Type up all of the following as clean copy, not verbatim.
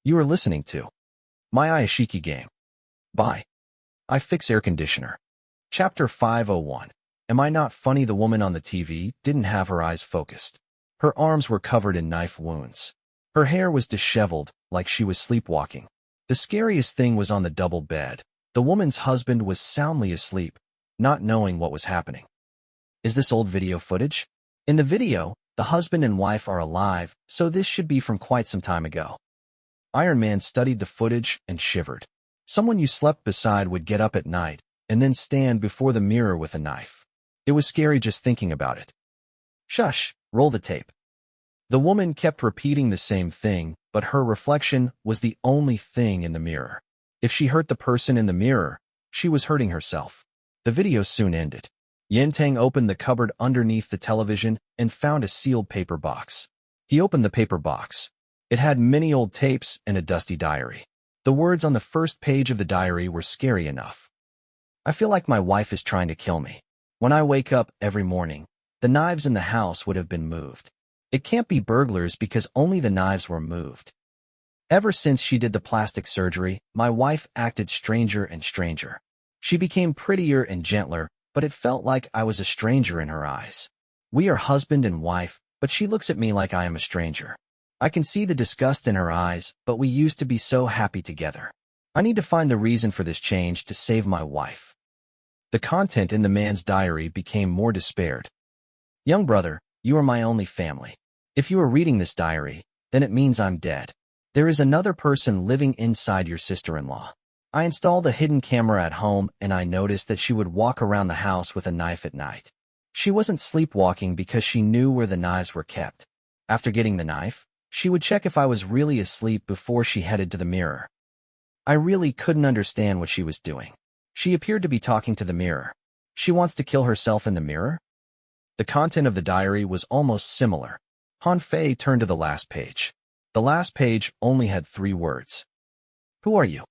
You are listening to My Iyashikei Game by I Fix Air Conditioner. Chapter 501. Am I not funny? The woman on the TV didn't have her eyes focused. Her arms were covered in knife wounds. Her hair was disheveled, like she was sleepwalking. The scariest thing was on the double bed. The woman's husband was soundly asleep, not knowing what was happening. Is this old video footage? In the video, the husband and wife are alive, so this should be from quite some time ago. Iron Man studied the footage and shivered. Someone you slept beside would get up at night and then stand before the mirror with a knife. It was scary just thinking about it. Shush, roll the tape. The woman kept repeating the same thing, but her reflection was the only thing in the mirror. If she hurt the person in the mirror, she was hurting herself. The video soon ended. Yintang opened the cupboard underneath the television and found a sealed paper box. He opened the paper box. It had many old tapes and a dusty diary. The words on the first page of the diary were scary enough. I feel like my wife is trying to kill me. When I wake up every morning, the knives in the house would have been moved. It can't be burglars because only the knives were moved. Ever since she did the plastic surgery, my wife acted stranger and stranger. She became prettier and gentler, but it felt like I was a stranger in her eyes. We are husband and wife, but she looks at me like I am a stranger. I can see the disgust in her eyes, but we used to be so happy together. I need to find the reason for this change to save my wife. The content in the man's diary became more despaired. Young brother, you are my only family. If you are reading this diary, then it means I'm dead. There is another person living inside your sister-in-law. I installed a hidden camera at home and I noticed that she would walk around the house with a knife at night. She wasn't sleepwalking because she knew where the knives were kept. After getting the knife, she would check if I was really asleep before she headed to the mirror. I really couldn't understand what she was doing. She appeared to be talking to the mirror. She wants to kill herself in the mirror? The content of the diary was almost similar. Han Fei turned to the last page. The last page only had 3 words. Who are you?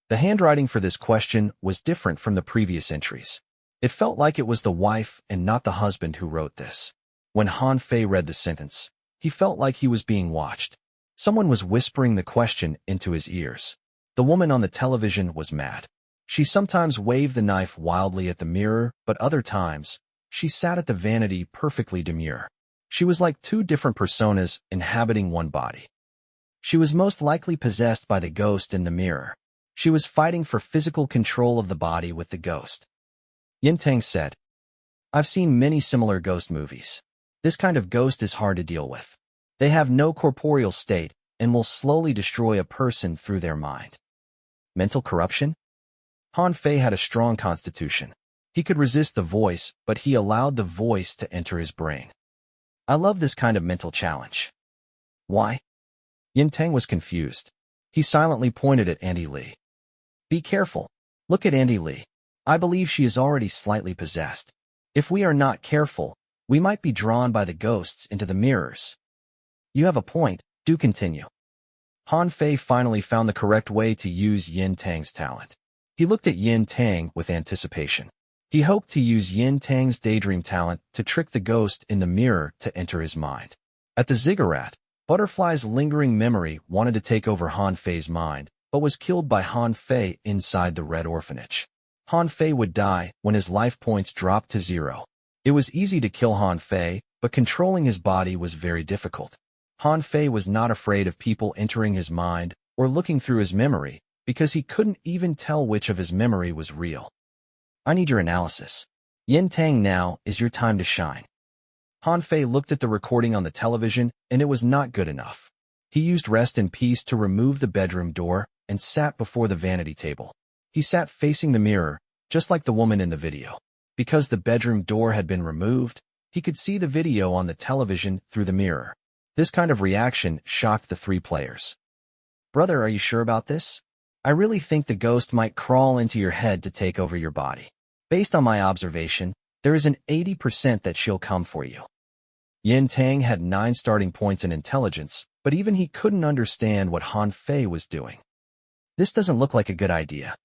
The handwriting for this question was different from the previous entries. It felt like it was the wife and not the husband who wrote this. When Han Fei read the sentence, he felt like he was being watched. Someone was whispering the question into his ears. The woman on the television was mad. She sometimes waved the knife wildly at the mirror, but other times, she sat at the vanity perfectly demure. She was like 2 different personas inhabiting one body. She was most likely possessed by the ghost in the mirror. She was fighting for physical control of the body with the ghost. Yintang said, I've seen many similar ghost movies. This kind of ghost is hard to deal with. They have no corporeal state and will slowly destroy a person through their mind. Mental corruption? Han Fei had a strong constitution. He could resist the voice, but he allowed the voice to enter his brain. I love this kind of mental challenge. Why? Yintang was confused. He silently pointed at Andy Lee. Be careful. Look at Andy Lee. I believe she is already slightly possessed. If we are not careful, we might be drawn by the ghosts into the mirrors. You have a point, do continue. Han Fei finally found the correct way to use Yintang's talent. He looked at Yintang with anticipation. He hoped to use Yintang's daydream talent to trick the ghost in the mirror to enter his mind. At the ziggurat, Butterfly's lingering memory wanted to take over Han Fei's mind, but was killed by Han Fei inside the Red Orphanage. Han Fei would die when his life points dropped to 0. It was easy to kill Han Fei, but controlling his body was very difficult. Han Fei was not afraid of people entering his mind or looking through his memory, because he couldn't even tell which of his memory was real. I need your analysis. Yintang, now is your time to shine. Han Fei looked at the recording on the television, and it was not good enough. He used rest in peace to remove the bedroom door and sat before the vanity table. He sat facing the mirror, just like the woman in the video. Because the bedroom door had been removed, he could see the video on the television through the mirror. This kind of reaction shocked the 3 players. Brother, are you sure about this? I really think the ghost might crawl into your head to take over your body. Based on my observation, there is an 80% that she'll come for you. Yintang had 9 starting points in intelligence, but even he couldn't understand what Han Fei was doing. This doesn't look like a good idea.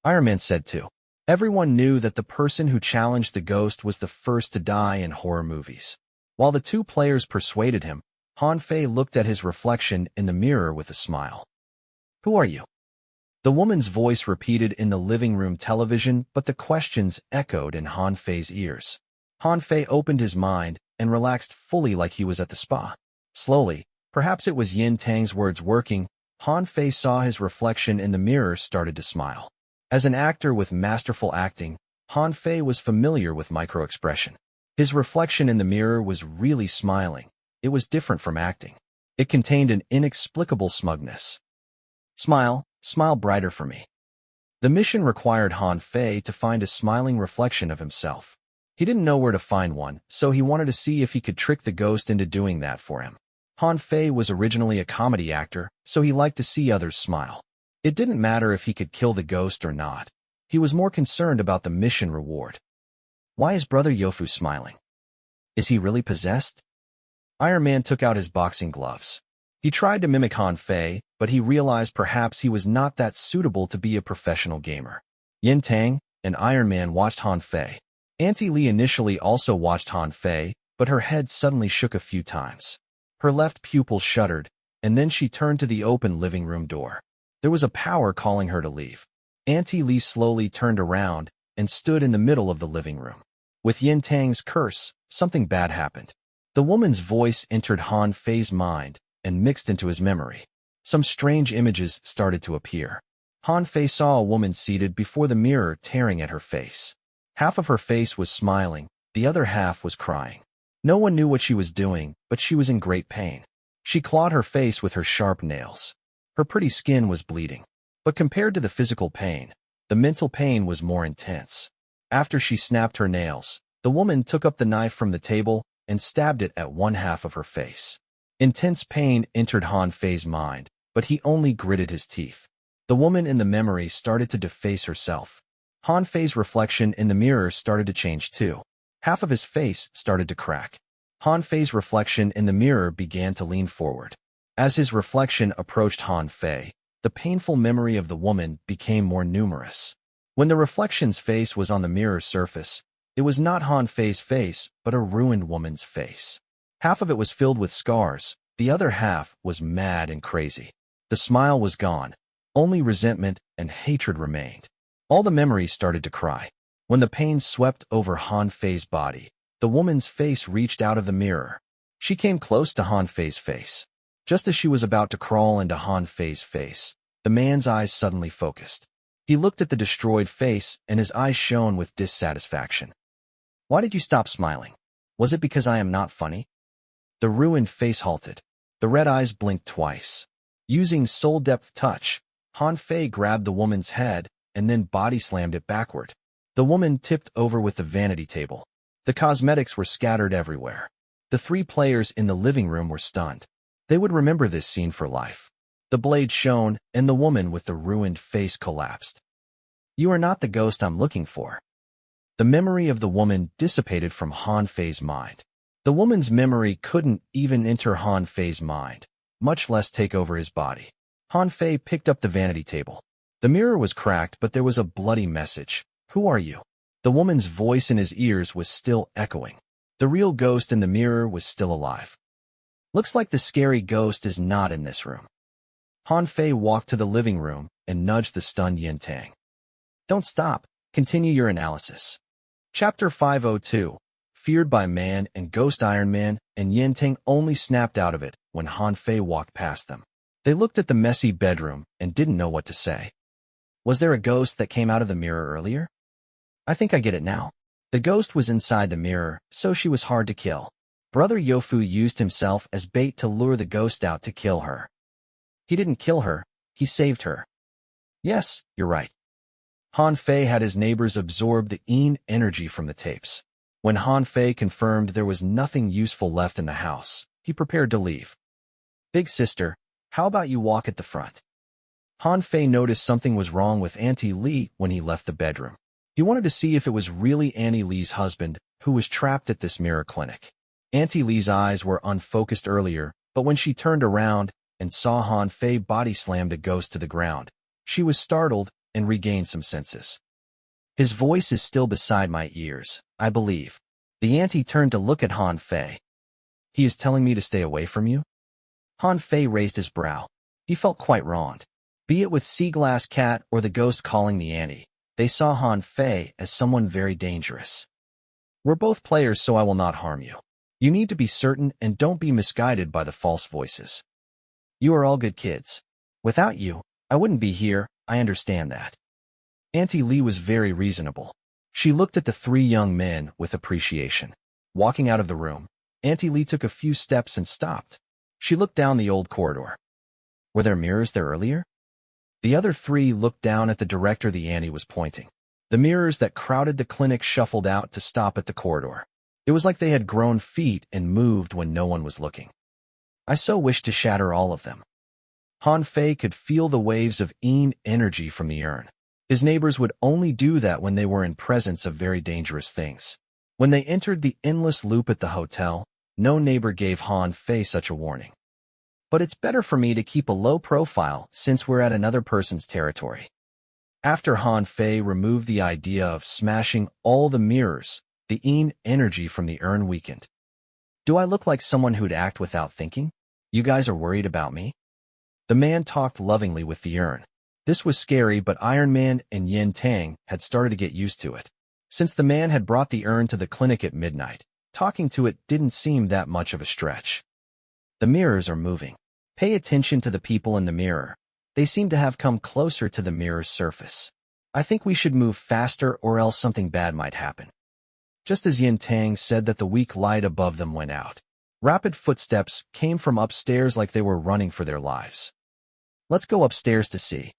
Iron Man said too. Everyone knew that the person who challenged the ghost was the first to die in horror movies. While the 2 players persuaded him, Han Fei looked at his reflection in the mirror with a smile. Who are you? The woman's voice repeated in the living room television, but the questions echoed in Han Fei's ears. Han Fei opened his mind and relaxed fully like he was at the spa. Slowly, perhaps it was Yin Tang's words working, Han Fei saw his reflection in the mirror started to smile. As an actor with masterful acting, Han Fei was familiar with micro-expression. His reflection in the mirror was really smiling. It was different from acting. It contained an inexplicable smugness. Smile, smile brighter for me. The mission required Han Fei to find a smiling reflection of himself. He didn't know where to find one, so he wanted to see if he could trick the ghost into doing that for him. Han Fei was originally a comedy actor, so he liked to see others smile. It didn't matter if he could kill the ghost or not. He was more concerned about the mission reward. Why is Brother Yofu smiling? Is he really possessed? Iron Man took out his boxing gloves. He tried to mimic Han Fei, but he realized perhaps he was not that suitable to be a professional gamer. Yin Tang and Iron Man watched Han Fei. Auntie Lee initially also watched Han Fei, but her head suddenly shook a few times. Her left pupil shuddered, and then she turned to the open living room door. There was a power calling her to leave. Auntie Lee slowly turned around and stood in the middle of the living room. With Yin Tang's curse, something bad happened. The woman's voice entered Han Fei's mind and mixed into his memory. Some strange images started to appear. Han Fei saw a woman seated before the mirror tearing at her face. Half of her face was smiling, the other half was crying. No one knew what she was doing, but she was in great pain. She clawed her face with her sharp nails. Her pretty skin was bleeding. But compared to the physical pain, the mental pain was more intense. After she snapped her nails, the woman took up the knife from the table and stabbed it at one half of her face. Intense pain entered Han Fei's mind, but he only gritted his teeth. The woman in the memory started to deface herself. Han Fei's reflection in the mirror started to change too. Half of his face started to crack. Han Fei's reflection in the mirror began to lean forward. As his reflection approached Han Fei, the painful memory of the woman became more numerous. When the reflection's face was on the mirror surface, it was not Han Fei's face, but a ruined woman's face. Half of it was filled with scars, the other half was mad and crazy. The smile was gone. Only resentment and hatred remained. All the memories started to cry. When the pain swept over Han Fei's body, the woman's face reached out of the mirror. She came close to Han Fei's face. Just as she was about to crawl into Han Fei's face, the man's eyes suddenly focused. He looked at the destroyed face and his eyes shone with dissatisfaction. Why did you stop smiling? Was it because I am not funny? The ruined face halted. The red eyes blinked twice. Using soul-depth touch, Han Fei grabbed the woman's head and then body-slammed it backward. The woman tipped over with the vanity table. The cosmetics were scattered everywhere. The three players in the living room were stunned. They would remember this scene for life. The blade shone, and the woman with the ruined face collapsed. You are not the ghost I'm looking for. The memory of the woman dissipated from Han Fei's mind. The woman's memory couldn't even enter Han Fei's mind, much less take over his body. Han Fei picked up the vanity table. The mirror was cracked, but there was a bloody message. Who are you? The woman's voice in his ears was still echoing. The real ghost in the mirror was still alive. Looks like the scary ghost is not in this room. Han Fei walked to the living room and nudged the stunned Yin Tang. Don't stop. Continue your analysis. Chapter 502. Feared by Man and Ghost. Iron Man and Yin Tang only snapped out of it when Han Fei walked past them. They looked at the messy bedroom and didn't know what to say. Was there a ghost that came out of the mirror earlier? I think I get it now. The ghost was inside the mirror, so she was hard to kill. Brother Yofu used himself as bait to lure the ghost out to kill her. He didn't kill her, he saved her. Yes, you're right. Han Fei had his neighbors absorb the Yin energy from the tapes. When Han Fei confirmed there was nothing useful left in the house, he prepared to leave. Big sister, how about you walk at the front? Han Fei noticed something was wrong with Auntie Lee when he left the bedroom. He wanted to see if it was really Auntie Lee's husband who was trapped at this mirror clinic. Auntie Lee's eyes were unfocused earlier, but when she turned around and saw Han Fei body slammed a ghost to the ground, she was startled and regained some senses. His voice is still beside my ears, I believe. The auntie turned to look at Han Fei. He is telling me to stay away from you? Han Fei raised his brow. He felt quite wronged. Be it with Sea Glass Cat or the ghost calling the Annie, they saw Han Fei as someone very dangerous. We're both players, so I will not harm you. You need to be certain and don't be misguided by the false voices. You are all good kids. Without you, I wouldn't be here, I understand that. Auntie Lee was very reasonable. She looked at the three young men with appreciation. Walking out of the room, Auntie Lee took a few steps and stopped. She looked down the old corridor. Were there mirrors there earlier? The other three looked down at the director the Annie was pointing. The mirrors that crowded the clinic shuffled out to stop at the corridor. It was like they had grown feet and moved when no one was looking. I so wished to shatter all of them. Han Fei could feel the waves of Yin energy from the urn. His neighbors would only do that when they were in presence of very dangerous things. When they entered the endless loop at the hotel, no neighbor gave Han Fei such a warning. But it's better for me to keep a low profile since we're at another person's territory. After Han Fei removed the idea of smashing all the mirrors, the Yin energy from the urn weakened. Do I look like someone who'd act without thinking? You guys are worried about me? The man talked lovingly with the urn. This was scary, but Iron Man and Yin Tang had started to get used to it. Since the man had brought the urn to the clinic at midnight, talking to it didn't seem that much of a stretch. The mirrors are moving. Pay attention to the people in the mirror. They seem to have come closer to the mirror's surface. I think we should move faster or else something bad might happen. Just as Yin Tang said that, the weak light above them went out. Rapid footsteps came from upstairs like they were running for their lives. Let's go upstairs to see.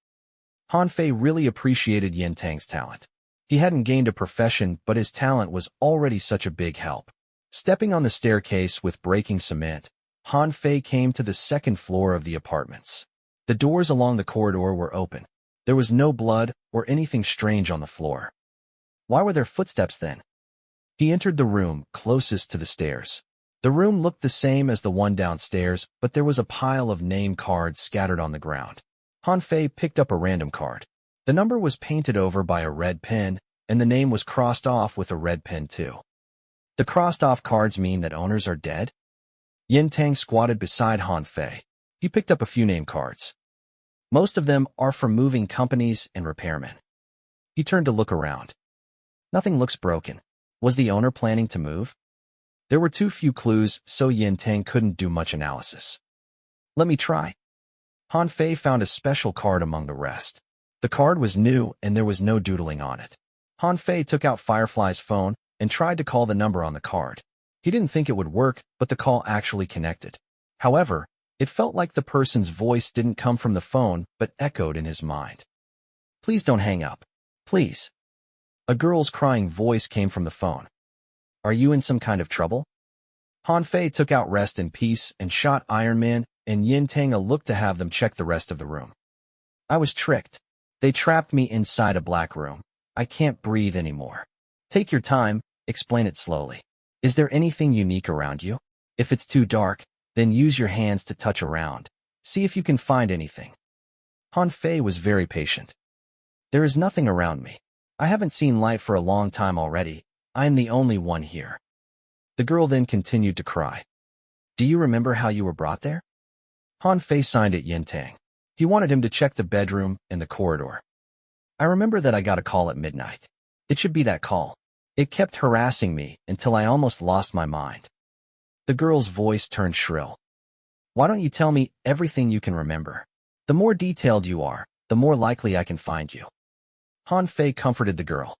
Han Fei really appreciated Yin Tang's talent. He hadn't gained a profession, but his talent was already such a big help. Stepping on the staircase with breaking cement, Han Fei came to the second floor of the apartments. The doors along the corridor were open. There was no blood or anything strange on the floor. Why were there footsteps then? He entered the room closest to the stairs. The room looked the same as the one downstairs, but there was a pile of name cards scattered on the ground. Han Fei picked up a random card. The number was painted over by a red pen, and the name was crossed off with a red pen too. The crossed-off cards mean that owners are dead? Yin Tang squatted beside Han Fei. He picked up a few name cards. Most of them are from moving companies and repairmen. He turned to look around. Nothing looks broken. Was the owner planning to move? There were too few clues, so Yin Tang couldn't do much analysis. Let me try. Han Fei found a special card among the rest. The card was new and there was no doodling on it. Han Fei took out Firefly's phone and tried to call the number on the card. He didn't think it would work, but the call actually connected. However, it felt like the person's voice didn't come from the phone, but echoed in his mind. Please don't hang up. Please. A girl's crying voice came from the phone. Are you in some kind of trouble? Han Fei took out Rest in Peace and shot Iron Man and Yin Tang a look to have them check the rest of the room. I was tricked. They trapped me inside a black room. I can't breathe anymore. Take your time, explain it slowly. Is there anything unique around you? If it's too dark, then use your hands to touch around. See if you can find anything. Han Fei was very patient. There is nothing around me. I haven't seen light for a long time already. I am the only one here. The girl then continued to cry. Do you remember how you were brought there? Han Fei signed at Yin Tang. He wanted him to check the bedroom and the corridor. I remember that I got a call at midnight. It should be that call. It kept harassing me until I almost lost my mind. The girl's voice turned shrill. Why don't you tell me everything you can remember? The more detailed you are, the more likely I can find you. Han Fei comforted the girl.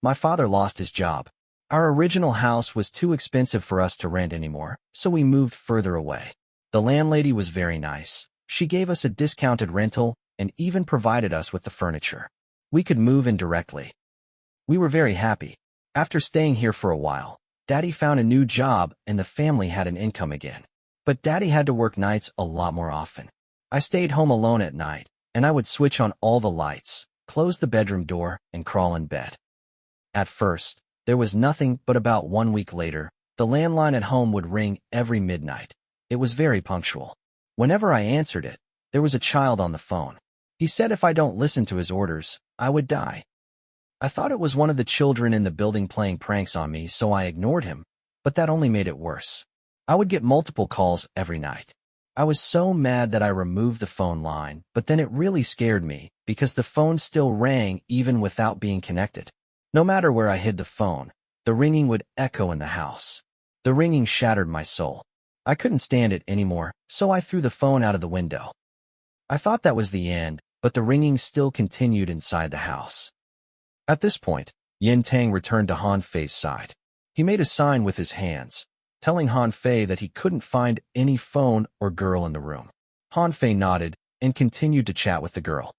My father lost his job. Our original house was too expensive for us to rent anymore, so we moved further away. The landlady was very nice. She gave us a discounted rental and even provided us with the furniture. We could move in directly. We were very happy. After staying here for a while, Daddy found a new job and the family had an income again. But Daddy had to work nights a lot more often. I stayed home alone at night, and I would switch on all the lights, close the bedroom door, and crawl in bed. At first, there was nothing, but about 1 week later, the landline at home would ring every midnight. It was very punctual. Whenever I answered it, there was a child on the phone. He said if I don't listen to his orders, I would die. I thought it was one of the children in the building playing pranks on me, so I ignored him, but that only made it worse. I would get multiple calls every night. I was so mad that I removed the phone line, but then it really scared me because the phone still rang even without being connected. No matter where I hid the phone, the ringing would echo in the house. The ringing shattered my soul. I couldn't stand it anymore, so I threw the phone out of the window. I thought that was the end, but the ringing still continued inside the house. At this point, Yin Tang returned to Han Fei's side. He made a sign with his hands, telling Han Fei that he couldn't find any phone or girl in the room. Han Fei nodded and continued to chat with the girl.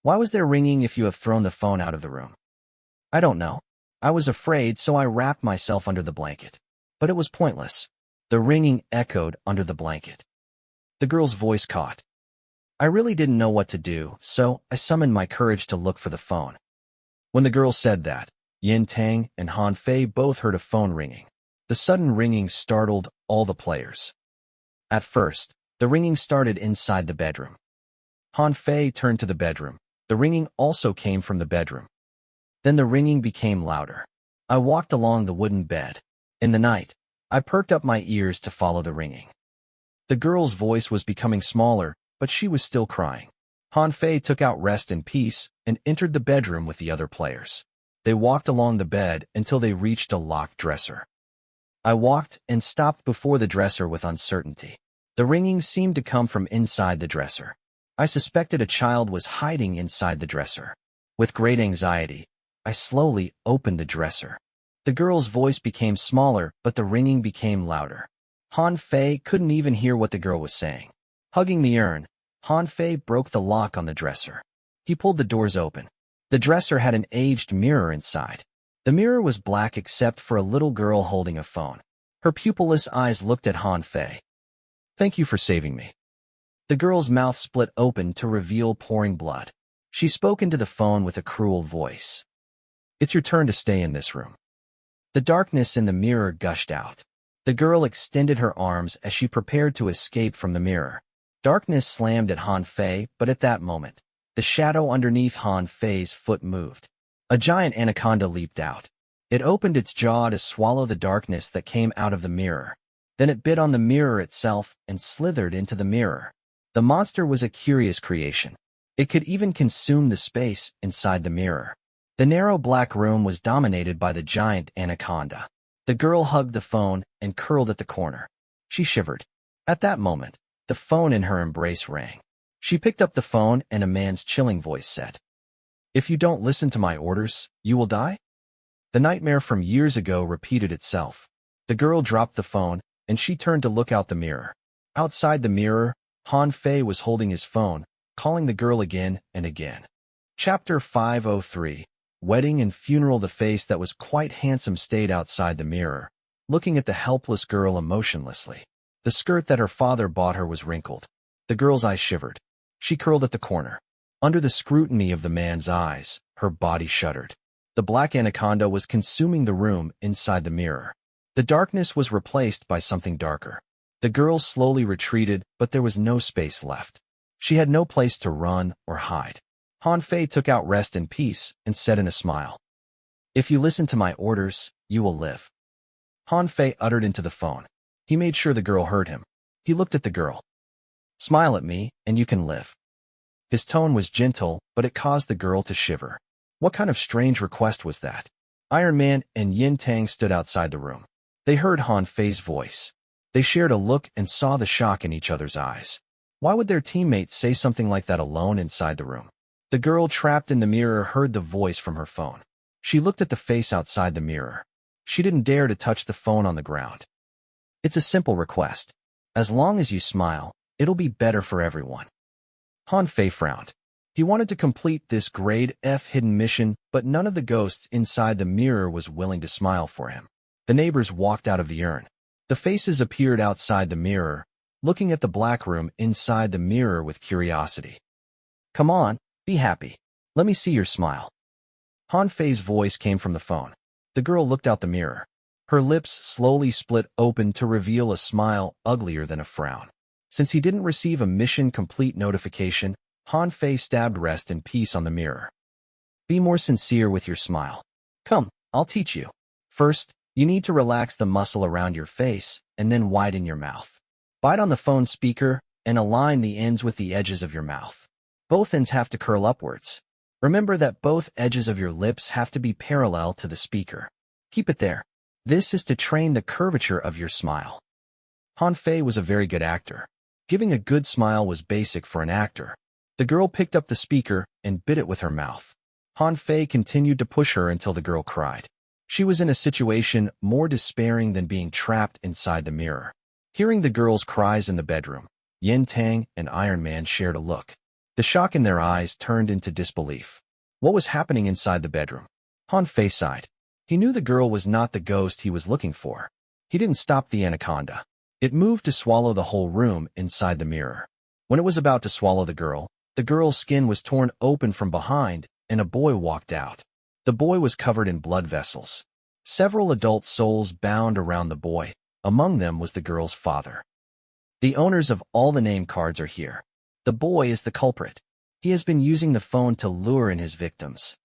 Why was there ringing if you have thrown the phone out of the room? I don't know. I was afraid, so I wrapped myself under the blanket. But it was pointless. The ringing echoed under the blanket. The girl's voice caught. I really didn't know what to do, so I summoned my courage to look for the phone. When the girl said that, Yin Tang and Han Fei both heard a phone ringing. The sudden ringing startled all the players. At first, the ringing started inside the bedroom. Han Fei turned to the bedroom. The ringing also came from the bedroom. Then the ringing became louder. I walked along the wooden bed. In the night, I perked up my ears to follow the ringing. The girl's voice was becoming smaller, but she was still crying. Han Fei took out Rest in Peace and entered the bedroom with the other players. They walked along the bed until they reached a locked dresser. I walked and stopped before the dresser with uncertainty. The ringing seemed to come from inside the dresser. I suspected a child was hiding inside the dresser. With great anxiety, I slowly opened the dresser. The girl's voice became smaller, but the ringing became louder. Han Fei couldn't even hear what the girl was saying. Hugging the urn, Han Fei broke the lock on the dresser. He pulled the doors open. The dresser had an aged mirror inside. The mirror was black except for a little girl holding a phone. Her pupilless eyes looked at Han Fei. Thank you for saving me. The girl's mouth split open to reveal pouring blood. She spoke into the phone with a cruel voice. It's your turn to stay in this room. The darkness in the mirror gushed out. The girl extended her arms as she prepared to escape from the mirror. Darkness slammed at Han Fei, but at that moment, the shadow underneath Han Fei's foot moved. A giant anaconda leaped out. It opened its jaw to swallow the darkness that came out of the mirror. Then it bit on the mirror itself and slithered into the mirror. The monster was a curious creation. It could even consume the space inside the mirror. The narrow black room was dominated by the giant anaconda. The girl hugged the phone and curled at the corner. She shivered. At that moment, the phone in her embrace rang. She picked up the phone and a man's chilling voice said, "If you don't listen to my orders, you will die?" The nightmare from years ago repeated itself. The girl dropped the phone, and she turned to look out the mirror. Outside the mirror, Han Fei was holding his phone, calling the girl again and again. Chapter 503. Wedding and Funeral. The face that was quite handsome stayed outside the mirror, looking at the helpless girl emotionlessly. The skirt that her father bought her was wrinkled. The girl's eyes shivered. She curled at the corner. Under the scrutiny of the man's eyes, her body shuddered. The black anaconda was consuming the room inside the mirror. The darkness was replaced by something darker. The girl slowly retreated, but there was no space left. She had no place to run or hide. Han Fei took out Rest in Peace and said in a smile, "If you listen to my orders, you will live." Han Fei uttered into the phone. He made sure the girl heard him. He looked at the girl. "Smile at me, and you can live." His tone was gentle, but it caused the girl to shiver. What kind of strange request was that? Iron Man and Yin Tang stood outside the room. They heard Han Fei's voice. They shared a look and saw the shock in each other's eyes. Why would their teammates say something like that alone inside the room? The girl trapped in the mirror heard the voice from her phone. She looked at the face outside the mirror. She didn't dare to touch the phone on the ground. "It's a simple request. As long as you smile, it'll be better for everyone." Han Fei frowned. He wanted to complete this grade F hidden mission, but none of the ghosts inside the mirror was willing to smile for him. The neighbors walked out of the urn. The faces appeared outside the mirror, looking at the black room inside the mirror with curiosity. "Come on, be happy. Let me see your smile." Han Fei's voice came from the phone. The girl looked out the mirror. Her lips slowly split open to reveal a smile uglier than a frown. Since he didn't receive a mission complete notification, Han Fei stabbed Rest in Peace on the mirror. "Be more sincere with your smile. Come, I'll teach you. First, you need to relax the muscle around your face and then widen your mouth. Bite on the phone speaker and align the ends with the edges of your mouth. Both ends have to curl upwards. Remember that both edges of your lips have to be parallel to the speaker. Keep it there. This is to train the curvature of your smile. Han Fei was a very good actor. Giving a good smile was basic for an actor. The girl picked up the speaker and bit it with her mouth. Han Fei continued to push her until the girl cried. She was in a situation more despairing than being trapped inside the mirror. Hearing the girl's cries in the bedroom, Yin Tang and Iron Man shared a look. The shock in their eyes turned into disbelief. What was happening inside the bedroom? Han Fei sighed. He knew the girl was not the ghost he was looking for. He didn't stop the anaconda. It moved to swallow the whole room inside the mirror. When it was about to swallow the girl's skin was torn open from behind, and a boy walked out. The boy was covered in blood vessels. Several adult souls bound around the boy. Among them was the girl's father. The owners of all the name cards are here. The boy is the culprit. He has been using the phone to lure in his victims.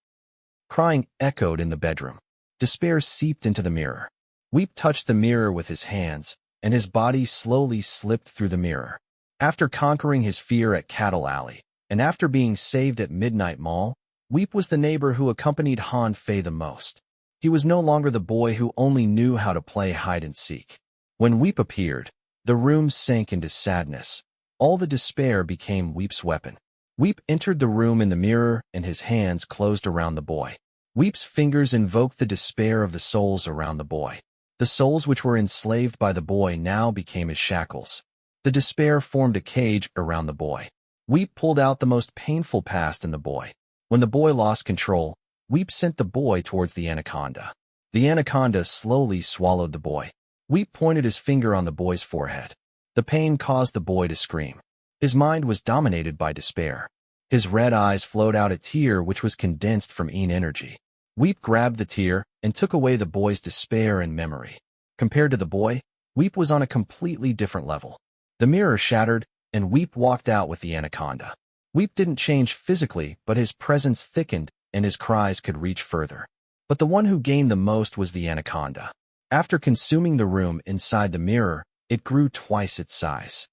Crying echoed in the bedroom. Despair seeped into the mirror. Weep touched the mirror with his hands, and his body slowly slipped through the mirror. After conquering his fear at Cattle Alley, and after being saved at Midnight Mall, Weep was the neighbor who accompanied Han Fei the most. He was no longer the boy who only knew how to play hide-and-seek. When Weep appeared, the room sank into sadness. All the despair became Weep's weapon. Weep entered the room in the mirror, and his hands closed around the boy. Weep's fingers invoked the despair of the souls around the boy. The souls which were enslaved by the boy now became his shackles. The despair formed a cage around the boy. Weep pulled out the most painful past in the boy. When the boy lost control, Weep sent the boy towards the anaconda. The anaconda slowly swallowed the boy. Weep pointed his finger on the boy's forehead. The pain caused the boy to scream. His mind was dominated by despair. His red eyes flowed out a tear which was condensed from Yin energy. Weep grabbed the tear and took away the boy's despair and memory. Compared to the boy, Weep was on a completely different level. The mirror shattered, and Weep walked out with the anaconda. Weep didn't change physically, but his presence thickened, and his cries could reach further. But the one who gained the most was the anaconda. After consuming the room inside the mirror, it grew twice its size.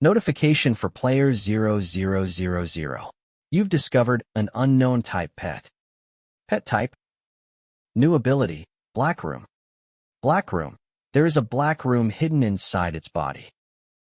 Notification for player 0000. You've discovered an unknown type pet. Pet type. New ability, Black Room. Black Room. There is a black room hidden inside its body.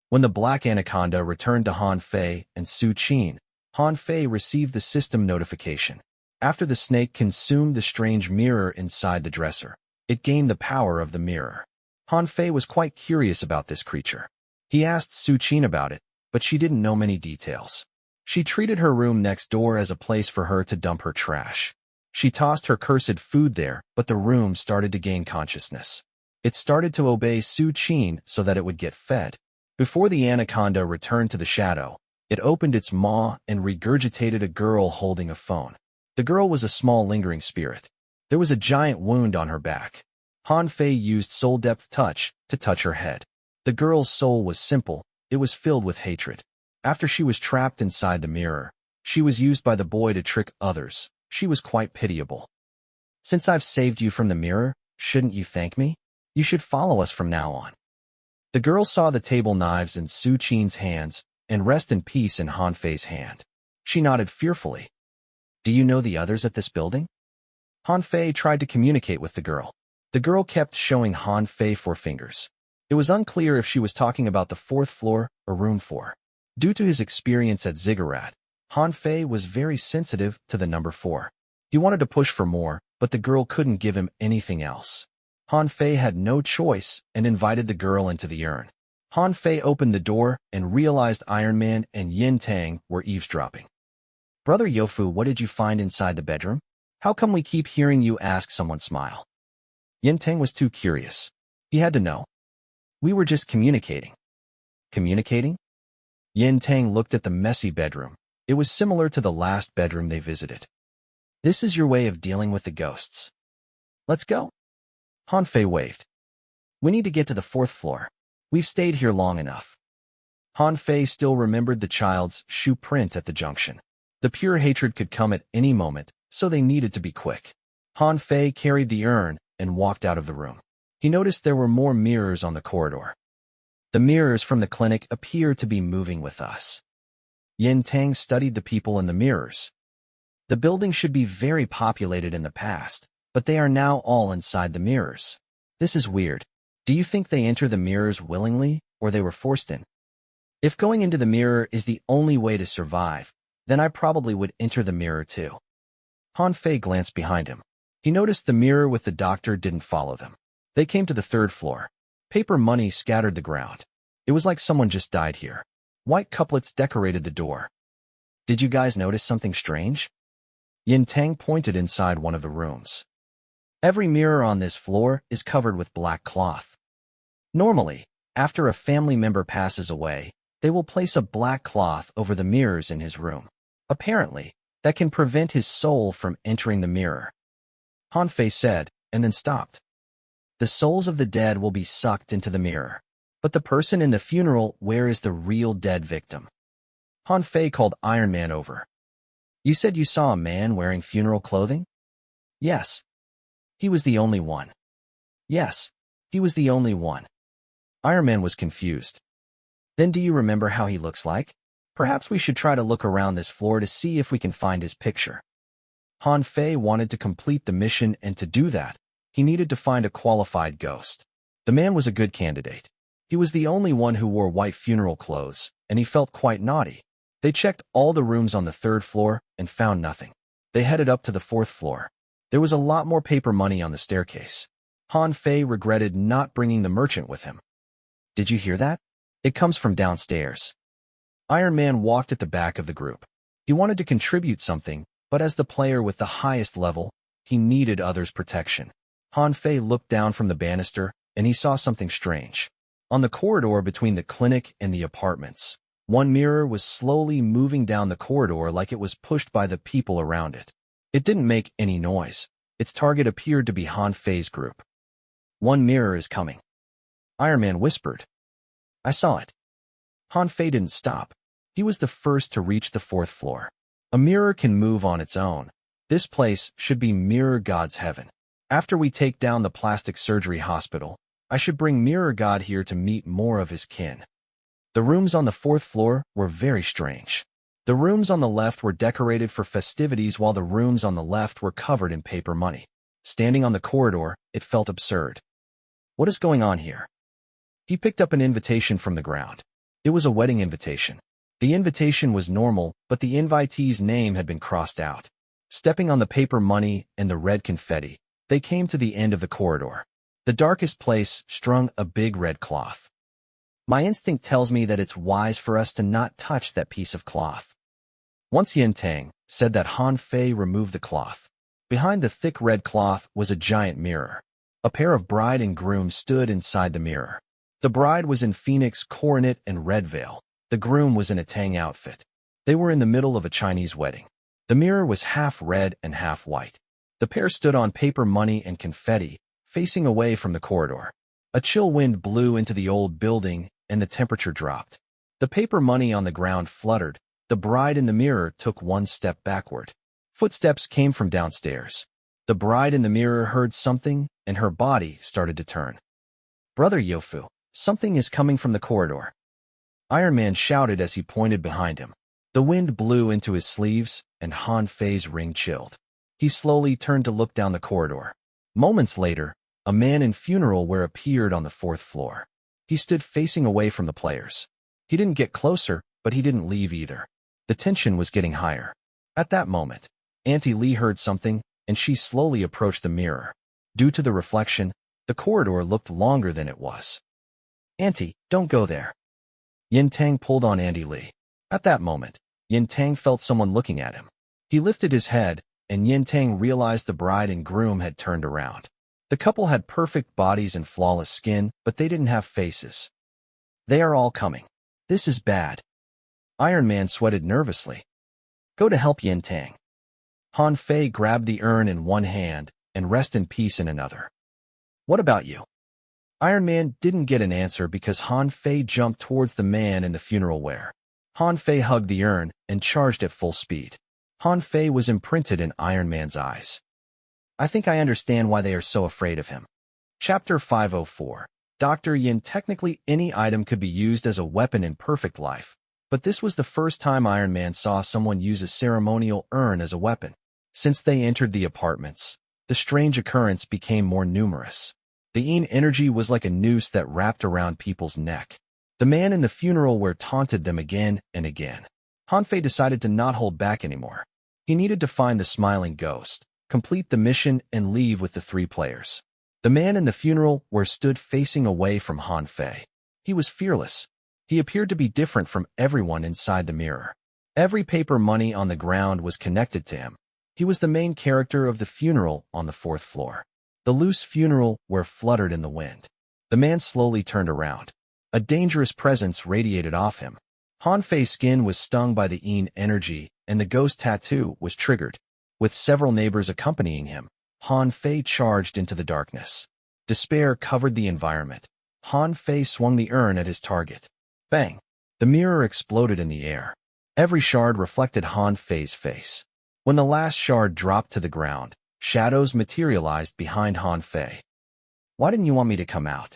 When the black anaconda returned to Han Fei and Su Qin, Han Fei received the system notification. After the snake consumed the strange mirror inside the dresser, it gained the power of the mirror. Han Fei was quite curious about this creature. He asked Su Qin about it, but she didn't know many details. She treated her room next door as a place for her to dump her trash. She tossed her cursed food there, but the room started to gain consciousness. It started to obey Su Qin so that it would get fed. Before the anaconda returned to the shadow, it opened its maw and regurgitated a girl holding a phone. The girl was a small lingering spirit. There was a giant wound on her back. Han Fei used Soul Depth Touch to touch her head. The girl's soul was simple, it was filled with hatred. After she was trapped inside the mirror, she was used by the boy to trick others. She was quite pitiable. Since I've saved you from the mirror, shouldn't you thank me? You should follow us from now on. The girl saw the table knives in Su Qin's hands and rest in peace in Han Fei's hand. She nodded fearfully. Do you know the others at this building? Han Fei tried to communicate with the girl. The girl kept showing Han Fei 4 fingers. It was unclear if she was talking about the 4th floor or room 4. Due to his experience at Ziggurat, Han Fei was very sensitive to the number 4. He wanted to push for more, but the girl couldn't give him anything else. Han Fei had no choice and invited the girl into the urn. Han Fei opened the door and realized Iron Man and Yin Tang were eavesdropping. Brother Yofu, what did you find inside the bedroom? How come we keep hearing you ask someone smile? Yin Tang was too curious. He had to know. We were just communicating. Communicating? Yin Tang looked at the messy bedroom. It was similar to the last bedroom they visited. This is your way of dealing with the ghosts. Let's go. Han Fei waved. We need to get to the 4th floor. We've stayed here long enough. Han Fei still remembered the child's shoe print at the junction. The pure hatred could come at any moment, so they needed to be quick. Han Fei carried the urn and walked out of the room. He noticed there were more mirrors on the corridor. The mirrors from the clinic appear to be moving with us. Yin Tang studied the people in the mirrors. The building should be very populated in the past, but they are now all inside the mirrors. This is weird. Do you think they enter the mirrors willingly, or they were forced in? If going into the mirror is the only way to survive, then I probably would enter the mirror too. Han Fei glanced behind him. He noticed the mirror with the doctor didn't follow them. They came to the third floor. Paper money scattered the ground. It was like someone just died here. White couplets decorated the door. Did you guys notice something strange? Yin Tang pointed inside one of the rooms. Every mirror on this floor is covered with black cloth. Normally, after a family member passes away, they will place a black cloth over the mirrors in his room. Apparently, that can prevent his soul from entering the mirror. Han Fei said, and then stopped. The souls of the dead will be sucked into the mirror. But the person in the funeral, where is the real dead victim? Han Fei called Iron Man over. You said you saw a man wearing funeral clothing? Yes. He was the only one. Yes, he was the only one. Iron Man was confused. Then do you remember how he looks like? Perhaps we should try to look around this floor to see if we can find his picture. Han Fei wanted to complete the mission, and to do that, he needed to find a qualified ghost. The man was a good candidate. He was the only one who wore white funeral clothes, and he felt quite naughty. They checked all the rooms on the third floor and found nothing. They headed up to the fourth floor. There was a lot more paper money on the staircase. Han Fei regretted not bringing the merchant with him. Did you hear that? It comes from downstairs. Iron Man walked at the back of the group. He wanted to contribute something, but as the player with the highest level, he needed others' protection. Han Fei looked down from the banister, and he saw something strange. On the corridor between the clinic and the apartments, one mirror was slowly moving down the corridor like it was pushed by the people around it. It didn't make any noise. Its target appeared to be Han Fei's group. One mirror is coming. Iron Man whispered. I saw it. Han Fei didn't stop. He was the first to reach the fourth floor. A mirror can move on its own. This place should be Mirror God's heaven. After we take down the plastic surgery hospital, I should bring Mirror God here to meet more of his kin. The rooms on the fourth floor were very strange. The rooms on the left were decorated for festivities while the rooms on the left were covered in paper money. Standing on the corridor, it felt absurd. What is going on here? He picked up an invitation from the ground. It was a wedding invitation. The invitation was normal, but the invitee's name had been crossed out. Stepping on the paper money and the red confetti, they came to the end of the corridor. The darkest place strung a big red cloth. My instinct tells me that it's wise for us to not touch that piece of cloth. Once Yin Tang said that Han Fei removed the cloth. Behind the thick red cloth was a giant mirror. A pair of bride and groom stood inside the mirror. The bride was in phoenix coronet and red veil. The groom was in a Tang outfit. They were in the middle of a Chinese wedding. The mirror was half red and half white. The pair stood on paper money and confetti, facing away from the corridor. A chill wind blew into the old building, and the temperature dropped. The paper money on the ground fluttered. The bride in the mirror took one step backward. Footsteps came from downstairs. The bride in the mirror heard something, and her body started to turn. Brother Yofu, something is coming from the corridor. Iron Man shouted as he pointed behind him. The wind blew into his sleeves, and Han Fei's ring chilled. He slowly turned to look down the corridor. Moments later, a man in funeral wear appeared on the fourth floor. He stood facing away from the players. He didn't get closer, but he didn't leave either. The tension was getting higher. At that moment, Auntie Lee heard something, and she slowly approached the mirror. Due to the reflection, the corridor looked longer than it was. Auntie, don't go there. Yin Tang pulled on Auntie Lee. At that moment, Yin Tang felt someone looking at him. He lifted his head, and Yin Tang realized the bride and groom had turned around. The couple had perfect bodies and flawless skin, but they didn't have faces. They are all coming. This is bad. Iron Man sweated nervously. Go to help Yin Tang. Han Fei grabbed the urn in one hand and rest in peace in another. What about you? Iron Man didn't get an answer because Han Fei jumped towards the man in the funeral wear. Han Fei hugged the urn and charged at full speed. Han Fei was imprinted in Iron Man's eyes. I think I understand why they are so afraid of him. Chapter 504. Dr. Yin, technically any item could be used as a weapon in perfect life, but this was the first time Iron Man saw someone use a ceremonial urn as a weapon. Since they entered the apartments, the strange occurrence became more numerous. The Yin energy was like a noose that wrapped around people's neck. The man in the funeral where taunted them again and again. Hanfei decided to not hold back anymore. He needed to find the smiling ghost, complete the mission, and leave with the 3 players. The man in the funeral where stood facing away from Hanfei. He was fearless. He appeared to be different from everyone inside the mirror. Every paper money on the ground was connected to him. He was the main character of the funeral on the 4th floor. The loose funeral where fluttered in the wind. The man slowly turned around. A dangerous presence radiated off him. Hanfei's skin was stung by the Yin energy, and the ghost tattoo was triggered. With several neighbors accompanying him, Hanfei charged into the darkness. Despair covered the environment. Hanfei swung the urn at his target. Bang! The mirror exploded in the air. Every shard reflected Hanfei's face. When the last shard dropped to the ground, shadows materialized behind Hanfei. Why didn't you want me to come out?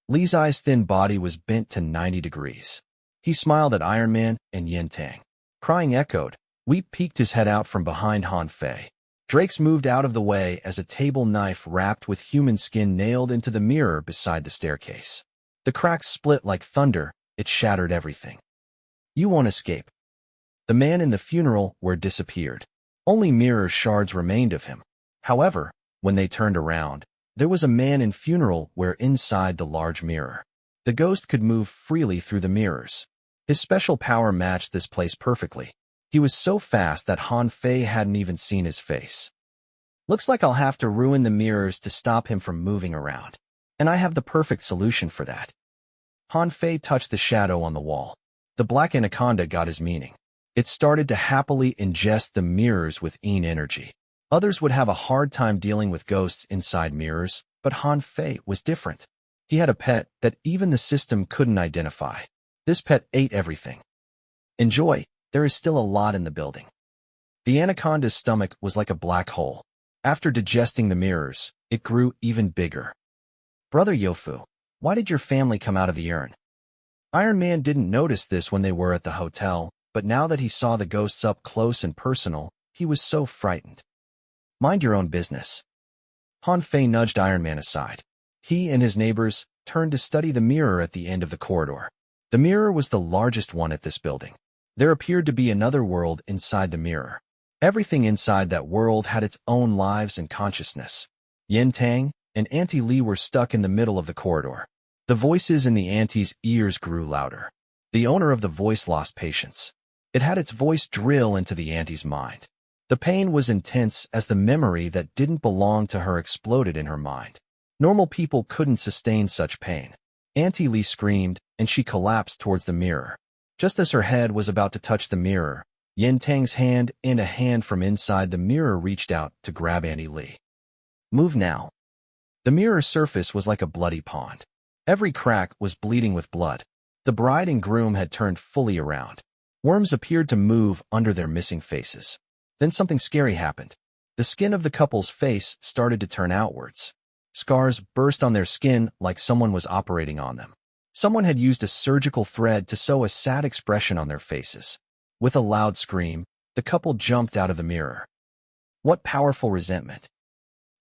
Li Zi's thin body was bent to 90 degrees. He smiled at Iron Man and Yin Tang. Crying echoed. Weep peeked his head out from behind Hanfei. Drakes moved out of the way as a table knife wrapped with human skin nailed into the mirror beside the staircase. The cracks split like thunder. It shattered everything. You won't escape. The man in the funeral where disappeared. Only mirror shards remained of him. However, when they turned around, there was a man in funeral where inside the large mirror. The ghost could move freely through the mirrors. His special power matched this place perfectly. He was so fast that Hanfei hadn't even seen his face. Looks like I'll have to ruin the mirrors to stop him from moving around. And I have the perfect solution for that. Hanfei touched the shadow on the wall. The black anaconda got his meaning. It started to happily ingest the mirrors with Yin energy. Others would have a hard time dealing with ghosts inside mirrors, but Hanfei was different. He had a pet that even the system couldn't identify. This pet ate everything. Enjoy, there is still a lot in the building. The anaconda's stomach was like a black hole. After digesting the mirrors, it grew even bigger. Brother Yofu, why did your family come out of the urn? Iron Man didn't notice this when they were at the hotel, but now that he saw the ghosts up close and personal, he was so frightened. Mind your own business. Hanfei nudged Iron Man aside. He and his neighbors turned to study the mirror at the end of the corridor. The mirror was the largest one at this building. There appeared to be another world inside the mirror. Everything inside that world had its own lives and consciousness. Yin Tang and Auntie Li were stuck in the middle of the corridor. The voices in the auntie's ears grew louder. The owner of the voice lost patience. It had its voice drill into the auntie's mind. The pain was intense as the memory that didn't belong to her exploded in her mind. Normal people couldn't sustain such pain. Auntie Li screamed, and she collapsed towards the mirror. Just as her head was about to touch the mirror, Yin Tang's hand and a hand from inside the mirror reached out to grab Auntie Li. Move now. The mirror's surface was like a bloody pond. Every crack was bleeding with blood. The bride and groom had turned fully around. Worms appeared to move under their missing faces. Then something scary happened. The skin of the couple's face started to turn outwards. Scars burst on their skin like someone was operating on them. Someone had used a surgical thread to sew a sad expression on their faces. With a loud scream, the couple jumped out of the mirror. What powerful resentment.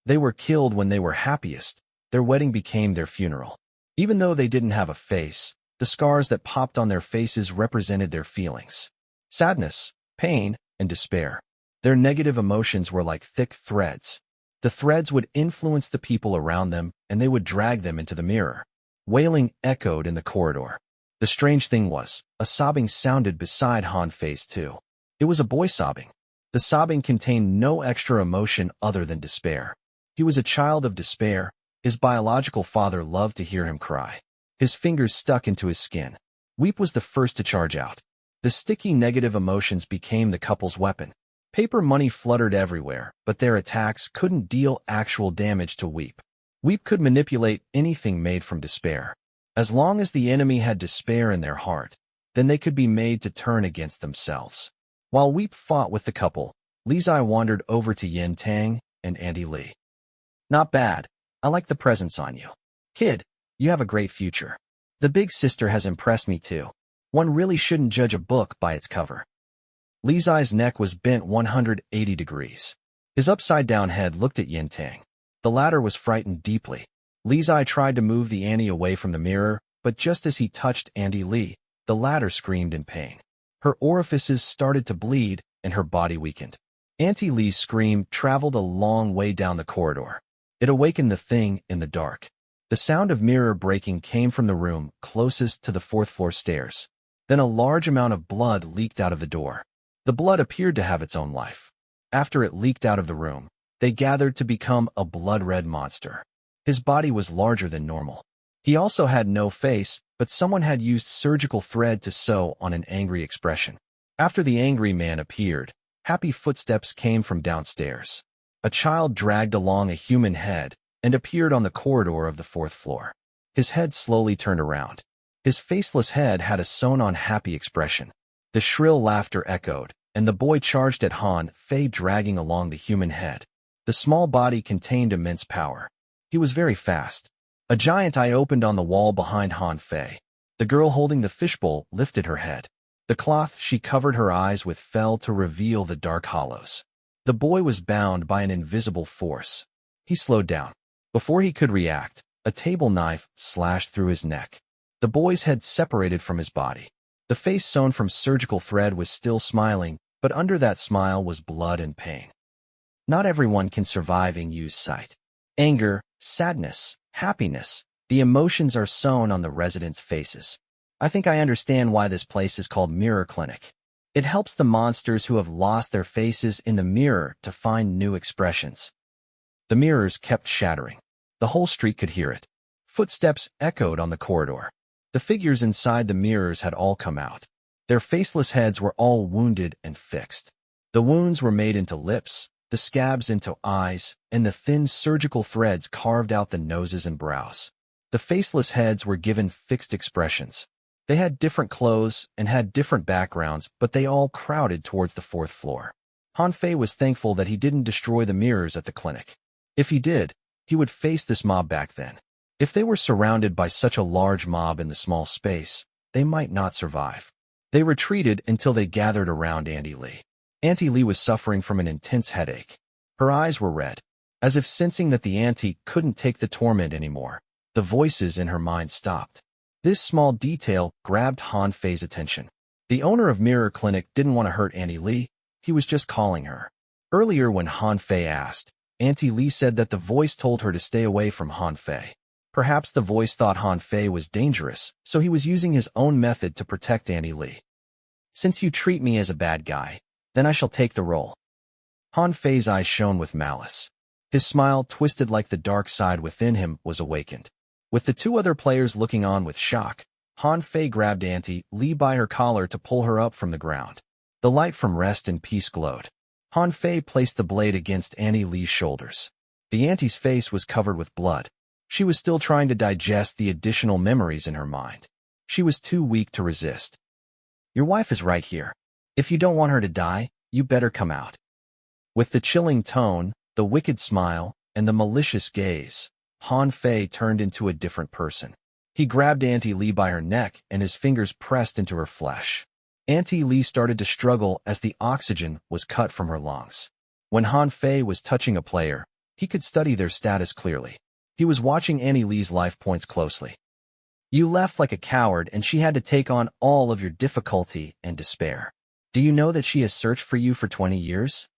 They were killed when they were happiest. Their wedding became their funeral. Even though they didn't have a face, the scars that popped on their faces represented their feelings. Sadness, pain, and despair. Their negative emotions were like thick threads. The threads would influence the people around them, and they would drag them into the mirror. Wailing echoed in the corridor. The strange thing was, a sobbing sounded beside Hanfei's too. It was a boy sobbing. The sobbing contained no extra emotion other than despair. He was a child of despair. His biological father loved to hear him cry. His fingers stuck into his skin. Weep was the first to charge out. The sticky negative emotions became the couple's weapon. Paper money fluttered everywhere, but their attacks couldn't deal actual damage to Weep. Weep could manipulate anything made from despair. As long as the enemy had despair in their heart, then they could be made to turn against themselves. While Weep fought with the couple, Li Zi wandered over to Yin Tang and Auntie Li. Not bad. I like the presents on you. Kid, You have a great future. The big sister has impressed me too. One really shouldn't judge a book by its cover. Li Zi's neck was bent 180 degrees. His upside-down head looked at Yin Tang. The latter was frightened deeply. Li Zi tried to move the Annie away from the mirror, but just as he touched Auntie Li, the latter screamed in pain. Her orifices started to bleed, and her body weakened. Auntie Li's scream traveled a long way down the corridor. It awakened the thing in the dark. The sound of mirror breaking came from the room closest to the fourth-floor stairs. Then a large amount of blood leaked out of the door. The blood appeared to have its own life. After it leaked out of the room, they gathered to become a blood-red monster. His body was larger than normal. He also had no face, but someone had used surgical thread to sew on an angry expression. After the angry man appeared, happy footsteps came from downstairs. A child dragged along a human head and appeared on the corridor of the fourth floor. His head slowly turned around. His faceless head had a sewn-on happy expression. The shrill laughter echoed, and the boy charged at Han Fei, dragging along the human head. The small body contained immense power. He was very fast. A giant eye opened on the wall behind Han Fei. The girl holding the fishbowl lifted her head. The cloth she covered her eyes with fell to reveal the dark hollows. The boy was bound by an invisible force. He slowed down. Before he could react, a table knife slashed through his neck. The boy's head separated from his body. The face sewn from surgical thread was still smiling, but under that smile was blood and pain. Not everyone can survive Yu's sight. Anger, sadness, happiness, the emotions are sewn on the residents' faces. I think I understand why this place is called Mirror Clinic. It helps the monsters who have lost their faces in the mirror to find new expressions. The mirrors kept shattering. The whole street could hear it. Footsteps echoed on the corridor. The figures inside the mirrors had all come out. Their faceless heads were all wounded and fixed. The wounds were made into lips, the scabs into eyes, and the thin surgical threads carved out the noses and brows. The faceless heads were given fixed expressions. They had different clothes and had different backgrounds, but they all crowded towards the fourth floor. Han Fei was thankful that he didn't destroy the mirrors at the clinic. If he did, he would face this mob back then. If they were surrounded by such a large mob in the small space, they might not survive. They retreated until they gathered around Auntie Li. Auntie Li was suffering from an intense headache. Her eyes were red. As if sensing that the auntie couldn't take the torment anymore, the voices in her mind stopped. This small detail grabbed Han Fei's attention. The owner of Mirror Clinic didn't want to hurt Auntie Li. He was just calling her. Earlier when Han Fei asked, Auntie Li said that the voice told her to stay away from Han Fei. Perhaps the voice thought Han Fei was dangerous, so he was using his own method to protect Auntie Li. Since you treat me as a bad guy, then I shall take the role. Han Fei's eyes shone with malice. His smile, twisted like the dark side within him, was awakened. With the two other players looking on with shock, Han Fei grabbed Auntie Li by her collar to pull her up from the ground. The light from Rest in Peace glowed. Han Fei placed the blade against Auntie Li's shoulders. The auntie's face was covered with blood. She was still trying to digest the additional memories in her mind. She was too weak to resist. Your wife is right here. If you don't want her to die, you better come out. With the chilling tone, the wicked smile, and the malicious gaze, Han Fei turned into a different person. He grabbed Auntie Li by her neck and his fingers pressed into her flesh. Auntie Li started to struggle as the oxygen was cut from her lungs. When Han Fei was touching a player, he could study their status clearly. He was watching Auntie Li's life points closely. You left like a coward and she had to take on all of your difficulty and despair. Do you know that she has searched for you for 20 years?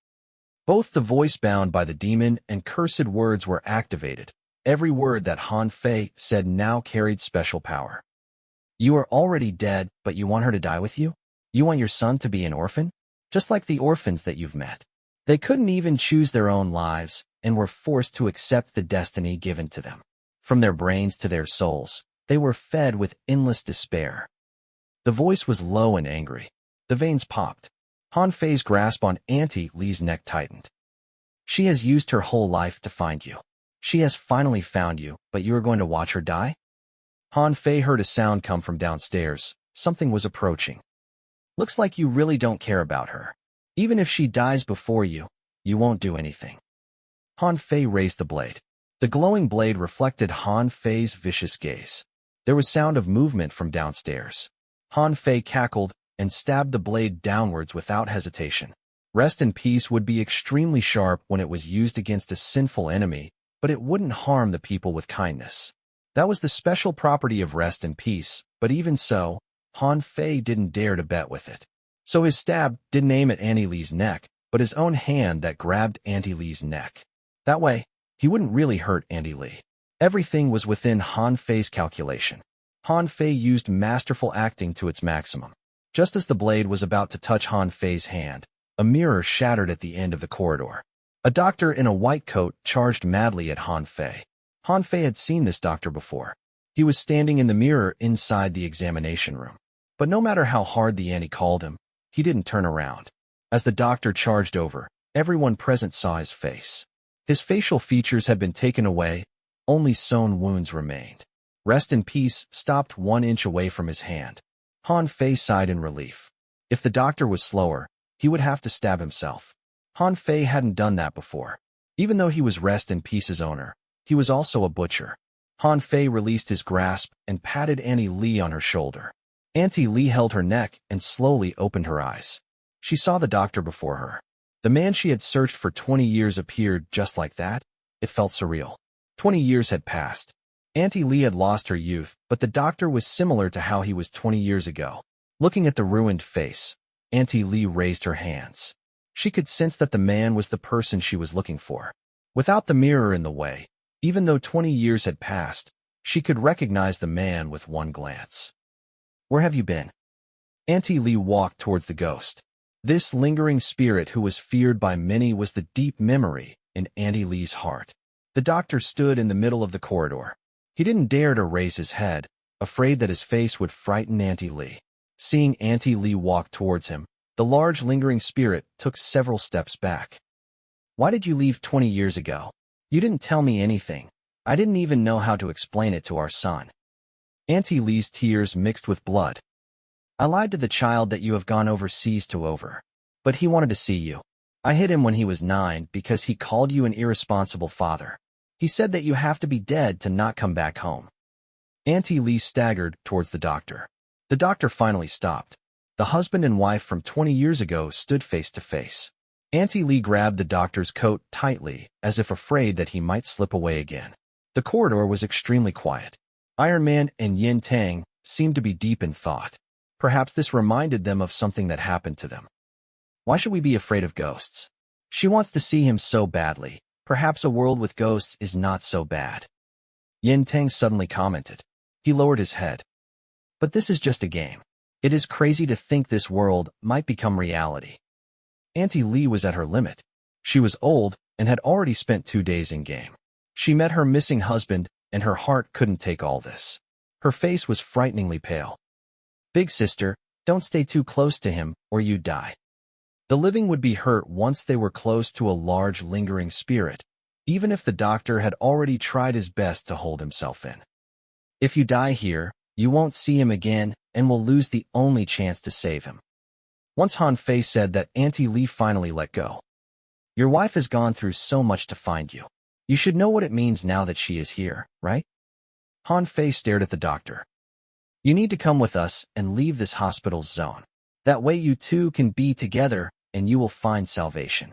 Both the voice bound by the demon and cursed words were activated. Every word that Han Fei said now carried special power. You are already dead, but you want her to die with you? You want your son to be an orphan? Just like the orphans that you've met. They couldn't even choose their own lives and were forced to accept the destiny given to them. From their brains to their souls, they were fed with endless despair. The voice was low and angry. The veins popped. Han Fei's grasp on Auntie Li's neck tightened. She has used her whole life to find you. She has finally found you, but you are going to watch her die? Han Fei heard a sound come from downstairs. Something was approaching. Looks like you really don't care about her. Even if she dies before you, you won't do anything. Han Fei raised the blade. The glowing blade reflected Han Fei's vicious gaze. There was sound of movement from downstairs. Han Fei cackled and stabbed the blade downwards without hesitation. Rest in Peace would be extremely sharp when it was used against a sinful enemy, but it wouldn't harm the people with kindness. That was the special property of Rest in Peace, but even so, Han Fei didn't dare to bet with it. So his stab didn't aim at Auntie Lee's neck, but his own hand that grabbed Auntie Lee's neck. That way, he wouldn't really hurt Auntie Lee. Everything was within Han Fei's calculation. Han Fei used masterful acting to its maximum. Just as the blade was about to touch Han Fei's hand, a mirror shattered at the end of the corridor. A doctor in a white coat charged madly at Han Fei. Han Fei had seen this doctor before. He was standing in the mirror inside the examination room. But no matter how hard the Annie called him, he didn't turn around. As the doctor charged over, everyone present saw his face. His facial features had been taken away, only sewn wounds remained. Rest in Peace stopped 1 inch away from his hand. Han Fei sighed in relief. If the doctor was slower, he would have to stab himself. Han Fei hadn't done that before. Even though he was Rest in Peace's owner, he was also a butcher. Han Fei released his grasp and patted Auntie Lee on her shoulder. Auntie Lee held her neck and slowly opened her eyes. She saw the doctor before her. The man she had searched for 20 years appeared just like that. It felt surreal. 20 years had passed. Auntie Lee had lost her youth, but the doctor was similar to how he was 20 years ago. Looking at the ruined face, Auntie Lee raised her hands. She could sense that the man was the person she was looking for. Without the mirror in the way, even though 20 years had passed, she could recognize the man with one glance. "Where have you been?" Auntie Lee walked towards the ghost. This lingering spirit who was feared by many was the deep memory in Auntie Lee's heart. The doctor stood in the middle of the corridor. He didn't dare to raise his head, afraid that his face would frighten Auntie Lee. Seeing Auntie Lee walk towards him, the large lingering spirit took several steps back. "Why did you leave 20 years ago? You didn't tell me anything. I didn't even know how to explain it to our son." Auntie Lee's tears mixed with blood. "I lied to the child that you have gone overseas to over. But he wanted to see you. I hid him when he was 9 because he called you an irresponsible father. He said that you have to be dead to not come back home." Auntie Lee staggered towards the doctor. The doctor finally stopped. The husband and wife from 20 years ago stood face to face. Auntie Lee grabbed the doctor's coat tightly, as if afraid that he might slip away again. The corridor was extremely quiet. Iron Man and Yin Tang seemed to be deep in thought. Perhaps this reminded them of something that happened to them. "Why should we be afraid of ghosts? She wants to see him so badly. Perhaps a world with ghosts is not so bad." Yin Tang suddenly commented. He lowered his head. "But this is just a game. It is crazy to think this world might become reality." Auntie Lee was at her limit. She was old and had already spent 2 days in game. She met her missing husband, and her heart couldn't take all this. Her face was frighteningly pale. "Big sister, don't stay too close to him, or you'd die." The living would be hurt once they were close to a large lingering spirit, even if the doctor had already tried his best to hold himself in. "If you die here, you won't see him again and will lose the only chance to save him." Once Han Fei said that, Auntie Lee finally let go. "Your wife has gone through so much to find you. You should know what it means now that she is here, right?" Han Fei stared at the doctor. "You need to come with us and leave this hospital's zone. That way you two can be together and you will find salvation."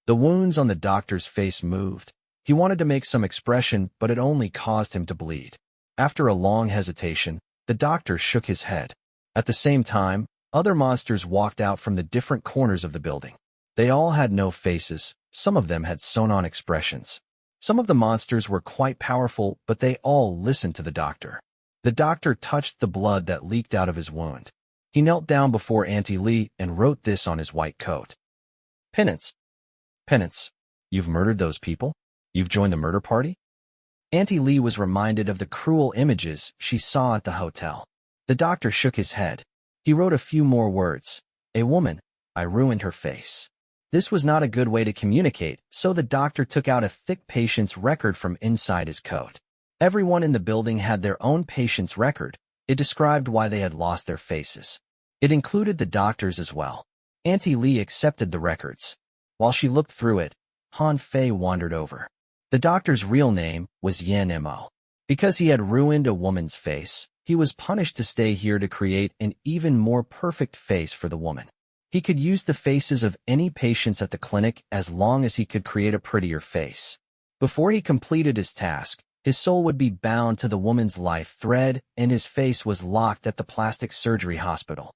The wounds on the doctor's face moved. He wanted to make some expression, but it only caused him to bleed. After a long hesitation, the doctor shook his head. At the same time, other monsters walked out from the different corners of the building. They all had no faces. Some of them had sewn-on expressions. Some of the monsters were quite powerful, but they all listened to the doctor. The doctor touched the blood that leaked out of his wound. He knelt down before Auntie Lee and wrote this on his white coat. "Penance. Penance. You've murdered those people? You've joined the murder party?" Auntie Lee was reminded of the cruel images she saw at the hotel. The doctor shook his head. He wrote a few more words. "A woman. I ruined her face." This was not a good way to communicate, so the doctor took out a thick patient's record from inside his coat. Everyone in the building had their own patient's record. It described why they had lost their faces. It included the doctor's as well. Auntie Lee accepted the records. While she looked through it, Han Fei wandered over. The doctor's real name was Yen Mo. Because he had ruined a woman's face, he was punished to stay here to create an even more perfect face for the woman. He could use the faces of any patients at the clinic as long as he could create a prettier face. Before he completed his task, his soul would be bound to the woman's life thread and his face was locked at the plastic surgery hospital.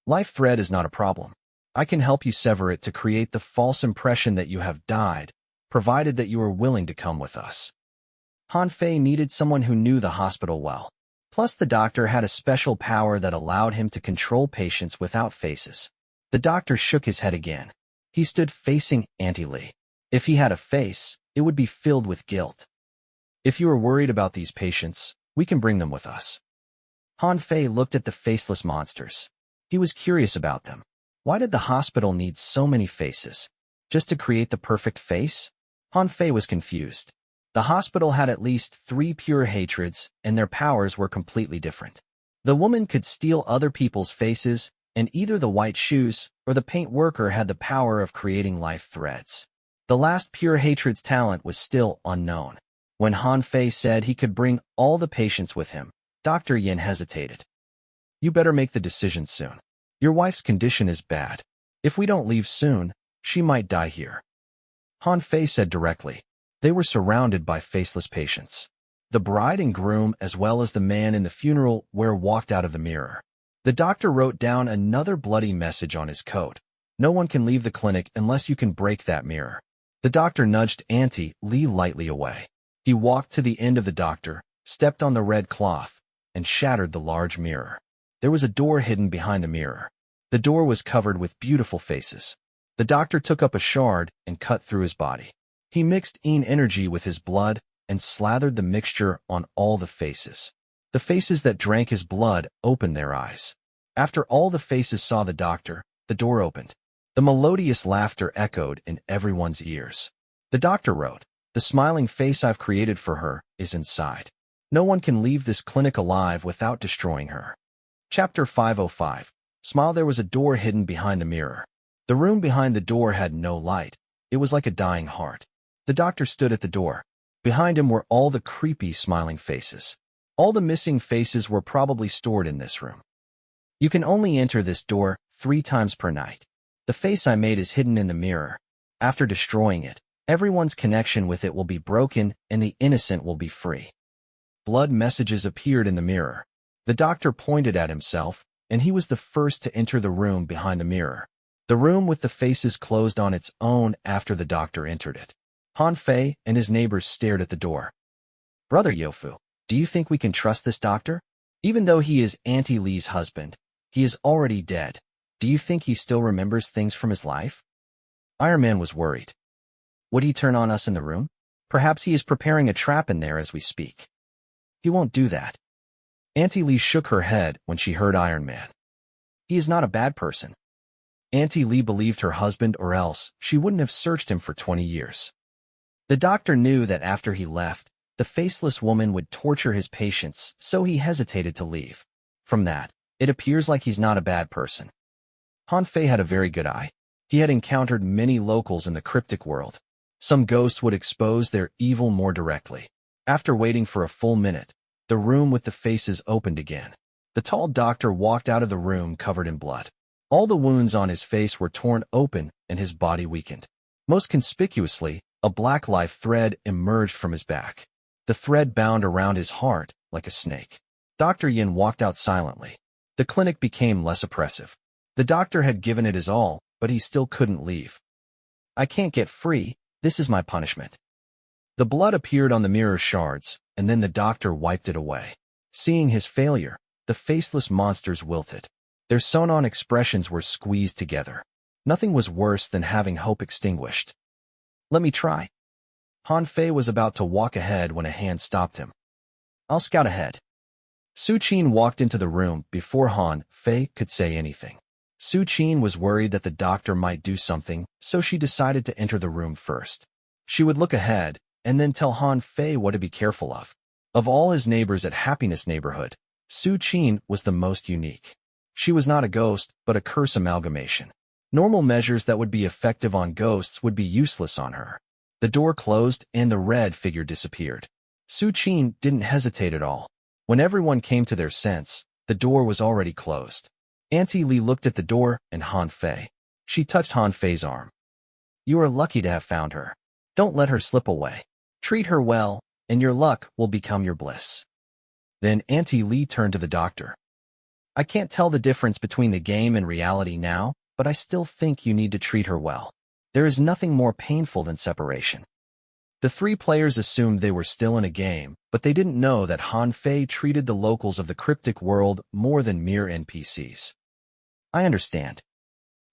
Life thread is not a problem. I can help you sever it to create the false impression that you have died, provided that you are willing to come with us. Han Fei needed someone who knew the hospital well. Plus, the doctor had a special power that allowed him to control patients without faces. The doctor shook his head again. He stood facing Auntie Lee. If he had a face, it would be filled with guilt. If you are worried about these patients, we can bring them with us. Han Fei looked at the faceless monsters. He was curious about them. Why did the hospital need so many faces? Just to create the perfect face? Han Fei was confused. The hospital had at least 3 pure hatreds, and their powers were completely different. The woman could steal other people's faces, and either the white shoes or the paint worker had the power of creating life threads. The last pure hatred's talent was still unknown. When Han Fei said he could bring all the patients with him, Dr. Yin hesitated. You better make the decision soon. Your wife's condition is bad. If we don't leave soon, she might die here. Han Fei said directly. They were surrounded by faceless patients. The bride and groom as well as the man in the funeral where walked out of the mirror. The doctor wrote down another bloody message on his coat. No one can leave the clinic unless you can break that mirror. The doctor nudged Auntie Lee lightly away. He walked to the end of the doctor, stepped on the red cloth, and shattered the large mirror. There was a door hidden behind the mirror. The door was covered with beautiful faces. The doctor took up a shard and cut through his body. He mixed Yin energy with his blood and slathered the mixture on all the faces. The faces that drank his blood opened their eyes. After all the faces saw the doctor, the door opened. The melodious laughter echoed in everyone's ears. The doctor wrote, "The smiling face I've created for her is inside. No one can leave this clinic alive without destroying her." Chapter 505. Smile. There was a door hidden behind the mirror. The room behind the door had no light. It was like a dying heart. The doctor stood at the door. Behind him were all the creepy, smiling faces. All the missing faces were probably stored in this room. You can only enter this door 3 times per night. The face I made is hidden in the mirror. After destroying it, everyone's connection with it will be broken and the innocent will be free. Blood messages appeared in the mirror. The doctor pointed at himself, and he was the first to enter the room behind the mirror. The room with the faces closed on its own after the doctor entered it. Han Fei and his neighbors stared at the door. Brother Yofu, do you think we can trust this doctor? Even though he is Auntie Lee's husband, he is already dead. Do you think he still remembers things from his life? Iron Man was worried. Would he turn on us in the room? Perhaps he is preparing a trap in there as we speak. He won't do that. Auntie Lee shook her head when she heard Iron Man. He is not a bad person. Auntie Lee believed her husband or else she wouldn't have searched him for 20 years. The doctor knew that after he left, the faceless woman would torture his patients, so he hesitated to leave. From that, it appears like he's not a bad person. Han Fei had a very good eye. He had encountered many locals in the cryptic world. Some ghosts would expose their evil more directly. After waiting for a full minute, the room with the faces opened again. The tall doctor walked out of the room covered in blood. All the wounds on his face were torn open and his body weakened. Most conspicuously, a black life thread emerged from his back. The thread bound around his heart like a snake. Dr. Yin walked out silently. The clinic became less oppressive. The doctor had given it his all, but he still couldn't leave. I can't get free. This is my punishment. The blood appeared on the mirror shards, and then the doctor wiped it away. Seeing his failure, the faceless monsters wilted. Their sewn-on expressions were squeezed together. Nothing was worse than having hope extinguished. Let me try. Han Fei was about to walk ahead when a hand stopped him. I'll scout ahead. Su Qin walked into the room before Han Fei could say anything. Su Qin was worried that the doctor might do something, so she decided to enter the room first. She would look ahead, and then tell Han Fei what to be careful of. Of all his neighbors at Happiness Neighborhood, Su Qin was the most unique. She was not a ghost, but a curse amalgamation. Normal measures that would be effective on ghosts would be useless on her. The door closed and the red figure disappeared. Su Qin didn't hesitate at all. When everyone came to their sense, the door was already closed. Auntie Li looked at the door and Han Fei. She touched Han Fei's arm. You are lucky to have found her. Don't let her slip away. Treat her well, and your luck will become your bliss. Then Auntie Li turned to the doctor. I can't tell the difference between the game and reality now, but I still think you need to treat her well. There is nothing more painful than separation. The three players assumed they were still in a game, but they didn't know that Han Fei treated the locals of the cryptic world more than mere NPCs. I understand.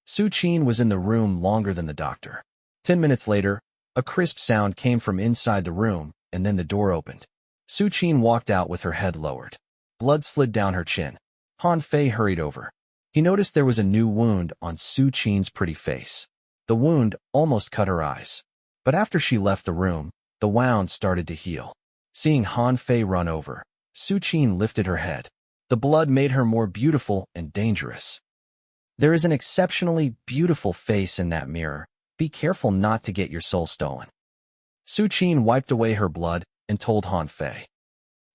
Su Qin was in the room longer than the doctor. 10 minutes later, a crisp sound came from inside the room, and then the door opened. Su Qin walked out with her head lowered. Blood slid down her chin. Han Fei hurried over. He noticed there was a new wound on Su Qin's pretty face. The wound almost cut her eyes. But after she left the room, the wound started to heal. Seeing Han Fei run over, Su Qin lifted her head. The blood made her more beautiful and dangerous. There is an exceptionally beautiful face in that mirror. Be careful not to get your soul stolen. Su Qin wiped away her blood and told Han Fei.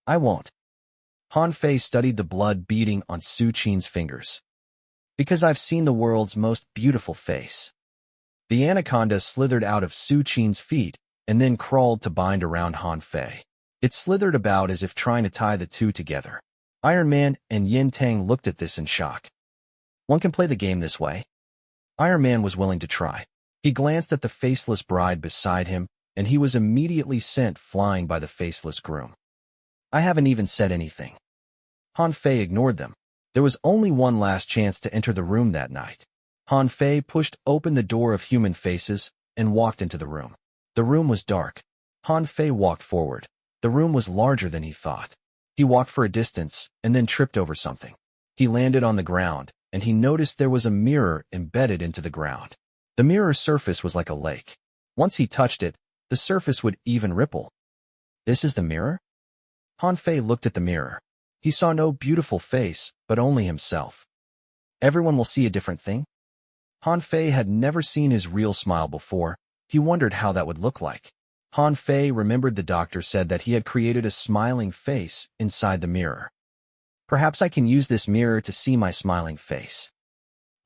I won't. Han Fei studied the blood beading on Su Qin's fingers. Because I've seen the world's most beautiful face. The anaconda slithered out of Su Qin's feet and then crawled to bind around Han Fei. It slithered about as if trying to tie the two together. Iron Man and Yin Tang looked at this in shock. One can play the game this way. Iron Man was willing to try. He glanced at the faceless bride beside him, and he was immediately sent flying by the faceless groom. I haven't even said anything. Han Fei ignored them. There was only one last chance to enter the room that night. Han Fei pushed open the door of human faces and walked into the room. The room was dark. Han Fei walked forward. The room was larger than he thought. He walked for a distance and then tripped over something. He landed on the ground, and he noticed there was a mirror embedded into the ground. The mirror's surface was like a lake. Once he touched it, the surface would even ripple. This is the mirror? Han Fei looked at the mirror. He saw no beautiful face, but only himself. Everyone will see a different thing? Han Fei had never seen his real smile before. He wondered how that would look like. Han Fei remembered the doctor said that he had created a smiling face inside the mirror. Perhaps I can use this mirror to see my smiling face.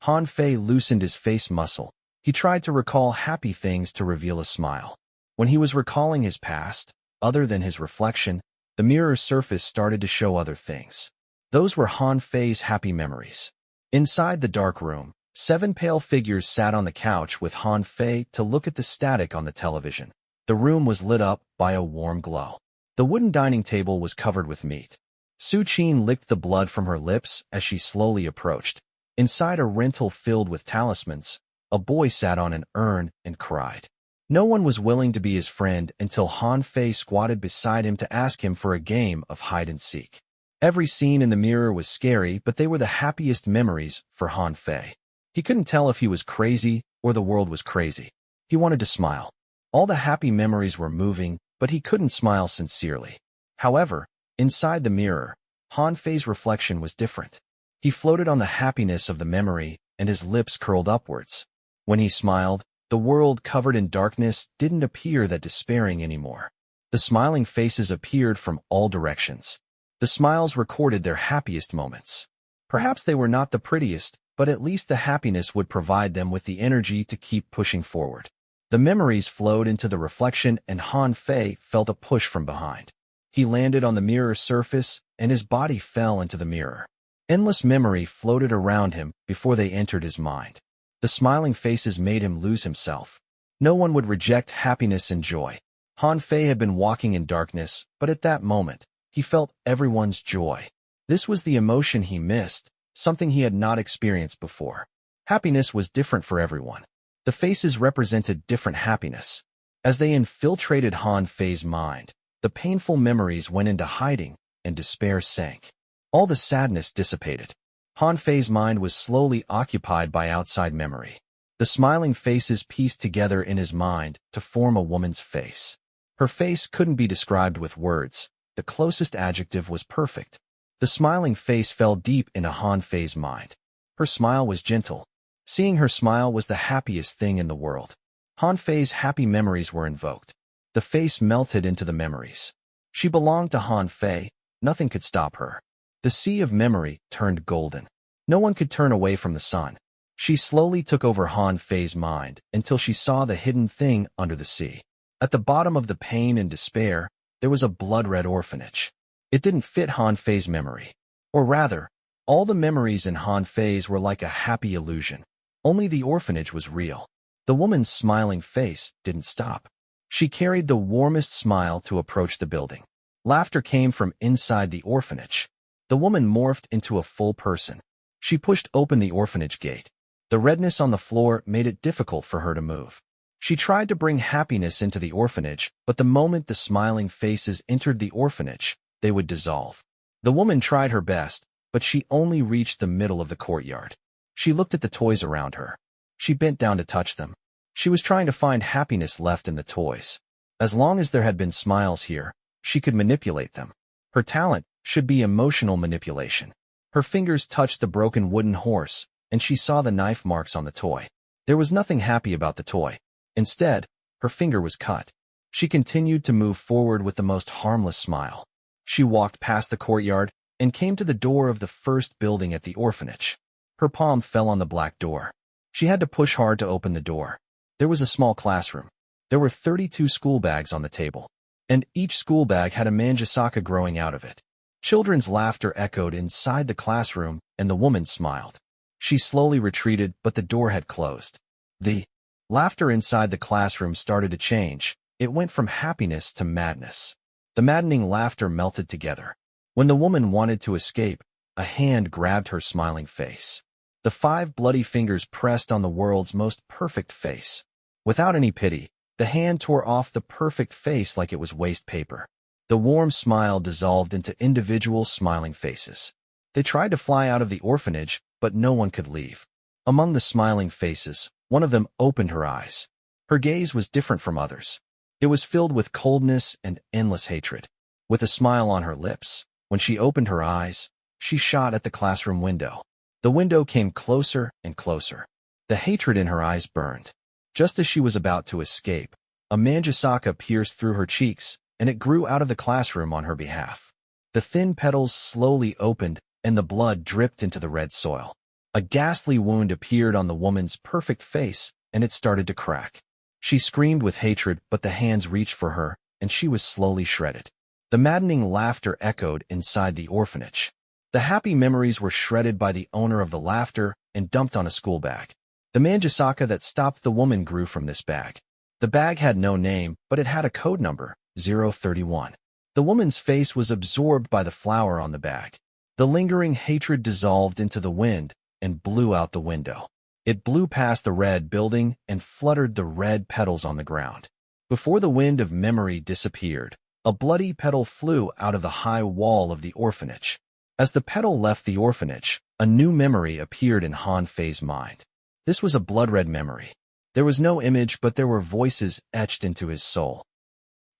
Han Fei loosened his face muscle. He tried to recall happy things to reveal a smile. When he was recalling his past, other than his reflection, the mirror's surface started to show other things. Those were Han Fei's happy memories. Inside the dark room, 7 pale figures sat on the couch with Han Fei to look at the static on the television. The room was lit up by a warm glow. The wooden dining table was covered with meat. Su Qin licked the blood from her lips as she slowly approached. Inside a rental filled with talismans, a boy sat on an urn and cried. No one was willing to be his friend until Han Fei squatted beside him to ask him for a game of hide-and-seek. Every scene in the mirror was scary, but they were the happiest memories for Han Fei. He couldn't tell if he was crazy or the world was crazy. He wanted to smile. All the happy memories were moving, but he couldn't smile sincerely. However, inside the mirror, Han Fei's reflection was different. He floated on the happiness of the memory, and his lips curled upwards. When he smiled, the world covered in darkness didn't appear that despairing anymore. The smiling faces appeared from all directions. The smiles recorded their happiest moments. Perhaps they were not the prettiest, but at least the happiness would provide them with the energy to keep pushing forward. The memories flowed into the reflection, and Han Fei felt a push from behind. He landed on the mirror's surface, and his body fell into the mirror. Endless memory floated around him before they entered his mind. The smiling faces made him lose himself. No one would reject happiness and joy. Han Fei had been walking in darkness, but at that moment, he felt everyone's joy. This was the emotion he missed, something he had not experienced before. Happiness was different for everyone. The faces represented different happiness. As they infiltrated Han Fei's mind, the painful memories went into hiding, and despair sank. All the sadness dissipated. Han Fei's mind was slowly occupied by outside memory. The smiling faces pieced together in his mind to form a woman's face. Her face couldn't be described with words. The closest adjective was perfect. The smiling face fell deep into Han Fei's mind. Her smile was gentle. Seeing her smile was the happiest thing in the world. Han Fei's happy memories were invoked. The face melted into the memories. She belonged to Han Fei. Nothing could stop her. The sea of memory turned golden. No one could turn away from the sun. She slowly took over Han Fei's mind until she saw the hidden thing under the sea. At the bottom of the pain and despair, there was a blood-red orphanage. It didn't fit Han Fei's memory. Or rather, all the memories in Han Fei's were like a happy illusion. Only the orphanage was real. The woman's smiling face didn't stop. She carried the warmest smile to approach the building. Laughter came from inside the orphanage. The woman morphed into a full person. She pushed open the orphanage gate. The redness on the floor made it difficult for her to move. She tried to bring happiness into the orphanage, but the moment the smiling faces entered the orphanage, they would dissolve. The woman tried her best, but she only reached the middle of the courtyard. She looked at the toys around her. She bent down to touch them. She was trying to find happiness left in the toys. As long as there had been smiles here, she could manipulate them. Her talent should be emotional manipulation. Her fingers touched the broken wooden horse, and she saw the knife marks on the toy. There was nothing happy about the toy. Instead, her finger was cut. She continued to move forward with the most harmless smile. She walked past the courtyard and came to the door of the first building at the orphanage. Her palm fell on the black door. She had to push hard to open the door. There was a small classroom. There were 32 school bags on the table, and each school bag had a manjusaka growing out of it. Children's laughter echoed inside the classroom, and the woman smiled. She slowly retreated, but the door had closed. The laughter inside the classroom started to change. It went from happiness to madness. The maddening laughter melted together. When the woman wanted to escape, a hand grabbed her smiling face. The 5 bloody fingers pressed on the world's most perfect face. Without any pity, the hand tore off the perfect face like it was waste paper. The warm smile dissolved into individual smiling faces. They tried to fly out of the orphanage, but no one could leave. Among the smiling faces, one of them opened her eyes. Her gaze was different from others. It was filled with coldness and endless hatred. With a smile on her lips, when she opened her eyes, she shot at the classroom window. The window came closer and closer. The hatred in her eyes burned. Just as she was about to escape, a manjusaka pierced through her cheeks, and it grew out of the classroom on her behalf. The thin petals slowly opened, and the blood dripped into the red soil. A ghastly wound appeared on the woman's perfect face, and it started to crack. She screamed with hatred, but the hands reached for her, and she was slowly shredded. The maddening laughter echoed inside the orphanage. The happy memories were shredded by the owner of the laughter and dumped on a school bag. The manjusaka that stopped the woman grew from this bag. The bag had no name, but it had a code number, 031. The woman's face was absorbed by the flower on the bag. The lingering hatred dissolved into the wind and blew out the window. It blew past the red building and fluttered the red petals on the ground. Before the wind of memory disappeared, a bloody petal flew out of the high wall of the orphanage. As the petal left the orphanage, a new memory appeared in Han Fei's mind. This was a blood-red memory. There was no image, but there were voices etched into his soul.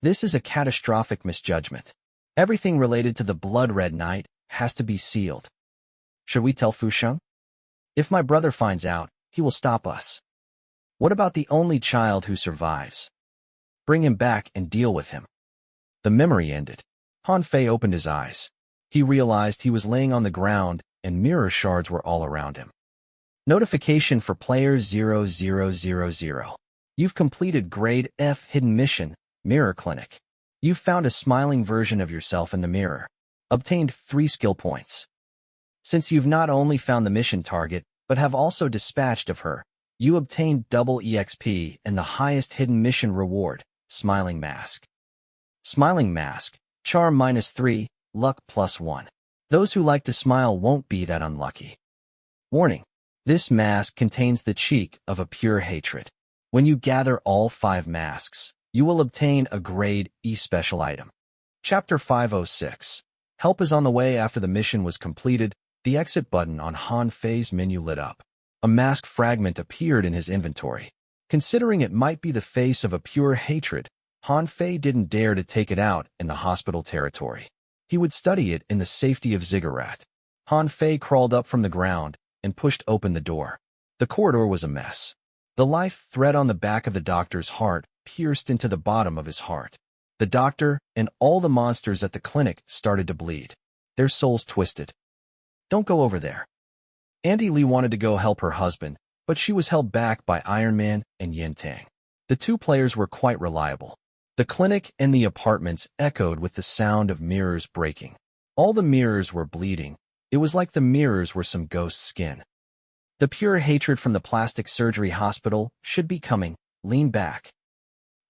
This is a catastrophic misjudgment. Everything related to the blood-red night has to be sealed. Should we tell Fusheng? If my brother finds out, he will stop us. What about the only child who survives? Bring him back and deal with him. The memory ended. Han Fei opened his eyes. He realized he was laying on the ground and mirror shards were all around him. Notification for player 0000. You've completed Grade F Hidden Mission, Mirror Clinic. You've found a smiling version of yourself in the mirror. Obtained 3 skill points. Since you've not only found the mission target, but have also dispatched of her, you obtained double EXP and the highest hidden mission reward, Smiling Mask. Smiling Mask, Charm -3, Luck +1. Those who like to smile won't be that unlucky. Warning. This mask contains the cheek of a pure hatred. When you gather all 5 masks, you will obtain a Grade E special item. Chapter 506. Help is on the way. After the mission was completed, the exit button on Han Fei's menu lit up. A mask fragment appeared in his inventory. Considering it might be the face of a pure hatred, Han Fei didn't dare to take it out in the hospital territory. He would study it in the safety of Ziggurat. Han Fei crawled up from the ground and pushed open the door. The corridor was a mess. The life thread on the back of the doctor's heart pierced into the bottom of his heart. The doctor and all the monsters at the clinic started to bleed. Their souls twisted. "Don't go over there." Auntie Lee wanted to go help her husband, but she was held back by Iron Man and Yin Tang. The two players were quite reliable. The clinic and the apartments echoed with the sound of mirrors breaking. All the mirrors were bleeding. It was like the mirrors were some ghost skin. The pure hatred from the plastic surgery hospital should be coming. Lean back.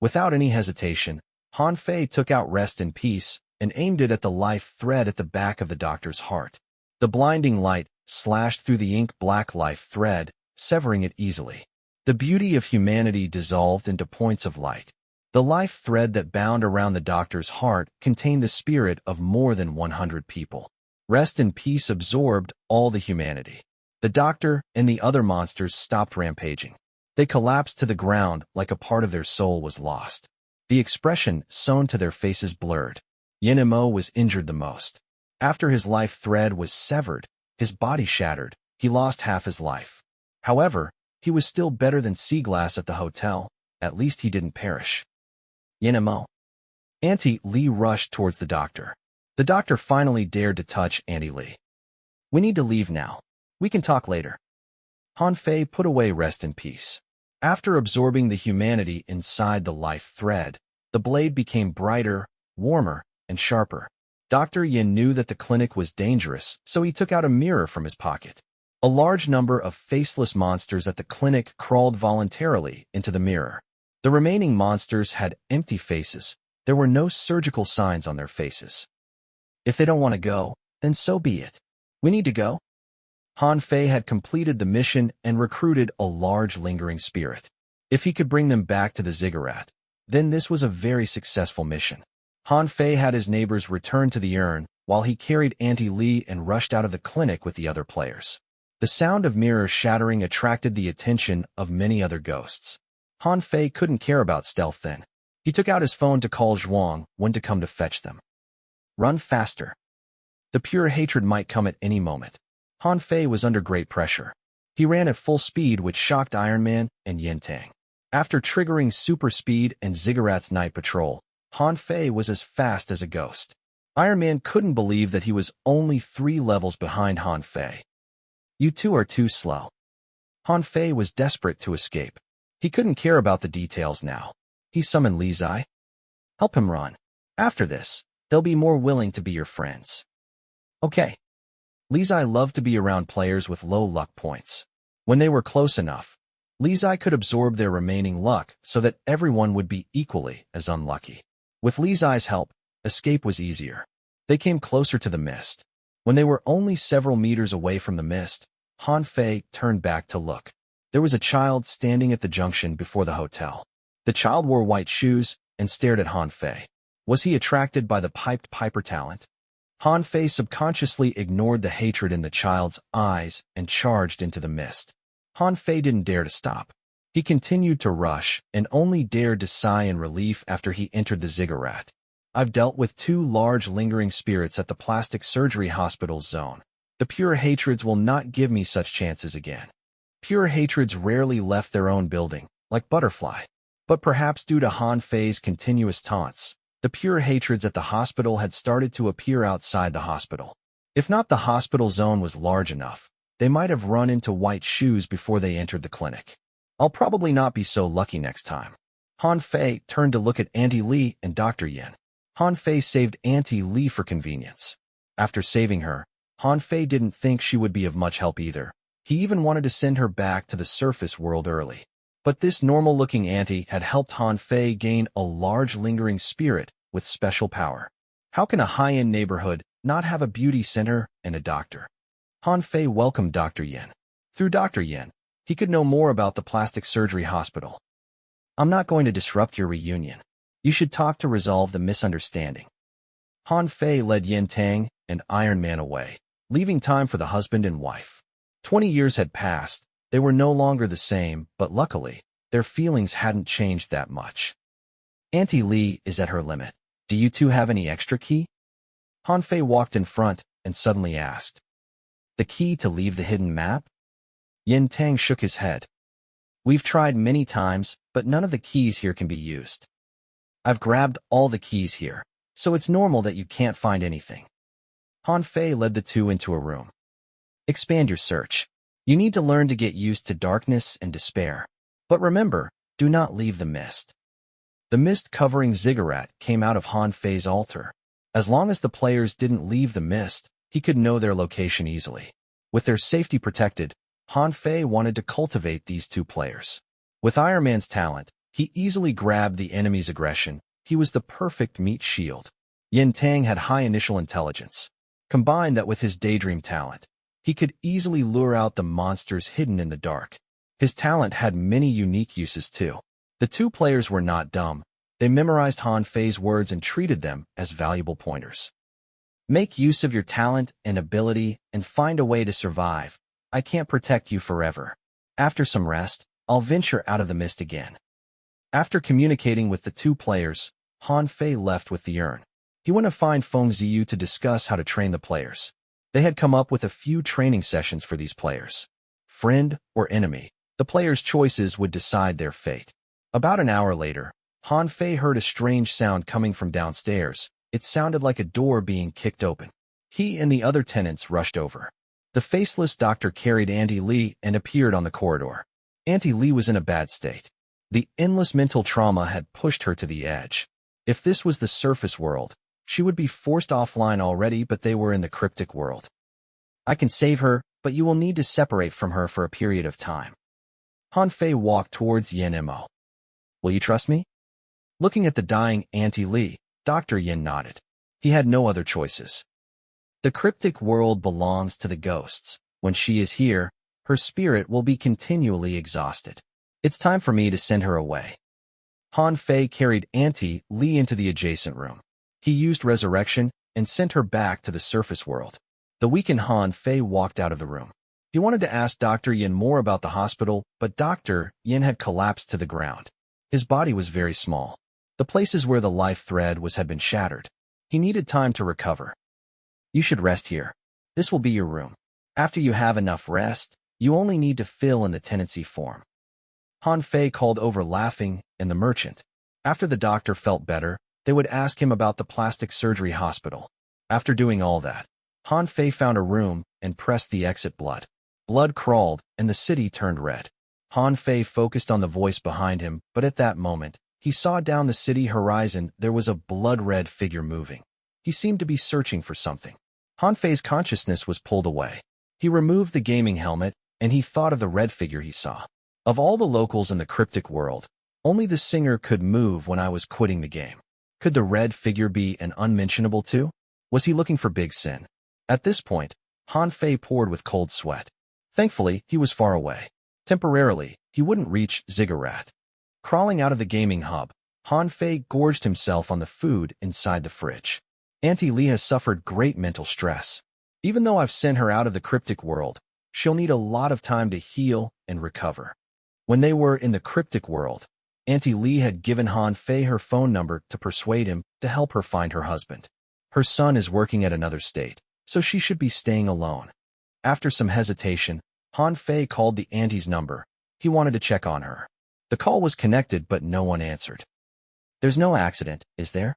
Without any hesitation, Han Fei took out Rest in Peace and aimed it at the life thread at the back of the doctor's heart. The blinding light slashed through the ink-black life thread, severing it easily. The beauty of humanity dissolved into points of light. The life thread that bound around the doctor's heart contained the spirit of more than 100 people. Rest in Peace absorbed all the humanity. The doctor and the other monsters stopped rampaging. They collapsed to the ground like a part of their soul was lost. The expression sewn to their faces blurred. Yin Mo was injured the most. After his life thread was severed, his body shattered, he lost half his life. However, he was still better than sea glass at the hotel. At least he didn't perish. Yin Mo. Auntie Lee rushed towards the doctor. The doctor finally dared to touch Auntie Lee. "We need to leave now. We can talk later." Han Fei put away Rest in Peace. After absorbing the humanity inside the life thread, the blade became brighter, warmer, and sharper. Dr. Yin knew that the clinic was dangerous, so he took out a mirror from his pocket. A large number of faceless monsters at the clinic crawled voluntarily into the mirror. The remaining monsters had empty faces. There were no surgical signs on their faces. "If they don't want to go, then so be it. We need to go." Han Fei had completed the mission and recruited a large lingering spirit. If he could bring them back to the ziggurat, then this was a very successful mission. Han Fei had his neighbors return to the urn while he carried Auntie Lee and rushed out of the clinic with the other players. The sound of mirrors shattering attracted the attention of many other ghosts. Han Fei couldn't care about stealth then. He took out his phone to call Zhuang when to come to fetch them. Run faster. The pure hatred might come at any moment. Han Fei was under great pressure. He ran at full speed, which shocked Iron Man and Yin Tang. After triggering super speed and Ziggurat's night patrol, Han Fei was as fast as a ghost. Iron Man couldn't believe that he was only 3 levels behind Han Fei. "You two are too slow." Han Fei was desperate to escape. He couldn't care about the details now. He summoned Li Zai. "Help him run. After this, they'll be more willing to be your friends." "Okay." Li Zai loved to be around players with low luck points. When they were close enough, Li Zai could absorb their remaining luck so that everyone would be equally as unlucky. With Li Zai's help, escape was easier. They came closer to the mist. When they were only several meters away from the mist, Han Fei turned back to look. There was a child standing at the junction before the hotel. The child wore white shoes and stared at Han Fei. Was he attracted by the piped piper talent? Han Fei subconsciously ignored the hatred in the child's eyes and charged into the mist. Han Fei didn't dare to stop. He continued to rush and only dared to sigh in relief after he entered the ziggurat. "I've dealt with 2 large lingering spirits at the plastic surgery hospital's zone. The pure hatreds will not give me such chances again." Pure hatreds rarely left their own building, like Butterfly. But perhaps due to Han Fei's continuous taunts, the pure hatreds at the hospital had started to appear outside the hospital. If not the hospital zone was large enough, they might have run into white shoes before they entered the clinic. "I'll probably not be so lucky next time." Han Fei turned to look at Auntie Lee and Dr. Yin. Han Fei saved Auntie Lee for convenience. After saving her, Han Fei didn't think she would be of much help either. He even wanted to send her back to the surface world early. But this normal-looking auntie had helped Han Fei gain a large lingering spirit with special power. How can a high-end neighborhood not have a beauty center and a doctor? Han Fei welcomed Dr. Yin. Through Dr. Yin, he could know more about the plastic surgery hospital. "I'm not going to disrupt your reunion. You should talk to resolve the misunderstanding." Han Fei led Yin Tang and Iron Man away, leaving time for the husband and wife. 20 years had passed. They were no longer the same, but luckily, their feelings hadn't changed that much. "Auntie Lee is at her limit. Do you two have any extra key?" Han Fei walked in front and suddenly asked. "The key to leave the hidden map?" Yin Tang shook his head. We've tried many times, but none of the keys here can be used. I've grabbed all the keys here, so it's normal that you can't find anything. Han Fei led the two into a room. Expand your search. You need to learn to get used to darkness and despair. But remember, do not leave the mist. The mist covering Ziggurat came out of Han Fei's altar. As long as the players didn't leave the mist, he could know their location easily. With their safety protected, Han Fei wanted to cultivate these two players. With Iron Man's talent, he easily grabbed the enemy's aggression. He was the perfect meat shield. Yin Tang had high initial intelligence. Combine that with his daydream talent, he could easily lure out the monsters hidden in the dark. His talent had many unique uses too. The two players were not dumb. They memorized Han Fei's words and treated them as valuable pointers. Make use of your talent and ability and find a way to survive. I can't protect you forever. After some rest, I'll venture out of the mist again. After communicating with the two players, Han Fei left with the urn. He went to find Feng Ziyu to discuss how to train the players. They had come up with a few training sessions for these players. Friend or enemy, the players' choices would decide their fate. About an hour later, Han Fei heard a strange sound coming from downstairs. It sounded like a door being kicked open. He and the other tenants rushed over. The faceless doctor carried Auntie Lee and appeared on the corridor. Auntie Lee was in a bad state. The endless mental trauma had pushed her to the edge. If this was the surface world, she would be forced offline already, but they were in the cryptic world. I can save her, but you will need to separate from her for a period of time. Han Fei walked towards Yin Mo. Will you trust me? Looking at the dying Auntie Lee, Dr. Yin nodded. He had no other choices. The cryptic world belongs to the ghosts. When she is here, her spirit will be continually exhausted. It's time for me to send her away. Han Fei carried Auntie Lee into the adjacent room. He used resurrection and sent her back to the surface world. The weakened Han Fei walked out of the room. He wanted to ask Dr. Yin more about the hospital, but Dr. Yin had collapsed to the ground. His body was very small. The places where the life thread was had been shattered. He needed time to recover. You should rest here. This will be your room. After you have enough rest, you only need to fill in the tenancy form. Han Fei called over laughing and the merchant. After the doctor felt better, they would ask him about the plastic surgery hospital. After doing all that, Han Fei found a room and pressed the exit blood. Blood crawled and the city turned red. Han Fei focused on the voice behind him, but at that moment, he saw down the city horizon there was a blood-red figure moving. He seemed to be searching for something. Han Fei's consciousness was pulled away. He removed the gaming helmet, and he thought of the red figure he saw. Of all the locals in the cryptic world, only the singer could move when I was quitting the game. Could the red figure be an unmentionable too? Was he looking for Big Sin? At this point, Han Fei poured with cold sweat. Thankfully, he was far away. Temporarily, he wouldn't reach Ziggurat. Crawling out of the gaming hub, Han Fei gorged himself on the food inside the fridge. Auntie Lee has suffered great mental stress. Even though I've sent her out of the cryptic world, she'll need a lot of time to heal and recover. When they were in the cryptic world, Auntie Lee had given Han Fei her phone number to persuade him to help her find her husband. Her son is working at another state, so she should be staying alone. After some hesitation, Han Fei called the auntie's number. He wanted to check on her. The call was connected, but no one answered. There's no accident, is there?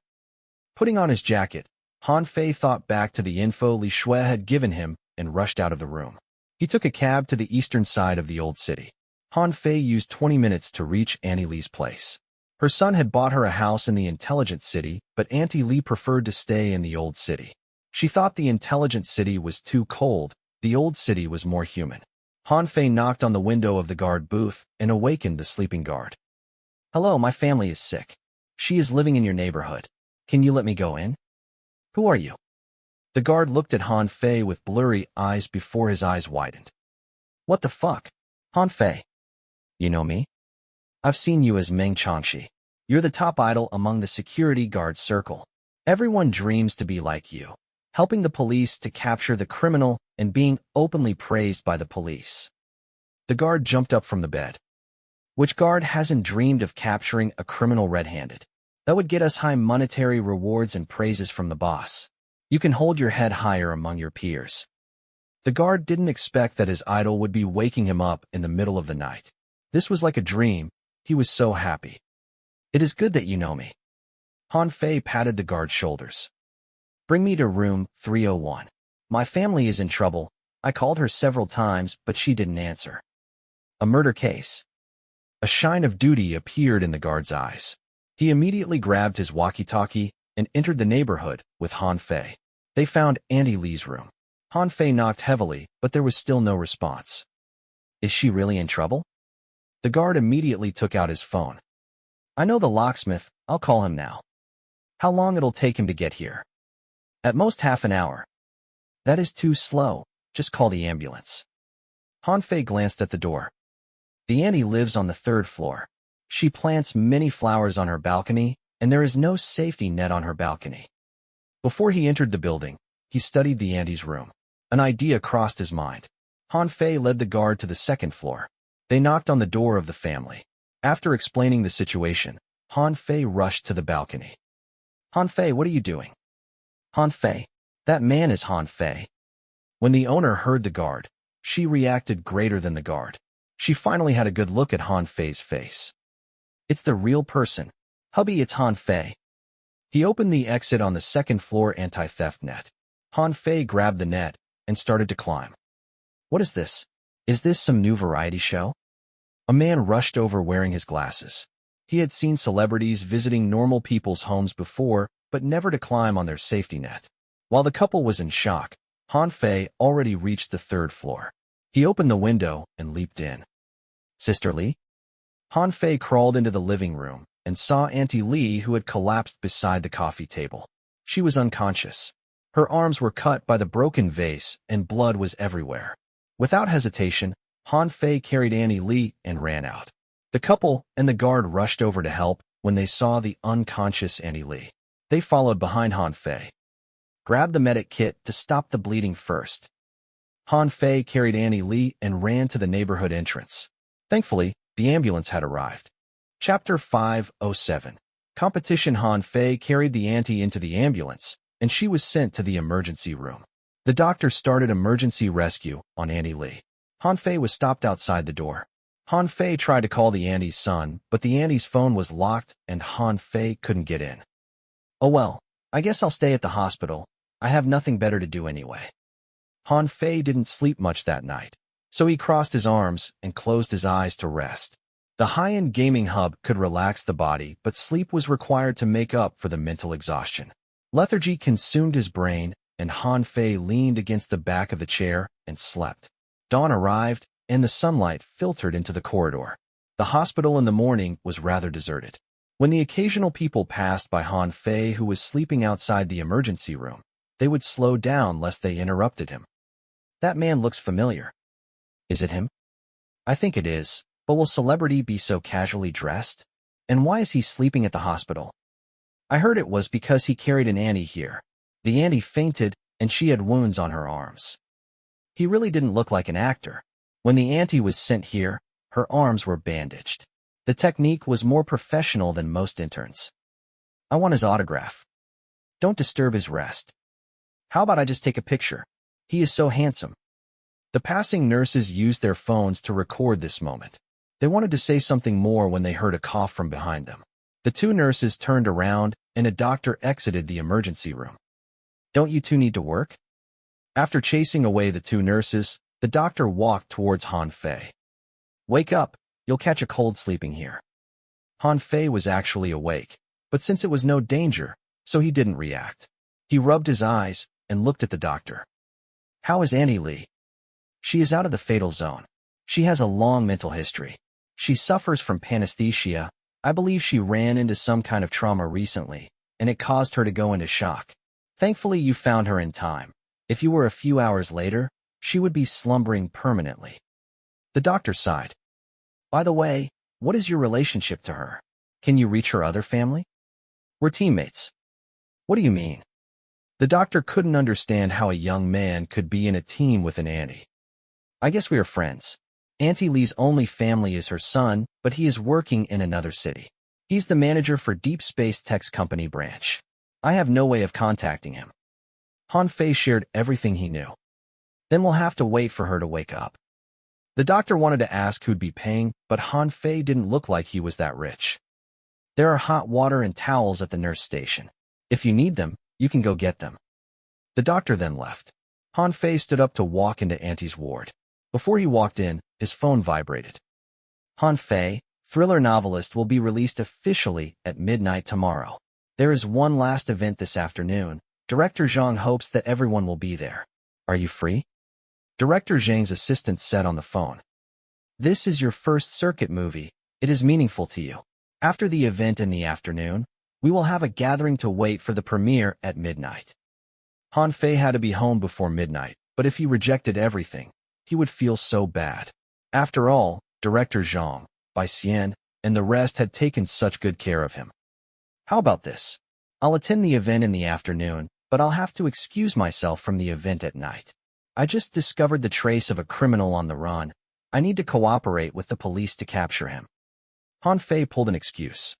Putting on his jacket, Han Fei thought back to the info Li Shui had given him and rushed out of the room. He took a cab to the eastern side of the old city. Han Fei used 20 minutes to reach Auntie Lee's place. Her son had bought her a house in the intelligent city, but Auntie Lee preferred to stay in the old city. She thought the intelligent city was too cold, the old city was more human. Han Fei knocked on the window of the guard booth and awakened the sleeping guard. Hello, my family is sick. She is living in your neighborhood. Can you let me go in? Who are you? The guard looked at Han Fei with blurry eyes before his eyes widened. What the fuck? Han Fei. You know me? I've seen you as Meng Changxi. You're the top idol among the security guard circle. Everyone dreams to be like you, helping the police to capture the criminal and being openly praised by the police. The guard jumped up from the bed. Which guard hasn't dreamed of capturing a criminal red-handed? That would get us high monetary rewards and praises from the boss. You can hold your head higher among your peers. The guard didn't expect that his idol would be waking him up in the middle of the night. This was like a dream. He was so happy. It is good that you know me. Han Fei patted the guard's shoulders. Bring me to room 301. My family is in trouble. I called her several times, but she didn't answer. A murder case. A shine of duty appeared in the guard's eyes. He immediately grabbed his walkie-talkie and entered the neighborhood with Han Fei. They found Auntie Lee's room. Han Fei knocked heavily, but there was still no response. Is she really in trouble? The guard immediately took out his phone. I know the locksmith. I'll call him now. How long it'll take him to get here? At most half an hour. That is too slow. Just call the ambulance. Han Fei glanced at the door. The auntie lives on the 3rd floor. She plants many flowers on her balcony, and there is no safety net on her balcony. Before he entered the building, he studied the auntie's room. An idea crossed his mind. Han Fei led the guard to the 2nd floor. They knocked on the door of the family. After explaining the situation, Han Fei rushed to the balcony. Han Fei, what are you doing? Han Fei. That man is Han Fei. When the owner heard the guard, she reacted greater than the guard. She finally had a good look at Han Fei's face. It's the real person. Hubby, it's Han Fei. He opened the exit on the 2nd floor anti-theft net. Han Fei grabbed the net and started to climb. What is this? Is this some new variety show? A man rushed over wearing his glasses. He had seen celebrities visiting normal people's homes before, but never to climb on their safety net. While the couple was in shock, Han Fei already reached the 3rd floor. He opened the window and leaped in. Sister Lee? Han Fei crawled into the living room and saw Auntie Lee, who had collapsed beside the coffee table. She was unconscious. Her arms were cut by the broken vase and blood was everywhere. Without hesitation, Han Fei carried Auntie Lee and ran out. The couple and the guard rushed over to help when they saw the unconscious Auntie Lee. They followed behind Han Fei. Grab the medic kit to stop the bleeding first. Han Fei carried Auntie Lee and ran to the neighborhood entrance. Thankfully, the ambulance had arrived. Chapter 507. Competition. Han Fei carried the auntie into the ambulance, and she was sent to the emergency room. The doctor started emergency rescue on Auntie Lee. Han Fei was stopped outside the door. Han Fei tried to call the auntie's son, but the auntie's phone was locked and Han Fei couldn't get in. Oh well, I guess I'll stay at the hospital. I have nothing better to do anyway. Han Fei didn't sleep much that night, so he crossed his arms and closed his eyes to rest. The high-end gaming hub could relax the body, but sleep was required to make up for the mental exhaustion. Lethargy consumed his brain, and Han Fei leaned against the back of the chair and slept. Dawn arrived, and the sunlight filtered into the corridor. The hospital in the morning was rather deserted. When the occasional people passed by Han Fei, who was sleeping outside the emergency room, they would slow down lest they interrupted him. That man looks familiar. Is it him? I think it is, but will celebrity be so casually dressed? And why is he sleeping at the hospital? I heard it was because he carried an auntie here. The auntie fainted, and she had wounds on her arms. He really didn't look like an actor. When the auntie was sent here, her arms were bandaged. The technique was more professional than most interns. I want his autograph. Don't disturb his rest. How about I just take a picture? He is so handsome. The passing nurses used their phones to record this moment. They wanted to say something more when they heard a cough from behind them. The two nurses turned around, and a doctor exited the emergency room. Don't you two need to work? After chasing away the two nurses, the doctor walked towards Han Fei. Wake up, you'll catch a cold sleeping here. Han Fei was actually awake, but since it was no danger, so he didn't react. He rubbed his eyes and looked at the doctor. How is Auntie Lee? She is out of the fatal zone. She has a long mental history. She suffers from panesthesia. I believe she ran into some kind of trauma recently, and it caused her to go into shock. Thankfully, you found her in time. If you were a few hours later, she would be slumbering permanently. The doctor sighed. By the way, what is your relationship to her? Can you reach her other family? We're teammates. What do you mean? The doctor couldn't understand how a young man could be in a team with an auntie. I guess we are friends. Auntie Lee's only family is her son, but he is working in another city. He's the manager for Deep Space Tech's company branch. I have no way of contacting him. Han Fei shared everything he knew. Then we'll have to wait for her to wake up. The doctor wanted to ask who'd be paying, but Han Fei didn't look like he was that rich. There are hot water and towels at the nurse station. If you need them, you can go get them. The doctor then left. Han Fei stood up to walk into Auntie's ward. Before he walked in, his phone vibrated. Han Fei, thriller novelist, will be released officially at midnight tomorrow. There is one last event this afternoon. Director Zhang hopes that everyone will be there. Are you free? Director Zhang's assistant said on the phone. This is your first circuit movie. It is meaningful to you. After the event in the afternoon, we will have a gathering to wait for the premiere at midnight. Han Fei had to be home before midnight, but if he rejected everything, he would feel so bad. After all, Director Zhang, Bai Xian, and the rest had taken such good care of him. How about this? I'll attend the event in the afternoon, but I'll have to excuse myself from the event at night. I just discovered the trace of a criminal on the run. I need to cooperate with the police to capture him. Han Fei pulled an excuse.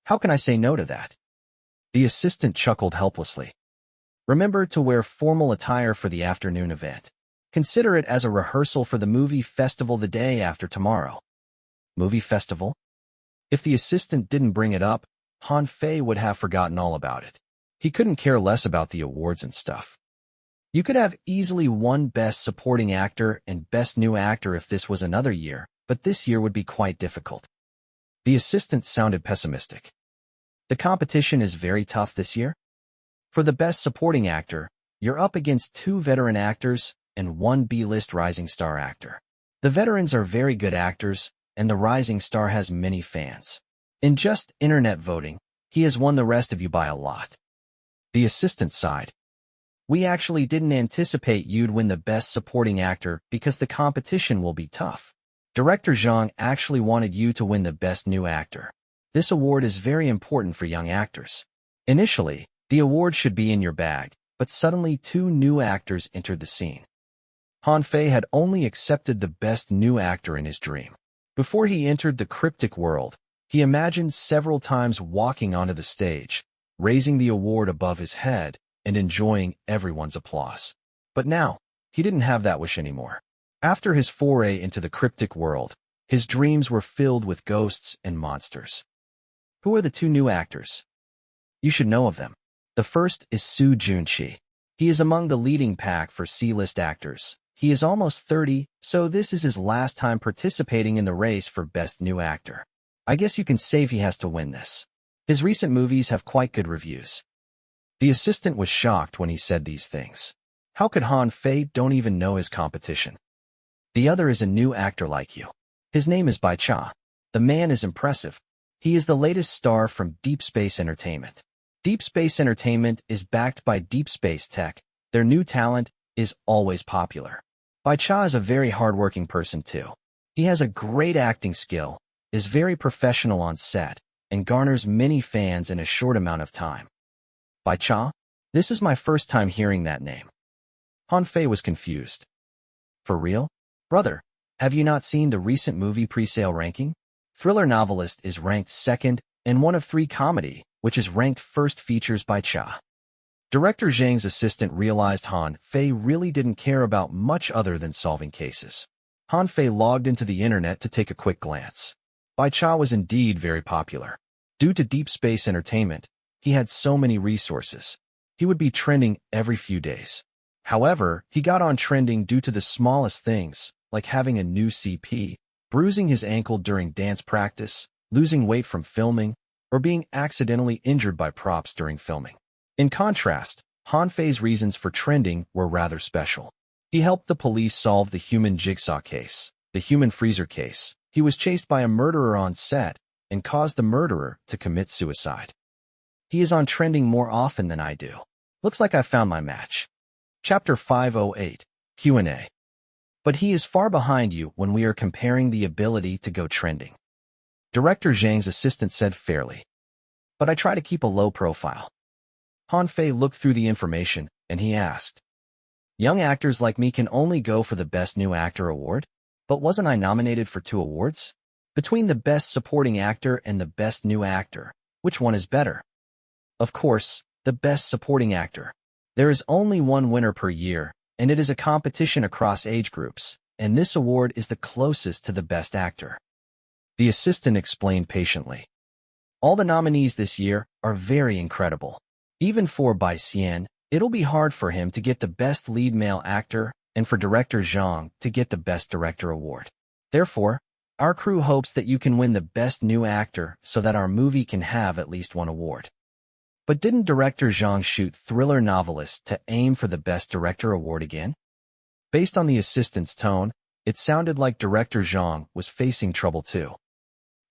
How can I say no to that? The assistant chuckled helplessly. Remember to wear formal attire for the afternoon event. Consider it as a rehearsal for the movie festival the day after tomorrow. Movie festival? If the assistant didn't bring it up, Han Fei would have forgotten all about it. He couldn't care less about the awards and stuff. You could have easily won Best Supporting Actor and Best New Actor if this was another year, but this year would be quite difficult. The assistant sounded pessimistic. The competition is very tough this year. For the Best Supporting Actor, you're up against 2 veteran actors and 1 B-list rising star actor. The veterans are very good actors, and the rising star has many fans. In just internet voting, he has won the rest of you by a lot. The assistant sighed. We actually didn't anticipate you'd win the Best Supporting Actor because the competition will be tough. Director Zhang actually wanted you to win the Best New Actor. This award is very important for young actors. Initially, the award should be in your bag, but suddenly 2 new actors entered the scene. Han Fei had only accepted the Best New Actor in his dream. Before he entered the cryptic world, he imagined several times walking onto the stage, raising the award above his head, and enjoying everyone's applause. But now, he didn't have that wish anymore. After his foray into the cryptic world, his dreams were filled with ghosts and monsters. Who are the 2 new actors? You should know of them. The first is Su Junqi. He is among the leading pack for C-list actors. He is almost 30, so this is his last time participating in the race for Best New Actor. I guess you can say he has to win this. His recent movies have quite good reviews. The assistant was shocked when he said these things. How could Han Fei don't even know his competition? The other is a new actor like you. His name is Bai Cha. The man is impressive. He is the latest star from Deep Space Entertainment. Deep Space Entertainment is backed by Deep Space Tech. Their new talent is always popular. Bai Cha is a very hardworking person too. He has a great acting skill, is very professional on set, and garners many fans in a short amount of time. Bai Cha? This is my first time hearing that name. Han Fei was confused. For real? Brother, have you not seen the recent movie pre-sale ranking? Thriller Novelist is ranked 2nd, and One of 3 Comedy, which is ranked 1st, features Bai Cha. Director Zhang's assistant realized Han Fei really didn't care about much other than solving cases. Han Fei logged into the internet to take a quick glance. Bai Cha was indeed very popular. Due to Deep Space Entertainment, he had so many resources. He would be trending every few days. However, he got on trending due to the smallest things, like having a new CP, bruising his ankle during dance practice, losing weight from filming, or being accidentally injured by props during filming. In contrast, Han Fei's reasons for trending were rather special. He helped the police solve the human jigsaw case, the human freezer case. He was chased by a murderer on set and caused the murderer to commit suicide. He is on trending more often than I do. Looks like I found my match. Chapter 508, Q&A. But he is far behind you when we are comparing the ability to go trending. Director Zhang's assistant said fairly. But I try to keep a low profile. Han Fei looked through the information, and he asked. Young actors like me can only go for the Best New Actor award? But wasn't I nominated for 2 awards? Between the Best Supporting Actor and the Best New Actor, which one is better? Of course, the Best Supporting Actor. There is only one winner per year, and it is a competition across age groups. and this award is the closest to the Best Actor. The assistant explained patiently. All the nominees this year are very incredible. Even for Bai Xian, it'll be hard for him to get the Best Lead Male Actor and for Director Zhang to get the Best Director award. Therefore, our crew hopes that you can win the Best New Actor so that our movie can have at least one award. But didn't Director Zhang shoot Thriller Novelist to aim for the Best Director award again? Based on the assistant's tone, it sounded like Director Zhang was facing trouble too.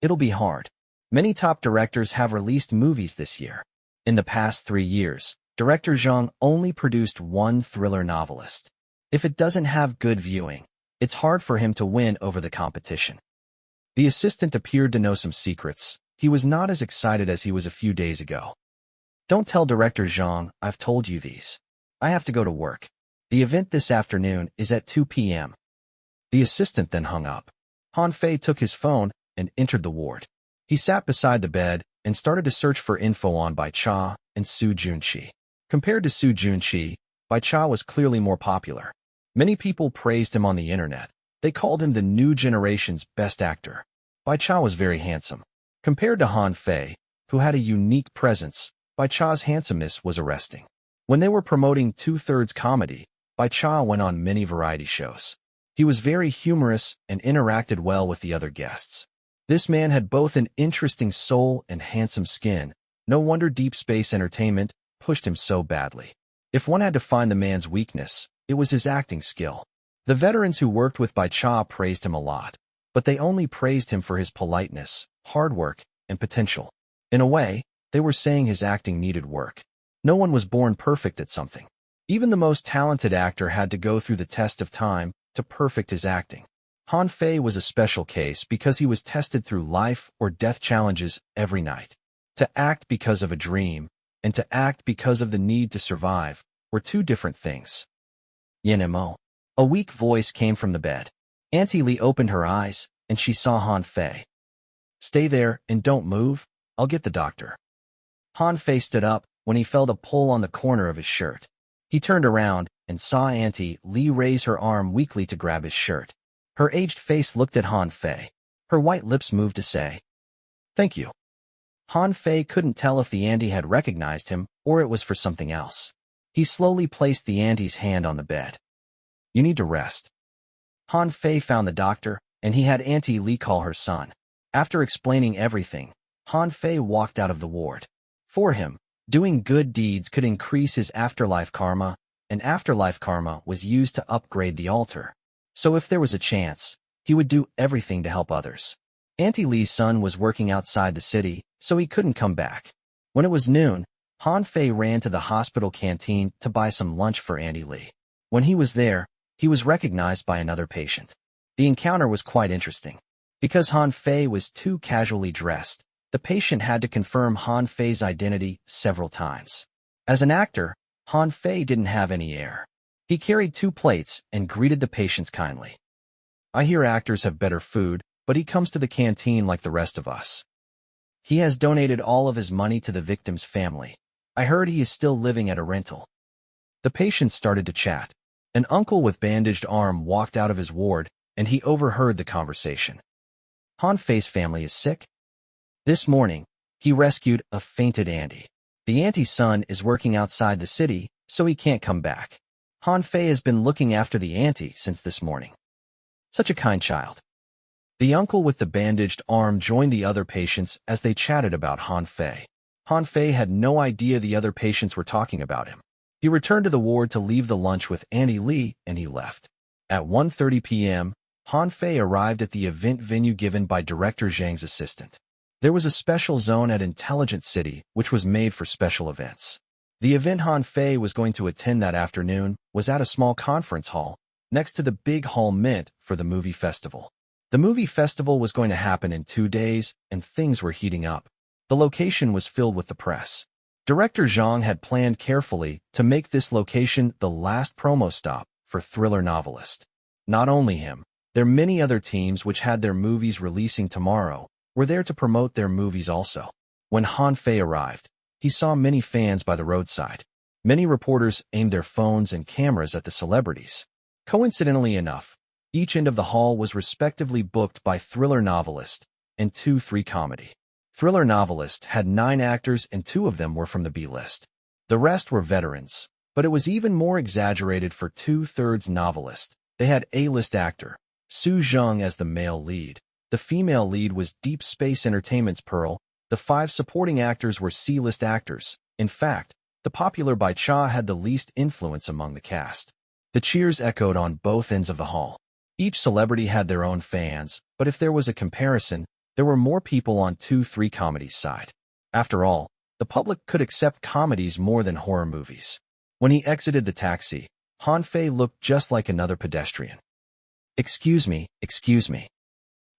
It'll be hard. Many top directors have released movies this year. In the past 3 years, Director Zhang only produced one thriller novelist. If it doesn't have good viewing, it's hard for him to win over the competition. The assistant appeared to know some secrets. He was not as excited as he was a few days ago. Don't tell Director Zhang I've told you these. I have to go to work. The event this afternoon is at 2 p.m. The assistant then hung up. Han Fei took his phone and entered the ward. He sat beside the bed and started to search for info on Bai Cha and Su Junqi. Compared to Su Junqi, Bai Cha was clearly more popular. Many people praised him on the internet. They called him the new generation's best actor. Bai Cha was very handsome. Compared to Han Fei, who had a unique presence, Bai Cha's handsomeness was arresting. When they were promoting two-thirds comedy, Bai Cha went on many variety shows. He was very humorous and interacted well with the other guests. This man had both an interesting soul and handsome skin. No wonder Deep Space Entertainment pushed him so badly. If one had to find the man's weakness, it was his acting skill. The veterans who worked with Bai Cha praised him a lot, but they only praised him for his politeness, hard work, and potential. In a way, they were saying his acting needed work. No one was born perfect at something. Even the most talented actor had to go through the test of time to perfect his acting. Han Fei was a special case because he was tested through life or death challenges every night. To act because of a dream and to act because of the need to survive were two different things. Yenemo. A weak voice came from the bed. Auntie Li opened her eyes, and she saw Han Fei. Stay there and don't move. I'll get the doctor. Han Fei stood up when he felt a pull on the corner of his shirt. He turned around and saw Auntie Li raise her arm weakly to grab his shirt. Her aged face looked at Han Fei. Her white lips moved to say, "Thank you." Han Fei couldn't tell if the auntie had recognized him or it was for something else. He slowly placed the auntie's hand on the bed. "You need to rest." Han Fei found the doctor, and he had Auntie Li call her son. After explaining everything, Han Fei walked out of the ward. For him, doing good deeds could increase his afterlife karma, and afterlife karma was used to upgrade the altar. So if there was a chance, he would do everything to help others. Auntie Li's son was working outside the city, so he couldn't come back. When it was noon, Han Fei ran to the hospital canteen to buy some lunch for Auntie Li. When he was there, he was recognized by another patient. The encounter was quite interesting. Because Han Fei was too casually dressed, the patient had to confirm Han Fei's identity several times. As an actor, Han Fei didn't have any air. He carried 2 plates and greeted the patients kindly. "I hear actors have better food, but he comes to the canteen like the rest of us. He has donated all of his money to the victim's family. I heard he is still living at a rental." The patients started to chat. An uncle with bandaged arm walked out of his ward, and he overheard the conversation. "Han Fei's family is sick?" This morning, he rescued a fainted auntie. The auntie's son is working outside the city, so he can't come back. Han Fei has been looking after the auntie since this morning. Such a kind child. The uncle with the bandaged arm joined the other patients as they chatted about Han Fei. Han Fei had no idea the other patients were talking about him. He returned to the ward to leave the lunch with Auntie Li, and he left. At 1:30 p.m., Han Fei arrived at the event venue given by Director Zhang's assistant. There was a special zone at Intelligent City, which was made for special events. The event Han Fei was going to attend that afternoon was at a small conference hall, next to the big hall meant for the movie festival. The movie festival was going to happen in 2 days, and things were heating up. The location was filled with the press. Director Zhang had planned carefully to make this location the last promo stop for Thriller Novelist. Not only him, there are many other teams which had their movies releasing tomorrow were there to promote their movies also. When Han Fei arrived, he saw many fans by the roadside. Many reporters aimed their phones and cameras at the celebrities. Coincidentally enough, Each end of the hall was respectively booked by thriller novelist and 2-3 comedy. Thriller novelist had 9 actors and 2 of them were from the B-list. The rest were veterans, but it was even more exaggerated for 2/3 novelist. They had A-list actor, Su Jung as the male lead. The female lead was Deep Space Entertainment's Pearl. The 5 supporting actors were C-list actors. In fact, the popular Bai Cha had the least influence among the cast. The cheers echoed on both ends of the hall. Each celebrity had their own fans, but if there was a comparison, there were more people on 2-3 comedy's side. After all, the public could accept comedies more than horror movies. When he exited the taxi, Han Fei looked just like another pedestrian. Excuse me.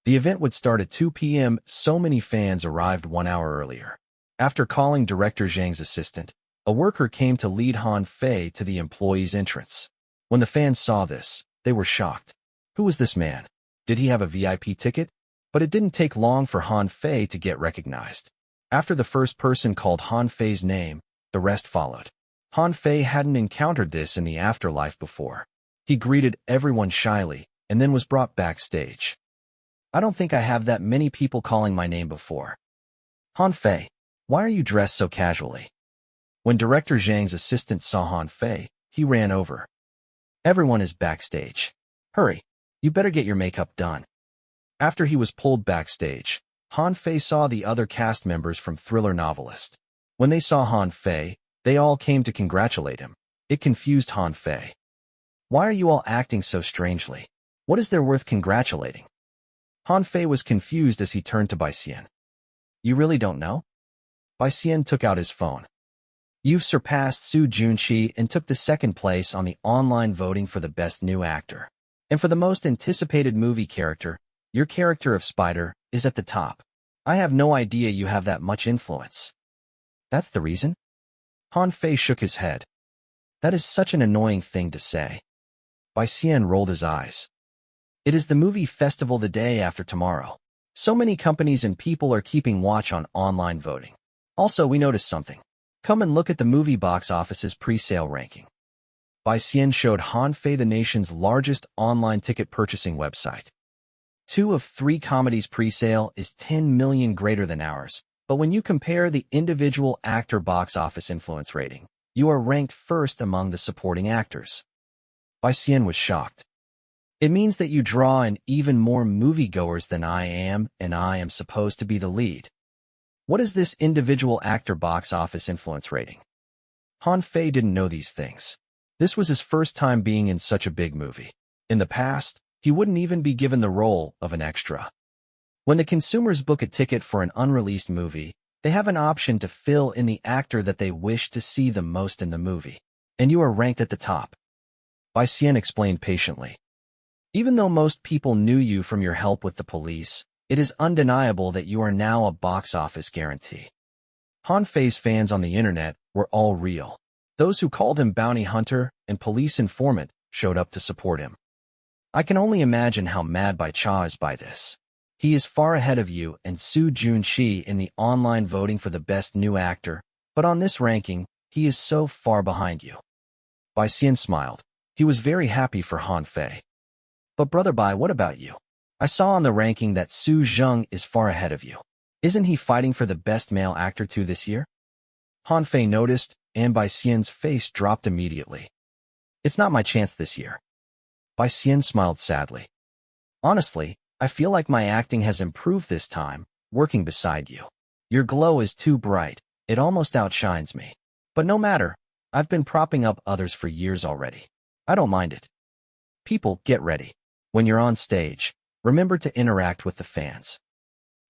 The event would start at 2 p.m. So many fans arrived 1 hour earlier. After calling Director Zhang's assistant, a worker came to lead Han Fei to the employee's entrance. When the fans saw this, they were shocked. Who was this man? Did he have a VIP ticket? But it didn't take long for Han Fei to get recognized. After the first person called Han Fei's name, the rest followed. Han Fei hadn't encountered this in the afterlife before. He greeted everyone shyly and then was brought backstage. I don't think I have that many people calling my name before. Han Fei, why are you dressed so casually? When Director Zhang's assistant saw Han Fei, he ran over. Everyone is backstage. Hurry, you better get your makeup done. After he was pulled backstage, Han Fei saw the other cast members from Thriller Novelist. When they saw Han Fei, they all came to congratulate him. It confused Han Fei. Why are you all acting so strangely? What is there worth congratulating? Han Fei was confused as he turned to Bai Xian. You really don't know? Bai Xian took out his phone. You've surpassed Su Junqi and took the 2nd place on the online voting for the best new actor. And for the most anticipated movie character, your character of Spider is at the top. I have no idea you have that much influence. That's the reason? Han Fei shook his head. That is such an annoying thing to say. Bai Xian rolled his eyes. It is the movie festival the day after tomorrow. So many companies and people are keeping watch on online voting. Also, we noticed something. Come and look at the movie box office's pre-sale ranking. Bai Xian showed Han Fei the nation's largest online ticket purchasing website. 2 of 3 comedies pre-sale is 10 million greater than ours, but when you compare the individual actor box office influence rating, you are ranked first among the supporting actors. Bai Xian was shocked. It means that you draw in even more moviegoers than I am, and I am supposed to be the lead. What is this individual actor box office influence rating? Han Fei didn't know these things. This was his first time being in such a big movie. In the past, he wouldn't even be given the role of an extra. When the consumers book a ticket for an unreleased movie, they have an option to fill in the actor that they wish to see the most in the movie. And you are ranked at the top. Bai Xian explained patiently. Even though most people knew you from your help with the police, it is undeniable that you are now a box office guarantee. Han Fei's fans on the internet were all real. Those who called him bounty hunter and police informant showed up to support him. I can only imagine how mad Bai Cha is by this. He is far ahead of you and Su Junqi in the online voting for the best new actor, but on this ranking, he is so far behind you. Bai Xian smiled. He was very happy for Han Fei. But Brother Bai, what about you? I saw on the ranking that Su Zheng is far ahead of you. Isn't he fighting for the best male actor too this year? Han Fei noticed, and Bai Xian's face dropped immediately. It's not my chance this year. Bai Xian smiled sadly. Honestly, I feel like my acting has improved this time, working beside you. Your glow is too bright, it almost outshines me. But no matter, I've been propping up others for years already. I don't mind it. People, get ready. When you're on stage, remember to interact with the fans.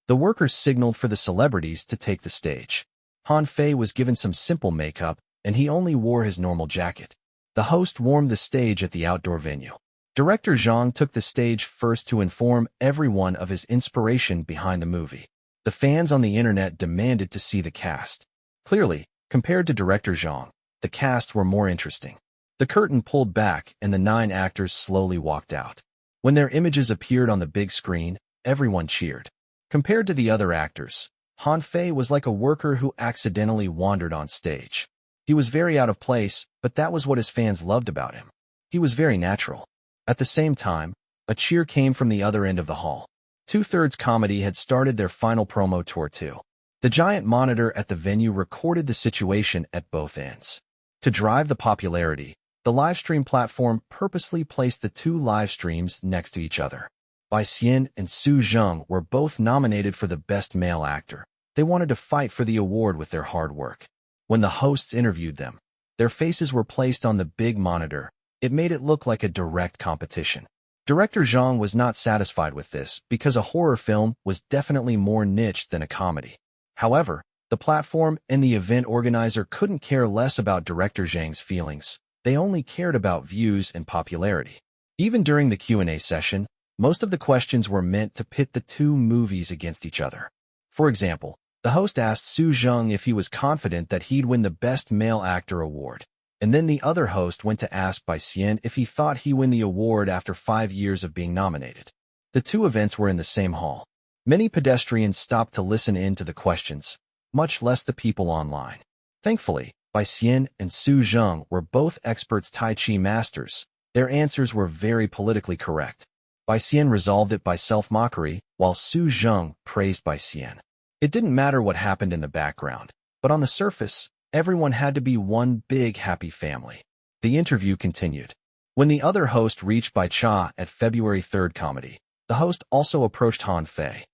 The workers signaled for the celebrities to take the stage. Han Fei was given some simple makeup, and he only wore his normal jacket. The host warmed the stage at the outdoor venue. Director Zhang took the stage first to inform everyone of his inspiration behind the movie. The fans on the internet demanded to see the cast. Clearly, compared to Director Zhang, the cast were more interesting. The curtain pulled back and the 9 actors slowly walked out. When their images appeared on the big screen, everyone cheered. Compared to the other actors, Han Fei was like a worker who accidentally wandered on stage. He was very out of place, but that was what his fans loved about him. He was very natural. At the same time, A cheer came from the other end of the hall. Two-Thirds Comedy had started their final promo tour too. The giant monitor at the venue recorded the situation at both ends. To drive the popularity, the livestream platform purposely placed the two live streams next to each other. Bai Xian and Su Zheng were both nominated for the Best Male Actor. They wanted to fight for the award with their hard work. When the hosts interviewed them, their faces were placed on the big monitor. It made it look like a direct competition. Director Zhang was not satisfied with this because a horror film was definitely more niche than a comedy. However, the platform and the event organizer couldn't care less about Director Zhang's feelings. They only cared about views and popularity. Even during the Q&A session, most of the questions were meant to pit the two movies against each other. For example, the host asked Su Zheng if he was confident that he'd win the Best Male Actor award. And then the other host went to ask Bai Xian if he thought he'd win the award after 5 years of being nominated. The two events were in the same hall. Many pedestrians stopped to listen in to the questions, much less the people online. Thankfully, Bai Xian and Su Zheng were both experts Tai Chi masters. Their answers were very politically correct. Bai Xian resolved it by self-mockery, while Su Zheng praised Bai Xian. It didn't matter what happened in the background, but on the surface, everyone had to be one big happy family. The interview continued. When the other host reached Bai Cha at February 3rd Comedy, the host also approached Han Fei.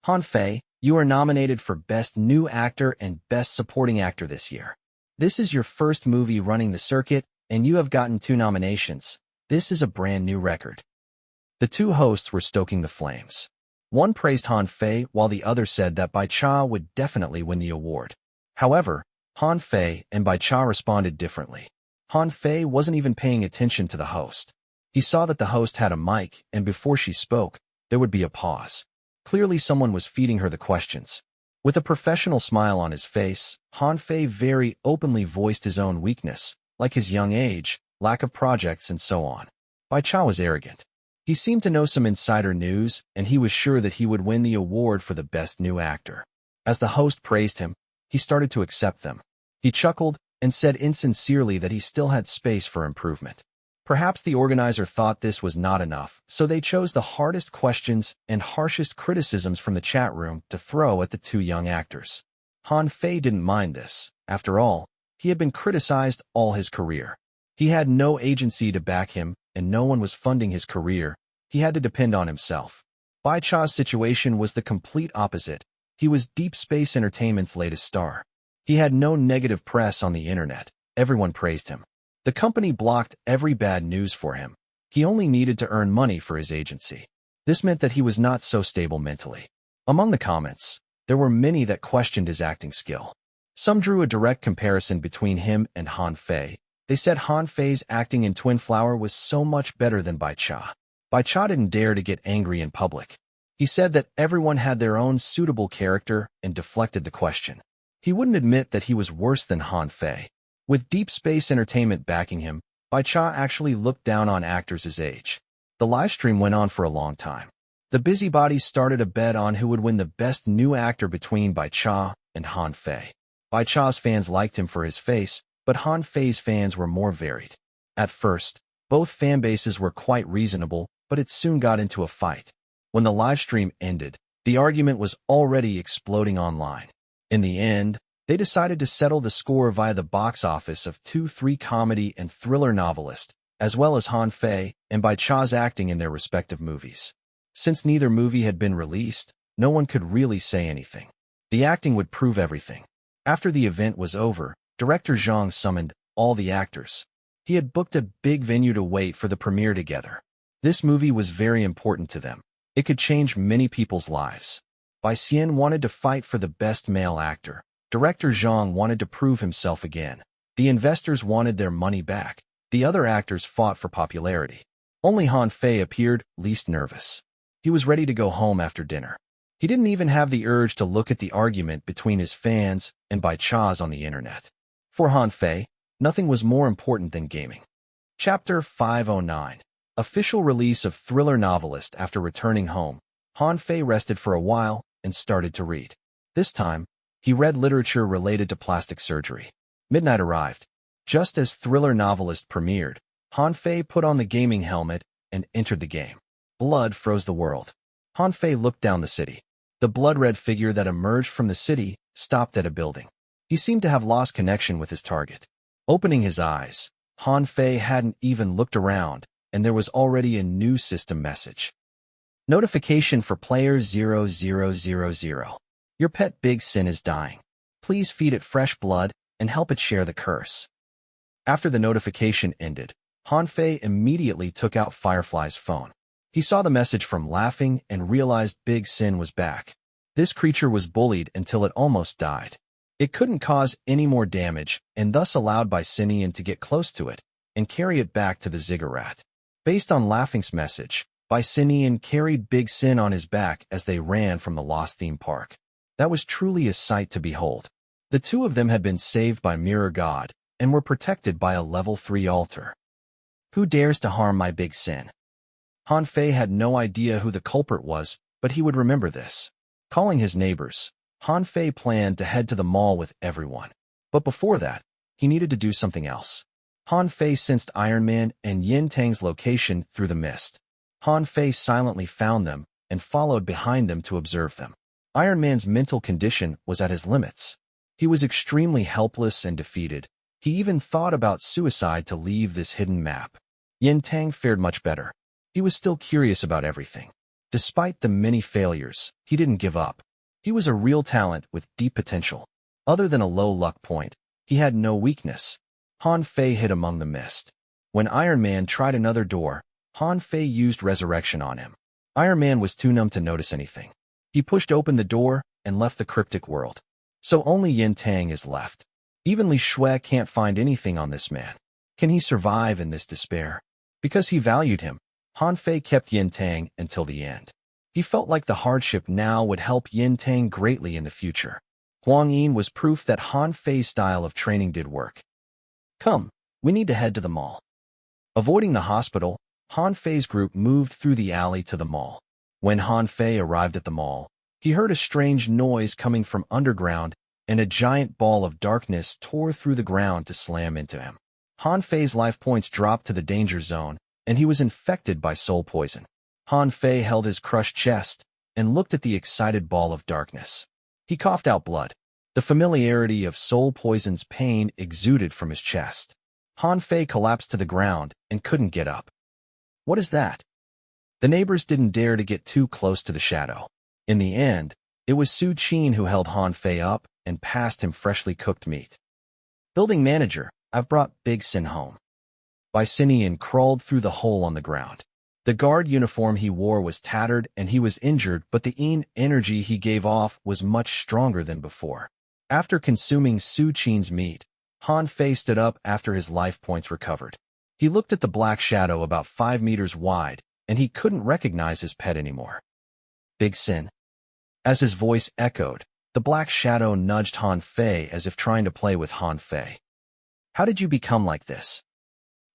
Han Fei, you are nominated for Best New Actor and Best Supporting Actor this year. This is your first movie running the circuit, and you have gotten 2 nominations. This is a brand new record. The two hosts were stoking the flames. One praised Han Fei while the other said that Bai Cha would definitely win the award. However, Han Fei and Bai Cha responded differently. Han Fei wasn't even paying attention to the host. He saw that the host had a mic, and before she spoke, there would be a pause. Clearly someone was feeding her the questions. With a professional smile on his face, Han Fei very openly voiced his own weakness, like his young age, lack of projects, and so on. Bai Cha was arrogant. He seemed to know some insider news, and he was sure that he would win the award for the Best New Actor. As the host praised him, he started to accept them. He chuckled and said insincerely that he still had space for improvement. Perhaps the organizer thought this was not enough, so they chose the hardest questions and harshest criticisms from the chat room to throw at the two young actors. Han Fei didn't mind this. After all, he had been criticized all his career. He had no agency to back him, and no one was funding his career. He had to depend on himself. Bai Cha's situation was the complete opposite. He was Deep Space Entertainment's latest star. He had no negative press on the internet. Everyone praised him. The company blocked every bad news for him. He only needed to earn money for his agency. This meant that he was not so stable mentally. Among the comments, there were many that questioned his acting skill. Some drew a direct comparison between him and Han Fei. They said Han Fei's acting in Twin Flower was so much better than Bai Cha. Bai Cha didn't dare to get angry in public. He said that everyone had their own suitable character and deflected the question. He wouldn't admit that he was worse than Han Fei. With Deep Space Entertainment backing him, Bai Cha actually looked down on actors his age. The livestream went on for a long time. The busybodies started a bet on who would win the Best New Actor between Bai Cha and Han Fei. Bai Cha's fans liked him for his face, but Han Fei's fans were more varied. At first, both fan bases were quite reasonable, but it soon got into a fight. When the livestream ended, the argument was already exploding online. In the end, they decided to settle the score via the box office of 2-3 comedy and thriller novelist, as well as Han Fei and Bai Cha's acting in their respective movies. Since neither movie had been released, no one could really say anything. The acting would prove everything. After the event was over, Director Zhang summoned all the actors. He had booked a big venue to wait for the premiere together. This movie was very important to them. It could change many people's lives. Bai Xian wanted to fight for the Best Male Actor. Director Zhang wanted to prove himself again. The investors wanted their money back. The other actors fought for popularity. Only Han Fei appeared least nervous. He was ready to go home after dinner. He didn't even have the urge to look at the argument between his fans and Bai Cha's on the internet. For Han Fei, nothing was more important than gaming. Chapter 509. Official release of thriller novelist. After returning home, Han Fei rested for a while and started to read. This time, he read literature related to plastic surgery. Midnight arrived. Just as thriller novelist premiered, Han Fei put on the gaming helmet and entered the game. Blood froze the world. Han Fei looked down the city. The blood-red figure that emerged from the city stopped at a building. He seemed to have lost connection with his target. Opening his eyes, Han Fei hadn't even looked around, and there was already a new system message. Notification for player 0000. Your pet Big Sin is dying. Please feed it fresh blood and help it share the curse. After the notification ended, Han Fei immediately took out Firefly's phone. He saw the message from Laughing and realized Big Sin was back. This creature was bullied until it almost died. It couldn't cause any more damage and thus allowed Bicinian to get close to it and carry it back to the ziggurat. Based on Laughing's message, Bicinian carried Big Sin on his back as they ran from the lost theme park. That was truly a sight to behold. The two of them had been saved by Mirror God and were protected by a level 3 altar. Who dares to harm my Big Sin? Han Fei had no idea who the culprit was, but he would remember this. Calling his neighbors, Han Fei planned to head to the mall with everyone. But before that, he needed to do something else. Han Fei sensed Iron Man and Yin Tang's location through the mist. Han Fei silently found them and followed behind them to observe them. Iron Man's mental condition was at his limits. He was extremely helpless and defeated. He even thought about suicide to leave this hidden map. Yin Tang fared much better. He was still curious about everything. Despite the many failures, he didn't give up. He was a real talent with deep potential. Other than a low luck point, he had no weakness. Han Fei hid among the mist. When Iron Man tried another door, Han Fei used Resurrection on him. Iron Man was too numb to notice anything. He pushed open the door and left the cryptic world. So only Yin Tang is left. Even Li Shui can't find anything on this man. Can he survive in this despair? Because he valued him, Han Fei kept Yin Tang until the end. He felt like the hardship now would help Yin Tang greatly in the future. Huang Yin was proof that Han Fei's style of training did work. Come, we need to head to the mall. Avoiding the hospital, Han Fei's group moved through the alley to the mall. When Han Fei arrived at the mall, he heard a strange noise coming from underground, and a giant ball of darkness tore through the ground to slam into him. Han Fei's life points dropped to the danger zone, and he was infected by soul poison. Han Fei held his crushed chest and looked at the excited ball of darkness. He coughed out blood. The familiarity of soul poison's pain exuded from his chest. Han Fei collapsed to the ground and couldn't get up. What is that? The neighbors didn't dare to get too close to the shadow. In the end, it was Su Qin who held Han Fei up and passed him freshly cooked meat. Building manager, I've brought Big Sin home. Bicinian crawled through the hole on the ground. The guard uniform he wore was tattered and he was injured, but the energy he gave off was much stronger than before. After consuming Su Qin's meat, Han Fei stood up after his life points recovered. He looked at the black shadow about 5 meters wide, and he couldn't recognize his pet anymore. Big Sin. As his voice echoed, the black shadow nudged Han Fei as if trying to play with Han Fei. How did you become like this?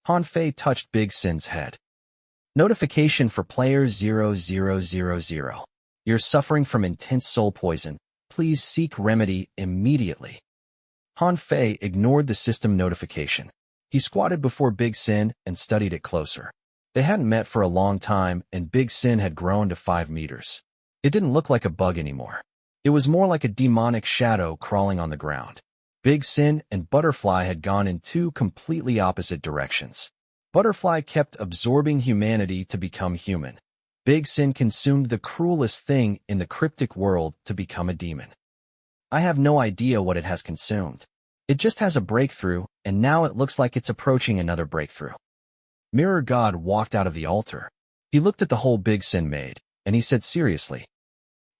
Han Fei touched Big Sin's head. Notification for player 0000. You're suffering from intense soul poison. Please seek remedy immediately. Han Fei ignored the system notification. He squatted before Big Sin and studied it closer. They hadn't met for a long time, and Big Sin had grown to 5 meters. It didn't look like a bug anymore. It was more like a demonic shadow crawling on the ground. Big Sin and Butterfly had gone in 2 completely opposite directions. Butterfly kept absorbing humanity to become human. Big Sin consumed the cruelest thing in the cryptic world to become a demon. I have no idea what it has consumed. It just has a breakthrough, and now it looks like it's approaching another breakthrough. Mirror God walked out of the altar. He looked at the hole Big Sin made, and he said seriously,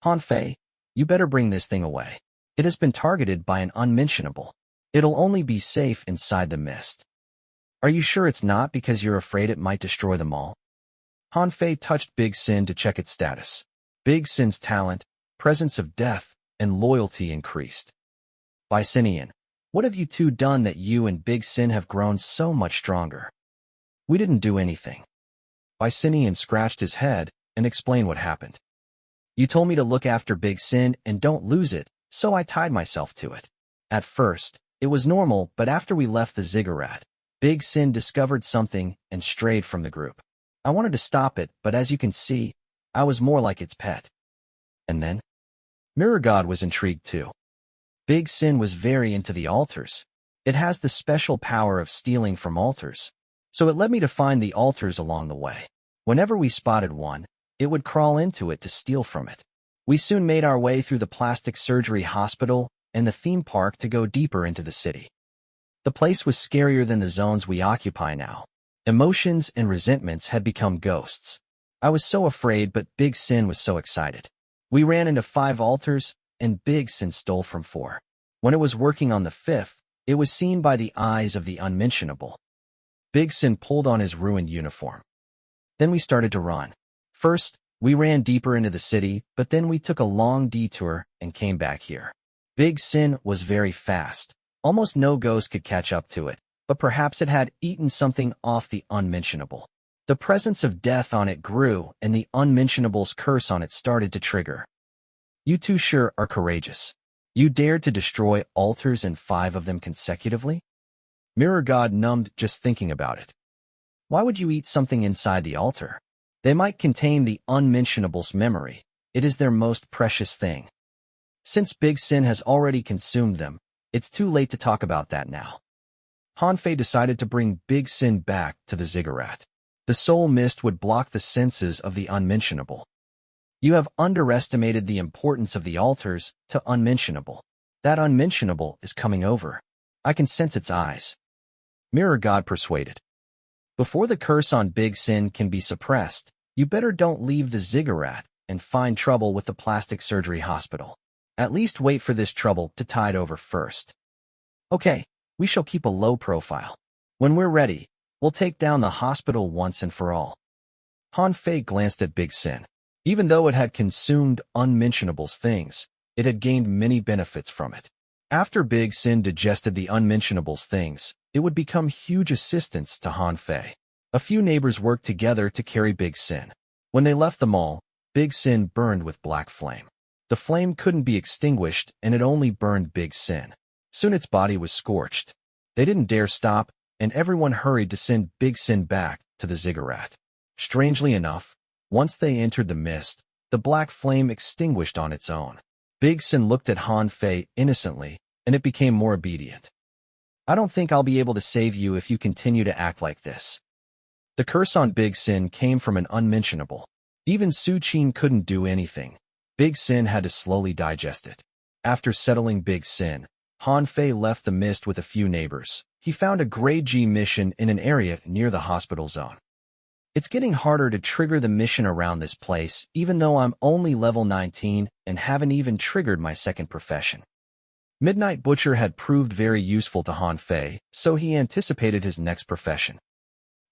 Han Fei, you better bring this thing away. It has been targeted by an unmentionable. It'll only be safe inside the mist. Are you sure it's not because you're afraid it might destroy them all? Han Fei touched Big Sin to check its status. Big Sin's talent, presence of death, and loyalty increased. Bicinian, what have you two done that you and Big Sin have grown so much stronger? We didn't do anything. Bicinian scratched his head and explained what happened. You told me to look after Big Sin and don't lose it, so I tied myself to it. At first, it was normal, but after we left the ziggurat, Big Sin discovered something and strayed from the group. I wanted to stop it, but as you can see, I was more like its pet. And then? Mirror God was intrigued too. Big Sin was very into the altars. It has the special power of stealing from altars. So it led me to find the altars along the way. Whenever we spotted one, it would crawl into it to steal from it. We soon made our way through the plastic surgery hospital and the theme park to go deeper into the city. The place was scarier than the zones we occupy now. Emotions and resentments had become ghosts. I was so afraid, but Big Sin was so excited. We ran into 5 altars, and Big Sin stole from 4. When it was working on the 5th, it was seen by the eyes of the unmentionable. Big Sin pulled on his ruined uniform. Then we started to run. First, we ran deeper into the city, but then we took a long detour and came back here. Big Sin was very fast. Almost no ghost could catch up to it, but perhaps it had eaten something off the unmentionable. The presence of death on it grew, and the unmentionable's curse on it started to trigger. You two sure are courageous. You dared to destroy altars and 5 of them consecutively? Mirror God numbed just thinking about it. Why would you eat something inside the altar? They might contain the unmentionable's memory. It is their most precious thing. Since Big Sin has already consumed them, it's too late to talk about that now. Hanfei decided to bring Big Sin back to the ziggurat. The soul mist would block the senses of the unmentionable. You have underestimated the importance of the altars to unmentionable. That unmentionable is coming over. I can sense its eyes. Mirror God persuaded. Before the curse on Big Sin can be suppressed, you better don't leave the ziggurat and find trouble with the plastic surgery hospital. At least wait for this trouble to tide over first. Okay, we shall keep a low profile. When we're ready, we'll take down the hospital once and for all. Hanfei glanced at Big Sin. Even though it had consumed unmentionable's things, it had gained many benefits from it. After Big Sin digested the unmentionable's things, it would become huge assistance to Hanfei. A few neighbors worked together to carry Big Sin. When they left the mall, Big Sin burned with black flame. The flame couldn't be extinguished, and it only burned Big Sin. Soon its body was scorched. They didn't dare stop, and everyone hurried to send Big Sin back to the ziggurat. Strangely enough, once they entered the mist, the black flame extinguished on its own. Big Sin looked at Hanfei innocently, and it became more obedient. I don't think I'll be able to save you if you continue to act like this. The curse on Big Sin came from an unmentionable. Even Su Qin couldn't do anything. Big Sin had to slowly digest it. After settling Big Sin, Hanfei left the mist with a few neighbors. He found a grade G mission in an area near the hospital zone. It's getting harder to trigger the mission around this place, even though I'm only level 19 and haven't even triggered my second profession. Midnight Butcher had proved very useful to Hanfei, so he anticipated his next profession.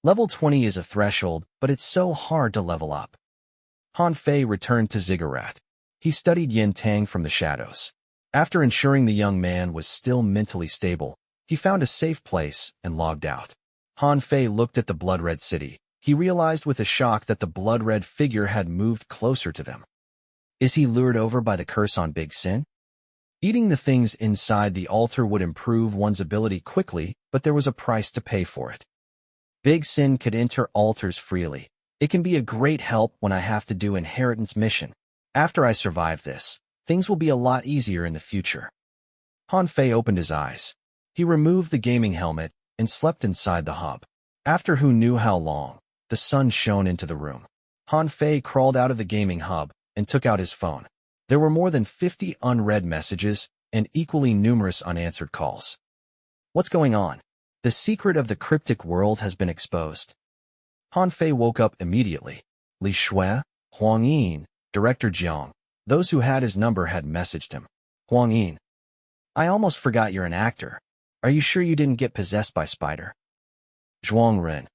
Level 20 is a threshold, but it's so hard to level up. Hanfei returned to Ziggurat. He studied Yin Tang from the shadows. After ensuring the young man was still mentally stable, he found a safe place and logged out. Hanfei looked at the blood-red city. He realized with a shock that the blood-red figure had moved closer to them. Is he lured over by the curse on Big Sin? Eating the things inside the altar would improve one's ability quickly, but there was a price to pay for it. Big Sin could enter altars freely. It can be a great help when I have to do inheritance mission. After I survive this, things will be a lot easier in the future. Hanfei opened his eyes. He removed the gaming helmet and slept inside the hub. After who knew how long, the sun shone into the room. Hanfei crawled out of the gaming hub and took out his phone. There were more than 50 unread messages and equally numerous unanswered calls. What's going on? The secret of the cryptic world has been exposed. Hanfei woke up immediately. Li Shui, Huang Yin, Director Jiang. Those who had his number had messaged him. Huang Yin. I almost forgot you're an actor. Are you sure you didn't get possessed by Spider? Zhuang Ren.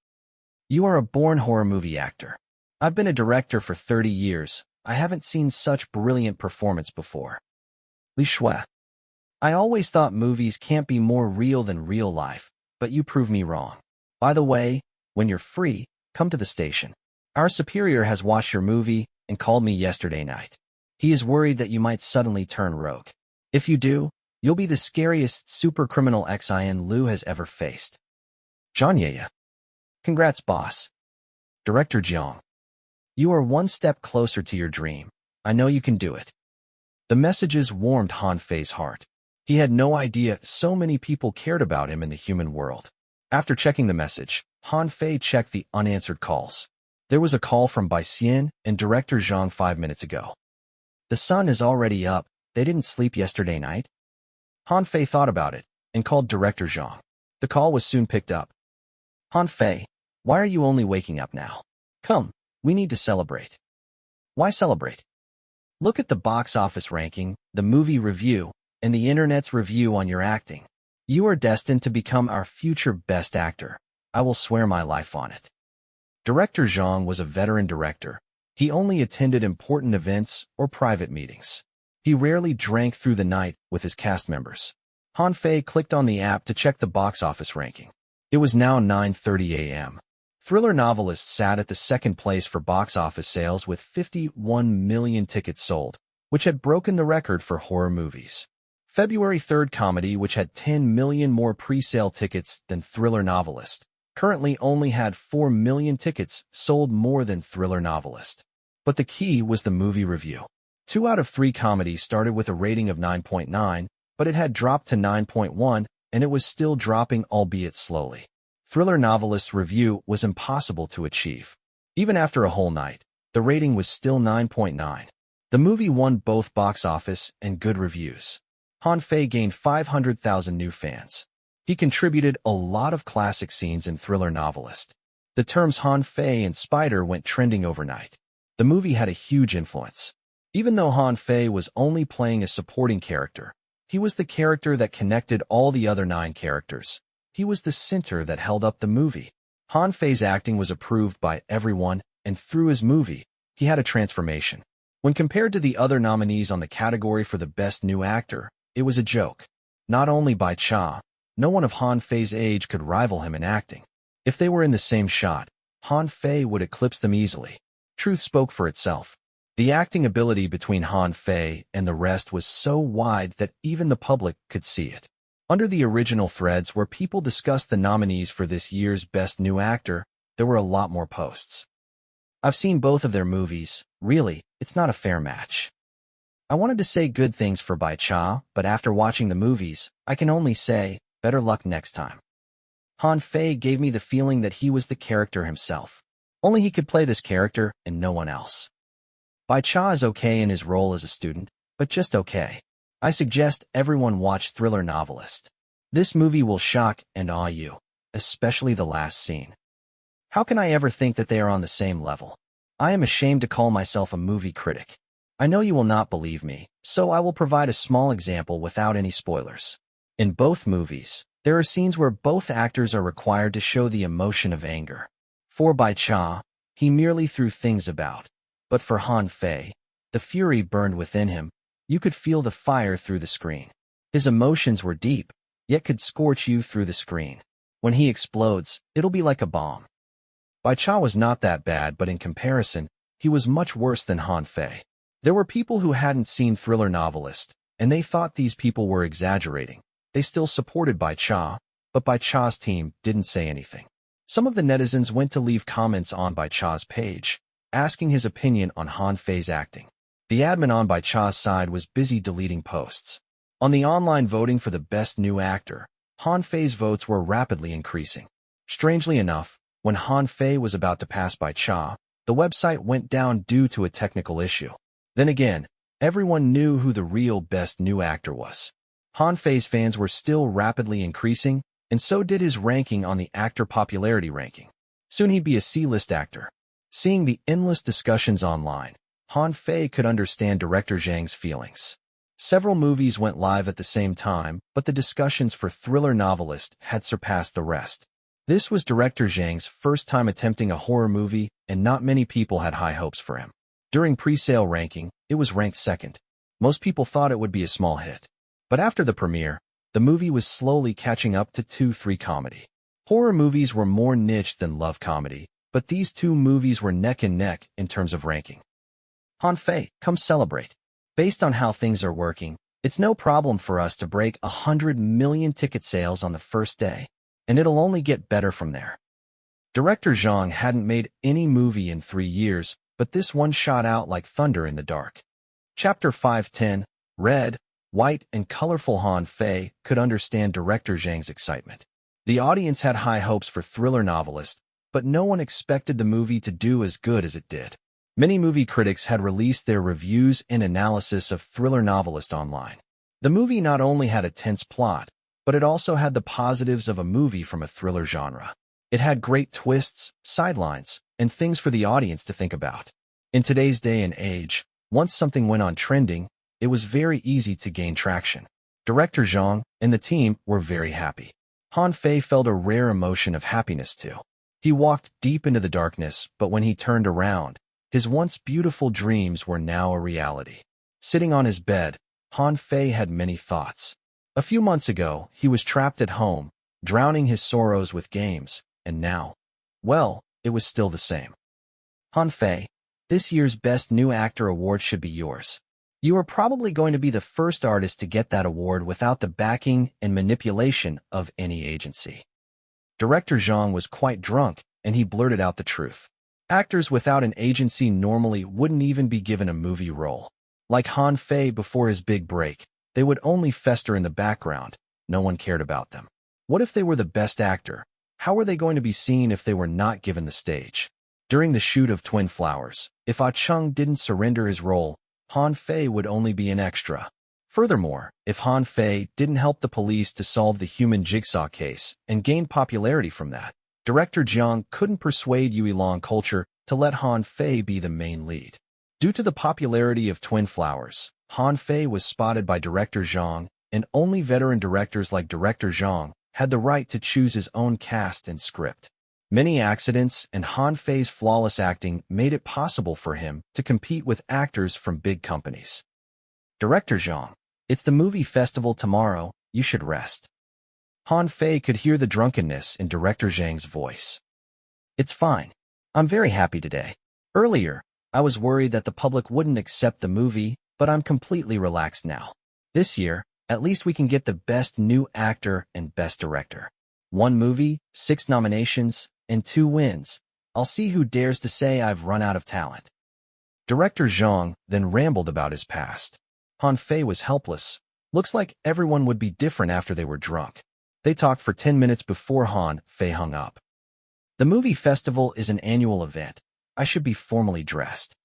You are a born horror movie actor. I've been a director for 30 years. I haven't seen such brilliant performance before. Li Shui. I always thought movies can't be more real than real life, but you prove me wrong. By the way, when you're free, come to the station. Our superior has watched your movie and called me yesterday night. He is worried that you might suddenly turn rogue. If you do, you'll be the scariest super criminal Xin Lu has ever faced. Zhang Yeye. Congrats, boss. Director Jiang. You are one step closer to your dream. I know you can do it. The messages warmed Han Fei's heart. He had no idea so many people cared about him in the human world. After checking the message, Han Fei checked the unanswered calls. There was a call from Bai Xian and Director Zhang 5 minutes ago. The sun is already up. They didn't sleep yesterday night? Han Fei thought about it and called Director Zhang. The call was soon picked up. Han Fei, why are you only waking up now? Come, we need to celebrate. Why celebrate? Look at the box office ranking, the movie review, and the internet's review on your acting. You are destined to become our future best actor. I will swear my life on it. Director Zhang was a veteran director. He only attended important events or private meetings. He rarely drank through the night with his cast members. Han Fei clicked on the app to check the box office ranking. It was now 9:30 a.m. Thriller Novelist sat at the second place for box office sales with 51 million tickets sold, which had broken the record for horror movies. February 3rd Comedy, which had 10 million more pre-sale tickets than Thriller Novelist, currently only had 4 million tickets sold more than Thriller Novelist. But the key was the movie review. 2 out of 3 comedies started with a rating of 9.9, but it had dropped to 9.1, and it was still dropping, albeit slowly. Thriller Novelist's review was impossible to achieve. Even after a whole night, the rating was still 9.9. The movie won both box office and good reviews. Han Fei gained 500,000 new fans. He contributed a lot of classic scenes in Thriller Novelist. The terms Han Fei and Spider went trending overnight. The movie had a huge influence. Even though Han Fei was only playing a supporting character, he was the character that connected all the other 9 characters. He was the center that held up the movie. Han Fei's acting was approved by everyone, and through his movie, he had a transformation. When compared to the other nominees on the category for the Best New Actor, it was a joke. Not only Bai Cha, no one of Han Fei's age could rival him in acting. If they were in the same shot, Han Fei would eclipse them easily. Truth spoke for itself. The acting ability between Han Fei and the rest was so wide that even the public could see it. Under the original threads where people discussed the nominees for this year's Best New Actor, there were a lot more posts. I've seen both of their movies. Really, it's not a fair match. I wanted to say good things for Bai Cha, but after watching the movies, I can only say, better luck next time. Han Fei gave me the feeling that he was the character himself. Only he could play this character and no one else. Bai Cha is okay in his role as a student, but just okay. I suggest everyone watch Thriller Novelist. This movie will shock and awe you, especially the last scene. How can I ever think that they are on the same level? I am ashamed to call myself a movie critic. I know you will not believe me, so I will provide a small example without any spoilers. In both movies, there are scenes where both actors are required to show the emotion of anger. For Bai Cha, he merely threw things about. But for Han Fei, the fury burned within him. You could feel the fire through the screen. His emotions were deep, yet could scorch you through the screen. When he explodes, it'll be like a bomb. Bai Cha was not that bad, but in comparison, he was much worse than Han Fei. There were people who hadn't seen Thriller Novelist, and they thought these people were exaggerating. They still supported Bai Cha, but Bai Cha's team didn't say anything. Some of the netizens went to leave comments on Bai Cha's page, asking his opinion on Han Fei's acting. The admin on Bai Cha's side was busy deleting posts. On the online voting for the Best New Actor, Han Fei's votes were rapidly increasing. Strangely enough, when Han Fei was about to pass Bai Cha, the website went down due to a technical issue. Then again, everyone knew who the real Best New Actor was. Han Fei's fans were still rapidly increasing, and so did his ranking on the actor popularity ranking. Soon he'd be a C-list actor. Seeing the endless discussions online, Han Fei could understand director Zhang's feelings. Several movies went live at the same time, but the discussions for Thriller Novelist had surpassed the rest. This was director Zhang's first time attempting a horror movie, and not many people had high hopes for him. During pre-sale ranking, it was ranked second. Most people thought it would be a small hit. But after the premiere, the movie was slowly catching up to 2-3 comedy. Horror movies were more niche than love comedy, but these two movies were neck and neck in terms of ranking. Han Fei, come celebrate. Based on how things are working, it's no problem for us to break 100 million ticket sales on the first day, and it'll only get better from there. Director Zhang hadn't made any movie in 3 years, but this one shot out like thunder in the dark. Chapter 5:10, red, white, and colorful. Han Fei could understand Director Zhang's excitement. The audience had high hopes for thriller novelist, but no one expected the movie to do as good as it did. Many movie critics had released their reviews and analysis of thriller novelist online. The movie not only had a tense plot, but it also had the positives of a movie from a thriller genre. It had great twists, sidelines, and things for the audience to think about. In today's day and age, once something went on trending, it was very easy to gain traction. Director Zhang and the team were very happy. Han Fei felt a rare emotion of happiness too. He walked deep into the darkness, but when he turned around, his once beautiful dreams were now a reality. Sitting on his bed, Han Fei had many thoughts. A few months ago, he was trapped at home, drowning his sorrows with games, and now, well, it was still the same. Han Fei, this year's Best New Actor award should be yours. You are probably going to be the first artist to get that award without the backing and manipulation of any agency. Director Zhang was quite drunk, and he blurted out the truth. Actors without an agency normally wouldn't even be given a movie role. Like Han Fei before his big break, they would only fester in the background. No one cared about them. What if they were the best actor? How were they going to be seen if they were not given the stage? During the shoot of Twin Flowers, if Ah Chung didn't surrender his role, Han Fei would only be an extra. Furthermore, if Han Fei didn't help the police to solve the human jigsaw case and gain popularity from that, Director Jiang couldn't persuade Yue Long culture to let Han Fei be the main lead. Due to the popularity of Twin Flowers, Han Fei was spotted by Director Zhang, and only veteran directors like Director Zhang had the right to choose his own cast and script. Many accidents and Han Fei's flawless acting made it possible for him to compete with actors from big companies. Director Zhang, it's the movie festival tomorrow, you should rest. Han Fei could hear the drunkenness in Director Zhang's voice. It's fine. I'm very happy today. Earlier, I was worried that the public wouldn't accept the movie, but I'm completely relaxed now. This year, at least we can get the Best New Actor and Best Director. 1 movie, 6 nominations, and 2 wins. I'll see who dares to say I've run out of talent. Director Zhang then rambled about his past. Han Fei was helpless. Looks like everyone would be different after they were drunk. They talked for 10 minutes before Han Fei hung up. The movie festival is an annual event. I should be formally dressed.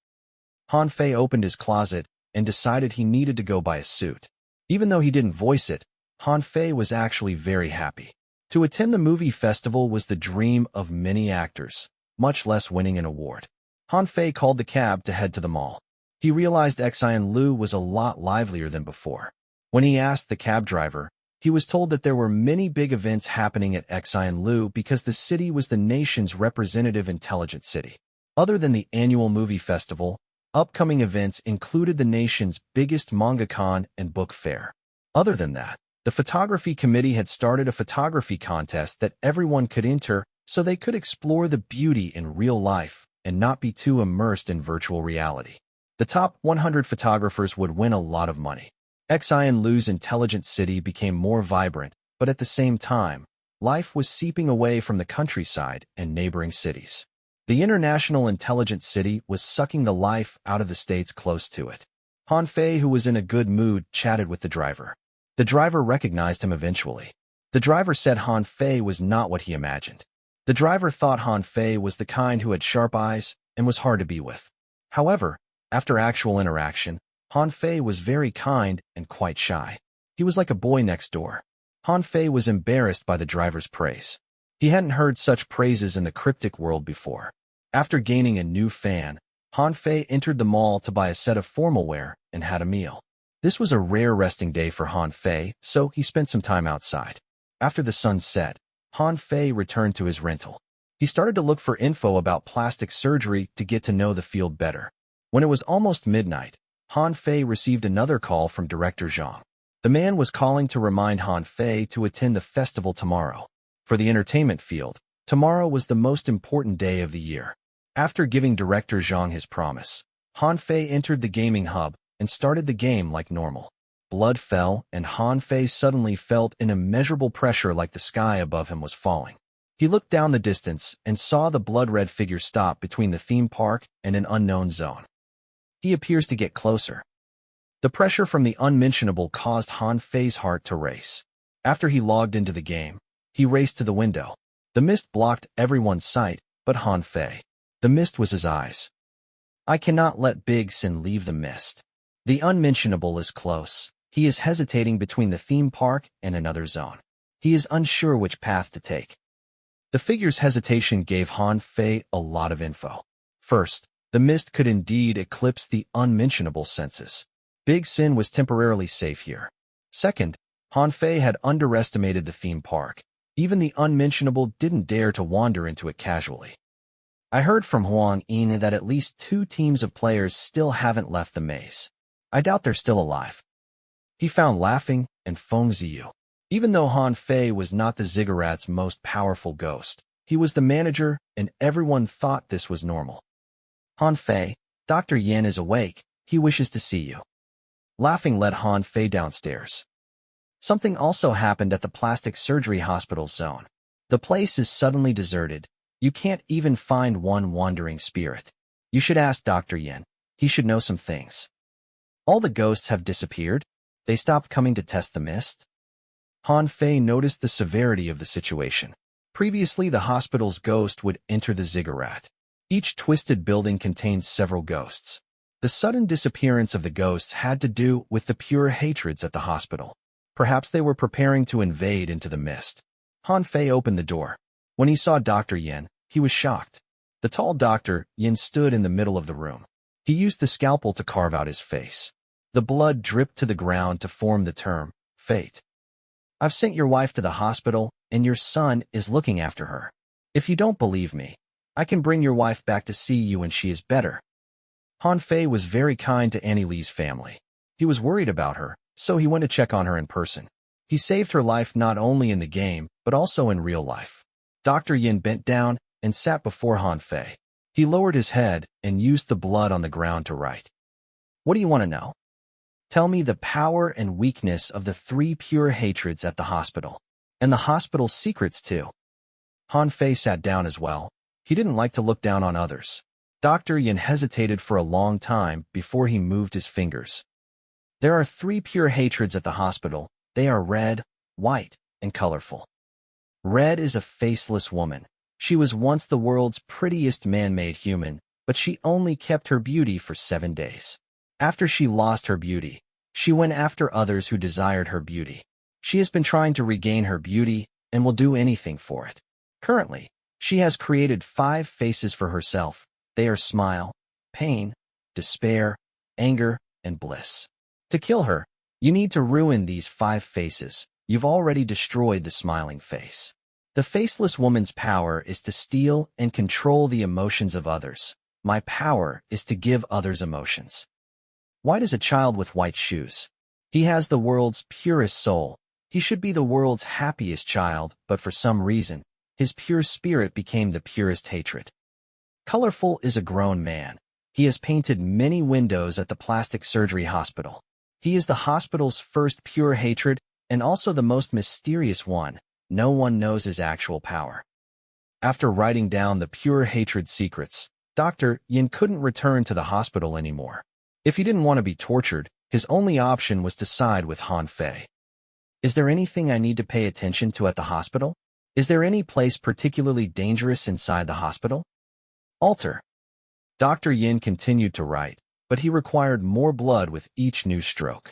Han Fei opened his closet and decided he needed to go buy a suit. Even though he didn't voice it, Han Fei was actually very happy. To attend the movie festival was the dream of many actors, much less winning an award. Han Fei called the cab to head to the mall. He realized Xian Lu was a lot livelier than before. When he asked the cab driver, he was told that there were many big events happening at Xian Lu because the city was the nation's representative intelligent city. Other than the annual movie festival, upcoming events included the nation's biggest mangacon and book fair. Other than that, the photography committee had started a photography contest that everyone could enter so they could explore the beauty in real life and not be too immersed in virtual reality. The top 100 photographers would win a lot of money. Xian Lu's intelligent city became more vibrant, but at the same time, life was seeping away from the countryside and neighboring cities. The international intelligent city was sucking the life out of the states close to it. Han Fei, who was in a good mood, chatted with the driver. The driver recognized him eventually. The driver said Han Fei was not what he imagined. The driver thought Han Fei was the kind who had sharp eyes and was hard to be with. However, after actual interaction, Han Fei was very kind and quite shy. He was like a boy next door. Han Fei was embarrassed by the driver's praise. He hadn't heard such praises in the cryptic world before. After gaining a new fan, Han Fei entered the mall to buy a set of formal wear and had a meal. This was a rare resting day for Han Fei, so he spent some time outside. After the sun set, Han Fei returned to his rental. He started to look for info about plastic surgery to get to know the field better. When it was almost midnight, Han Fei received another call from Director Zhang. The man was calling to remind Han Fei to attend the festival tomorrow. For the entertainment field, tomorrow was the most important day of the year. After giving Director Zhang his promise, Han Fei entered the gaming hub and started the game like normal. Blood fell, and Han Fei suddenly felt an immeasurable pressure like the sky above him was falling. He looked down the distance and saw the blood-red figure stop between the theme park and an unknown zone. He appears to get closer. The pressure from the unmentionable caused Han Fei's heart to race. After he logged into the game, he raced to the window. The mist blocked everyone's sight but Han Fei. The mist was his eyes. I cannot let Big Sin leave the mist. The unmentionable is close. He is hesitating between the theme park and another zone. He is unsure which path to take. The figure's hesitation gave Han Fei a lot of info. First, the mist could indeed eclipse the unmentionable senses. Big Sin was temporarily safe here. Second, Han Fei had underestimated the theme park. Even the unmentionable didn't dare to wander into it casually. I heard from Huang Yin that at least 2 teams of players still haven't left the maze. I doubt they're still alive. He found laughing and Feng Ziyu. Even though Han Fei was not the ziggurat's most powerful ghost, he was the manager and everyone thought this was normal. Han Fei, Dr. Yin is awake. He wishes to see you. Laughing led Han Fei downstairs. Something also happened at the plastic surgery hospital zone. The place is suddenly deserted. You can't even find one wandering spirit. You should ask Dr. Yin. He should know some things. All the ghosts have disappeared. They stopped coming to test the mist. Han Fei noticed the severity of the situation. Previously, the hospital's ghost would enter the ziggurat. Each twisted building contained several ghosts. The sudden disappearance of the ghosts had to do with the pure hatreds at the hospital. Perhaps they were preparing to invade into the mist. Han Fei opened the door. When he saw Dr. Yin, he was shocked. The tall Dr. Yin stood in the middle of the room. He used the scalpel to carve out his face. The blood dripped to the ground to form the term, fate. I've sent your wife to the hospital, and your son is looking after her. If you don't believe me, I can bring your wife back to see you when she is better. Han Fei was very kind to Annie Lee's family. He was worried about her, so he went to check on her in person. He saved her life not only in the game, but also in real life. Dr. Yin bent down and sat before Han Fei. He lowered his head and used the blood on the ground to write. What do you want to know? Tell me the power and weakness of the 3 pure hatreds at the hospital. And the hospital's secrets, too. Han Fei sat down as well. He didn't like to look down on others. Dr. Yin hesitated for a long time before he moved his fingers. There are 3 pure hatreds at the hospital. They are red, white, and colorful. Red is a faceless woman. She was once the world's prettiest man-made human, but she only kept her beauty for 7 days. After she lost her beauty, she went after others who desired her beauty. She has been trying to regain her beauty and will do anything for it. Currently, she has created 5 faces for herself. They are smile, pain, despair, anger, and bliss. To kill her, you need to ruin these 5 faces. You've already destroyed the smiling face. The faceless woman's power is to steal and control the emotions of others. My power is to give others emotions. Why does a child with white shoes? He has the world's purest soul. He should be the world's happiest child, but for some reason, his pure spirit became the purest hatred. Colorful is a grown man. He has painted many windows at the plastic surgery hospital. He is the hospital's first pure hatred and also the most mysterious one. No one knows his actual power. After writing down the pure hatred secrets, Dr. Yin couldn't return to the hospital anymore. If he didn't want to be tortured, his only option was to side with Han Fei. Is there anything I need to pay attention to at the hospital? Is there any place particularly dangerous inside the hospital? Altar. Dr. Yin continued to write, but he required more blood with each new stroke.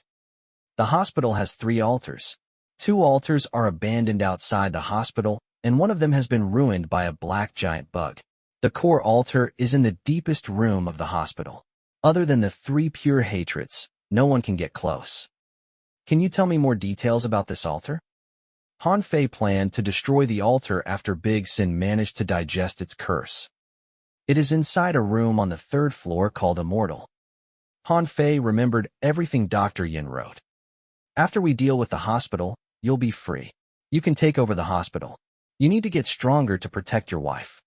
The hospital has 3 altars. 2 altars are abandoned outside the hospital, and one of them has been ruined by a black giant bug. The core altar is in the deepest room of the hospital. Other than the 3 pure hatreds, no one can get close. Can you tell me more details about this altar? Han Fei planned to destroy the altar after Big Sin managed to digest its curse. It is inside a room on the 3rd floor called Immortal. Han Fei remembered everything Dr. Yin wrote. After we deal with the hospital, you'll be free. You can take over the hospital. You need to get stronger to protect your wife.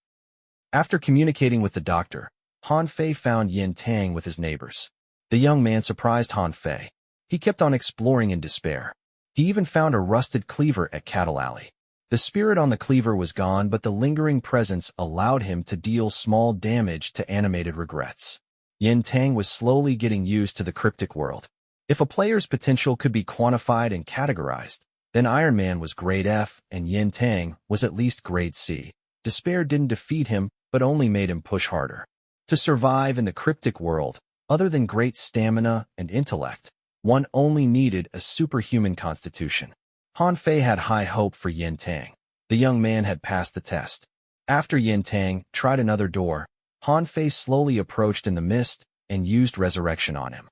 After communicating with the doctor, Han Fei found Yin Tang with his neighbors. The young man surprised Han Fei. He kept on exploring in despair. He even found a rusted cleaver at Cattle Alley. The spirit on the cleaver was gone, but the lingering presence allowed him to deal small damage to animated regrets. Yin Tang was slowly getting used to the cryptic world. If a player's potential could be quantified and categorized, then Iron Man was grade F and Yin Tang was at least grade C. Despair didn't defeat him, but only made him push harder. To survive in the cryptic world, other than great stamina and intellect, one only needed a superhuman constitution. Han Fei had high hope for Yin Tang. The young man had passed the test. After Yin Tang tried another door, Han Fei slowly approached in the mist and used resurrection on him.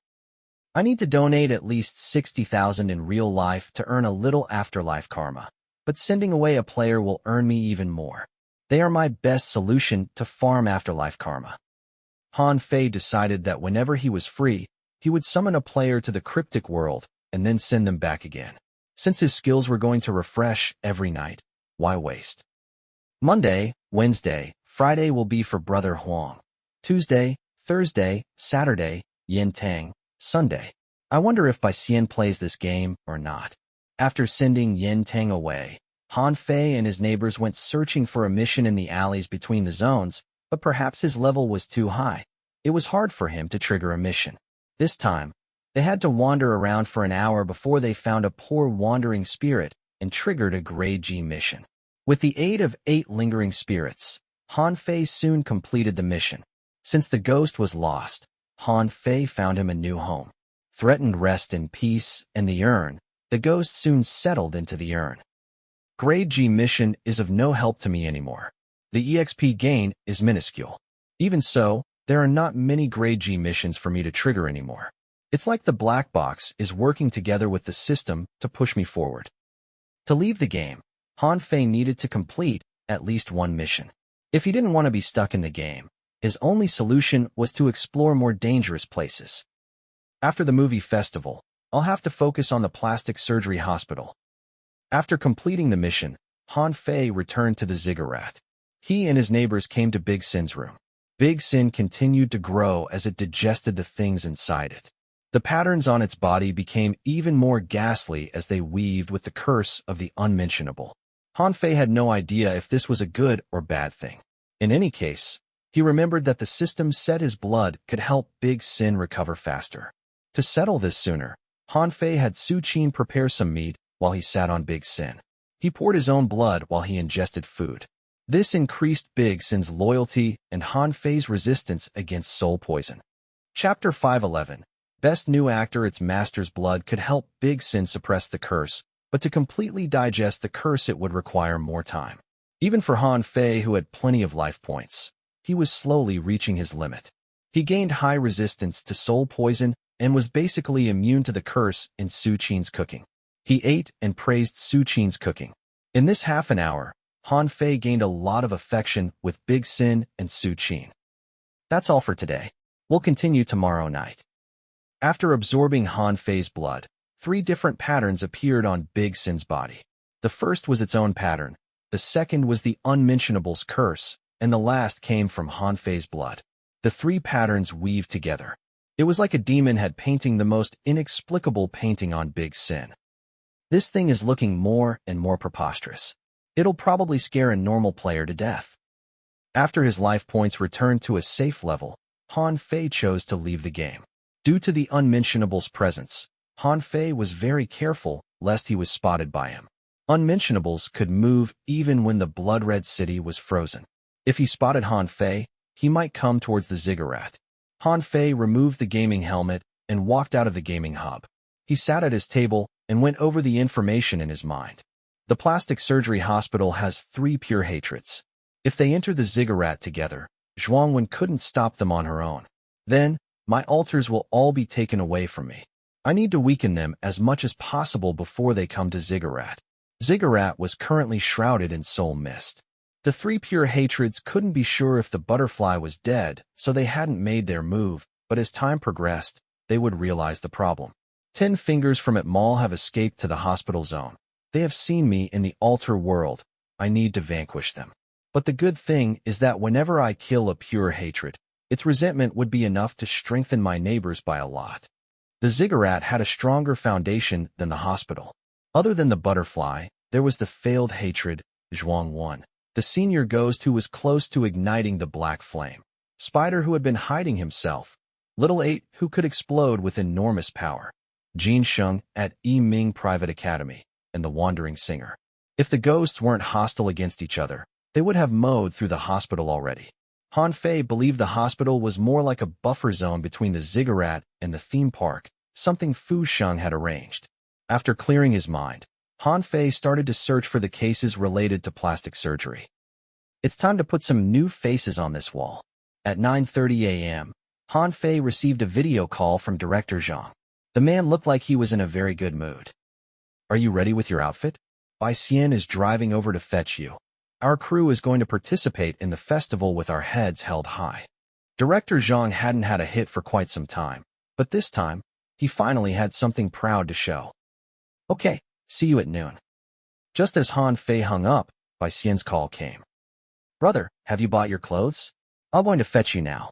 I need to donate at least 60,000 in real life to earn a little afterlife karma, but sending away a player will earn me even more. They are my best solution to farm afterlife karma. Han Fei decided that whenever he was free, he would summon a player to the cryptic world and then send them back again. Since his skills were going to refresh every night, why waste? Monday, Wednesday, Friday will be for Brother Huang. Tuesday, Thursday, Saturday, Yin Tang, Sunday. I wonder if Bai Xian plays this game or not. After sending Yin Tang away, Han Fei and his neighbors went searching for a mission in the alleys between the zones, but perhaps his level was too high. It was hard for him to trigger a mission. This time, they had to wander around for an hour before they found a poor wandering spirit and triggered a grade G mission. With the aid of 8 lingering spirits, Han Fei soon completed the mission. Since the ghost was lost, Han Fei found him a new home. Threatened rest in peace and the urn, the ghost soon settled into the urn. Grade G mission is of no help to me anymore. The EXP gain is minuscule. Even so, there are not many grade G missions for me to trigger anymore. It's like the black box is working together with the system to push me forward. To leave the game, Han Fei needed to complete at least one mission. If he didn't want to be stuck in the game, his only solution was to explore more dangerous places. After the movie festival, I'll have to focus on the plastic surgery hospital. After completing the mission, Han Fei returned to the ziggurat. He and his neighbors came to Big Sin's room. Big Sin continued to grow as it digested the things inside it. The patterns on its body became even more ghastly as they weaved with the curse of the unmentionable. Han Fei had no idea if this was a good or bad thing. In any case, he remembered that the system said his blood could help Big Sin recover faster. To settle this sooner, Han Fei had Su Qin prepare some meat while he sat on Big Sin. He poured his own blood while he ingested food. This increased Big Sin's loyalty and Han Fei's resistance against soul poison. Chapter 511. Best New Actor. Its master's blood could help Big Sin suppress the curse, but to completely digest the curse it would require more time. Even for Han Fei, who had plenty of life points, he was slowly reaching his limit. He gained high resistance to soul poison and was basically immune to the curse in Su Qin's cooking. He ate and praised Su Qin's cooking. In this half an hour, Han Fei gained a lot of affection with Big Sin and Su Qin. That's all for today. We'll continue tomorrow night. After absorbing Han Fei's blood, 3 different patterns appeared on Big Sin's body. The first was its own pattern, the second was the unmentionable's curse, and the last came from Han Fei's blood. The 3 patterns weaved together. It was like a demon had painting the most inexplicable painting on Big Sin. This thing is looking more and more preposterous. It'll probably scare a normal player to death. After his life points returned to a safe level, Han Fei chose to leave the game. Due to the unmentionable's presence, Han Fei was very careful lest he was spotted by him. Unmentionables could move even when the blood-red city was frozen. If he spotted Han Fei, he might come towards the ziggurat. Han Fei removed the gaming helmet and walked out of the gaming hub. He sat at his table and went over the information in his mind. The plastic surgery hospital has 3 pure hatreds. If they enter the ziggurat together, Zhuangwen couldn't stop them on her own. Then, my altars will all be taken away from me. I need to weaken them as much as possible before they come to Ziggurat. Ziggurat was currently shrouded in soul mist. The 3 pure hatreds couldn't be sure if the butterfly was dead, so they hadn't made their move, but as time progressed, they would realize the problem. 10 fingers from it Mall have escaped to the hospital zone. They have seen me in the altar world. I need to vanquish them. But the good thing is that whenever I kill a pure hatred, its resentment would be enough to strengthen my neighbors by a lot. The ziggurat had a stronger foundation than the hospital. Other than the butterfly, there was the failed hatred Zhuang 1. The senior ghost who was close to igniting the black flame. Spider who had been hiding himself. Little 8 who could explode with enormous power. Jin Sheng at Yi Ming Private Academy. And the Wandering Singer. If the ghosts weren't hostile against each other, they would have mowed through the hospital already. Han Fei believed the hospital was more like a buffer zone between the ziggurat and the theme park, something Fu Sheng had arranged. After clearing his mind, Han Fei started to search for the cases related to plastic surgery. It's time to put some new faces on this wall. At 9:30 a.m., Han Fei received a video call from Director Zhang. The man looked like he was in a very good mood. Are you ready with your outfit? Bai Xian is driving over to fetch you. Our crew is going to participate in the festival with our heads held high. Director Zhang hadn't had a hit for quite some time, but this time, he finally had something proud to show. Okay, see you at noon. Just as Han Fei hung up, Bai Xian's call came. Brother, have you bought your clothes? I'm going to fetch you now.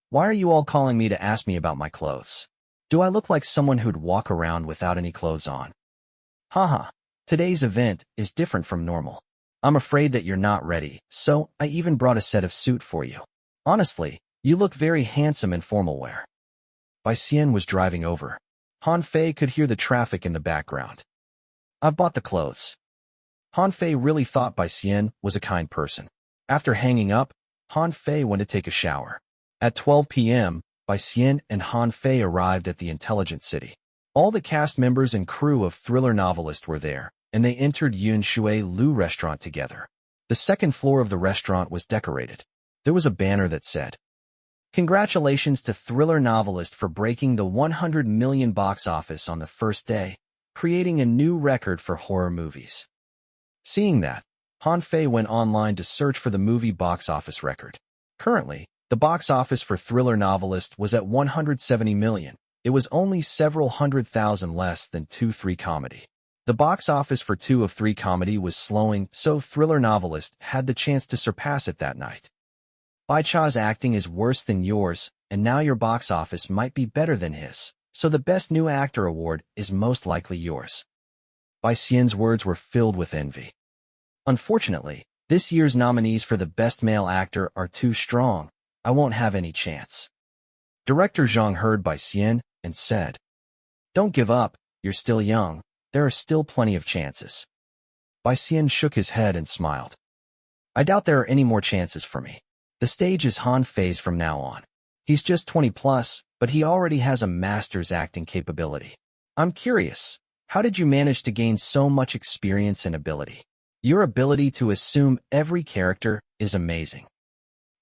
Why are you all calling me to ask me about my clothes? Do I look like someone who'd walk around without any clothes on? Haha, today's event is different from normal. I'm afraid that you're not ready, so I even brought a set of suit for you. Honestly, you look very handsome in formal wear. Bai Xian was driving over. Han Fei could hear the traffic in the background. I've bought the clothes. Han Fei really thought Bai Xian was a kind person. After hanging up, Han Fei went to take a shower. At 12 p.m., Bai Xian and Han Fei arrived at the Intelligent City. All the cast members and crew of Thriller Novelist were there, and they entered Iyashikei Lu restaurant together. The second floor of the restaurant was decorated. There was a banner that said, "Congratulations to Thriller Novelist for breaking the 100 million box office on the first day, creating a new record for horror movies." Seeing that, Han Fei went online to search for the movie box office record. Currently, the box office for Thriller Novelist was at 170 million. It was only several 100,000 less than 2-3 comedy. The box office for 2 of 3 comedy was slowing, so Thriller Novelist had the chance to surpass it that night. Bai Cha's acting is worse than yours, and now your box office might be better than his, so the Best New Actor award is most likely yours. Bai Xian's words were filled with envy. Unfortunately, this year's nominees for the Best Male Actor are too strong. I won't have any chance. Director Zhang heard Bai Xian and said, "Don't give up, you're still young. There are still plenty of chances." Bai Xian shook his head and smiled. "I doubt there are any more chances for me. The stage is Han Fei's from now on. He's just 20 plus, but he already has a master's acting capability. I'm curious, how did you manage to gain so much experience and ability? Your ability to assume every character is amazing."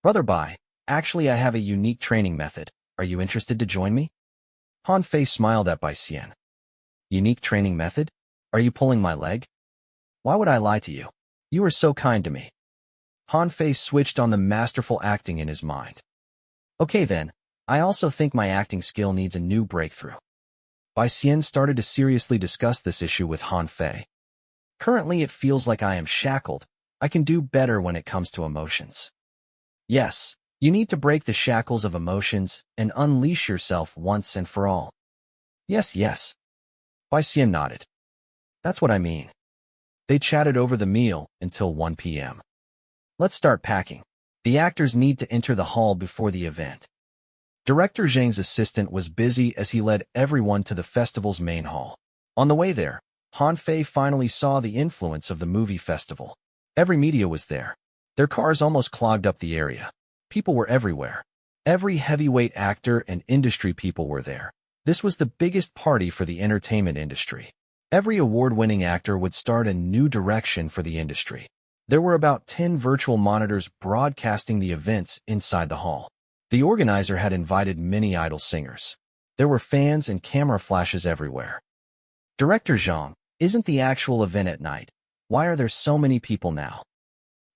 "Brother Bai, actually I have a unique training method. Are you interested to join me?" Han Fei smiled at Bai Xian. "Unique training method? Are you pulling my leg?" "Why would I lie to you? You are so kind to me." Han Fei switched on the masterful acting in his mind. "Okay then, I also think my acting skill needs a new breakthrough." Bai Xian started to seriously discuss this issue with Han Fei. "Currently it feels like I am shackled. I can do better when it comes to emotions." "Yes, you need to break the shackles of emotions and unleash yourself once and for all." Yes. Bai Xian nodded. "That's what I mean." They chatted over the meal until 1 p.m. "Let's start packing. The actors need to enter the hall before the event." Director Zhang's assistant was busy as he led everyone to the festival's main hall. On the way there, Han Fei finally saw the influence of the movie festival. Every media was there. Their cars almost clogged up the area. People were everywhere. Every heavyweight actor and industry people were there. This was the biggest party for the entertainment industry. Every award-winning actor would start a new direction for the industry. There were about 10 virtual monitors broadcasting the events inside the hall. The organizer had invited many idol singers. There were fans and camera flashes everywhere. "Director Zhang, isn't the actual event at night? Why are there so many people now?"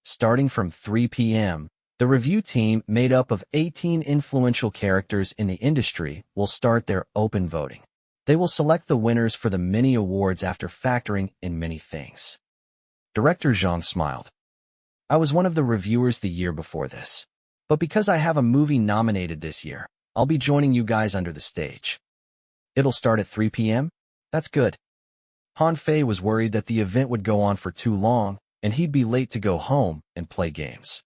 Starting from 3 p.m., the review team, made up of 18 influential characters in the industry, will start their open voting. They will select the winners for the many awards after factoring in many things. Director Zhang smiled. "I was one of the reviewers the year before this. But because I have a movie nominated this year, I'll be joining you guys under the stage." "It'll start at 3 p.m.? That's good." Han Fei was worried that the event would go on for too long, and he'd be late to go home and play games.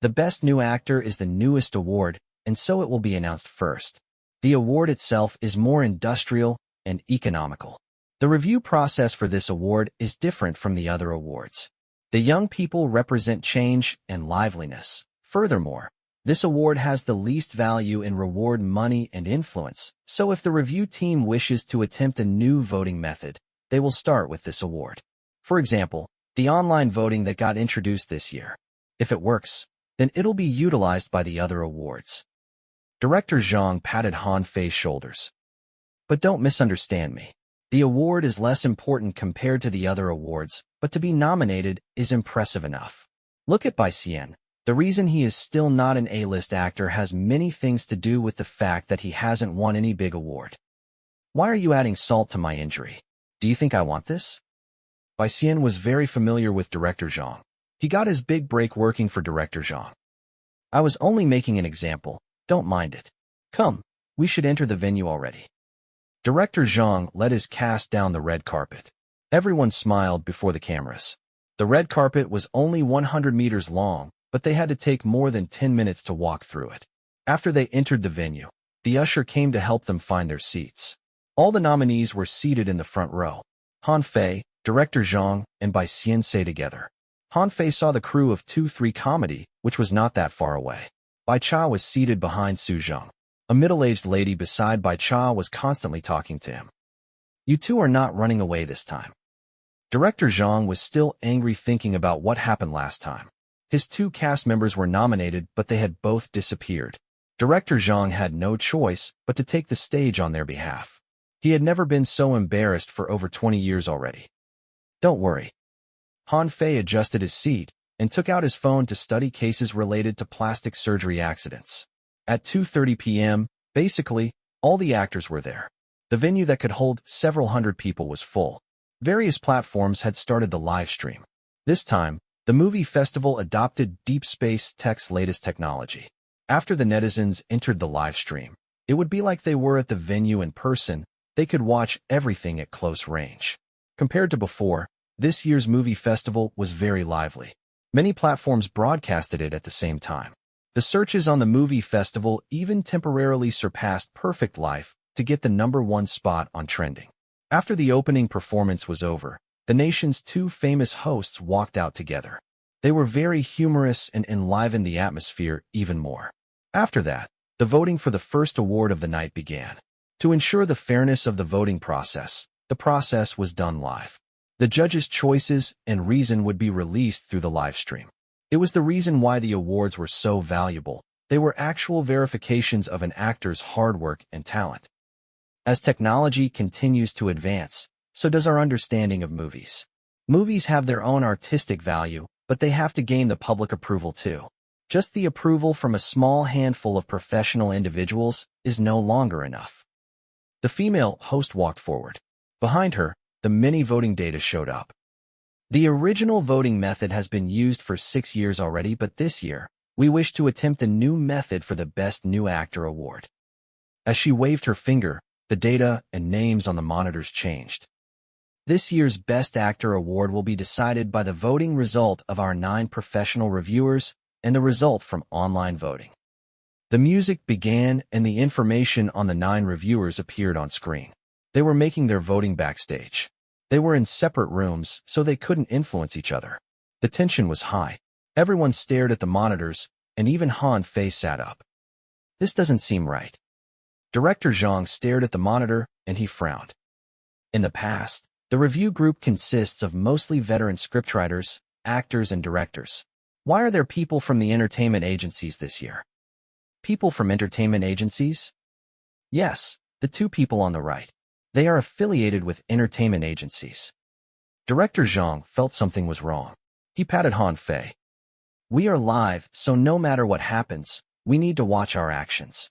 The Best New Actor is the newest award, and so it will be announced first. The award itself is more industrial and economical. The review process for this award is different from the other awards. The young people represent change and liveliness. Furthermore, this award has the least value in reward money and influence, so if the review team wishes to attempt a new voting method, they will start with this award. For example, the online voting that got introduced this year. If it works, then it'll be utilized by the other awards. Director Zhang patted Han Fei's shoulders. But don't misunderstand me. The award is less important compared to the other awards, but to be nominated is impressive enough. Look at Bai Xian. The reason he is still not an A-list actor has many things to do with the fact that he hasn't won any big award. Why are you adding salt to my injury? Do you think I want this? Bai Xian was very familiar with Director Zhang. He got his big break working for Director Zhang. I was only making an example. Don't mind it. Come, we should enter the venue already. Director Zhang led his cast down the red carpet. Everyone smiled before the cameras. The red carpet was only 100 meters long, but they had to take more than 10 minutes to walk through it. After they entered the venue, the usher came to help them find their seats. All the nominees were seated in the front row. Han Fei, Director Zhang, and Bai Xian sat together. Han Fei saw the crew of 2-3 Comedy, which was not that far away. Bai Cha was seated behind Su Zheng. A middle-aged lady beside Bai Cha was constantly talking to him. You two are not running away this time. Director Zhang was still angry thinking about what happened last time. His 2 cast members were nominated, but they had both disappeared. Director Zhang had no choice but to take the stage on their behalf. He had never been so embarrassed for over 20 years already. Don't worry. Han Fei adjusted his seat and took out his phone to study cases related to plastic surgery accidents. At 2:30 p.m., basically, all the actors were there. The venue that could hold several hundred people was full. Various platforms had started the live stream. This time, the movie festival adopted Deep Space Tech's latest technology. After the netizens entered the live stream, it would be like they were at the venue in person. They could watch everything at close range. Compared to before, this year's movie festival was very lively. Many platforms broadcasted it at the same time. The searches on the movie festival even temporarily surpassed Perfect Life to get the #1 spot on trending. After the opening performance was over, the nation's 2 famous hosts walked out together. They were very humorous and enlivened the atmosphere even more. After that, the voting for the first award of the night began. To ensure the fairness of the voting process, the process was done live. The judges' choices and reason would be released through the live stream. It was the reason why the awards were so valuable. They were actual verifications of an actor's hard work and talent. As technology continues to advance, so does our understanding of movies. Movies have their own artistic value, but they have to gain the public approval too. Just the approval from a small handful of professional individuals is no longer enough. The female host walked forward. Behind her, the mini voting data showed up. The original voting method has been used for 6 years already, but this year, we wish to attempt a new method for the Best New Actor award. As she waved her finger, the data and names on the monitors changed. This year's Best Actor award will be decided by the voting result of our 9 professional reviewers and the result from online voting. The music began and the information on the 9 reviewers appeared on screen. They were making their voting backstage. They were in separate rooms, so they couldn't influence each other. The tension was high. Everyone stared at the monitors, and even Han Fei sat up. This doesn't seem right. Director Zhang stared at the monitor, and he frowned. In the past, the review group consists of mostly veteran scriptwriters, actors, and directors. Why are there people from the entertainment agencies this year? People from entertainment agencies? Yes, the 2 people on the right. They are affiliated with entertainment agencies. Director Zhang felt something was wrong. He patted Han Fei. We are live, so no matter what happens, we need to watch our actions.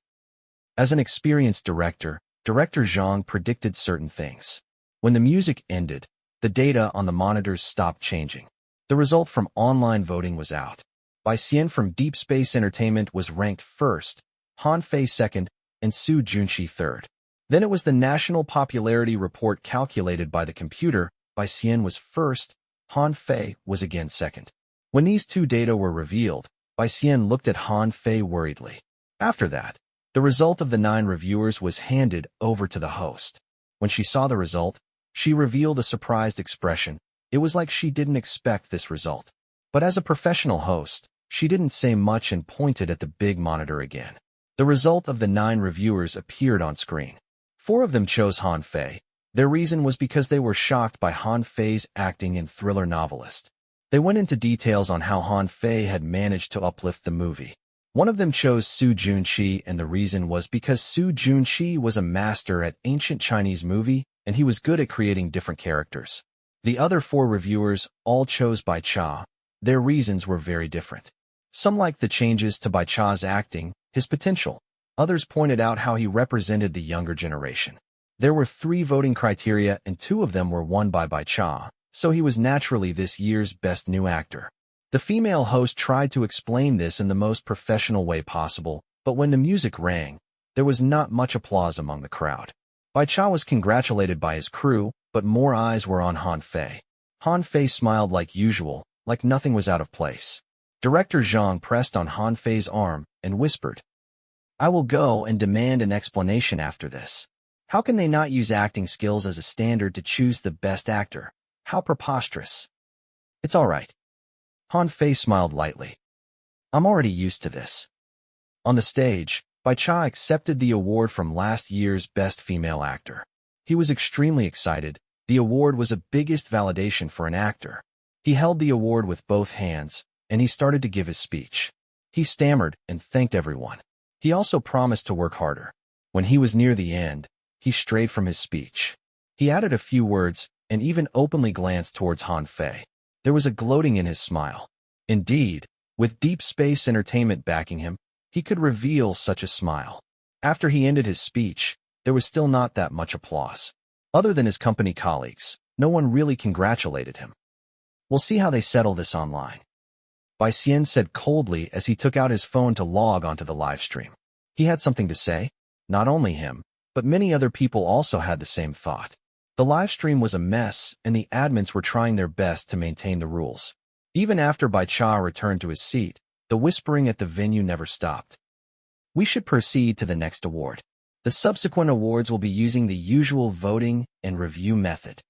As an experienced director, Director Zhang predicted certain things. When the music ended, the data on the monitors stopped changing. The result from online voting was out. Bai Xian from Deep Space Entertainment was ranked first, Han Fei second, and Su Junshi third. Then it was the national popularity report calculated by the computer. Bai Xian was first, Han Fei was again second. When these two data were revealed, Bai Xian looked at Han Fei worriedly. After that, the result of the 9 reviewers was handed over to the host. When she saw the result, she revealed a surprised expression. It was like she didn't expect this result. But as a professional host, she didn't say much and pointed at the big monitor again. The result of the 9 reviewers appeared on screen. 4 of them chose Han Fei. Their reason was because they were shocked by Han Fei's acting in Thriller Novelist. They went into details on how Han Fei had managed to uplift the movie. One of them chose Su Junqi, and the reason was because Su Junqi was a master at ancient Chinese movie, and he was good at creating different characters. The other 4 reviewers all chose Bai Cha. Their reasons were very different. Some liked the changes to Bai Cha's acting, his potential. Others pointed out how he represented the younger generation. There were 3 voting criteria, and 2 of them were won by Bai Cha, so he was naturally this year's best new actor. The female host tried to explain this in the most professional way possible, but when the music rang, there was not much applause among the crowd. Bai Cha was congratulated by his crew, but more eyes were on Han Fei. Han Fei smiled like usual, like nothing was out of place. Director Zhang pressed on Han Fei's arm and whispered, "I will go and demand an explanation after this. How can they not use acting skills as a standard to choose the best actor? How preposterous." "It's all right." Han Fei smiled lightly. "I'm already used to this." On the stage, Bai Cha accepted the award from last year's Best Female Actor. He was extremely excited. The award was the biggest validation for an actor. He held the award with both hands, and he started to give his speech. He stammered and thanked everyone. He also promised to work harder. When he was near the end, he strayed from his speech. He added a few words and even openly glanced towards Han Fei. There was a gloating in his smile. Indeed, with Deep Space Entertainment backing him, he could reveal such a smile. After he ended his speech, there was still not that much applause. Other than his company colleagues, no one really congratulated him. "We'll see how they settle this online," Bai Xian said coldly as he took out his phone to log onto the live stream. He had something to say. Not only him, but many other people also had the same thought. The live stream was a mess, and the admins were trying their best to maintain the rules. Even after Bai Cha returned to his seat, the whispering at the venue never stopped. "We should proceed to the next award. The subsequent awards will be using the usual voting and review method."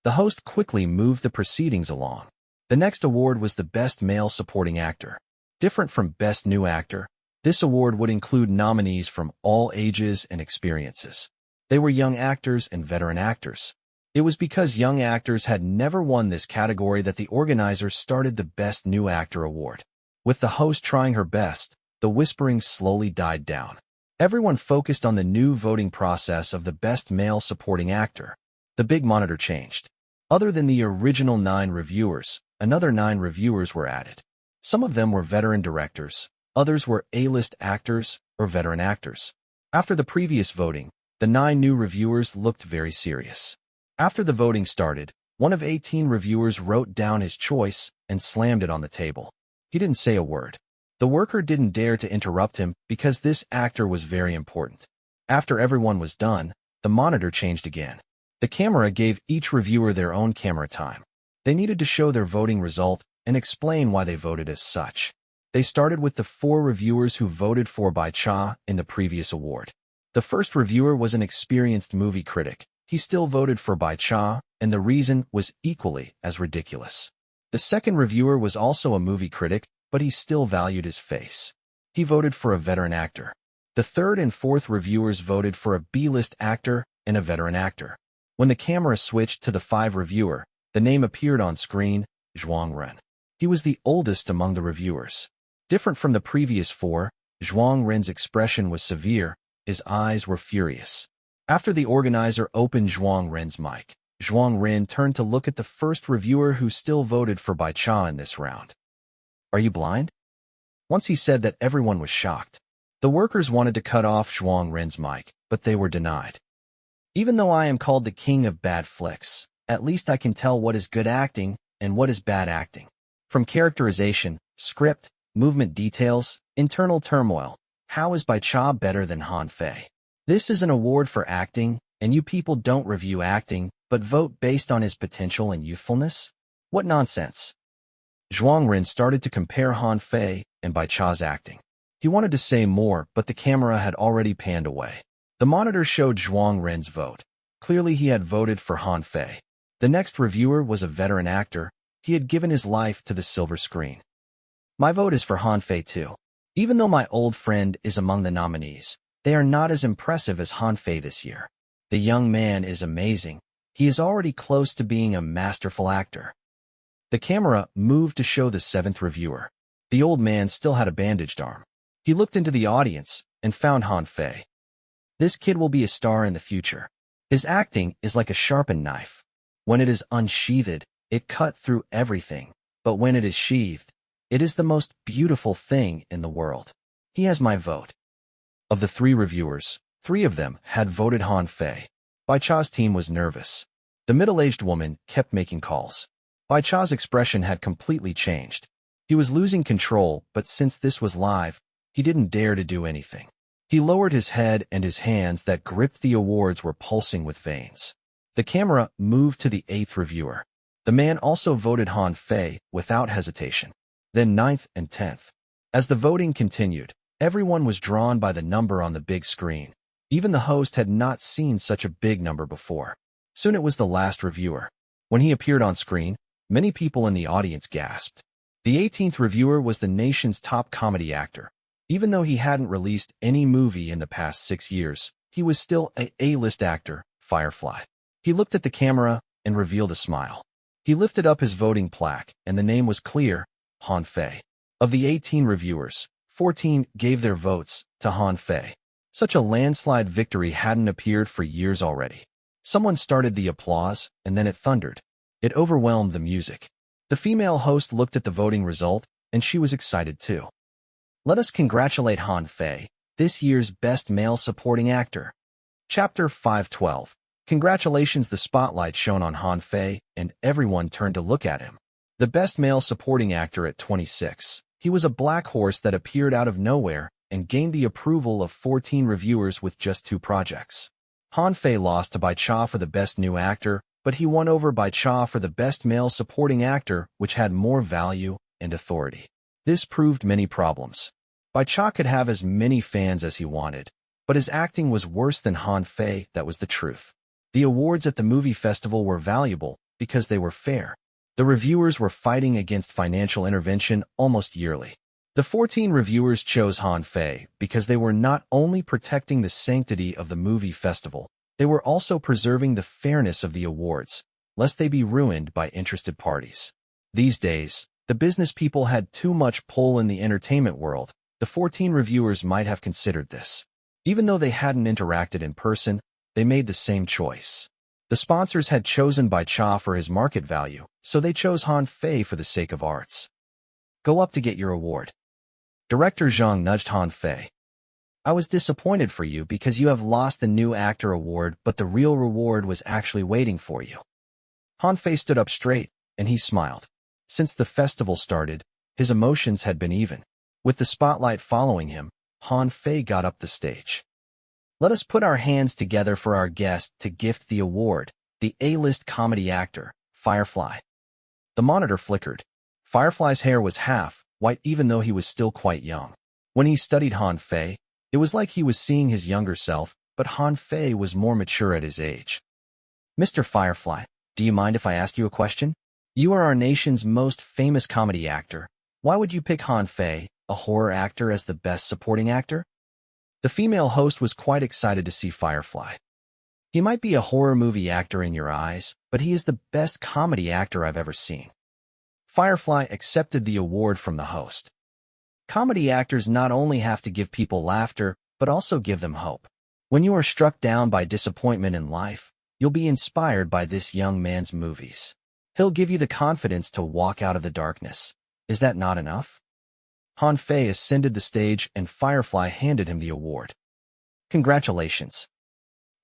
The host quickly moved the proceedings along. The next award was the Best Male Supporting Actor. Different from Best New Actor, this award would include nominees from all ages and experiences. They were young actors and veteran actors. It was because young actors had never won this category that the organizers started the Best New Actor award. With the host trying her best, the whispering slowly died down. Everyone focused on the new voting process of the Best Male Supporting Actor. The big monitor changed. Other than the original 9 reviewers, another 9 reviewers were added. Some of them were veteran directors, others were A-list actors or veteran actors. After the previous voting, the 9 new reviewers looked very serious. After the voting started, one of 18 reviewers wrote down his choice and slammed it on the table. He didn't say a word. The worker didn't dare to interrupt him because this actor was very important. After everyone was done, the monitor changed again. The camera gave each reviewer their own camera time. They needed to show their voting result and explain why they voted as such. They started with the 4 reviewers who voted for Bai Cha in the previous award. The first reviewer was an experienced movie critic. He still voted for Bai Cha, and the reason was equally as ridiculous. The second reviewer was also a movie critic, but he still valued his face. He voted for a veteran actor. The third and fourth reviewers voted for a B-list actor and a veteran actor. When the camera switched to the 5 reviewer, the name appeared on screen, Zhuang Ren. He was the oldest among the reviewers. Different from the previous 4, Zhuang Ren's expression was severe, his eyes were furious. After the organizer opened Zhuang Ren's mic, Zhuang Ren turned to look at the first reviewer who still voted for Bai Cha in this round. "Are you blind?" Once he said that, everyone was shocked. The workers wanted to cut off Zhuang Ren's mic, but they were denied. "Even though I am called the king of bad flicks, at least I can tell what is good acting and what is bad acting. From characterization, script, movement details, internal turmoil, how is Bai Cha better than Han Fei? This is an award for acting, and you people don't review acting, but vote based on his potential and youthfulness?" What nonsense. Zhuang Rin started to compare Han Fei and Bai Cha's acting. He wanted to say more, but the camera had already panned away. The monitor showed Zhuang Rin's vote. Clearly he had voted for Han Fei. The next reviewer was a veteran actor. He had given his life to the silver screen. My vote is for Han Fei too. Even though my old friend is among the nominees, they are not as impressive as Han Fei this year. The young man is amazing. He is already close to being a masterful actor. The camera moved to show the seventh reviewer. The old man still had a bandaged arm. He looked into the audience and found Han Fei. This kid will be a star in the future. His acting is like a sharpened knife. When it is unsheathed, it cut through everything. But when it is sheathed, it is the most beautiful thing in the world. He has my vote. Of the three reviewers, three of them had voted Han Fei. Bai Cha's team was nervous. The middle-aged woman kept making calls. Bai Cha's expression had completely changed. He was losing control, but since this was live, he didn't dare to do anything. He lowered his head and his hands that gripped the awards were pulsing with veins. The camera moved to the eighth reviewer. The man also voted Han Fei without hesitation. Then ninth and 10th. As the voting continued, everyone was drawn by the number on the big screen. Even the host had not seen such a big number before. Soon it was the last reviewer. When he appeared on screen, many people in the audience gasped. The 18th reviewer was the nation's top comedy actor. Even though he hadn't released any movie in the past 6 years, he was still a A-list actor, Firefly. He looked at the camera and revealed a smile. He lifted up his voting plaque, and the name was clear, Han Fei. Of the 18 reviewers, 14 gave their votes to Han Fei. Such a landslide victory hadn't appeared for years already. Someone started the applause, and then it thundered. It overwhelmed the music. The female host looked at the voting result, and she was excited too. Let us congratulate Han Fei, this year's Best Male Supporting Actor. Chapter 512. Congratulations. The spotlight shone on Han Fei, and everyone turned to look at him. The Best Male Supporting Actor at 26. He was a black horse that appeared out of nowhere and gained the approval of 14 reviewers with just 2 projects. Han Fei lost to Bai Cha for the Best New Actor, but he won over Bai Cha for the Best Male Supporting Actor, which had more value and authority. This proved many problems. Bai Cha could have as many fans as he wanted, but his acting was worse than Han Fei. That was the truth. The awards at the movie festival were valuable because they were fair. The reviewers were fighting against financial intervention almost yearly. The 14 reviewers chose Han Fei because they were not only protecting the sanctity of the movie festival, they were also preserving the fairness of the awards, lest they be ruined by interested parties. These days, the business people had too much pull in the entertainment world. The 14 reviewers might have considered this. Even though they hadn't interacted in person, they made the same choice. The sponsors had chosen Bai Cha for his market value, so they chose Han Fei for the sake of arts. Go up to get your award. Director Zhang nudged Han Fei. I was disappointed for you because you have lost the New Actor Award, but the real reward was actually waiting for you. Han Fei stood up straight, and he smiled. Since the festival started, his emotions had been even. With the spotlight following him, Han Fei got up the stage. Let us put our hands together for our guest to gift the award, the A-list comedy actor, Firefly. The monitor flickered. Firefly's hair was half white even though he was still quite young. When he studied Han Fei, it was like he was seeing his younger self, but Han Fei was more mature at his age. Mr. Firefly, do you mind if I ask you a question? You are our nation's most famous comedy actor. Why would you pick Han Fei, a horror actor, as the best supporting actor? The female host was quite excited to see Firefly. He might be a horror movie actor in your eyes, but he is the best comedy actor I've ever seen. Firefly accepted the award from the host. Comedy actors not only have to give people laughter, but also give them hope. When you are struck down by disappointment in life, you'll be inspired by this young man's movies. He'll give you the confidence to walk out of the darkness. Is that not enough? Han Fei ascended the stage and Firefly handed him the award. Congratulations.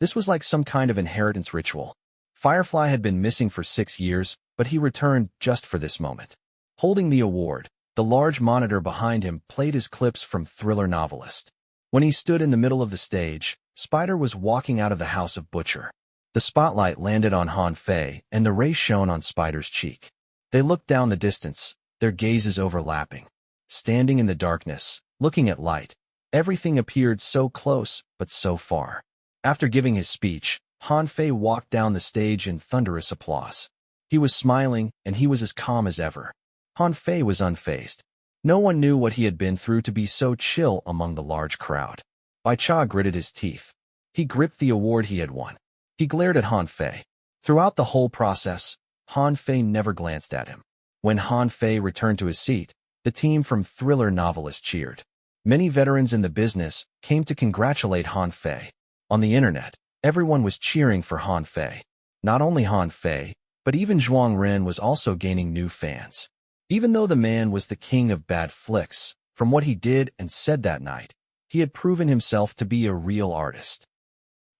This was like some kind of inheritance ritual. Firefly had been missing for 6 years, but he returned just for this moment. Holding the award, the large monitor behind him played his clips from Thriller Novelist. When he stood in the middle of the stage, Spider was walking out of the house of Butcher. The spotlight landed on Han Fei, and the ray shone on Spider's cheek. They looked down the distance, their gazes overlapping. Standing in the darkness, looking at light, everything appeared so close, but so far. After giving his speech, Han Fei walked down the stage in thunderous applause. He was smiling, and he was as calm as ever. Han Fei was unfazed. No one knew what he had been through to be so chill among the large crowd. Bai Cha gritted his teeth. He gripped the award he had won. He glared at Han Fei. Throughout the whole process, Han Fei never glanced at him. When Han Fei returned to his seat, the team from Thriller Novelist cheered. Many veterans in the business came to congratulate Han Fei. On the internet, everyone was cheering for Han Fei. Not only Han Fei, but even Zhuang Ren was also gaining new fans. Even though the man was the king of bad flicks, from what he did and said that night, he had proven himself to be a real artist.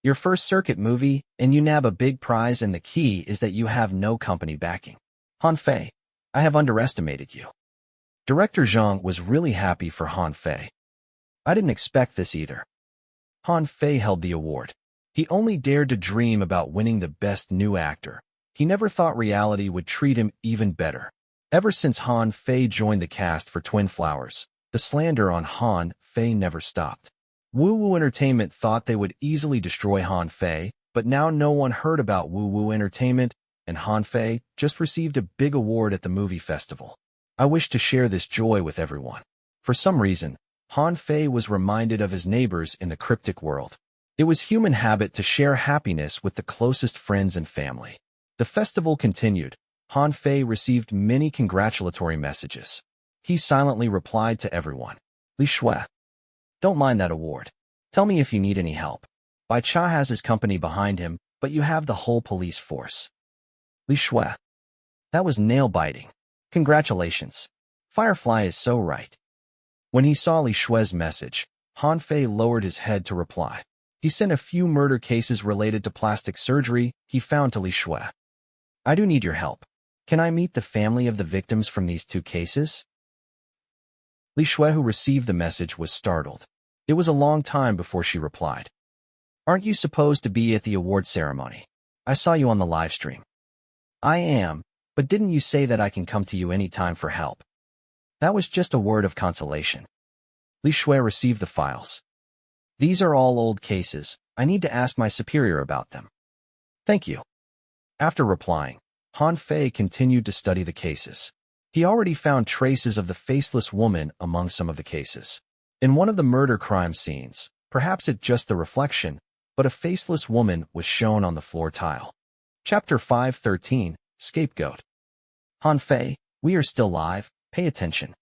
Your first circuit movie, and you nab a big prize, and the key is that you have no company backing. Han Fei, I have underestimated you. Director Zhang was really happy for Han Fei. I didn't expect this either. Han Fei held the award. He only dared to dream about winning the Best New Actor. He never thought reality would treat him even better. Ever since Han Fei joined the cast for Twin Flowers, the slander on Han Fei never stopped. Woo Woo Entertainment thought they would easily destroy Han Fei, but now no one heard about Woo Woo Entertainment, and Han Fei just received a big award at the movie festival. I wish to share this joy with everyone. For some reason, Han Fei was reminded of his neighbors in the cryptic world. It was human habit to share happiness with the closest friends and family. The festival continued. Han Fei received many congratulatory messages. He silently replied to everyone. Li Shui, don't mind that award. Tell me if you need any help. Bai Cha has his company behind him, but you have the whole police force. Li Shui, that was nail-biting. Congratulations. Firefly is so right. When he saw Li Shui's message, Han Fei lowered his head to reply. He sent a few murder cases related to plastic surgery he found to Li Shui. I do need your help. Can I meet the family of the victims from these 2 cases? Li Shui, who received the message, was startled. It was a long time before she replied. Aren't you supposed to be at the award ceremony? I saw you on the live stream. I am, but didn't you say that I can come to you anytime for help? That was just a word of consolation. Li Shui received the files. These are all old cases. I need to ask my superior about them. Thank you. After replying, Han Fei continued to study the cases. He already found traces of the faceless woman among some of the cases. In one of the murder crime scenes, perhaps it's just the reflection, but a faceless woman was shown on the floor tile. Chapter 5:13, Scapegoat. Han Fei, we are still live, pay attention.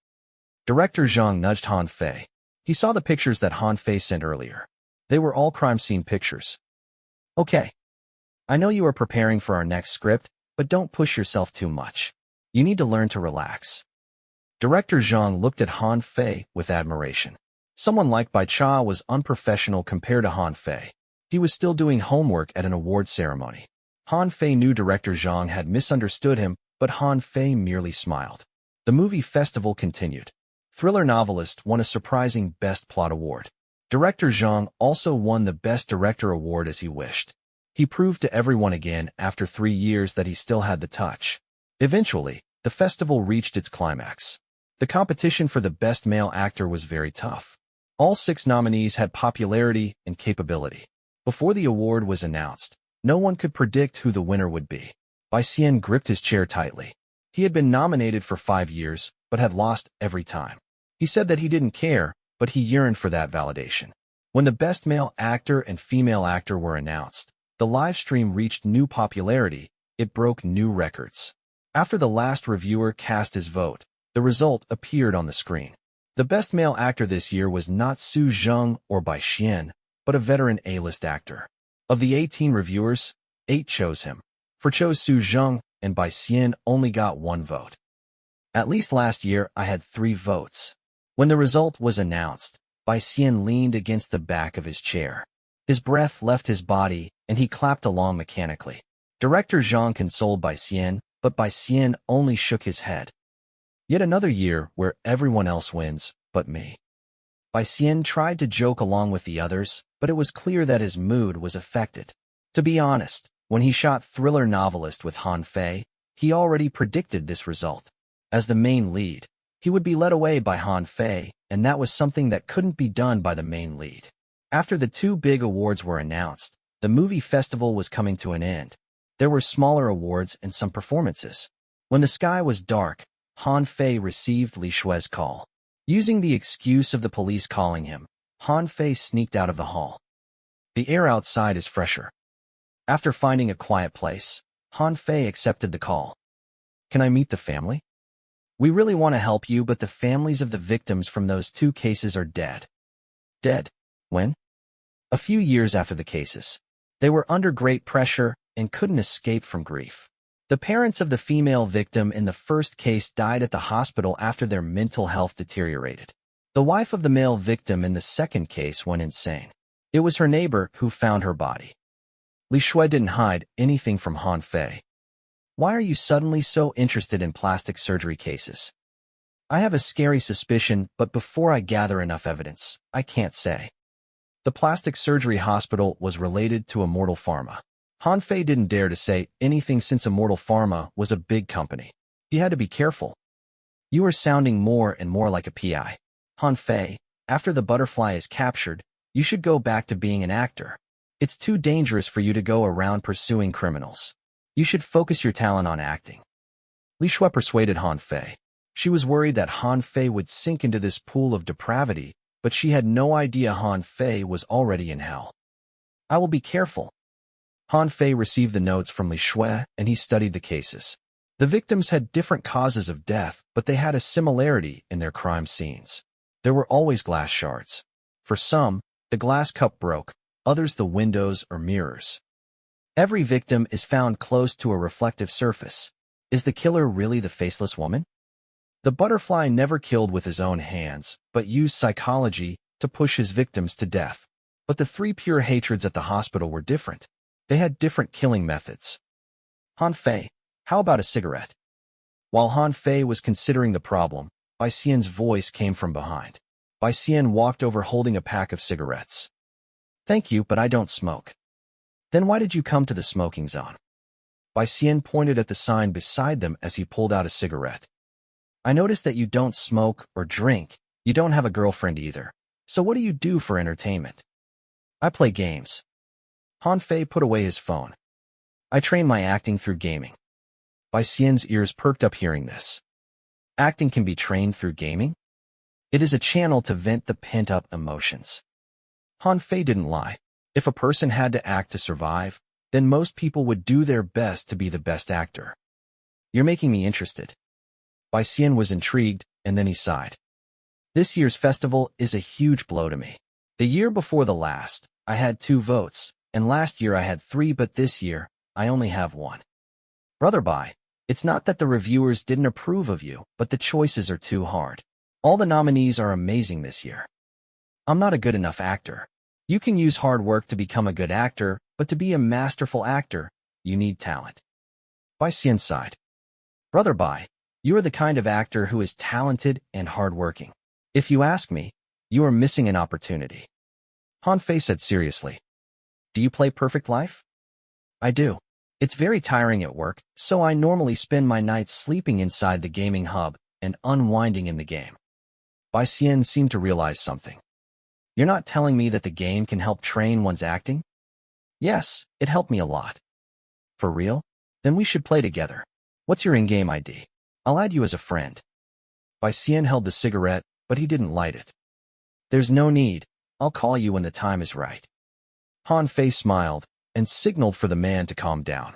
Director Zhang nudged Han Fei. He saw the pictures that Han Fei sent earlier. They were all crime scene pictures. Okay. I know you are preparing for our next script, but don't push yourself too much. You need to learn to relax. Director Zhang looked at Han Fei with admiration. Someone like Bai Cha was unprofessional compared to Han Fei. He was still doing homework at an award ceremony. Han Fei knew Director Zhang had misunderstood him, but Han Fei merely smiled. The movie festival continued. Thriller Novelist won a surprising Best Plot Award. Director Zhang also won the Best Director Award as he wished. He proved to everyone again after 3 years that he still had the touch. Eventually, the festival reached its climax. The competition for the Best Male Actor was very tough. All 6 nominees had popularity and capability. Before the award was announced, no one could predict who the winner would be. Bai Xian gripped his chair tightly. He had been nominated for 5 years, but had lost every time. He said that he didn't care, but he yearned for that validation. When the Best Male Actor and Female Actor were announced, the live stream reached new popularity. It broke new records. After the last reviewer cast his vote, the result appeared on the screen. The Best Male Actor this year was not Su Zheng or Bai Xian, but a veteran A-list actor. Of the 18 reviewers, 8 chose him. 4 chose Su Zheng, and Bai Xian only got 1 vote. At least last year, I had 3 votes. When the result was announced, Bai Xian leaned against the back of his chair. His breath left his body, and he clapped along mechanically. Director Zhang consoled Bai Xian, but Bai Xian only shook his head. Yet another year where everyone else wins, but me. Bai Xian tried to joke along with the others, but it was clear that his mood was affected. To be honest, when he shot Thriller Novelist with Han Fei, He already predicted this result. As the main lead, he would be led away by Han Fei, and that was something that couldn't be done by the main lead. After the two big awards were announced, the movie festival was coming to an end. There were smaller awards and some performances. When the sky was dark, Han Fei received Li Shui's call. Using the excuse of the police calling him, Han Fei sneaked out of the hall. The air outside is fresher. After finding a quiet place, Han Fei accepted the call. Can I meet the family? We really want to help you, but the families of the victims from those two cases are dead. Dead? When? A few years after the cases. They were under great pressure and couldn't escape from grief. The parents of the female victim in the first case died at the hospital after their mental health deteriorated. The wife of the male victim in the second case went insane. It was her neighbor who found her body. Li Shui didn't hide anything from Han Fei. Why are you suddenly so interested in plastic surgery cases? I have a scary suspicion, but before I gather enough evidence, I can't say. The plastic surgery hospital was related to Immortal Pharma. Han Fei didn't dare to say anything since Immortal Pharma was a big company. He had to be careful. You are sounding more and more like a PI. Han Fei, after the butterfly is captured, you should go back to being an actor. It's too dangerous for you to go around pursuing criminals. You should focus your talent on acting. Li Shui persuaded Han Fei. She was worried that Han Fei would sink into this pool of depravity, but she had no idea Han Fei was already in hell. I will be careful. Han Fei received the notes from Li Shui, and he studied the cases. The victims had different causes of death, but they had a similarity in their crime scenes. There were always glass shards. For some, the glass cup broke, others the windows or mirrors. Every victim is found close to a reflective surface. Is the killer really the faceless woman? The butterfly never killed with his own hands, but used psychology to push his victims to death. But the three pure hatreds at the hospital were different. They had different killing methods. Han Fei, how about a cigarette? While Han Fei was considering the problem, Bai Xian's voice came from behind. Bai Xian walked over holding a pack of cigarettes. Thank you, but I don't smoke. Then why did you come to the smoking zone? Bai Xian pointed at the sign beside them as he pulled out a cigarette. I noticed that you don't smoke or drink. You don't have a girlfriend either. So what do you do for entertainment? I play games. Han Fei put away his phone. I train my acting through gaming. Bai Xian's ears perked up hearing this. Acting can be trained through gaming? It is a channel to vent the pent-up emotions. Han Fei didn't lie. If a person had to act to survive, then most people would do their best to be the best actor. You're making me interested. Bai Xian was intrigued, and then he sighed. This year's festival is a huge blow to me. The year before the last, I had 2 votes, and last year I had 3, but this year, I only have 1. Brother Bai, it's not that the reviewers didn't approve of you, but the choices are too hard. All the nominees are amazing this year. I'm not a good enough actor. You can use hard work to become a good actor, but to be a masterful actor, you need talent. Bai Xian sighed. Brother Bai, you are the kind of actor who is talented and hardworking. If you ask me, you are missing an opportunity. Han Fei said seriously. Do you play Perfect Life? I do. It's very tiring at work, so I normally spend my nights sleeping inside the gaming hub and unwinding in the game. Bai Xian seemed to realize something. You're not telling me that the game can help train one's acting? Yes, it helped me a lot. For real? Then we should play together. What's your in-game ID? I'll add you as a friend. Bai Xian held the cigarette, but he didn't light it. There's no need. I'll call you when the time is right. Han Fei smiled and signaled for the man to calm down.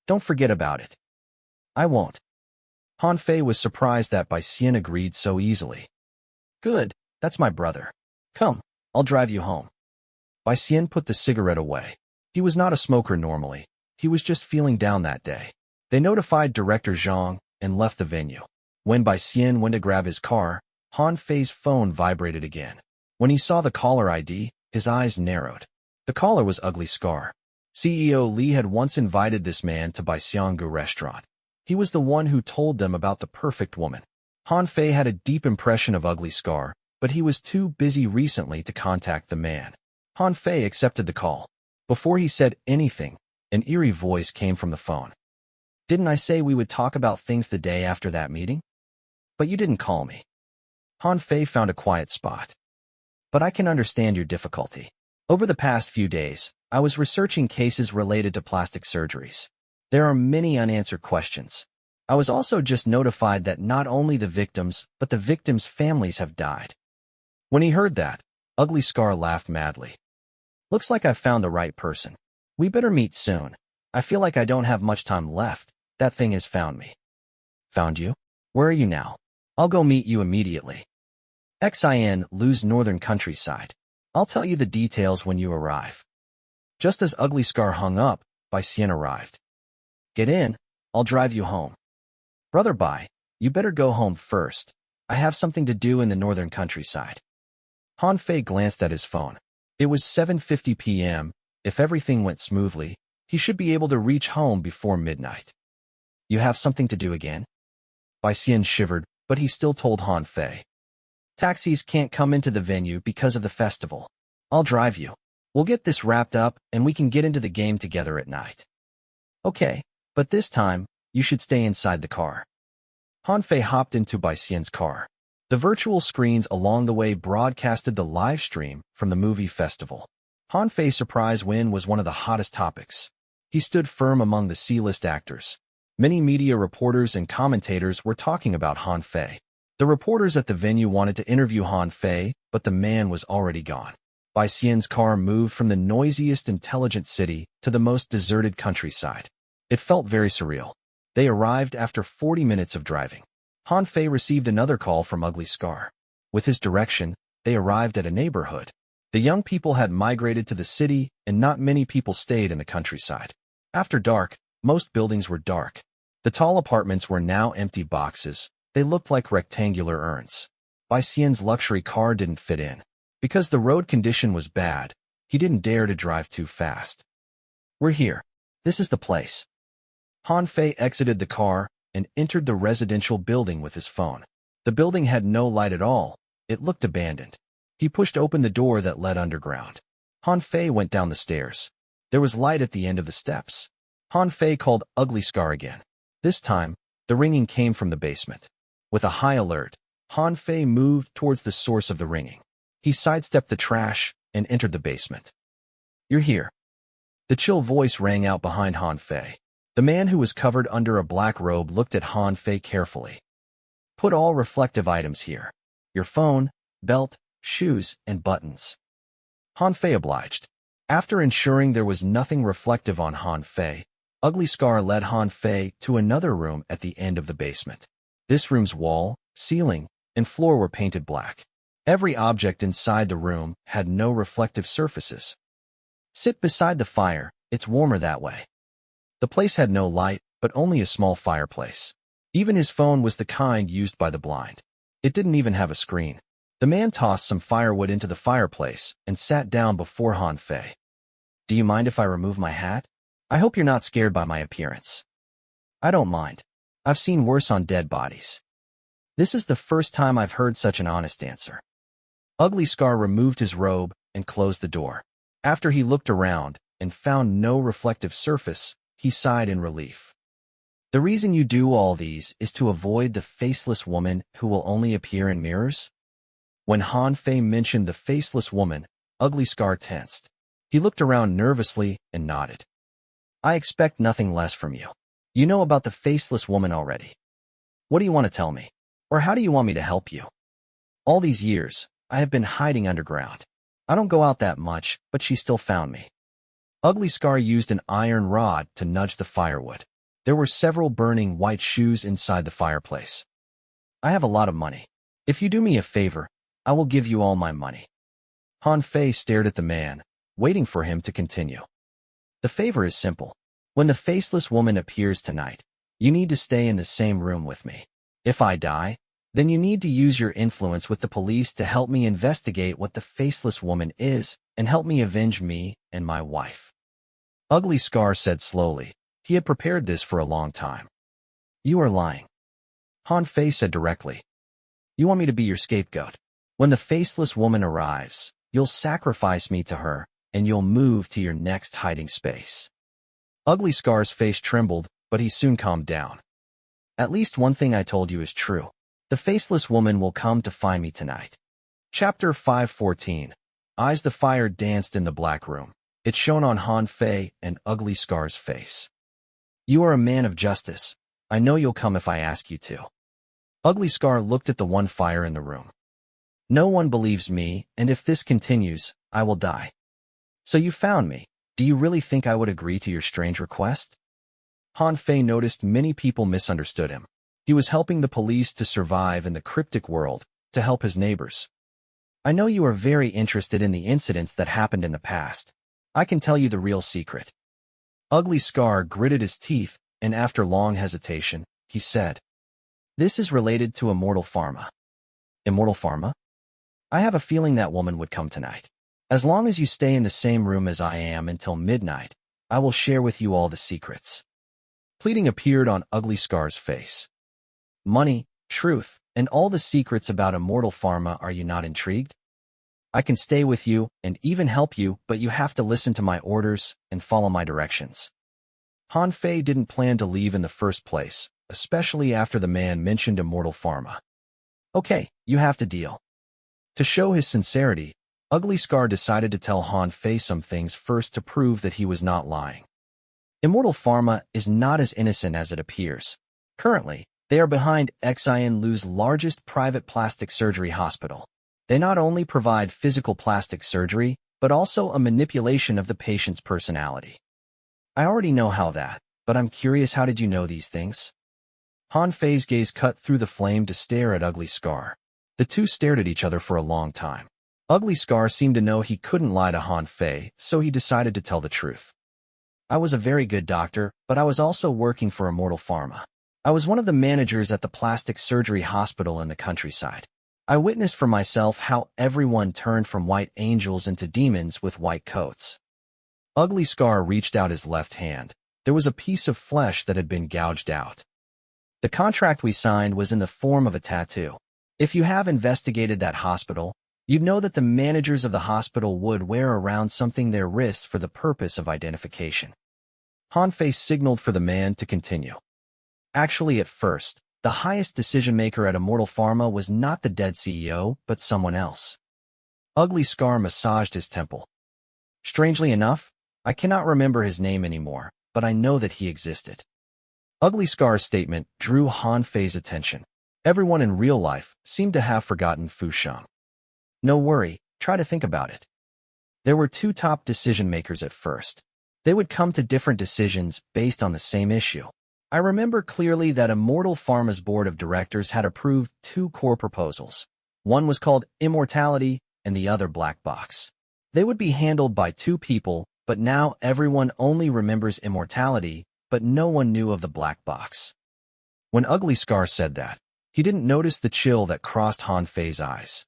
Don't forget about it. I won't. Han Fei was surprised that Bai Xian agreed so easily. Good, that's my brother. Come, I'll drive you home. Bai Xian put the cigarette away. He was not a smoker normally. He was just feeling down that day. They notified Director Zhang and left the venue. When Bai Xian went to grab his car, Han Fei's phone vibrated again. When he saw the caller ID, his eyes narrowed. The caller was Ugly Scar. CEO Li had once invited this man to Baixianggu restaurant. He was the one who told them about the perfect woman. Han Fei had a deep impression of Ugly Scar, but he was too busy recently to contact the man. Han Fei accepted the call. Before he said anything, an eerie voice came from the phone. Didn't I say we would talk about things the day after that meeting? But you didn't call me. Han Fei found a quiet spot. But I can understand your difficulty. Over the past few days, I was researching cases related to plastic surgeries. There are many unanswered questions. I was also just notified that not only the victims, but the victims' families have died. When he heard that, Ugly Scar laughed madly. Looks like I've found the right person. We better meet soon. I feel like I don't have much time left. That thing has found me. Found you? Where are you now? I'll go meet you immediately. Xin Lu's northern countryside. I'll tell you the details when you arrive. Just as Ugly Scar hung up, Bai Xian arrived. Get in, I'll drive you home. Brother Bai, you better go home first. I have something to do in the northern countryside. Han Fei glanced at his phone. It was 7:50 p.m. If everything went smoothly, he should be able to reach home before midnight. You have something to do again? Bai Xian shivered, but he still told Han Fei. Taxis can't come into the venue because of the festival. I'll drive you. We'll get this wrapped up and we can get into the game together at night. Okay, but this time, you should stay inside the car. Han Fei hopped into Bai Xian's car. The virtual screens along the way broadcasted the live stream from the movie festival. Han Fei's surprise win was one of the hottest topics. He stood firm among the C-list actors. Many media reporters and commentators were talking about Han Fei. The reporters at the venue wanted to interview Han Fei, but the man was already gone. Bai Xian's car moved from the noisiest intelligent city to the most deserted countryside. It felt very surreal. They arrived after 40 minutes of driving. Han Fei received another call from Ugly Scar. With his direction, they arrived at a neighborhood. The young people had migrated to the city, and not many people stayed in the countryside. After dark, most buildings were dark. The tall apartments were now empty boxes. They looked like rectangular urns. Bai Xian's luxury car didn't fit in. Because the road condition was bad, he didn't dare to drive too fast. We're here. This is the place. Han Fei exited the car and entered the residential building with his phone. The building had no light at all. It looked abandoned. He pushed open the door that led underground. Han Fei went down the stairs. There was light at the end of the steps. Han Fei called Ugly Scar again. This time, the ringing came from the basement. With a high alert, Han Fei moved towards the source of the ringing. He sidestepped the trash and entered the basement. You're here. The chill voice rang out behind Han Fei. The man who was covered under a black robe looked at Han Fei carefully. Put all reflective items here. Your phone, belt, shoes, and buttons. Han Fei obliged. After ensuring there was nothing reflective on Han Fei, Ugly Scar led Han Fei to another room at the end of the basement. This room's wall, ceiling, and floor were painted black. Every object inside the room had no reflective surfaces. Sit beside the fire, it's warmer that way. The place had no light, but only a small fireplace. Even his phone was the kind used by the blind. It didn't even have a screen. The man tossed some firewood into the fireplace and sat down before Han Fei. Do you mind if I remove my hat? I hope you're not scared by my appearance. I don't mind. I've seen worse on dead bodies. This is the first time I've heard such an honest answer. Ugly Scar removed his robe and closed the door. After he looked around and found no reflective surface, he sighed in relief. The reason you do all these is to avoid the faceless woman who will only appear in mirrors? When Han Fei mentioned the faceless woman, Ugly Scar tensed. He looked around nervously and nodded. I expect nothing less from you. You know about the faceless woman already. What do you want to tell me? Or how do you want me to help you? All these years, I have been hiding underground. I don't go out that much, but she still found me. Ugly Scar used an iron rod to nudge the firewood. There were several burning white shoes inside the fireplace. I have a lot of money. If you do me a favor, I will give you all my money. Han Fei stared at the man, waiting for him to continue. The favor is simple. When the faceless woman appears tonight, you need to stay in the same room with me. If I die, then you need to use your influence with the police to help me investigate what the faceless woman is and help me avenge me and my wife. Ugly Scar said slowly. He had prepared this for a long time. You are lying. Han Fei said directly. You want me to be your scapegoat. When the faceless woman arrives, you'll sacrifice me to her, and you'll move to your next hiding space. Ugly Scar's face trembled, but he soon calmed down. At least one thing I told you is true. The faceless woman will come to find me tonight. Chapter 514. Eyes the fire danced in the black room. It shone on Han Fei and Ugly Scar's face. You are a man of justice. I know you'll come if I ask you to. Ugly Scar looked at the one fire in the room. No one believes me, and if this continues, I will die. So you found me. Do you really think I would agree to your strange request? Han Fei noticed many people misunderstood him. He was helping the police to survive in the cryptic world, to help his neighbors. I know you are very interested in the incidents that happened in the past. I can tell you the real secret. Ugly Scar gritted his teeth, and after long hesitation, he said, This is related to Immortal Pharma. Immortal Pharma? I have a feeling that woman would come tonight. As long as you stay in the same room as I am until midnight, I will share with you all the secrets. Pleading appeared on Ugly Scar's face. Money, truth, and all the secrets about Immortal Pharma, are you not intrigued? I can stay with you and even help you, but you have to listen to my orders and follow my directions. Han Fei didn't plan to leave in the first place, especially after the man mentioned Immortal Pharma. Okay, you have to deal. To show his sincerity, Ugly Scar decided to tell Han Fei some things first to prove that he was not lying. Immortal Pharma is not as innocent as it appears. Currently, they are behind Xian Lu's largest private plastic surgery hospital. They not only provide physical plastic surgery, but also a manipulation of the patient's personality. I already know how that, but I'm curious, how did you know these things? Han Fei's gaze cut through the flame to stare at Ugly Scar. The two stared at each other for a long time. Ugly Scar seemed to know he couldn't lie to Han Fei, so he decided to tell the truth. I was a very good doctor, but I was also working for Immortal Pharma. I was one of the managers at the plastic surgery hospital in the countryside. I witnessed for myself how everyone turned from white angels into demons with white coats. Ugly Scar reached out his left hand. There was a piece of flesh that had been gouged out. The contract we signed was in the form of a tattoo. If you have investigated that hospital, you'd know that the managers of the hospital would wear around something their wrists for the purpose of identification. Han Fei signaled for the man to continue. Actually, at first, the highest decision-maker at Immortal Pharma was not the dead CEO, but someone else. Ugly Scar massaged his temple. Strangely enough, I cannot remember his name anymore, but I know that he existed. Ugly Scar's statement drew Han Fei's attention. Everyone in real life seemed to have forgotten Fu Sheng. No worry, try to think about it. There were two top decision-makers at first. They would come to different decisions based on the same issue. I remember clearly that Immortal Pharma's board of directors had approved two core proposals. One was called Immortality and the other Black Box. They would be handled by two people, but now everyone only remembers Immortality, but no one knew of the Black Box. When Ugly Scar said that, he didn't notice the chill that crossed Han Fei's eyes.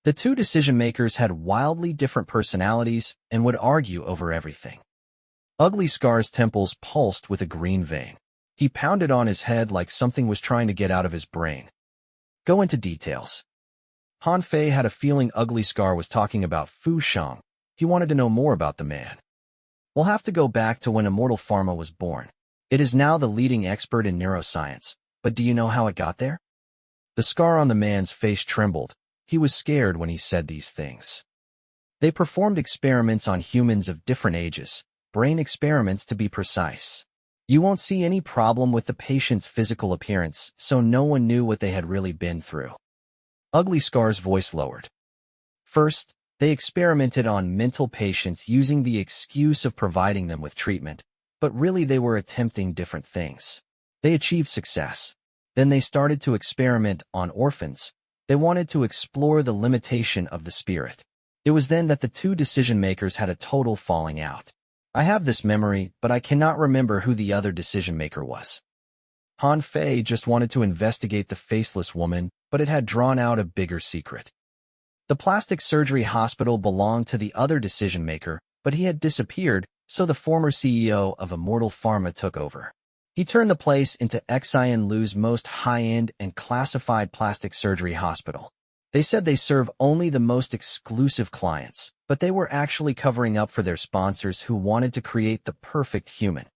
The two decision-makers had wildly different personalities and would argue over everything. Ugly Scar's temples pulsed with a green vein. He pounded on his head like something was trying to get out of his brain. Go into details. Han Fei had a feeling Ugly Scar was talking about Fu Sheng. He wanted to know more about the man. We'll have to go back to when Immortal Pharma was born. It is now the leading expert in neuroscience, but do you know how it got there? The scar on the man's face trembled. He was scared when he said these things. They performed experiments on humans of different ages, brain experiments to be precise. You won't see any problem with the patient's physical appearance, so no one knew what they had really been through. Ugly Scar's voice lowered. First, they experimented on mental patients using the excuse of providing them with treatment, but really they were attempting different things. They achieved success. Then they started to experiment on orphans. They wanted to explore the limitation of the spirit. It was then that the two decision-makers had a total falling out. I have this memory, but I cannot remember who the other decision-maker was. Han Fei just wanted to investigate the faceless woman, but it had drawn out a bigger secret. The plastic surgery hospital belonged to the other decision-maker, but he had disappeared, so the former CEO of Immortal Pharma took over. He turned the place into Xian Lu's most high-end and classified plastic surgery hospital. They said they serve only the most exclusive clients, but they were actually covering up for their sponsors who wanted to create the perfect human.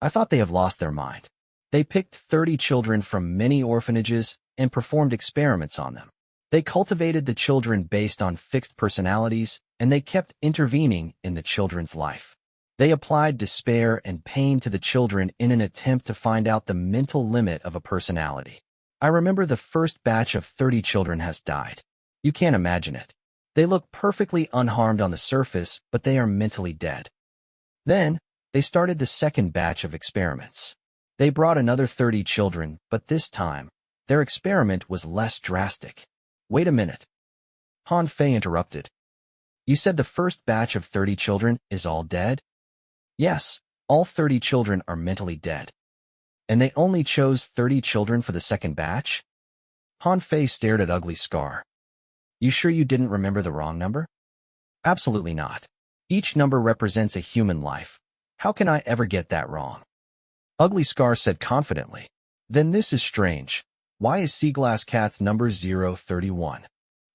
I thought they have lost their mind. They picked 30 children from many orphanages and performed experiments on them. They cultivated the children based on fixed personalities, and they kept intervening in the children's life. They applied despair and pain to the children in an attempt to find out the mental limit of a personality. I remember the first batch of 30 children has died. You can't imagine it. They look perfectly unharmed on the surface, but they are mentally dead. Then, they started the second batch of experiments. They brought another 30 children, but this time, their experiment was less drastic. Wait a minute. Han Fei interrupted. You said the first batch of 30 children is all dead? Yes, all 30 children are mentally dead. And they only chose 30 children for the second batch? Han Fei stared at Ugly Scar. You sure you didn't remember the wrong number? Absolutely not. Each number represents a human life. How can I ever get that wrong? Ugly Scar said confidently. Then this is strange. Why is Seaglass Cat's number 031?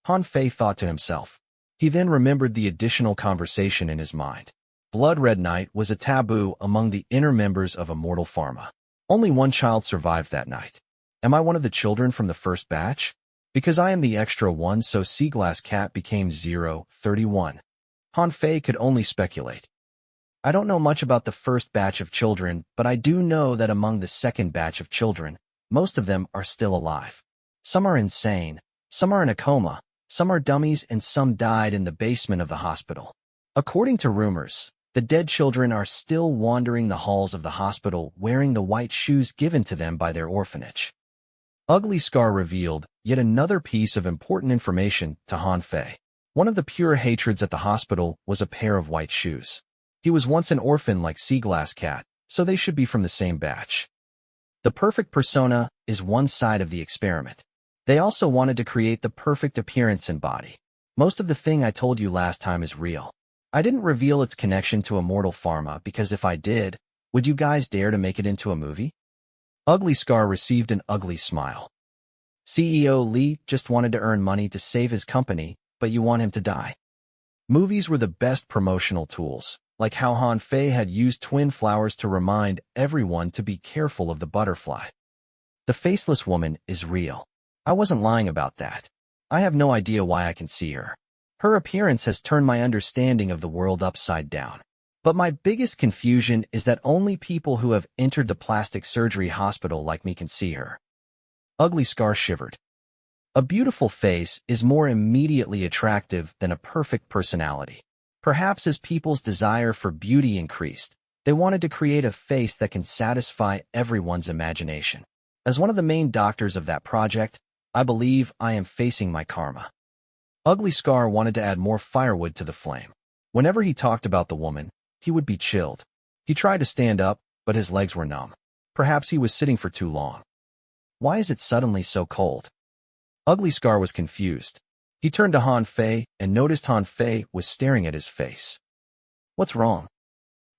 Han Fei thought to himself. He then remembered the additional conversation in his mind. Blood Red Night was a taboo among the inner members of Immortal Pharma. Only one child survived that night. Am I one of the children from the first batch? Because I am the extra one, so Seaglass Cat became 031. Han Fei could only speculate. I don't know much about the first batch of children, but I do know that among the second batch of children, most of them are still alive. Some are insane, some are in a coma, some are dummies, and some died in the basement of the hospital. According to rumors, the dead children are still wandering the halls of the hospital wearing the white shoes given to them by their orphanage. Ugly Scar revealed yet another piece of important information to Han Fei. One of the pure hatreds at the hospital was a pair of white shoes. He was once an orphan like Seaglass Cat, so they should be from the same batch. The perfect persona is one side of the experiment. They also wanted to create the perfect appearance and body. Most of the thing I told you last time is real. I didn't reveal its connection to Immortal Pharma because if I did, would you guys dare to make it into a movie? Ugly Scar received an ugly smile. CEO Lee just wanted to earn money to save his company, but you want him to die. Movies were the best promotional tools, like how Han Fei had used twin flowers to remind everyone to be careful of the butterfly. The faceless woman is real. I wasn't lying about that. I have no idea why I can see her. Her appearance has turned my understanding of the world upside down. But my biggest confusion is that only people who have entered the plastic surgery hospital like me can see her. Ugly Scar shivered. A beautiful face is more immediately attractive than a perfect personality. Perhaps as people's desire for beauty increased, they wanted to create a face that can satisfy everyone's imagination. As one of the main doctors of that project, I believe I am facing my karma. Ugly Scar wanted to add more firewood to the flame. Whenever he talked about the woman, he would be chilled. He tried to stand up, but his legs were numb. Perhaps he was sitting for too long. Why is it suddenly so cold? Ugly Scar was confused. He turned to Han Fei and noticed Han Fei was staring at his face. What's wrong?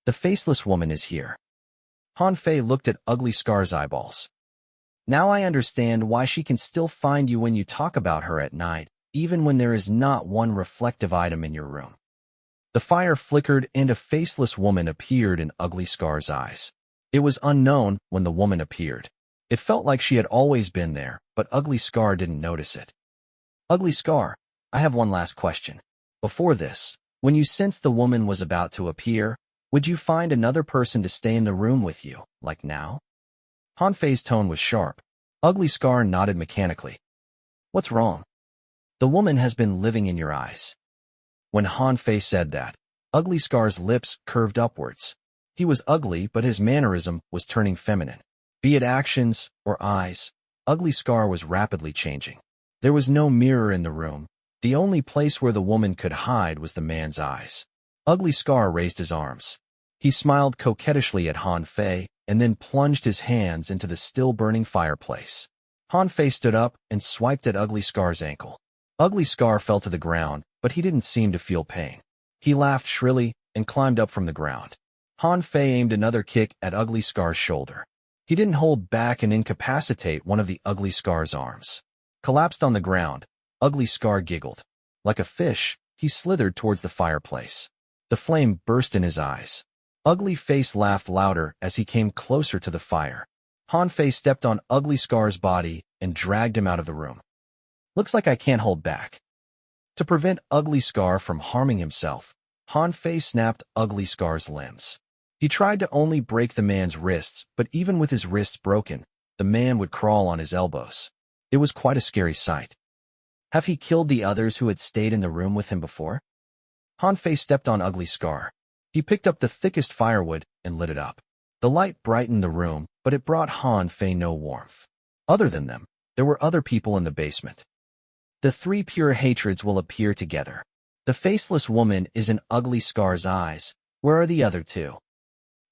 The faceless woman is here. Han Fei looked at Ugly Scar's eyeballs. Now I understand why she can still find you when you talk about her at night, even when there is not one reflective item in your room. The fire flickered and a faceless woman appeared in Ugly Scar's eyes. It was unknown when the woman appeared. It felt like she had always been there, but Ugly Scar didn't notice it. Ugly Scar, I have one last question. Before this, when you sensed the woman was about to appear, would you find another person to stay in the room with you, like now? Han Fei's tone was sharp. Ugly Scar nodded mechanically. What's wrong? The woman has been living in your eyes. When Han Fei said that, Ugly Scar's lips curved upwards. He was ugly, but his mannerism was turning feminine. Be it actions or eyes, Ugly Scar was rapidly changing. There was no mirror in the room. The only place where the woman could hide was the man's eyes. Ugly Scar raised his arms. He smiled coquettishly at Han Fei and then plunged his hands into the still-burning fireplace. Han Fei stood up and swiped at Ugly Scar's ankle. Ugly Scar fell to the ground, but he didn't seem to feel pain. He laughed shrilly and climbed up from the ground. Han Fei aimed another kick at Ugly Scar's shoulder. He didn't hold back and incapacitate one of the Ugly Scar's arms. Collapsed on the ground, Ugly Scar giggled. Like a fish, he slithered towards the fireplace. The flame burst in his eyes. Ugly Face laughed louder as he came closer to the fire. Han Fei stepped on Ugly Scar's body and dragged him out of the room. Looks like I can't hold back. To prevent Ugly Scar from harming himself, Han Fei snapped Ugly Scar's limbs. He tried to only break the man's wrists, but even with his wrists broken, the man would crawl on his elbows. It was quite a scary sight. Have he killed the others who had stayed in the room with him before? Han Fei stepped on Ugly Scar. He picked up the thickest firewood and lit it up. The light brightened the room, but it brought Han Fei no warmth. Other than them, there were other people in the basement. The three pure hatreds will appear together. The faceless woman is in Ugly Scar's eyes. Where are the other two?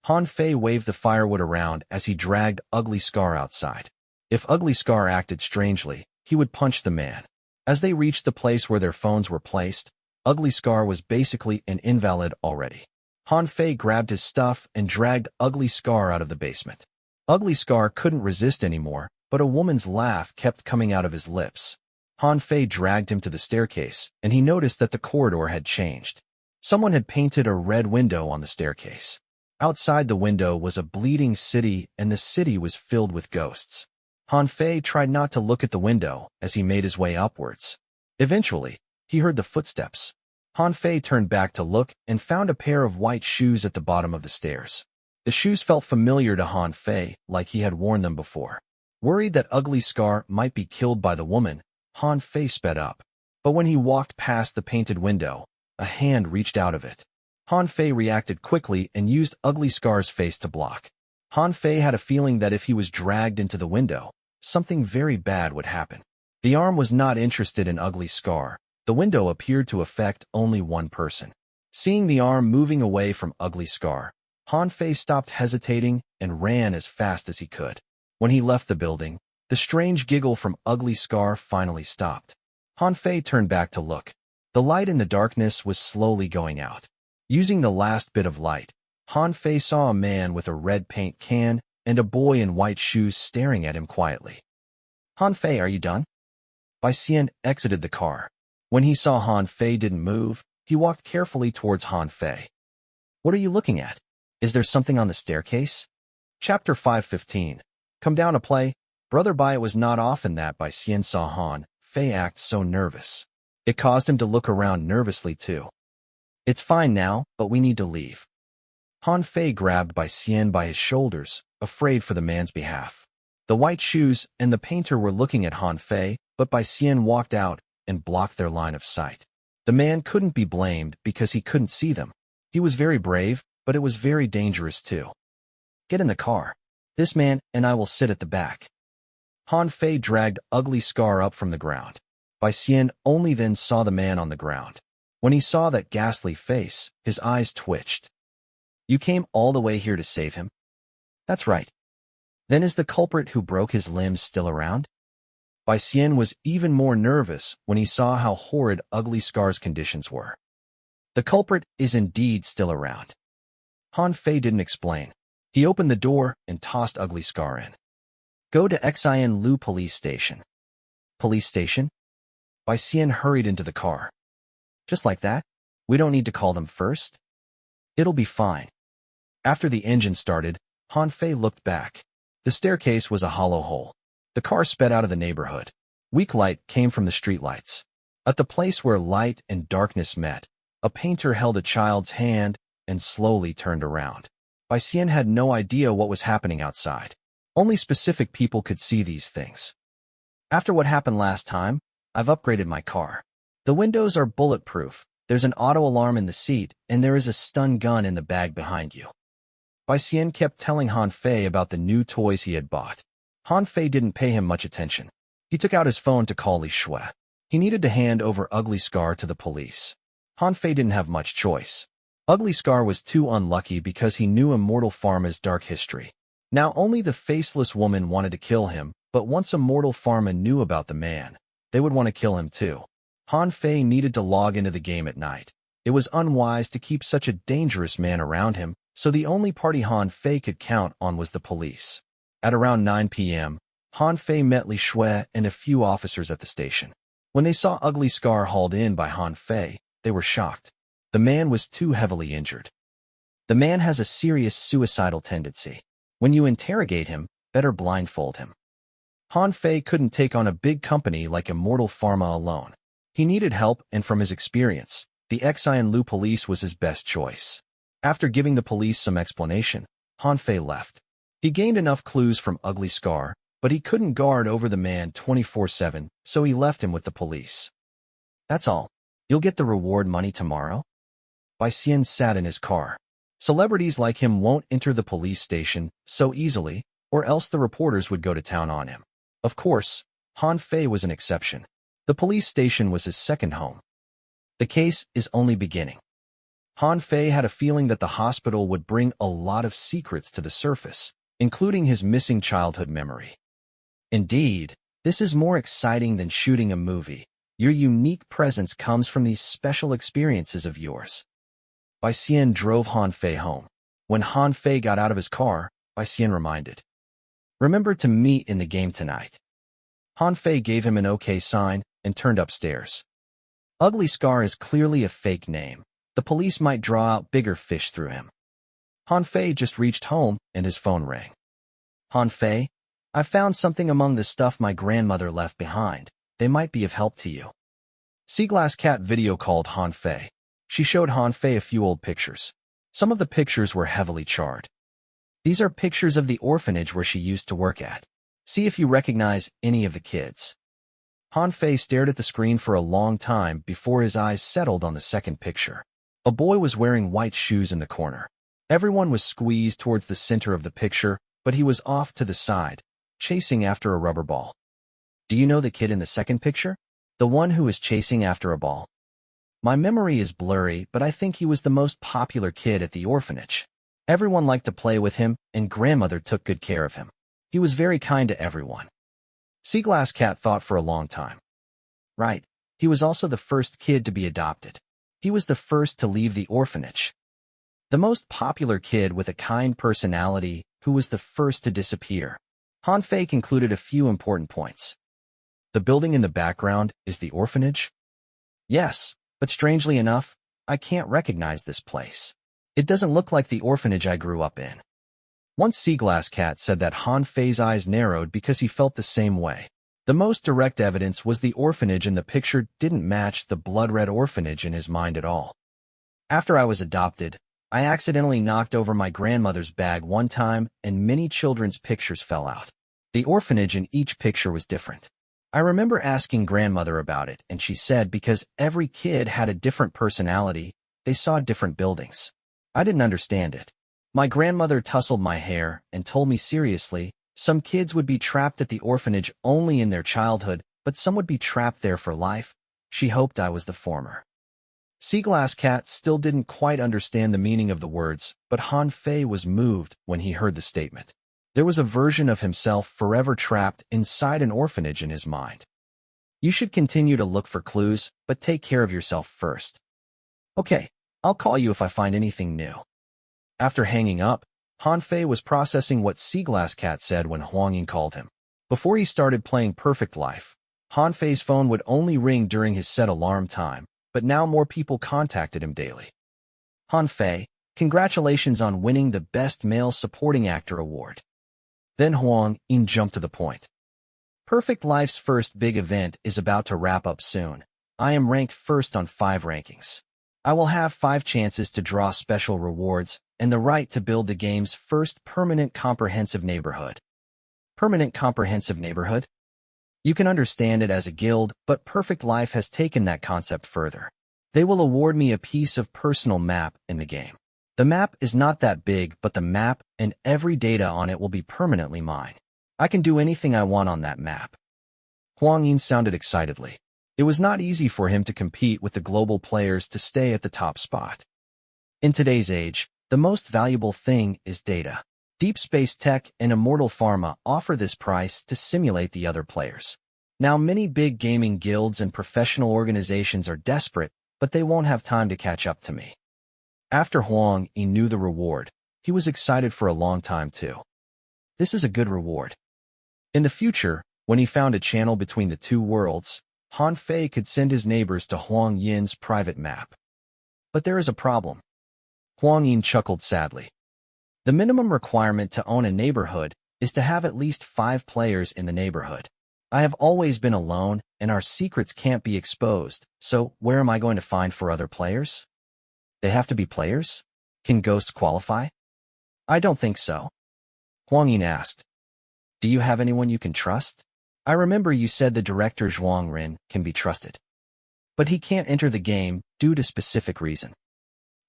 Han Fei waved the firewood around as he dragged Ugly Scar outside. If Ugly Scar acted strangely, he would punch the man. As they reached the place where their phones were placed, Ugly Scar was basically an invalid already. Han Fei grabbed his stuff and dragged Ugly Scar out of the basement. Ugly Scar couldn't resist anymore, but a woman's laugh kept coming out of his lips. Han Fei dragged him to the staircase, and he noticed that the corridor had changed. Someone had painted a red window on the staircase. Outside the window was a bleeding city, and the city was filled with ghosts. Han Fei tried not to look at the window as he made his way upwards. Eventually, he heard the footsteps. Han Fei turned back to look and found a pair of white shoes at the bottom of the stairs. The shoes felt familiar to Han Fei, like he had worn them before. Worried that Ugly Scar might be killed by the woman, Han Fei sped up. But when he walked past the painted window, a hand reached out of it. Han Fei reacted quickly and used Ugly Scar's face to block. Han Fei had a feeling that if he was dragged into the window, something very bad would happen. The arm was not interested in Ugly Scar. The window appeared to affect only one person. Seeing the arm moving away from Ugly Scar, Han Fei stopped hesitating and ran as fast as he could. When he left the building, the strange giggle from Ugly Scar finally stopped. Han Fei turned back to look. The light in the darkness was slowly going out. Using the last bit of light, Han Fei saw a man with a red paint can and a boy in white shoes staring at him quietly. Han Fei, are you done? Bai Xian exited the car. When he saw Han Fei didn't move, he walked carefully towards Han Fei. What are you looking at? Is there something on the staircase? Chapter 5:15. Come down to play. Brother Bai. It was not often that Bai Xian saw Han Fei act so nervous. It caused him to look around nervously too. It's fine now, but we need to leave. Han Fei grabbed Bai Xian by his shoulders, afraid for the man's behalf. The white shoes and the painter were looking at Han Fei, but Bai Xian walked out and blocked their line of sight. The man couldn't be blamed because he couldn't see them. He was very brave, but it was very dangerous too. Get in the car. This man and I will sit at the back. Han Fei dragged Ugly Scar up from the ground. Bai Xian only then saw the man on the ground. When he saw that ghastly face, his eyes twitched. You came all the way here to save him? That's right. Then is the culprit who broke his limbs still around? Bai Xian was even more nervous when he saw how horrid Ugly Scar's conditions were. The culprit is indeed still around. Han Fei didn't explain. He opened the door and tossed Ugly Scar in. Go to Xian Lu police station. Police station? Bai Xian hurried into the car. Just like that? We don't need to call them first? It'll be fine. After the engine started, Han Fei looked back. The staircase was a hollow hole. The car sped out of the neighborhood. Weak light came from the streetlights. At the place where light and darkness met, a painter held a child's hand and slowly turned around. Bai Xian had no idea what was happening outside. Only specific people could see these things. After what happened last time, I've upgraded my car. The windows are bulletproof, there's an auto alarm in the seat, and there is a stun gun in the bag behind you. Bai Xian kept telling Han Fei about the new toys he had bought. Han Fei didn't pay him much attention. He took out his phone to call Li Shui. He needed to hand over Ugly Scar to the police. Han Fei didn't have much choice. Ugly Scar was too unlucky because he knew Immortal Pharma's dark history. Now only the faceless woman wanted to kill him, but once Immortal Pharma knew about the man, they would want to kill him too. Han Fei needed to log into the game at night. It was unwise to keep such a dangerous man around him, so the only party Han Fei could count on was the police. At around 9 p.m., Han Fei met Li Shui and a few officers at the station. When they saw Ugly Scar hauled in by Han Fei, they were shocked. The man was too heavily injured. The man has a serious suicidal tendency. When you interrogate him, better blindfold him. Han Fei couldn't take on a big company like Immortal Pharma alone. He needed help, and from his experience, the Xian Lu police was his best choice. After giving the police some explanation, Han Fei left. He gained enough clues from Ugly Scar, but he couldn't guard over the man 24/7, so he left him with the police. That's all. You'll get the reward money tomorrow? Bai Xian sat in his car. Celebrities like him won't enter the police station so easily, or else the reporters would go to town on him. Of course, Han Fei was an exception. The police station was his second home. The case is only beginning. Han Fei had a feeling that the hospital would bring a lot of secrets to the surface, including his missing childhood memory. Indeed, this is more exciting than shooting a movie. Your unique presence comes from these special experiences of yours. Bai Xian drove Han Fei home. When Han Fei got out of his car, Bai Xian reminded, "Remember to meet in the game tonight." Han Fei gave him an okay sign and turned upstairs. Ugly Scar is clearly a fake name. The police might draw out bigger fish through him. Han Fei just reached home and his phone rang. "Han Fei, I found something among the stuff my grandmother left behind. They might be of help to you." Seaglass Cat video called Han Fei. She showed Han Fei a few old pictures. Some of the pictures were heavily charred. "These are pictures of the orphanage where she used to work at. See if you recognize any of the kids." Han Fei stared at the screen for a long time before his eyes settled on the second picture. A boy was wearing white shoes in the corner. Everyone was squeezed towards the center of the picture, but he was off to the side, chasing after a rubber ball. "Do you know the kid in the second picture? The one who was chasing after a ball?" "My memory is blurry, but I think he was the most popular kid at the orphanage. Everyone liked to play with him, and grandmother took good care of him. He was very kind to everyone." Seaglass Cat thought for a long time. Right, he was also the first kid to be adopted. He was the first to leave the orphanage. The most popular kid with a kind personality who was the first to disappear. Han Fei concluded a few important points. The building in the background is the orphanage? Yes, but strangely enough, I can't recognize this place. It doesn't look like the orphanage I grew up in. Once Seaglass Cat said that Han Fei's eyes narrowed because he felt the same way. The most direct evidence was the orphanage in the picture didn't match the blood-red orphanage in his mind at all. "After I was adopted, I accidentally knocked over my grandmother's bag one time and many children's pictures fell out. The orphanage in each picture was different. I remember asking grandmother about it, and she said because every kid had a different personality, they saw different buildings. I didn't understand it. My grandmother tousled my hair and told me seriously, some kids would be trapped at the orphanage only in their childhood, but some would be trapped there for life. She hoped I was the former." Seaglass Cat still didn't quite understand the meaning of the words, but Han Fei was moved when he heard the statement. There was a version of himself forever trapped inside an orphanage in his mind. "You should continue to look for clues, but take care of yourself first." "Okay, I'll call you if I find anything new." After hanging up, Han Fei was processing what Seaglass Cat said when Huang Yin called him. Before he started playing Perfect Life, Han Fei's phone would only ring during his set alarm time, but now more people contacted him daily. "Han Fei, congratulations on winning the Best Male Supporting Actor award." Then Huang Yin jumped to the point. "Perfect Life's first big event is about to wrap up soon. I am ranked first on 5 rankings. I will have 5 chances to draw special rewards and the right to build the game's first permanent comprehensive neighborhood." Permanent comprehensive neighborhood? You can understand it as a guild, but Perfect Life has taken that concept further. They will award me a piece of personal map in the game. The map is not that big, but the map and every data on it will be permanently mine. I can do anything I want on that map. Huang Yin sounded excitedly. It was not easy for him to compete with the global players to stay at the top spot. In today's age, the most valuable thing is data. Deep Space Tech and Immortal Pharma offer this price to simulate the other players. Now many big gaming guilds and professional organizations are desperate, but they won't have time to catch up to me. After Huang Yin knew the reward, he was excited for a long time too. This is a good reward. In the future, when he found a channel between the two worlds, Han Fei could send his neighbors to Huang Yin's private map. But there is a problem. Huang Yin chuckled sadly. The minimum requirement to own a neighborhood is to have at least 5 players in the neighborhood. I have always been alone, and our secrets can't be exposed, so where am I going to find 4 other players? They have to be players? Can ghosts qualify? I don't think so. Huang Yin asked. Do you have anyone you can trust? I remember you said the director Zhuang Rin can be trusted. But he can't enter the game due to specific reason.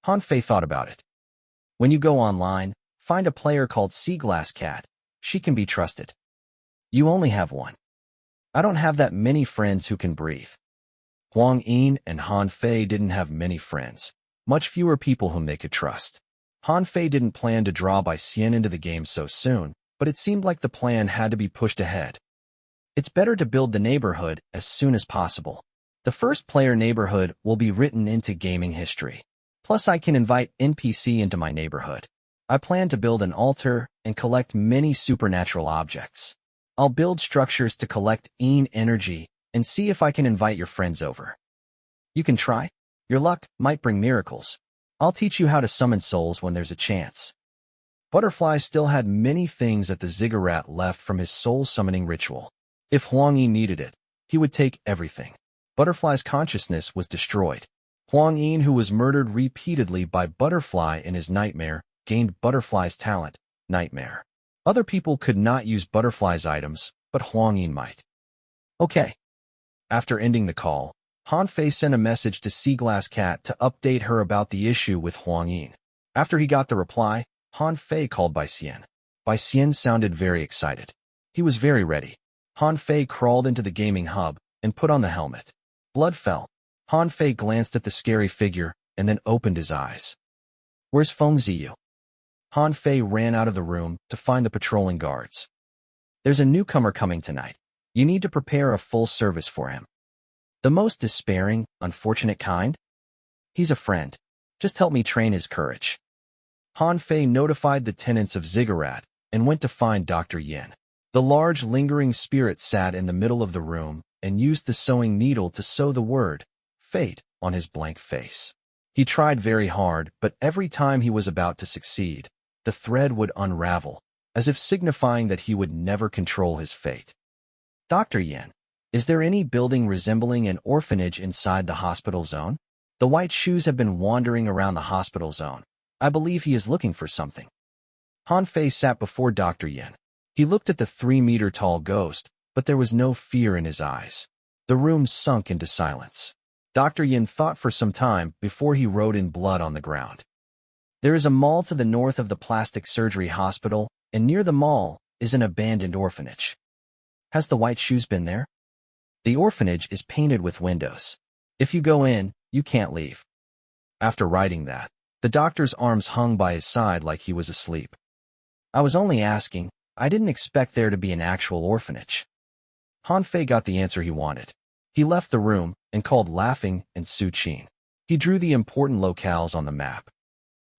Han Fei thought about it. When you go online, find a player called Seaglass Cat. She can be trusted. You only have one. I don't have that many friends who can breathe. Huang Yin and Han Fei didn't have many friends, much fewer people whom they could trust. Han Fei didn't plan to draw Bai Xian into the game so soon, but it seemed like the plan had to be pushed ahead. It's better to build the neighborhood as soon as possible. The first player neighborhood will be written into gaming history. Plus I can invite NPC into my neighborhood. I plan to build an altar and collect many supernatural objects. I'll build structures to collect Yin energy and see if I can invite your friends over. You can try. Your luck might bring miracles. I'll teach you how to summon souls when there's a chance. Butterfly still had many things that the ziggurat left from his soul-summoning ritual. If Huang Yin needed it, he would take everything. Butterfly's consciousness was destroyed. Huang Yin, who was murdered repeatedly by Butterfly in his nightmare, gained Butterfly's talent, Nightmare. Other people could not use Butterfly's items, but Huang Yin might. Okay. After ending the call, Han Fei sent a message to Seaglass Cat to update her about the issue with Huang Yin. After he got the reply, Han Fei called Bai Xian. Bai Xian sounded very excited. He was very ready. Han Fei crawled into the gaming hub and put on the helmet. Blood fell. Han Fei glanced at the scary figure and then opened his eyes. Where's Feng Ziyu? Han Fei ran out of the room to find the patrolling guards. There's a newcomer coming tonight. You need to prepare a full service for him. The most despairing, unfortunate kind? He's a friend. Just help me train his courage. Han Fei notified the tenants of Ziggurat and went to find Dr. Yin. The large, lingering spirit sat in the middle of the room and used the sewing needle to sew the word, fate, on his blank face. He tried very hard, but every time he was about to succeed, the thread would unravel, as if signifying that he would never control his fate. Dr. Yin, is there any building resembling an orphanage inside the hospital zone? The white shoes have been wandering around the hospital zone. I believe he is looking for something. Han Fei sat before Dr. Yin. He looked at the 3-meter-tall ghost, but there was no fear in his eyes. The room sunk into silence. Dr. Yin thought for some time before he wrote in blood on the ground. There is a mall to the north of the plastic surgery hospital, and near the mall is an abandoned orphanage. Has the white shoes been there? The orphanage is painted with windows. If you go in, you can't leave. After writing that, the doctor's arms hung by his side like he was asleep. I was only asking. I didn't expect there to be an actual orphanage. Han Fei got the answer he wanted. He left the room and called Laughing and Su Qin. He drew the important locales on the map.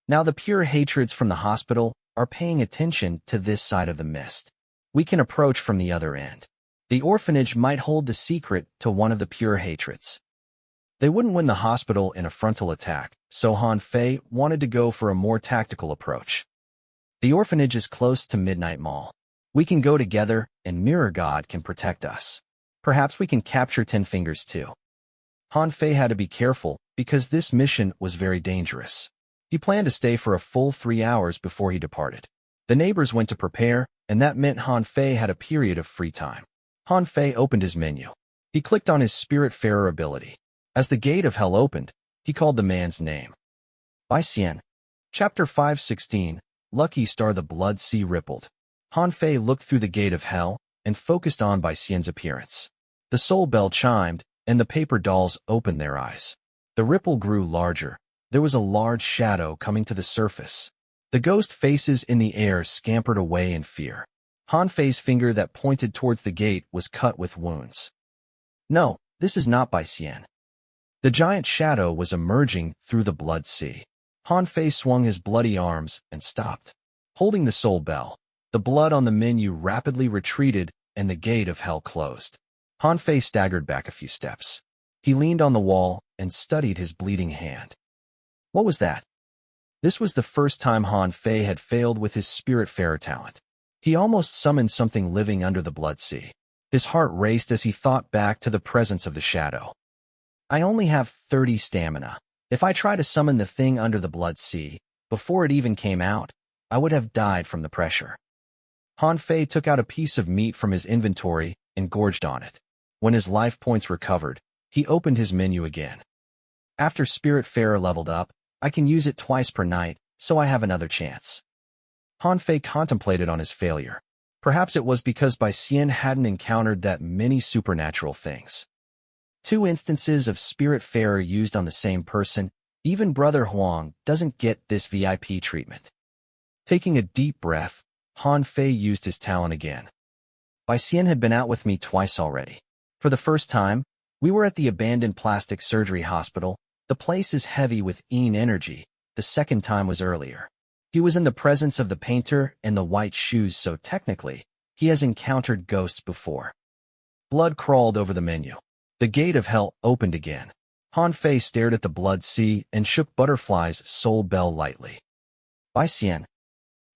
Now the pure hatreds from the hospital are paying attention to this side of the mist. We can approach from the other end. The orphanage might hold the secret to one of the pure hatreds. They wouldn't win the hospital in a frontal attack, so Han Fei wanted to go for a more tactical approach. The orphanage is close to Midnight Mall. We can go together, and Mirror God can protect us. Perhaps we can capture Ten Fingers too. Han Fei had to be careful because this mission was very dangerous. He planned to stay for a full 3 hours before he departed. The neighbors went to prepare, and that meant Han Fei had a period of free time. Han Fei opened his menu. He clicked on his Spiritfarer ability. As the gate of hell opened, he called the man's name. Bai Xian. Chapter 5:16. Lucky Star. The blood sea rippled. Han Fei looked through the gate of hell and focused on Bai Xian's appearance. The soul bell chimed, and the paper dolls opened their eyes. The ripple grew larger. There was a large shadow coming to the surface. The ghost faces in the air scampered away in fear. Han Fei's finger that pointed towards the gate was cut with wounds. No, this is not Bai Xian. The giant shadow was emerging through the blood sea. Han Fei swung his bloody arms and stopped. Holding the soul bell, the blood on the menu rapidly retreated and the gate of hell closed. Han Fei staggered back a few steps. He leaned on the wall and studied his bleeding hand. What was that? This was the first time Han Fei had failed with his spiritfarer talent. He almost summoned something living under the blood sea. His heart raced as he thought back to the presence of the shadow. I only have 30 stamina. If I try to summon the thing under the blood sea, before it even came out, I would have died from the pressure. Han Fei took out a piece of meat from his inventory and gorged on it. When his life points recovered, he opened his menu again. After Spiritfarer leveled up, I can use it twice per night, so I have another chance. Han Fei contemplated on his failure. Perhaps it was because Bai Xian hadn't encountered that many supernatural things. 2 instances of Spiritfarer used on the same person. Even Brother Huang doesn't get this VIP treatment. Taking a deep breath, Han Fei used his talent again. Bai Xian had been out with me twice already. For the first time, we were at the abandoned plastic surgery hospital. The place is heavy with Yin energy. The second time was earlier. He was in the presence of the painter and the white shoes, so technically, he has encountered ghosts before. Blood crawled over the menu. The gate of hell opened again. Han Fei stared at the blood sea and shook Butterfly's soul bell lightly. Bai Xian.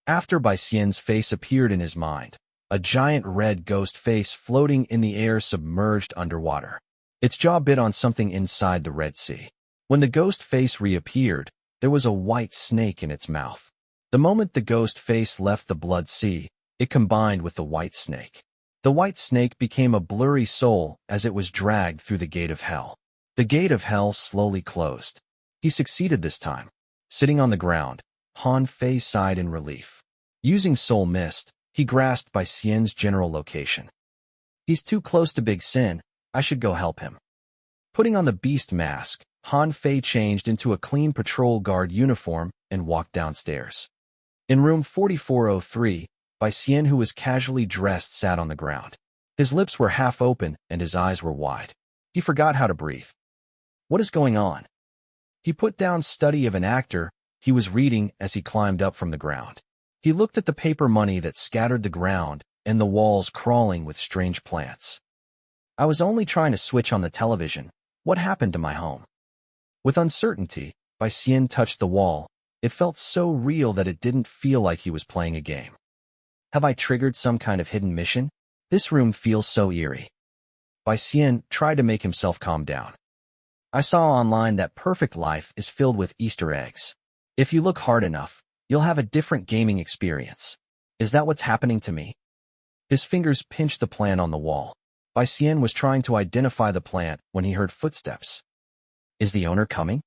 After Bai Xian's face appeared in his mind, a giant red ghost face floating in the air submerged underwater. Its jaw bit on something inside the Red Sea. When the ghost face reappeared, there was a white snake in its mouth. The moment the ghost face left the blood sea, it combined with the white snake. The white snake became a blurry soul as it was dragged through the gate of hell. The gate of hell slowly closed. He succeeded this time. Sitting on the ground, Han Fei sighed in relief. Using Soul Mist, he grasped Bai Xian's general location. He's too close to Big Sin. I should go help him. Putting on the beast mask, Han Fei changed into a clean patrol guard uniform and walked downstairs. In room 4403, Bai Xian, who was casually dressed, sat on the ground. His lips were half open and his eyes were wide. He forgot how to breathe. What is going on? He put down Study of an Actor he was reading as he climbed up from the ground. He looked at the paper money that scattered the ground and the walls crawling with strange plants. I was only trying to switch on the television. What happened to my home? With uncertainty, Bai Xian touched the wall. It felt so real that it didn't feel like he was playing a game. Have I triggered some kind of hidden mission? This room feels so eerie. Bai Xian tried to make himself calm down. I saw online that Perfect Life is filled with Easter eggs. If you look hard enough, you'll have a different gaming experience. Is that what's happening to me? His fingers pinched the plant on the wall. Bai Xian was trying to identify the plant when he heard footsteps. Is the owner coming?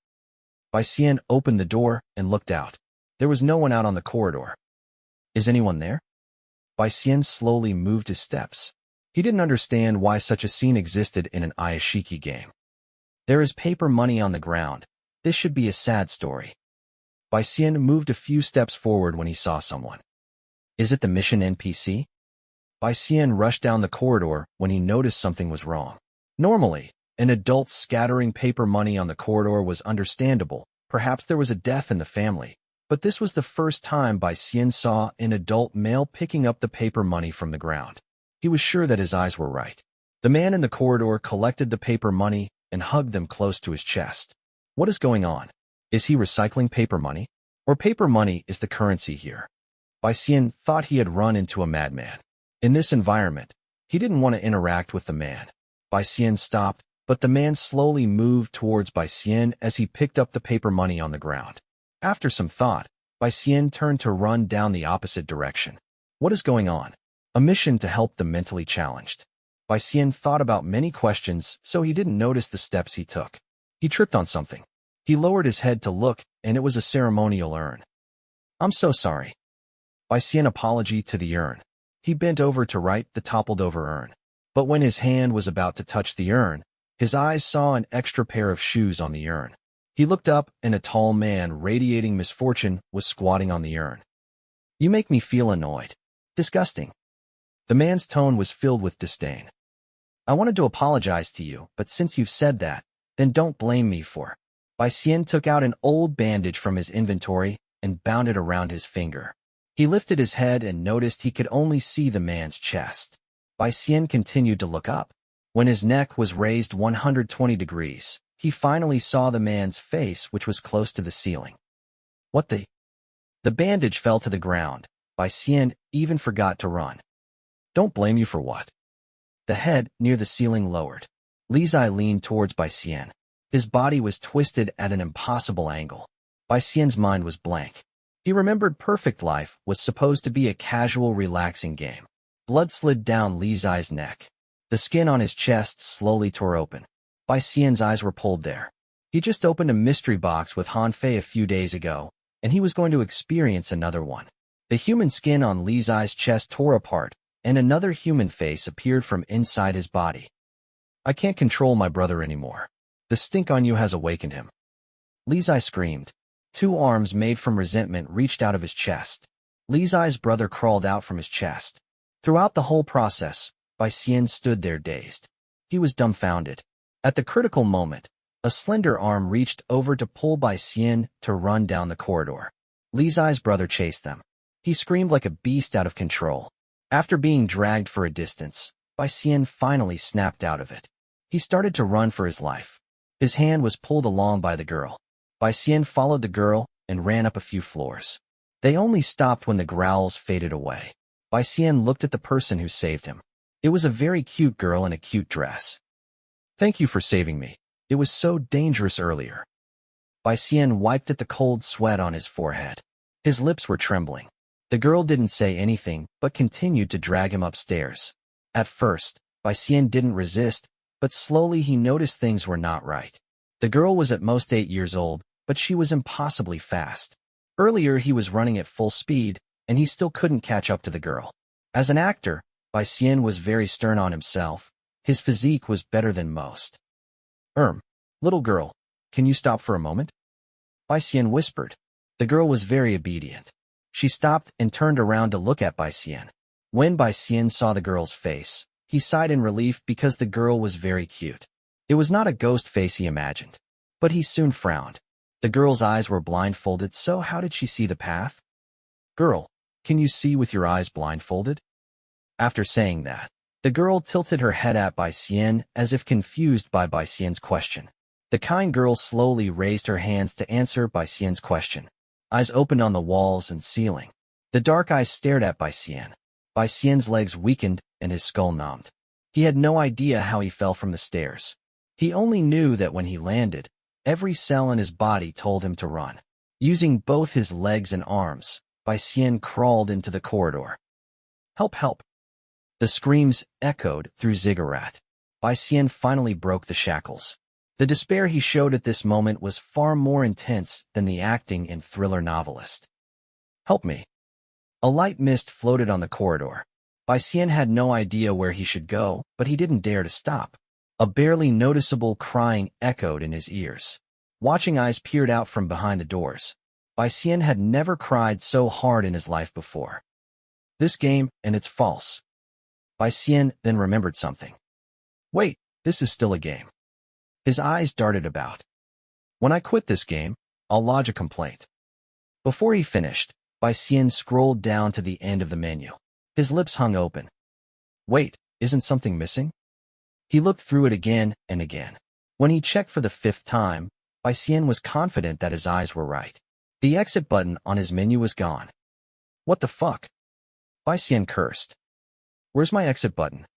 Bai Xian opened the door and looked out. There was no one out on the corridor. Is anyone there? Bai Xian slowly moved his steps. He didn't understand why such a scene existed in an Iyashikei game. There is paper money on the ground. This should be a sad story. Bai Xian moved a few steps forward when he saw someone. Is it the mission NPC? Bai Xian rushed down the corridor when he noticed something was wrong. Normally, an adult scattering paper money on the corridor was understandable. Perhaps there was a death in the family. But this was the first time Bai Xian saw an adult male picking up the paper money from the ground. He was sure that his eyes were right. The man in the corridor collected the paper money and hugged them close to his chest. What is going on? Is he recycling paper money? Or paper money is the currency here? Bai Xian thought he had run into a madman. In this environment, he didn't want to interact with the man. Bai Xian stopped, but the man slowly moved towards Bai Xian as he picked up the paper money on the ground. After some thought, Bai Xian turned to run down the opposite direction. What is going on? A mission to help the mentally challenged. Bai Xian thought about many questions, so he didn't notice the steps he took. He tripped on something. He lowered his head to look, and it was a ceremonial urn. I'm so sorry. Bai Xian apologized to the urn. He bent over to right the toppled-over urn. But when his hand was about to touch the urn, his eyes saw an extra pair of shoes on the urn. He looked up, and a tall man radiating misfortune was squatting on the urn. You make me feel annoyed. Disgusting. The man's tone was filled with disdain. I wanted to apologize to you, but since you've said that, then don't blame me for. Bai Xian took out an old bandage from his inventory and bound it around his finger. He lifted his head and noticed he could only see the man's chest. Bai Xian continued to look up. When his neck was raised 120 degrees, he finally saw the man's face, which was close to the ceiling. What the? The bandage fell to the ground. Bai Xian even forgot to run. Don't blame you for what? The head, near the ceiling, lowered. Li Zai leaned towards Bai Xian. His body was twisted at an impossible angle. Bai Xian's mind was blank. He remembered Perfect Life was supposed to be a casual, relaxing game. Blood slid down Li Zai's neck. The skin on his chest slowly tore open. Bai Xian's eyes were pulled there. He just opened a mystery box with Han Fei a few days ago, and he was going to experience another one. The human skin on Li Zai's chest tore apart, and another human face appeared from inside his body. I can't control my brother anymore. The stink on you has awakened him. Li Zai screamed. Two arms made from resentment reached out of his chest. Li Zai's brother crawled out from his chest. Throughout the whole process, Bai Xian stood there dazed. He was dumbfounded. At the critical moment, a slender arm reached over to pull Bai Xian to run down the corridor. Li Zai's brother chased them. He screamed like a beast out of control. After being dragged for a distance, Bai Xian finally snapped out of it. He started to run for his life. His hand was pulled along by the girl. Bai Xian followed the girl and ran up a few floors. They only stopped when the growls faded away. Bai Xian looked at the person who saved him. It was a very cute girl in a cute dress. Thank you for saving me. It was so dangerous earlier. Bai Xian wiped at the cold sweat on his forehead. His lips were trembling. The girl didn't say anything, but continued to drag him upstairs. At first, Bai Xian didn't resist, but slowly he noticed things were not right. The girl was at most 8 years old, but she was impossibly fast. Earlier he was running at full speed, and he still couldn't catch up to the girl. As an actor, Bai Xian was very stern on himself. His physique was better than most. Little girl, can you stop for a moment? Bai Xian whispered. The girl was very obedient. She stopped and turned around to look at Bai Xian. When Bai Xian saw the girl's face, he sighed in relief because the girl was very cute. It was not a ghost face he imagined. But he soon frowned. The girl's eyes were blindfolded, so how did she see the path? Girl, can you see with your eyes blindfolded? After saying that, the girl tilted her head at Bai Xian as if confused by Bai Xian's question. The kind girl slowly raised her hands to answer Bai Xian's question. Eyes opened on the walls and ceiling. The dark eyes stared at Bai Xian. Bai Xian's legs weakened and his skull numbed. He had no idea how he fell from the stairs. He only knew that when he landed, every cell in his body told him to run. Using both his legs and arms, Bai Xian crawled into the corridor. Help, help! The screams echoed through Ziggurat. Bai Xian finally broke the shackles. The despair he showed at this moment was far more intense than the acting in thriller novelist. Help me. A light mist floated on the corridor. Bai Xian had no idea where he should go, but he didn't dare to stop. A barely noticeable crying echoed in his ears. Watching eyes peered out from behind the doors. Bai Xian had never cried so hard in his life before. This game, and it's false. Bai Xian then remembered something. Wait, this is still a game. His eyes darted about. When I quit this game, I'll lodge a complaint. Before he finished, Bai Xian scrolled down to the end of the menu. His lips hung open. Wait, isn't something missing? He looked through it again and again. When he checked for the 5th time, Bai Xian was confident that his eyes were right. The exit button on his menu was gone. What the fuck? Bai Xian cursed. Where's my exit button?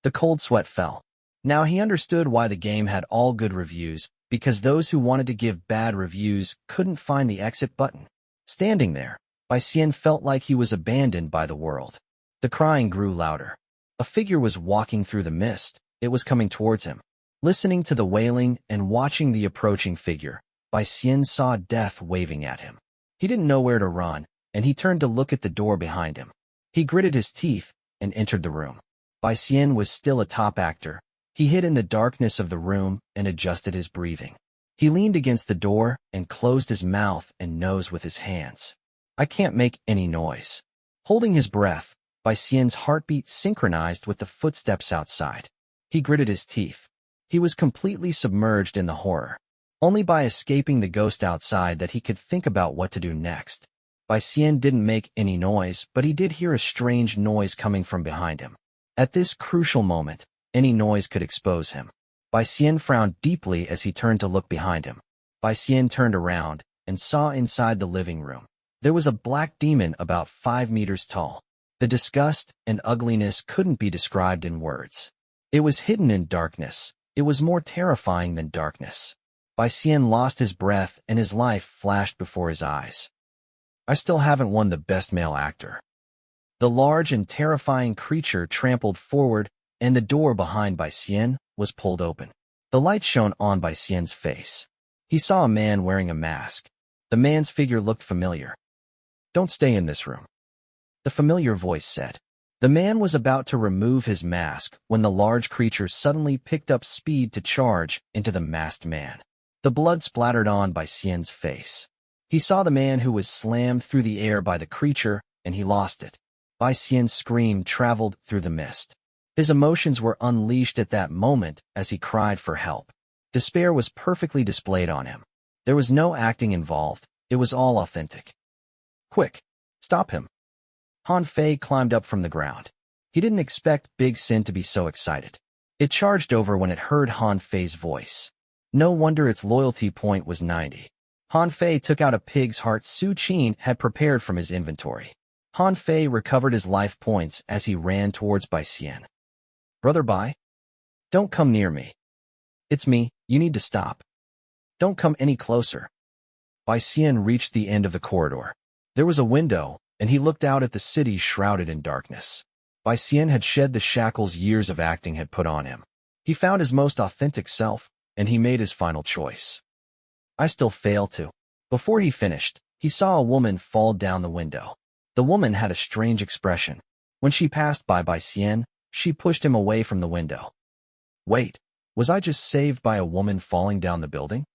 The cold sweat fell. Now he understood why the game had all good reviews, because those who wanted to give bad reviews couldn't find the exit button. Standing there, Bai Xian felt like he was abandoned by the world. The crying grew louder. A figure was walking through the mist. It was coming towards him. Listening to the wailing and watching the approaching figure, Bai Xian saw death waving at him. He didn't know where to run, and he turned to look at the door behind him. He gritted his teeth and entered the room. Bai Xian was still a top actor. He hid in the darkness of the room and adjusted his breathing. He leaned against the door and closed his mouth and nose with his hands. I can't make any noise. Holding his breath, Bai Xian's heartbeat synchronized with the footsteps outside. He gritted his teeth. He was completely submerged in the horror. Only by escaping the ghost outside that he could think about what to do next. Bai Xian didn't make any noise, but he did hear a strange noise coming from behind him. At this crucial moment, any noise could expose him. Bai Xian frowned deeply as he turned to look behind him. Bai Xian turned around, and saw inside the living room. There was a black demon about 5 meters tall. The disgust and ugliness couldn't be described in words. It was hidden in darkness. It was more terrifying than darkness. Bai Xian lost his breath and his life flashed before his eyes. I still haven't won the best male actor. The large and terrifying creature trampled forward, and the door behind Bai Xian was pulled open. The light shone on Bai Xian's face. He saw a man wearing a mask. The man's figure looked familiar. Don't stay in this room, the familiar voice said. The man was about to remove his mask when the large creature suddenly picked up speed to charge into the masked man. The blood splattered on Bai Xian's face. He saw the man who was slammed through the air by the creature, and he lost it. Bai Xian's scream traveled through the mist. His emotions were unleashed at that moment as he cried for help. Despair was perfectly displayed on him. There was no acting involved. It was all authentic. Quick, stop him. Han Fei climbed up from the ground. He didn't expect Big Sin to be so excited. It charged over when it heard Han Fei's voice. No wonder its loyalty point was 90. Han Fei took out a pig's heart Su Qin had prepared from his inventory. Han Fei recovered his life points as he ran towards Bai Xian. Brother Bai? Don't come near me. It's me, you need to stop. Don't come any closer. Bai Xian reached the end of the corridor. There was a window, and he looked out at the city shrouded in darkness. Bai Xian had shed the shackles years of acting had put on him. He found his most authentic self, and he made his final choice. I still fail to. Before he finished, he saw a woman fall down the window. The woman had a strange expression. When she passed by Bai Xian, she pushed him away from the window. Wait, was I just saved by a woman falling down the building?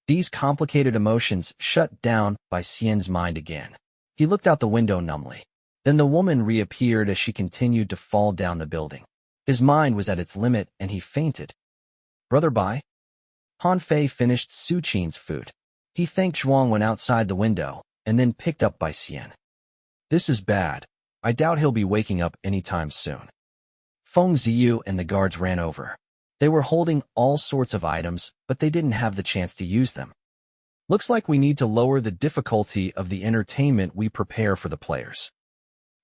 These complicated emotions shut down Bai Xian's mind again. He looked out the window numbly. Then the woman reappeared as she continued to fall down the building. His mind was at its limit and he fainted. Brother Bai? Han Fei finished Su Qin's food. He thanked Zhuang went outside the window and then picked up Bai Xian. This is bad. I doubt he'll be waking up anytime soon. Feng Ziyu and the guards ran over. They were holding all sorts of items, but they didn't have the chance to use them. Looks like we need to lower the difficulty of the entertainment we prepare for the players.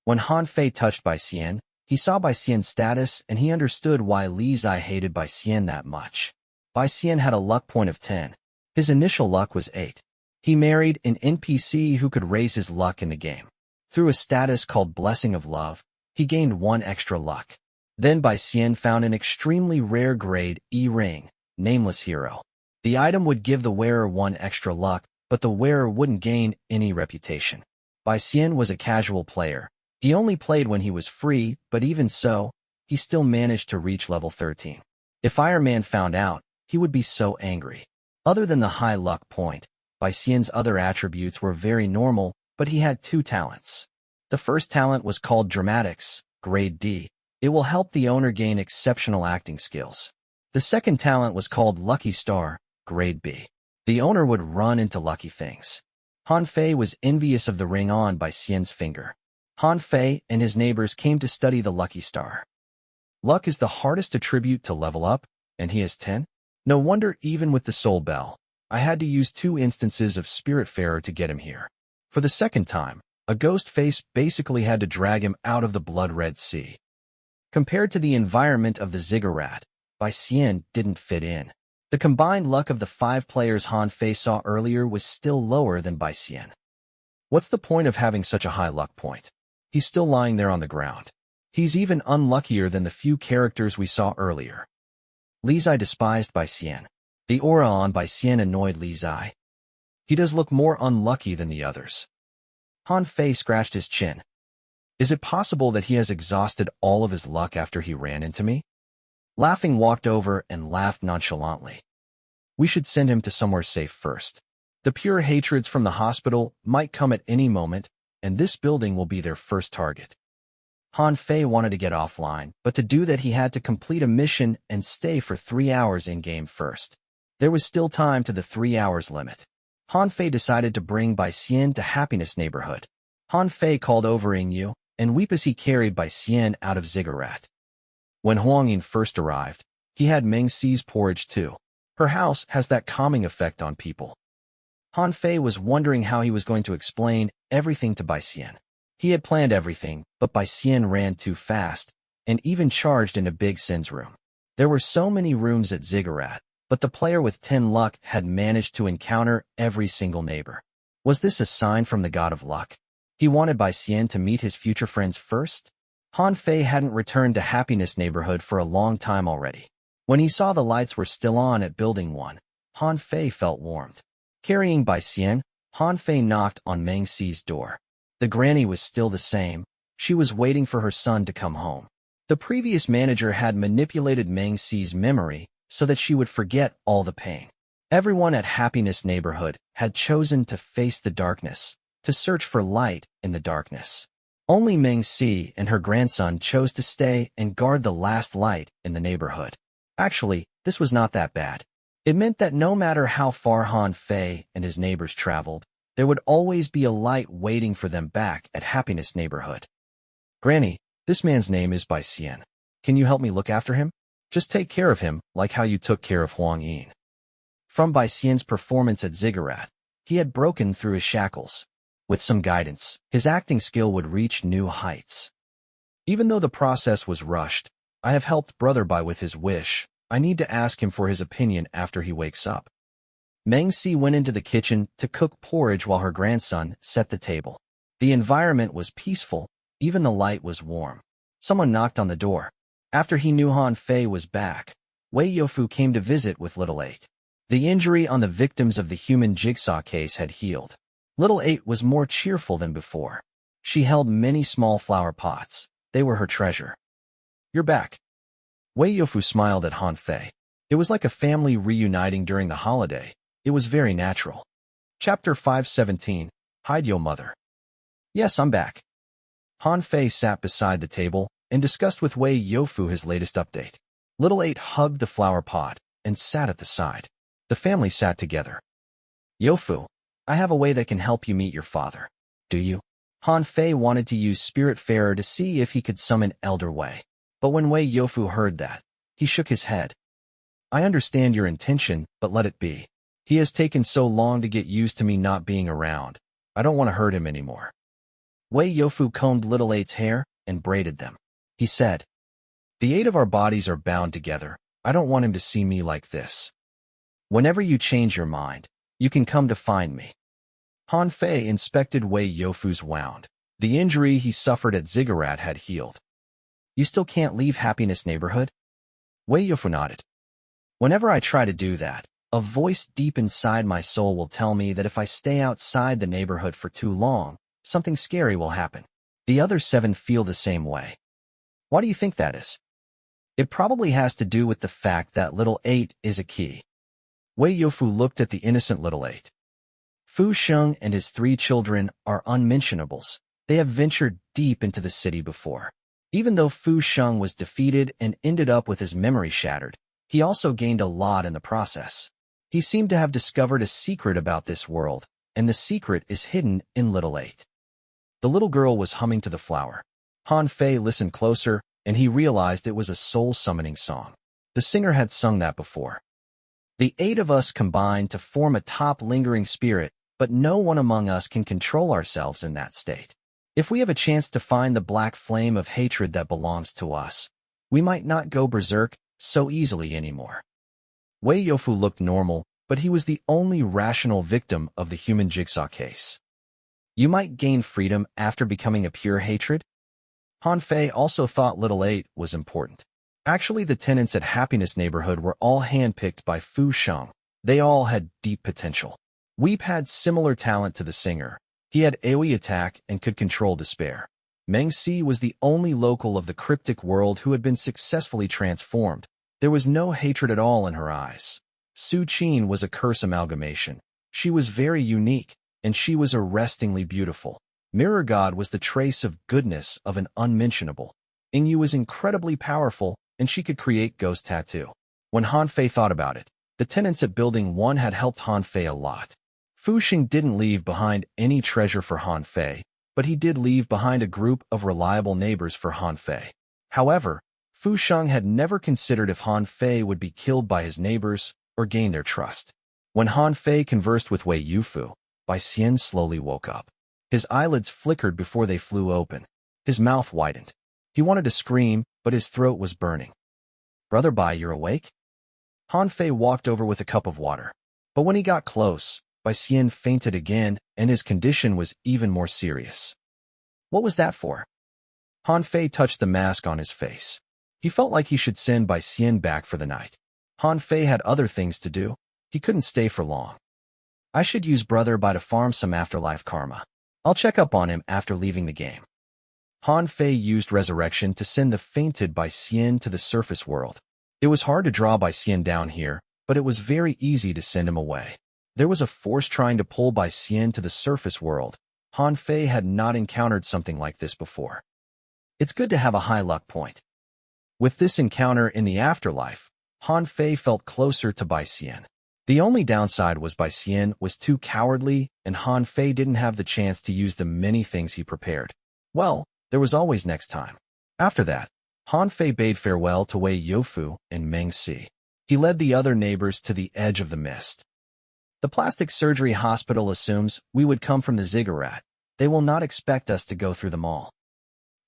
When Han Fei touched Bai Xian, he saw Bai Xian's status and he understood why Li Zai hated Bai Xian that much. Bai Xian had a luck point of 10. His initial luck was 8. He married an NPC who could raise his luck in the game. Through a status called Blessing of Love, he gained 1 extra luck. Then Bai Xian found an extremely rare grade E ring, Nameless Hero. The item would give the wearer 1 extra luck, but the wearer wouldn't gain any reputation. Bai Xian was a casual player. He only played when he was free, but even so, he still managed to reach level 13. If Iron Man found out, he would be so angry. Other than the high luck point, Bai Xian's other attributes were very normal, but he had 2 talents. The first talent was called Dramatics, grade D. It will help the owner gain exceptional acting skills. The second talent was called Lucky Star, grade B. The owner would run into lucky things. Han Fei was envious of the ring on Bai Xian's finger. Han Fei and his neighbors came to study the Lucky Star. Luck is the hardest attribute to level up, and he has 10? No wonder even with the Soul Bell, I had to use 2 instances of Spiritfarer to get him here. For the second time, a ghost face basically had to drag him out of the blood-red sea. Compared to the environment of the ziggurat, Bai Xian didn't fit in. The combined luck of the 5 players Han Fei saw earlier was still lower than Bai Xian. What's the point of having such a high luck point? He's still lying there on the ground. He's even unluckier than the few characters we saw earlier. Li Zai despised Bai Xian. The aura on Bai Xian annoyed Li Zai. He does look more unlucky than the others. Han Fei scratched his chin. Is it possible that he has exhausted all of his luck after he ran into me? Laughing walked over and laughed nonchalantly. We should send him to somewhere safe first. The pure hatreds from the hospital might come at any moment, and this building will be their first target. Han Fei wanted to get offline, but to do that he had to complete a mission and stay for 3 hours in-game first. There was still time to the 3 hours limit. Han Fei decided to bring Bai Xian to Happiness Neighborhood. Han Fei called over Yu and weep as he carried Bai Xian out of Ziggurat. When Huang Yin first arrived, he had Meng Xi's porridge too. Her house has that calming effect on people. Han Fei was wondering how he was going to explain everything to Bai Xian. He had planned everything, but Bai Xian ran too fast, and even charged into Big Sin's room. There were so many rooms at Ziggurat, but the player with 10 luck had managed to encounter every single neighbor. Was this a sign from the god of luck? He wanted Bai Xian to meet his future friends first? Han Fei hadn't returned to Happiness Neighborhood for a long time already. When he saw the lights were still on at Building 1, Han Fei felt warmed. Carrying Bai Xian, Han Fei knocked on Meng Xi's door. The granny was still the same. She was waiting for her son to come home. The previous manager had manipulated Meng Xi's memory so that she would forget all the pain. Everyone at Happiness Neighborhood had chosen to face the darkness, to search for light in the darkness. Only Meng Xi and her grandson chose to stay and guard the last light in the neighborhood. Actually, this was not that bad. It meant that no matter how far Han Fei and his neighbors traveled, there would always be a light waiting for them back at Happiness Neighborhood. Granny, this man's name is Bai Xian. Can you help me look after him? Just take care of him like how you took care of Huang Yin. From Bai Xian's performance at Ziggurat, he had broken through his shackles. With some guidance, his acting skill would reach new heights. Even though the process was rushed, I have helped Brother Bai with his wish. I need to ask him for his opinion after he wakes up. Meng Xi went into the kitchen to cook porridge while her grandson set the table. The environment was peaceful, even the light was warm. Someone knocked on the door. After he knew Han Fei was back, Wei Youfu came to visit with Little 8. The injury on the victims of the human jigsaw case had healed. Little 8 was more cheerful than before. She held many small flower pots. They were her treasure. You're back. Wei Youfu smiled at Han Fei. It was like a family reuniting during the holiday. It was very natural. Chapter 517, Hide Yo Mother. Yes, I'm back. Han Fei sat beside the table and discussed with Wei Youfu his latest update. Little 8 hugged the flower pot and sat at the side. The family sat together. Youfu, I have a way that can help you meet your father. Do you? Han Fei wanted to use Spiritfarer to see if he could summon Elder Wei. But when Wei Youfu heard that, he shook his head. I understand your intention, but let it be. He has taken so long to get used to me not being around. I don't want to hurt him anymore. Wei Youfu combed Little 8's hair and braided them. He said, The 8 of our bodies are bound together. I don't want him to see me like this. Whenever you change your mind, you can come to find me. Han Fei inspected Wei Youfu's wound. The injury he suffered at Ziggurat had healed. You still can't leave Happiness Neighborhood? Wei Youfu nodded. Whenever I try to do that, a voice deep inside my soul will tell me that if I stay outside the neighborhood for too long, something scary will happen. The other 7 feel the same way. Why do you think that is? It probably has to do with the fact that Little 8 is a key. Wei Youfu looked at the innocent Little 8. Fu Sheng and his 3 children are unmentionables. They have ventured deep into the city before. Even though Fu Sheng was defeated and ended up with his memory shattered, he also gained a lot in the process. He seemed to have discovered a secret about this world, and the secret is hidden in Little 8. The little girl was humming to the flower. Han Fei listened closer, and he realized it was a soul-summoning song. The singer had sung that before. The 8 of us combine to form a top lingering spirit, but no one among us can control ourselves in that state. If we have a chance to find the black flame of hatred that belongs to us, we might not go berserk so easily anymore. Wei Youfu looked normal, but he was the only rational victim of the human jigsaw case. You might gain freedom after becoming a pure hatred? Han Fei also thought Little 8 was important. Actually, the tenants at Happiness Neighborhood were all handpicked by Fu Sheng. They all had deep potential. Weep had similar talent to the singer. He had AoE attack and could control despair. Meng Xi was the only local of the cryptic world who had been successfully transformed. There was no hatred at all in her eyes. Su Qin was a curse amalgamation. She was very unique, and she was arrestingly beautiful. Mirror God was the trace of goodness of an unmentionable. Ingyu was incredibly powerful, and she could create ghost tattoo. When Han Fei thought about it, the tenants at Building 1 had helped Han Fei a lot. Fu Xing didn't leave behind any treasure for Han Fei, but he did leave behind a group of reliable neighbors for Han Fei. However, Fu Sheng had never considered if Han Fei would be killed by his neighbors or gain their trust. When Han Fei conversed with Wei Yufu, Bai Xian slowly woke up. His eyelids flickered before they flew open. His mouth widened. He wanted to scream, but his throat was burning. "Brother Bai, you're awake?" Han Fei walked over with a cup of water. But when he got close, Bai Xian fainted again, and his condition was even more serious. What was that for? Han Fei touched the mask on his face. He felt like he should send Bai Xian back for the night. Han Fei had other things to do. He couldn't stay for long. "I should use Brother Bai to farm some afterlife karma. I'll check up on him after leaving the game." Han Fei used resurrection to send the fainted Bai Xian to the surface world. It was hard to draw Bai Xian down here, but it was very easy to send him away. There was a force trying to pull Bai Xian to the surface world. Han Fei had not encountered something like this before. It's good to have a high luck point. With this encounter in the afterlife, Han Fei felt closer to Bai Xian. The only downside was Bai Xian was too cowardly, and Han Fei didn't have the chance to use the many things he prepared. Well, there was always next time. After that, Han Fei bade farewell to Wei Youfu and Meng Si. He led the other neighbors to the edge of the mist. "The plastic surgery hospital assumes we would come from the ziggurat. They will not expect us to go through the mall."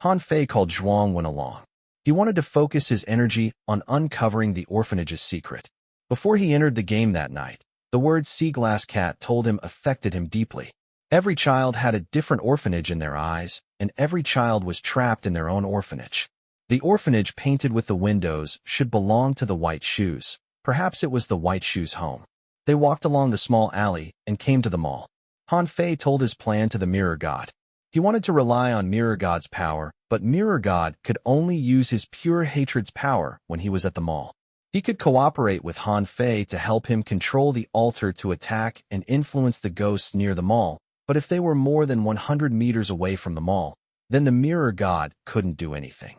Han Fei called Zhuang Wen along. He wanted to focus his energy on uncovering the orphanage's secret. Before he entered the game that night, the word sea glass cat told him affected him deeply. Every child had a different orphanage in their eyes, and every child was trapped in their own orphanage. The orphanage painted with the windows should belong to the White Shoes. Perhaps it was the White Shoes' home. They walked along the small alley and came to the mall. Han Fei told his plan to the Mirror God. He wanted to rely on Mirror God's power, but Mirror God could only use his pure hatred's power when he was at the mall. He could cooperate with Han Fei to help him control the altar to attack and influence the ghosts near the mall, but if they were more than 100 meters away from the mall, then the Mirror God couldn't do anything.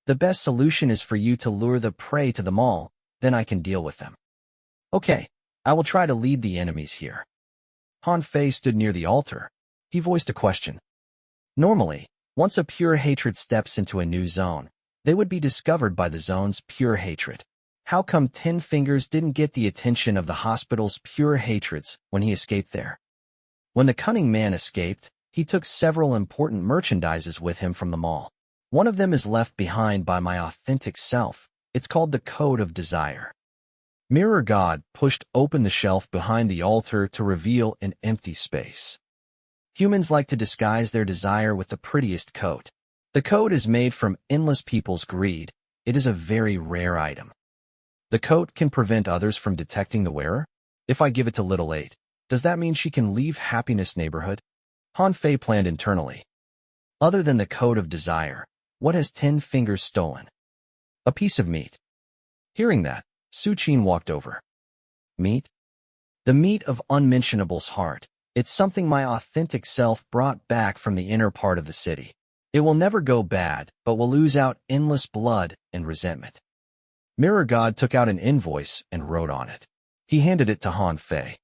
"The best solution is for you to lure the prey to the mall, then I can deal with them." "Okay, I will try to lead the enemies here." Han Fei stood near the altar. He voiced a question. Normally, once a pure hatred steps into a new zone, they would be discovered by the zone's pure hatred. How come 10 Fingers didn't get the attention of the hospital's pure hatreds when he escaped there? When the cunning man escaped, he took several important merchandises with him from the mall. One of them is left behind by my authentic self. It's called the Code of Desire. Mirror God pushed open the shelf behind the altar to reveal an empty space. Humans like to disguise their desire with the prettiest coat. The coat is made from endless people's greed. It is a very rare item. The coat can prevent others from detecting the wearer. If I give it to Little 8, does that mean she can leave Happiness Neighborhood? Han Fei planned internally. Other than the Code of Desire, what has 10 Fingers stolen? A piece of meat. Hearing that, Su Qin walked over. Meat? The meat of Unmentionable's heart. It's something my authentic self brought back from the inner part of the city. It will never go bad, but will ooze out endless blood and resentment. Mirror God took out an invoice and wrote on it. He handed it to Han Fei.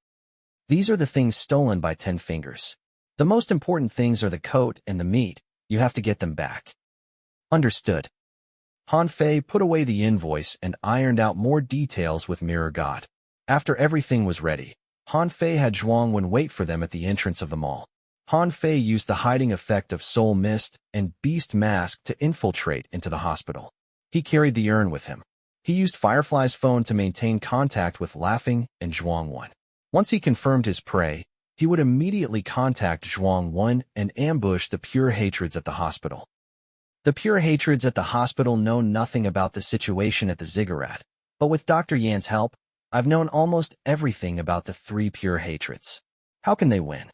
These are the things stolen by 10 Fingers. The most important things are the coat and the meat. You have to get them back. Understood. Han Fei put away the invoice and ironed out more details with Mirror God. After everything was ready, Han Fei had Zhuang Wen wait for them at the entrance of the mall. Han Fei used the hiding effect of Soul Mist and Beast Mask to infiltrate into the hospital. He carried the urn with him. He used Firefly's phone to maintain contact with Laughing and Zhuang Wen. Once he confirmed his prey, he would immediately contact Zhuang Wen and ambush the pure hatreds at the hospital. The pure hatreds at the hospital know nothing about the situation at the ziggurat, but with Dr. Yan's help, I've known almost everything about the 3 pure hatreds. How can they win?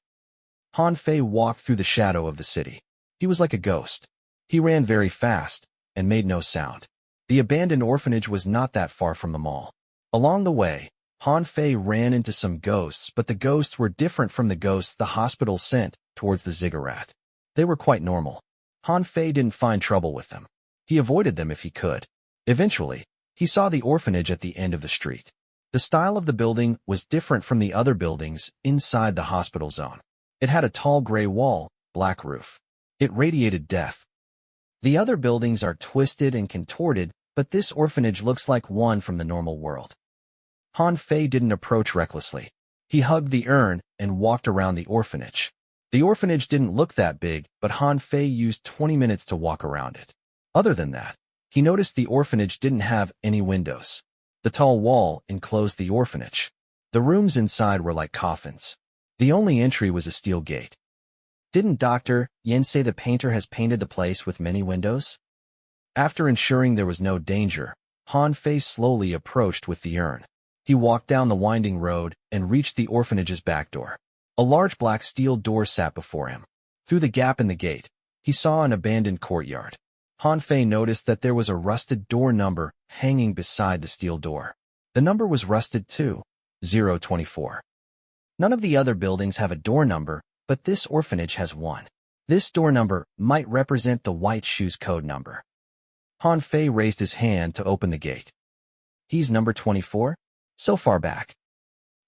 Han Fei walked through the shadow of the city. He was like a ghost. He ran very fast and made no sound. The abandoned orphanage was not that far from the mall. Along the way, Han Fei ran into some ghosts, but the ghosts were different from the ghosts the hospital sent towards the ziggurat. They were quite normal. Han Fei didn't find trouble with them. He avoided them if he could. Eventually, he saw the orphanage at the end of the street. The style of the building was different from the other buildings inside the hospital zone. It had a tall gray wall, black roof. It radiated death. The other buildings are twisted and contorted, but this orphanage looks like one from the normal world. Han Fei didn't approach recklessly. He hugged the urn and walked around the orphanage. The orphanage didn't look that big, but Han Fei used 20 minutes to walk around it. Other than that, he noticed the orphanage didn't have any windows. The tall wall enclosed the orphanage. The rooms inside were like coffins. The only entry was a steel gate. Didn't Dr. Yen say the painter has painted the place with many windows? After ensuring there was no danger, Han Fei slowly approached with the urn. He walked down the winding road and reached the orphanage's back door. A large black steel door sat before him. Through the gap in the gate, he saw an abandoned courtyard. Han Fei noticed that there was a rusted door number hanging beside the steel door. The number was rusted too, 024. None of the other buildings have a door number, but this orphanage has one. This door number might represent the White Shoes code number. Han Fei raised his hand to open the gate. He's number 24? So far back.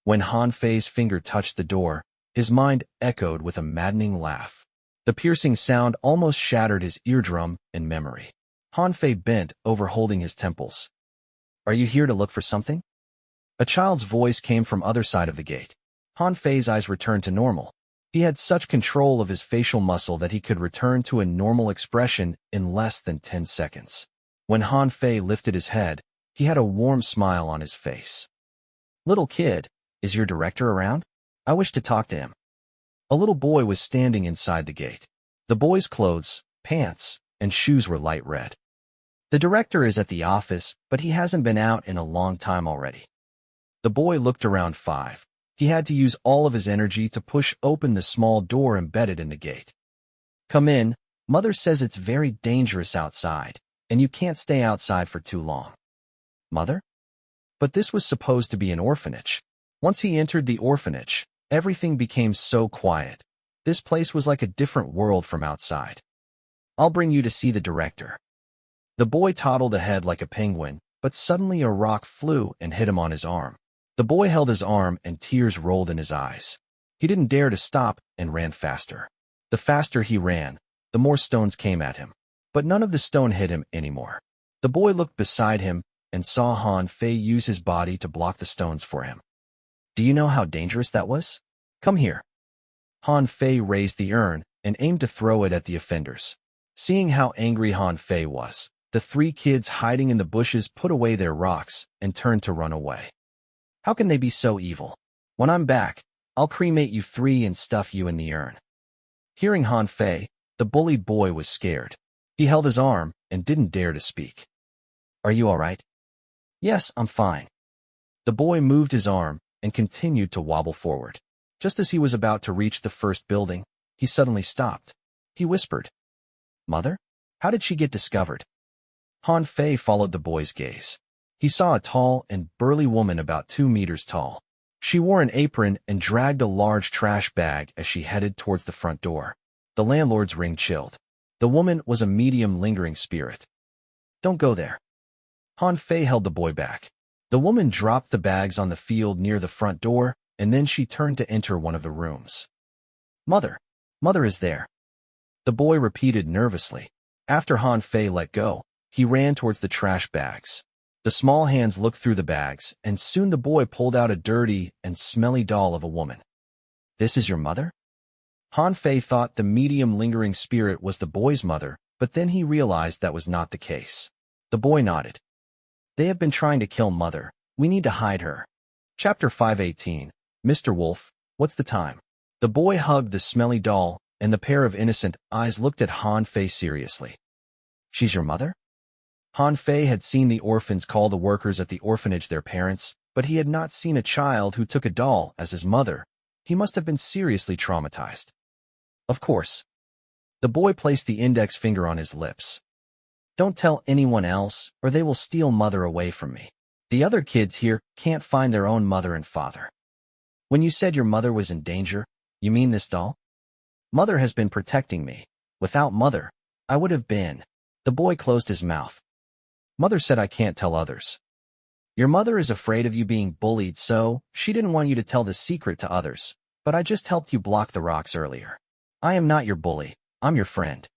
When Han Fei's finger touched the door, his mind echoed with a maddening laugh. The piercing sound almost shattered his eardrum and memory. Han Fei bent over holding his temples. Are you here to look for something? A child's voice came from other side of the gate. Han Fei's eyes returned to normal. He had such control of his facial muscle that he could return to a normal expression in less than 10 seconds. When Han Fei lifted his head, he had a warm smile on his face. Little kid, is your director around? I wish to talk to him. A little boy was standing inside the gate. The boy's clothes, pants, and shoes were light red. The director is at the office, but he hasn't been out in a long time already. The boy looked around 5. He had to use all of his energy to push open the small door embedded in the gate. Come in. Mother says it's very dangerous outside, and you can't stay outside for too long. Mother? But this was supposed to be an orphanage. Once he entered the orphanage, everything became so quiet. This place was like a different world from outside. I'll bring you to see the director. The boy toddled ahead like a penguin, but suddenly a rock flew and hit him on his arm. The boy held his arm and tears rolled in his eyes. He didn't dare to stop and ran faster. The faster he ran, the more stones came at him. But none of the stone hit him anymore. The boy looked beside him and saw Han Fei use his body to block the stones for him. Do you know how dangerous that was? Come here. Han Fei raised the urn and aimed to throw it at the offenders. Seeing how angry Han Fei was, the 3 kids hiding in the bushes put away their rocks and turned to run away. How can they be so evil? When I'm back, I'll cremate you 3 and stuff you in the urn. Hearing Han Fei, the bullied boy was scared. He held his arm and didn't dare to speak. Are you all right? Yes, I'm fine. The boy moved his arm and continued to wobble forward. Just as he was about to reach the first building, he suddenly stopped. He whispered, Mother? How did she get discovered? Han Fei followed the boy's gaze. He saw a tall and burly woman about 2 meters tall. She wore an apron and dragged a large trash bag as she headed towards the front door. The landlord's ring chilled. The woman was a medium lingering spirit. Don't go there. Han Fei held the boy back. The woman dropped the bags on the field near the front door, and then she turned to enter one of the rooms. Mother. Mother is there. The boy repeated nervously. After Han Fei let go, he ran towards the trash bags. The small hands looked through the bags, and soon the boy pulled out a dirty and smelly doll of a woman. This is your mother? Han Fei thought the medium lingering spirit was the boy's mother, but then he realized that was not the case. The boy nodded. They have been trying to kill Mother. We need to hide her. Chapter 518. Mr. Wolf, what's the time? The boy hugged the smelly doll, and the pair of innocent eyes looked at Han Fei seriously. She's your mother? Han Fei had seen the orphans call the workers at the orphanage their parents, but he had not seen a child who took a doll as his mother. He must have been seriously traumatized. Of course. The boy placed the index finger on his lips. Don't tell anyone else, or they will steal Mother away from me. The other kids here can't find their own mother and father. When you said your mother was in danger, you mean this doll? Mother has been protecting me. Without Mother, I would have been. The boy closed his mouth. Mother said I can't tell others. Your mother is afraid of you being bullied, so she didn't want you to tell the secret to others, but I just helped you block the rocks earlier. I am not your bully. I'm your friend.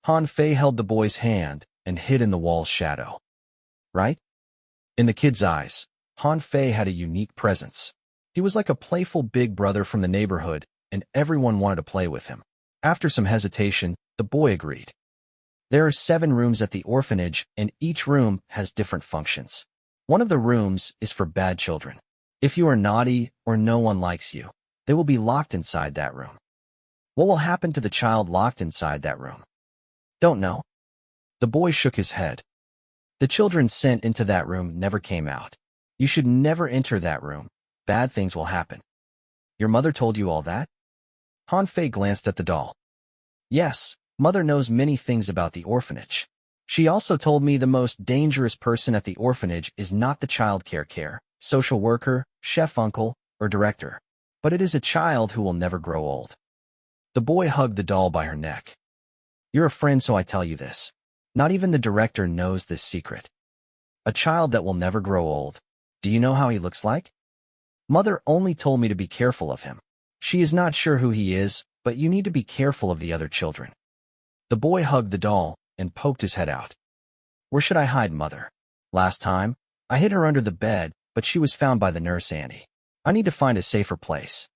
Han Fei held the boy's hand and hid in the wall's shadow. Right? In the kid's eyes, Han Fei had a unique presence. He was like a playful big brother from the neighborhood, and everyone wanted to play with him. After some hesitation, the boy agreed. There are 7 rooms at the orphanage, and each room has different functions. One of the rooms is for bad children. If you are naughty or no one likes you, they will be locked inside that room. What will happen to the child locked inside that room? Don't know. The boy shook his head. The children sent into that room never came out. You should never enter that room. Bad things will happen. Your mother told you all that? Han Fei glanced at the doll. Yes, Mother knows many things about the orphanage. She also told me the most dangerous person at the orphanage is not the child care, social worker, chef uncle, or director, but it is a child who will never grow old. The boy hugged the doll by her neck. You're a friend, so I tell you this. Not even the director knows this secret. A child that will never grow old. Do you know how he looks like? Mother only told me to be careful of him. She is not sure who he is, but you need to be careful of the other children. The boy hugged the doll and poked his head out. Where should I hide, Mother? Last time, I hid her under the bed, but she was found by the nurse Annie. I need to find a safer place.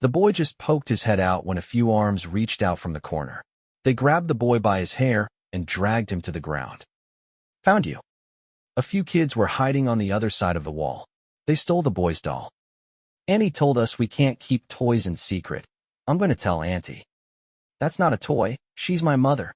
The boy just poked his head out when a few arms reached out from the corner. They grabbed the boy by his hair and dragged him to the ground. Found you. A few kids were hiding on the other side of the wall. They stole the boy's doll. Annie told us we can't keep toys in secret. I'm going to tell Auntie. That's not a toy. She's my mother.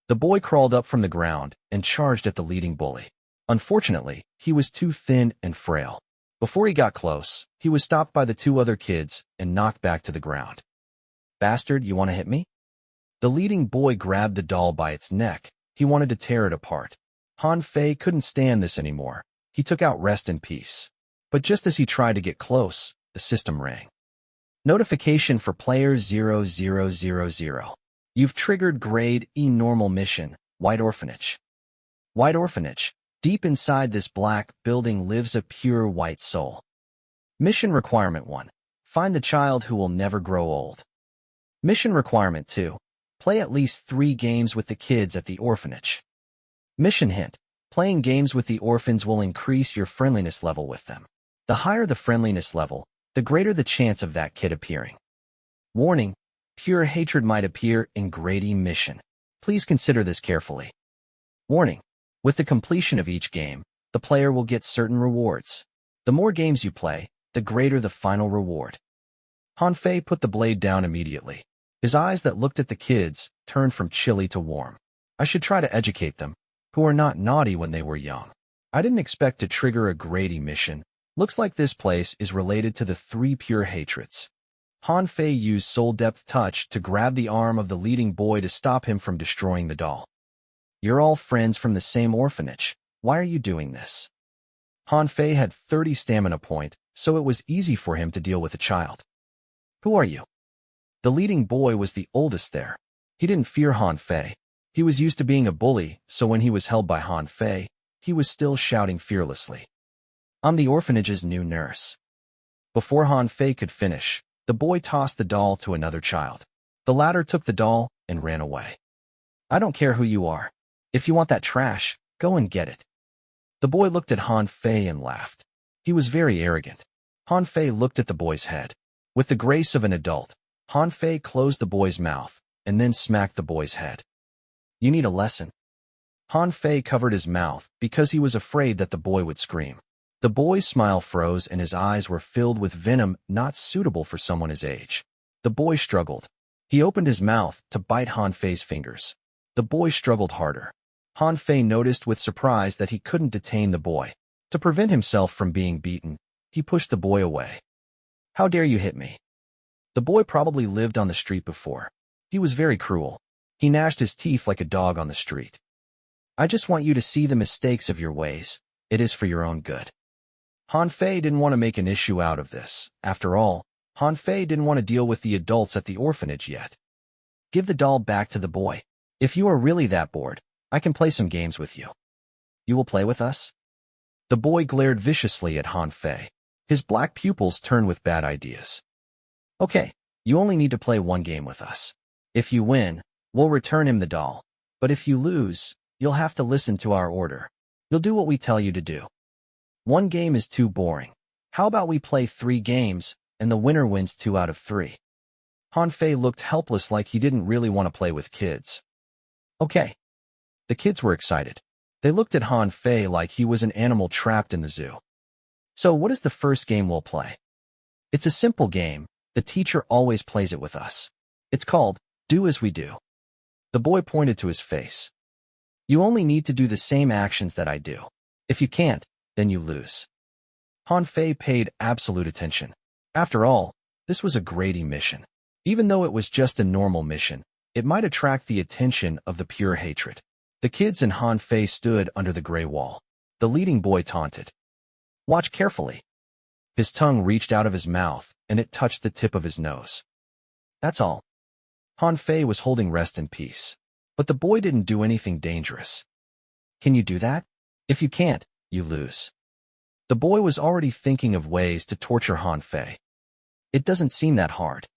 The boy crawled up from the ground and charged at the leading bully. Unfortunately, he was too thin and frail. Before he got close, he was stopped by the 2 other kids and knocked back to the ground. Bastard, you want to hit me? The leading boy grabbed the doll by its neck. He wanted to tear it apart. Han Fei couldn't stand this anymore. He took out Rest in Peace. But just as he tried to get close, the system rang. Notification for player 0000. You've triggered Grade E normal mission, White Orphanage. White Orphanage. Deep inside this black building lives a pure white soul. Mission Requirement 1. Find the child who will never grow old. Mission Requirement 2. Play at least 3 games with the kids at the orphanage. Mission hint. Playing games with the orphans will increase your friendliness level with them. The higher the friendliness level, the greater the chance of that kid appearing. Warning. Pure hatred might appear in Grade E mission. Please consider this carefully. Warning. With the completion of each game, the player will get certain rewards. The more games you play, the greater the final reward. Han Fei put the blade down immediately. His eyes that looked at the kids turned from chilly to warm. I should try to educate them, who are not naughty when they were young. I didn't expect to trigger a Grade E mission. Looks like this place is related to the 3 pure hatreds. Han Fei used Soul Depth Touch to grab the arm of the leading boy to stop him from destroying the doll. You're all friends from the same orphanage. Why are you doing this? Han Fei had 30 stamina point, so it was easy for him to deal with a child. Who are you? The leading boy was the oldest there. He didn't fear Han Fei. He was used to being a bully, so when he was held by Han Fei, he was still shouting fearlessly. I'm the orphanage's new nurse. Before Han Fei could finish, the boy tossed the doll to another child. The latter took the doll and ran away. I don't care who you are. If you want that trash, go and get it. The boy looked at Han Fei and laughed. He was very arrogant. Han Fei looked at the boy's head. With the grace of an adult, Han Fei closed the boy's mouth and then smacked the boy's head. You need a lesson. Han Fei covered his mouth because he was afraid that the boy would scream. The boy's smile froze and his eyes were filled with venom not suitable for someone his age. The boy struggled. He opened his mouth to bite Han Fei's fingers. The boy struggled harder. Han Fei noticed with surprise that he couldn't detain the boy. To prevent himself from being beaten, he pushed the boy away. How dare you hit me? The boy probably lived on the street before. He was very cruel. He gnashed his teeth like a dog on the street. I just want you to see the mistakes of your ways. It is for your own good. Han Fei didn't want to make an issue out of this. After all, Han Fei didn't want to deal with the adults at the orphanage yet. Give the doll back to the boy. If you are really that bored, I can play some games with you. You will play with us? The boy glared viciously at Han Fei. His black pupils turned with bad ideas. Okay, you only need to play 1 game with us. If you win, we'll return him the doll. But if you lose, you'll have to listen to our order. You'll do what we tell you to do. One game is too boring. How about we play 3 games, and the winner wins 2 out of 3? Han Fei looked helpless like he didn't really want to play with kids. Okay. The kids were excited. They looked at Han Fei like he was an animal trapped in the zoo. So what is the first game we'll play? It's a simple game. The teacher always plays it with us. It's called Do As We Do. The boy pointed to his face. You only need to do the same actions that I do. If you can't, then you lose. Han Fei paid absolute attention. After all, this was a grade mission. Even though it was just a normal mission, it might attract the attention of the pure hatred. The kids and Han Fei stood under the gray wall. The leading boy taunted. Watch carefully. His tongue reached out of his mouth, and it touched the tip of his nose. That's all. Han Fei was holding rest in peace. But the boy didn't do anything dangerous. Can you do that? If you can't, you lose. The boy was already thinking of ways to torture Han Fei. It doesn't seem that hard.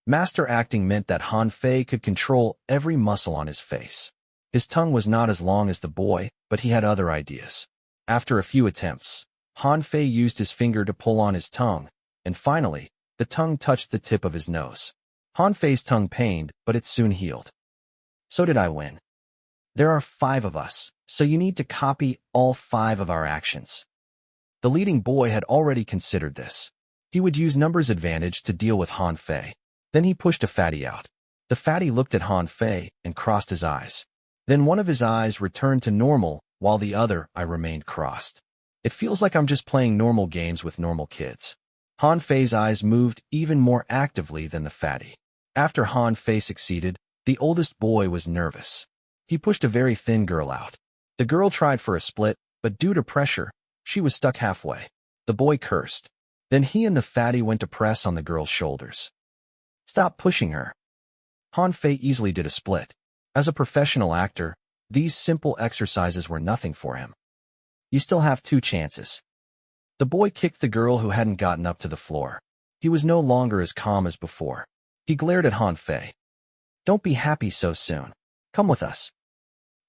Master acting meant that Han Fei could control every muscle on his face. His tongue was not as long as the boy, but he had other ideas. After a few attempts, Han Fei used his finger to pull on his tongue, and finally, the tongue touched the tip of his nose. Han Fei's tongue pained, but it soon healed. So did I win. There are 5 of us, so you need to copy all 5 of our actions. The leading boy had already considered this. He would use numbers advantage to deal with Han Fei. Then he pushed a fatty out. The fatty looked at Han Fei and crossed his eyes. Then one of his eyes returned to normal, while the other eye remained crossed. It feels like I'm just playing normal games with normal kids. Han Fei's eyes moved even more actively than the fatty. After Han Fei succeeded, the oldest boy was nervous. He pushed a very thin girl out. The girl tried for a split, but due to pressure, she was stuck halfway. The boy cursed. Then he and the fatty went to press on the girl's shoulders. Stop pushing her. Han Fei easily did a split. As a professional actor, these simple exercises were nothing for him. You still have 2 chances. The boy kicked the girl who hadn't gotten up to the floor. He was no longer as calm as before. He glared at Han Fei. Don't be happy so soon. Come with us.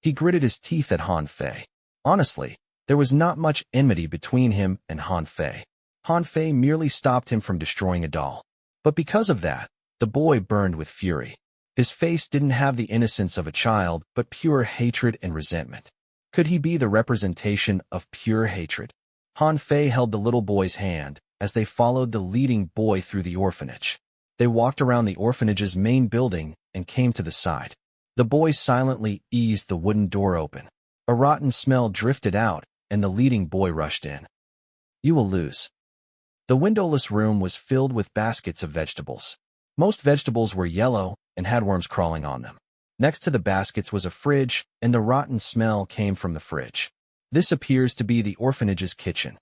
He gritted his teeth at Han Fei. Honestly, there was not much enmity between him and Han Fei. Han Fei merely stopped him from destroying a doll. But because of that, the boy burned with fury. His face didn't have the innocence of a child, but pure hatred and resentment. Could he be the representation of pure hatred? Han Fei held the little boy's hand as they followed the leading boy through the orphanage. They walked around the orphanage's main building and came to the side. The boy silently eased the wooden door open. A rotten smell drifted out, and the leading boy rushed in. You will lose. The windowless room was filled with baskets of vegetables. Most vegetables were yellow and had worms crawling on them. Next to the baskets was a fridge, and the rotten smell came from the fridge. This appears to be the orphanage's kitchen.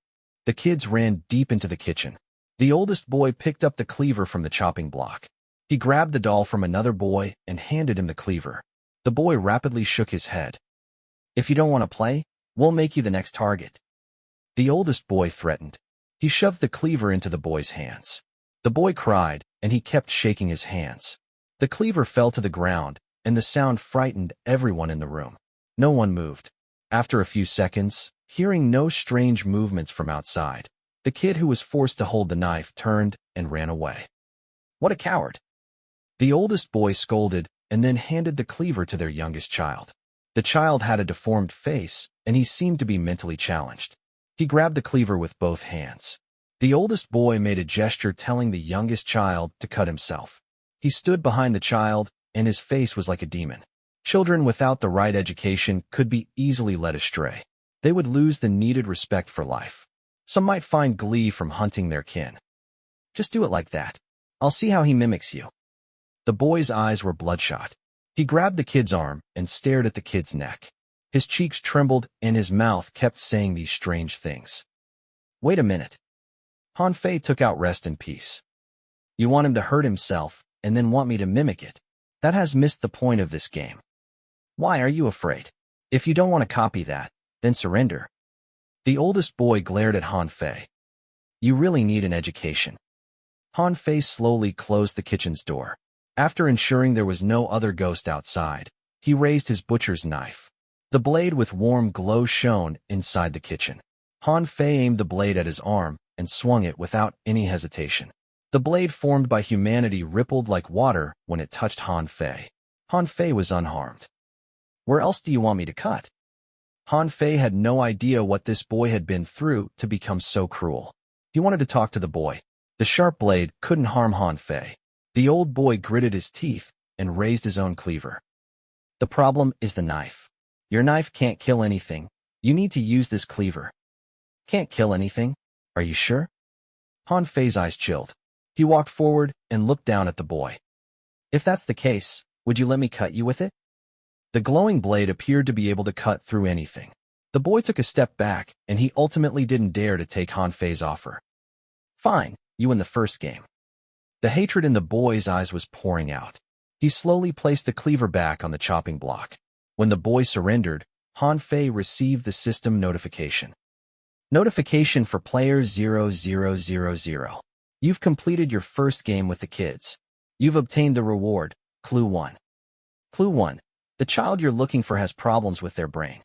The kids ran deep into the kitchen. The oldest boy picked up the cleaver from the chopping block. He grabbed the doll from another boy and handed him the cleaver. The boy rapidly shook his head. If you don't want to play, we'll make you the next target. The oldest boy threatened. He shoved the cleaver into the boy's hands. The boy cried, and he kept shaking his hands. The cleaver fell to the ground, and the sound frightened everyone in the room. No one moved. After a few seconds, hearing no strange movements from outside, the kid who was forced to hold the knife turned and ran away. What a coward! The oldest boy scolded and then handed the cleaver to their youngest child. The child had a deformed face, and he seemed to be mentally challenged. He grabbed the cleaver with both hands. The oldest boy made a gesture telling the youngest child to cut himself. He stood behind the child, and his face was like a demon. Children without the right education could be easily led astray. They would lose the needed respect for life. Some might find glee from hunting their kin. Just do it like that. I'll see how he mimics you. The boy's eyes were bloodshot. He grabbed the kid's arm and stared at the kid's neck. His cheeks trembled and his mouth kept saying these strange things. Wait a minute. Han Fei took out rest in peace. You want him to hurt himself and then want me to mimic it? That has missed the point of this game. Why are you afraid? If you don't want to copy that, then surrender. The oldest boy glared at Han Fei. You really need an education. Han Fei slowly closed the kitchen's door. After ensuring there was no other ghost outside, he raised his butcher's knife. The blade with warm glow shone inside the kitchen. Han Fei aimed the blade at his arm and swung it without any hesitation. The blade formed by humanity rippled like water when it touched Han Fei. Han Fei was unharmed. Where else do you want me to cut? Han Fei had no idea what this boy had been through to become so cruel. He wanted to talk to the boy. The sharp blade couldn't harm Han Fei. The old boy gritted his teeth and raised his own cleaver. The problem is the knife. Your knife can't kill anything. You need to use this cleaver. Can't kill anything? Are you sure? Han Fei's eyes chilled. He walked forward and looked down at the boy. If that's the case, would you let me cut you with it? The glowing blade appeared to be able to cut through anything. The boy took a step back, and he ultimately didn't dare to take Han Fei's offer. Fine, you win the first game. The hatred in the boy's eyes was pouring out. He slowly placed the cleaver back on the chopping block. When the boy surrendered, Han Fei received the system notification. Notification for player 0000. You've completed your first game with the kids. You've obtained the reward, Clue 1. Clue 1. The child you're looking for has problems with their brain.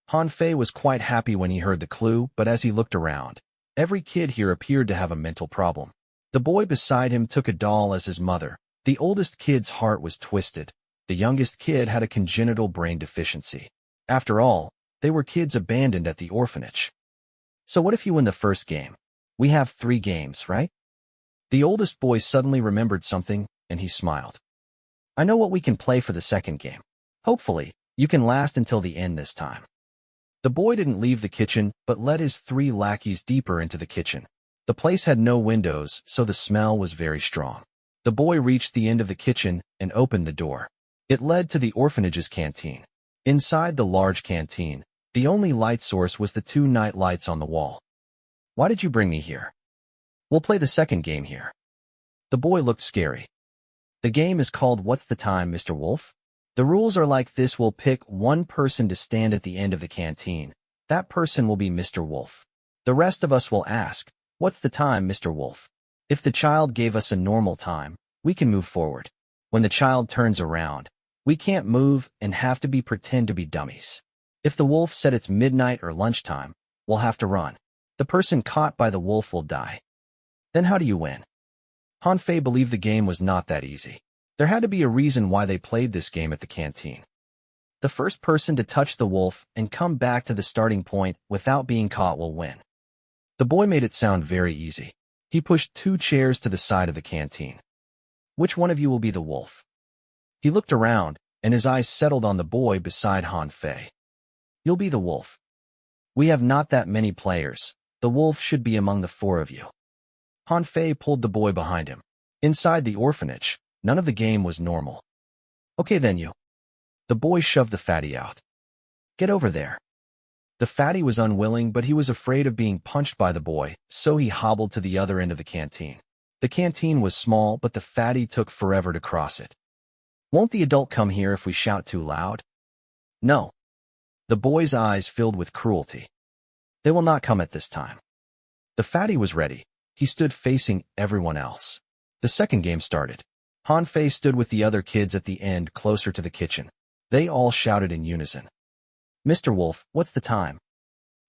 Han Fei was quite happy when he heard the clue, but as he looked around, every kid here appeared to have a mental problem. The boy beside him took a doll as his mother. The oldest kid's heart was twisted. The youngest kid had a congenital brain deficiency. After all, they were kids abandoned at the orphanage. So what if you win the first game? We have 3 games, right? The oldest boy suddenly remembered something, and he smiled. I know what we can play for the second game. Hopefully, you can last until the end this time. The boy didn't leave the kitchen, but led his 3 lackeys deeper into the kitchen. The place had no windows, so the smell was very strong. The boy reached the end of the kitchen and opened the door. It led to the orphanage's canteen. Inside the large canteen, the only light source was the 2 night lights on the wall. Why did you bring me here? We'll play the second game here. The boy looked scary. The game is called What's the Time, Mr. Wolf? The rules are like this. We'll pick one person to stand at the end of the canteen. That person will be Mr. Wolf. The rest of us will ask, what's the time, Mr. Wolf? If the child gave us a normal time, we can move forward. When the child turns around, we can't move and have to pretend to be dummies. If the wolf said it's midnight or lunchtime, we'll have to run. The person caught by the wolf will die. Then how do you win? Han Fei believed the game was not that easy. There had to be a reason why they played this game at the canteen. The first person to touch the wolf and come back to the starting point without being caught will win. The boy made it sound very easy. He pushed 2 chairs to the side of the canteen. Which one of you will be the wolf? He looked around, and his eyes settled on the boy beside Han Fei. You'll be the wolf. We have not that many players. The wolf should be among the 4 of you. Han Fei pulled the boy behind him. Inside the orphanage, none of the game was normal. Okay then you. The boy shoved the fatty out. Get over there. The fatty was unwilling, but he was afraid of being punched by the boy, so he hobbled to the other end of the canteen. The canteen was small, but the fatty took forever to cross it. Won't the adult come here if we shout too loud? No. The boy's eyes filled with cruelty. They will not come at this time. The fatty was ready. He stood facing everyone else. The second game started. Han Fei stood with the other kids at the end, closer to the kitchen. They all shouted in unison. Mr. Wolf, what's the time?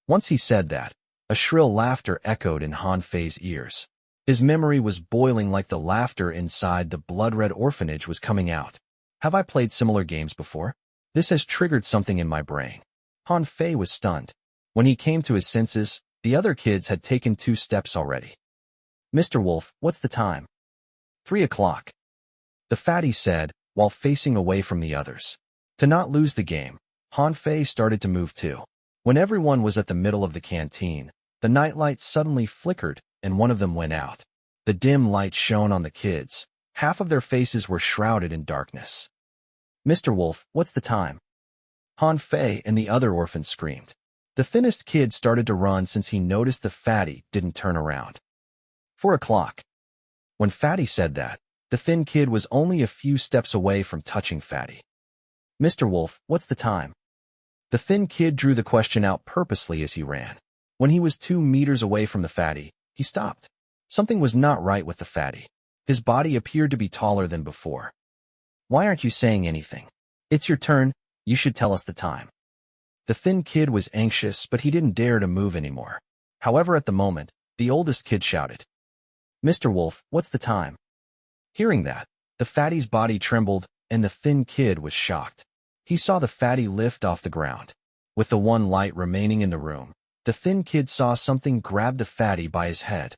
Once he said that, a shrill laughter echoed in Han Fei's ears. His memory was boiling like the laughter inside the blood-red orphanage was coming out. Have I played similar games before? This has triggered something in my brain. Han Fei was stunned. When he came to his senses, the other kids had taken 2 steps already. Mr. Wolf, what's the time? 3 o'clock. The fatty said, while facing away from the others. To not lose the game, Han Fei started to move too. When everyone was at the middle of the canteen, the nightlight suddenly flickered, and one of them went out. The dim light shone on the kids. Half of their faces were shrouded in darkness. Mr. Wolf, what's the time? Han Fei and the other orphans screamed. The thinnest kid started to run since he noticed the fatty didn't turn around. 4 o'clock. When Fatty said that, the thin kid was only a few steps away from touching Fatty. Mr. Wolf, what's the time? The thin kid drew the question out purposely as he ran. When he was 2 meters away from the Fatty, he stopped. Something was not right with the Fatty. His body appeared to be taller than before. Why aren't you saying anything? It's your turn. You should tell us the time. The thin kid was anxious, but he didn't dare to move anymore. However, at the moment, the oldest kid shouted, "Mr. Wolf, what's the time?" Hearing that, the fatty's body trembled, and the thin kid was shocked. He saw the fatty lift off the ground. With the one light remaining in the room, the thin kid saw something grab the fatty by his head.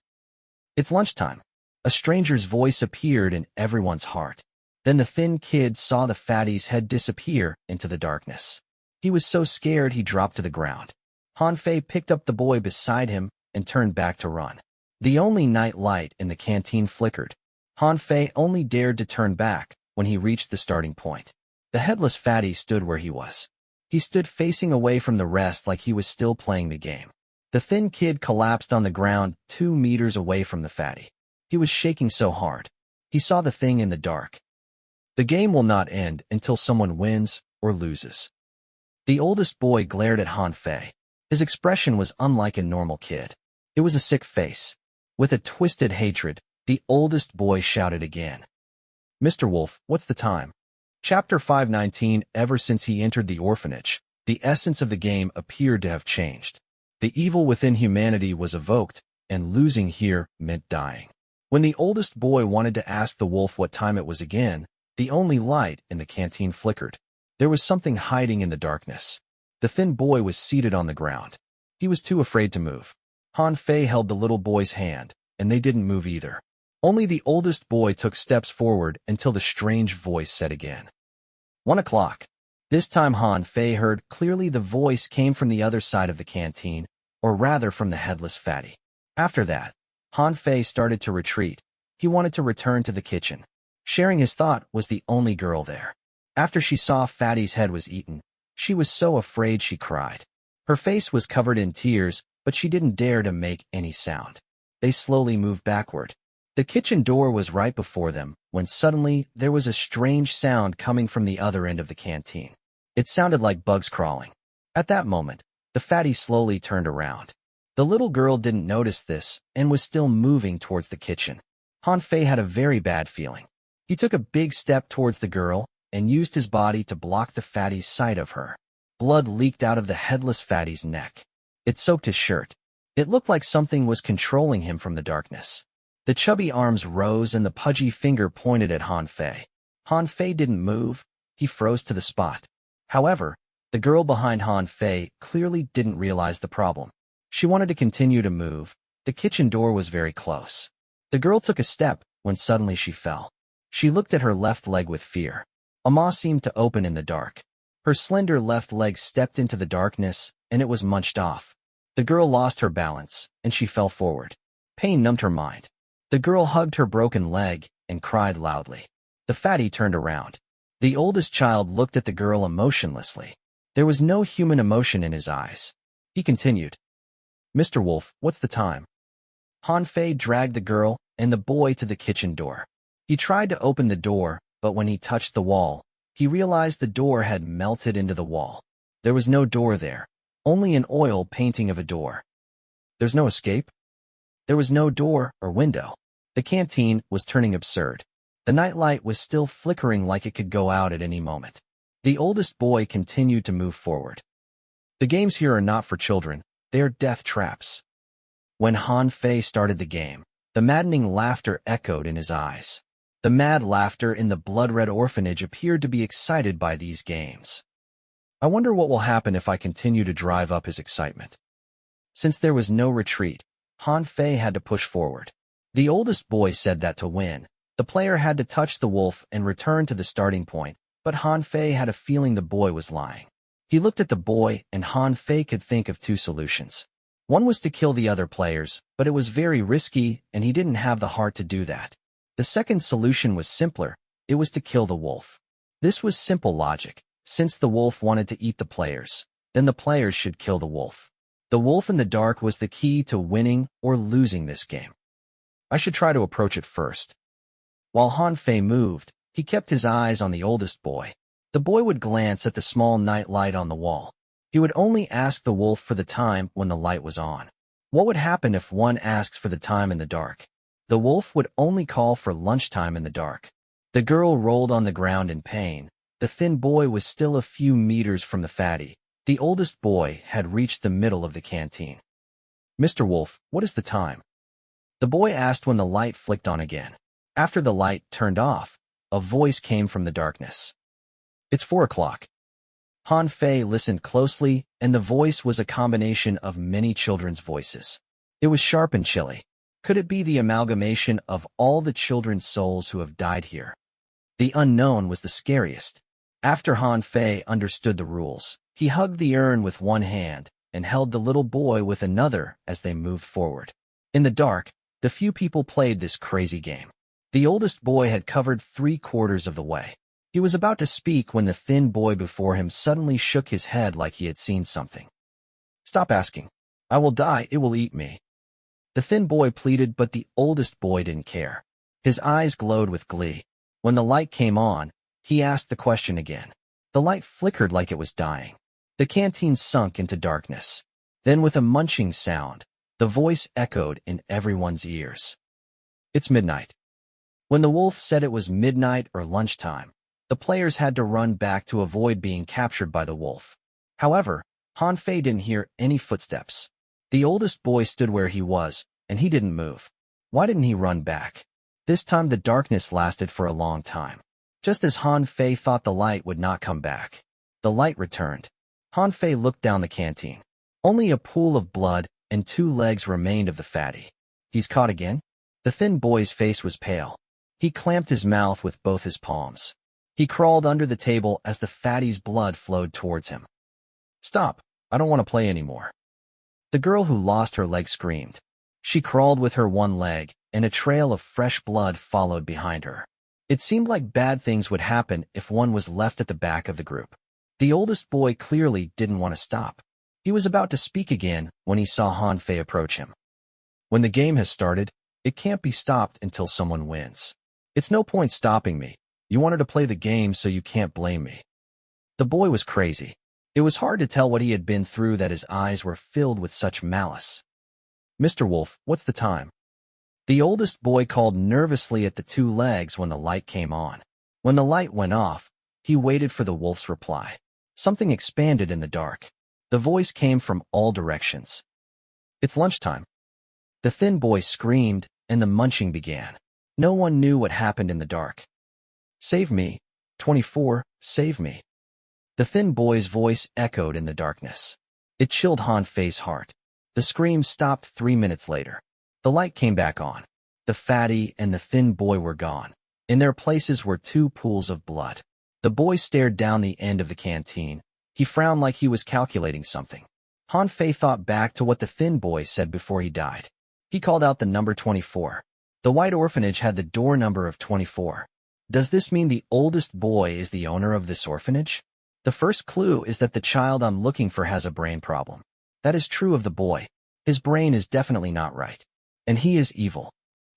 "It's lunchtime." A stranger's voice appeared in everyone's heart. Then the thin kid saw the fatty's head disappear into the darkness. He was so scared he dropped to the ground. Han Fei picked up the boy beside him and turned back to run. The only night light in the canteen flickered. Han Fei only dared to turn back when he reached the starting point. The headless fatty stood where he was. He stood facing away from the rest like he was still playing the game. The thin kid collapsed on the ground 2 meters away from the fatty. He was shaking so hard. He saw the thing in the dark. The game will not end until someone wins or loses. The oldest boy glared at Han Fei. His expression was unlike a normal kid. It was a sick face. With a twisted hatred, the oldest boy shouted again, "Mr. Wolf, what's the time?" Chapter 519. Ever since he entered the orphanage, the essence of the game appeared to have changed. The evil within humanity was evoked, and losing here meant dying. When the oldest boy wanted to ask the wolf what time it was again, the only light in the canteen flickered. There was something hiding in the darkness. The thin boy was seated on the ground. He was too afraid to move. Han Fei held the little boy's hand, and they didn't move either. Only the oldest boy took steps forward until the strange voice said again, 1 o'clock. This time Han Fei heard clearly. The voice came from the other side of the canteen, or rather from the headless fatty. After that, Han Fei started to retreat. He wanted to return to the kitchen. Sharing his thought was the only girl there. After she saw Fatty's head was eaten, she was so afraid she cried. Her face was covered in tears, but she didn't dare to make any sound. They slowly moved backward. The kitchen door was right before them, when suddenly there was a strange sound coming from the other end of the canteen. It sounded like bugs crawling. At that moment, the fatty slowly turned around. The little girl didn't notice this and was still moving towards the kitchen. Han Fei had a very bad feeling. He took a big step towards the girl and used his body to block the fatty's sight of her. Blood leaked out of the headless fatty's neck. It soaked his shirt. It looked like something was controlling him from the darkness. The chubby arms rose and the pudgy finger pointed at Han Fei. Han Fei didn't move. He froze to the spot. However, the girl behind Han Fei clearly didn't realize the problem. She wanted to continue to move. The kitchen door was very close. The girl took a step when suddenly she fell. She looked at her left leg with fear. A maw seemed to open in the dark. Her slender left leg stepped into the darkness, and it was munched off. The girl lost her balance, and she fell forward. Pain numbed her mind. The girl hugged her broken leg and cried loudly. The fatty turned around. The oldest child looked at the girl emotionlessly. There was no human emotion in his eyes. He continued, "Mr. Wolf, what's the time?" Han Fei dragged the girl and the boy to the kitchen door. He tried to open the door, but when he touched the wall, he realized the door had melted into the wall. There was no door there, only an oil painting of a door. There's no escape? There was no door or window. The canteen was turning absurd. The nightlight was still flickering like it could go out at any moment. The oldest boy continued to move forward. The games here are not for children, they are death traps. When Han Fei started the game, the maddening laughter echoed in his eyes. The mad laughter in the blood-red orphanage appeared to be excited by these games. I wonder what will happen if I continue to drive up his excitement. Since there was no retreat, Han Fei had to push forward. The oldest boy said that to win, the player had to touch the wolf and return to the starting point, but Han Fei had a feeling the boy was lying. He looked at the boy, and Han Fei could think of 2 solutions. One was to kill the other players, but it was very risky, and he didn't have the heart to do that. The second solution was simpler. It was to kill the wolf. This was simple logic. Since the wolf wanted to eat the players, then the players should kill the wolf. The wolf in the dark was the key to winning or losing this game. I should try to approach it first. While Han Fei moved, he kept his eyes on the oldest boy. The boy would glance at the small night light on the wall. He would only ask the wolf for the time when the light was on. What would happen if one asks for the time in the dark? The wolf would only call for lunchtime in the dark. The girl rolled on the ground in pain. The thin boy was still a few meters from the fatty. The oldest boy had reached the middle of the canteen. "Mr. Wolf, what is the time?" The boy asked when the light flicked on again. After the light turned off, a voice came from the darkness. "It's 4 o'clock." Han Fei listened closely, and the voice was a combination of many children's voices. It was sharp and chilly. Could it be the amalgamation of all the children's souls who have died here? The unknown was the scariest. After Han Fei understood the rules, he hugged the urn with one hand and held the little boy with another as they moved forward. In the dark, the few people played this crazy game. The oldest boy had covered 3/4 of the way. He was about to speak when the thin boy before him suddenly shook his head like he had seen something. "Stop asking. I will die, it will eat me." The thin boy pleaded, but the oldest boy didn't care. His eyes glowed with glee. When the light came on, he asked the question again. The light flickered like it was dying. The canteen sunk into darkness. Then with a munching sound, the voice echoed in everyone's ears. "It's midnight." When the wolf said it was midnight or lunchtime, the players had to run back to avoid being captured by the wolf. However, Han Fei didn't hear any footsteps. The oldest boy stood where he was, and he didn't move. Why didn't he run back? This time the darkness lasted for a long time. Just as Han Fei thought the light would not come back, the light returned. Han Fei looked down the canteen. Only a pool of blood and 2 legs remained of the fatty. "He's caught again?" The thin boy's face was pale. He clamped his mouth with both his palms. He crawled under the table as the fatty's blood flowed towards him. "Stop, I don't want to play anymore." The girl who lost her leg screamed. She crawled with her one leg, and a trail of fresh blood followed behind her. It seemed like bad things would happen if one was left at the back of the group. The oldest boy clearly didn't want to stop. He was about to speak again when he saw Han Fei approach him. "When the game has started, it can't be stopped until someone wins. It's no point stopping me. You wanted to play the game, so you can't blame me." The boy was crazy. It was hard to tell what he had been through that his eyes were filled with such malice. "Mr. Wolf, what's the time?" The oldest boy called nervously at the 2 legs when the light came on. When the light went off, he waited for the wolf's reply. Something expanded in the dark. The voice came from all directions. "It's lunchtime." The thin boy screamed, and the munching began. No one knew what happened in the dark. "Save me, 24, save me." The thin boy's voice echoed in the darkness. It chilled Han Fei's heart. The scream stopped 3 minutes later. The light came back on. The fatty and the thin boy were gone. In their places were 2 pools of blood. The boy stared down the end of the canteen. He frowned like he was calculating something. Han Fei thought back to what the thin boy said before he died. He called out the number 24. The white orphanage had the door number of 24. Does this mean the oldest boy is the owner of this orphanage? The first clue is that the child I'm looking for has a brain problem. That is true of the boy. His brain is definitely not right. And he is evil.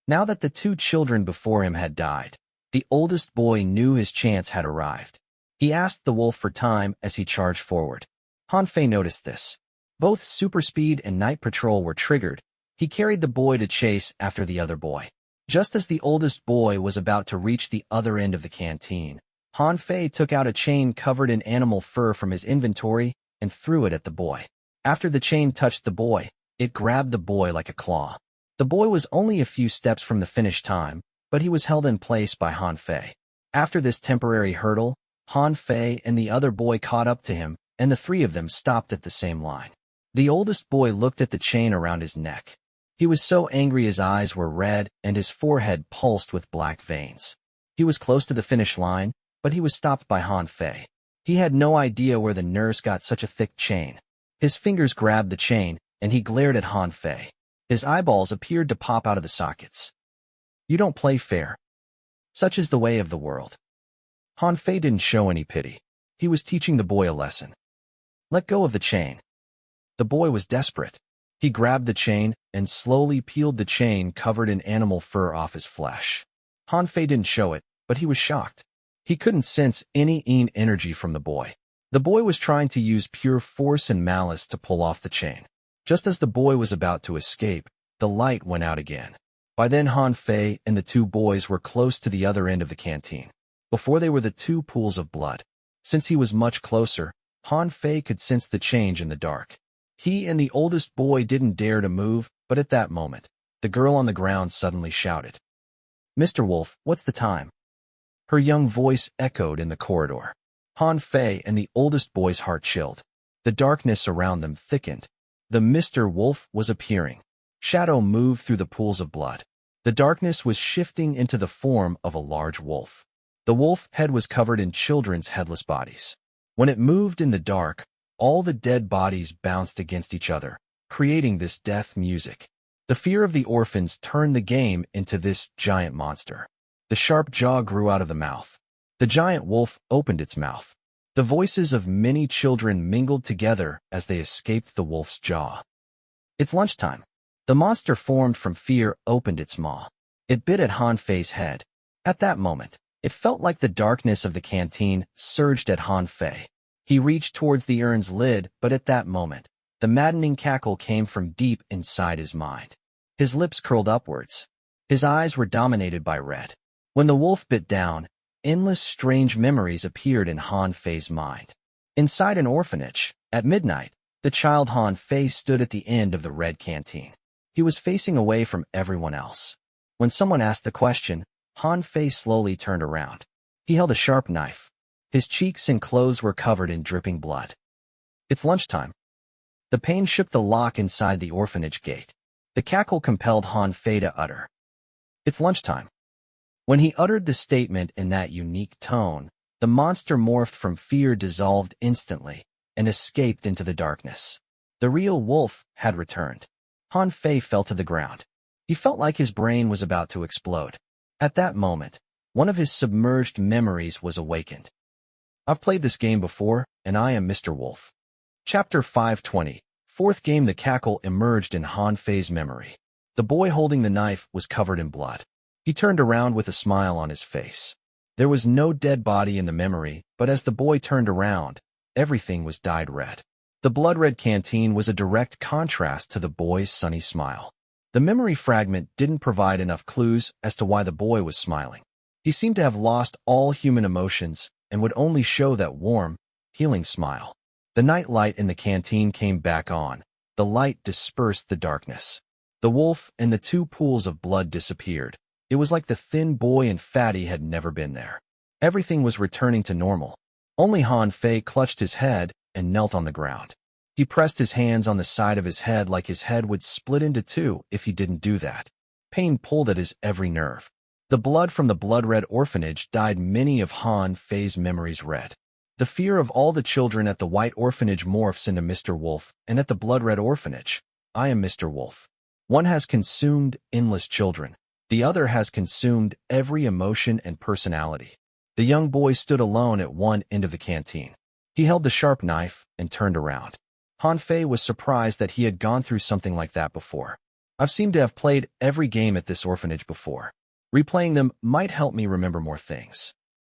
Now that the 2 children before him had died, the oldest boy knew his chance had arrived. He asked the wolf for time as he charged forward. Han Fei noticed this. Both super speed and night patrol were triggered. He carried the boy to chase after the other boy. Just as the oldest boy was about to reach the other end of the canteen, Han Fei took out a chain covered in animal fur from his inventory and threw it at the boy. After the chain touched the boy, it grabbed the boy like a claw. The boy was only a few steps from the finish time, but he was held in place by Han Fei. After this temporary hurdle, Han Fei and the other boy caught up to him, and the 3 of them stopped at the same line. The oldest boy looked at the chain around his neck. He was so angry his eyes were red and his forehead pulsed with black veins. He was close to the finish line, but he was stopped by Han Fei. He had no idea where the nurse got such a thick chain. His fingers grabbed the chain, and he glared at Han Fei. His eyeballs appeared to pop out of the sockets. "You don't play fair. Such is the way of the world." Han Fei didn't show any pity. He was teaching the boy a lesson. "Let go of the chain." The boy was desperate. He grabbed the chain and slowly peeled the chain covered in animal fur off his flesh. Han Fei didn't show it, but he was shocked. He couldn't sense any energy from the boy. The boy was trying to use pure force and malice to pull off the chain. Just as the boy was about to escape, the light went out again. By then Han Fei and the 2 boys were close to the other end of the canteen. Before they were the 2 pools of blood. Since he was much closer, Han Fei could sense the change in the dark. He and the oldest boy didn't dare to move, but at that moment, the girl on the ground suddenly shouted, "Mr. Wolf, what's the time?" Her young voice echoed in the corridor. Han Fei and the oldest boy's heart chilled. The darkness around them thickened. The Mr. Wolf was appearing. Shadow moved through the pools of blood. The darkness was shifting into the form of a large wolf. The wolf head was covered in children's headless bodies. When it moved in the dark, all the dead bodies bounced against each other, creating this death music. The fear of the orphans turned the game into this giant monster. The sharp jaw grew out of the mouth. The giant wolf opened its mouth. The voices of many children mingled together as they escaped the wolf's jaw. "It's lunchtime." The monster formed from fear opened its maw. It bit at Han Fei's head. At that moment, it felt like the darkness of the canteen surged at Han Fei. He reached towards the urn's lid, but at that moment, the maddening cackle came from deep inside his mind. His lips curled upwards. His eyes were dominated by red. When the wolf bit down, endless strange memories appeared in Han Fei's mind. Inside an orphanage, at midnight, the child Han Fei stood at the end of the red canteen. He was facing away from everyone else. When someone asked the question, Han Fei slowly turned around. He held a sharp knife. His cheeks and clothes were covered in dripping blood. "It's lunchtime." The pain shook the lock inside the orphanage gate. The cackle compelled Han Fei to utter, "It's lunchtime." When he uttered the statement in that unique tone, the monster morphed from fear dissolved instantly and escaped into the darkness. The real wolf had returned. Han Fei fell to the ground. He felt like his brain was about to explode. At that moment, one of his submerged memories was awakened. "I've played this game before, and I am Mr. Wolf." Chapter 520. Fourth game. The cackle emerged in Han Fei's memory. The boy holding the knife was covered in blood. He turned around with a smile on his face. There was no dead body in the memory, but as the boy turned around, everything was dyed red. The blood-red canteen was a direct contrast to the boy's sunny smile. The memory fragment didn't provide enough clues as to why the boy was smiling. He seemed to have lost all human emotions and would only show that warm, healing smile. The night light in the canteen came back on. The light dispersed the darkness. The wolf and the two pools of blood disappeared. It was like the thin boy and Fatty had never been there. Everything was returning to normal. Only Han Fei clutched his head and knelt on the ground. He pressed his hands on the side of his head like his head would split into two if he didn't do that. Pain pulled at his every nerve. The blood from the blood-red orphanage dyed many of Han Fei's memories red. The fear of all the children at the white orphanage morphs into Mr. Wolf, and at the blood-red orphanage, I am Mr. Wolf. One has consumed endless children. The other has consumed every emotion and personality. The young boy stood alone at one end of the canteen. He held the sharp knife and turned around. Han Fei was surprised that he had gone through something like that before. I've seemed to have played every game at this orphanage before. Replaying them might help me remember more things.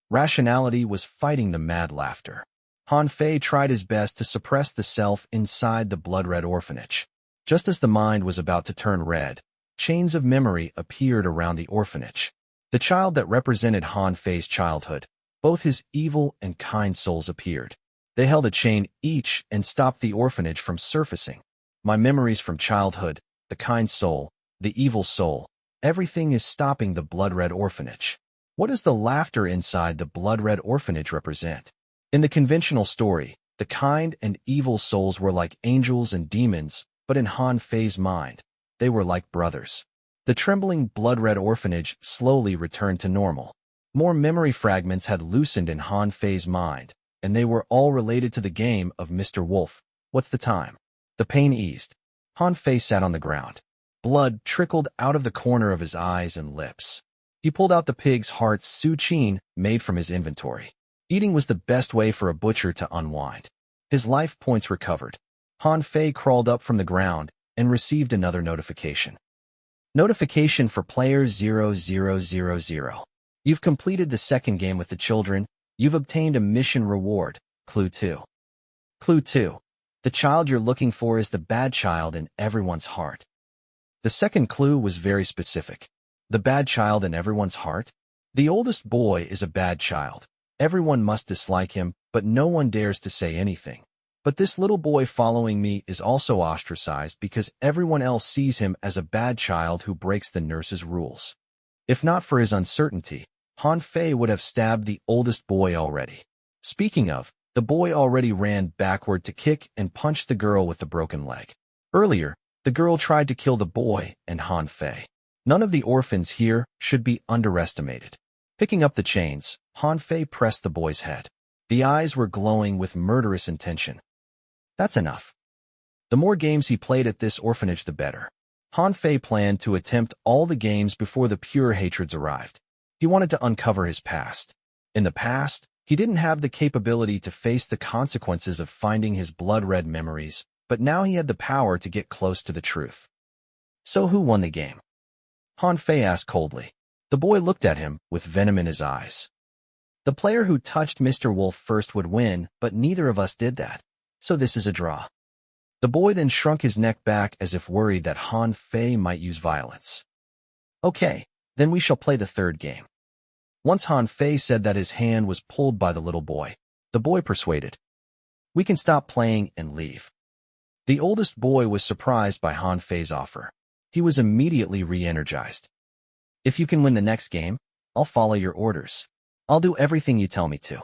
Rationality was fighting the mad laughter. Han Fei tried his best to suppress the self inside the blood-red orphanage. Just as the mind was about to turn red, chains of memory appeared around the orphanage. The child that represented Han Fei's childhood, both his evil and kind souls appeared. They held a chain each and stopped the orphanage from surfacing. My memories from childhood, the kind soul, the evil soul, everything is stopping the blood-red orphanage. What does the laughter inside the blood-red orphanage represent? In the conventional story, the kind and evil souls were like angels and demons, but in Han Fei's mind, they were like brothers. The trembling blood-red orphanage slowly returned to normal. More memory fragments had loosened in Han Fei's mind, and they were all related to the game of Mr. Wolf. What's the time? The pain eased. Han Fei sat on the ground. Blood trickled out of the corner of his eyes and lips. He pulled out the pig's heart Su Qin made from his inventory. Eating was the best way for a butcher to unwind. His life points recovered. Han Fei crawled up from the ground and received another notification. Notification for player 0000. You've completed the second game with the children. You've obtained a mission reward. Clue 2. Clue 2. The child you're looking for is the bad child in everyone's heart. The second clue was very specific. The bad child in everyone's heart? The oldest boy is a bad child. Everyone must dislike him, but no one dares to say anything. But this little boy following me is also ostracized because everyone else sees him as a bad child who breaks the nurse's rules. If not for his uncertainty, Han Fei would have stabbed the oldest boy already. Speaking of, the boy already ran backward to kick and punch the girl with the broken leg. Earlier, the girl tried to kill the boy and Han Fei. None of the orphans here should be underestimated. Picking up the chains, Han Fei pressed the boy's head. The eyes were glowing with murderous intention. That's enough. The more games he played at this orphanage, the better. Han Fei planned to attempt all the games before the pure hatreds arrived. He wanted to uncover his past. In the past, he didn't have the capability to face the consequences of finding his blood-red memories, but now he had the power to get close to the truth. So who won the game? Han Fei asked coldly. The boy looked at him with venom in his eyes. The player who touched Mr. Wolf first would win, but neither of us did that. So this is a draw. The boy then shrunk his neck back as if worried that Han Fei might use violence. Okay, then we shall play the third game. Once Han Fei said that his hand was pulled by the little boy, the boy persuaded. We can stop playing and leave. The oldest boy was surprised by Han Fei's offer. He was immediately re-energized. If you can win the next game, I'll follow your orders. I'll do everything you tell me to.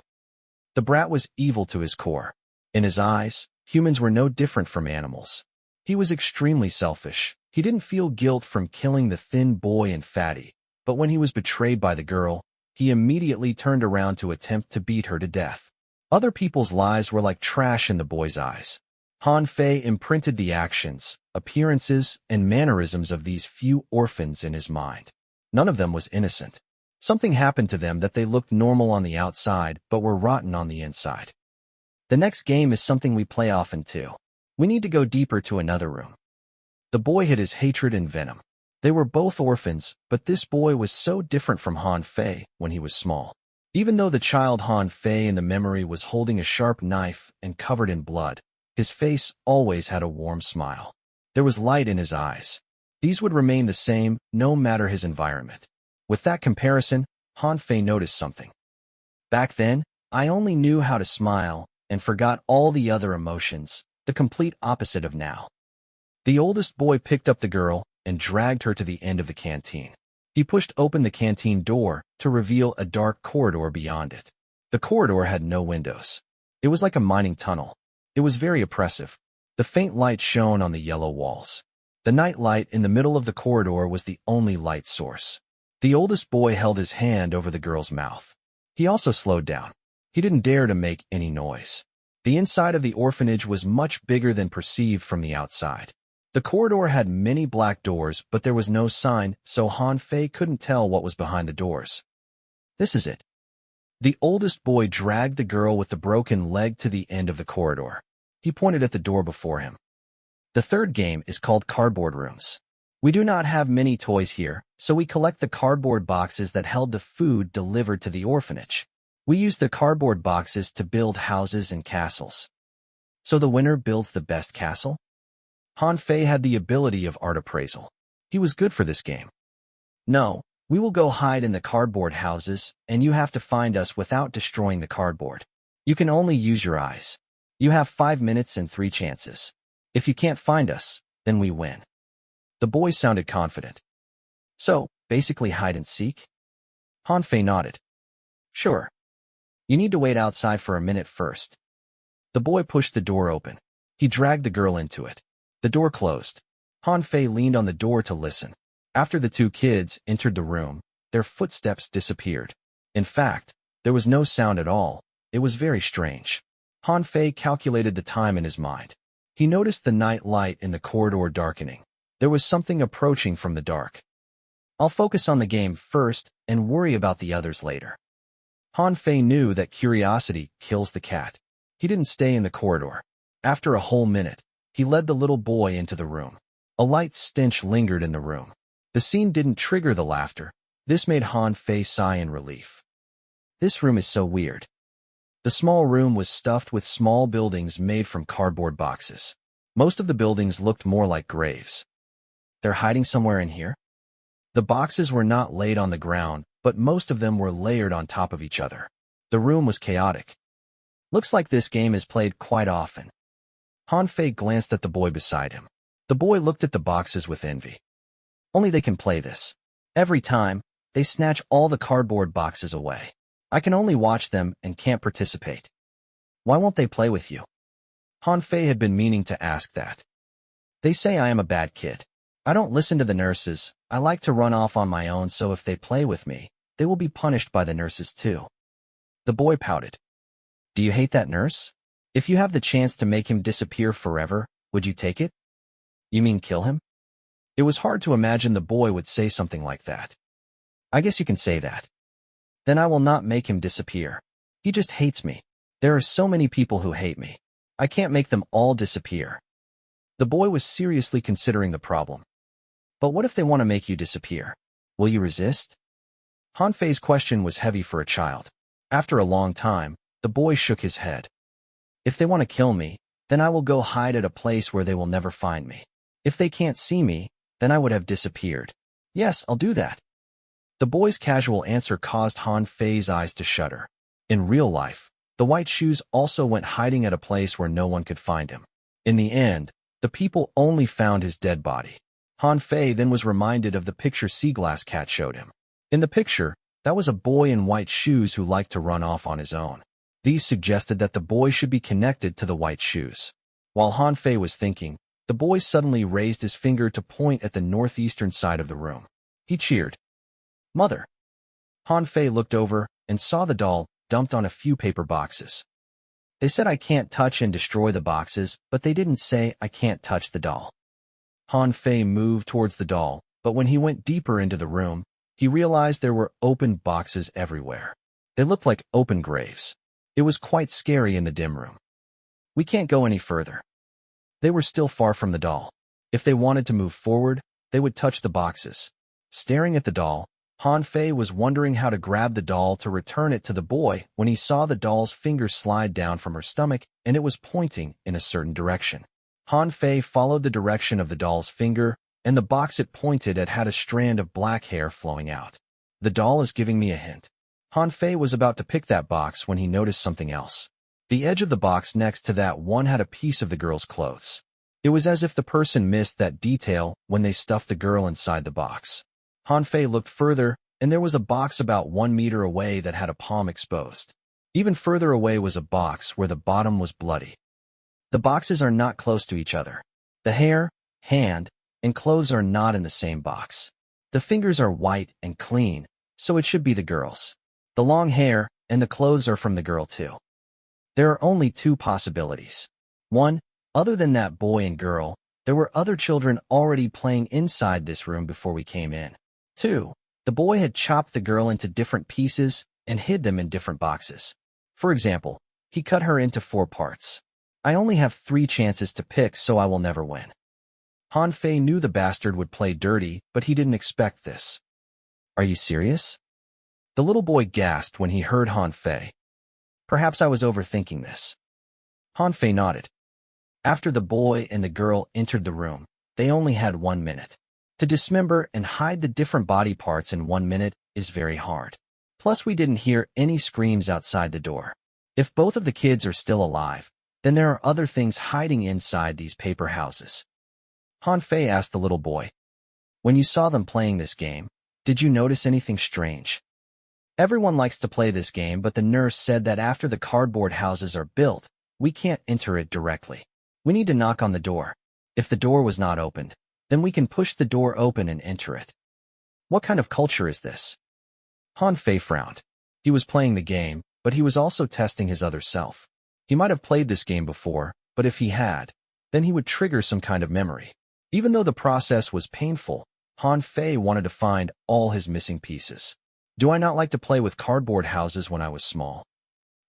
The brat was evil to his core. In his eyes, humans were no different from animals. He was extremely selfish. He didn't feel guilt from killing the thin boy and fatty, but when he was betrayed by the girl, he immediately turned around to attempt to beat her to death. Other people's lives were like trash in the boy's eyes. Han Fei imprinted the actions, appearances, and mannerisms of these few orphans in his mind. None of them was innocent. Something happened to them that they looked normal on the outside, but were rotten on the inside. The next game is something we play often too. We need to go deeper to another room. The boy hid his hatred and venom. They were both orphans, but this boy was so different from Han Fei when he was small. Even though the child Han Fei in the memory was holding a sharp knife and covered in blood, his face always had a warm smile. There was light in his eyes. These would remain the same no matter his environment. With that comparison, Han Fei noticed something. Back then, I only knew how to smile and forgot all the other emotions, the complete opposite of now. The oldest boy picked up the girl and dragged her to the end of the canteen. He pushed open the canteen door to reveal a dark corridor beyond it. The corridor had no windows. It was like a mining tunnel. It was very oppressive. The faint light shone on the yellow walls. The night light in the middle of the corridor was the only light source. The oldest boy held his hand over the girl's mouth. He also slowed down. He didn't dare to make any noise. The inside of the orphanage was much bigger than perceived from the outside. The corridor had many black doors, but there was no sign, so Han Fei couldn't tell what was behind the doors. This is it. The oldest boy dragged the girl with the broken leg to the end of the corridor. He pointed at the door before him. The third game is called Cardboard Rooms. We do not have many toys here, so we collect the cardboard boxes that held the food delivered to the orphanage. We use the cardboard boxes to build houses and castles. So the winner builds the best castle? Han Fei had the ability of art appraisal. He was good for this game. No, we will go hide in the cardboard houses, and you have to find us without destroying the cardboard. You can only use your eyes. You have 5 minutes and 3 chances. If you can't find us, then we win. The boy sounded confident. So, basically hide and seek? Han Fei nodded. Sure. You need to wait outside for a minute first. The boy pushed the door open. He dragged the girl into it. The door closed. Han Fei leaned on the door to listen. After the 2 kids entered the room, their footsteps disappeared. In fact, there was no sound at all. It was very strange. Han Fei calculated the time in his mind. He noticed the night light in the corridor darkening. There was something approaching from the dark. I'll focus on the game first and worry about the others later. Han Fei knew that curiosity kills the cat. He didn't stay in the corridor. After a whole minute, he led the little boy into the room. A light stench lingered in the room. The scene didn't trigger the laughter. This made Han Fei sigh in relief. This room is so weird. The small room was stuffed with small buildings made from cardboard boxes. Most of the buildings looked more like graves. They're hiding somewhere in here? The boxes were not laid on the ground, but most of them were layered on top of each other. The room was chaotic. Looks like this game is played quite often. Han Fei glanced at the boy beside him. The boy looked at the boxes with envy. Only they can play this. Every time, they snatch all the cardboard boxes away. I can only watch them and can't participate. Why won't they play with you? Han Fei had been meaning to ask that. They say I am a bad kid. I don't listen to the nurses. I like to run off on my own, so if they play with me, they will be punished by the nurses too. The boy pouted. Do you hate that nurse? If you have the chance to make him disappear forever, would you take it? You mean kill him? It was hard to imagine the boy would say something like that. I guess you can say that. Then I will not make him disappear. He just hates me. There are so many people who hate me. I can't make them all disappear. The boy was seriously considering the problem. But what if they want to make you disappear? Will you resist? Han Fei's question was heavy for a child. After a long time, the boy shook his head. If they want to kill me, then I will go hide at a place where they will never find me. If they can't see me, then I would have disappeared. Yes, I'll do that. The boy's casual answer caused Han Fei's eyes to shudder. In real life, the white shoes also went hiding at a place where no one could find him. In the end, the people only found his dead body. Han Fei then was reminded of the picture Seaglass Cat showed him. In the picture, that was a boy in white shoes who liked to run off on his own. These suggested that the boy should be connected to the white shoes. While Han Fei was thinking, the boy suddenly raised his finger to point at the northeastern side of the room. He cheered. Mother. Han Fei looked over and saw the doll dumped on a few paper boxes. They said I can't touch and destroy the boxes, but they didn't say I can't touch the doll. Han Fei moved towards the doll, but when he went deeper into the room, he realized there were open boxes everywhere. They looked like open graves. It was quite scary in the dim room. We can't go any further. They were still far from the doll. If they wanted to move forward, they would touch the boxes. Staring at the doll, Han Fei was wondering how to grab the doll to return it to the boy when he saw the doll's finger slide down from her stomach and it was pointing in a certain direction. Han Fei followed the direction of the doll's finger, and the box it pointed at had a strand of black hair flowing out. The doll is giving me a hint. Han Fei was about to pick that box when he noticed something else. The edge of the box next to that one had a piece of the girl's clothes. It was as if the person missed that detail when they stuffed the girl inside the box. Han Fei looked further, and there was a box about 1 meter away that had a palm exposed. Even further away was a box where the bottom was bloody. The boxes are not close to each other. The hair, hand, and clothes are not in the same box. The fingers are white and clean, so it should be the girl's. The long hair and the clothes are from the girl too. There are only 2 possibilities. 1, other than that boy and girl, there were other children already playing inside this room before we came in. 2, the boy had chopped the girl into different pieces and hid them in different boxes. For example, he cut her into 4 parts. I only have 3 chances to pick, so I will never win. Han Fei knew the bastard would play dirty, but he didn't expect this. Are you serious? The little boy gasped when he heard Han Fei. Perhaps I was overthinking this. Han Fei nodded. After the boy and the girl entered the room, they only had 1 minute. To dismember and hide the different body parts in 1 minute is very hard. Plus, we didn't hear any screams outside the door. If both of the kids are still alive, then there are other things hiding inside these paper houses. Han Fei asked the little boy. When you saw them playing this game, did you notice anything strange? Everyone likes to play this game, but the nurse said that after the cardboard houses are built, we can't enter it directly. We need to knock on the door. If the door was not opened, then we can push the door open and enter it. What kind of culture is this? Han Fei frowned. He was playing the game, but he was also testing his other self. He might have played this game before, but if he had, then he would trigger some kind of memory. Even though the process was painful, Han Fei wanted to find all his missing pieces. Do I not like to play with cardboard houses when I was small?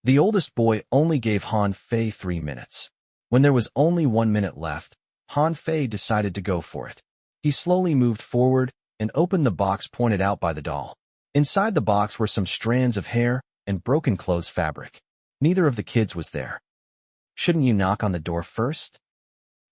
The oldest boy only gave Han Fei 3 minutes. When there was only 1 minute left, Han Fei decided to go for it. He slowly moved forward and opened the box pointed out by the doll. Inside the box were some strands of hair and broken clothes fabric. Neither of the kids was there. Shouldn't you knock on the door first?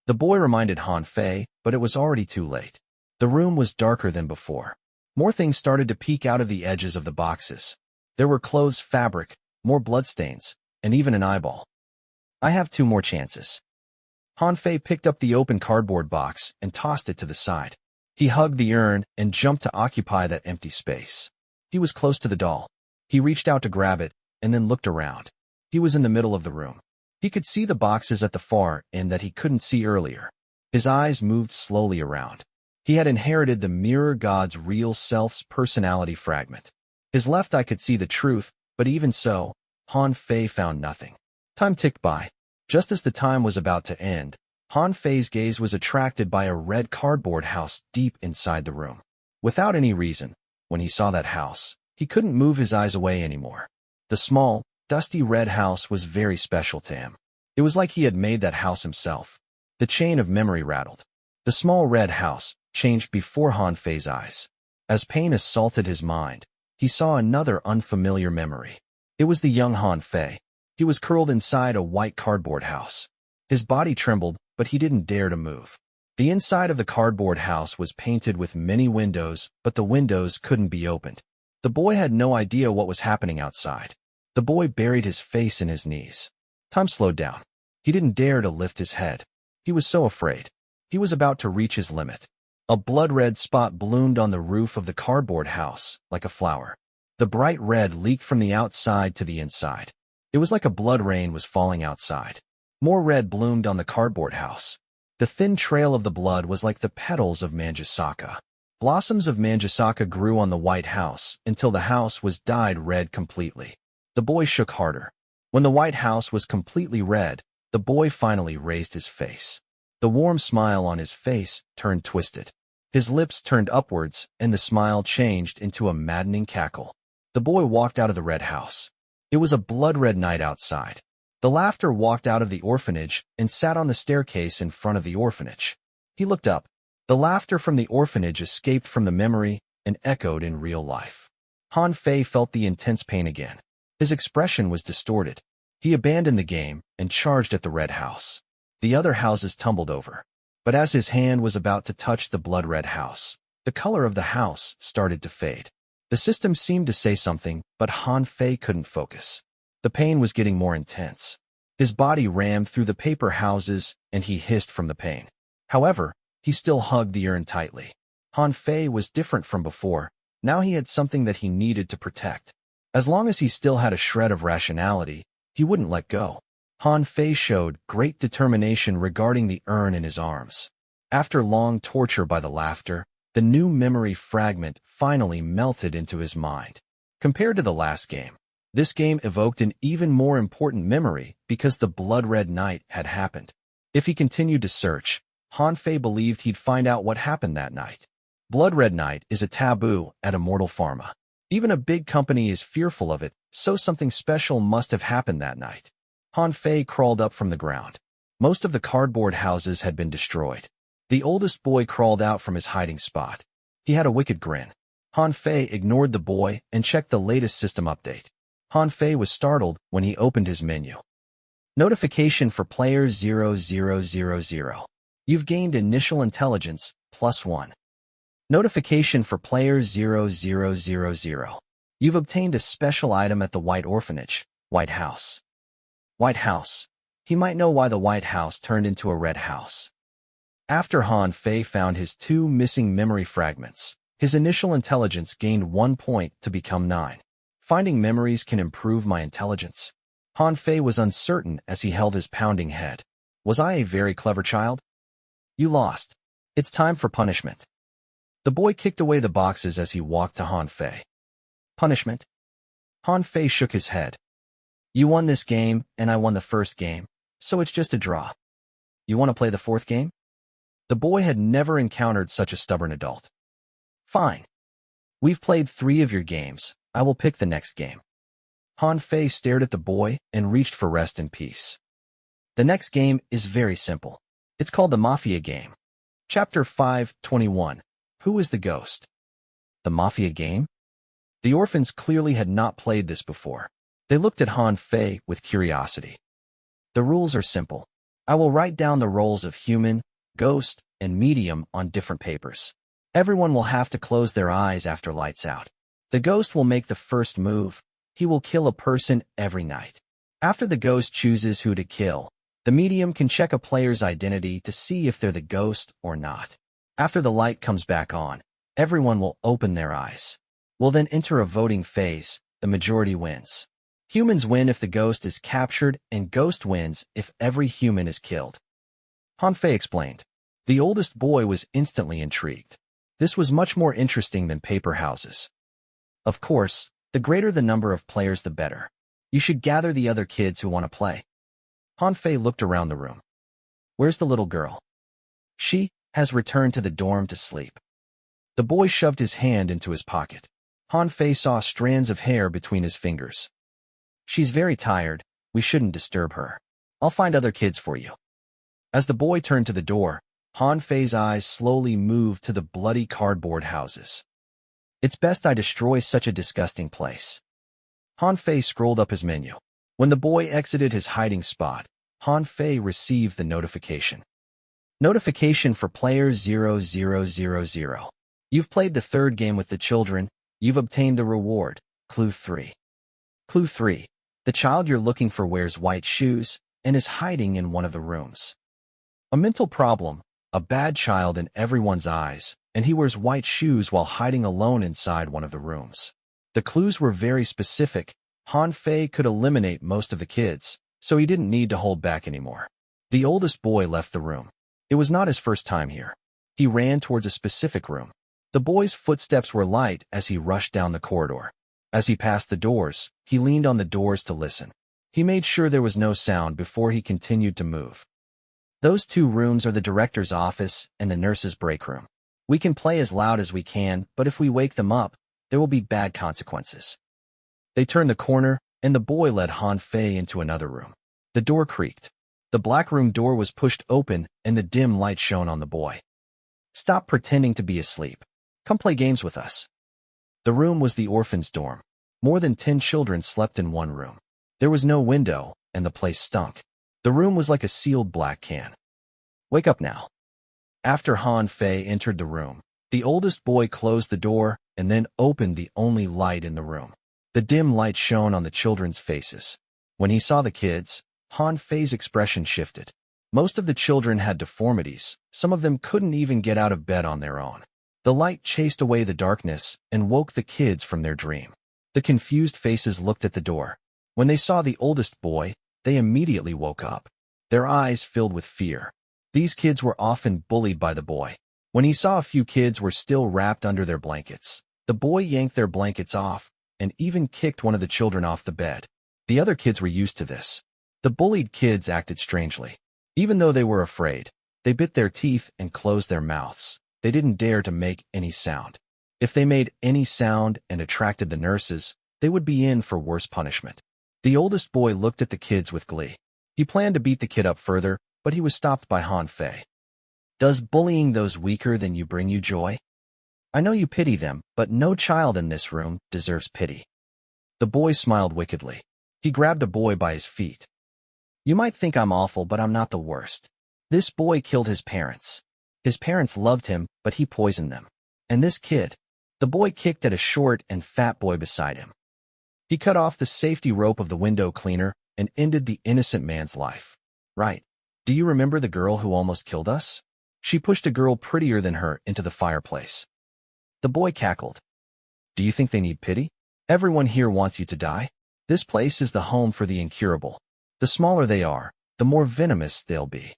The boy reminded Han Fei, but it was already too late. The room was darker than before. More things started to peek out of the edges of the boxes. There were clothes fabric, more bloodstains, and even an eyeball. I have 2 more chances. Han Fei picked up the open cardboard box and tossed it to the side. He hugged the urn and jumped to occupy that empty space. He was close to the doll. He reached out to grab it and then looked around. He was in the middle of the room. He could see the boxes at the far end that he couldn't see earlier. His eyes moved slowly around. He had inherited the mirror god's real self's personality fragment. His left eye could see the truth, but even so, Han Fei found nothing. Time ticked by. Just as the time was about to end, Han Fei's gaze was attracted by a red cardboard house deep inside the room. Without any reason, when he saw that house, he couldn't move his eyes away anymore. The small, dusty red house was very special to him. It was like he had made that house himself. The chain of memory rattled. The small red house changed before Han Fei's eyes. As pain assaulted his mind, he saw another unfamiliar memory. It was the young Han Fei. He was curled inside a white cardboard house. His body trembled, but he didn't dare to move. The inside of the cardboard house was painted with many windows, but the windows couldn't be opened. The boy had no idea what was happening outside. The boy buried his face in his knees. Time slowed down. He didn't dare to lift his head. He was so afraid. He was about to reach his limit. A blood-red spot bloomed on the roof of the cardboard house, like a flower. The bright red leaked from the outside to the inside. It was like a blood rain was falling outside. More red bloomed on the cardboard house. The thin trail of the blood was like the petals of manjusaka. Blossoms of manjusaka grew on the white house until the house was dyed red completely. The boy shook harder. When the white house was completely red, the boy finally raised his face. The warm smile on his face turned twisted. His lips turned upwards, and the smile changed into a maddening cackle. The boy walked out of the red house. It was a blood-red night outside. The laughter walked out of the orphanage and sat on the staircase in front of the orphanage. He looked up. The laughter from the orphanage escaped from the memory and echoed in real life. Han Fei felt the intense pain again. His expression was distorted. He abandoned the game and charged at the red house. The other houses tumbled over. But as his hand was about to touch the blood-red house, the color of the house started to fade. The system seemed to say something, but Han Fei couldn't focus. The pain was getting more intense. His body rammed through the paper houses, and he hissed from the pain. However, he still hugged the urn tightly. Han Fei was different from before. Now he had something that he needed to protect. As long as he still had a shred of rationality, he wouldn't let go. Han Fei showed great determination regarding the urn in his arms. After long torture by the laughter, the new memory fragment finally melted into his mind. Compared to the last game, this game evoked an even more important memory because the blood-red night had happened. If he continued to search, Han Fei believed he'd find out what happened that night. Blood-red night is a taboo at Immortal Pharma. Even a big company is fearful of it, so something special must have happened that night. Han Fei crawled up from the ground. Most of the cardboard houses had been destroyed. The oldest boy crawled out from his hiding spot. He had a wicked grin. Han Fei ignored the boy and checked the latest system update. Han Fei was startled when he opened his menu. Notification for player 0000. You've gained initial intelligence, +1. Notification for player 0000. You've obtained a special item at the White Orphanage, White House. White House. He might know why the White House turned into a red house. After Han Fei found his 2 missing memory fragments, his initial intelligence gained 1 point to become 9. Finding memories can improve my intelligence. Han Fei was uncertain as he held his pounding head. Was I a very clever child? You lost. It's time for punishment. The boy kicked away the boxes as he walked to Han Fei. Punishment? Han Fei shook his head. You won this game, and I won the first game, so it's just a draw. You want to play the 4th game? The boy had never encountered such a stubborn adult. Fine. We've played 3 of your games. I will pick the next game. Han Fei stared at the boy and reached for rest and peace. The next game is very simple. It's called the Mafia game. Chapter 5:21. Who is the ghost? The Mafia game? The orphans clearly had not played this before. They looked at Han Fei with curiosity. The rules are simple. I will write down the roles of human, ghost, and medium on different papers. Everyone will have to close their eyes after lights out. The ghost will make the first move. He will kill a person every night. After the ghost chooses who to kill, the medium can check a player's identity to see if they're the ghost or not. After the light comes back on, everyone will open their eyes. We'll then enter a voting phase. The majority wins. Humans win if the ghost is captured, and ghost wins if every human is killed. Han Fei explained. The oldest boy was instantly intrigued. This was much more interesting than paper houses. Of course, the greater the number of players, the better. You should gather the other kids who want to play. Han Fei looked around the room. Where's the little girl? She has returned to the dorm to sleep. The boy shoved his hand into his pocket. Han Fei saw strands of hair between his fingers. She's very tired. We shouldn't disturb her. I'll find other kids for you. As the boy turned to the door, Han Fei's eyes slowly moved to the bloody cardboard houses. It's best I destroy such a disgusting place. Han Fei scrolled up his menu. When the boy exited his hiding spot, Han Fei received the notification. Notification for player 0000. You've played the third game with the children. You've obtained the reward. Clue 3. Clue 3. The child you're looking for wears white shoes and is hiding in one of the rooms. A mental problem, a bad child in everyone's eyes, and he wears white shoes while hiding alone inside one of the rooms. The clues were very specific. Han Fei could eliminate most of the kids, so he didn't need to hold back anymore. The oldest boy left the room. It was not his first time here. He ran towards a specific room. The boy's footsteps were light as he rushed down the corridor. As he passed the doors, he leaned on the doors to listen. He made sure there was no sound before he continued to move. Those two rooms are the director's office and the nurse's break room. We can play as loud as we can, but if we wake them up, there will be bad consequences. They turned the corner, and the boy led Han Fei into another room. The door creaked. The black room door was pushed open, and the dim light shone on the boy. Stop pretending to be asleep. Come play games with us. The room was the orphan's dorm. More than 10 children slept in one room. There was no window, and the place stunk. The room was like a sealed black can. Wake up now. After Han Fei entered the room, the oldest boy closed the door and then opened the only light in the room. The dim light shone on the children's faces. When he saw the kids, Han Fei's expression shifted. Most of the children had deformities. Some of them couldn't even get out of bed on their own. The light chased away the darkness and woke the kids from their dream. The confused faces looked at the door. When they saw the oldest boy, they immediately woke up. Their eyes filled with fear. These kids were often bullied by the boy. When he saw a few kids were still wrapped under their blankets, the boy yanked their blankets off and even kicked one of the children off the bed. The other kids were used to this. The bullied kids acted strangely. Even though they were afraid, they bit their teeth and closed their mouths. They didn't dare to make any sound. If they made any sound and attracted the nurses, they would be in for worse punishment. The oldest boy looked at the kids with glee. He planned to beat the kid up further, but he was stopped by Han Fei. Does bullying those weaker than you bring you joy? I know you pity them, but no child in this room deserves pity. The boy smiled wickedly. He grabbed a boy by his feet. You might think I'm awful, but I'm not the worst. This boy killed his parents. His parents loved him, but he poisoned them. And this kid, the boy kicked at a short and fat boy beside him. He cut off the safety rope of the window cleaner and ended the innocent man's life. Right. Do you remember the girl who almost killed us? She pushed a girl prettier than her into the fireplace. The boy cackled. Do you think they need pity? Everyone here wants you to die. This place is the home for the incurable. The smaller they are, the more venomous they'll be.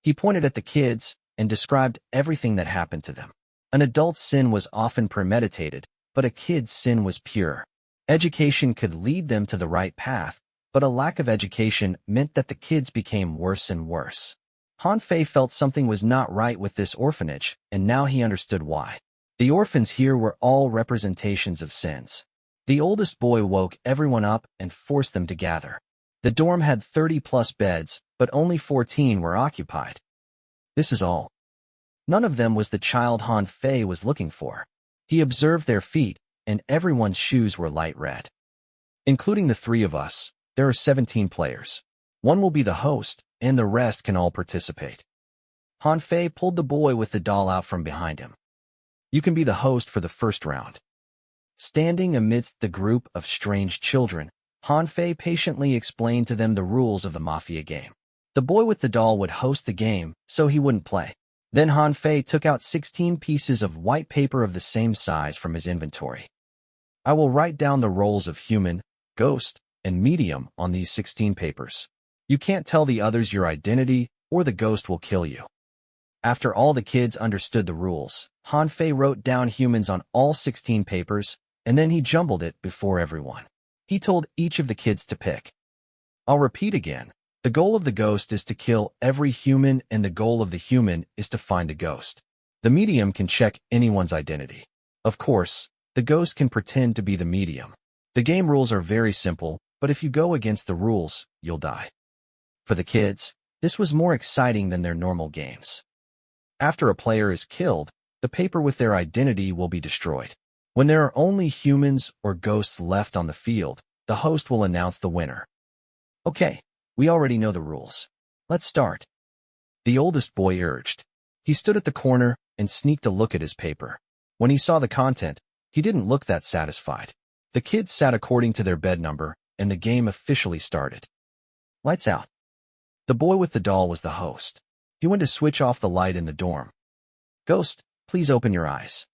He pointed at the kids and described everything that happened to them. An adult's sin was often premeditated, but a kid's sin was pure. Education could lead them to the right path, but a lack of education meant that the kids became worse and worse. Han Fei felt something was not right with this orphanage, and now he understood why. The orphans here were all representations of sins. The oldest boy woke everyone up and forced them to gather. The dorm had 30+ beds, but only 14 were occupied. This is all. None of them was the child Han Fei was looking for. He observed their feet, and everyone's shoes were light red. Including the 3 of us, there are 17 players. One will be the host, and the rest can all participate. Han Fei pulled the boy with the doll out from behind him. You can be the host for the first round. Standing amidst the group of strange children, Han Fei patiently explained to them the rules of the mafia game. The boy with the doll would host the game, so he wouldn't play. Then Han Fei took out 16 pieces of white paper of the same size from his inventory. I will write down the roles of human, ghost, and medium on these 16 papers. You can't tell the others your identity, or the ghost will kill you. After all the kids understood the rules, Han Fei wrote down humans on all 16 papers, and then he jumbled it before everyone. He told each of the kids to pick. I'll repeat again. The goal of the ghost is to kill every human, and the goal of the human is to find a ghost. The medium can check anyone's identity. Of course, the ghost can pretend to be the medium. The game rules are very simple, but if you go against the rules, you'll die. For the kids, this was more exciting than their normal games. After a player is killed, the paper with their identity will be destroyed. When there are only humans or ghosts left on the field, the host will announce the winner. Okay, we already know the rules. Let's start. The oldest boy urged. He stood at the corner and sneaked a look at his paper. When he saw the content, he didn't look that satisfied. The kids sat according to their bed number, and the game officially started. Lights out. The boy with the doll was the host. He went to switch off the light in the dorm. Ghost, please open your eyes.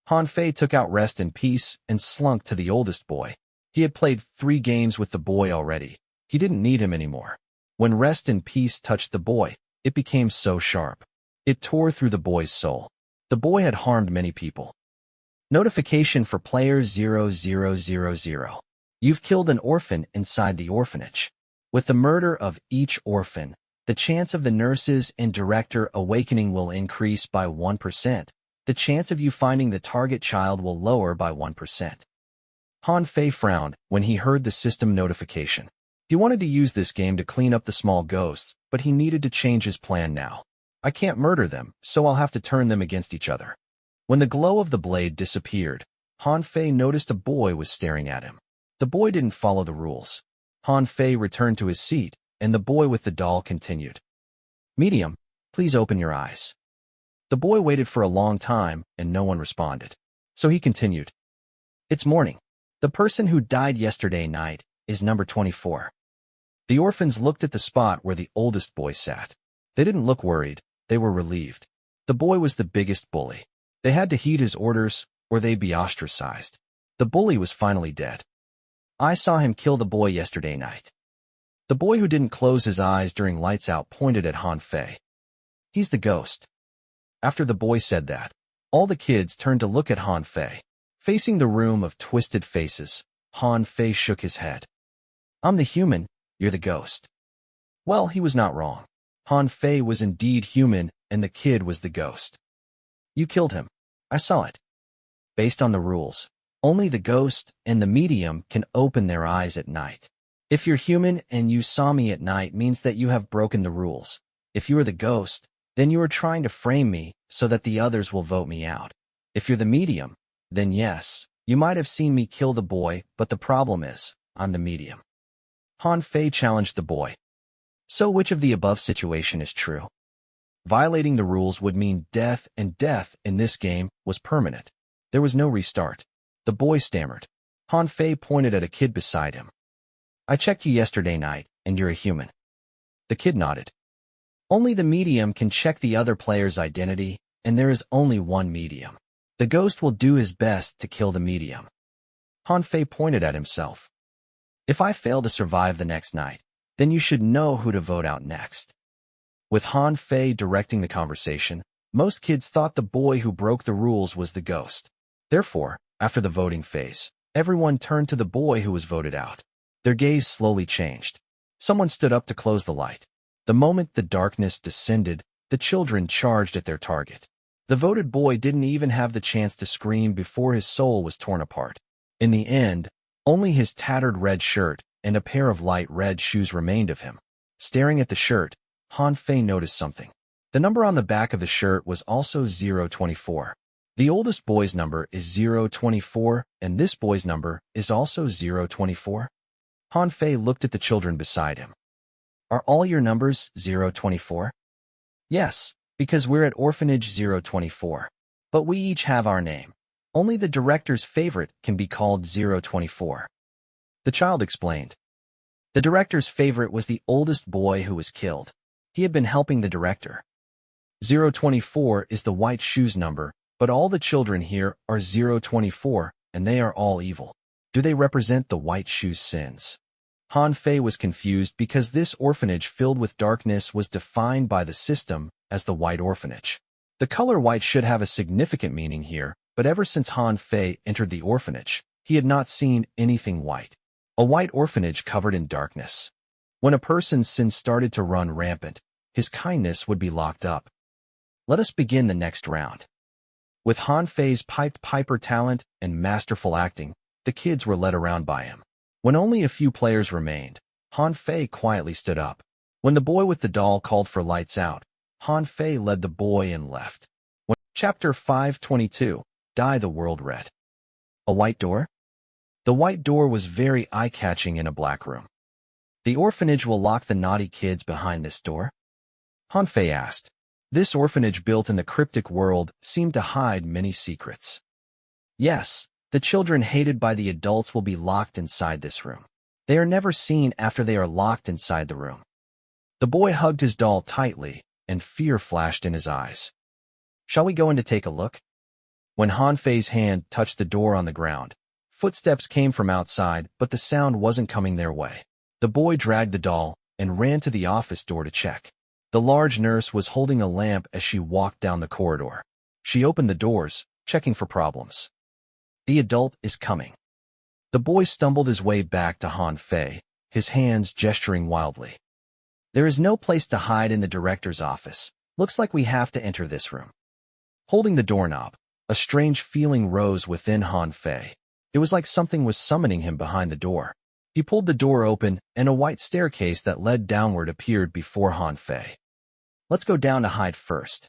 Han Fei took out Rest in Peace and slunk to the oldest boy. He had played 3 games with the boy already. He didn't need him anymore. When Rest in Peace touched the boy, it became so sharp. It tore through the boy's soul. The boy had harmed many people. Notification for player 0000. You've killed an orphan inside the orphanage. With the murder of each orphan, the chance of the nurses and director awakening will increase by 1%. The chance of you finding the target child will lower by 1%. Han Fei frowned when he heard the system notification. He wanted to use this game to clean up the small ghosts, but he needed to change his plan now. I can't murder them, so I'll have to turn them against each other. When the glow of the blade disappeared, Han Fei noticed a boy was staring at him. The boy didn't follow the rules. Han Fei returned to his seat, and the boy with the doll continued. Medium, please open your eyes. The boy waited for a long time, and no one responded. So he continued. It's morning. The person who died yesterday night is number 24. The orphans looked at the spot where the oldest boy sat. They didn't look worried, they were relieved. The boy was the biggest bully. They had to heed his orders, or they'd be ostracized. The bully was finally dead. I saw him kill the boy yesterday night. The boy who didn't close his eyes during lights out pointed at Han Fei. He's the ghost. After the boy said that, all the kids turned to look at Han Fei. Facing the room of twisted faces, Han Fei shook his head. I'm the human, you're the ghost. Well, he was not wrong. Han Fei was indeed human, and the kid was the ghost. You killed him. I saw it. Based on the rules, only the ghost and the medium can open their eyes at night. If you're human and you saw me at night means that you have broken the rules. If you are the ghost, then you are trying to frame me so that the others will vote me out. If you're the medium, then yes, you might have seen me kill the boy, but the problem is, I'm the medium. Han Fei challenged the boy. So which of the above situation is true? Violating the rules would mean death, and death in this game was permanent. There was no restart. The boy stammered. Han Fei pointed at a kid beside him. I checked you yesterday night, and you're a human. The kid nodded. Only the medium can check the other player's identity, and there is only one medium. The ghost will do his best to kill the medium. Han Fei pointed at himself. If I fail to survive the next night, then you should know who to vote out next. With Han Fei directing the conversation, most kids thought the boy who broke the rules was the ghost. Therefore, after the voting phase, everyone turned to the boy who was voted out. Their gaze slowly changed. Someone stood up to close the light. The moment the darkness descended, the children charged at their target. The voted boy didn't even have the chance to scream before his soul was torn apart. In the end, only his tattered red shirt and a pair of light red shoes remained of him. Staring at the shirt, Han Fei noticed something. The number on the back of the shirt was also 024. The oldest boy's number is 024, and this boy's number is also 024. Han Fei looked at the children beside him. Are all your numbers 024? Yes, because we're at Orphanage 024. But we each have our name. Only the director's favorite can be called 024. The child explained. The director's favorite was the oldest boy who was killed. He had been helping the director. 024 is the white shoes number, but all the children here are 024, and they are all evil. Do they represent the white shoes' sins? Han Fei was confused because this orphanage filled with darkness was defined by the system as the white orphanage. The color white should have a significant meaning here, but ever since Han Fei entered the orphanage, he had not seen anything white. A white orphanage covered in darkness. When a person's sins started to run rampant, his kindness would be locked up. Let us begin the next round. With Han Fei's Pied Piper talent and masterful acting, the kids were led around by him. When only a few players remained, Han Fei quietly stood up. When the boy with the doll called for lights out, Han Fei led the boy and left. Chapter 522, Dye the World Red. A white door? The white door was very eye-catching in a black room. The orphanage will lock the naughty kids behind this door? Han Fei asked. This orphanage built in the cryptic world seemed to hide many secrets. Yes. The children hated by the adults will be locked inside this room. They are never seen after they are locked inside the room. The boy hugged his doll tightly, and fear flashed in his eyes. Shall we go in to take a look? When Han Fei's hand touched the door on the ground, footsteps came from outside, but the sound wasn't coming their way. The boy dragged the doll and ran to the office door to check. The large nurse was holding a lamp as she walked down the corridor. She opened the doors, checking for problems. The adult is coming. The boy stumbled his way back to Han Fei, his hands gesturing wildly. There is no place to hide in the director's office. Looks like we have to enter this room. Holding the doorknob, a strange feeling rose within Han Fei. It was like something was summoning him behind the door. He pulled the door open, and a white staircase that led downward appeared before Han Fei. Let's go down to hide first.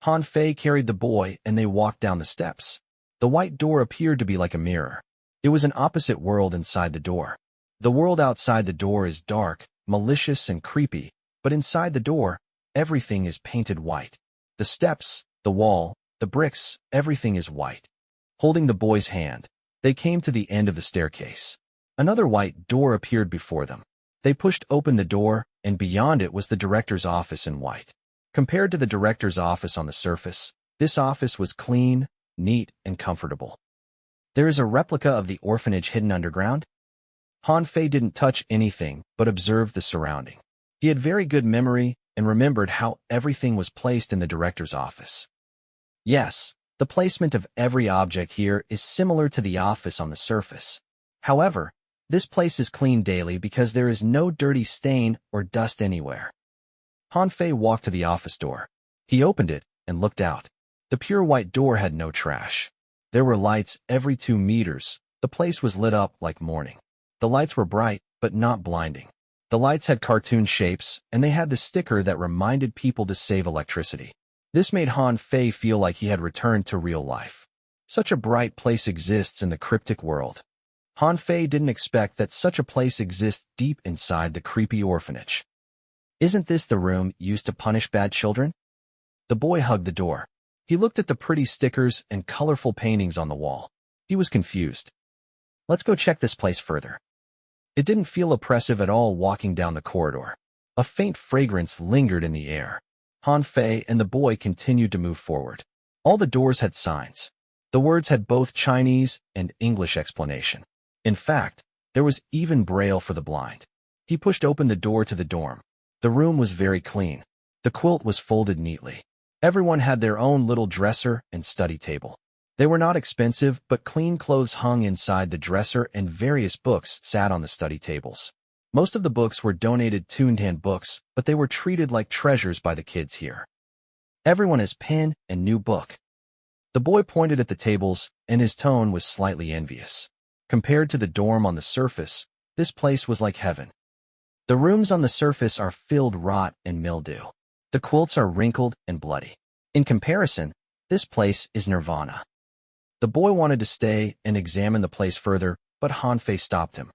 Han Fei carried the boy, and they walked down the steps. The white door appeared to be like a mirror. It was an opposite world inside the door. The world outside the door is dark, malicious, and creepy, but inside the door, everything is painted white. The steps, the wall, the bricks, everything is white. Holding the boy's hand, they came to the end of the staircase. Another white door appeared before them. They pushed open the door, and beyond it was the director's office in white. Compared to the director's office on the surface, this office was clean, neat, and comfortable. There is a replica of the orphanage hidden underground? Han Fei didn't touch anything, but observed the surrounding. He had very good memory and remembered how everything was placed in the director's office. Yes, the placement of every object here is similar to the office on the surface. However, this place is cleaned daily because there is no dirty stain or dust anywhere. Han Fei walked to the office door. He opened it and looked out. The pure white door had no trash. There were lights every 2 meters. The place was lit up like morning. The lights were bright, but not blinding. The lights had cartoon shapes, and they had the sticker that reminded people to save electricity. This made Han Fei feel like he had returned to real life. Such a bright place exists in the cryptic world. Han Fei didn't expect that such a place exists deep inside the creepy orphanage. Isn't this the room used to punish bad children? The boy hugged the door. He looked at the pretty stickers and colorful paintings on the wall. He was confused. Let's go check this place further. It didn't feel oppressive at all walking down the corridor. A faint fragrance lingered in the air. Han Fei and the boy continued to move forward. All the doors had signs. The words had both Chinese and English explanation. In fact, there was even Braille for the blind. He pushed open the door to the dorm. The room was very clean. The quilt was folded neatly. Everyone had their own little dresser and study table. They were not expensive, but clean clothes hung inside the dresser and various books sat on the study tables. Most of the books were donated tuned-hand books, but they were treated like treasures by the kids here. Everyone has pen and new book. The boy pointed at the tables, and his tone was slightly envious. Compared to the dorm on the surface, this place was like heaven. The rooms on the surface are filled rot and mildew. The quilts are wrinkled and bloody. In comparison, this place is nirvana. The boy wanted to stay and examine the place further, but Han Fei stopped him.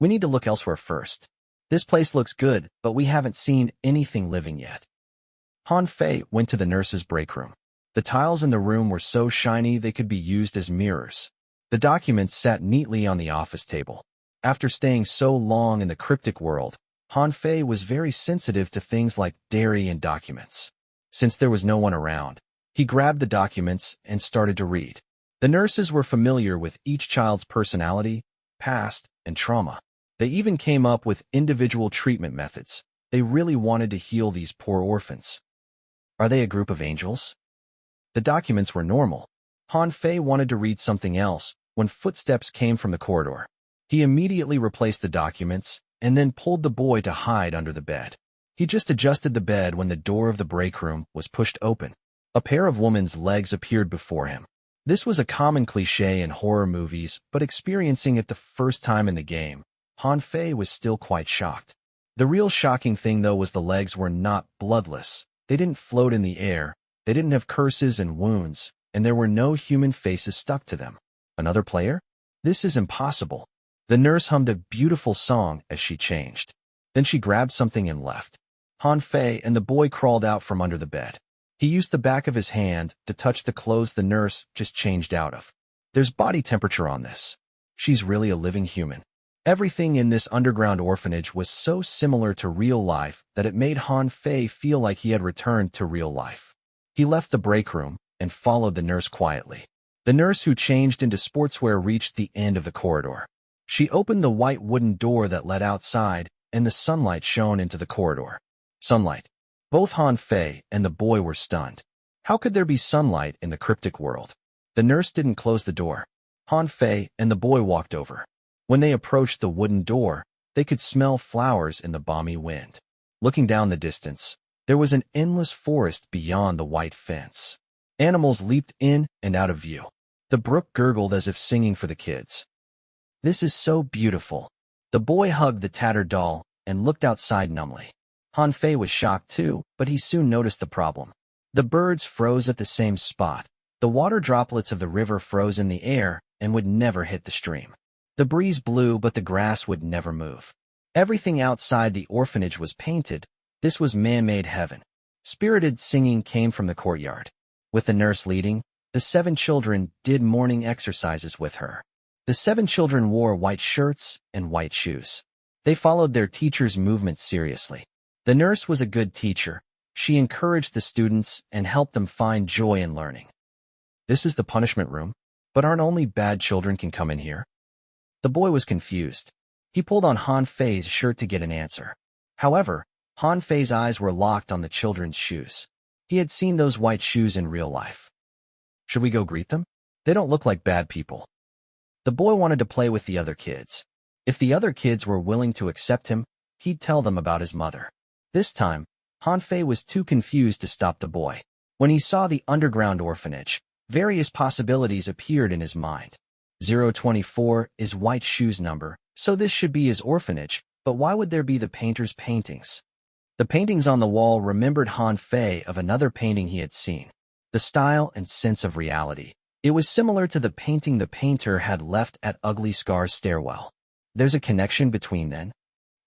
We need to look elsewhere first. This place looks good, but we haven't seen anything living yet. Han Fei went to the nurse's break room. The tiles in the room were so shiny they could be used as mirrors. The documents sat neatly on the office table. After staying so long in the cryptic world, Han Fei was very sensitive to things like dairy and documents. Since there was no one around, he grabbed the documents and started to read. The nurses were familiar with each child's personality, past, and trauma. They even came up with individual treatment methods. They really wanted to heal these poor orphans. Are they a group of angels? The documents were normal. Han Fei wanted to read something else when footsteps came from the corridor. He immediately replaced the documents and then pulled the boy to hide under the bed. He just adjusted the bed when the door of the break room was pushed open. A pair of women's legs appeared before him. This was a common cliché in horror movies, but experiencing it the first time in the game, Han Fei was still quite shocked. The real shocking thing, though, was the legs were not bloodless. They didn't float in the air, they didn't have curses and wounds, and there were no human faces stuck to them. Another player? This is impossible. The nurse hummed a beautiful song as she changed. Then she grabbed something and left. Han Fei and the boy crawled out from under the bed. He used the back of his hand to touch the clothes the nurse just changed out of. There's body temperature on this. She's really a living human. Everything in this underground orphanage was so similar to real life that it made Han Fei feel like he had returned to real life. He left the break room and followed the nurse quietly. The nurse, who changed into sportswear, reached the end of the corridor. She opened the white wooden door that led outside, and the sunlight shone into the corridor. Sunlight. Both Han Fei and the boy were stunned. How could there be sunlight in the cryptic world? The nurse didn't close the door. Han Fei and the boy walked over. When they approached the wooden door, they could smell flowers in the balmy wind. Looking down the distance, there was an endless forest beyond the white fence. Animals leaped in and out of view. The brook gurgled as if singing for the kids. This is so beautiful. The boy hugged the tattered doll and looked outside numbly. Han Fei was shocked too, but he soon noticed the problem. The birds froze at the same spot. The water droplets of the river froze in the air and would never hit the stream. The breeze blew, but the grass would never move. Everything outside the orphanage was painted. This was man-made heaven. Spirited singing came from the courtyard. With the nurse leading, the 7 children did morning exercises with her. The 7 children wore white shirts and white shoes. They followed their teacher's movements seriously. The nurse was a good teacher. She encouraged the students and helped them find joy in learning. This is the punishment room, but aren't only bad children can come in here? The boy was confused. He pulled on Han Fei's shirt to get an answer. However, Han Fei's eyes were locked on the children's shoes. He had seen those white shoes in real life. Should we go greet them? They don't look like bad people. The boy wanted to play with the other kids. If the other kids were willing to accept him, he'd tell them about his mother. This time, Han Fei was too confused to stop the boy. When he saw the underground orphanage, various possibilities appeared in his mind. 024 is White Shoe's number, so this should be his orphanage, but why would there be the painter's paintings? The paintings on the wall remembered Han Fei of another painting he had seen. The style and sense of reality. It was similar to the painting the painter had left at Ugly Scar's stairwell. There's a connection between them.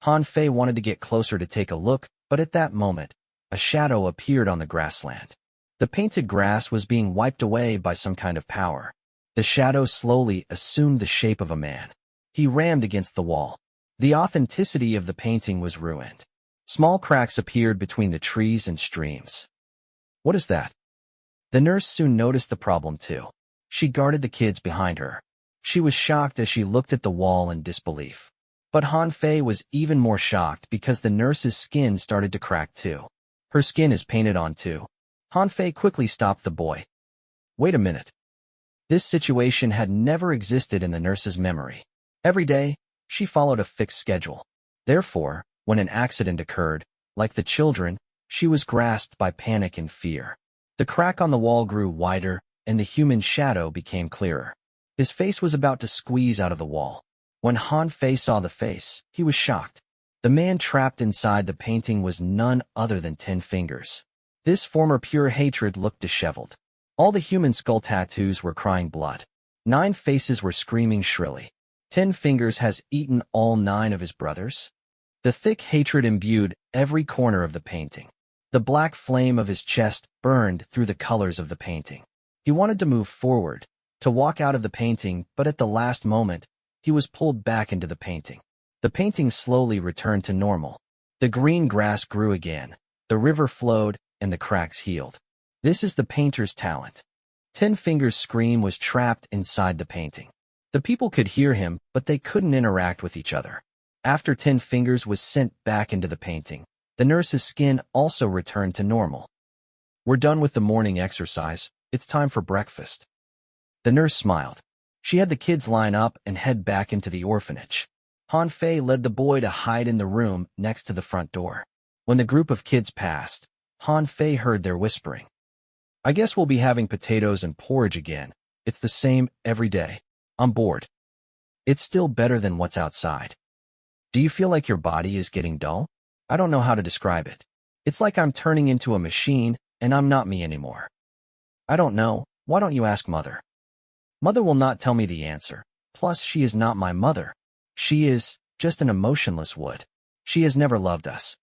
Han Fei wanted to get closer to take a look, but at that moment, a shadow appeared on the grassland. The painted grass was being wiped away by some kind of power. The shadow slowly assumed the shape of a man. He rammed against the wall. The authenticity of the painting was ruined. Small cracks appeared between the trees and streams. What is that? The nurse soon noticed the problem too. She guarded the kids behind her. She was shocked as she looked at the wall in disbelief. But Han Fei was even more shocked because the nurse's skin started to crack too. Her skin is painted on too. Han Fei quickly stopped the boy. Wait a minute. This situation had never existed in the nurse's memory. Every day, she followed a fixed schedule. Therefore, when an accident occurred, like the children, she was grasped by panic and fear. The crack on the wall grew wider, and the human shadow became clearer. His face was about to squeeze out of the wall. When Han Fei saw the face, he was shocked. The man trapped inside the painting was none other than 10 Fingers. This former pure hatred looked disheveled. All the human skull tattoos were crying blood. 9 faces were screaming shrilly. 10 Fingers has eaten all 9 of his brothers? The thick hatred imbued every corner of the painting. The black flame of his chest burned through the colors of the painting. He wanted to move forward, to walk out of the painting, but at the last moment, he was pulled back into the painting. The painting slowly returned to normal. The green grass grew again, the river flowed, and the cracks healed. This is the painter's talent. 10 Fingers' scream was trapped inside the painting. The people could hear him, but they couldn't interact with each other. After 10 Fingers was sent back into the painting, the nurse's skin also returned to normal. We're done with the morning exercise. It's time for breakfast. The nurse smiled. She had the kids line up and head back into the orphanage. Han Fei led the boy to hide in the room next to the front door. When the group of kids passed, Han Fei heard their whispering. I guess we'll be having potatoes and porridge again. It's the same every day. I'm bored. It's still better than what's outside. Do you feel like your body is getting dull? I don't know how to describe it. It's like I'm turning into a machine and I'm not me anymore. I don't know. Why don't you ask Mother? Mother will not tell me the answer. Plus, she is not my mother. She is just an emotionless wood. She has never loved us.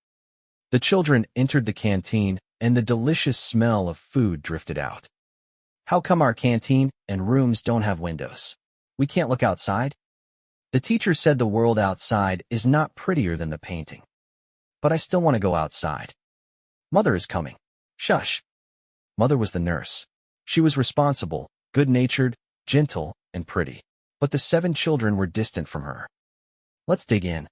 The children entered the canteen, and the delicious smell of food drifted out. How come our canteen and rooms don't have windows? We can't look outside? The teacher said the world outside is not prettier than the painting. But I still want to go outside. Mother is coming. Shush. Mother was the nurse. She was responsible, good-natured, gentle, and pretty. But the 7 children were distant from her. Let's dig in.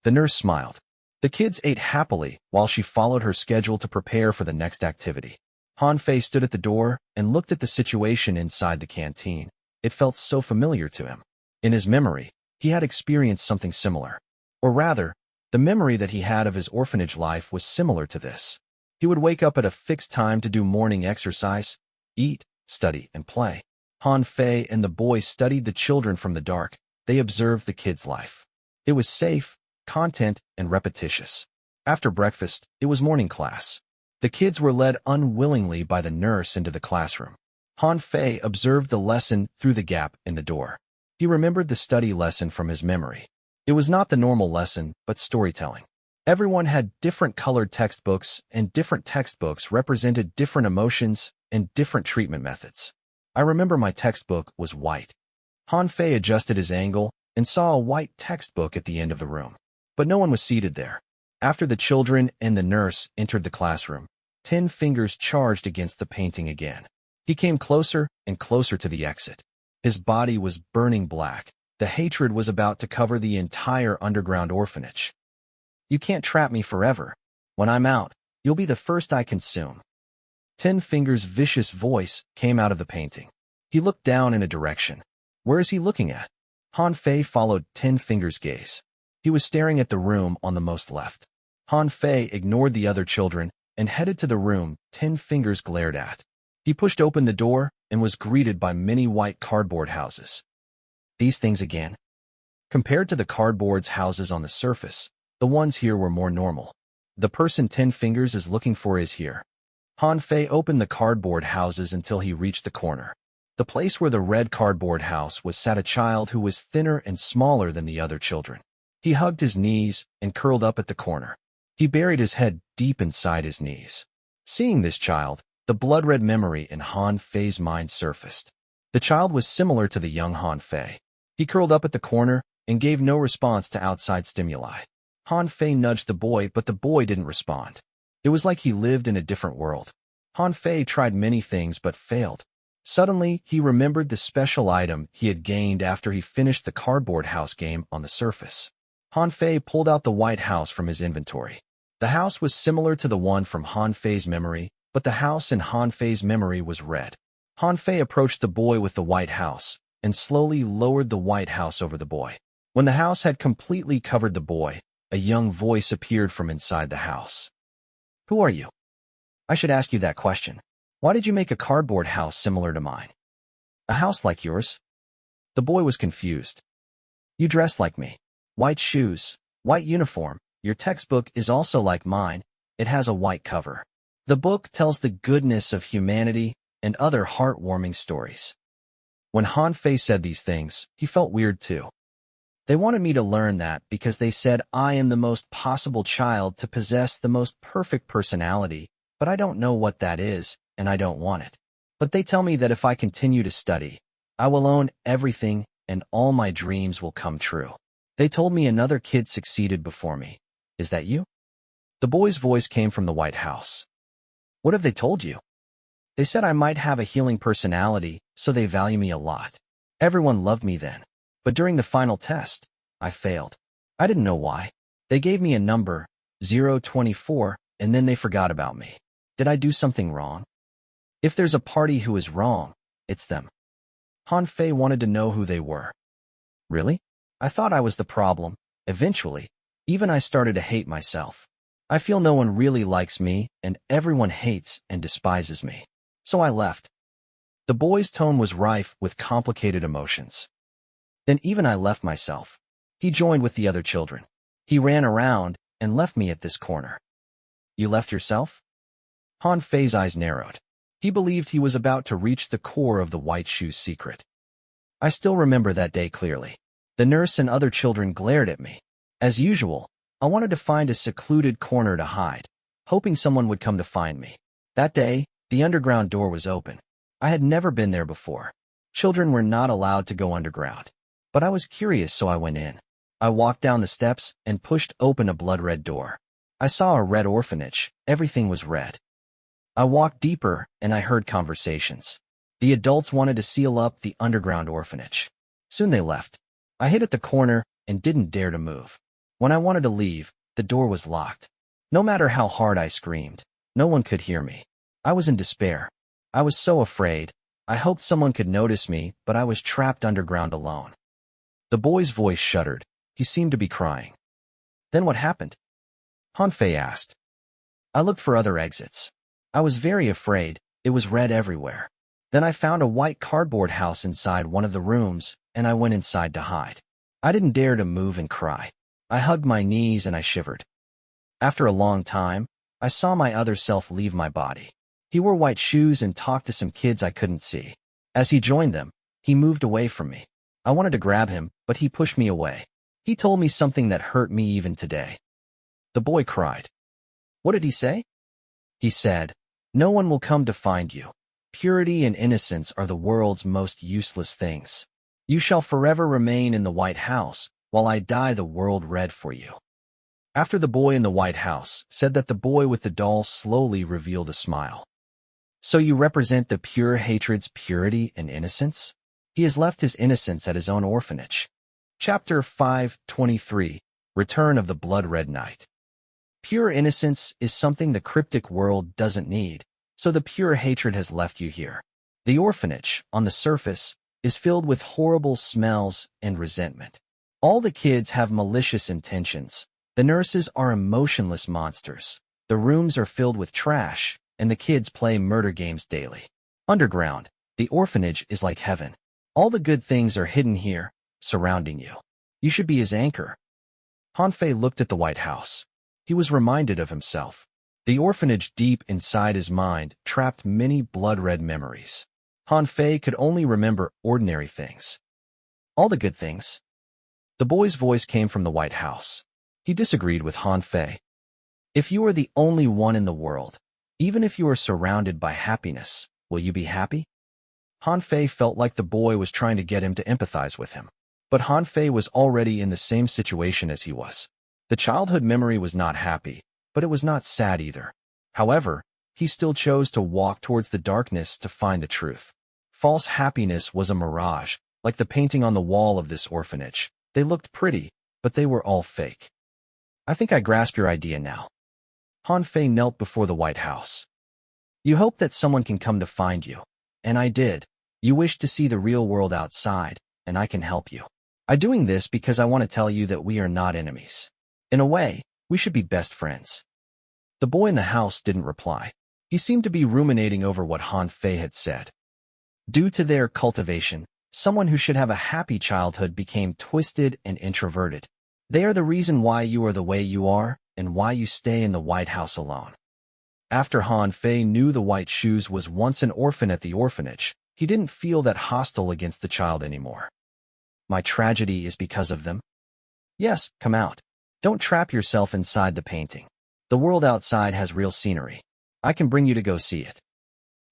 The nurse smiled. The kids ate happily while she followed her schedule to prepare for the next activity. Han Fei stood at the door and looked at the situation inside the canteen. It felt so familiar to him. In his memory, he had experienced something similar. Or rather, the memory that he had of his orphanage life was similar to this. He would wake up at a fixed time to do morning exercise, eat, study, and play. Han Fei and the boys studied the children from the dark. They observed the kids' life. It was safe, content, and repetitious. After breakfast, it was morning class. The kids were led unwillingly by the nurse into the classroom. Han Fei observed the lesson through the gap in the door. He remembered the study lesson from his memory. It was not the normal lesson, but storytelling. Everyone had different colored textbooks, and different textbooks represented different emotions and different treatment methods. I remember my textbook was white. Han Fei adjusted his angle and saw a white textbook at the end of the room. But no one was seated there. After the children and the nurse entered the classroom, 10 Fingers charged against the painting again. He came closer and closer to the exit. His body was burning black. The hatred was about to cover the entire underground orphanage. You can't trap me forever. When I'm out, you'll be the first I consume. 10 Fingers' vicious voice came out of the painting. He looked down in a direction. Where is he looking at? Han Fei followed 10 Fingers' gaze. He was staring at the room on the most left. Han Fei ignored the other children and headed to the room 10 Fingers glared at. He pushed open the door and was greeted by many white cardboard houses. These things again? Compared to the cardboard's houses on the surface, the ones here were more normal. The person 10 Fingers is looking for is here. Han Fei opened the cardboard houses until he reached the corner. The place where the red cardboard house was sat a child who was thinner and smaller than the other children. He hugged his knees and curled up at the corner. He buried his head deep inside his knees. Seeing this child, the blood-red memory in Han Fei's mind surfaced. The child was similar to the young Han Fei. He curled up at the corner and gave no response to outside stimuli. Han Fei nudged the boy, but the boy didn't respond. It was like he lived in a different world. Han Fei tried many things but failed. Suddenly, he remembered the special item he had gained after he finished the cardboard house game on the surface. Han Fei pulled out the white house from his inventory. The house was similar to the one from Han Fei's memory, but the house in Han Fei's memory was red. Han Fei approached the boy with the white house and slowly lowered the white house over the boy. When the house had completely covered the boy, a young voice appeared from inside the house. Who are you? I should ask you that question. Why did you make a cardboard house similar to mine? A house like yours? The boy was confused. You dress like me. White shoes, white uniform. Your textbook is also like mine. It has a white cover. The book tells the goodness of humanity and other heartwarming stories. When Han Fei said these things, he felt weird too. They wanted me to learn that because they said I am the most possible child to possess the most perfect personality, but I don't know what that is, and I don't want it. But they tell me that if I continue to study, I will own everything and all my dreams will come true. They told me another kid succeeded before me. Is that you? The boy's voice came from the White House. What have they told you? They said I might have a healing personality, so they value me a lot. Everyone loved me then. But during the final test, I failed. I didn't know why. They gave me a number, 024, and then they forgot about me. Did I do something wrong? If there's a party who is wrong, it's them. Han Fei wanted to know who they were. Really? I thought I was the problem. Eventually, even I started to hate myself. I feel no one really likes me, and everyone hates and despises me. So I left. The boy's tone was rife with complicated emotions. Then even I left myself. He joined with the other children. He ran around and left me at this corner. You left yourself? Han Fei's eyes narrowed. He believed he was about to reach the core of the white shoe's secret. I still remember that day clearly. The nurse and other children glared at me. As usual, I wanted to find a secluded corner to hide, hoping someone would come to find me. That day, the underground door was open. I had never been there before. Children were not allowed to go underground. But I was curious, so I went in. I walked down the steps and pushed open a blood-red door. I saw a red orphanage. Everything was red. I walked deeper, and I heard conversations. The adults wanted to seal up the underground orphanage. Soon they left. I hid at the corner and didn't dare to move. When I wanted to leave, the door was locked. No matter how hard I screamed, no one could hear me. I was in despair. I was so afraid. I hoped someone could notice me, but I was trapped underground alone. The boy's voice shuddered. He seemed to be crying. Then what happened? Han Fei asked. I looked for other exits. I was very afraid. It was red everywhere. Then I found a white cardboard house inside one of the rooms, and I went inside to hide. I didn't dare to move and cry. I hugged my knees and I shivered. After a long time, I saw my other self leave my body. He wore white shoes and talked to some kids I couldn't see. As he joined them, he moved away from me. I wanted to grab him, but he pushed me away. He told me something that hurt me even today. The boy cried. What did he say? He said, no one will come to find you. Purity and innocence are the world's most useless things. You shall forever remain in the White House, while I dye the world red for you. After the boy in the White House said that, the boy with the doll slowly revealed a smile. So you represent the pure hatred's purity and innocence? He has left his innocence at his own orphanage. Chapter 5:23, Return of the Blood-Red Knight. Pure innocence is something the cryptic world doesn't need, so the pure hatred has left you here. The orphanage, on the surface, is filled with horrible smells and resentment. All the kids have malicious intentions. The nurses are emotionless monsters. The rooms are filled with trash, and the kids play murder games daily. Underground, the orphanage is like heaven. All the good things are hidden here, surrounding you. You should be his anchor. Han Fei looked at the White House. He was reminded of himself. The orphanage deep inside his mind trapped many blood-red memories. Han Fei could only remember ordinary things. All the good things. The boy's voice came from the White House. He disagreed with Han Fei. If you are the only one in the world, even if you are surrounded by happiness, will you be happy? Han Fei felt like the boy was trying to get him to empathize with him. But Han Fei was already in the same situation as he was. The childhood memory was not happy, but it was not sad either. However, he still chose to walk towards the darkness to find the truth. False happiness was a mirage, like the painting on the wall of this orphanage. They looked pretty, but they were all fake. I think I grasp your idea now. Han Fei knelt before the White House. You hope that someone can come to find you. And I did. You wish to see the real world outside, and I can help you. I'm doing this because I want to tell you that we are not enemies. In a way, we should be best friends. The boy in the house didn't reply. He seemed to be ruminating over what Han Fei had said. Due to their cultivation, someone who should have a happy childhood became twisted and introverted. They are the reason why you are the way you are, and why you stay in the White House alone. After Han Fei knew the White Shoes was once an orphan at the orphanage, he didn't feel that hostile against the child anymore. My tragedy is because of them? Yes, come out. Don't trap yourself inside the painting. The world outside has real scenery. I can bring you to go see it.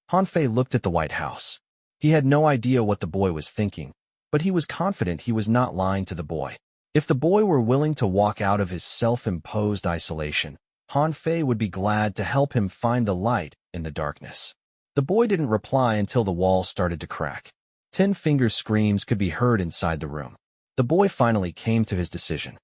Han Fei looked at the White House. He had no idea what the boy was thinking, but he was confident he was not lying to the boy. If the boy were willing to walk out of his self-imposed isolation, Han Fei would be glad to help him find the light in the darkness. The boy didn't reply until the wall started to crack. 10 Fingers' screams could be heard inside the room. The boy finally came to his decision.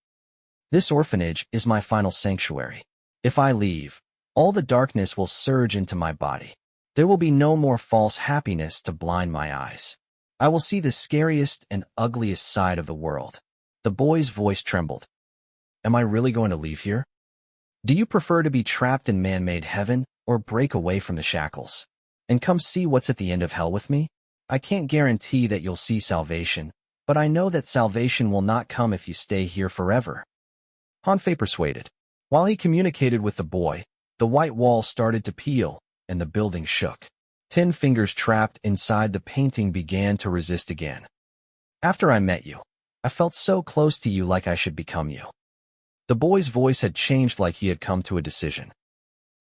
This orphanage is my final sanctuary. If I leave, all the darkness will surge into my body. There will be no more false happiness to blind my eyes. I will see the scariest and ugliest side of the world. The boy's voice trembled. Am I really going to leave here? Do you prefer to be trapped in man-made heaven or break away from the shackles and come see what's at the end of hell with me? I can't guarantee that you'll see salvation, but I know that salvation will not come if you stay here forever. Han Fei persuaded. While he communicated with the boy, the white wall started to peel and the building shook. 10 Fingers trapped inside the painting began to resist again. After I met you, I felt so close to you, like I should become you. The boy's voice had changed, like he had come to a decision.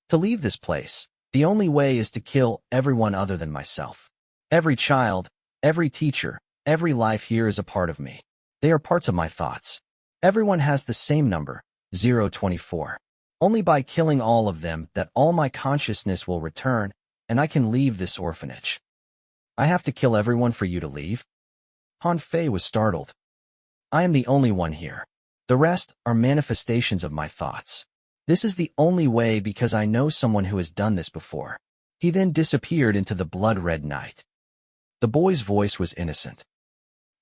To leave this place, the only way is to kill everyone other than myself. Every child, every teacher, every life here is a part of me. They are parts of my thoughts. Everyone has the same number, 024. Only by killing all of them that all my consciousness will return, and I can leave this orphanage. I have to kill everyone for you to leave? Han Fei was startled. I am the only one here. The rest are manifestations of my thoughts. This is the only way because I know someone who has done this before. He then disappeared into the blood-red night. The boy's voice was innocent.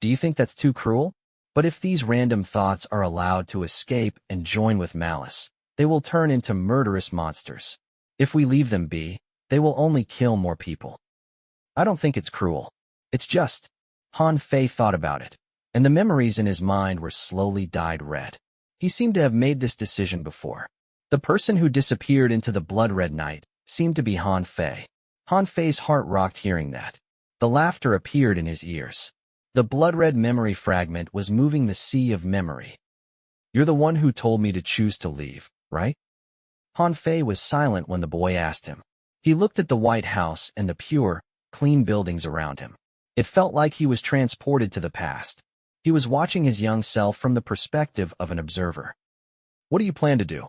Do you think that's too cruel? But if these random thoughts are allowed to escape and join with malice, they will turn into murderous monsters. If we leave them be, they will only kill more people. I don't think it's cruel. It's just. Han Fei thought about it, and the memories in his mind were slowly dyed red. He seemed to have made this decision before. The person who disappeared into the blood-red night seemed to be Han Fei. Han Fei's heart rocked hearing that. The laughter appeared in his ears. The blood-red memory fragment was moving the sea of memory. You're the one who told me to choose to leave, right? Han Fei was silent when the boy asked him. He looked at the White House and the pure, clean buildings around him. It felt like he was transported to the past. He was watching his young self from the perspective of an observer. What do you plan to do?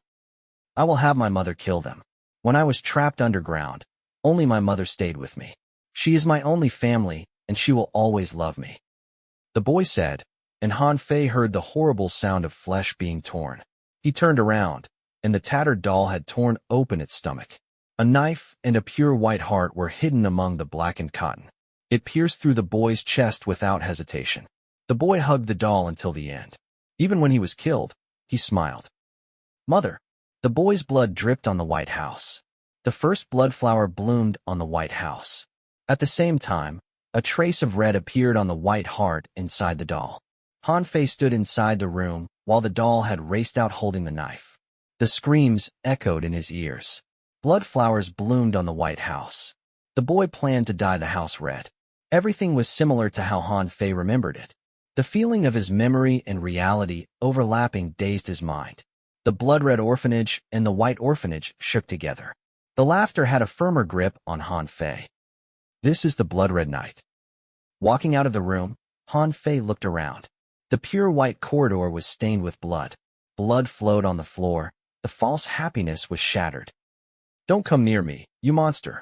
I will have my mother kill them. When I was trapped underground, only my mother stayed with me. She is my only family, and she will always love me. The boy said, and Han Fei heard the horrible sound of flesh being torn. He turned around, and the tattered doll had torn open its stomach. A knife and a pure white heart were hidden among the blackened cotton. It pierced through the boy's chest without hesitation. The boy hugged the doll until the end. Even when he was killed, he smiled. Mother. The boy's blood dripped on the White House. The first blood flower bloomed on the White House. At the same time, a trace of red appeared on the white heart inside the doll. Han Fei stood inside the room while the doll had raced out holding the knife. The screams echoed in his ears. Blood flowers bloomed on the White House. The boy planned to dye the house red. Everything was similar to how Han Fei remembered it. The feeling of his memory and reality overlapping dazed his mind. The blood-red orphanage and the white orphanage shook together. The laughter had a firmer grip on Han Fei. This is the blood-red night. Walking out of the room, Han Fei looked around. The pure white corridor was stained with blood. Blood flowed on the floor. The false happiness was shattered. Don't come near me, you monster.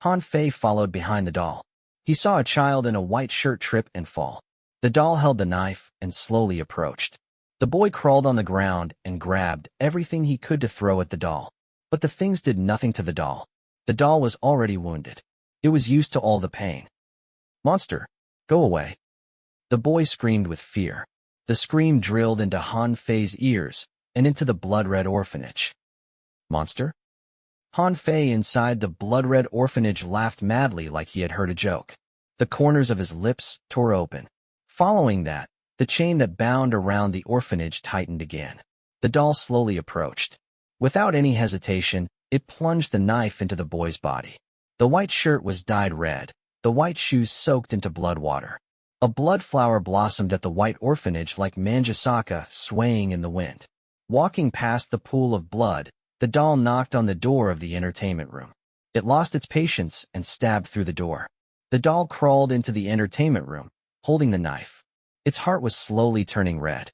Han Fei followed behind the doll. He saw a child in a white shirt trip and fall. The doll held the knife and slowly approached. The boy crawled on the ground and grabbed everything he could to throw at the doll. But the things did nothing to the doll. The doll was already wounded. It was used to all the pain. Monster, go away. The boy screamed with fear. The scream drilled into Han Fei's ears and into the blood-red orphanage. Monster? Han Fei inside the blood-red orphanage laughed madly like he had heard a joke. The corners of his lips tore open. Following that, the chain that bound around the orphanage tightened again. The doll slowly approached. Without any hesitation, it plunged the knife into the boy's body. The white shirt was dyed red, the white shoes soaked into blood water. A blood flower blossomed at the white orphanage like manjasaka swaying in the wind. Walking past the pool of blood, the doll knocked on the door of the entertainment room. It lost its patience and stabbed through the door. The doll crawled into the entertainment room, holding the knife. Its heart was slowly turning red.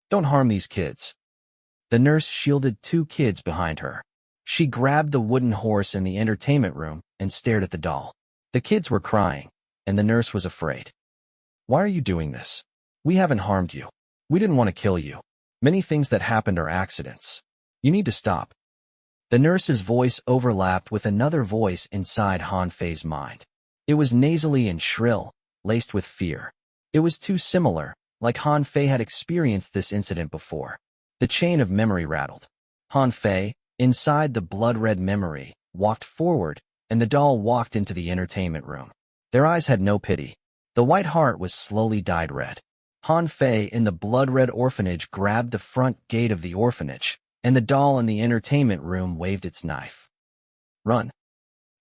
Don't harm these kids. The nurse shielded 2 kids behind her. She grabbed the wooden horse in the entertainment room and stared at the doll. The kids were crying, and the nurse was afraid. Why are you doing this? We haven't harmed you. We didn't want to kill you. Many things that happened are accidents. You need to stop. The nurse's voice overlapped with another voice inside Han Fei's mind. It was nasally and shrill, laced with fear. It was too similar, like Han Fei had experienced this incident before. The chain of memory rattled. Han Fei, inside the blood-red memory, walked forward, and the doll walked into the entertainment room. Their eyes had no pity. The white heart was slowly dyed red. Han Fei in the blood-red orphanage grabbed the front gate of the orphanage, and the doll in the entertainment room waved its knife. Run.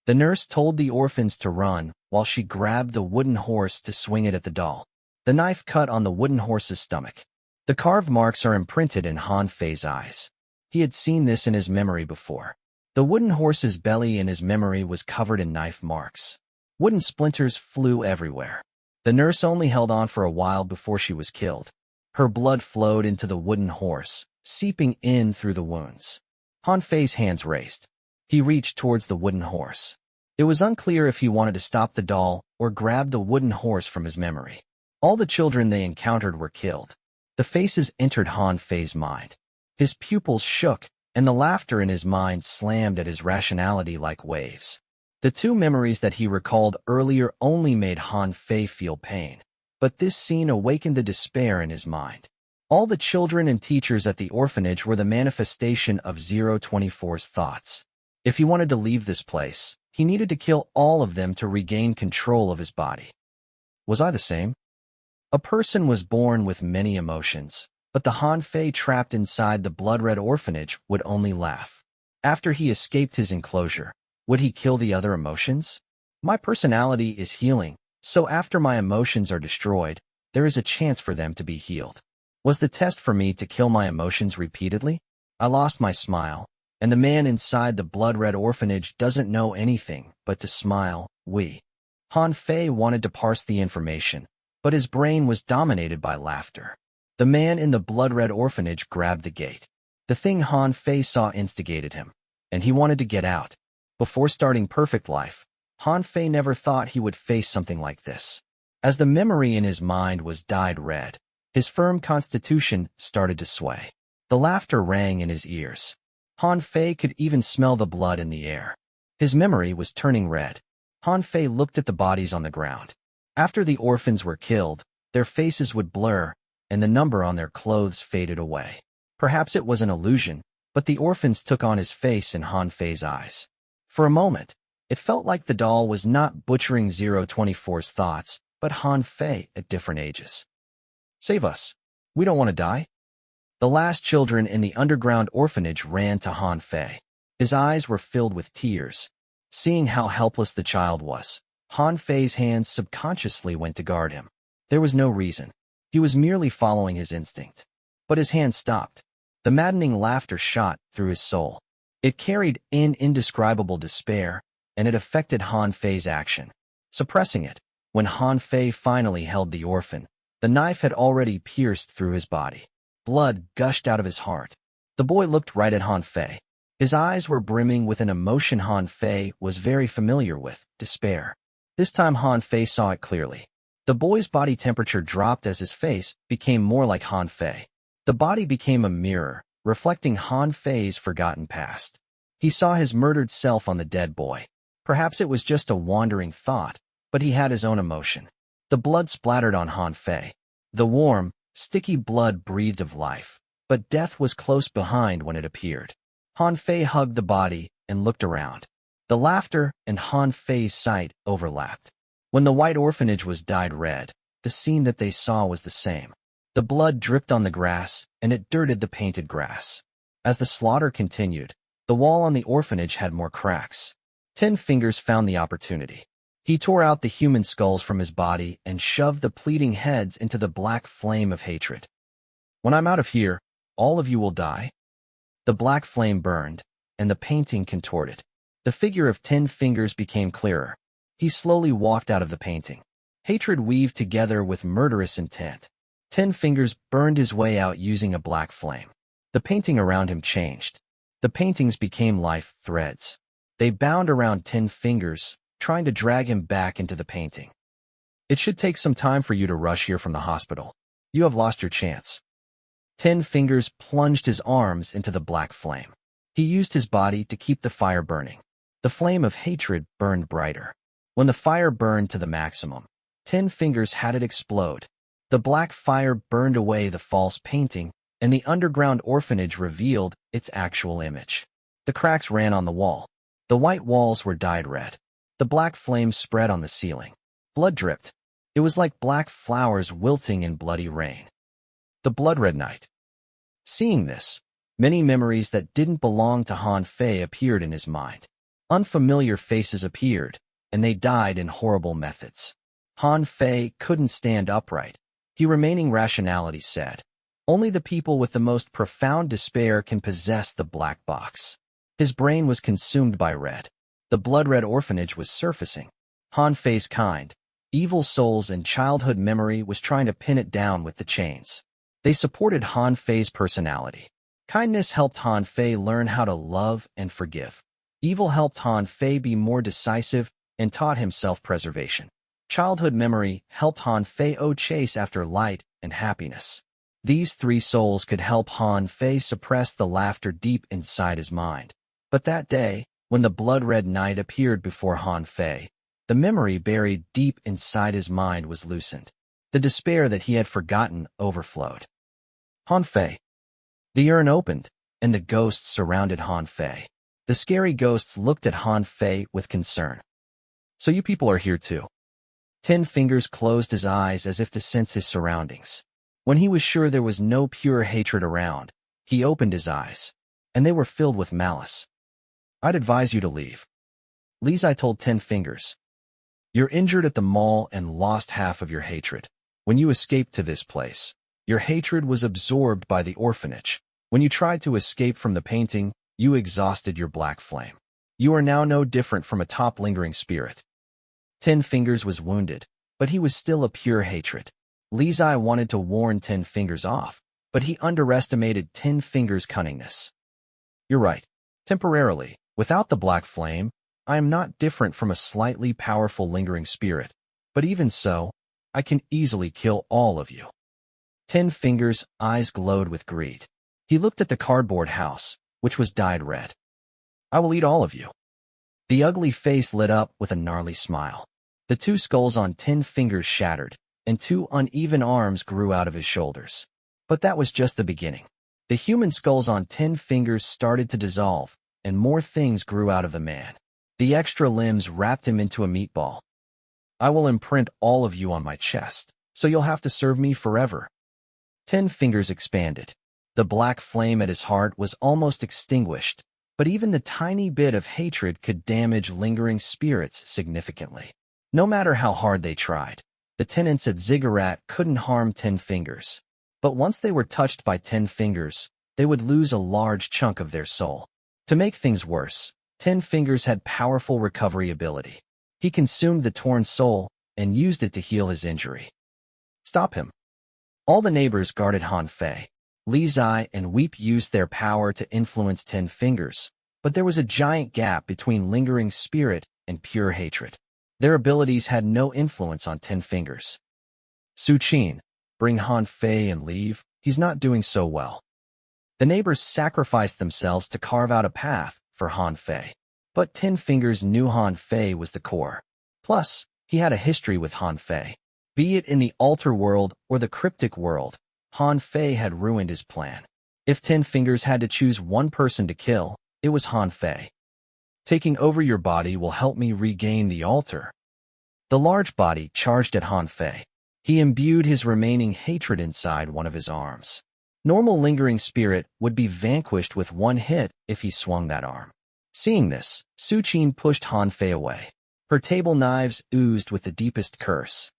The nurse told the orphans to run while she grabbed the wooden horse to swing it at the doll. The knife cut on the wooden horse's stomach. The carved marks are imprinted in Han Fei's eyes. He had seen this in his memory before. The wooden horse's belly in his memory was covered in knife marks. Wooden splinters flew everywhere. The nurse only held on for a while before she was killed. Her blood flowed into the wooden horse, seeping in through the wounds. Han Fei's hands raced. He reached towards the wooden horse. It was unclear if he wanted to stop the doll or grab the wooden horse from his memory. All the children they encountered were killed. The faces entered Han Fei's mind. His pupils shook, and the laughter in his mind slammed at his rationality like waves. The 2 memories that he recalled earlier only made Han Fei feel pain, but this scene awakened the despair in his mind. All the children and teachers at the orphanage were the manifestation of 024's thoughts. If he wanted to leave this place, he needed to kill all of them to regain control of his body. Was I the same? A person was born with many emotions, but the Han Fei trapped inside the blood-red orphanage would only laugh. After he escaped his enclosure, would he kill the other emotions? My personality is healing, so after my emotions are destroyed, there is a chance for them to be healed. Was the test for me to kill my emotions repeatedly? I lost my smile, and the man inside the blood-red orphanage doesn't know anything but to smile. Han Fei wanted to parse the information, but his brain was dominated by laughter. The man in the blood-red orphanage grabbed the gate. The thing Han Fei saw instigated him, and he wanted to get out. Before starting Perfect Life, Han Fei never thought he would face something like this. As the memory in his mind was dyed red, his firm constitution started to sway. The laughter rang in his ears. Han Fei could even smell the blood in the air. His memory was turning red. Han Fei looked at the bodies on the ground. After the orphans were killed, their faces would blur, and the number on their clothes faded away. Perhaps it was an illusion, but the orphans took on his face in Han Fei's eyes. For a moment, it felt like the doll was not butchering 024's thoughts, but Han Fei at different ages. Save us. We don't want to die. The last children in the underground orphanage ran to Han Fei. His eyes were filled with tears. Seeing how helpless the child was, Han Fei's hands subconsciously went to guard him. There was no reason. He was merely following his instinct. But his hand stopped. The maddening laughter shot through his soul. It carried in indescribable despair, and it affected Han Fei's action. Suppressing it, when Han Fei finally held the orphan, the knife had already pierced through his body. Blood gushed out of his heart. The boy looked right at Han Fei. His eyes were brimming with an emotion Han Fei was very familiar with, despair. This time Han Fei saw it clearly. The boy's body temperature dropped as his face became more like Han Fei. The body became a mirror, reflecting Han Fei's forgotten past. He saw his murdered self on the dead boy. Perhaps it was just a wandering thought, but he had his own emotion. The blood splattered on Han Fei. The warm, sticky blood breathed of life, but death was close behind when it appeared. Han Fei hugged the body and looked around. The laughter and Han Fei's sight overlapped. When the white orphanage was dyed red, the scene that they saw was the same. The blood dripped on the grass, and it dirted the painted grass. As the slaughter continued, the wall on the orphanage had more cracks. 10 Fingers found the opportunity. He tore out the human skulls from his body and shoved the pleading heads into the black flame of hatred. When I'm out of here, all of you will die. The black flame burned, and the painting contorted. The figure of 10 Fingers became clearer. He slowly walked out of the painting. Hatred weaved together with murderous intent. 10 Fingers burned his way out using a black flame. The painting around him changed. The paintings became life threads. They bound around 10 Fingers, trying to drag him back into the painting. It should take some time for you to rush here from the hospital. You have lost your chance. 10 Fingers plunged his arms into the black flame. He used his body to keep the fire burning. The flame of hatred burned brighter. When the fire burned to the maximum, 10 Fingers had it explode. The black fire burned away the false painting, and the underground orphanage revealed its actual image. The cracks ran on the wall. The white walls were dyed red. The black flames spread on the ceiling. Blood dripped. It was like black flowers wilting in bloody rain. The blood-red night. Seeing this, many memories that didn't belong to Han Fei appeared in his mind. Unfamiliar faces appeared, and they died in horrible methods. Han Fei couldn't stand upright. He remaining rationality said, "Only the people with the most profound despair can possess the black box." His brain was consumed by red. The blood-red orphanage was surfacing. Han Fei's kind, evil souls and childhood memory was trying to pin it down with the chains. They supported Han Fei's personality. Kindness helped Han Fei learn how to love and forgive. Evil helped Han Fei be more decisive and taught him self-preservation. Childhood memory helped Han Fei chase after light and happiness. These three souls could help Han Fei suppress the laughter deep inside his mind. But that day, when the blood-red night appeared before Han Fei, the memory buried deep inside his mind was loosened. The despair that he had forgotten overflowed. Han Fei. The urn opened, and the ghosts surrounded Han Fei. The scary ghosts looked at Han Fei with concern. "So you people are here too?" 10 Fingers closed his eyes as if to sense his surroundings. When he was sure there was no pure hatred around, he opened his eyes, and they were filled with malice. "I'd advise you to leave." Lizai told 10 Fingers. "You're injured at the mall and lost half of your hatred. When you escaped to this place, your hatred was absorbed by the orphanage. When you tried to escape from the painting, you exhausted your black flame. You are now no different from a top lingering spirit." 10 Fingers was wounded, but he was still a pure hatred. Lizai wanted to warn 10 Fingers off, but he underestimated 10 Fingers' cunningness. "You're right. Temporarily, without the black flame, I am not different from a slightly powerful lingering spirit, but even so, I can easily kill all of you." 10 Fingers' eyes glowed with greed. He looked at the cardboard house, which was dyed red. "I will eat all of you." The ugly face lit up with a gnarly smile. The two skulls on 10 Fingers shattered, and two uneven arms grew out of his shoulders. But that was just the beginning. The human skulls on 10 Fingers started to dissolve, and more things grew out of the man. The extra limbs wrapped him into a meatball. "I will imprint all of you on my chest, so you'll have to serve me forever." 10 Fingers expanded. The black flame at his heart was almost extinguished, but even the tiny bit of hatred could damage lingering spirits significantly. No matter how hard they tried, the tenants at Ziggurat couldn't harm 10 Fingers. But once they were touched by 10 Fingers, they would lose a large chunk of their soul. To make things worse, 10 Fingers had powerful recovery ability. He consumed the torn soul and used it to heal his injury. "Stop him." All the neighbors guarded Han Fei. Lizai and Weep used their power to influence 10 Fingers, but there was a giant gap between lingering spirit and pure hatred. Their abilities had no influence on 10 Fingers. "Su Qin, bring Han Fei and leave. He's not doing so well." The neighbors sacrificed themselves to carve out a path for Han Fei. But 10 Fingers knew Han Fei was the core. Plus, he had a history with Han Fei. Be it in the altar world or the cryptic world, Han Fei had ruined his plan. If 10 Fingers had to choose one person to kill, it was Han Fei. "Taking over your body will help me regain the altar." The large body charged at Han Fei. He imbued his remaining hatred inside one of his arms. Normal lingering spirit would be vanquished with one hit if he swung that arm. Seeing this, Su Qin pushed Han Fei away. Her table knives oozed with the deepest curse.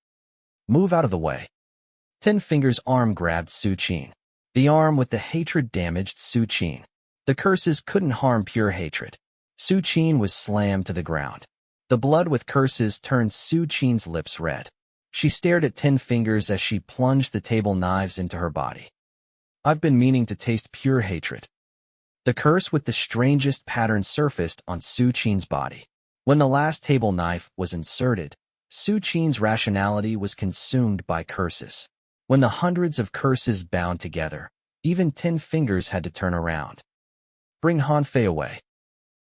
"Move out of the way." 10 Fingers' arm grabbed Su Qin. The arm with the hatred damaged Su Qin. The curses couldn't harm pure hatred. Su Qin was slammed to the ground. The blood with curses turned Su Qin's lips red. She stared at 10 fingers as she plunged the table knives into her body. I've been meaning to taste pure hatred. The curse with the strangest pattern surfaced on Su Qin's body. When the last table knife was inserted, Su Qin's rationality was consumed by curses. When the hundreds of curses bound together, even 10 fingers had to turn around. Bring Han Fei away.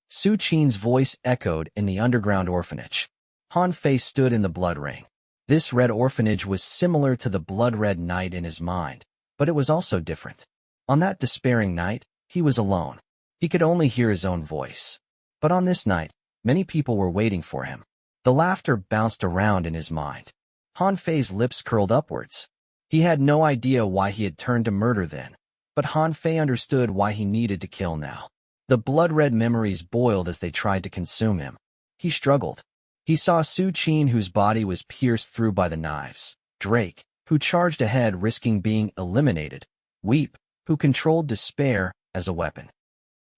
Su Qin's voice echoed in the underground orphanage. Han Fei stood in the blood ring. This red orphanage was similar to the blood-red night in his mind, but it was also different. On that despairing night, he was alone. He could only hear his own voice. But on this night, many people were waiting for him. The laughter bounced around in his mind. Han Fei's lips curled upwards. He had no idea why he had turned to murder then, but Han Fei understood why he needed to kill now. The blood-red memories boiled as they tried to consume him. He struggled. He saw Su Qin, whose body was pierced through by the knives. Drake, who charged ahead risking being eliminated. Weep, who controlled despair as a weapon.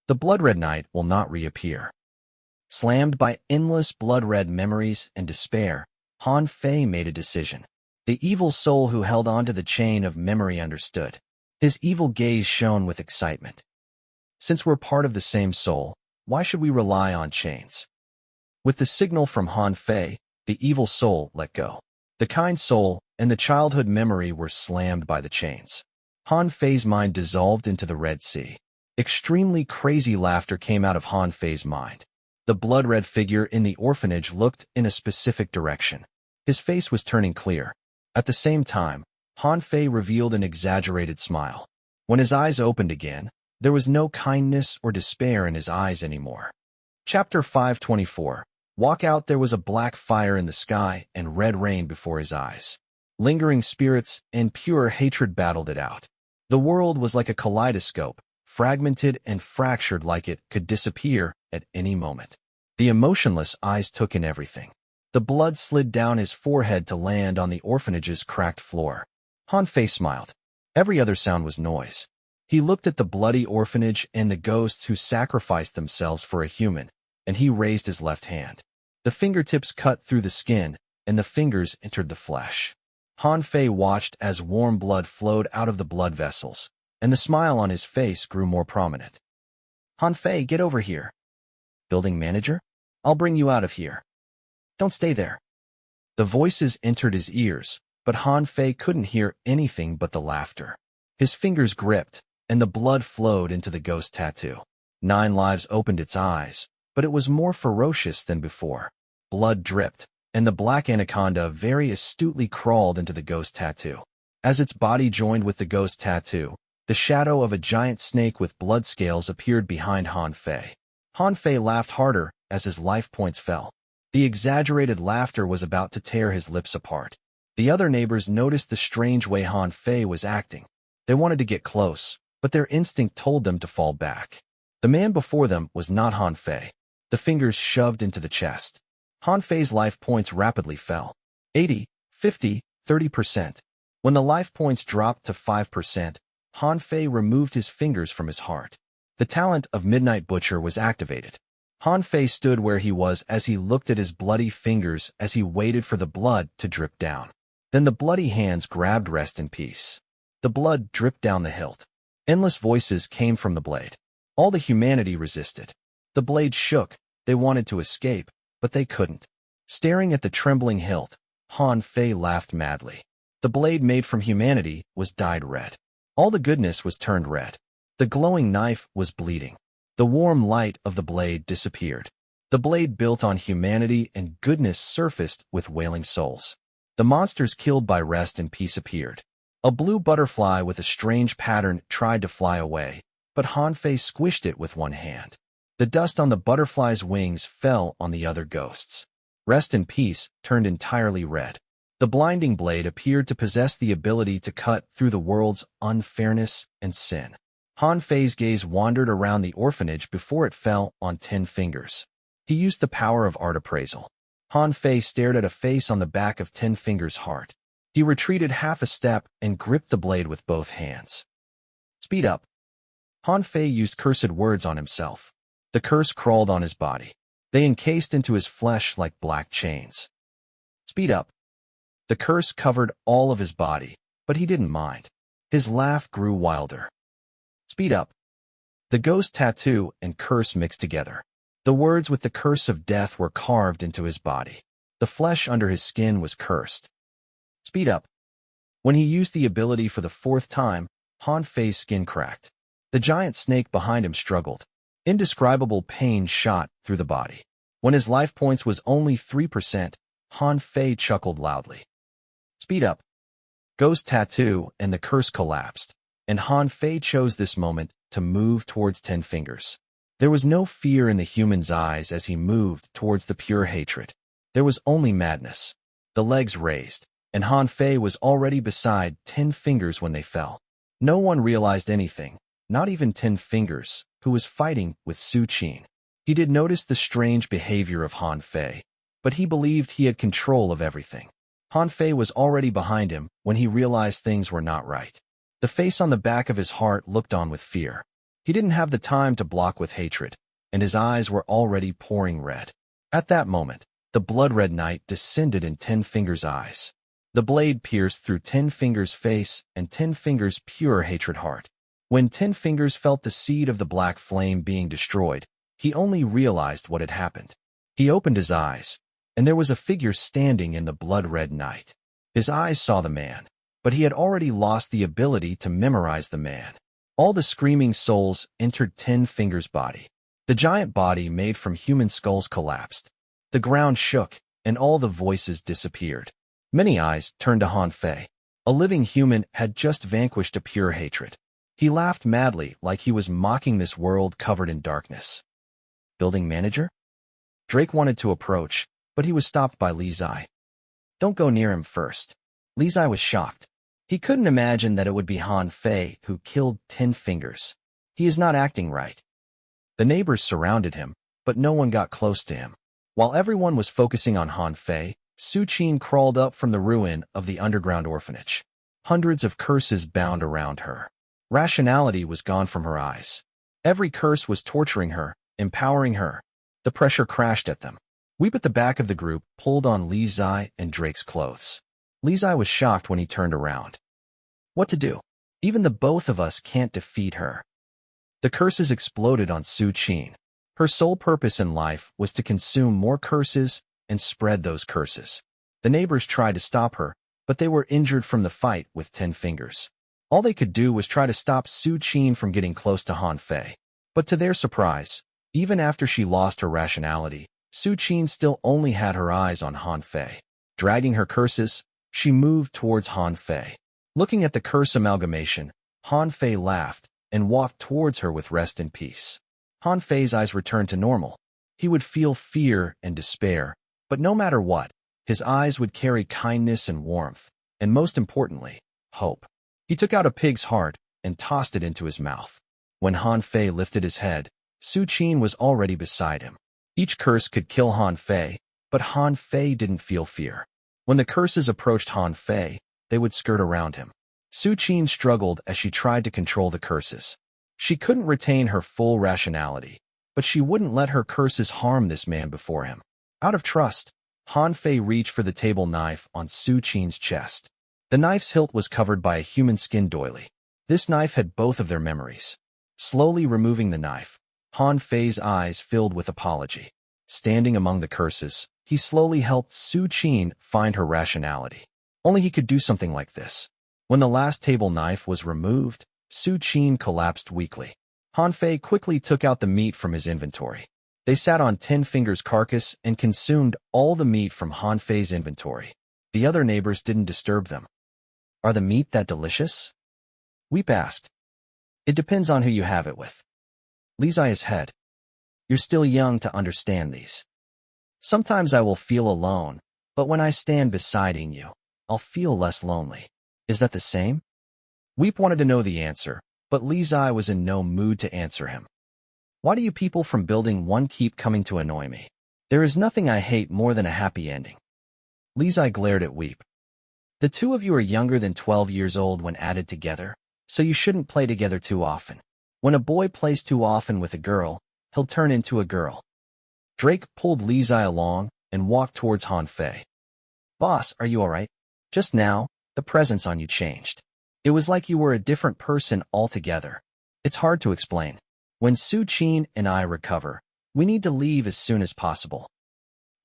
The blood-red night will not reappear. Slammed by endless blood-red memories and despair, Han Fei made a decision. The evil soul who held onto the chain of memory understood. His evil gaze shone with excitement. Since we're part of the same soul, why should we rely on chains? With the signal from Han Fei, the evil soul let go. The kind soul and the childhood memory were slammed by the chains. Han Fei's mind dissolved into the Red Sea. Extremely crazy laughter came out of Han Fei's mind. The blood-red figure in the orphanage looked in a specific direction. His face was turning clear. At the same time, Han Fei revealed an exaggerated smile. When his eyes opened again, there was no kindness or despair in his eyes anymore. Chapter 524. Walk out. There was a black fire in the sky and red rain before his eyes. Lingering spirits and pure hatred battled it out. The world was like a kaleidoscope, fragmented and fractured like it could disappear at any moment. The emotionless eyes took in everything. The blood slid down his forehead to land on the orphanage's cracked floor. Han Fei smiled. Every other sound was noise. He looked at the bloody orphanage and the ghosts who sacrificed themselves for a human, and he raised his left hand. The fingertips cut through the skin, and the fingers entered the flesh. Han Fei watched as warm blood flowed out of the blood vessels, and the smile on his face grew more prominent. Han Fei, get over here. Building manager? I'll bring you out of here. Don't stay there. The voices entered his ears, but Han Fei couldn't hear anything but the laughter. His fingers gripped, and the blood flowed into the ghost tattoo. 9 Lives opened its eyes, but it was more ferocious than before. Blood dripped, and the black anaconda very astutely crawled into the ghost tattoo. As its body joined with the ghost tattoo, the shadow of a giant snake with blood scales appeared behind Han Fei. Han Fei laughed harder as his life points fell. The exaggerated laughter was about to tear his lips apart. The other neighbors noticed the strange way Han Fei was acting. They wanted to get close, but their instinct told them to fall back. The man before them was not Han Fei. The fingers shoved into the chest. Han Fei's life points rapidly fell. 80, 50, 30%. When the life points dropped to 5%, Han Fei removed his fingers from his heart. The talent of Midnight Butcher was activated. Han Fei stood where he was as he looked at his bloody fingers as he waited for the blood to drip down. Then the bloody hands grabbed Rest in Peace. The blood dripped down the hilt. Endless voices came from the blade. All the humanity resisted. The blade shook. They wanted to escape, but they couldn't. Staring at the trembling hilt, Han Fei laughed madly. The blade made from humanity was dyed red. All the goodness was turned red. The glowing knife was bleeding. The warm light of the blade disappeared. The blade built on humanity and goodness surfaced with wailing souls. The monsters killed by Rest in Peace appeared. A blue butterfly with a strange pattern tried to fly away, but Han Fei squished it with one hand. The dust on the butterfly's wings fell on the other ghosts. Rest in Peace turned entirely red. The blinding blade appeared to possess the ability to cut through the world's unfairness and sin. Han Fei's gaze wandered around the orphanage before it fell on 10 fingers. He used the power of art appraisal. Han Fei stared at a face on the back of 10 fingers' heart. He retreated half a step and gripped the blade with both hands. Speed up. Han Fei used cursed words on himself. The curse crawled on his body. They encased into his flesh like black chains. Speed up. The curse covered all of his body, but he didn't mind. His laugh grew wilder. Speed up. The ghost tattoo and curse mixed together. The words with the curse of death were carved into his body. The flesh under his skin was cursed. Speed up. When he used the ability for the fourth time, Han Fei's skin cracked. The giant snake behind him struggled. Indescribable pain shot through the body. When his life points was only 3%, Han Fei chuckled loudly. Speed up. Ghost tattoo and the curse collapsed, and Han Fei chose this moment to move towards 10 fingers. There was no fear in the human's eyes as he moved towards the pure hatred. There was only madness. The legs raised, and Han Fei was already beside 10 fingers when they fell. No one realized anything, not even 10 fingers, who was fighting with Su Qin. He did notice the strange behavior of Han Fei, but he believed he had control of everything. Han Fei was already behind him when he realized things were not right. The face on the back of his heart looked on with fear. He didn't have the time to block with hatred, and his eyes were already pouring red. At that moment, the blood-red knight descended in 10 fingers' eyes. The blade pierced through 10 fingers' face and 10 fingers' pure hatred heart. When 10 fingers felt the seed of the black flame being destroyed, he only realized what had happened. He opened his eyes, and there was a figure standing in the blood-red night. His eyes saw the man, but he had already lost the ability to memorize the man. All the screaming souls entered 10 fingers' body. The giant body made from human skulls collapsed. The ground shook, and all the voices disappeared. Many eyes turned to Han Fei. A living human had just vanquished a pure hatred. He laughed madly like he was mocking this world covered in darkness. Building manager? Drake wanted to approach, but he was stopped by Li Zai. Don't go near him first. Li Zai was shocked. He couldn't imagine that it would be Han Fei who killed 10 fingers. He is not acting right. The neighbors surrounded him, but no one got close to him. While everyone was focusing on Han Fei, Su Qin crawled up from the ruin of the underground orphanage. Hundreds of curses bound around her. Rationality was gone from her eyes. Every curse was torturing her, empowering her. The pressure crashed at them. Weep at the back of the group pulled on Li Zai and Drake's clothes. Li Zai was shocked when he turned around. What to do? Even the both of us can't defeat her. The curses exploded on Su Qin. Her sole purpose in life was to consume more curses and spread those curses. The neighbors tried to stop her, but they were injured from the fight with 10 fingers. All they could do was try to stop Su Qin from getting close to Han Fei. But to their surprise, even after she lost her rationality, Su Qin still only had her eyes on Han Fei. Dragging her curses, she moved towards Han Fei. Looking at the curse amalgamation, Han Fei laughed and walked towards her with rest and peace. Han Fei's eyes returned to normal. He would feel fear and despair, but no matter what, his eyes would carry kindness and warmth, and most importantly, hope. He took out a pig's heart and tossed it into his mouth. When Han Fei lifted his head, Su Qin was already beside him. Each curse could kill Han Fei, but Han Fei didn't feel fear. When the curses approached Han Fei, they would skirt around him. Su Qin struggled as she tried to control the curses. She couldn't retain her full rationality, but she wouldn't let her curses harm this man before him. Out of trust, Han Fei reached for the table knife on Su Qin's chest. The knife's hilt was covered by a human skin doily. This knife had both of their memories. Slowly removing the knife, Han Fei's eyes filled with apology. Standing among the curses, he slowly helped Su Qin find her rationality. Only he could do something like this. When the last table knife was removed, Su Qin collapsed weakly. Han Fei quickly took out the meat from his inventory. They sat on 10 fingers' carcass and consumed all the meat from Han Fei's inventory. The other neighbors didn't disturb them. Are the meat that delicious? Weep asked. It depends on who you have it with. Li Zai's head. You're still young to understand these. Sometimes I will feel alone, but when I stand beside you, I'll feel less lonely. Is that the same? Weep wanted to know the answer, but Li Zai was in no mood to answer him. Why do you people from building 1 keep coming to annoy me? There is nothing I hate more than a happy ending. Li Zai glared at Weep. The two of you are younger than 12 years old when added together, so you shouldn't play together too often. When a boy plays too often with a girl, he'll turn into a girl. Drake pulled Li Zai along and walked towards Han Fei. Boss, are you alright? Just now, the presence on you changed. It was like you were a different person altogether. It's hard to explain. When Su-Chin and I recover, we need to leave as soon as possible.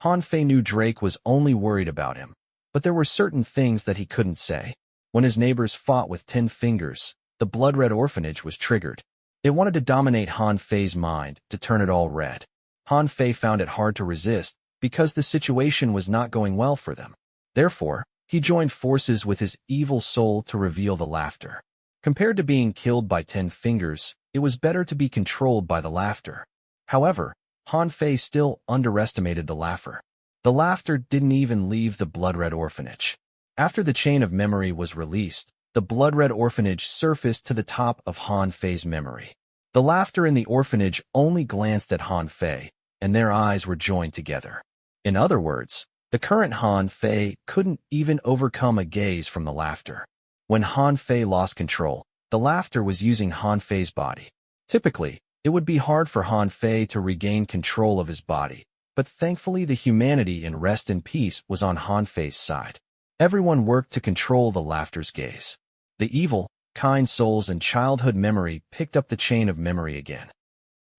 Han Fei knew Drake was only worried about him, but there were certain things that he couldn't say. When his neighbors fought with 10 fingers, the blood-red orphanage was triggered. It wanted to dominate Han Fei's mind, to turn it all red. Han Fei found it hard to resist because the situation was not going well for them. Therefore, he joined forces with his evil soul to reveal the laughter. Compared to being killed by 10 fingers, it was better to be controlled by the laughter. However, Han Fei still underestimated the laugher. The laughter didn't even leave the blood-red orphanage. After the chain of memory was released, the blood-red orphanage surfaced to the top of Han Fei's memory. The laughter in the orphanage only glanced at Han Fei, and their eyes were joined together. In other words, the current Han Fei couldn't even overcome a gaze from the laughter. When Han Fei lost control, the laughter was using Han Fei's body. Typically, it would be hard for Han Fei to regain control of his body, but thankfully the humanity in rest and peace was on Han Fei's side. Everyone worked to control the laughter's gaze. The evil, kind souls and childhood memory picked up the chain of memory again.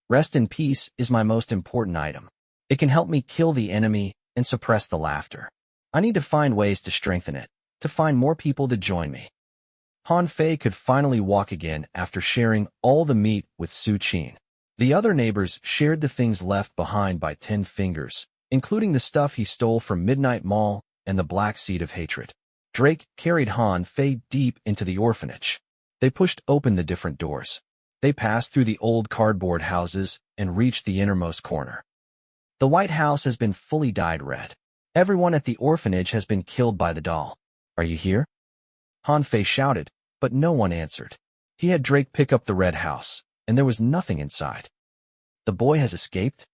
Rest in peace is my most important item. It can help me kill the enemy and suppress the laughter. I need to find ways to strengthen it, to find more people to join me. Han Fei could finally walk again after sharing all the meat with Su-Chin. The other neighbors shared the things left behind by 10 fingers, including the stuff he stole from Midnight Mall and the black seed of hatred. Drake carried Han Fei deep into the orphanage. They pushed open the different doors. They passed through the old cardboard houses and reached the innermost corner. The White House has been fully dyed red. Everyone at the orphanage has been killed by the doll. Are you here? Han Fei shouted, but no one answered. He had Drake pick up the red house, and there was nothing inside. The boy has escaped?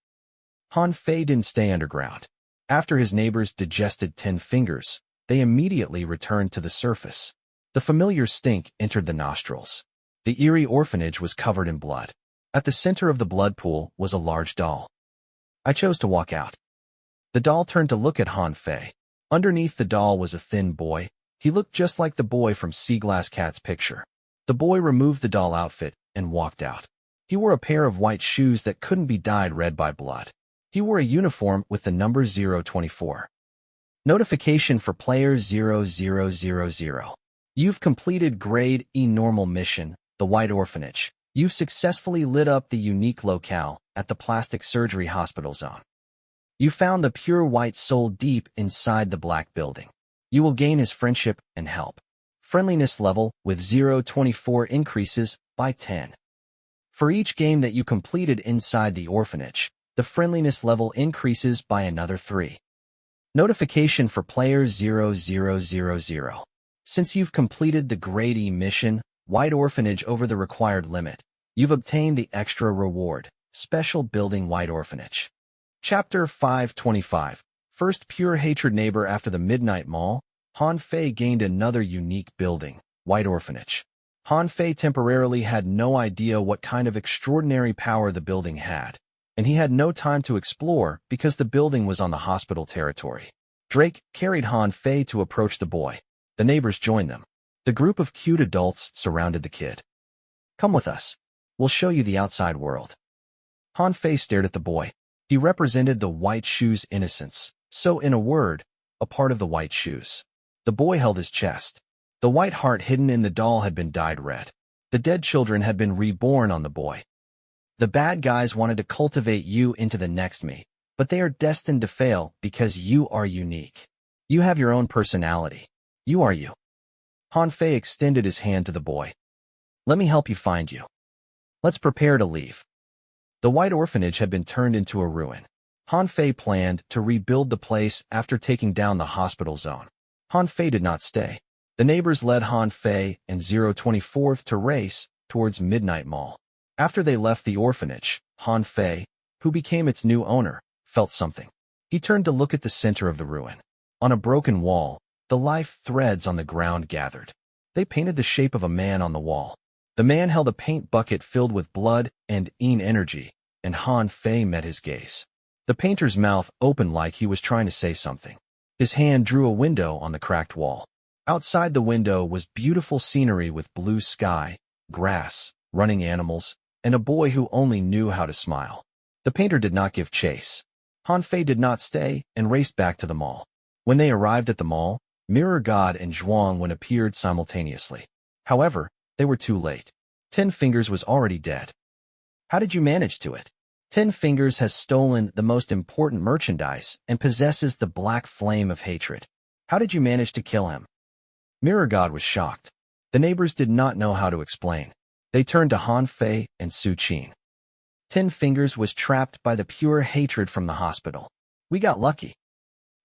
Han Fei didn't stay underground. After his neighbors digested 10 fingers, they immediately returned to the surface. The familiar stink entered the nostrils. The eerie orphanage was covered in blood. At the center of the blood pool was a large doll. I chose to walk out. The doll turned to look at Han Fei. Underneath the doll was a thin boy. He looked just like the boy from Seaglass Cat's picture. The boy removed the doll outfit and walked out. He wore a pair of white shoes that couldn't be dyed red by blood. He wore a uniform with the number 024. Notification for player 0000. You've completed Grade E Normal Mission, the White Orphanage. You've successfully lit up the unique locale at the Plastic Surgery Hospital Zone. You found the pure white soul deep inside the black building. You will gain his friendship and help. Friendliness level with 024 increases by 10. For each game that you completed inside the orphanage, the friendliness level increases by another 3. Notification for player 0000. Since you've completed the Grade E mission, White Orphanage over the required limit, you've obtained the extra reward, Special Building White Orphanage. Chapter 525. First pure hatred neighbor after the Midnight Mall, Han Fei gained another unique building, White Orphanage. Han Fei temporarily had no idea what kind of extraordinary power the building had, and he had no time to explore because the building was on the hospital territory. Drake carried Han Fei to approach the boy. The neighbors joined them. The group of cute adults surrounded the kid. Come with us. We'll show you the outside world. Han Fei stared at the boy. He represented the white shoe's innocence, so in a word, a part of the white shoes. The boy held his chest. The white heart hidden in the doll had been dyed red. The dead children had been reborn on the boy. The bad guys wanted to cultivate you into the next me, but they are destined to fail because you are unique. You have your own personality. You are you. Han Fei extended his hand to the boy. Let me help you find you. Let's prepare to leave. The White Orphanage had been turned into a ruin. Han Fei planned to rebuild the place after taking down the hospital zone. Han Fei did not stay. The neighbors led Han Fei and 024 to race towards Midnight Mall. After they left the orphanage, Han Fei, who became its new owner, felt something. He turned to look at the center of the ruin. On a broken wall, the life threads on the ground gathered. They painted the shape of a man on the wall. The man held a paint bucket filled with blood and energy, and Han Fei met his gaze. The painter's mouth opened like he was trying to say something. His hand drew a window on the cracked wall. Outside the window was beautiful scenery with blue sky, grass, running animals, and a boy who only knew how to smile. The painter did not give chase. Hanfei did not stay and raced back to the mall. When they arrived at the mall, Mirror God and Zhuangwen appeared simultaneously. However, they were too late. 10 Fingers was already dead. How did you manage to it? 10 Fingers has stolen the most important merchandise and possesses the black flame of hatred. How did you manage to kill him? Mirror God was shocked. The neighbors did not know how to explain. They turned to Han Fei and Su Qin. 10 Fingers was trapped by the pure hatred from the hospital. We got lucky.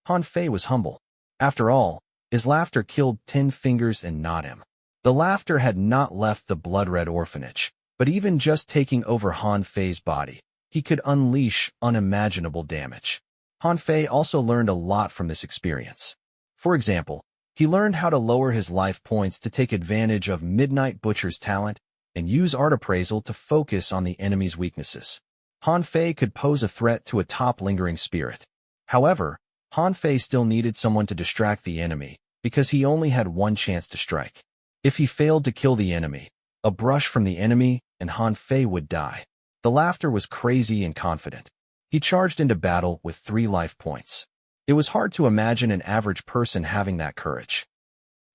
Han Fei was humble. After all, his laughter killed 10 Fingers and not him. The laughter had not left the blood-red orphanage, but even just taking over Han Fei's body, he could unleash unimaginable damage. Han Fei also learned a lot from this experience. For example, he learned how to lower his life points to take advantage of Midnight Butcher's talent and use art appraisal to focus on the enemy's weaknesses. Han Fei could pose a threat to a top lingering spirit. However, Han Fei still needed someone to distract the enemy because he only had one chance to strike. If he failed to kill the enemy, a brush from the enemy and Han Fei would die. The laughter was crazy and confident. He charged into battle with 3 life points. It was hard to imagine an average person having that courage.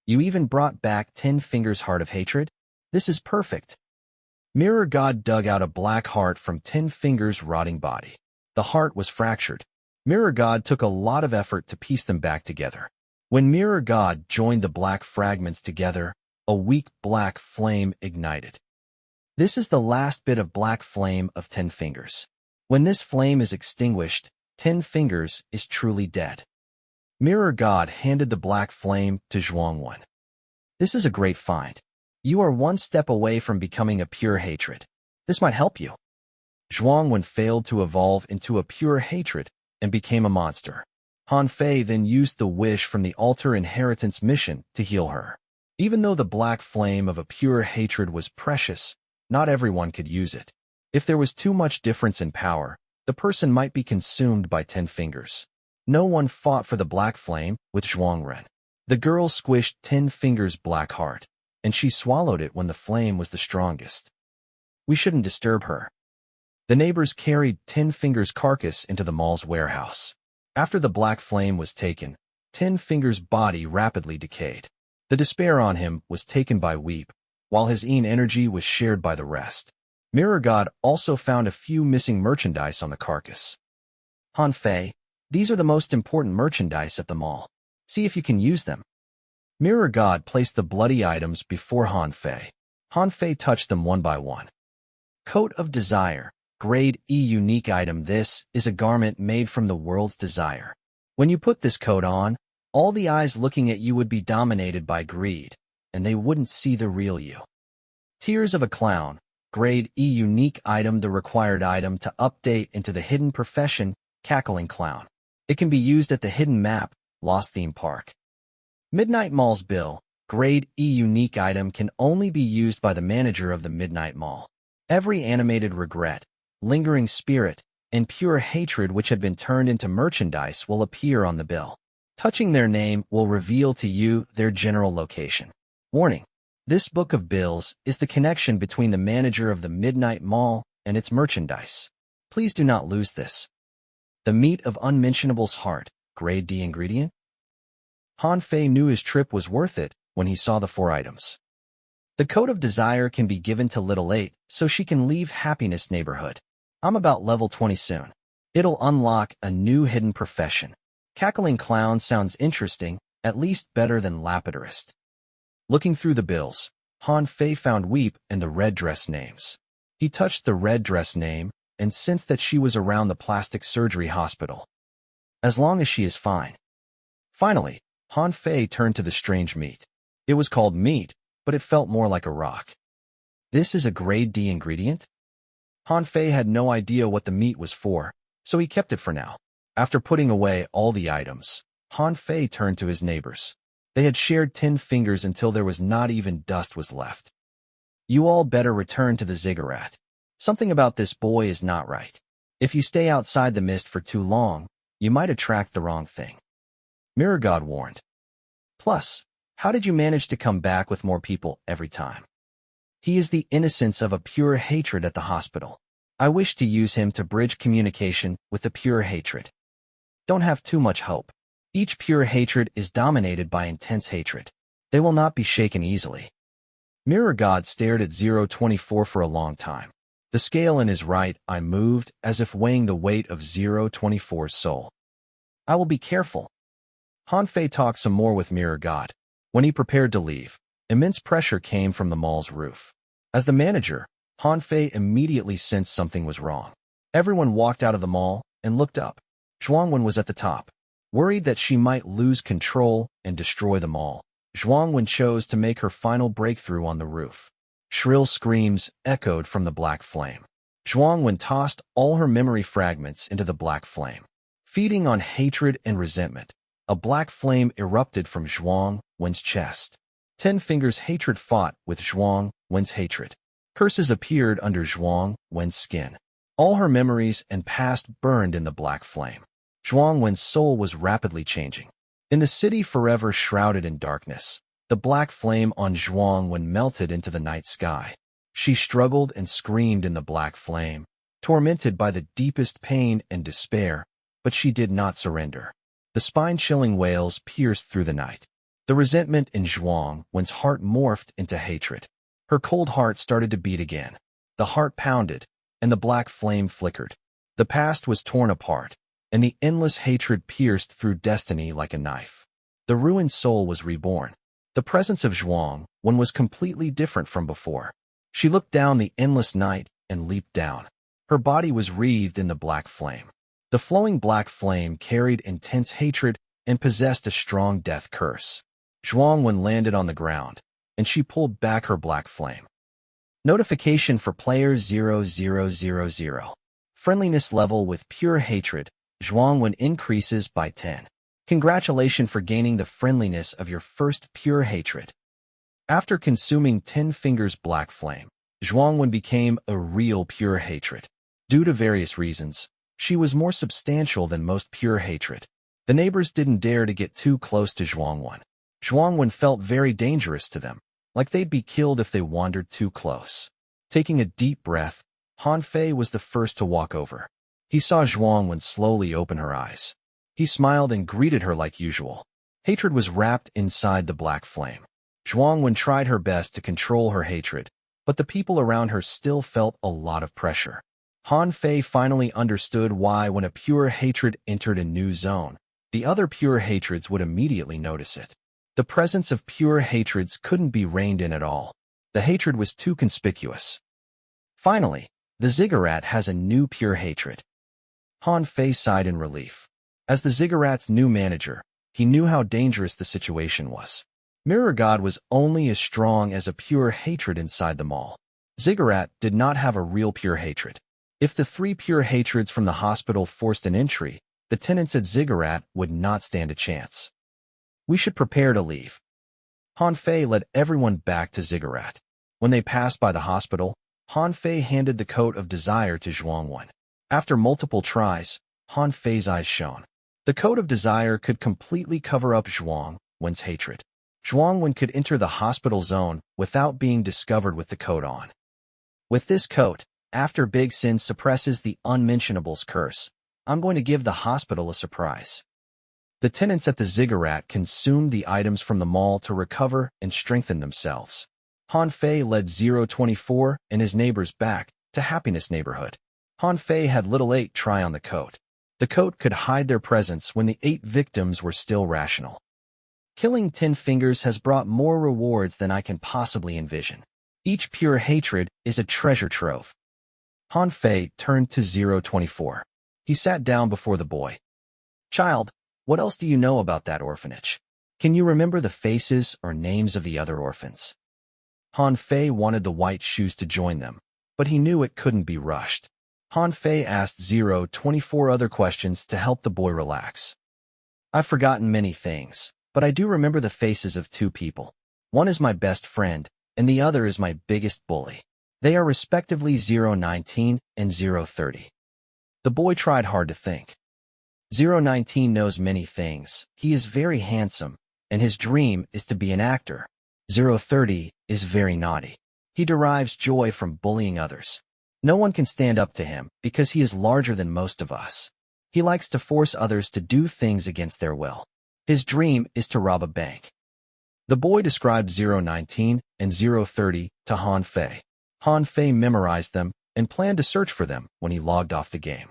You even brought back 10 Fingers' Heart of Hatred? This is perfect. Mirror God dug out a black heart from 10 Fingers' rotting body. The heart was fractured. Mirror God took a lot of effort to piece them back together. When Mirror God joined the black fragments together, a weak black flame ignited. This is the last bit of black flame of 10 Fingers. When this flame is extinguished, 10 Fingers is truly dead. Mirror God handed the black flame to Zhuangwen. This is a great find. You are one step away from becoming a pure hatred. This might help you. Zhuangwen failed to evolve into a pure hatred and became a monster. Han Fei then used the wish from the altar inheritance mission to heal her. Even though the black flame of a pure hatred was precious, not everyone could use it. If there was too much difference in power, the person might be consumed by 10 Fingers. No one fought for the black flame with Zhuangren. The girl squished 10 Fingers' black heart, and she swallowed it when the flame was the strongest. We shouldn't disturb her. The neighbors carried 10 Fingers' carcass into the mall's warehouse. After the black flame was taken, 10 Fingers' body rapidly decayed. The despair on him was taken by Weep, while his energy was shared by the rest. Mirror God also found a few missing merchandise on the carcass. Han Fei, these are the most important merchandise at the mall. See if you can use them. Mirror God placed the bloody items before Han Fei. Han Fei touched them one by one. Coat of Desire, Grade E unique item. This is a garment made from the world's desire. When you put this coat on, all the eyes looking at you would be dominated by greed, and they wouldn't see the real you. Tears of a Clown, Grade E unique item. The required item to update into the hidden profession, Cackling Clown. It can be used at the hidden map, Lost Theme Park. Midnight Mall's Bill, Grade E unique item can only be used by the manager of the Midnight Mall. Every animated regret, lingering spirit, and pure hatred which had been turned into merchandise will appear on the bill. Touching their name will reveal to you their general location. Warning: this book of bills is the connection between the manager of the Midnight Mall and its merchandise. Please do not lose this. The meat of Unmentionable's heart, Grade D ingredient. Han Fei knew his trip was worth it when he saw the 4 items. The Coat of Desire can be given to Little 8 so she can leave Happiness Neighborhood. I'm about level 20 soon. It'll unlock a new hidden profession. Cackling Clown sounds interesting, at least better than Lapidurist. Looking through the bills, Han Fei found Weep and the red dress names. He touched the red dress name and sensed that she was around the plastic surgery hospital. As long as she is fine. Finally, Han Fei turned to the strange meat. It was called meat, but it felt more like a rock. This is a Grade D ingredient? Han Fei had no idea what the meat was for, so he kept it for now. After putting away all the items, Han Fei turned to his neighbors. They had shared 10 Fingers until there was not even dust was left. You all better return to the ziggurat. Something about this boy is not right. If you stay outside the mist for too long, you might attract the wrong thing. Mirror God warned. Plus, How did you manage to come back with more people every time? He is the innocence of a pure hatred at the hospital. I wish to use him to bridge communication with the pure hatred. Don't have too much hope. Each pure hatred is dominated by intense hatred. They will not be shaken easily. Mirror God stared at 024 for a long time. The scale in his right eye moved as if weighing the weight of 024's soul. I will be careful. Han Fei talked some more with Mirror God. When he prepared to leave, immense pressure came from the mall's roof. As the manager, Han Fei immediately sensed something was wrong. Everyone walked out of the mall and looked up. Zhuangwen was at the top. Worried that she might lose control and destroy the mall, Zhuangwen chose to make her final breakthrough on the roof. Shrill screams echoed from the black flame. Zhuangwen tossed all her memory fragments into the black flame. Feeding on hatred and resentment, a black flame erupted from Zhuangwen's chest. 10 Fingers' hatred fought with Zhuangwen's hatred. Curses appeared under Zhuangwen's skin. All her memories and past burned in the black flame. Zhuangwen's soul was rapidly changing. In the city forever shrouded in darkness, the black flame on Zhuangwen melted into the night sky. She struggled and screamed in the black flame, tormented by the deepest pain and despair, but she did not surrender. The spine-chilling wails pierced through the night. The resentment in Zhuangwen's heart morphed into hatred. Her cold heart started to beat again. The heart pounded, and the black flame flickered. The past was torn apart, and the endless hatred pierced through destiny like a knife. The ruined soul was reborn. The presence of Zhuangwen was completely different from before. She looked down the endless night and leaped down. Her body was wreathed in the black flame. The flowing black flame carried intense hatred and possessed a strong death curse. Zhuangwen landed on the ground, and she pulled back her black flame. Notification for player 0000. Friendliness level with pure hatred. Zhuangwen increases by 10. Congratulations for gaining the friendliness of your first pure hatred. After consuming 10 Fingers' black flame, Zhuangwen became a real pure hatred. Due to various reasons, she was more substantial than most pure hatred. The neighbors didn't dare to get too close to Zhuangwen. Zhuangwen felt very dangerous to them, like they'd be killed if they wandered too close. Taking a deep breath, Han Fei was the first to walk over. He saw Zhuangwen slowly open her eyes. He smiled and greeted her like usual. Hatred was wrapped inside the black flame. Zhuangwen tried her best to control her hatred, but the people around her still felt a lot of pressure. Han Fei finally understood why when a pure hatred entered a new zone, the other pure hatreds would immediately notice it. The presence of pure hatreds couldn't be reined in at all. The hatred was too conspicuous. Finally, the ziggurat has a new pure hatred. Han Fei sighed in relief. As the ziggurat's new manager, he knew how dangerous the situation was. Mirror God was only as strong as a pure hatred inside the mall. Ziggurat did not have a real pure hatred. If the 3 pure hatreds from the hospital forced an entry, the tenants at Ziggurat would not stand a chance. We should prepare to leave. Han Fei led everyone back to Ziggurat. When they passed by the hospital, Han Fei handed the coat of desire to Zhuangwen. After multiple tries, Han Fei's eyes shone. The coat of desire could completely cover up Zhuangwen's hatred. Zhuangwen could enter the hospital zone without being discovered with the coat on. With this coat, after Big Sin suppresses the unmentionable's curse, I'm going to give the hospital a surprise. The tenants at the ziggurat consumed the items from the mall to recover and strengthen themselves. Han Fei led 024 and his neighbors back to Happiness Neighborhood. Han Fei had Little 8 try on the coat. The coat could hide their presence when the 8 victims were still rational. Killing 10 Fingers has brought more rewards than I can possibly envision. Each pure hatred is a treasure trove. Han Fei turned to 024. He sat down before the boy. Child, what else do you know about that orphanage? Can you remember the faces or names of the other orphans? Han Fei wanted the white shoes to join them, but he knew it couldn't be rushed. Han Fei asked 024 other questions to help the boy relax. I've forgotten many things, but I do remember the faces of 2 people. One is my best friend, and the other is my biggest bully. They are respectively 019 and 030. The boy tried hard to think. 019 knows many things. He is very handsome, and his dream is to be an actor. 030 is very naughty. He derives joy from bullying others. No one can stand up to him because he is larger than most of us. He likes to force others to do things against their will. His dream is to rob a bank. The boy described 019 and 030 to Han Fei. Han Fei memorized them and planned to search for them when he logged off the game.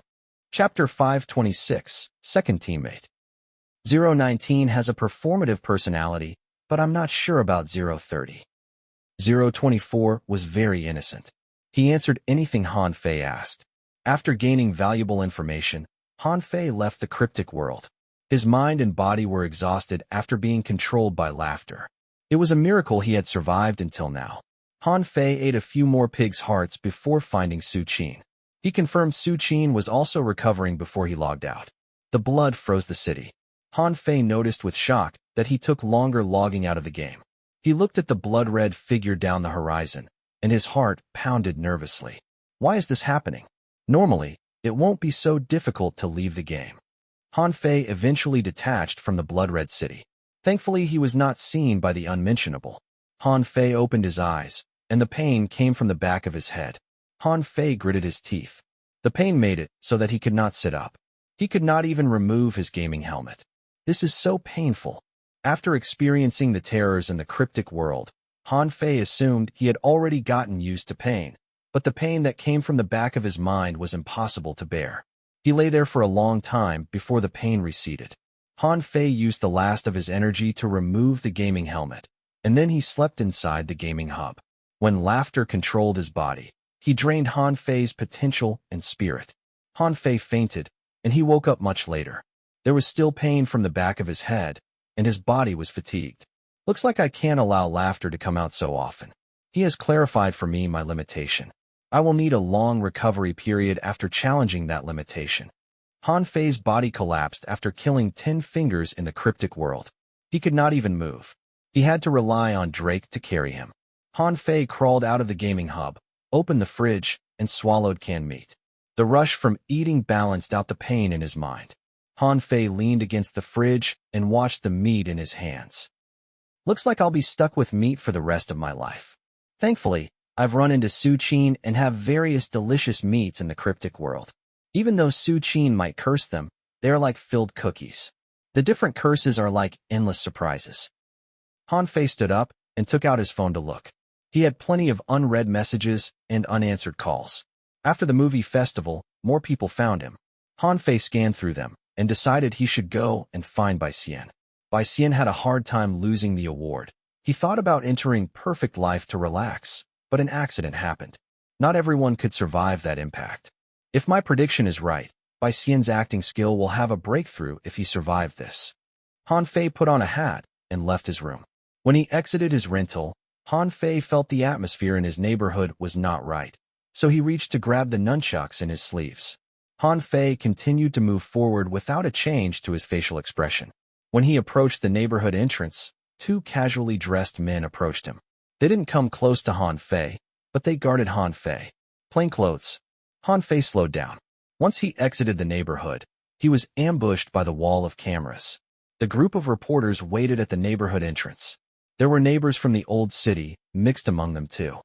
Chapter 526, Second Teammate. 019 has a performative personality, but I'm not sure about 030. 024 was very innocent. He answered anything Han Fei asked. After gaining valuable information, Han Fei left the cryptic world. His mind and body were exhausted after being controlled by laughter. It was a miracle he had survived until now. Han Fei ate a few more pig's hearts before finding Su Qin. He confirmed Su Qin was also recovering before he logged out. The blood froze the city. Han Fei noticed with shock that he took longer logging out of the game. He looked at the blood-red figure down the horizon, and his heart pounded nervously. Why is this happening? Normally, it won't be so difficult to leave the game. Han Fei eventually detached from the blood-red city. Thankfully, he was not seen by the unmentionable. Han Fei opened his eyes, and the pain came from the back of his head. Han Fei gritted his teeth. The pain made it so that he could not sit up. He could not even remove his gaming helmet. This is so painful. After experiencing the terrors in the cryptic world, Han Fei assumed he had already gotten used to pain, but the pain that came from the back of his mind was impossible to bear. He lay there for a long time before the pain receded. Han Fei used the last of his energy to remove the gaming helmet, and then he slept inside the gaming hub. When laughter controlled his body, he drained Han Fei's potential and spirit. Han Fei fainted, and he woke up much later. There was still pain from the back of his head, and his body was fatigued. Looks like I can't allow laughter to come out so often. He has clarified for me my limitation. I will need a long recovery period after challenging that limitation. Han Fei's body collapsed after killing 10 fingers in the cryptic world. He could not even move. He had to rely on Drake to carry him. Han Fei crawled out of the gaming hub, opened the fridge, and swallowed canned meat. The rush from eating balanced out the pain in his mind. Han Fei leaned against the fridge and watched the meat in his hands. Looks like I'll be stuck with meat for the rest of my life. Thankfully, I've run into Su Qin and have various delicious meats in the cryptic world. Even though Su Qin might curse them, they are like filled cookies. The different curses are like endless surprises. Han Fei stood up and took out his phone to look. He had plenty of unread messages and unanswered calls. After the movie festival, more people found him. Han Fei scanned through them and decided he should go and find Bai Xian. Bai Xian had a hard time losing the award. He thought about entering Perfect Life to relax, but an accident happened. Not everyone could survive that impact. If my prediction is right, Bai Xian's acting skill will have a breakthrough if he survived this. Han Fei put on a hat and left his room. When he exited his rental, Han Fei felt the atmosphere in his neighborhood was not right, so he reached to grab the nunchucks in his sleeves. Han Fei continued to move forward without a change to his facial expression. When he approached the neighborhood entrance, 2 casually dressed men approached him. They didn't come close to Han Fei, but they guarded Han Fei. Plainclothes. Han Fei slowed down. Once he exited the neighborhood, he was ambushed by the wall of cameras. The group of reporters waited at the neighborhood entrance. There were neighbors from the old city, mixed among them too.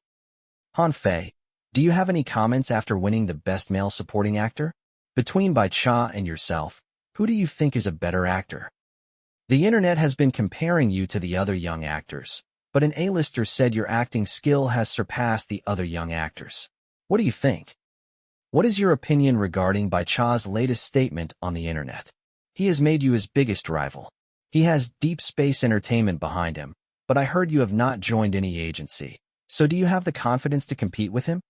Han Fei, do you have any comments after winning the Best Male Supporting Actor? Between Bai Cha and yourself, who do you think is a better actor? The internet has been comparing you to the other young actors, but an A-lister said your acting skill has surpassed the other young actors. What do you think? What is your opinion regarding Bai Cha's latest statement on the internet? He has made you his biggest rival. He has Deep Space Entertainment behind him, but I heard you have not joined any agency. So do you have the confidence to compete with him?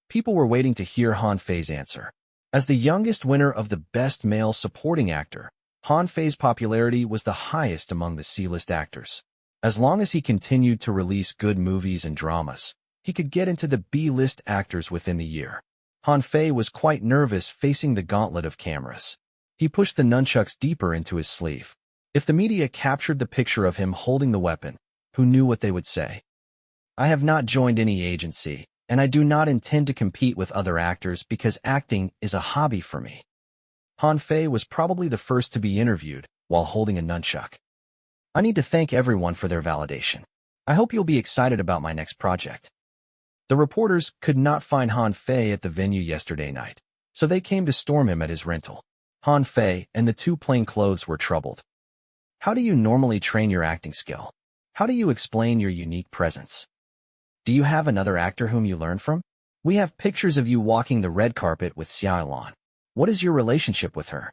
People were waiting to hear Han Fei's answer. As the youngest winner of the Best Male Supporting Actor, Han Fei's popularity was the highest among the C-list actors. As long as he continued to release good movies and dramas, he could get into the B-list actors within the year. Han Fei was quite nervous facing the gauntlet of cameras. He pushed the nunchucks deeper into his sleeve. If the media captured the picture of him holding the weapon, who knew what they would say? I have not joined any agency, and I do not intend to compete with other actors because acting is a hobby for me. Han Fei was probably the first to be interviewed while holding a nunchuck. I need to thank everyone for their validation. I hope you'll be excited about my next project. The reporters could not find Han Fei at the venue yesterday night, so they came to storm him at his rental. Han Fei and the two plainclothes were troubled. How do you normally train your acting skill? How do you explain your unique presence? Do you have another actor whom you learn from? We have pictures of you walking the red carpet with Xiao Lan. What is your relationship with her?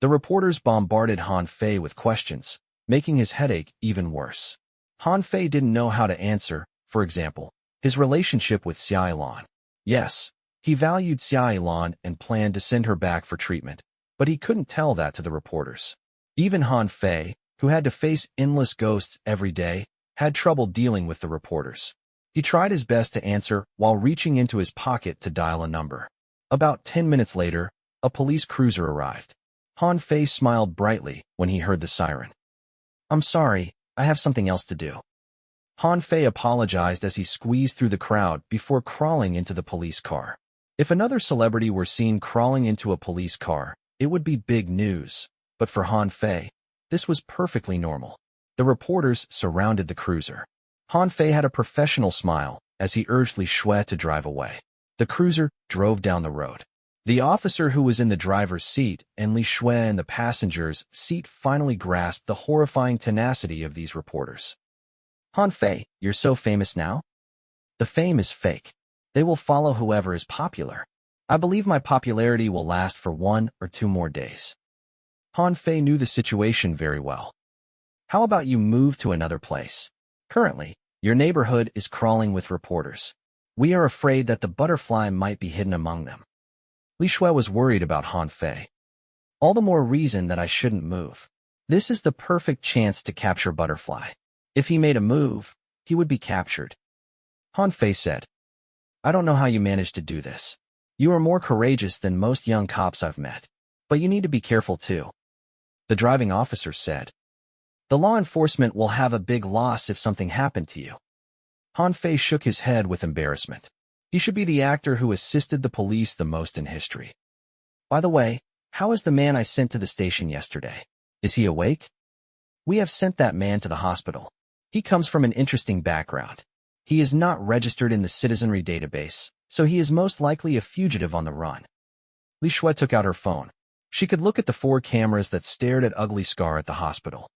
The reporters bombarded Han Fei with questions, making his headache even worse. Han Fei didn't know how to answer, for example, his relationship with Xiao Lan. Yes, he valued Xiao Lan and planned to send her back for treatment, but he couldn't tell that to the reporters. Even Han Fei, who had to face endless ghosts every day, had trouble dealing with the reporters. He tried his best to answer while reaching into his pocket to dial a number. About 10 minutes later, a police cruiser arrived. Han Fei smiled brightly when he heard the siren. I'm sorry, I have something else to do. Han Fei apologized as he squeezed through the crowd before crawling into the police car. If another celebrity were seen crawling into a police car, it would be big news. But for Han Fei, this was perfectly normal. The reporters surrounded the cruiser. Han Fei had a professional smile as he urged Li Shui to drive away. The cruiser drove down the road. The officer who was in the driver's seat and Li Shui in the passenger's seat finally grasped the horrifying tenacity of these reporters. Han Fei, you're so famous now? The fame is fake. They will follow whoever is popular. I believe my popularity will last for 1 or 2 more days. Han Fei knew the situation very well. How about you move to another place? Currently, your neighborhood is crawling with reporters. We are afraid that the butterfly might be hidden among them. Li Shui was worried about Han Fei. All the more reason that I shouldn't move. This is the perfect chance to capture Butterfly. If he made a move, he would be captured. Han Fei said, I don't know how you managed to do this. You are more courageous than most young cops I've met. But you need to be careful too. The driving officer said, the law enforcement will have a big loss if something happened to you. Han Fei shook his head with embarrassment. He should be the actor who assisted the police the most in history. By the way, how is the man I sent to the station yesterday? Is he awake? We have sent that man to the hospital. He comes from an interesting background. He is not registered in the citizenry database, so he is most likely a fugitive on the run. Li Shui took out her phone. She could look at the 4 cameras that stared at Ugly Scar at the hospital.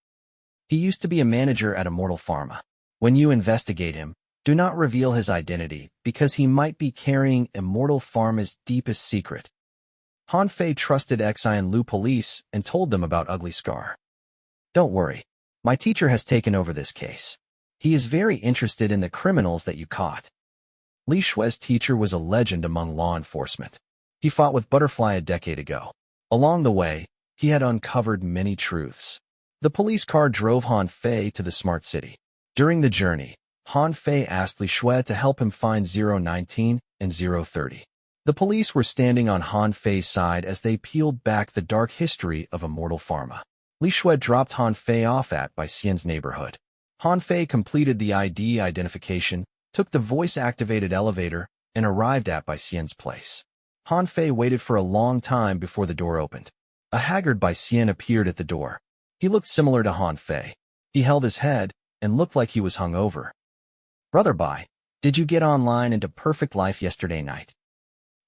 He used to be a manager at Immortal Pharma. When you investigate him, do not reveal his identity because he might be carrying Immortal Pharma's deepest secret. Han Fei trusted Xian Lu police and told them about Ugly Scar. Don't worry. My teacher has taken over this case. He is very interested in the criminals that you caught. Li Shui's teacher was a legend among law enforcement. He fought with Butterfly a decade ago. Along the way, he had uncovered many truths. The police car drove Han Fei to the smart city. During the journey, Han Fei asked Li Shui to help him find 019 and 030. The police were standing on Han Fei's side as they peeled back the dark history of Immortal Pharma. Li Shui dropped Han Fei off at by Xian's neighborhood. Han Fei completed the ID identification, took the voice-activated elevator, and arrived at by Xian's place. Han Fei waited for a long time before the door opened. A haggard Bai Xian appeared at the door. He looked similar to Han Fei. He held his head and looked like he was hungover. Brother Bai, did you get online into Perfect Life yesterday night?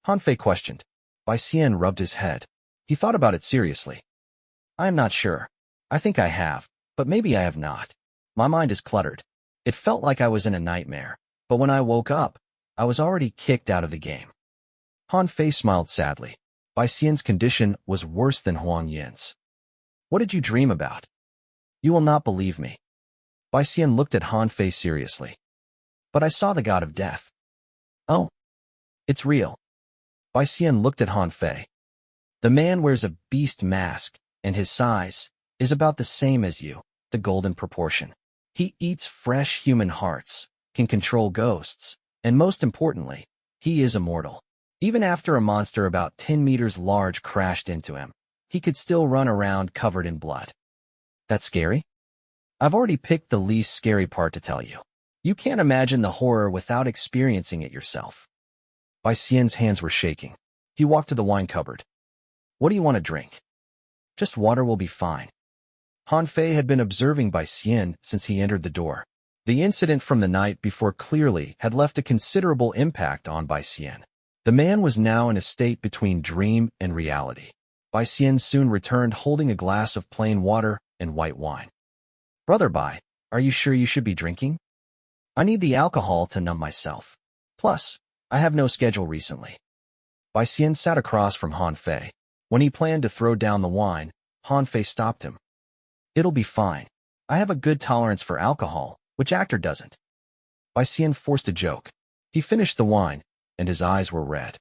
Han Fei questioned. Bai Xian rubbed his head. He thought about it seriously. I am not sure. I think I have, but maybe I have not. My mind is cluttered. It felt like I was in a nightmare, but when I woke up, I was already kicked out of the game. Han Fei smiled sadly. Bai Xian's condition was worse than Huang Yin's. What did you dream about? You will not believe me. Bai Xian looked at Han Fei seriously. But I saw the god of death. Oh, it's real. Bai Xian looked at Han Fei. The man wears a beast mask, and his size is about the same as you, the golden proportion. He eats fresh human hearts, can control ghosts, and most importantly, he is immortal. Even after a monster about 10 meters large crashed into him, he could still run around covered in blood. That's scary? I've already picked the least scary part to tell you. You can't imagine the horror without experiencing it yourself. Bai Xian's hands were shaking. He walked to the wine cupboard. What do you want to drink? Just water will be fine. Han Fei had been observing Bai Xian since he entered the door. The incident from the night before clearly had left a considerable impact on Bai Xian. The man was now in a state between dream and reality. Bai Xian soon returned holding a glass of plain water and white wine. "Brother Bai, are you sure you should be drinking? I need the alcohol to numb myself. Plus, I have no schedule recently." Bai Xian sat across from Han Fei. When he planned to throw down the wine, Han Fei stopped him. "It'll be fine. I have a good tolerance for alcohol. Which actor doesn't?" Bai Xian forced a joke. He finished the wine, and his eyes were red.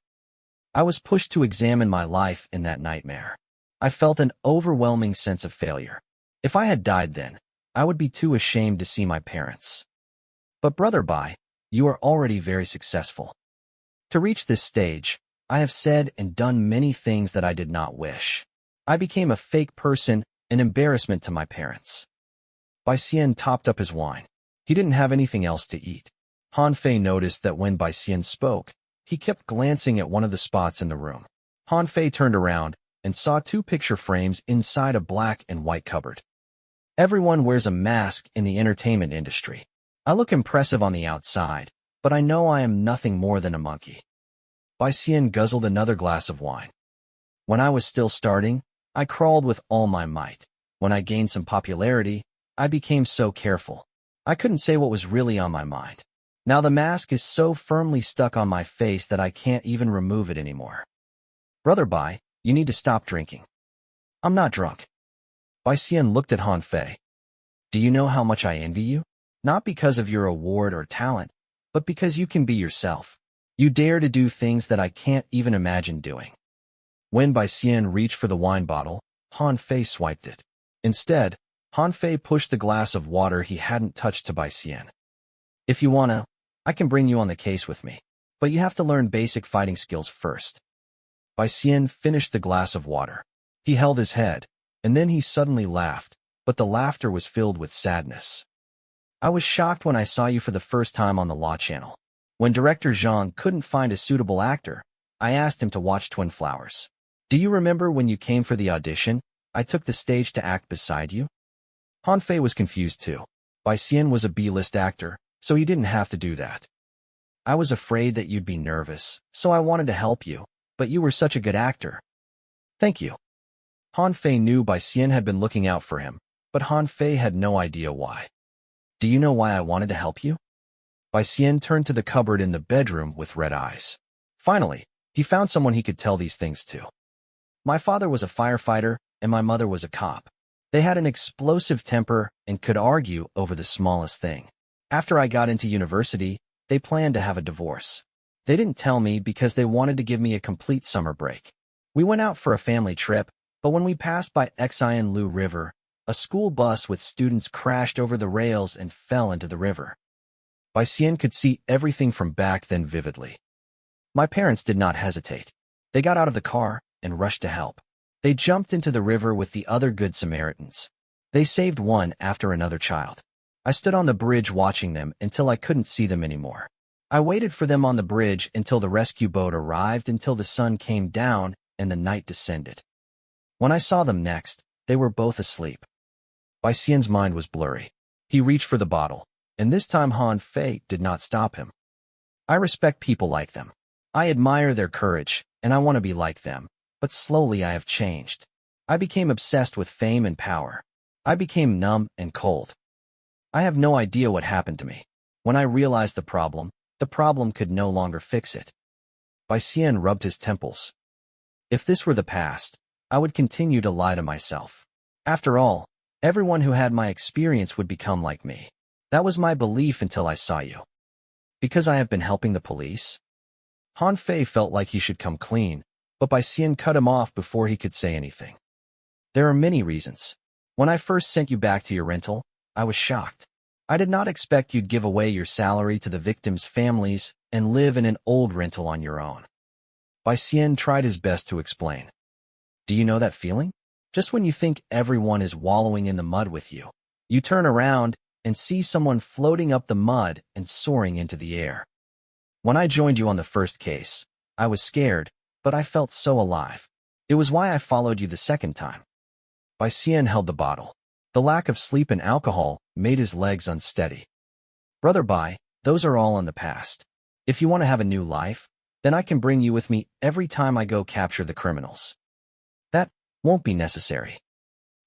"I was pushed to examine my life in that nightmare. I felt an overwhelming sense of failure. If I had died then, I would be too ashamed to see my parents. But Brother Bai, you are already very successful. To reach this stage, I have said and done many things that I did not wish. I became a fake person, an embarrassment to my parents." Bai Xian topped up his wine. He didn't have anything else to eat. Han Fei noticed that when Bai Xian spoke, he kept glancing at one of the spots in the room. Han Fei turned around and saw 2 picture frames inside a black and white cupboard. "Everyone wears a mask in the entertainment industry. I look impressive on the outside, but I know I am nothing more than a monkey." Bai Xian guzzled another glass of wine. "When I was still starting, I crawled with all my might. When I gained some popularity, I became so careful. I couldn't say what was really on my mind. Now the mask is so firmly stuck on my face that I can't even remove it anymore. Brother Bai, you need to stop drinking." "I'm not drunk." Bai Xian looked at Han Fei. "Do you know how much I envy you? Not because of your award or talent, but because you can be yourself. You dare to do things that I can't even imagine doing." When Bai Xian reached for the wine bottle, Han Fei swiped it. Instead, Han Fei pushed the glass of water he hadn't touched to Bai Xian. "If you wanna, I can bring you on the case with me, but you have to learn basic fighting skills first." Bai Xian finished the glass of water. He held his head, and then he suddenly laughed, but the laughter was filled with sadness. "I was shocked when I saw you for the first time on the Law Channel. When Director Zhang couldn't find a suitable actor, I asked him to watch Twin Flowers. Do you remember when you came for the audition, I took the stage to act beside you?" Han Fei was confused too. Bai Xian was a B-list actor, so he didn't have to do that. "I was afraid that you'd be nervous, so I wanted to help you, but you were such a good actor." "Thank you." Han Fei knew Bai Xian had been looking out for him, but Han Fei had no idea why. "Do you know why I wanted to help you?" Bai Xian turned to the cupboard in the bedroom with red eyes. Finally, he found someone he could tell these things to. "My father was a firefighter, and my mother was a cop. They had an explosive temper and could argue over the smallest thing. After I got into university, they planned to have a divorce. They didn't tell me because they wanted to give me a complete summer break. We went out for a family trip, but when we passed by Xian Lu River, a school bus with students crashed over the rails and fell into the river." Bai Xian could see everything from back then vividly. "My parents did not hesitate. They got out of the car and rushed to help. They jumped into the river with the other Good Samaritans. They saved one after another child. I stood on the bridge watching them until I couldn't see them anymore. I waited for them on the bridge until the rescue boat arrived until the sun came down and the night descended. When I saw them next, they were both asleep." Bai Xian's mind was blurry. He reached for the bottle, and this time Han Fei did not stop him. "I respect people like them. I admire their courage, and I want to be like them. But slowly I have changed. I became obsessed with fame and power. I became numb and cold. I have no idea what happened to me. When I realized the problem could no longer fix it." Bai Xian rubbed his temples. "If this were the past, I would continue to lie to myself. After all, everyone who had my experience would become like me. That was my belief until I saw you." "Because I have been helping the police?" Han Fei felt like he should come clean, but Bai Xian cut him off before he could say anything. "There are many reasons. When I first sent you back to your rental, I was shocked. I did not expect you'd give away your salary to the victims' families and live in an old rental on your own." Bai Xian tried his best to explain. "Do you know that feeling? Just when you think everyone is wallowing in the mud with you, you turn around and see someone floating up the mud and soaring into the air. When I joined you on the first case, I was scared, but I felt so alive. It was why I followed you the second time." Bai Xian held the bottle. The lack of sleep and alcohol made his legs unsteady. Brother Bai, those are all in the past. If you want to have a new life, then I can bring you with me every time I go capture the criminals. That won't be necessary.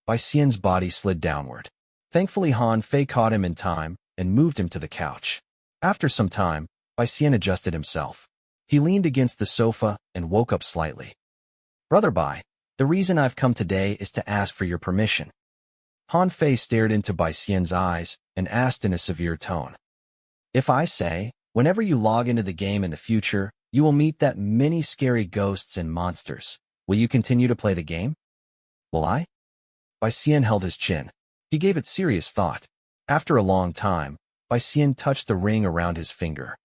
Bai Xian's body slid downward. Thankfully Han Fei caught him in time and moved him to the couch. After some time, Bai Xian adjusted himself. He leaned against the sofa and woke up slightly. Brother Bai, the reason I've come today is to ask for your permission. Han Fei stared into Bai Xian's eyes and asked in a severe tone. If I say, whenever you log into the game in the future, you will meet that many scary ghosts and monsters, will you continue to play the game? Will I? Bai Xian held his chin. He gave it serious thought. After a long time, Bai Xian touched the ring around his finger.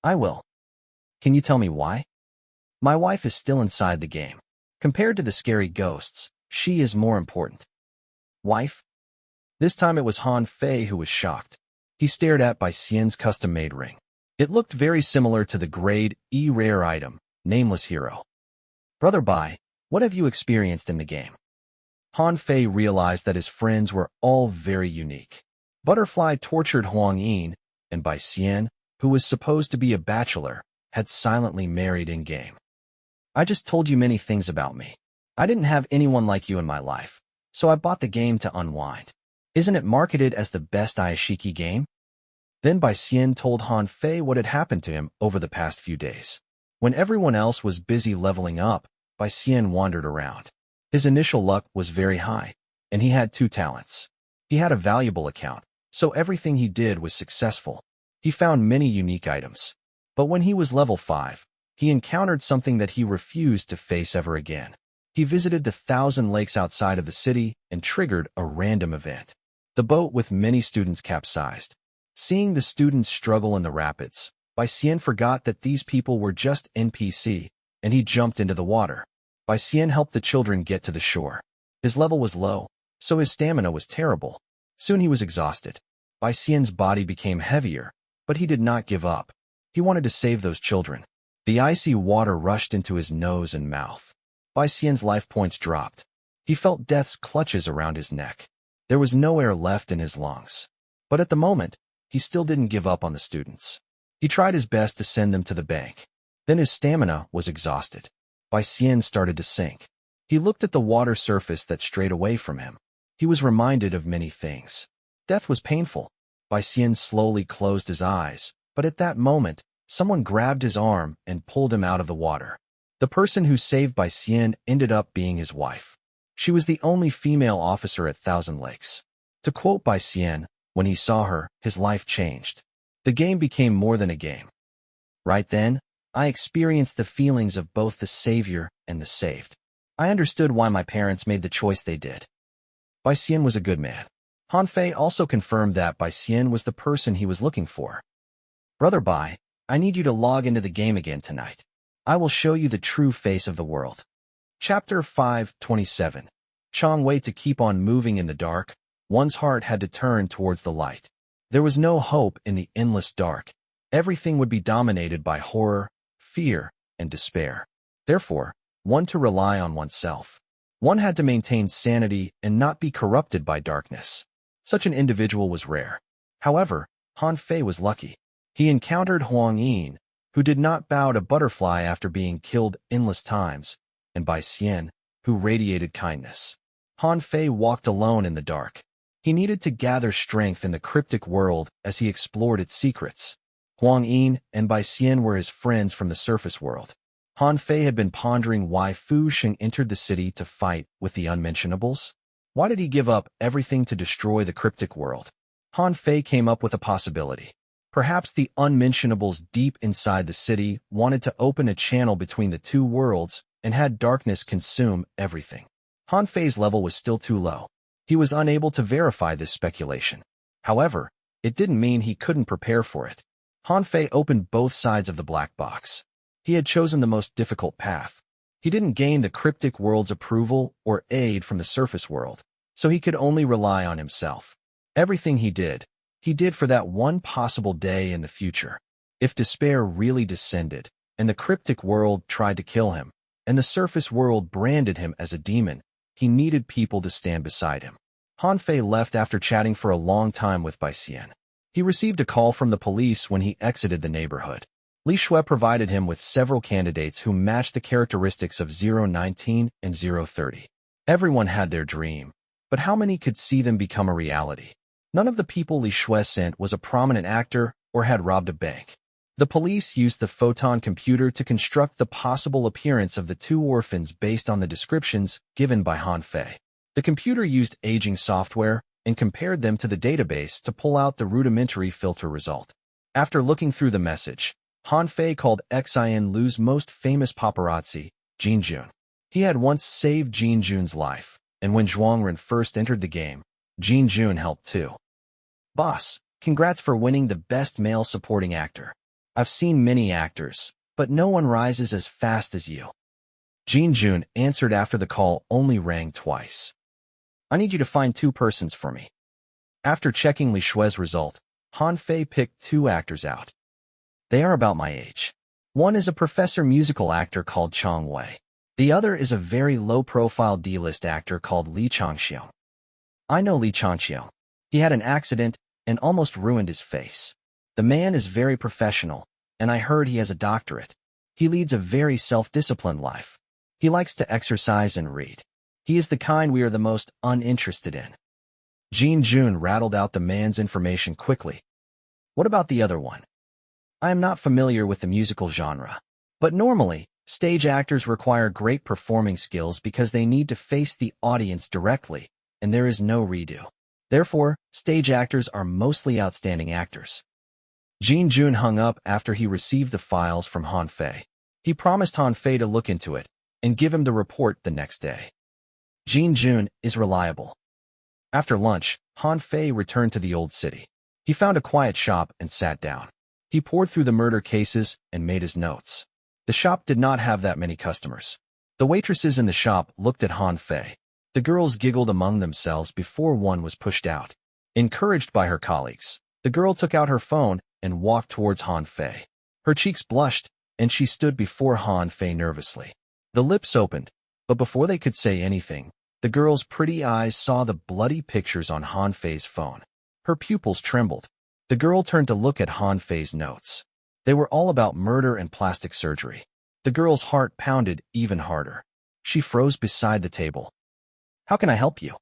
I will. Can you tell me why? My wife is still inside the game. Compared to the scary ghosts, she is more important. Wife? This time it was Han Fei who was shocked. He stared at Bai Xian's custom-made ring. It looked very similar to the grade E rare item, Nameless Hero. Brother Bai, what have you experienced in the game? Han Fei realized that his friends were all very unique. Butterfly tortured Huang Yin, and Bai Xian, who was supposed to be a bachelor, had silently married in-game. I just told you many things about me. I didn't have anyone like you in my life, so I bought the game to unwind. Isn't it marketed as the best Iyashikei game? Then Bai Xian told Han Fei what had happened to him over the past few days. When everyone else was busy leveling up, Bai Xian wandered around. His initial luck was very high, and he had 2 talents. He had a valuable account, so everything he did was successful. He found many unique items. But when he was level 5, he encountered something that he refused to face ever again. He visited the 1,000 lakes outside of the city and triggered a random event. The boat with many students capsized. Seeing the students struggle in the rapids, Bai Xian forgot that these people were just NPC, and he jumped into the water. Bai Xian helped the children get to the shore. His level was low, so his stamina was terrible. Soon he was exhausted. Bai Xian's body became heavier, but he did not give up. He wanted to save those children. The icy water rushed into his nose and mouth. Bai Xian's life points dropped. He felt death's clutches around his neck. There was no air left in his lungs. But at the moment, he still didn't give up on the students. He tried his best to send them to the bank. Then his stamina was exhausted. Bai Xian started to sink. He looked at the water surface that strayed away from him. He was reminded of many things. Death was painful. Bai Xian slowly closed his eyes, but at that moment, someone grabbed his arm and pulled him out of the water. The person who saved Bai Xian ended up being his wife. She was the only female officer at 1,000 Lakes. To quote Bai Xian, when he saw her, his life changed. The game became more than a game. Right then, I experienced the feelings of both the savior and the saved. I understood why my parents made the choice they did. Bai Xian was a good man. Han Fei also confirmed that Bai Xian was the person he was looking for. Brother Bai, I need you to log into the game again tonight. I will show you the true face of the world. Chapter 5:27. Chong Wei. To keep on moving in the dark, one's heart had to turn towards the light. There was no hope in the endless dark. Everything would be dominated by horror, fear, and despair. Therefore, one to rely on oneself. One had to maintain sanity and not be corrupted by darkness. Such an individual was rare. However, Han Fei was lucky. He encountered Huang Yin, who did not bow to Butterfly after being killed endless times, and Bai Xian, who radiated kindness. Han Fei walked alone in the dark. He needed to gather strength in the cryptic world as he explored its secrets. Huang Yin and Bai Xian were his friends from the surface world. Han Fei had been pondering why Fu Sheng entered the city to fight with the unmentionables. Why did he give up everything to destroy the cryptic world? Han Fei came up with a possibility. Perhaps the unmentionables deep inside the city wanted to open a channel between the two worlds and had darkness consume everything. Han Fei's level was still too low. He was unable to verify this speculation. However, it didn't mean he couldn't prepare for it. Han Fei opened both sides of the black box. He had chosen the most difficult path. He didn't gain the cryptic world's approval or aid from the surface world, so he could only rely on himself. Everything he did for that one possible day in the future. If despair really descended, and the cryptic world tried to kill him, and the surface world branded him as a demon, he needed people to stand beside him. Han Fei left after chatting for a long time with Bai Xian. He received a call from the police when he exited the neighborhood. Li Shui provided him with several candidates who matched the characteristics of 019 and 030. Everyone had their dream, but how many could see them become a reality? None of the people Li Shui sent was a prominent actor or had robbed a bank. The police used the photon computer to construct the possible appearance of the two orphans based on the descriptions given by Han Fei. The computer used aging software and compared them to the database to pull out the rudimentary filter result. After looking through the message, Han Fei called Xin Lu's most famous paparazzi, Jin Jun. He had once saved Jin Jun's life, and when Zhuangren first entered the game, Jin Jun helped too. Boss, congrats for winning the Best Male Supporting Actor. I've seen many actors, but no one rises as fast as you. Jin Jun answered after the call only rang twice. I need you to find two persons for me. After checking Li Shui's result, Han Fei picked two actors out. They are about my age. One is a professor musical actor called Chang Wei. The other is a very low-profile D-list actor called Li Changxiong. I know Li Changxiong. He had an accident and almost ruined his face. The man is very professional, and I heard he has a doctorate. He leads a very self-disciplined life. He likes to exercise and read. He is the kind we are the most uninterested in. Jin Jun rattled out the man's information quickly. What about the other one? I am not familiar with the musical genre, but normally, stage actors require great performing skills because they need to face the audience directly, and there is no redo. Therefore, stage actors are mostly outstanding actors. Jin Jun hung up after he received the files from Han Fei. He promised Han Fei to look into it and give him the report the next day. Jin Jun is reliable. After lunch, Han Fei returned to the old city. He found a quiet shop and sat down. He pored through the murder cases and made his notes. The shop did not have that many customers. The waitresses in the shop looked at Han Fei. The girls giggled among themselves before one was pushed out. Encouraged by her colleagues, the girl took out her phone and walked towards Han Fei. Her cheeks blushed, and she stood before Han Fei nervously. The lips opened, but before they could say anything, the girl's pretty eyes saw the bloody pictures on Han Fei's phone. Her pupils trembled. The girl turned to look at Han Fei's notes. They were all about murder and plastic surgery. The girl's heart pounded even harder. She froze beside the table. How can I help you?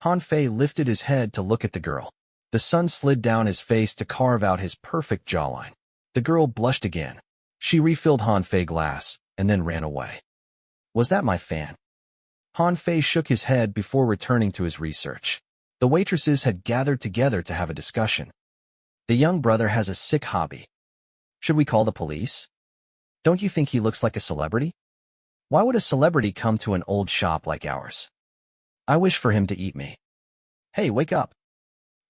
Han Fei lifted his head to look at the girl. The sun slid down his face to carve out his perfect jawline. The girl blushed again. She refilled Han Fei's glass and then ran away. Was that my fan? Han Fei shook his head before returning to his research. The waitresses had gathered together to have a discussion. The young brother has a sick hobby. Should we call the police? Don't you think he looks like a celebrity? Why would a celebrity come to an old shop like ours? I wish for him to eat me. Hey, wake up.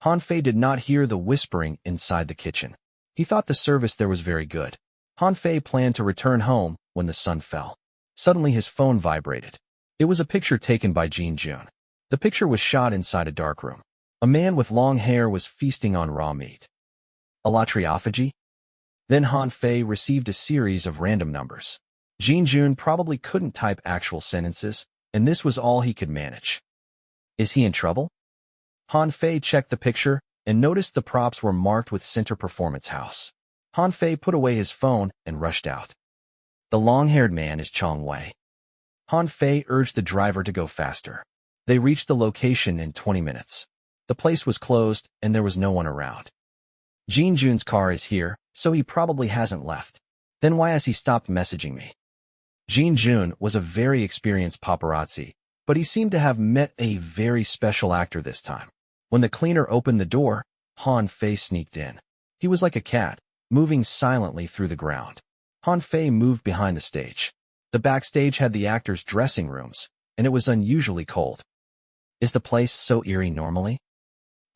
Han Fei did not hear the whispering inside the kitchen. He thought the service there was very good. Han Fei planned to return home when the sun fell. Suddenly his phone vibrated. It was a picture taken by Jin Jun. The picture was shot inside a dark room. A man with long hair was feasting on raw meat. A latriophagy? Then Han Fei received a series of random numbers. Jin Jun probably couldn't type actual sentences, and this was all he could manage. Is he in trouble? Han Fei checked the picture and noticed the props were marked with Center Performance House. Han Fei put away his phone and rushed out. The long-haired man is Chang Wei. Han Fei urged the driver to go faster. They reached the location in 20 minutes. The place was closed and there was no one around. Jin Jun's car is here, so he probably hasn't left. Then why has he stopped messaging me? Jin Jun was a very experienced paparazzi, but he seemed to have met a very special actor this time. When the cleaner opened the door, Han Fei sneaked in. He was like a cat, moving silently through the ground. Han Fei moved behind the stage. The backstage had the actors' dressing rooms, and it was unusually cold. Is the place so eerie normally?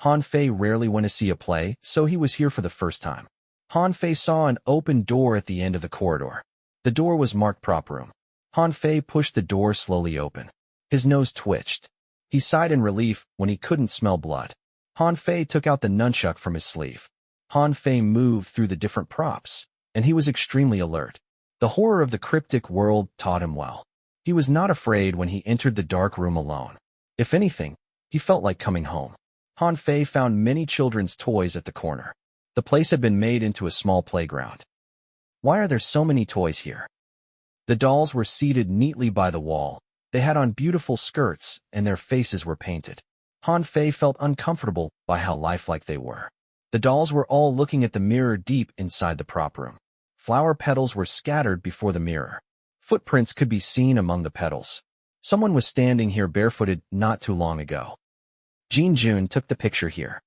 Han Fei rarely went to see a play, so he was here for the first time. Han Fei saw an open door at the end of the corridor. The door was marked prop room. Han Fei pushed the door slowly open. His nose twitched. He sighed in relief when he couldn't smell blood. Han Fei took out the nunchuck from his sleeve. Han Fei moved through the different props, and he was extremely alert. The horror of the cryptic world taught him well. He was not afraid when he entered the dark room alone. If anything, he He felt like coming home. Han Fei found many children's toys at the corner. The place had been made into a small playground. Why are there so many toys here? The dolls were seated neatly by the wall. They had on beautiful skirts, and their faces were painted. Han Fei felt uncomfortable by how lifelike they were. The dolls were all looking at the mirror deep inside the prop room. Flower petals were scattered before the mirror. Footprints could be seen among the petals. Someone was standing here barefooted not too long ago. Jin Jun took the picture here.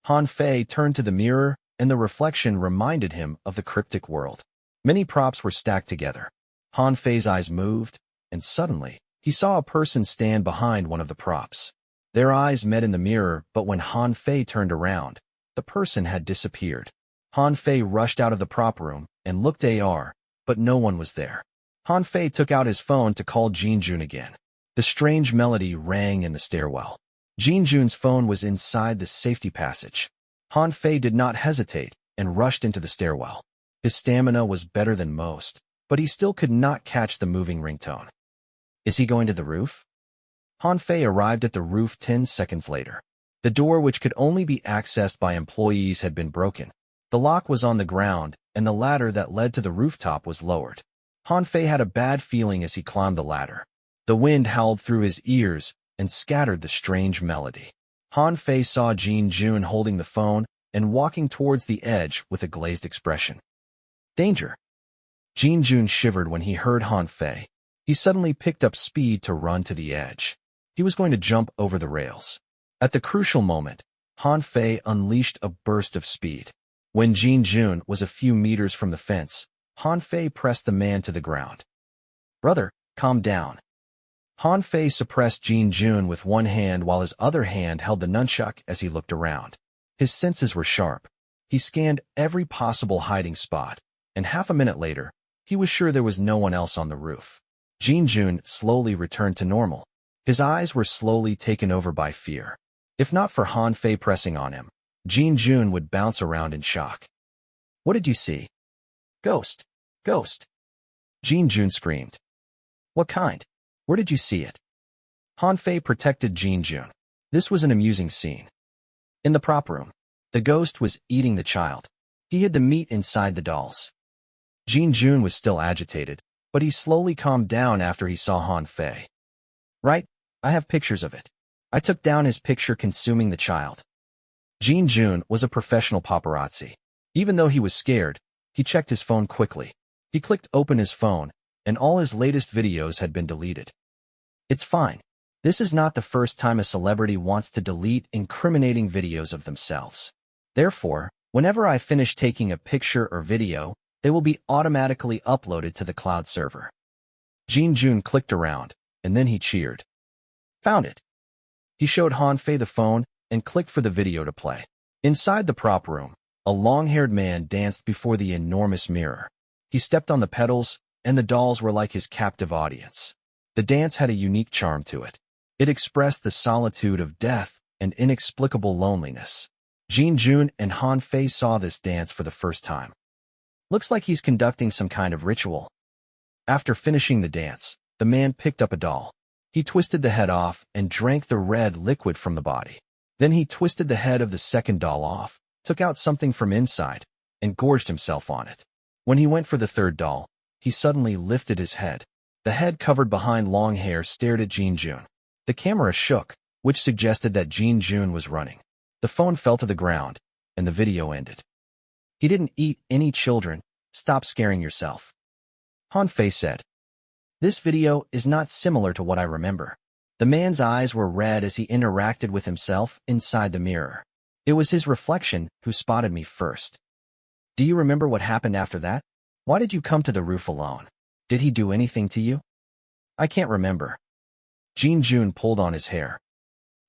Han Fei turned to the mirror, and the reflection reminded him of the cryptic world. Many props were stacked together. Han Fei's eyes moved, and suddenly, he saw a person stand behind one of the props. Their eyes met in the mirror, but when Han Fei turned around, the person had disappeared. Han Fei rushed out of the prop room and looked AR, but no one was there. Han Fei took out his phone to call Jin Jun again. The strange melody rang in the stairwell. Jin Jun's phone was inside the safety passage. Han Fei did not hesitate and rushed into the stairwell. His stamina was better than most, but he still could not catch the moving ringtone. Is he going to the roof? Han Fei arrived at the roof 10 seconds later. The door, which could only be accessed by employees, had been broken. The lock was on the ground, and the ladder that led to the rooftop was lowered. Han Fei had a bad feeling as he climbed the ladder. The wind howled through his ears and scattered the strange melody. Han Fei saw Jin Jun holding the phone and walking towards the edge with a glazed expression. Danger! Jin Jun shivered when he heard Han Fei. He suddenly picked up speed to run to the edge. He was going to jump over the rails. At the crucial moment, Han Fei unleashed a burst of speed. When Jin Jun was a few meters from the fence, Han Fei pressed the man to the ground. Brother, calm down. Han Fei suppressed Jin Jun with one hand while his other hand held the nunchuck as he looked around. His senses were sharp. He scanned every possible hiding spot, and half a minute later, he was sure there was no one else on the roof. Jin Jun slowly returned to normal. His eyes were slowly taken over by fear. If not for Han Fei pressing on him, Jin Jun would bounce around in shock. What did you see? Ghost! Ghost! Jin Jun screamed. What kind? Where did you see it? Han Fei protected Jin Jun. This was an amusing scene. In the prop room, the ghost was eating the child. He hid the meat inside the dolls. Jin Jun was still agitated, but he slowly calmed down after he saw Han Fei. Right, I have pictures of it. I took down his picture consuming the child. Jin Jun was a professional paparazzi. Even though he was scared, he checked his phone quickly. He clicked open his phone, and all his latest videos had been deleted. It's fine. This is not the first time a celebrity wants to delete incriminating videos of themselves. Therefore, whenever I finish taking a picture or video, they will be automatically uploaded to the cloud server. Jin Jun clicked around, and then he cheered. Found it. He showed Han Fei the phone and clicked for the video to play. Inside the prop room, a long-haired man danced before the enormous mirror. He stepped on the pedals, and the dolls were like his captive audience. The dance had a unique charm to it. It expressed the solitude of death and inexplicable loneliness. Jin Jun and Han Fei saw this dance for the first time. Looks like he's conducting some kind of ritual. After finishing the dance, the man picked up a doll. He twisted the head off and drank the red liquid from the body. Then he twisted the head of the second doll off, took out something from inside, and gorged himself on it. When he went for the third doll, he suddenly lifted his head. The head covered behind long hair stared at Jin Jun. The camera shook, which suggested that Jin Jun was running. The phone fell to the ground, and the video ended. He didn't eat any children. Stop scaring yourself. Han Fei said. This video is not similar to what I remember. The man's eyes were red as he interacted with himself inside the mirror. It was his reflection who spotted me first. Do you remember what happened after that? Why did you come to the roof alone? Did he do anything to you? I can't remember. Jin Jun pulled on his hair.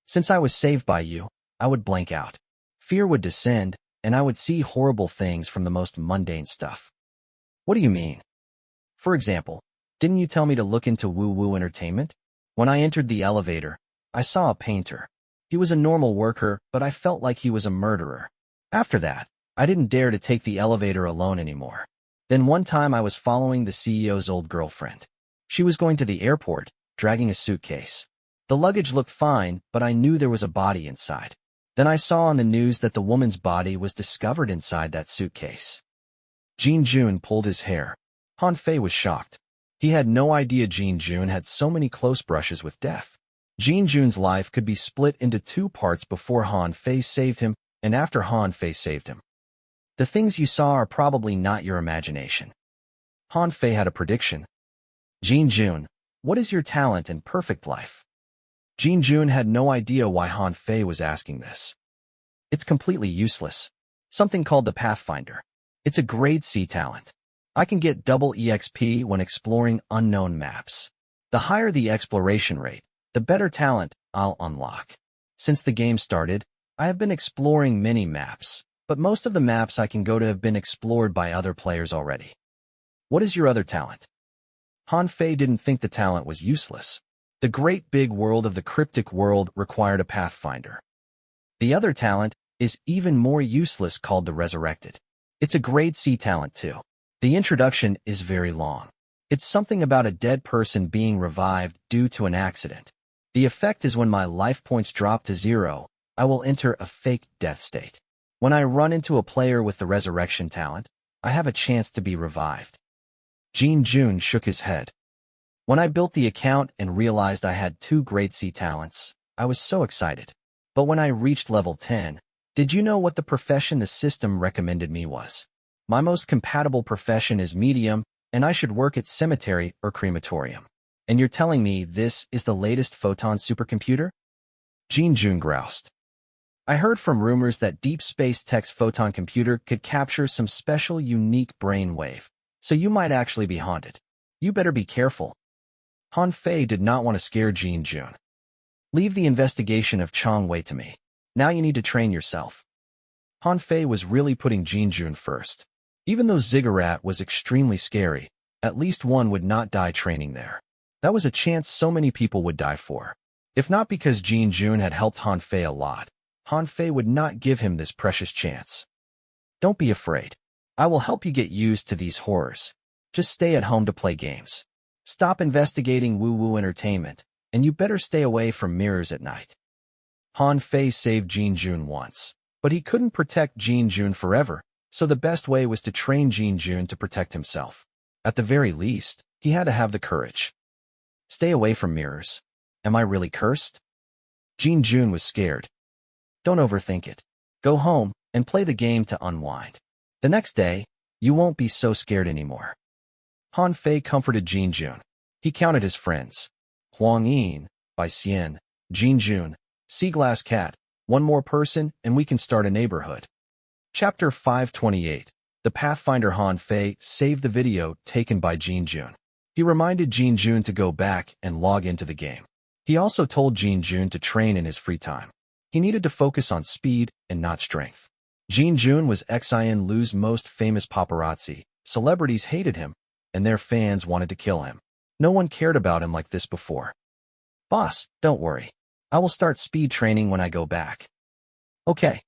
Since I was saved by you, I would blank out. Fear would descend, and I would see horrible things from the most mundane stuff. What do you mean? For example, didn't you tell me to look into woo-woo entertainment? When I entered the elevator, I saw a painter. He was a normal worker, but I felt like he was a murderer. After that, I didn't dare to take the elevator alone anymore. Then one time I was following the CEO's old girlfriend. She was going to the airport, dragging a suitcase. The luggage looked fine, but I knew there was a body inside. Then I saw on the news that the woman's body was discovered inside that suitcase. Jin Jun pulled his hair. Han Fei was shocked. He had no idea Jin Jun had so many close brushes with death. Jin Jun's life could be split into two parts before Han Fei saved him and after Han Fei saved him. The things you saw are probably not your imagination. Han Fei had a prediction. Jin Jun, what is your talent and perfect life? Jin Jun had no idea why Han Fei was asking this. It's completely useless. Something called the Pathfinder. It's a grade C talent. I can get double EXP when exploring unknown maps. The higher the exploration rate, the better talent I'll unlock. Since the game started, I have been exploring many maps, but most of the maps I can go to have been explored by other players already. What is your other talent? Han Fei didn't think the talent was useless. The great big world of the cryptic world required a Pathfinder. The other talent is even more useless, called the Resurrected. It's a grade C talent too. The introduction is very long. It's something about a dead person being revived due to an accident. The effect is when my life points drop to 0, I will enter a fake death state. When I run into a player with the resurrection talent, I have a chance to be revived. Jin Jun shook his head. When I built the account and realized I had 2 grade C talents, I was so excited. But when I reached level 10, did you know what the profession the system recommended me was? My most compatible profession is medium, and I should work at cemetery or crematorium. And you're telling me this is the latest photon supercomputer? Jin Jun groused. I heard from rumors that deep space text photon computer could capture some special unique brain wave, so you might actually be haunted. You better be careful. Han Fei did not want to scare Jin Jun. Leave the investigation of Chang Wei to me. Now you need to train yourself. Han Fei was really putting Jin Jun first. Even though Ziggurat was extremely scary, at least one would not die training there. That was a chance so many people would die for. If not because Jin Jun had helped Han Fei a lot, Han Fei would not give him this precious chance. Don't be afraid. I will help you get used to these horrors. Just stay at home to play games. Stop investigating woo-woo entertainment, and you better stay away from mirrors at night. Han Fei saved Jin Jun once, but he couldn't protect Jin Jun forever, so the best way was to train Jin Jun to protect himself. At the very least, he had to have the courage. Stay away from mirrors. Am I really cursed? Jin Jun was scared. Don't overthink it. Go home and play the game to unwind. The next day, you won't be so scared anymore. Han Fei comforted Jin Jun. He counted his friends. Huang Yin, Bai Xian, Jin Jun, Seaglass Cat, one more person and we can start a neighborhood. Chapter 528. The Pathfinder. Han Fei saved the video taken by Jin Jun. He reminded Jin Jun to go back and log into the game. He also told Jin Jun to train in his free time. He needed to focus on speed and not strength. Jin Jun was Xin Lu's most famous paparazzi. Celebrities hated him, and their fans wanted to kill him. No one cared about him like this before. Boss, don't worry. I will start speed training when I go back. Okay.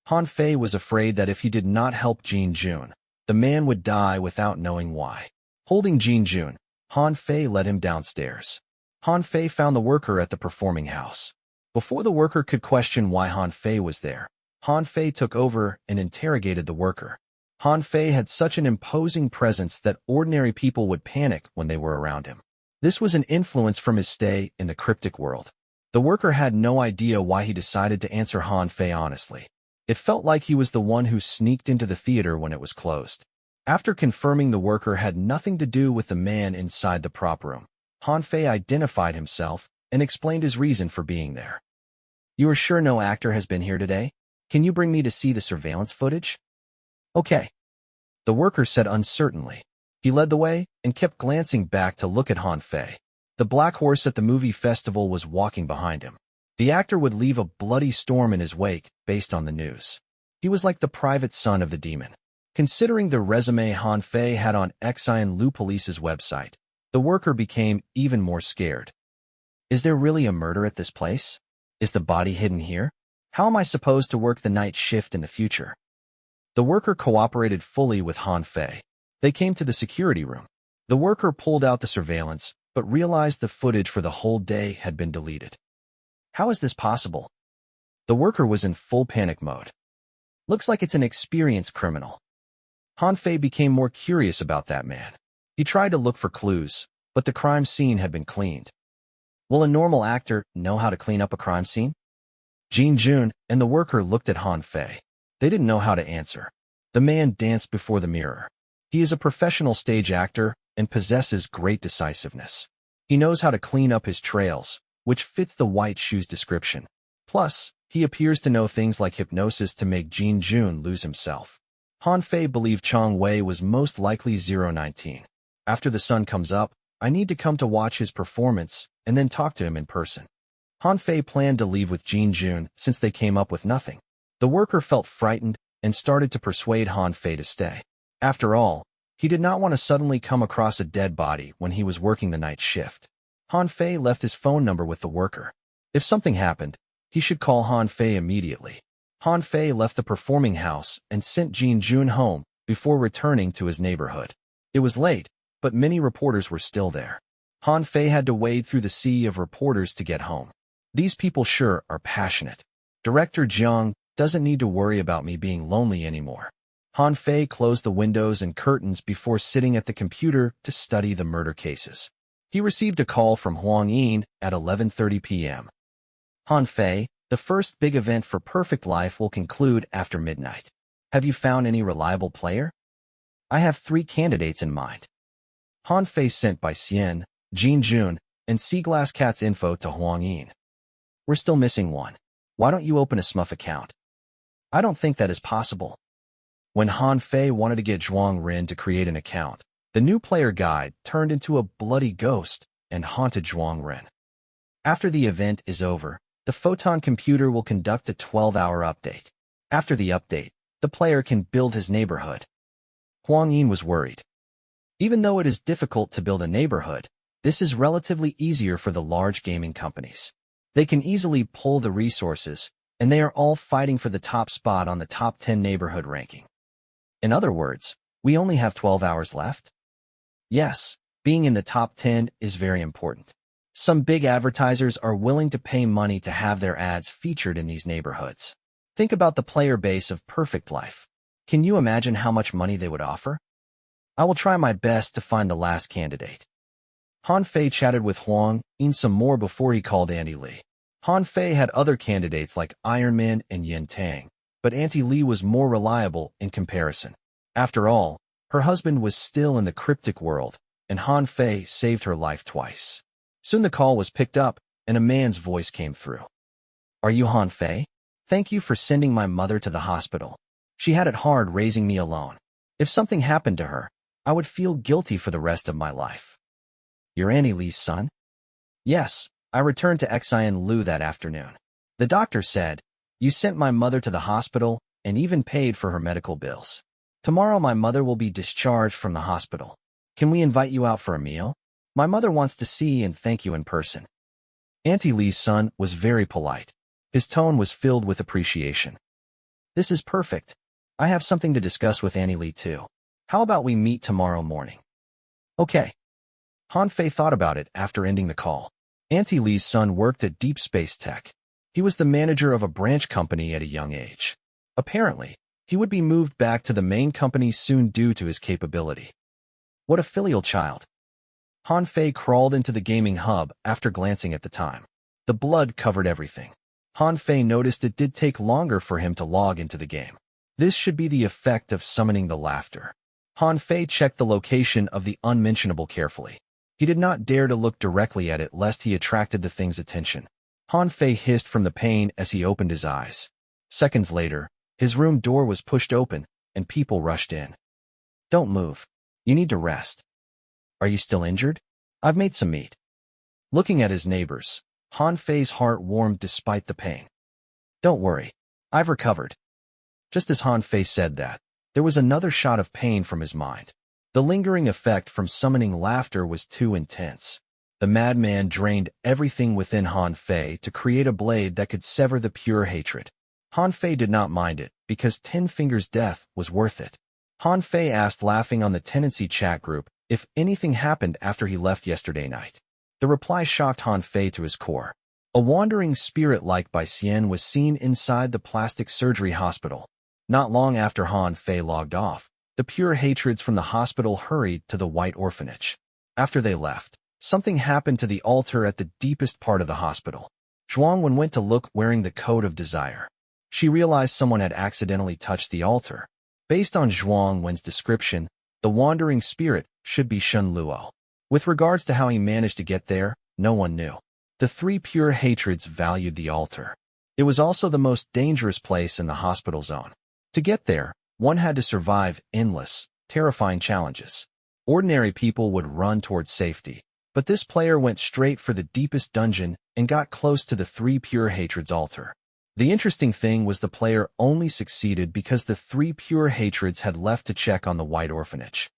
Han Fei was afraid that if he did not help Jin Jun, the man would die without knowing why. Holding Jin Jun, Han Fei led him downstairs. Han Fei found the worker at the performing house. Before the worker could question why Han Fei was there, Han Fei took over and interrogated the worker. Han Fei had such an imposing presence that ordinary people would panic when they were around him. This was an influence from his stay in the cryptic world. The worker had no idea why he decided to answer Han Fei honestly. It felt like he was the one who sneaked into the theater when it was closed. After confirming the worker had nothing to do with the man inside the prop room, Han Fei identified himself and explained his reason for being there. You are sure no actor has been here today? Can you bring me to see the surveillance footage? Okay. The worker said uncertainly. He led the way and kept glancing back to look at Han Fei. The black horse at the movie festival was walking behind him. The actor would leave a bloody storm in his wake based on the news. He was like the private son of the demon. Considering the resume Han Fei had on Xin Lu Police's website, the worker became even more scared. Is there really a murder at this place? Is the body hidden here? How am I supposed to work the night shift in the future? The worker cooperated fully with Han Fei. They came to the security room. The worker pulled out the surveillance, but realized the footage for the whole day had been deleted. How is this possible? The worker was in full panic mode. Looks like it's an experienced criminal. Han Fei became more curious about that man. He tried to look for clues, but the crime scene had been cleaned. Will a normal actor know how to clean up a crime scene? Jin Jun and the worker looked at Han Fei. They didn't know how to answer. The man danced before the mirror. He is a professional stage actor and possesses great decisiveness. He knows how to clean up his trails, which fits the white shoes description. Plus, he appears to know things like hypnosis to make Jin Jun lose himself. Han Fei believed Chong Wei was most likely 019. After the sun comes up, I need to come to watch his performance and then talk to him in person. Han Fei planned to leave with Jin Jun since they came up with nothing. The worker felt frightened and started to persuade Han Fei to stay. After all, he did not want to suddenly come across a dead body when he was working the night shift. Han Fei left his phone number with the worker. If something happened, he should call Han Fei immediately. Han Fei left the performing house and sent Jin Jun home before returning to his neighborhood. It was late, but many reporters were still there. Han Fei had to wade through the sea of reporters to get home. These people sure are passionate. Director Jiang doesn't need to worry about me being lonely anymore. Han Fei closed the windows and curtains before sitting at the computer to study the murder cases. He received a call from Huang Yin at 11:30 p.m. Han Fei, the first big event for Perfect Life will conclude after midnight. Have you found any reliable player? I have 3 candidates in mind. Han Fei sent by Xian, Jin Jun, and Seaglass Cat's info to Huang Yin. We're still missing one. Why don't you open a Smurf account? I don't think that is possible. When Han Fei wanted to get Zhuang Rin to create an account, the new player guide turned into a bloody ghost and haunted Zhuang Rin. After the event is over, the Photon computer will conduct a 12-hour update. After the update, the player can build his neighborhood. Huang Yin was worried. Even though it is difficult to build a neighborhood, this is relatively easier for the large gaming companies. They can easily pull the resources, and they are all fighting for the top spot on the top 10 neighborhood ranking. In other words, we only have 12 hours left? Yes, being in the top 10 is very important. Some big advertisers are willing to pay money to have their ads featured in these neighborhoods. Think about the player base of Perfect Life. Can you imagine how much money they would offer? I will try my best to find the last candidate. Han Fei chatted with Huang Yin some more before he called Auntie Li. Han Fei had other candidates like Iron Man and Yin Tang, but Auntie Li was more reliable in comparison. After all, her husband was still in the cryptic world, and Han Fei saved her life twice. Soon the call was picked up, and a man's voice came through. Are you Han Fei? Thank you for sending my mother to the hospital. She had it hard raising me alone. If something happened to her, I would feel guilty for the rest of my life. You're Auntie Li's son? Yes, I returned to Xian Lu that afternoon. The doctor said, you sent my mother to the hospital and even paid for her medical bills. Tomorrow my mother will be discharged from the hospital. Can we invite you out for a meal? My mother wants to see and thank you in person. Auntie Li's son was very polite. His tone was filled with appreciation. This is perfect. I have something to discuss with Auntie Li too. How about we meet tomorrow morning? Okay. Han Fei thought about it after ending the call. Auntie Li's son worked at Deep Space Tech. He was the manager of a branch company at a young age. Apparently, he would be moved back to the main company soon due to his capability. What a filial child. Han Fei crawled into the gaming hub after glancing at the time. The blood covered everything. Han Fei noticed it did take longer for him to log into the game. This should be the effect of summoning the laughter. Han Fei checked the location of the unmentionable carefully. He did not dare to look directly at it lest he attracted the thing's attention. Han Fei hissed from the pain as he opened his eyes. Seconds later, his room door was pushed open, and people rushed in. Don't move. You need to rest. Are you still injured? I've made some meat. Looking at his neighbors, Han Fei's heart warmed despite the pain. Don't worry. I've recovered. Just as Han Fei said that, there was another shot of pain from his mind. The lingering effect from summoning laughter was too intense. The madman drained everything within Han Fei to create a blade that could sever the pure hatred. Han Fei did not mind it, because Ten Fingers' death was worth it. Han Fei asked laughing on the tenancy chat group if anything happened after he left yesterday night. The reply shocked Han Fei to his core. A wandering spirit like by Xian was seen inside the plastic surgery hospital. Not long after Han Fei logged off, the pure hatreds from the hospital hurried to the White Orphanage. After they left, something happened to the altar at the deepest part of the hospital. Zhuangwen went to look wearing the Code of Desire. She realized someone had accidentally touched the altar. Based on Zhuangwen's description, the wandering spirit should be Shen Luo. With regards to how he managed to get there, no one knew. The three pure hatreds valued the altar. It was also the most dangerous place in the hospital zone. To get there, one had to survive endless, terrifying challenges. Ordinary people would run towards safety, but this player went straight for the deepest dungeon and got close to the three pure hatreds' altar. The interesting thing was the player only succeeded because the three pure hatreds had left to check on the White Orphanage.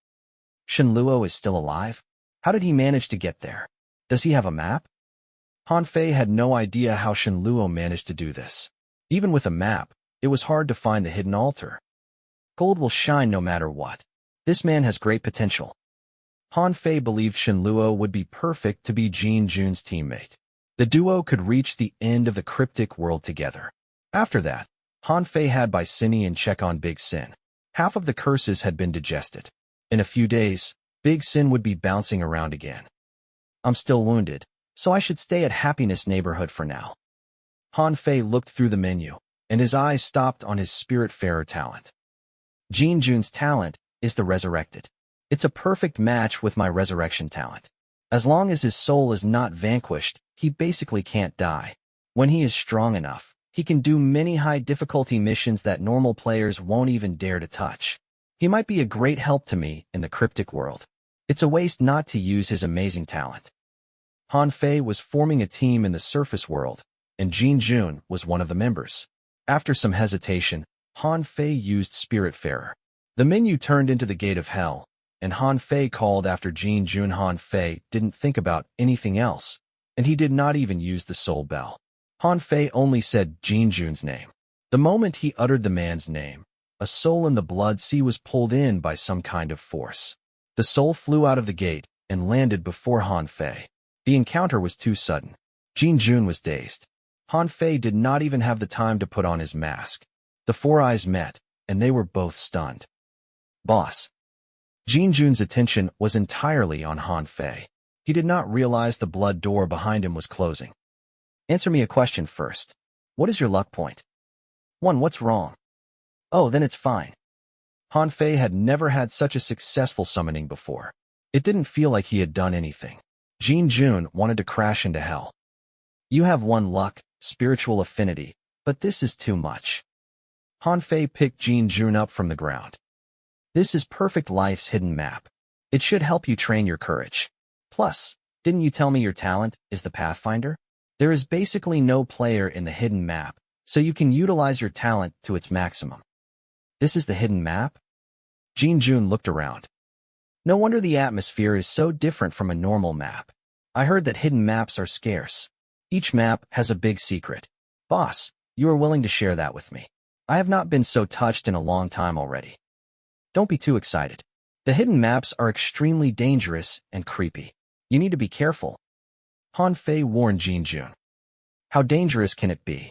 Shen Luo is still alive? How did he manage to get there? Does he have a map? Han Fei had no idea how Shen Luo managed to do this. Even with a map, it was hard to find the hidden altar. Gold will shine no matter what. This man has great potential. Han Fei believed Shen Luo would be perfect to be Jin Jun's teammate. The duo could reach the end of the cryptic world together. After that, Han Fei had Bai Sinian check on Big Sin. Half of the curses had been digested. In a few days, Big Sin would be bouncing around again. I'm still wounded, so I should stay at Happiness Neighborhood for now. Han Fei looked through the menu, and his eyes stopped on his Spiritfarer talent. Jin Jun's talent is the Resurrected. It's a perfect match with my Resurrection talent. As long as his soul is not vanquished, he basically can't die. When he is strong enough, he can do many high-difficulty missions that normal players won't even dare to touch. He might be a great help to me in the cryptic world. It's a waste not to use his amazing talent. Han Fei was forming a team in the surface world, and Jin Jun was one of the members. After some hesitation, Han Fei used Spiritfarer. The menu turned into the Gate of Hell, and Han Fei called after Jin Jun. Han Fei didn't think about anything else, and he did not even use the soul bell. Han Fei only said Jin Jun's name. The moment he uttered the man's name, a soul in the blood sea was pulled in by some kind of force. The soul flew out of the gate and landed before Han Fei. The encounter was too sudden. Jin Jun was dazed. Han Fei did not even have the time to put on his mask. The four eyes met, and they were both stunned. Boss. Jin Jun's attention was entirely on Han Fei. He did not realize the blood door behind him was closing. Answer me a question first. What is your luck point? 1. What's wrong? Oh, then it's fine. Han Fei had never had such a successful summoning before. It didn't feel like he had done anything. Jin Jun wanted to crash into hell. You have 1 luck, spiritual affinity, but this is too much. Han Fei picked Jin Jun up from the ground. This is Perfect Life's hidden map. It should help you train your courage. Plus, didn't you tell me your talent is the Pathfinder? There is basically no player in the hidden map, so you can utilize your talent to its maximum. This is the hidden map? Jin Jun looked around. No wonder the atmosphere is so different from a normal map. I heard that hidden maps are scarce. Each map has a big secret. Boss, you are willing to share that with me. I have not been so touched in a long time already. Don't be too excited. The hidden maps are extremely dangerous and creepy. You need to be careful. Han Fei warned Jin Jun. How dangerous can it be?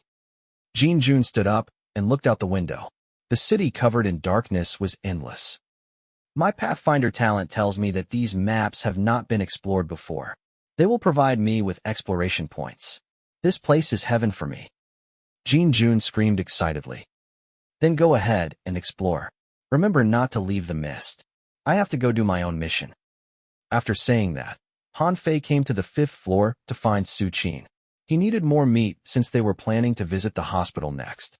Jin Jun stood up and looked out the window. The city covered in darkness was endless. My Pathfinder talent tells me that these maps have not been explored before. They will provide me with exploration points. This place is heaven for me. Jin Jun screamed excitedly. Then go ahead and explore. Remember not to leave the mist. I have to go do my own mission. After saying that, Han Fei came to the 5th floor to find Su Qin. He needed more meat since they were planning to visit the hospital next.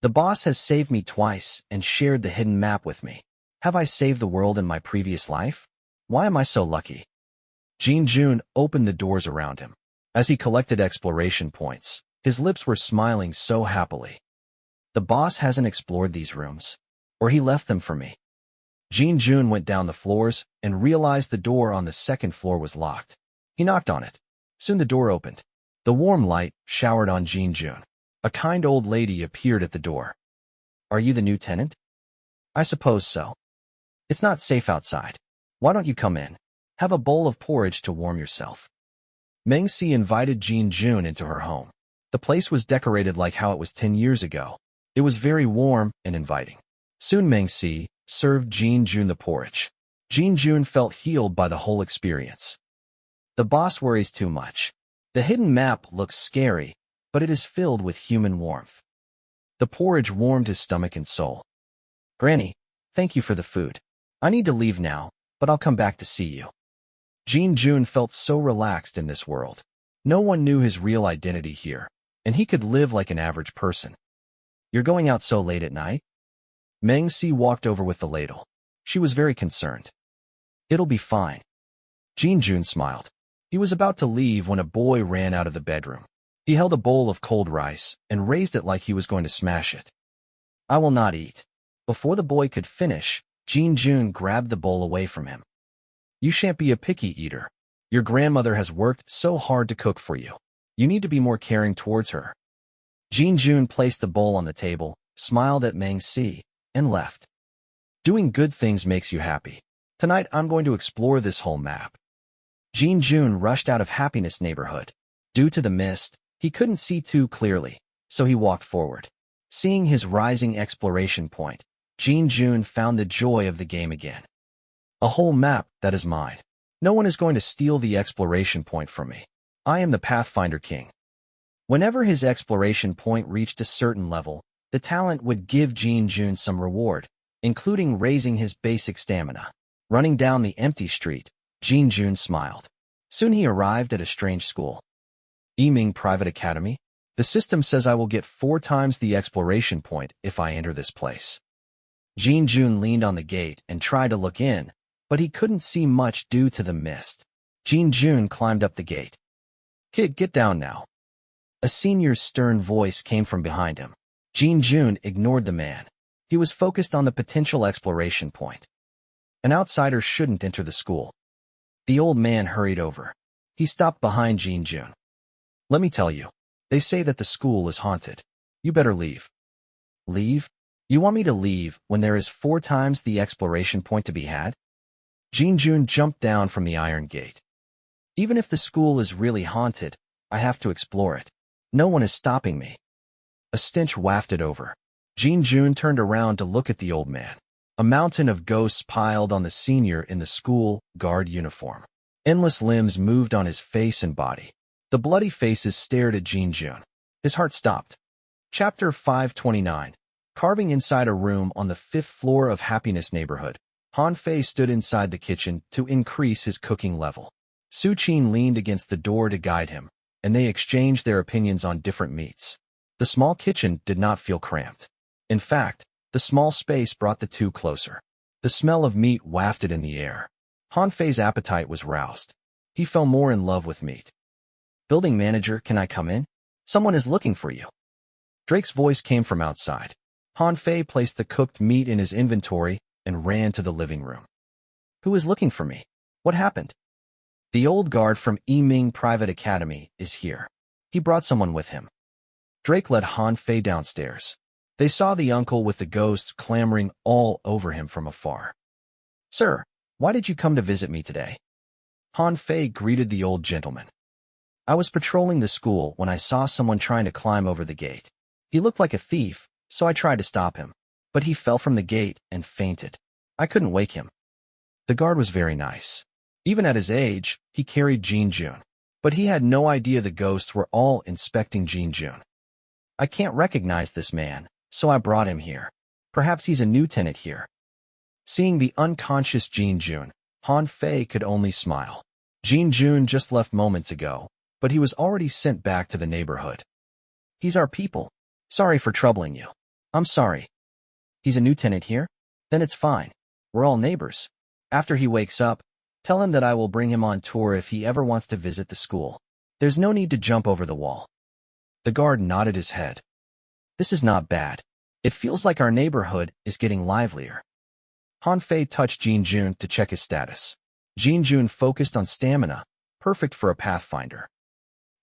The boss has saved me twice and shared the hidden map with me. Have I saved the world in my previous life? Why am I so lucky? Jin Jun opened the doors around him. As he collected exploration points, his lips were smiling so happily. The boss hasn't explored these rooms, or he left them for me. Jin Jun went down the floors and realized the door on the 2nd floor was locked. He knocked on it. Soon the door opened. The warm light showered on Jin Jun. A kind old lady appeared at the door. Are you the new tenant? I suppose so. It's not safe outside. Why don't you come in? Have a bowl of porridge to warm yourself. Meng Si invited Jin Jun into her home. The place was decorated like how it was 10 years ago. It was very warm and inviting. Soon Meng Si served Jin Jun the porridge. Jin Jun felt healed by the whole experience. The boss worries too much. The hidden map looks scary, but it is filled with human warmth. The porridge warmed his stomach and soul. Granny, thank you for the food. I need to leave now, but I'll come back to see you. Jin Jun felt so relaxed in this world. No one knew his real identity here, and he could live like an average person. You're going out so late at night? Meng Si walked over with the ladle. She was very concerned. It'll be fine. Jin Jun smiled. He was about to leave when a boy ran out of the bedroom. He held a bowl of cold rice and raised it like he was going to smash it. I will not eat. Before the boy could finish, Jin Jun grabbed the bowl away from him. You shan't be a picky eater. Your grandmother has worked so hard to cook for you. You need to be more caring towards her. Jin Jun placed the bowl on the table, smiled at Meng Si, and left. Doing good things makes you happy. Tonight I'm going to explore this whole map. Jin Jun rushed out of Happiness Neighborhood. Due to the mist, he couldn't see too clearly, so he walked forward. Seeing his rising exploration point, Jin Jun found the joy of the game again. A whole map that is mine. No one is going to steal the exploration point from me. I am the Pathfinder King. Whenever his exploration point reached a certain level, the talent would give Jin Jun some reward, including raising his basic stamina. Running down the empty street, Jin Jun smiled. Soon he arrived at a strange school. Yiming Private Academy? The system says I will get 4 times the exploration point if I enter this place. Jin Jun leaned on the gate and tried to look in, but he couldn't see much due to the mist. Jin Jun climbed up the gate. Kid, get down now. A senior's stern voice came from behind him. Jin Jun ignored the man. He was focused on the potential exploration point. An outsider shouldn't enter the school. The old man hurried over. He stopped behind Jin Jun. Let me tell you, they say that the school is haunted. You better leave. Leave? You want me to leave when there is 4 times the exploration point to be had? Jin Jun jumped down from the iron gate. Even if the school is really haunted, I have to explore it. No one is stopping me. A stench wafted over. Jin Jun turned around to look at the old man. A mountain of ghosts piled on the senior in the school guard uniform. Endless limbs moved on his face and body. The bloody faces stared at Jin Jun. His heart stopped. Chapter 529. Carving inside a room on the 5th floor of Happiness Neighborhood. Han Fei stood inside the kitchen to increase his cooking level. Su Qin leaned against the door to guide him, and they exchanged their opinions on different meats. The small kitchen did not feel cramped. In fact, the small space brought the two closer. The smell of meat wafted in the air. Han Fei's appetite was roused. He fell more in love with meat. Building manager, can I come in? Someone is looking for you. Drake's voice came from outside. Han Fei placed the cooked meat in his inventory and ran to the living room. Who is looking for me? What happened? The old guard from Yiming Private Academy is here. He brought someone with him. Drake led Han Fei downstairs. They saw the uncle with the ghosts clamoring all over him from afar. Sir, why did you come to visit me today? Han Fei greeted the old gentleman. I was patrolling the school when I saw someone trying to climb over the gate. He looked like a thief, so I tried to stop him, but he fell from the gate and fainted. I couldn't wake him. The guard was very nice. Even at his age, he carried Jin Jun, but he had no idea the ghosts were all inspecting Jin Jun. I can't recognize this man, so I brought him here. Perhaps he's a new tenant here. Seeing the unconscious Jin Jun, Han Fei could only smile. Jin Jun just left moments ago, but he was already sent back to the neighborhood. He's our people. Sorry for troubling you. I'm sorry. He's a new tenant here? Then it's fine. We're all neighbors. After he wakes up, tell him that I will bring him on tour if he ever wants to visit the school. There's no need to jump over the wall. The guard nodded his head. This is not bad. It feels like our neighborhood is getting livelier. Han Fei touched Jin Jun to check his status. Jin Jun focused on stamina, perfect for a pathfinder.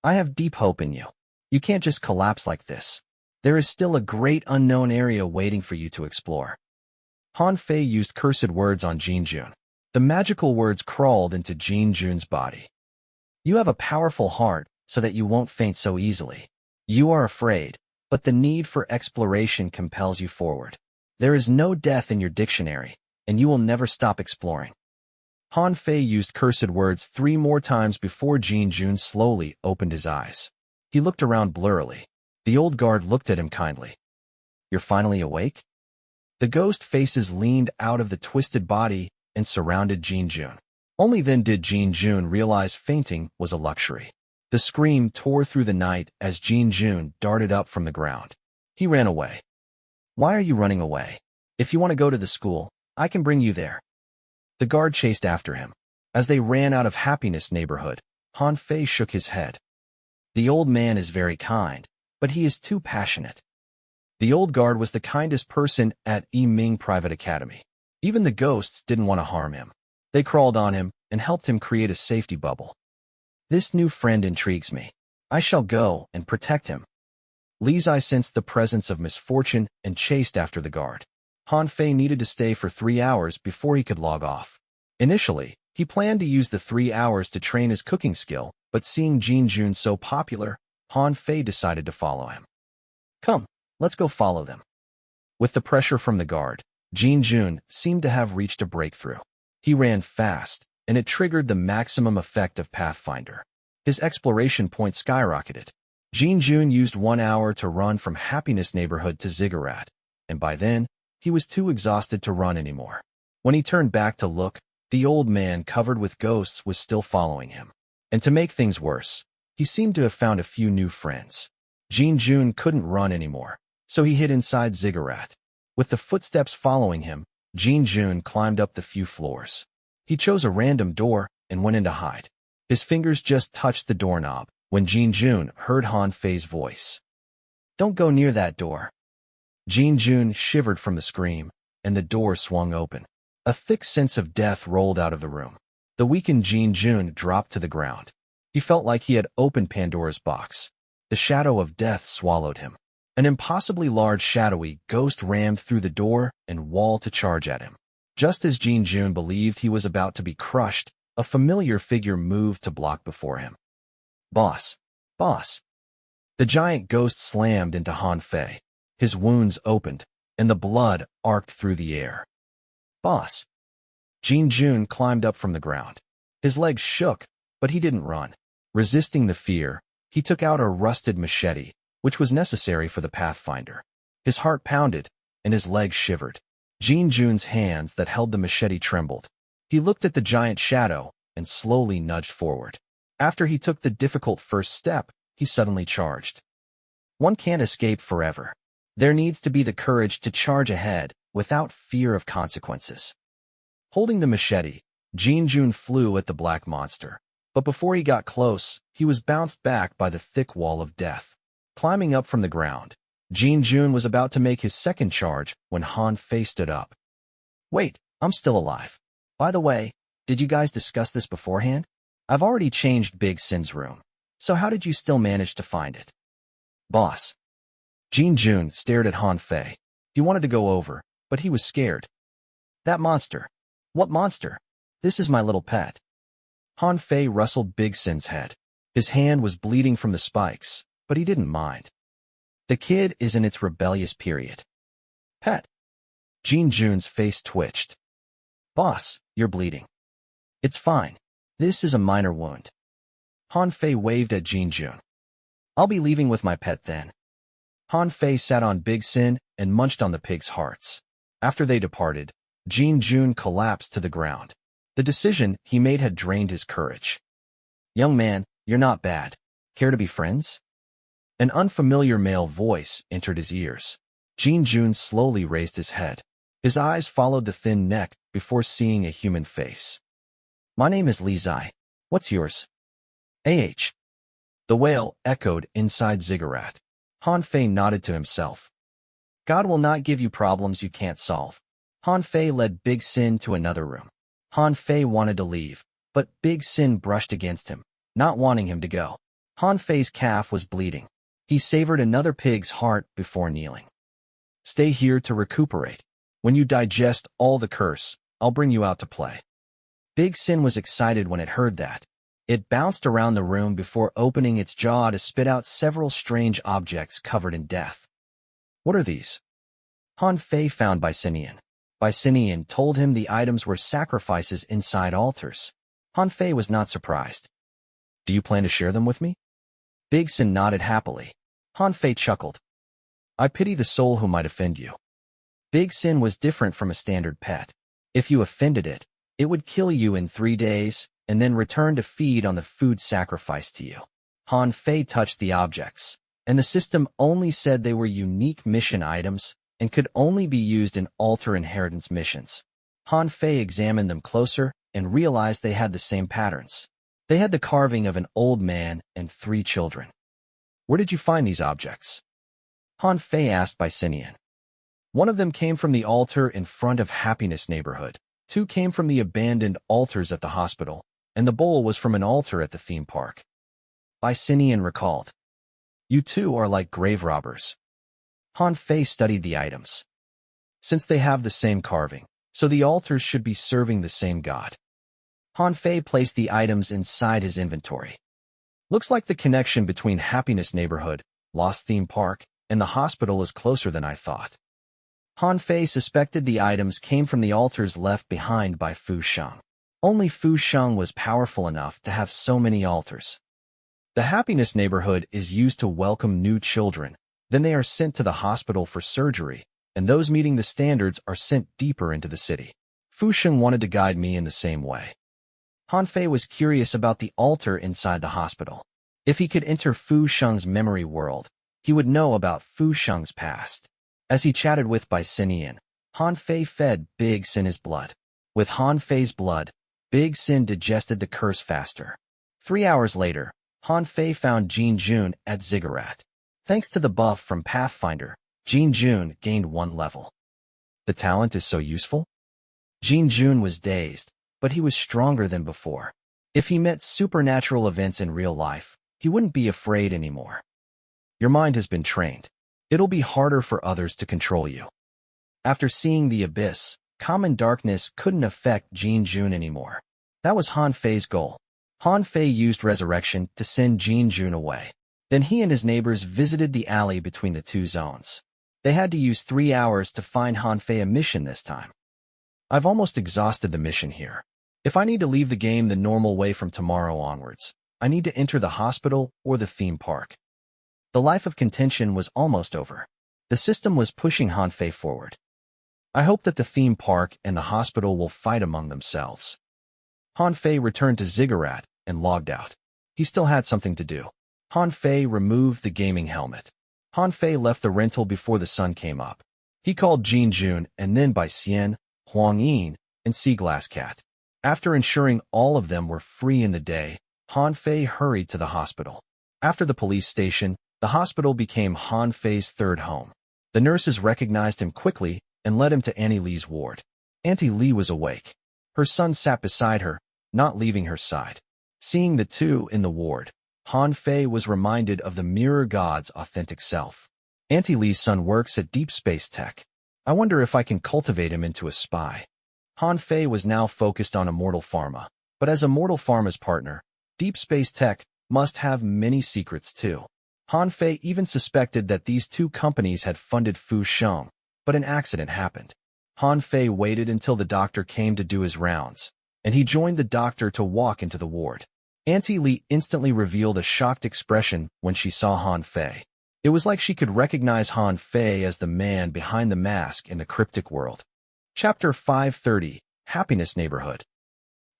I have deep hope in you. You can't just collapse like this. There is still a great unknown area waiting for you to explore. Han Fei used cursed words on Jin Jun. The magical words crawled into Jin Jun's body. You have a powerful heart so that you won't faint so easily. You are afraid, but the need for exploration compels you forward. There is no death in your dictionary, and you will never stop exploring. Han Fei used cursed words 3 more times before Jin Jun slowly opened his eyes. He looked around blurrily. The old guard looked at him kindly. You're finally awake? The ghost faces leaned out of the twisted body and surrounded Jin Jun. Only then did Jin Jun realize fainting was a luxury. The scream tore through the night as Jin Jun darted up from the ground. He ran away. Why are you running away? If you want to go to the school, I can bring you there. The guard chased after him. As they ran out of Happiness Neighborhood, Han Fei shook his head. The old man is very kind, but he is too passionate. The old guard was the kindest person at Yiming Private Academy. Even the ghosts didn't want to harm him. They crawled on him and helped him create a safety bubble. This new friend intrigues me. I shall go and protect him. Li Zai sensed the presence of misfortune and chased after the guard. Han Fei needed to stay for 3 hours before he could log off. Initially, he planned to use the 3 hours to train his cooking skill, but seeing Jin Jun so popular, Han Fei decided to follow him. Come, let's go follow them. With the pressure from the guard, Jin Jun seemed to have reached a breakthrough. He ran fast, and it triggered the maximum effect of Pathfinder. His exploration point skyrocketed. Jin Jun used 1 hour to run from Happiness Neighborhood to Ziggurat, and by then, he was too exhausted to run anymore. When he turned back to look, the old man covered with ghosts was still following him. And to make things worse, he seemed to have found a few new friends. Jin Jun couldn't run anymore, so he hid inside Ziggurat. With the footsteps following him, Jin Jun climbed up the few floors. He chose a random door and went in to hide. His fingers just touched the doorknob when Jin Jun heard Han Fei's voice. Don't go near that door. Jin Jun shivered from the scream, and the door swung open. A thick sense of death rolled out of the room. The weakened Jin Jun dropped to the ground. He felt like he had opened Pandora's box. The shadow of death swallowed him. An impossibly large shadowy ghost rammed through the door and wall to charge at him. Just as Jin Jun believed he was about to be crushed, a familiar figure moved to block before him. Boss! Boss! The giant ghost slammed into Han Fei. His wounds opened, and the blood arced through the air. Boss! Jin Jun climbed up from the ground. His legs shook, but he didn't run. Resisting the fear, he took out a rusted machete, which was necessary for the Pathfinder. His heart pounded, and his legs shivered. Jin Jun's hands that held the machete trembled. He looked at the giant shadow and slowly nudged forward. After he took the difficult first step, he suddenly charged. One can't escape forever. There needs to be the courage to charge ahead without fear of consequences. Holding the machete, Jin Jun flew at the black monster. But before he got close, he was bounced back by the thick wall of death. Climbing up from the ground, Jin Jun was about to make his second charge when Han Fei stood up. Wait, I'm still alive. By the way, did you guys discuss this beforehand? I've already changed Big Sin's room. So how did you still manage to find it? Boss. Jin Jun stared at Han Fei. He wanted to go over, but he was scared. That monster. What monster? This is my little pet. Han Fei rustled Big Sin's head. His hand was bleeding from the spikes, but he didn't mind. The kid is in its rebellious period. Pet. Jin Jun's face twitched. Boss, you're bleeding. It's fine. This is a minor wound. Han Fei waved at Jin Jun. I'll be leaving with my pet then. Han Fei sat on Big Sin and munched on the pig's hearts. After they departed, Jin Jun collapsed to the ground. The decision he made had drained his courage. Young man, you're not bad. Care to be friends? An unfamiliar male voice entered his ears. Jin Jun slowly raised his head. His eyes followed the thin neck before seeing a human face. My name is Li Zai. What's yours? A.H. The wail echoed inside Ziggurat. Han Fei nodded to himself. God will not give you problems you can't solve. Han Fei led Big Sin to another room. Han Fei wanted to leave, but Big Sin brushed against him, not wanting him to go. Han Fei's calf was bleeding. He savored another pig's heart before kneeling. Stay here to recuperate. When you digest all the curse, I'll bring you out to play. Big Sin was excited when it heard that. It bounced around the room before opening its jaw to spit out several strange objects covered in death. What are these? Han Fei found Bicinian. Bicinian told him the items were sacrifices inside altars. Han Fei was not surprised. Do you plan to share them with me? Big Sin nodded happily. Han Fei chuckled. I pity the soul who might offend you. Big Sin was different from a standard pet. If you offended it, it would kill you in 3 days and then return to feed on the food sacrificed to you. Han Fei touched the objects, and the system only said they were unique mission items and could only be used in altar inheritance missions. Han Fei examined them closer and realized they had the same patterns. They had the carving of an old man and 3 children. Where did you find these objects? Han Fei asked Bicinian. One of them came from the altar in front of Happiness Neighborhood. 2 came from the abandoned altars at the hospital, and the bowl was from an altar at the theme park. Bicinian recalled. You 2 are like grave robbers. Han Fei studied the items. Since they have the same carving, so the altars should be serving the same god. Han Fei placed the items inside his inventory. Looks like the connection between Happiness Neighborhood, Lost Theme Park, and the hospital is closer than I thought. Han Fei suspected the items came from the altars left behind by Fu Sheng. Only Fu Sheng was powerful enough to have so many altars. The Happiness Neighborhood is used to welcome new children. Then they are sent to the hospital for surgery, and those meeting the standards are sent deeper into the city. Fu Sheng wanted to guide me in the same way. Han Fei was curious about the altar inside the hospital. If he could enter Fu Sheng's memory world, he would know about Fu Sheng's past. As he chatted with Bicinian, Han Fei fed Big Sin his blood. With Han Fei's blood, Big Sin digested the curse faster. 3 hours later, Han Fei found Jin Jun at Ziggurat. Thanks to the buff from Pathfinder, Jin Jun gained 1 level. The talent is so useful? Jin Jun was dazed, but he was stronger than before. If he met supernatural events in real life, he wouldn't be afraid anymore. Your mind has been trained. It'll be harder for others to control you. After seeing the abyss, common darkness couldn't affect Jin Jun anymore. That was Han Fei's goal. Han Fei used resurrection to send Jin Jun away. Then he and his neighbors visited the alley between the 2 zones. They had to use 3 hours to find Han Fei a mission this time. I've almost exhausted the mission here. If I need to leave the game the normal way from tomorrow onwards, I need to enter the hospital or the theme park. The life of contention was almost over. The system was pushing Han Fei forward. I hope that the theme park and the hospital will fight among themselves. Han Fei returned to Ziggurat and logged out. He still had something to do. Han Fei removed the gaming helmet. Han Fei left the rental before the sun came up. He called Jin Jun and then Bicinian, Huang Yin, and Sea Glass Cat. After ensuring all of them were free in the day, Han Fei hurried to the hospital. After the police station, the hospital became Han Fei's 3rd home. The nurses recognized him quickly and led him to Auntie Lee's ward. Auntie Lee was awake. Her son sat beside her, not leaving her side. Seeing the 2 in the ward, Han Fei was reminded of the Mirror God's authentic self. Auntie Lee's son works at Deep Space Tech. I wonder if I can cultivate him into a spy. Han Fei was now focused on Immortal Pharma, but as Immortal Pharma's partner, Deep Space Tech must have many secrets too. Han Fei even suspected that these 2 companies had funded Fu Sheng, but an accident happened. Han Fei waited until the doctor came to do his rounds, and he joined the doctor to walk into the ward. Auntie Lee instantly revealed a shocked expression when she saw Han Fei. It was like she could recognize Han Fei as the man behind the mask in the cryptic world. Chapter 530, Happiness Neighborhood.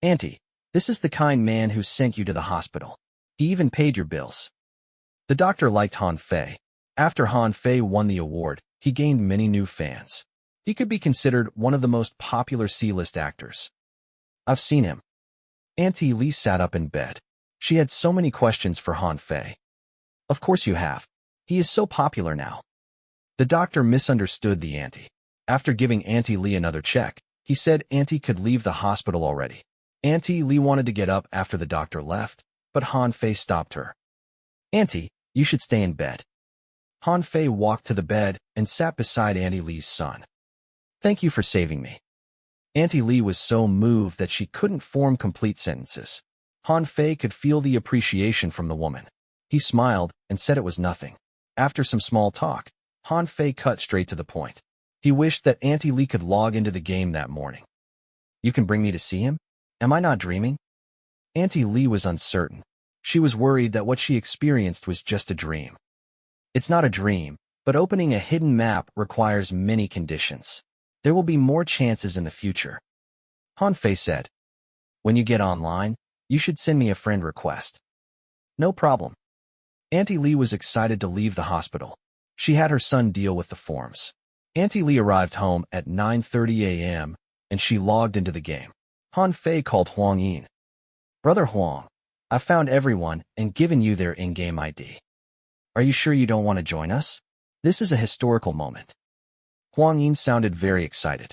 Auntie, this is the kind man who sent you to the hospital. He even paid your bills. The doctor liked Han Fei. After Han Fei won the award, he gained many new fans. He could be considered one of the most popular C-list actors. I've seen him. Auntie Lee sat up in bed. She had so many questions for Han Fei. Of course you have. He is so popular now. The doctor misunderstood the auntie. After giving Auntie Lee another check, he said Auntie could leave the hospital already. Auntie Lee wanted to get up after the doctor left, but Han Fei stopped her. Auntie, you should stay in bed. Han Fei walked to the bed and sat beside Auntie Lee's son. Thank you for saving me. Auntie Lee was so moved that she couldn't form complete sentences. Han Fei could feel the appreciation from the woman. He smiled and said it was nothing. After some small talk, Han Fei cut straight to the point. He wished that Auntie Lee could log into the game that morning. You can bring me to see him? Am I not dreaming? Auntie Lee was uncertain. She was worried that what she experienced was just a dream. It's not a dream, but opening a hidden map requires many conditions. There will be more chances in the future. Han Fei said, when you get online, you should send me a friend request. No problem. Auntie Lee was excited to leave the hospital. She had her son deal with the forms. Auntie Lee arrived home at 9:30 a.m., and she logged into the game. Han Fei called Huang Yin. Brother Huang, I found everyone and given you their in-game ID. Are you sure you don't want to join us? This is a historical moment. Huang Yin sounded very excited.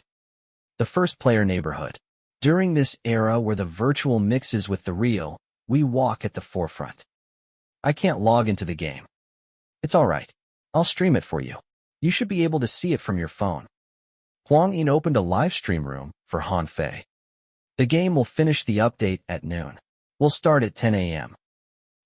The first player neighborhood. During this era where the virtual mixes with the real, we walk at the forefront. I can't log into the game. It's all right. I'll stream it for you. You should be able to see it from your phone. Huang Yin opened a live stream room for Han Fei. The game will finish the update at noon. We'll start at 10 a.m.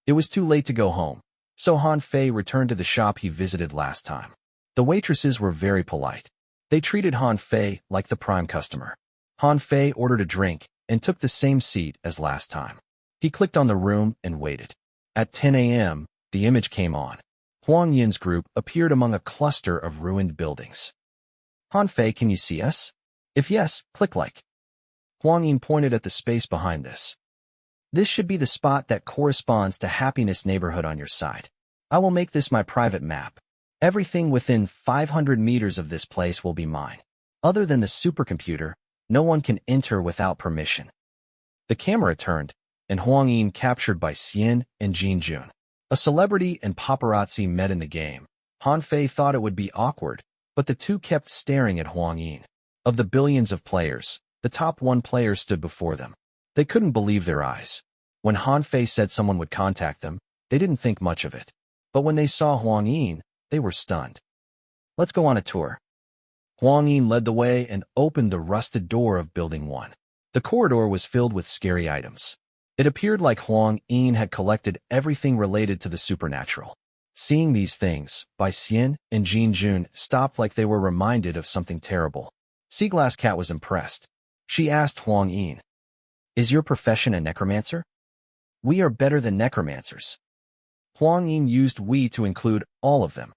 It was too late to go home, so Han Fei returned to the shop he visited last time. The waitresses were very polite. They treated Han Fei like the prime customer. Han Fei ordered a drink and took the same seat as last time. He clicked on the room and waited. At 10 a.m., the image came on. Huang Yin's group appeared among a cluster of ruined buildings. Han Fei, can you see us? If yes, click like. Huang Yin pointed at the space behind this. This should be the spot that corresponds to Happiness Neighborhood on your side. I will make this my private map. Everything within 500 meters of this place will be mine. Other than the supercomputer, no one can enter without permission. The camera turned, and Huang Yin captured by Xian and Jin Jun. A celebrity and paparazzi met in the game. Han Fei thought it would be awkward, but the two kept staring at Huang Yin. Of the billions of players, the top one player stood before them. They couldn't believe their eyes. When Han Fei said someone would contact them, they didn't think much of it. But when they saw Huang Yin, they were stunned. Let's go on a tour. Huang Yin led the way and opened the rusted door of Building 1. The corridor was filled with scary items. It appeared like Huang Yin had collected everything related to the supernatural. Seeing these things, Bai Xian and Jin Jun stopped like they were reminded of something terrible. Seaglass Cat was impressed. She asked Huang Yin, is your profession a necromancer? We are better than necromancers. Huang Yin used we to include all of them.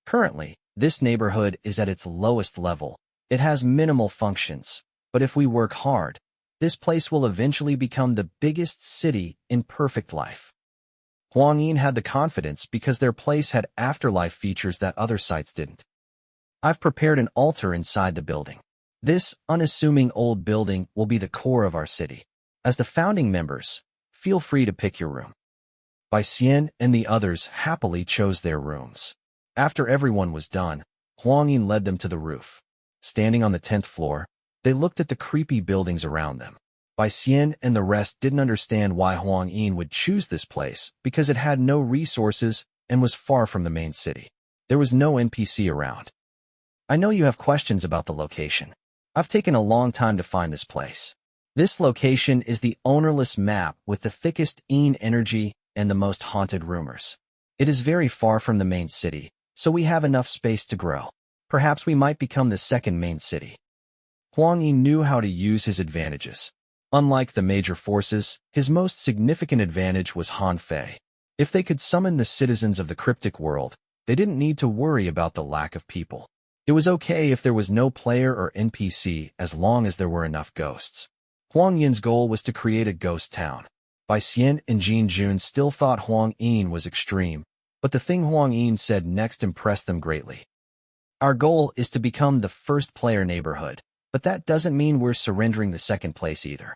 Currently, this neighborhood is at its lowest level. It has minimal functions, but if we work hard, this place will eventually become the biggest city in perfect life. Huang Yin had the confidence because their place had afterlife features that other sites didn't. I've prepared an altar inside the building. This unassuming old building will be the core of our city. As the founding members, feel free to pick your room. Bai Xian and the others happily chose their rooms. After everyone was done, Huang Yin led them to the roof. Standing on the 10th floor, they looked at the creepy buildings around them. Bai Xian and the rest didn't understand why Huang Yin would choose this place because it had no resources and was far from the main city. There was no NPC around. I know you have questions about the location. I've taken a long time to find this place. This location is the ownerless map with the thickest energy and the most haunted rumors. It is very far from the main city, so we have enough space to grow. Perhaps we might become the second main city. Huang Yin knew how to use his advantages. Unlike the major forces, his most significant advantage was Han Fei. If they could summon the citizens of the cryptic world, they didn't need to worry about the lack of people. It was okay if there was no player or NPC as long as there were enough ghosts. Huang Yin's goal was to create a ghost town. Bai Xian and Jin Jun still thought Huang Yin was extreme, but the thing Huang Yin said next impressed them greatly. Our goal is to become the first player neighborhood, but that doesn't mean we're surrendering the second place either.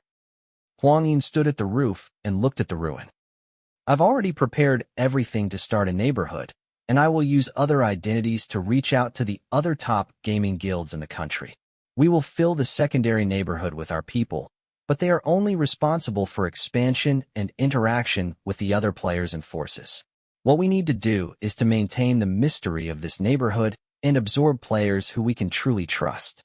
Huang Yin stood at the roof and looked at the ruin. I've already prepared everything to start a neighborhood, and I will use other identities to reach out to the other top gaming guilds in the country. We will fill the secondary neighborhood with our people, but they are only responsible for expansion and interaction with the other players and forces. What we need to do is to maintain the mystery of this neighborhood and absorb players who we can truly trust.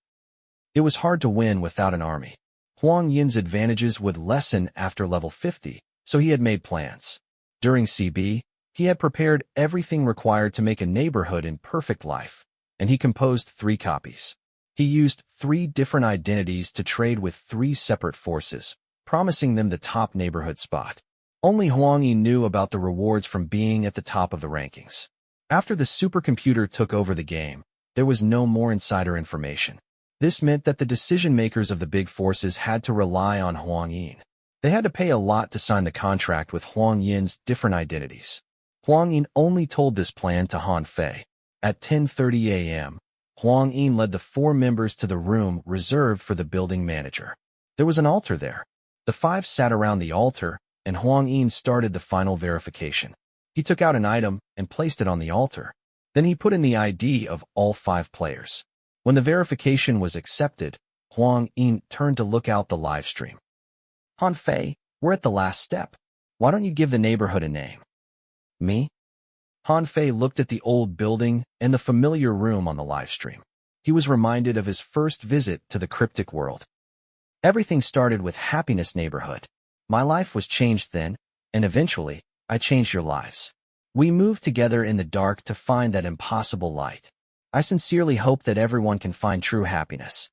It was hard to win without an army. Huang Yin's advantages would lessen after level 50, so he had made plans. During CB, he had prepared everything required to make a neighborhood in perfect life, and he composed 3 copies. He used 3 different identities to trade with 3 separate forces, promising them the top neighborhood spot. Only Huang Yin knew about the rewards from being at the top of the rankings. After the supercomputer took over the game, there was no more insider information. This meant that the decision-makers of the big forces had to rely on Huang Yin. They had to pay a lot to sign the contract with Huang Yin's different identities. Huang Yin only told this plan to Han Fei. At 10:30 a.m., Huang Yin led the 4 members to the room reserved for the building manager. There was an altar there. The 5 sat around the altar, and Huang Yin started the final verification. He took out an item and placed it on the altar. Then he put in the ID of all 5 players. When the verification was accepted, Huang Yin turned to look out the live stream. Han Fei, we're at the last step. Why don't you give the neighborhood a name? Me? Han Fei looked at the old building and the familiar room on the live stream. He was reminded of his first visit to the cryptic world. Everything started with Happiness Neighborhood. My life was changed then, and eventually, I changed your lives. We moved together in the dark to find that impossible light. I sincerely hope that everyone can find true happiness.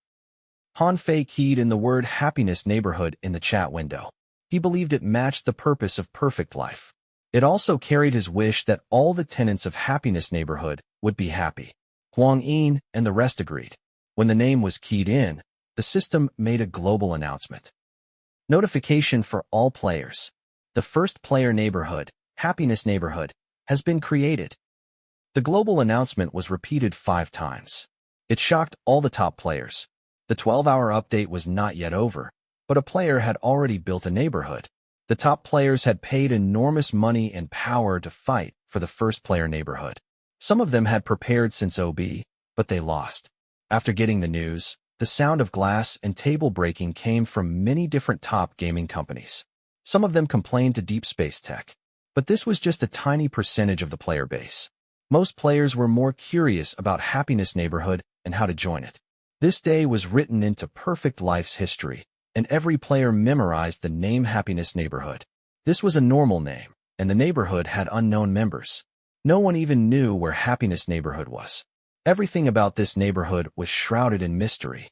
Han Fei keyed in the word Happiness Neighborhood in the chat window. He believed it matched the purpose of perfect life. It also carried his wish that all the tenants of Happiness Neighborhood would be happy. Huang Yin and the rest agreed. When the name was keyed in, the system made a global announcement. Notification for all players. The first player neighborhood, Happiness Neighborhood, has been created. The global announcement was repeated 5 times. It shocked all the top players. The 12-hour update was not yet over, but a player had already built a neighborhood. The top players had paid enormous money and power to fight for the first player neighborhood. Some of them had prepared since OB, but they lost. After getting the news, the sound of glass and table breaking came from many different top gaming companies. Some of them complained to Deep Space Tech, but this was just a tiny percentage of the player base. Most players were more curious about Happiness Neighborhood and how to join it. This day was written into Perfect Life's history, and every player memorized the name Happiness Neighborhood. This was a normal name, and the neighborhood had unknown members. No one even knew where Happiness Neighborhood was. Everything about this neighborhood was shrouded in mystery.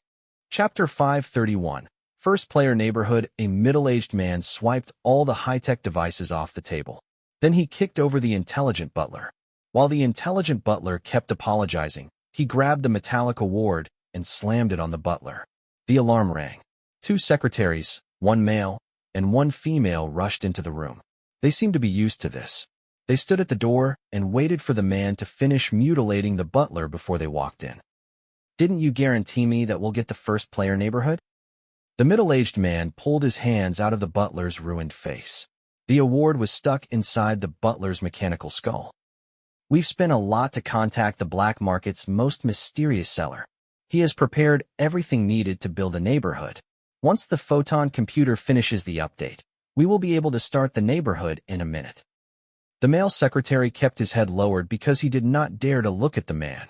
Chapter 531. First Player Neighborhood. A middle-aged man swiped all the high-tech devices off the table. Then he kicked over the intelligent butler. While the intelligent butler kept apologizing, he grabbed the metallic award and slammed it on the butler. The alarm rang. 2 secretaries, 1 male and 1 female, rushed into the room. They seemed to be used to this. They stood at the door and waited for the man to finish mutilating the butler before they walked in. Didn't you guarantee me that we'll get the first player neighborhood? The middle-aged man pulled his hands out of the butler's ruined face. The award was stuck inside the butler's mechanical skull. We've spent a lot to contact the black market's most mysterious seller. He has prepared everything needed to build a neighborhood. Once the photon computer finishes the update, we will be able to start the neighborhood in a minute. The male secretary kept his head lowered because he did not dare to look at the man.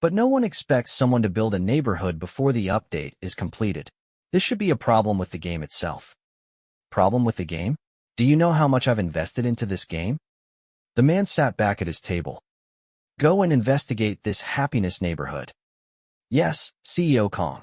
But no one expects someone to build a neighborhood before the update is completed. This should be a problem with the game itself. Problem with the game? Do you know how much I've invested into this game? The man sat back at his table. Go and investigate this Happiness Neighborhood. Yes, CEO calm.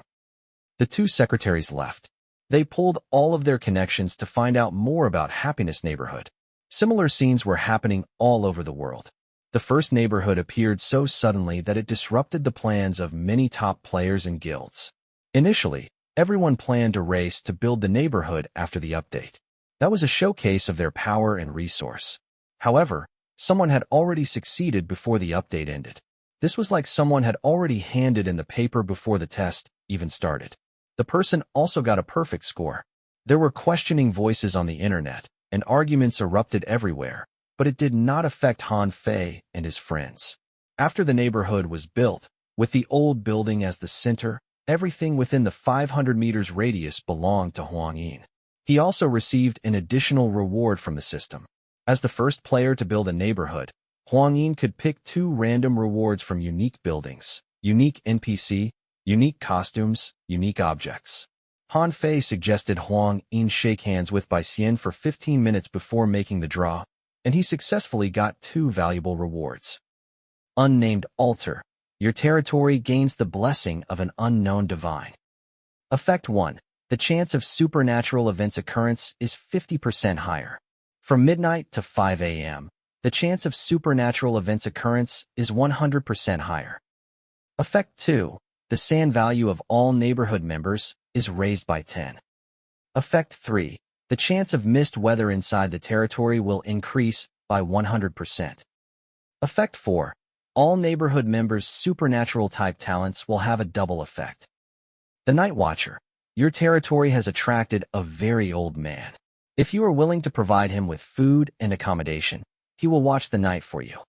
The 2 secretaries left. They pulled all of their connections to find out more about Happiness Neighborhood. Similar scenes were happening all over the world. The first neighborhood appeared so suddenly that it disrupted the plans of many top players and guilds. Initially, everyone planned a race to build the neighborhood after the update. That was a showcase of their power and resource. However, someone had already succeeded before the update ended. This was like someone had already handed in the paper before the test even started. The person also got a perfect score. There were questioning voices on the internet, and arguments erupted everywhere, but it did not affect Han Fei and his friends. After the neighborhood was built, with the old building as the center, everything within the 500 meters radius belonged to Huang Yin. He also received an additional reward from the system. As the first player to build a neighborhood, Huang Yin could pick 2 random rewards from unique buildings, unique NPC, Unique costumes, unique objects. Han Fei suggested Huang Yin shake hands with Bai Xian for 15 minutes before making the draw, and he successfully got 2 valuable rewards. Unnamed altar. Your territory gains the blessing of an unknown divine. Effect 1. The chance of supernatural events occurrence is 50% higher. From midnight to 5 a.m., the chance of supernatural events occurrence is 100% higher. Effect 2. The sand value of all neighborhood members is raised by 10. Effect 3. The chance of missed weather inside the territory will increase by 100%. Effect 4. All neighborhood members' supernatural type talents will have a double effect. The Night Watcher. Your territory has attracted a very old man. If you are willing to provide him with food and accommodation, he will watch the night for you.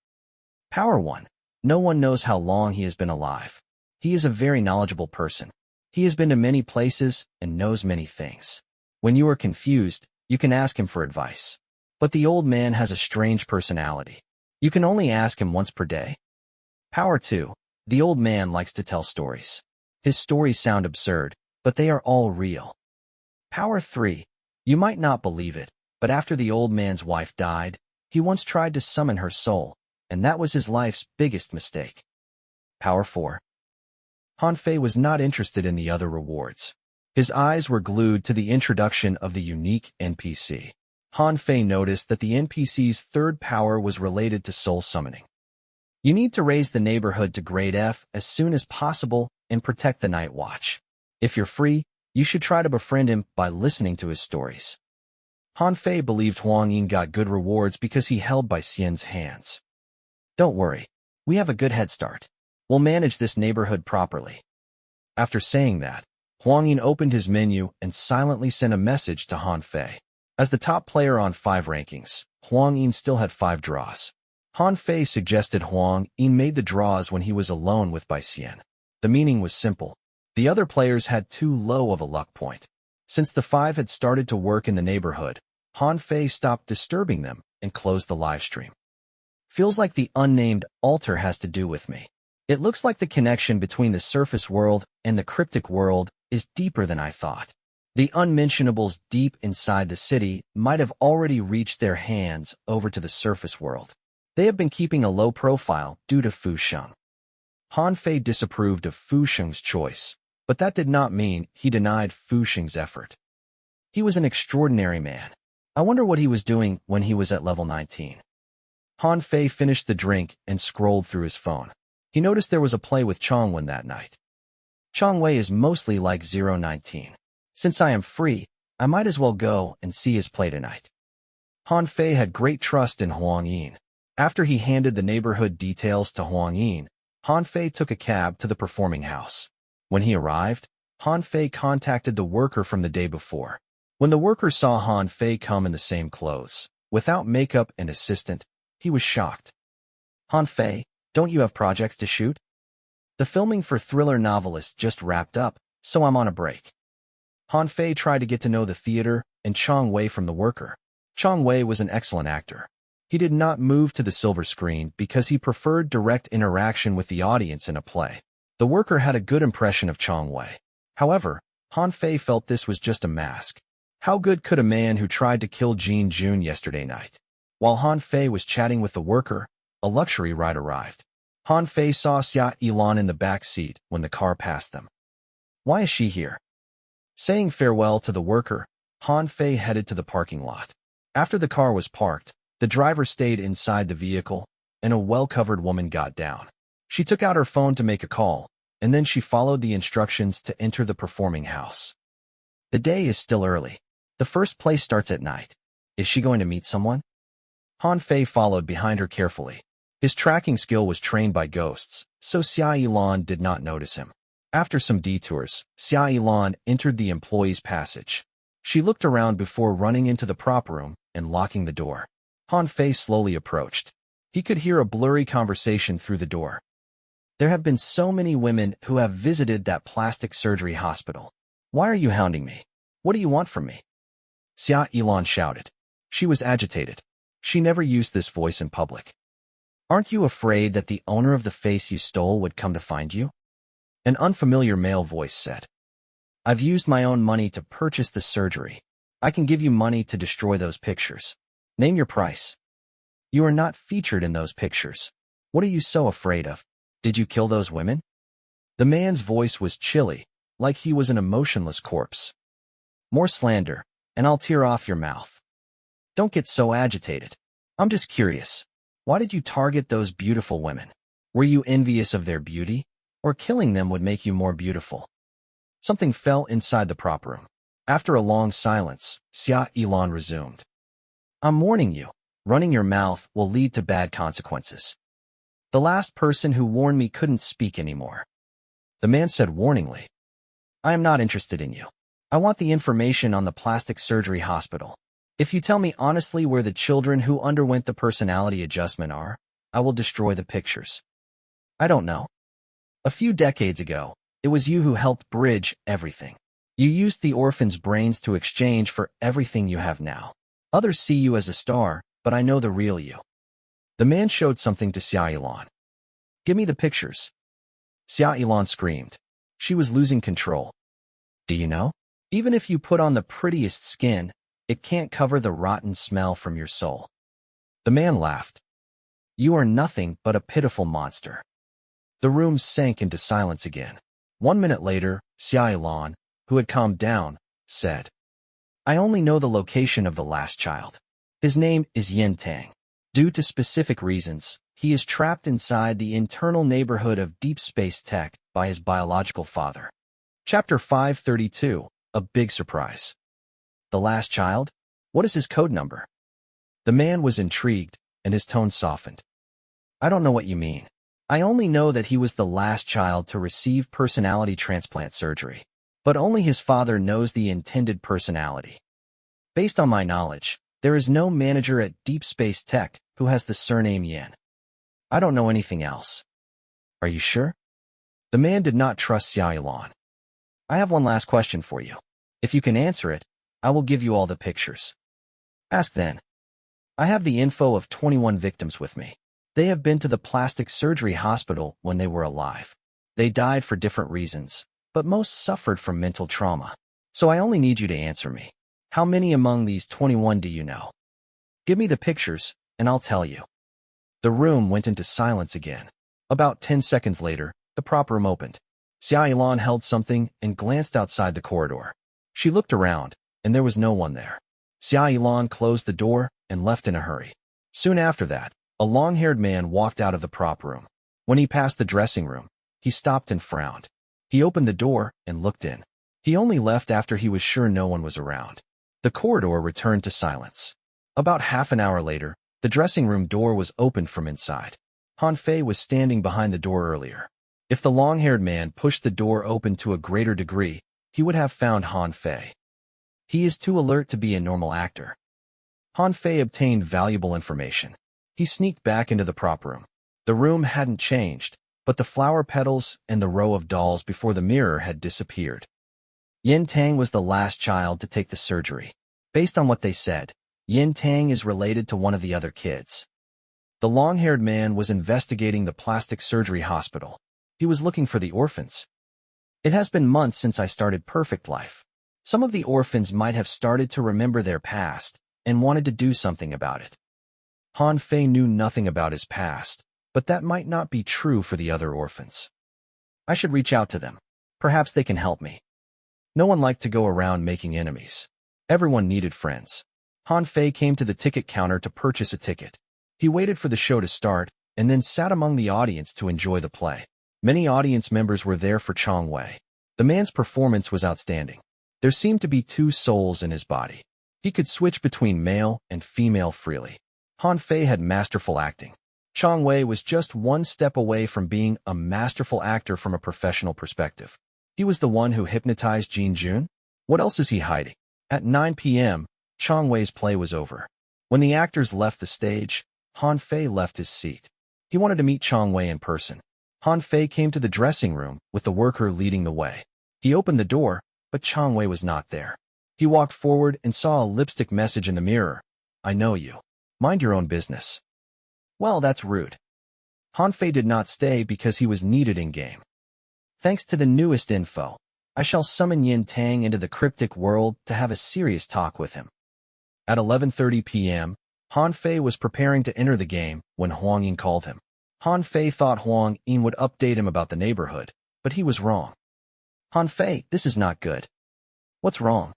Power 1. No one knows how long he has been alive. He is a very knowledgeable person. He has been to many places and knows many things. When you are confused, you can ask him for advice. But the old man has a strange personality. You can only ask him once per day. Power 2. The old man likes to tell stories. His stories sound absurd, but they are all real. Power 3. You might not believe it, but after the old man's wife died, he once tried to summon her soul, and that was his life's biggest mistake. Power 4. Han Fei was not interested in the other rewards. His eyes were glued to the introduction of the unique NPC. Han Fei noticed that the NPC's third power was related to soul summoning. You need to raise the neighborhood to grade F as soon as possible and protect the Night Watch. If you're free, you should try to befriend him by listening to his stories. Han Fei believed Huang Yin got good rewards because he held Bai Xian's hands. Don't worry, we have a good head start. We'll manage this neighborhood properly. After saying that, Huang Yin opened his menu and silently sent a message to Han Fei. As the top player on 5 rankings, Huang Yin still had 5 draws. Han Fei suggested Huang Yin made the draws when he was alone with Bai Xian. The meaning was simple. The other players had too low of a luck point. Since the 5 had started to work in the neighborhood, Han Fei stopped disturbing them and closed the live stream. Feels like the unnamed altar has to do with me. It looks like the connection between the surface world and the cryptic world is deeper than I thought. The unmentionables deep inside the city might have already reached their hands over to the surface world. They have been keeping a low profile due to Fu Sheng. Han Fei disapproved of Fu Sheng's choice, but that did not mean he denied Fu Sheng's effort. He was an extraordinary man. I wonder what he was doing when he was at level 19. Han Fei finished the drink and scrolled through his phone. He noticed there was a play with Chongwen that night. Chongwei is mostly like 019. Since I am free, I might as well go and see his play tonight. Han Fei had great trust in Huang Yin. After he handed the neighborhood details to Huang Yin, Han Fei took a cab to the performing house. When he arrived, Han Fei contacted the worker from the day before. When the worker saw Han Fei come in the same clothes, without makeup and assistant, he was shocked. Han Fei, don't you have projects to shoot? The filming for Thriller Novelist just wrapped up, so I'm on a break. Han Fei tried to get to know the theater and Chong Wei from the worker. Chong Wei was an excellent actor. He did not move to the silver screen because he preferred direct interaction with the audience in a play. The worker had a good impression of Chong Wei. However, Han Fei felt this was just a mask. How good could a man who tried to kill Jean Jun yesterday night? While Han Fei was chatting with the worker, a luxury ride arrived. Han Fei saw Xia Yilan in the back seat when the car passed them. Why is she here? Saying farewell to the worker, Han Fei headed to the parking lot. After the car was parked, the driver stayed inside the vehicle, and a well-covered woman got down. She took out her phone to make a call, and then she followed the instructions to enter the performing house. The day is still early. The first play starts at night. Is she going to meet someone? Han Fei followed behind her carefully. His tracking skill was trained by ghosts, so Xia Yilan did not notice him. After some detours, Xia Yilan entered the employee's passage. She looked around before running into the prop room and locking the door. Han Fei slowly approached. He could hear a blurry conversation through the door. There have been so many women who have visited that plastic surgery hospital. Why are you hounding me? What do you want from me? Xia Yilan shouted. She was agitated. She never used this voice in public. Aren't you afraid that the owner of the face you stole would come to find you? An unfamiliar male voice said. I've used my own money to purchase the surgery. I can give you money to destroy those pictures. Name your price. You are not featured in those pictures. What are you so afraid of? Did you kill those women? The man's voice was chilly, like he was an emotionless corpse. More slander, and I'll tear off your mouth. Don't get so agitated. I'm just curious. Why did you target those beautiful women? Were you envious of their beauty? Or killing them would make you more beautiful? Something fell inside the prop room. After a long silence, Iyashikei resumed. I'm warning you. Running your mouth will lead to bad consequences. The last person who warned me couldn't speak anymore. The man said warningly. I am not interested in you. I want the information on the plastic surgery hospital. If you tell me honestly where the children who underwent the personality adjustment are, I will destroy the pictures. I don't know. A few decades ago, it was you who helped bridge everything. You used the orphans' brains to exchange for everything you have now. Others see you as a star, but I know the real you. The man showed something to Iyashikei. Give me the pictures. Iyashikei screamed. She was losing control. Do you know? Even if you put on the prettiest skin, it can't cover the rotten smell from your soul. The man laughed. You are nothing but a pitiful monster. The room sank into silence again. 1 minute later, Iyashikei, who had calmed down, said, I only know the location of the last child. His name is Iyashikei. Due to specific reasons, he is trapped inside the internal neighborhood of Deep Space Tech by his biological father. Chapter 532, A Big Surprise. The last child? What is his code number? The man was intrigued, and his tone softened. I don't know what you mean. I only know that he was the last child to receive personality transplant surgery. But only his father knows the intended personality. Based on my knowledge, there is no manager at Deep Space Tech who has the surname Yin. I don't know anything else. Are you sure? The man did not trust Iyashikei. I have one last question for you. If you can answer it, I will give you all the pictures. Ask then. I have the info of 21 victims with me. They have been to the plastic surgery hospital when they were alive. They died for different reasons, but most suffered from mental trauma. So I only need you to answer me. How many among these 21 do you know? Give me the pictures, and I'll tell you. The room went into silence again. About 10 seconds later, the prop room opened. Iyashikei held something and glanced outside the corridor. She looked around, and there was no one there. Iyashikei closed the door and left in a hurry. Soon after that, a long-haired man walked out of the prop room. When he passed the dressing room, he stopped and frowned. He opened the door and looked in. He only left after he was sure no one was around. The corridor returned to silence. About half an hour later, the dressing room door was opened from inside. Han Fei was standing behind the door earlier. If the long-haired man pushed the door open to a greater degree, he would have found Han Fei. He is too alert to be a normal actor. Han Fei obtained valuable information. He sneaked back into the prop room. The room hadn't changed, but the flower petals and the row of dolls before the mirror had disappeared. Iyashikei was the last child to take the surgery. Based on what they said, Iyashikei is related to one of the other kids. The long-haired man was investigating the plastic surgery hospital. He was looking for the orphans. It has been months since I started Perfect Life. Some of the orphans might have started to remember their past and wanted to do something about it. Han Fei knew nothing about his past, but that might not be true for the other orphans. I should reach out to them. Perhaps they can help me. No one liked to go around making enemies. Everyone needed friends. Han Fei came to the ticket counter to purchase a ticket. He waited for the show to start and then sat among the audience to enjoy the play. Many audience members were there for Chong Wei. The man's performance was outstanding. There seemed to be two souls in his body. He could switch between male and female freely. Han Fei had masterful acting. Chong Wei was just one step away from being a masterful actor from a professional perspective. He was the one who hypnotized Jin Jun? What else is he hiding? At 9 p.m., Chong Wei's play was over. When the actors left the stage, Han Fei left his seat. He wanted to meet Chong Wei in person. Han Fei came to the dressing room with the worker leading the way. He opened the door, but Chong Wei was not there. He walked forward and saw a lipstick message in the mirror. I know you. Mind your own business. Well, that's rude. Han Fei did not stay because he was needed in-game. Thanks to the newest info, I shall summon Yin Tang into the cryptic world to have a serious talk with him. At 11:30 p.m., Han Fei was preparing to enter the game when Huang Yin called him. Han Fei thought Huang Yin would update him about the neighborhood, but he was wrong. Han Fei, this is not good. What's wrong?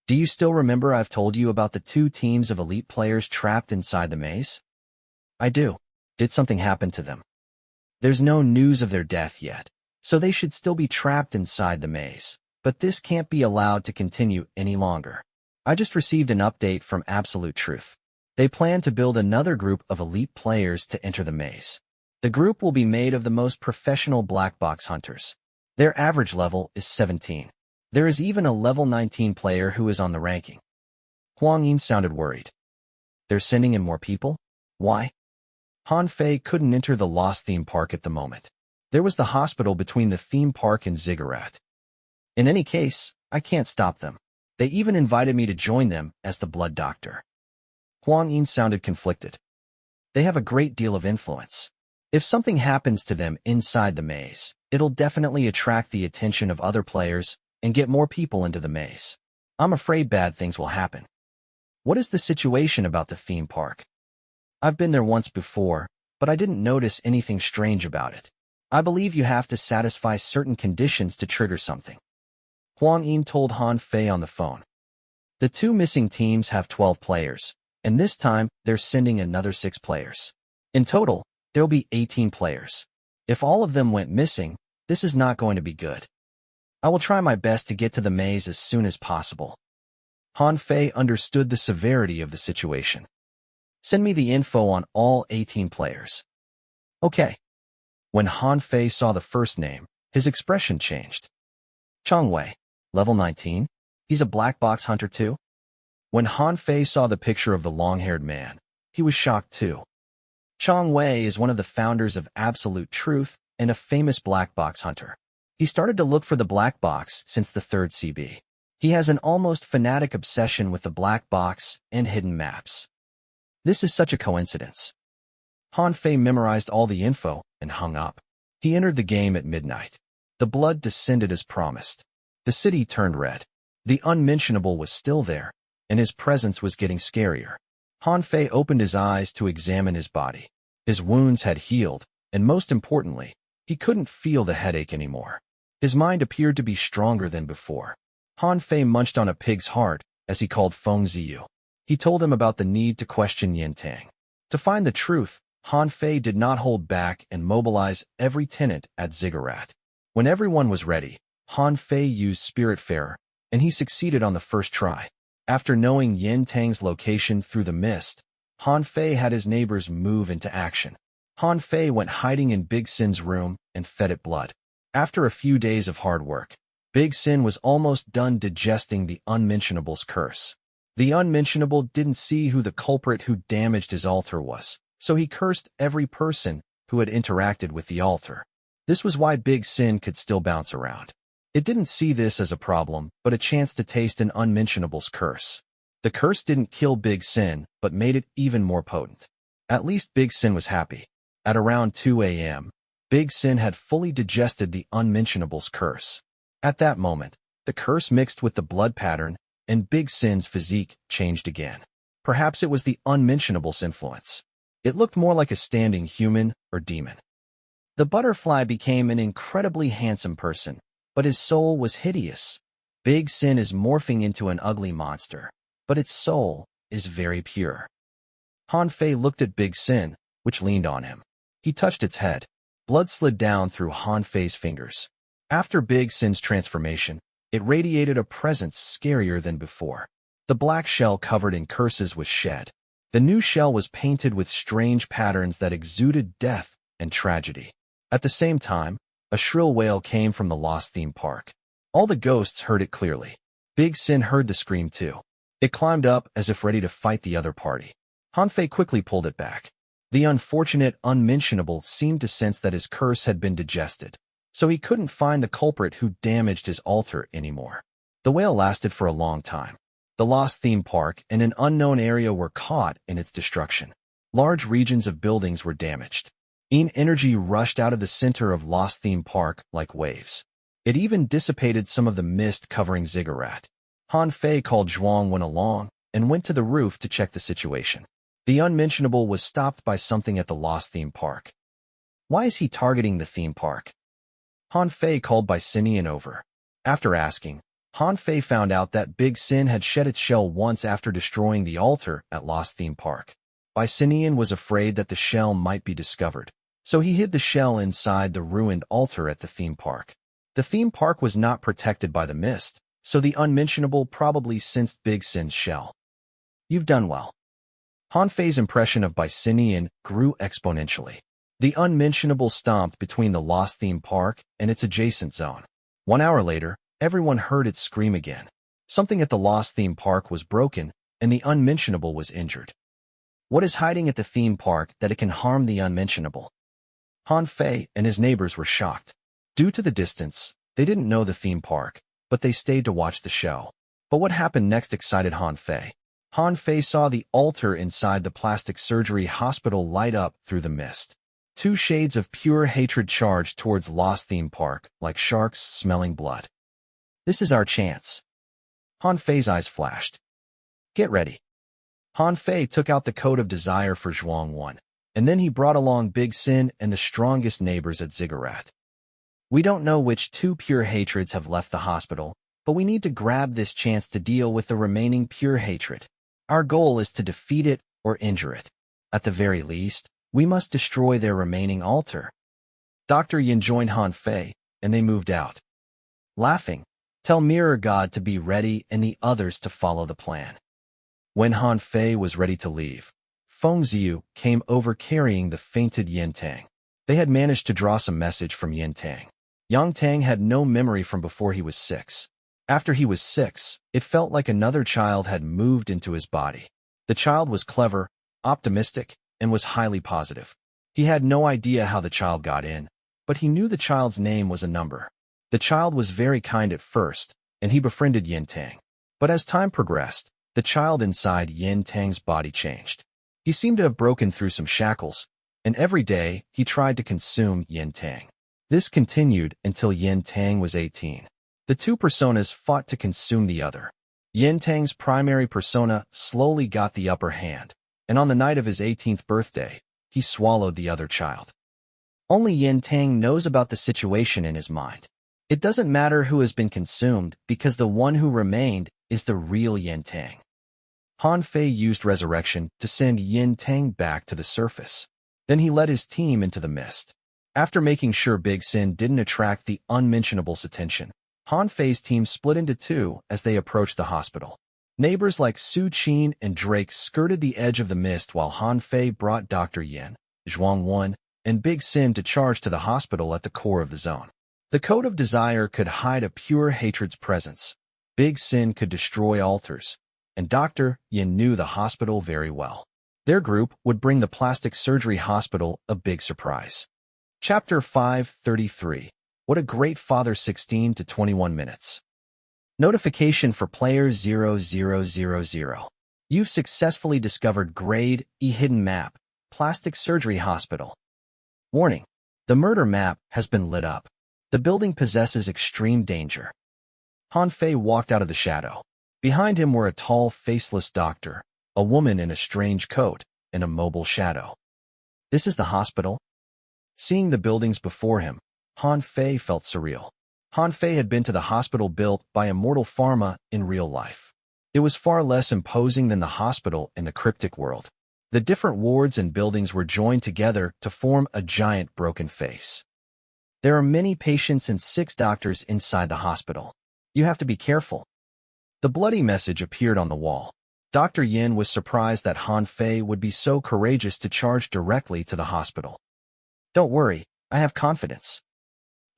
Do you still remember I've told you about the 2 teams of elite players trapped inside the maze? I do. Did something happen to them? There's no news of their death yet, so they should still be trapped inside the maze. But this can't be allowed to continue any longer. I just received an update from Absolute Truth. They plan to build another group of elite players to enter the maze. The group will be made of the most professional black box hunters. Their average level is 17. There is even a level 19 player who is on the ranking. Huang Yin sounded worried. They're sending in more people? Why? Han Fei couldn't enter the Lost theme park at the moment. There was the hospital between the theme park and Ziggurat. In any case, I can't stop them. They even invited me to join them as the blood doctor. Huang Yin sounded conflicted. They have a great deal of influence. If something happens to them inside the maze, it'll definitely attract the attention of other players and get more people into the maze. I'm afraid bad things will happen. What is the situation about the theme park? I've been there once before, but I didn't notice anything strange about it. I believe you have to satisfy certain conditions to trigger something. Huang Yin told Han Fei on the phone. The 2 missing teams have 12 players, and this time they're sending another 6 players. In total, there'll be 18 players. If all of them went missing, this is not going to be good. I will try my best to get to the maze as soon as possible. Han Fei understood the severity of the situation. Send me the info on all 18 players. Okay. When Han Fei saw the first name, his expression changed. Chang Wei, level 19? He's a black box hunter too? When Han Fei saw the picture of the long-haired man, he was shocked too. Chang Wei is one of the founders of Absolute Truth and a famous black box hunter. He started to look for the black box since the 3rd CB. He has an almost fanatic obsession with the black box and hidden maps. This is such a coincidence. Han Fei memorized all the info and hung up. He entered the game at midnight. The blood descended as promised. The city turned red. The unmentionable was still there, and his presence was getting scarier. Han Fei opened his eyes to examine his body. His wounds had healed, and most importantly, he couldn't feel the headache anymore. His mind appeared to be stronger than before. Han Fei munched on a pig's heart as he called Feng Ziyu. He told him about the need to question Yin Tang. To find the truth, Han Fei did not hold back and mobilize every tenant at Ziggurat. When everyone was ready, Han Fei used Spiritfarer, and he succeeded on the first try. After knowing Yin Tang's location through the mist, Han Fei had his neighbors move into action. Han Fei went hiding in Big Sin's room and fed it blood. After a few days of hard work, Big Sin was almost done digesting the Unmentionable's curse. The Unmentionable didn't see who the culprit who damaged his altar was, so he cursed every person who had interacted with the altar. This was why Big Sin could still bounce around. It didn't see this as a problem, but a chance to taste an Unmentionable's curse. The curse didn't kill Big Sin, but made it even more potent. At least Big Sin was happy. At around 2 a.m., Big Sin had fully digested the Unmentionable's curse. At that moment, the curse mixed with the blood pattern, and Big Sin's physique changed again. Perhaps it was the Unmentionable's influence. It looked more like a standing human or demon. The butterfly became an incredibly handsome person, but his soul was hideous. Big Sin is morphing into an ugly monster, but its soul is very pure. Han Fei looked at Big Sin, which leaned on him. He touched its head. Blood slid down through Han Fei's fingers. After Big Sin's transformation, it radiated a presence scarier than before. The black shell covered in curses was shed. The new shell was painted with strange patterns that exuded death and tragedy. At the same time, a shrill wail came from the Lost theme park. All the ghosts heard it clearly. Big Sin heard the scream too. It climbed up as if ready to fight the other party. Han Fei quickly pulled it back. The unfortunate Unmentionable seemed to sense that his curse had been digested, so he couldn't find the culprit who damaged his altar anymore. The wail lasted for a long time. The Lost theme park and an unknown area were caught in its destruction. Large regions of buildings were damaged. Yin energy rushed out of the center of Lost Theme Park like waves. It even dissipated some of the mist covering Ziggurat. Han Fei called Zhuang Wen along and went to the roof to check the situation. The unmentionable was stopped by something at the Lost Theme Park. Why is he targeting the theme park? Han Fei called by Sinian over. After asking, Han Fei found out that Big Sin had shed its shell once after destroying the altar at Lost Theme Park. Sinian was afraid that the shell might be discovered, so he hid the shell inside the ruined altar at the theme park. The theme park was not protected by the mist, so the unmentionable probably sensed Big Sin's shell. You've done well. Han Fei's impression of Sinian grew exponentially. The unmentionable stomped between the Lost Theme Park and its adjacent zone. 1 hour later, everyone heard it scream again. Something at the Lost Theme Park was broken, and the unmentionable was injured. What is hiding at the theme park that it can harm the unmentionable? Han Fei and his neighbors were shocked. Due to the distance, they didn't know the theme park, but they stayed to watch the show. But what happened next excited Han Fei. Han Fei saw the altar inside the plastic surgery hospital light up through the mist. 2 shades of pure hatred charged towards Lost Theme Park, like sharks smelling blood. This is our chance. Han Fei's eyes flashed. Get ready. Han Fei took out the Code of Desire for Zhuang Wen, and then he brought along Big Sin and the strongest neighbors at Ziggurat. We don't know which 2 pure hatreds have left the hospital, but we need to grab this chance to deal with the remaining pure hatred. Our goal is to defeat it or injure it. At the very least, we must destroy their remaining altar. Dr. Yin joined Han Fei, and they moved out. Laughing, tell Mirror God to be ready and the others to follow the plan. When Han Fei was ready to leave, Feng Ziyu came over carrying the fainted Yin Tang. They had managed to draw some message from Yin Tang. Yang Tang had no memory from before he was 6. After he was 6, it felt like another child had moved into his body. The child was clever, optimistic, and was highly positive. He had no idea how the child got in, but he knew the child's name was a number. The child was very kind at first, and he befriended Yin Tang. But as time progressed, the child inside Yin Tang's body changed. He seemed to have broken through some shackles, and every day he tried to consume Yin Tang. This continued until Yin Tang was 18. The 2 personas fought to consume the other. Yin Tang's primary persona slowly got the upper hand, and on the night of his 18th birthday, he swallowed the other child. Only Yin Tang knows about the situation in his mind. It doesn't matter who has been consumed because the one who remained is the real Yin Tang. Han Fei used resurrection to send Yin Tang back to the surface. Then he led his team into the mist. After making sure Big Sin didn't attract the unmentionable's attention, Han Fei's team split into 2 as they approached the hospital. Neighbors like Su Qin and Drake skirted the edge of the mist while Han Fei brought Dr. Yin, Zhuang Wen, and Big Sin to charge to the hospital at the core of the zone. The Code of Desire could hide a pure hatred's presence. Big Sin could destroy altars, and Dr. Yin knew the hospital very well. Their group would bring the plastic surgery hospital a big surprise. Chapter 533. What a great father 16 to 21 minutes. Notification for player 0000. You've successfully discovered Grade E Hidden Map, Plastic Surgery Hospital. Warning. The murder map has been lit up. The building possesses extreme danger. Han Fei walked out of the shadow. Behind him were a tall, faceless doctor, a woman in a strange coat, and a mobile shadow. This is the hospital? Seeing the buildings before him, Han Fei felt surreal. Han Fei had been to the hospital built by Immortal Pharma in real life. It was far less imposing than the hospital in the cryptic world. The different wards and buildings were joined together to form a giant broken face. There are many patients and 6 doctors inside the hospital. You have to be careful. The bloody message appeared on the wall. Dr. Yin was surprised that Han Fei would be so courageous to charge directly to the hospital. Don't worry, I have confidence.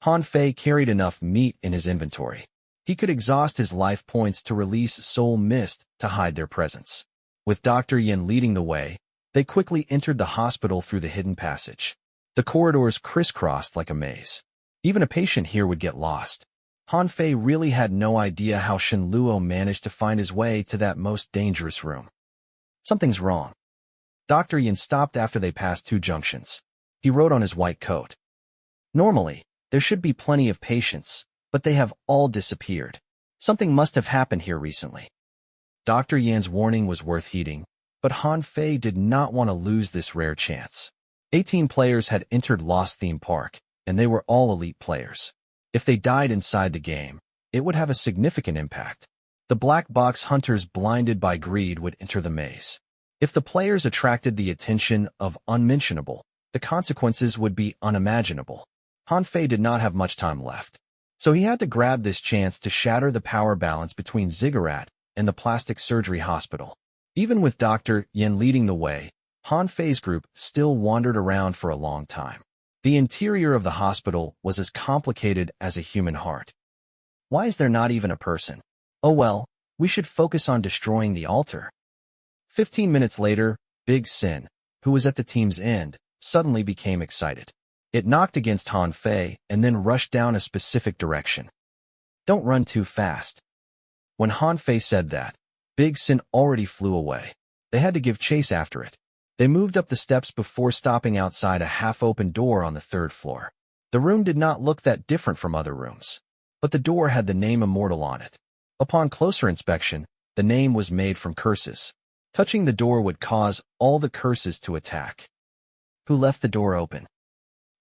Han Fei carried enough meat in his inventory. He could exhaust his life points to release soul mist to hide their presence. With Dr. Yin leading the way, they quickly entered the hospital through the hidden passage. The corridors crisscrossed like a maze. Even a patient here would get lost. Han Fei really had no idea how Shen Luo managed to find his way to that most dangerous room. Something's wrong. Dr. Yin stopped after they passed 2 junctions. He wrote on his white coat. Normally, there should be plenty of patients, but they have all disappeared. Something must have happened here recently. Dr. Yan's warning was worth heeding, but Han Fei did not want to lose this rare chance. 18 players had entered Lost Theme Park, and they were all elite players. If they died inside the game, it would have a significant impact. The black box hunters blinded by greed would enter the maze. If the players attracted the attention of unmentionable, the consequences would be unimaginable. Han Fei did not have much time left, so he had to grab this chance to shatter the power balance between Ziggurat and the plastic surgery hospital. Even with Dr. Yan leading the way, Han Fei's group still wandered around for a long time. The interior of the hospital was as complicated as a human heart. Why is there not even a person? Oh well, we should focus on destroying the altar. 15 minutes later, Big Sin, who was at the team's end, suddenly became excited. It knocked against Han Fei and then rushed down a specific direction. Don't run too fast. When Han Fei said that, Big Sin already flew away. They had to give chase after it. They moved up the steps before stopping outside a half-open door on the 3rd floor. The room did not look that different from other rooms, but the door had the name Immortal on it. Upon closer inspection, the name was made from curses. Touching the door would cause all the curses to attack. Who left the door open?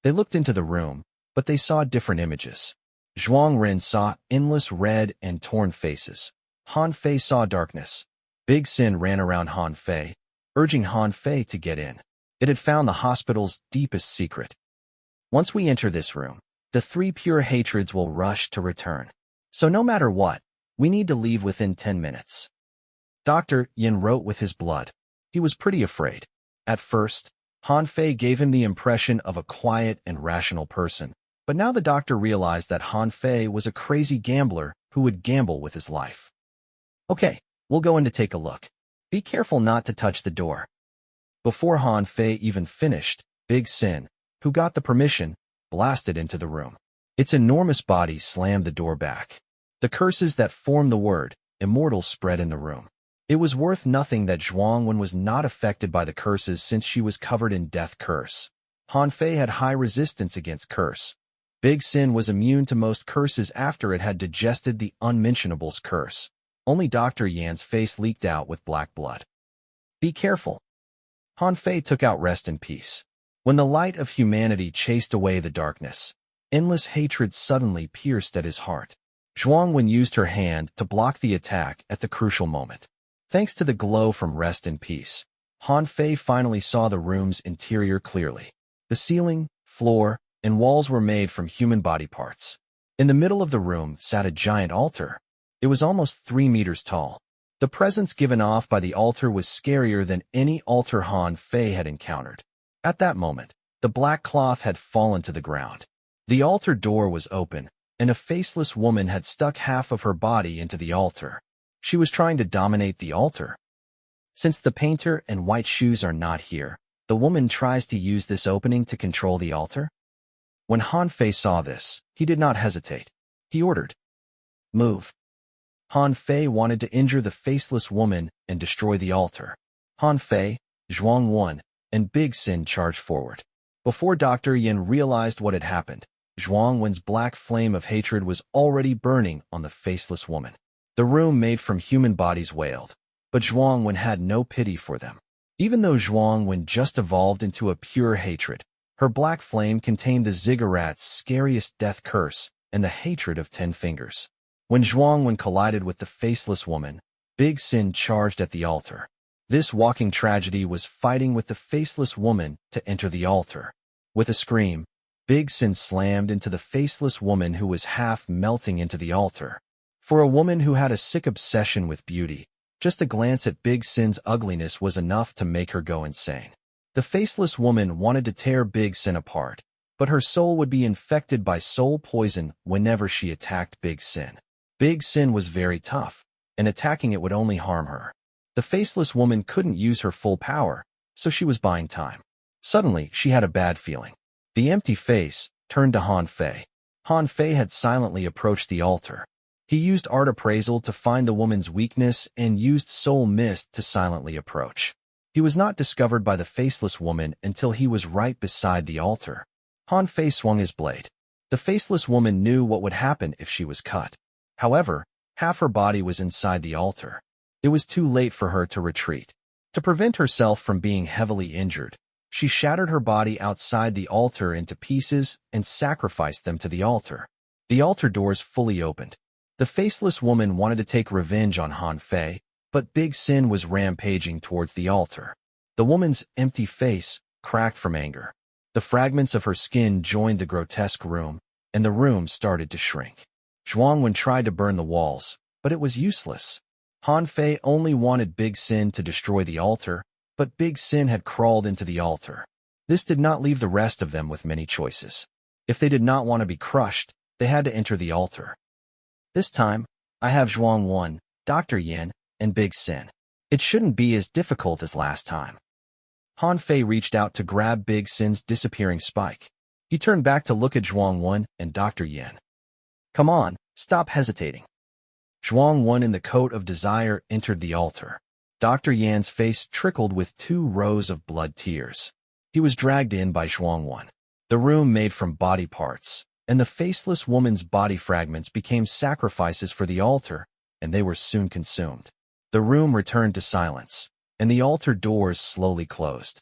They looked into the room, but they saw different images. Zhuang Ren saw endless red and torn faces. Han Fei saw darkness. Big Sin ran around Han Fei, urging Han Fei to get in. It had found the hospital's deepest secret. Once we enter this room, the 3 pure hatreds will rush to return. So no matter what, we need to leave within 10 minutes. Dr. Yan wrote with his blood. He was pretty afraid. At first, Han Fei gave him the impression of a quiet and rational person, but now the doctor realized that Han Fei was a crazy gambler who would gamble with his life. Okay, we'll go in to take a look. Be careful not to touch the door. Before Han Fei even finished, Big Sin, who got the permission, blasted into the room. Its enormous body slammed the door back. The curses that formed the word immortal spread in the room. It was worth nothing that Zhuang Wen was not affected by the curses since she was covered in death curse. Han Fei had high resistance against curse. Big Sin was immune to most curses after it had digested the unmentionable's curse. Only Dr. Yan's face leaked out with black blood. Be careful. Han Fei took out Rest in Peace. When the light of humanity chased away the darkness, endless hatred suddenly pierced at his heart. Zhuang Wen used her hand to block the attack at the crucial moment. Thanks to the glow from Rest in Peace, Han Fei finally saw the room's interior clearly. The ceiling, floor, and walls were made from human body parts. In the middle of the room sat a giant altar. It was almost 3 meters tall. The presence given off by the altar was scarier than any altar Han Fei had encountered. At that moment, the black cloth had fallen to the ground. The altar door was open, and a faceless woman had stuck half of her body into the altar. She was trying to dominate the altar. Since the painter and white shoes are not here, the woman tries to use this opening to control the altar. When Han Fei saw this, he did not hesitate. He ordered, "Move." Han Fei wanted to injure the faceless woman and destroy the altar. Han Fei, Zhuang Wen, and Big Sin charged forward. Before Dr. Yan realized what had happened, Zhuang Wen's black flame of hatred was already burning on the faceless woman. The room made from human bodies wailed, but Zhuang Wen had no pity for them. Even though Zhuang Wen just evolved into a pure hatred, her black flame contained the Ziggurat's scariest death curse and the hatred of 10 fingers. When Zhuang Wen collided with the faceless woman, Big Sin charged at the altar. This walking tragedy was fighting with the faceless woman to enter the altar. With a scream, Big Sin slammed into the faceless woman who was half melting into the altar. For a woman who had a sick obsession with beauty, just a glance at Big Sin's ugliness was enough to make her go insane. The faceless woman wanted to tear Big Sin apart, but her soul would be infected by soul poison whenever she attacked Big Sin. Big Sin was very tough, and attacking it would only harm her. The faceless woman couldn't use her full power, so she was buying time. Suddenly, she had a bad feeling. The empty face turned to Han Fei. Han Fei had silently approached the altar. He used art appraisal to find the woman's weakness and used soul mist to silently approach. He was not discovered by the faceless woman until he was right beside the altar. Han Fei swung his blade. The faceless woman knew what would happen if she was cut. However, half her body was inside the altar. It was too late for her to retreat. To prevent herself from being heavily injured, she shattered her body outside the altar into pieces and sacrificed them to the altar. The altar doors fully opened. The faceless woman wanted to take revenge on Han Fei, but Big Sin was rampaging towards the altar. The woman's empty face cracked from anger. The fragments of her skin joined the grotesque room, and the room started to shrink. Zhuangwen tried to burn the walls, but it was useless. Han Fei only wanted Big Sin to destroy the altar, but Big Sin had crawled into the altar. This did not leave the rest of them with many choices. If they did not want to be crushed, they had to enter the altar. This time, I have Zhuangwen, Dr. Yin, and Big Sin. It shouldn't be as difficult as last time. Han Fei reached out to grab Big Sin's disappearing spike. He turned back to look at Zhuangwen and Dr. Yin. Come on, stop hesitating. Zhuangwen in the coat of desire entered the altar. Dr. Yan's face trickled with 2 rows of blood tears. He was dragged in by Zhuangwen. The room made from body parts, and the faceless woman's body fragments became sacrifices for the altar, and they were soon consumed. The room returned to silence, and the altar doors slowly closed.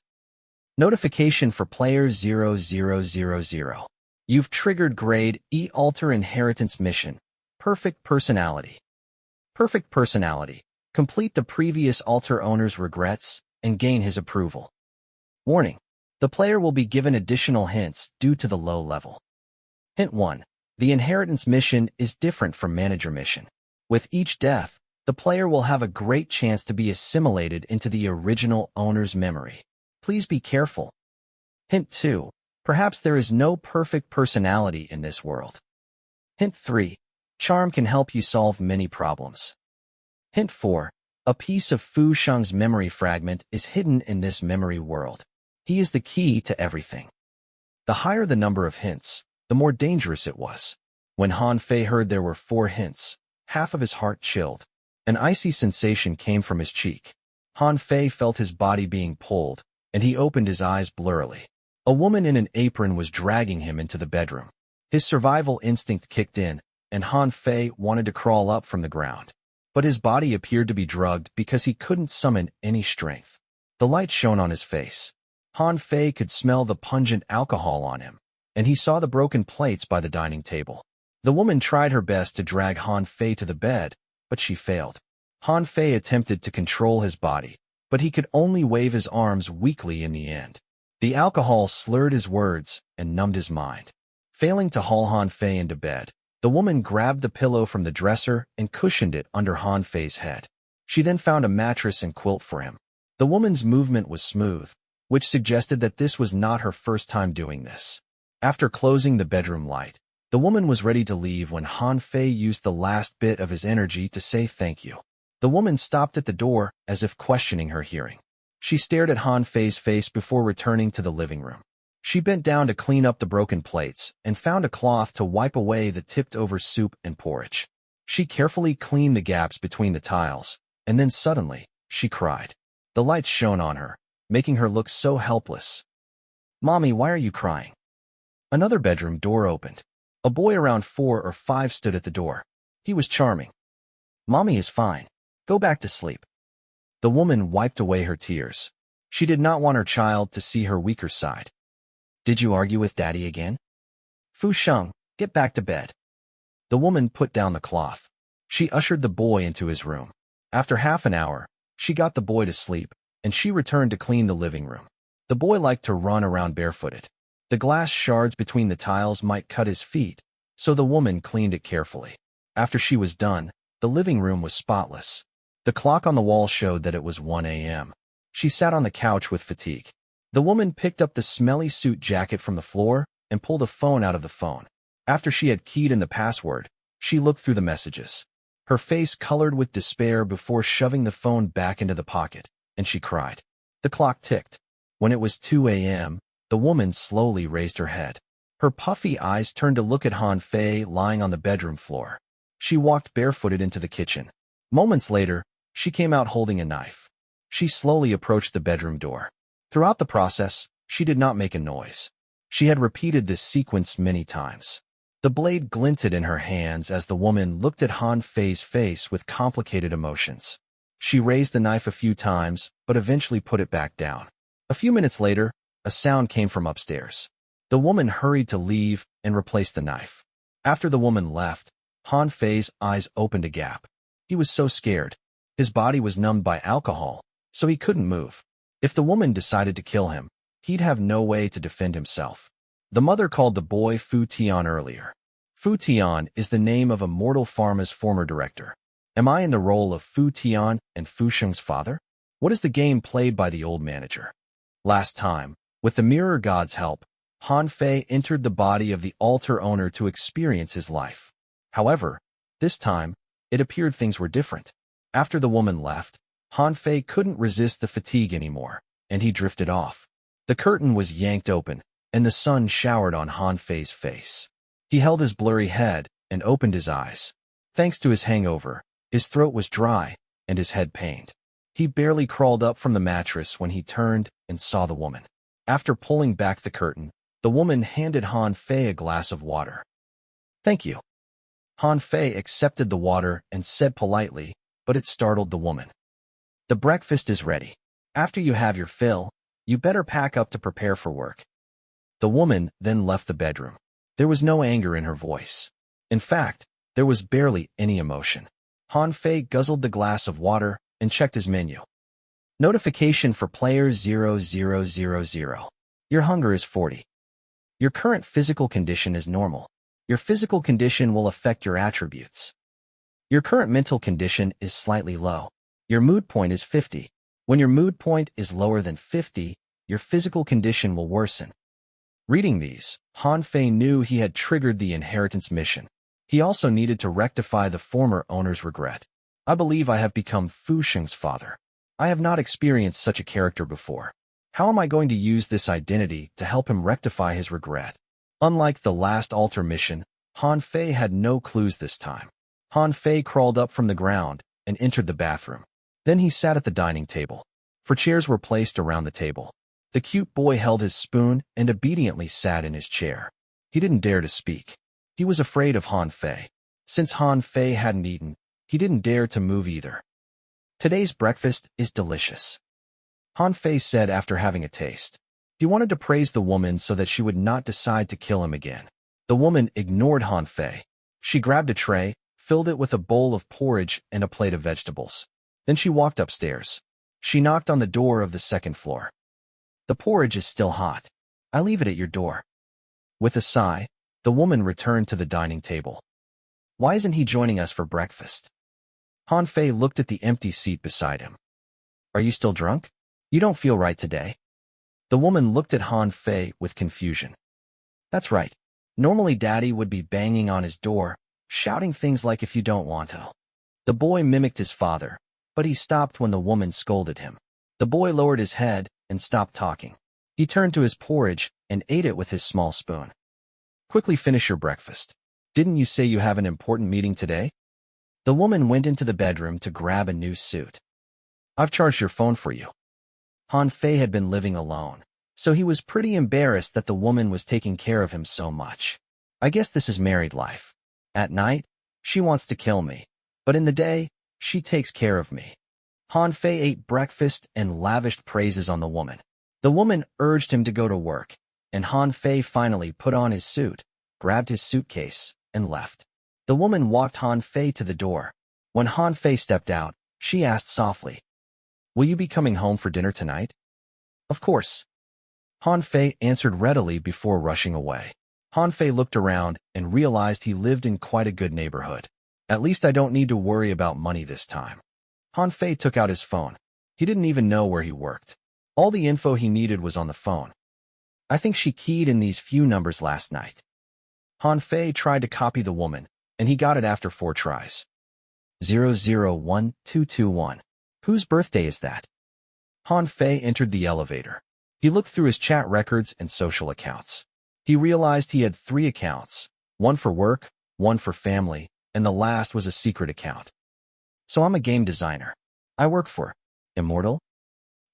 Notification for player 0000. You've triggered Grade E Altar Inheritance Mission. Perfect Personality. Perfect Personality. Complete the previous altar owner's regrets and gain his approval. Warning. The player will be given additional hints due to the low level. Hint 1. The inheritance mission is different from manager mission. With each death, the player will have a great chance to be assimilated into the original owner's memory. Please be careful. Hint 2. Perhaps there is no perfect personality in this world. Hint 3. Charm can help you solve many problems. Hint 4. A piece of Fu Sheng's memory fragment is hidden in this memory world. He is the key to everything. The higher the number of hints, the more dangerous it was. When Han Fei heard there were 4 hints, half of his heart chilled. An icy sensation came from his cheek. Han Fei felt his body being pulled, and he opened his eyes blurrily. A woman in an apron was dragging him into the bedroom. His survival instinct kicked in, and Han Fei wanted to crawl up from the ground. But his body appeared to be drugged because he couldn't summon any strength. The light shone on his face. Han Fei could smell the pungent alcohol on him, and he saw the broken plates by the dining table. The woman tried her best to drag Han Fei to the bed, but she failed. Han Fei attempted to control his body, but he could only wave his arms weakly in the end. The alcohol slurred his words and numbed his mind. Failing to haul Han Fei into bed, the woman grabbed the pillow from the dresser and cushioned it under Han Fei's head. She then found a mattress and quilt for him. The woman's movement was smooth, which suggested that this was not her first time doing this. After closing the bedroom light, the woman was ready to leave when Han Fei used the last bit of his energy to say thank you. The woman stopped at the door as if questioning her hearing. She stared at Han Fei's face before returning to the living room. She bent down to clean up the broken plates and found a cloth to wipe away the tipped-over soup and porridge. She carefully cleaned the gaps between the tiles, and then suddenly, she cried. The lights shone on her, making her look so helpless. "Mommy, why are you crying?" Another bedroom door opened. A boy around 4 or 5 stood at the door. He was charming. "Mommy is fine. Go back to sleep." The woman wiped away her tears. She did not want her child to see her weaker side. "Did you argue with Daddy again?" "Fu Sheng, get back to bed." The woman put down the cloth. She ushered the boy into his room. After half an hour, she got the boy to sleep, and she returned to clean the living room. The boy liked to run around barefooted. The glass shards between the tiles might cut his feet, so the woman cleaned it carefully. After she was done, the living room was spotless. The clock on the wall showed that it was 1 a.m. She sat on the couch with fatigue. The woman picked up the smelly suit jacket from the floor and pulled a phone out of the phone. After she had keyed in the password, she looked through the messages. Her face colored with despair before shoving the phone back into the pocket, and she cried. The clock ticked. When it was 2 a.m., the woman slowly raised her head. Her puffy eyes turned to look at Han Fei lying on the bedroom floor. She walked barefooted into the kitchen. Moments later, she came out holding a knife. She slowly approached the bedroom door. Throughout the process, she did not make a noise. She had repeated this sequence many times. The blade glinted in her hands as the woman looked at Han Fei's face with complicated emotions. She raised the knife a few times, but eventually put it back down. A few minutes later, a sound came from upstairs. The woman hurried to leave and replace the knife. After the woman left, Han Fei's eyes opened a gap. He was so scared. His body was numbed by alcohol, so he couldn't move. If the woman decided to kill him, he'd have no way to defend himself. The mother called the boy Fu Tian earlier. Fu Tian is the name of a Mortal Pharma's former director. Am I in the role of Fu Tian and Fu Sheng's father? What is the game played by the old manager? Last time, with the mirror god's help, Han Fei entered the body of the altar owner to experience his life. However, this time, it appeared things were different. After the woman left, Han Fei couldn't resist the fatigue anymore, and he drifted off. The curtain was yanked open, and the sun showered on Han Fei's face. He held his blurry head and opened his eyes. Thanks to his hangover, his throat was dry and his head pained. He barely crawled up from the mattress when he turned and saw the woman. After pulling back the curtain, the woman handed Han Fei a glass of water. "Thank you." Han Fei accepted the water and said politely, but it startled the woman. "The breakfast is ready. After you have your fill, you better pack up to prepare for work." The woman then left the bedroom. There was no anger in her voice. In fact, there was barely any emotion. Han Fei guzzled the glass of water and checked his menu. Notification for player 0000. Your hunger is 40. Your current physical condition is normal. Your physical condition will affect your attributes. Your current mental condition is slightly low. Your mood point is 50. When your mood point is lower than 50, your physical condition will worsen. Reading these, Han Fei knew he had triggered the inheritance mission. He also needed to rectify the former owner's regret. I believe I have become Fu Sheng's father. I have not experienced such a character before. How am I going to use this identity to help him rectify his regret? Unlike the last altar mission, Han Fei had no clues this time. Han Fei crawled up from the ground and entered the bathroom. Then he sat at the dining table. 4 chairs were placed around the table. The cute boy held his spoon and obediently sat in his chair. He didn't dare to speak. He was afraid of Han Fei. Since Han Fei hadn't eaten, he didn't dare to move either. "Today's breakfast is delicious," Han Fei said after having a taste. He wanted to praise the woman so that she would not decide to kill him again. The woman ignored Han Fei. She grabbed a tray, filled it with a bowl of porridge and a plate of vegetables. Then she walked upstairs. She knocked on the door of the second floor. "The porridge is still hot. I leave it at your door." With a sigh, the woman returned to the dining table. "Why isn't he joining us for breakfast?" Han Fei looked at the empty seat beside him. "Are you still drunk? You don't feel right today." The woman looked at Han Fei with confusion. "That's right. Normally Daddy would be banging on his door, shouting things like 'if you don't want to.'" The boy mimicked his father, but he stopped when the woman scolded him. The boy lowered his head and stopped talking. He turned to his porridge and ate it with his small spoon. "Quickly finish your breakfast. Didn't you say you have an important meeting today?" The woman went into the bedroom to grab a new suit. "I've charged your phone for you." Han Fei had been living alone, so he was pretty embarrassed that the woman was taking care of him so much. "I guess this is married life. At night, she wants to kill me, but in the day, she takes care of me." Han Fei ate breakfast and lavished praises on the woman. The woman urged him to go to work, and Han Fei finally put on his suit, grabbed his suitcase, and left. The woman walked Han Fei to the door. When Han Fei stepped out, she asked softly, "Will you be coming home for dinner tonight?" "Of course." Han Fei answered readily before rushing away. Han Fei looked around and realized he lived in quite a good neighborhood. "At least I don't need to worry about money this time." Han Fei took out his phone. He didn't even know where he worked. All the info he needed was on the phone. "I think she keyed in these few numbers last night." Han Fei tried to copy the woman, and he got it after 4 tries. 001221. Whose birthday is that? Han Fei entered the elevator. He looked through his chat records and social accounts. He realized he had 3 accounts, one for work, one for family, and the last was a secret account. "So I'm a game designer. I work for Immortal.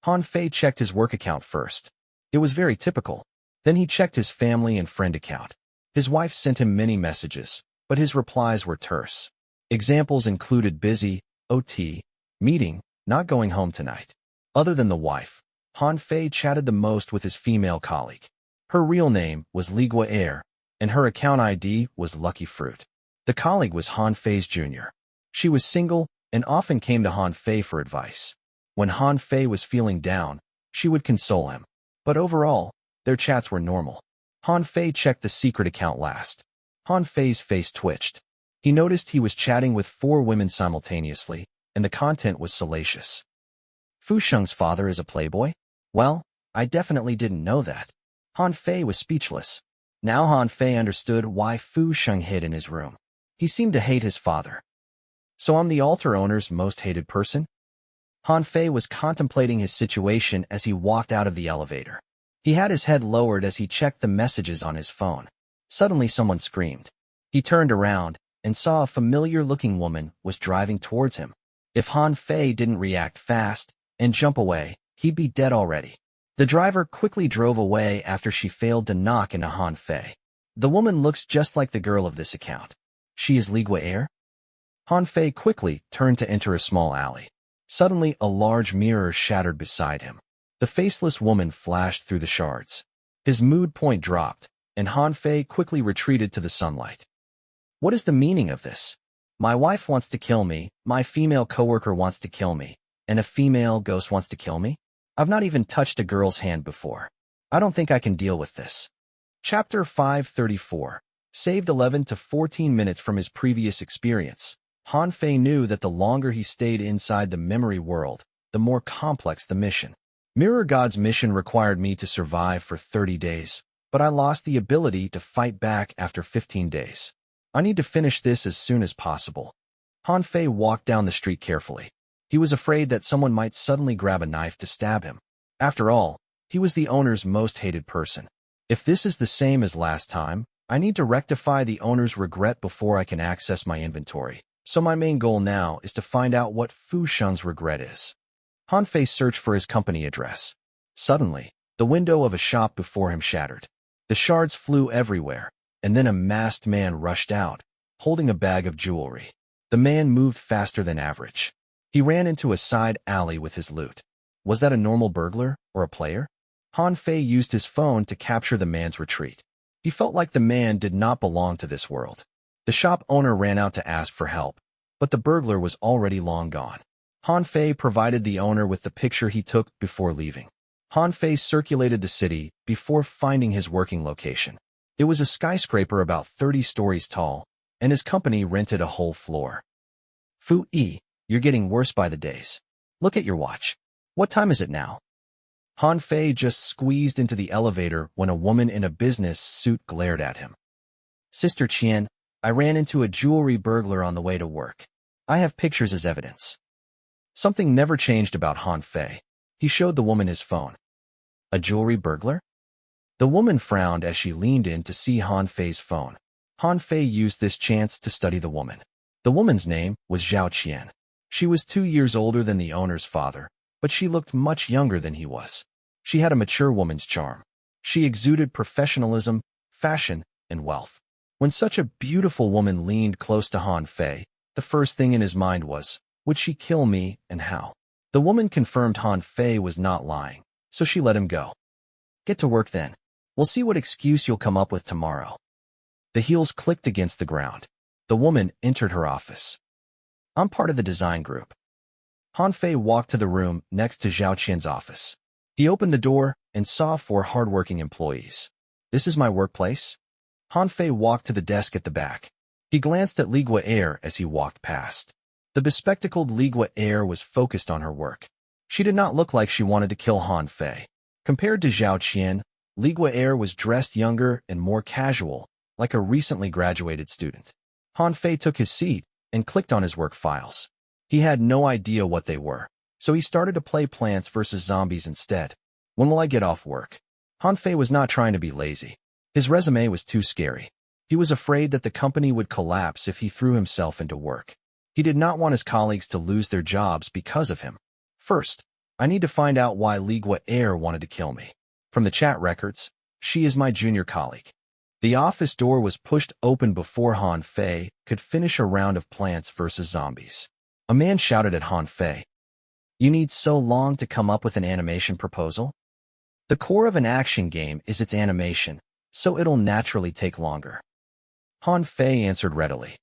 Han Fei checked his work account first. It was very typical. Then he checked his family and friend account. His wife sent him many messages, but his replies were terse. Examples included busy, OT, meeting, not going home tonight. Other than the wife, Han Fei chatted the most with his female colleague. Her real name was Ligua Air, and her account ID was Lucky Fruit. The colleague was Han Fei's junior. She was single and often came to Han Fei for advice. When Han Fei was feeling down, she would console him. But overall, their chats were normal. Han Fei checked the secret account last. Han Fei's face twitched. He noticed he was chatting with 4 women simultaneously, and the content was salacious. Fu Sheng's father is a playboy? Well, I definitely didn't know that. Han Fei was speechless. Now Han Fei understood why Fu Sheng hid in his room. He seemed to hate his father. So I'm the altar owner's most hated person? Han Fei was contemplating his situation as he walked out of the elevator. He had his head lowered as he checked the messages on his phone. Suddenly someone screamed. He turned around and saw a familiar-looking woman was driving towards him. If Han Fei didn't react fast and jump away, he'd be dead already. The driver quickly drove away after she failed to knock into Han Fei. The woman looks just like the girl of this account. She is Ligua Air? Han Fei quickly turned to enter a small alley. Suddenly, a large mirror shattered beside him. The faceless woman flashed through the shards. His mood point dropped, and Han Fei quickly retreated to the sunlight. What is the meaning of this? My wife wants to kill me, my female coworker wants to kill me, and a female ghost wants to kill me? I've not even touched a girl's hand before. I don't think I can deal with this. Chapter 534. Saved 11 to 14 minutes from his previous experience. Han Fei knew that the longer he stayed inside the memory world, the more complex the mission. Mirror God's mission required me to survive for 30 days, but I lost the ability to fight back after 15 days. I need to finish this as soon as possible. Han Fei walked down the street carefully. He was afraid that someone might suddenly grab a knife to stab him. After all, he was the owner's most hated person. If this is the same as last time, I need to rectify the owner's regret before I can access my inventory. So my main goal now is to find out what Fu Sheng's regret is. Han Fei searched for his company address. Suddenly, the window of a shop before him shattered. The shards flew everywhere, and then a masked man rushed out, holding a bag of jewelry. The man moved faster than average. He ran into a side alley with his loot. Was that a normal burglar or a player? Han Fei used his phone to capture the man's retreat. He felt like the man did not belong to this world. The shop owner ran out to ask for help, but the burglar was already long gone. Han Fei provided the owner with the picture he took before leaving. Han Fei circulated the city before finding his working location. It was a skyscraper about 30 stories tall, and his company rented a whole floor. Fu Yi, you're getting worse by the days. Look at your watch. What time is it now? Han Fei just squeezed into the elevator when a woman in a business suit glared at him. Sister Qian, I ran into a jewelry burglar on the way to work. I have pictures as evidence. Something never changed about Han Fei. He showed the woman his phone. A jewelry burglar? The woman frowned as she leaned in to see Han Fei's phone. Han Fei used this chance to study the woman. The woman's name was Zhao Qian. She was 2 years older than the owner's father, but she looked much younger than he was. She had a mature woman's charm. She exuded professionalism, fashion, and wealth. When such a beautiful woman leaned close to Han Fei, the first thing in his mind was, would she kill me and how? The woman confirmed Han Fei was not lying, so she let him go. Get to work then. We'll see what excuse you'll come up with tomorrow. The heels clicked against the ground. The woman entered her office. I'm part of the design group. Han Fei walked to the room next to Zhao Qian's office. He opened the door and saw 4 hardworking employees. This is my workplace? Han Fei walked to the desk at the back. He glanced at Ligua Air as he walked past. The bespectacled Ligua Air was focused on her work. She did not look like she wanted to kill Han Fei. Compared to Zhao Qian, Ligua Air was dressed younger and more casual, like a recently graduated student. Han Fei took his seat and clicked on his work files. He had no idea what they were, so he started to play Plants vs. Zombies instead. When will I get off work? Han Fei was not trying to be lazy. His resume was too scary. He was afraid that the company would collapse if he threw himself into work. He did not want his colleagues to lose their jobs because of him. First, I need to find out why Ligua Air wanted to kill me. From the chat records, she is my junior colleague. The office door was pushed open before Han Fei could finish a round of Plants vs. Zombies. A man shouted at Han Fei, "You need so long to come up with an animation proposal? The core of an action game is its animation, so it'll naturally take longer." Han Fei answered readily,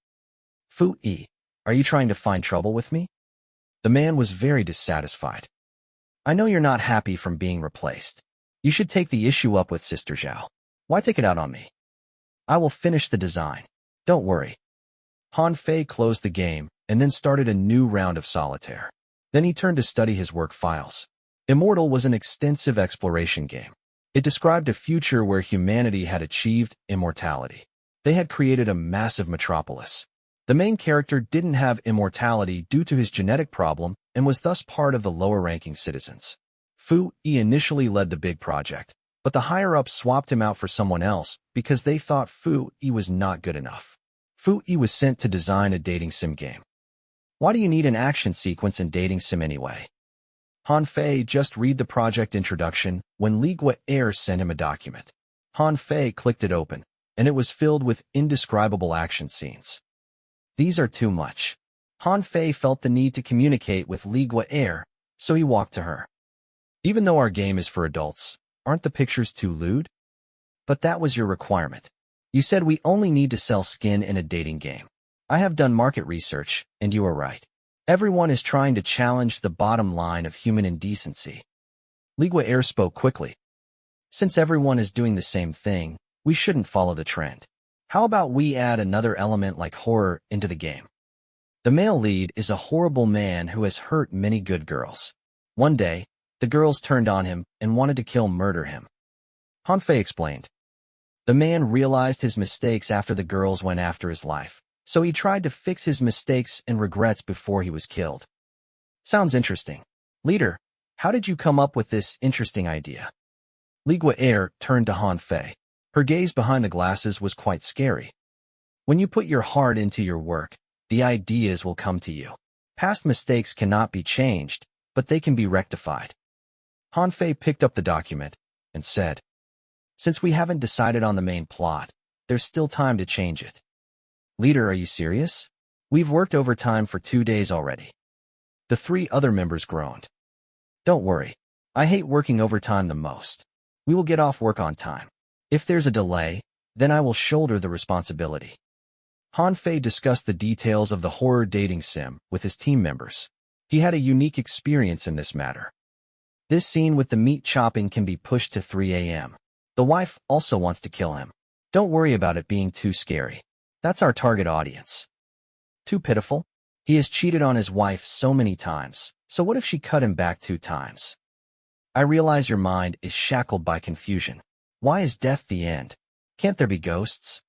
"Fu Yi, are you trying to find trouble with me?" The man was very dissatisfied. "I know you're not happy from being replaced. You should take the issue up with Sister Zhao. Why take it out on me? I will finish the design. Don't worry." Han Fei closed the game and then started a new round of solitaire. Then he turned to study his work files. Immortal was an extensive exploration game. It described a future where humanity had achieved immortality. They had created a massive metropolis. The main character didn't have immortality due to his genetic problem and was thus part of the lower-ranking citizens. Fu Yi initially led the big project, but the higher-ups swapped him out for someone else because they thought Fu Yi was not good enough. Fu Yi was sent to design a dating sim game. Why do you need an action sequence in dating sim anyway? Han Fei just read the project introduction when Ligua Air sent him a document. Han Fei clicked it open, and it was filled with indescribable action scenes. These are too much. Han Fei felt the need to communicate with Ligua Air, so he walked to her. "Even though our game is for adults, aren't the pictures too lewd?" "But that was your requirement. You said we only need to sell skin in a dating game. I have done market research, and you are right. Everyone is trying to challenge the bottom line of human indecency." Ligua Air spoke quickly. "Since everyone is doing the same thing, we shouldn't follow the trend. How about we add another element like horror into the game? The male lead is a horrible man who has hurt many good girls. One day, the girls turned on him and wanted to murder him." Han Fei explained. The man realized his mistakes after the girls went after his life, so he tried to fix his mistakes and regrets before he was killed. "Sounds interesting. Leader, how did you come up with this interesting idea?" Ligua Air turned to Han Fei. Her gaze behind the glasses was quite scary. "When you put your heart into your work, the ideas will come to you. Past mistakes cannot be changed, but they can be rectified." Han Fei picked up the document and said, "Since we haven't decided on the main plot, there's still time to change it." "Leader, are you serious? We've worked overtime for 2 days already." The 3 other members groaned. "Don't worry. I hate working overtime the most. We will get off work on time. If there's a delay, then I will shoulder the responsibility." Han Fei discussed the details of the horror dating sim with his team members. He had a unique experience in this matter. "This scene with the meat chopping can be pushed to 3 a.m. The wife also wants to kill him. Don't worry about it being too scary. That's our target audience." "Too pitiful? He has cheated on his wife so many times, so what if she cut him back 2 times? I realize your mind is shackled by confusion. Why is death the end? Can't there be ghosts?"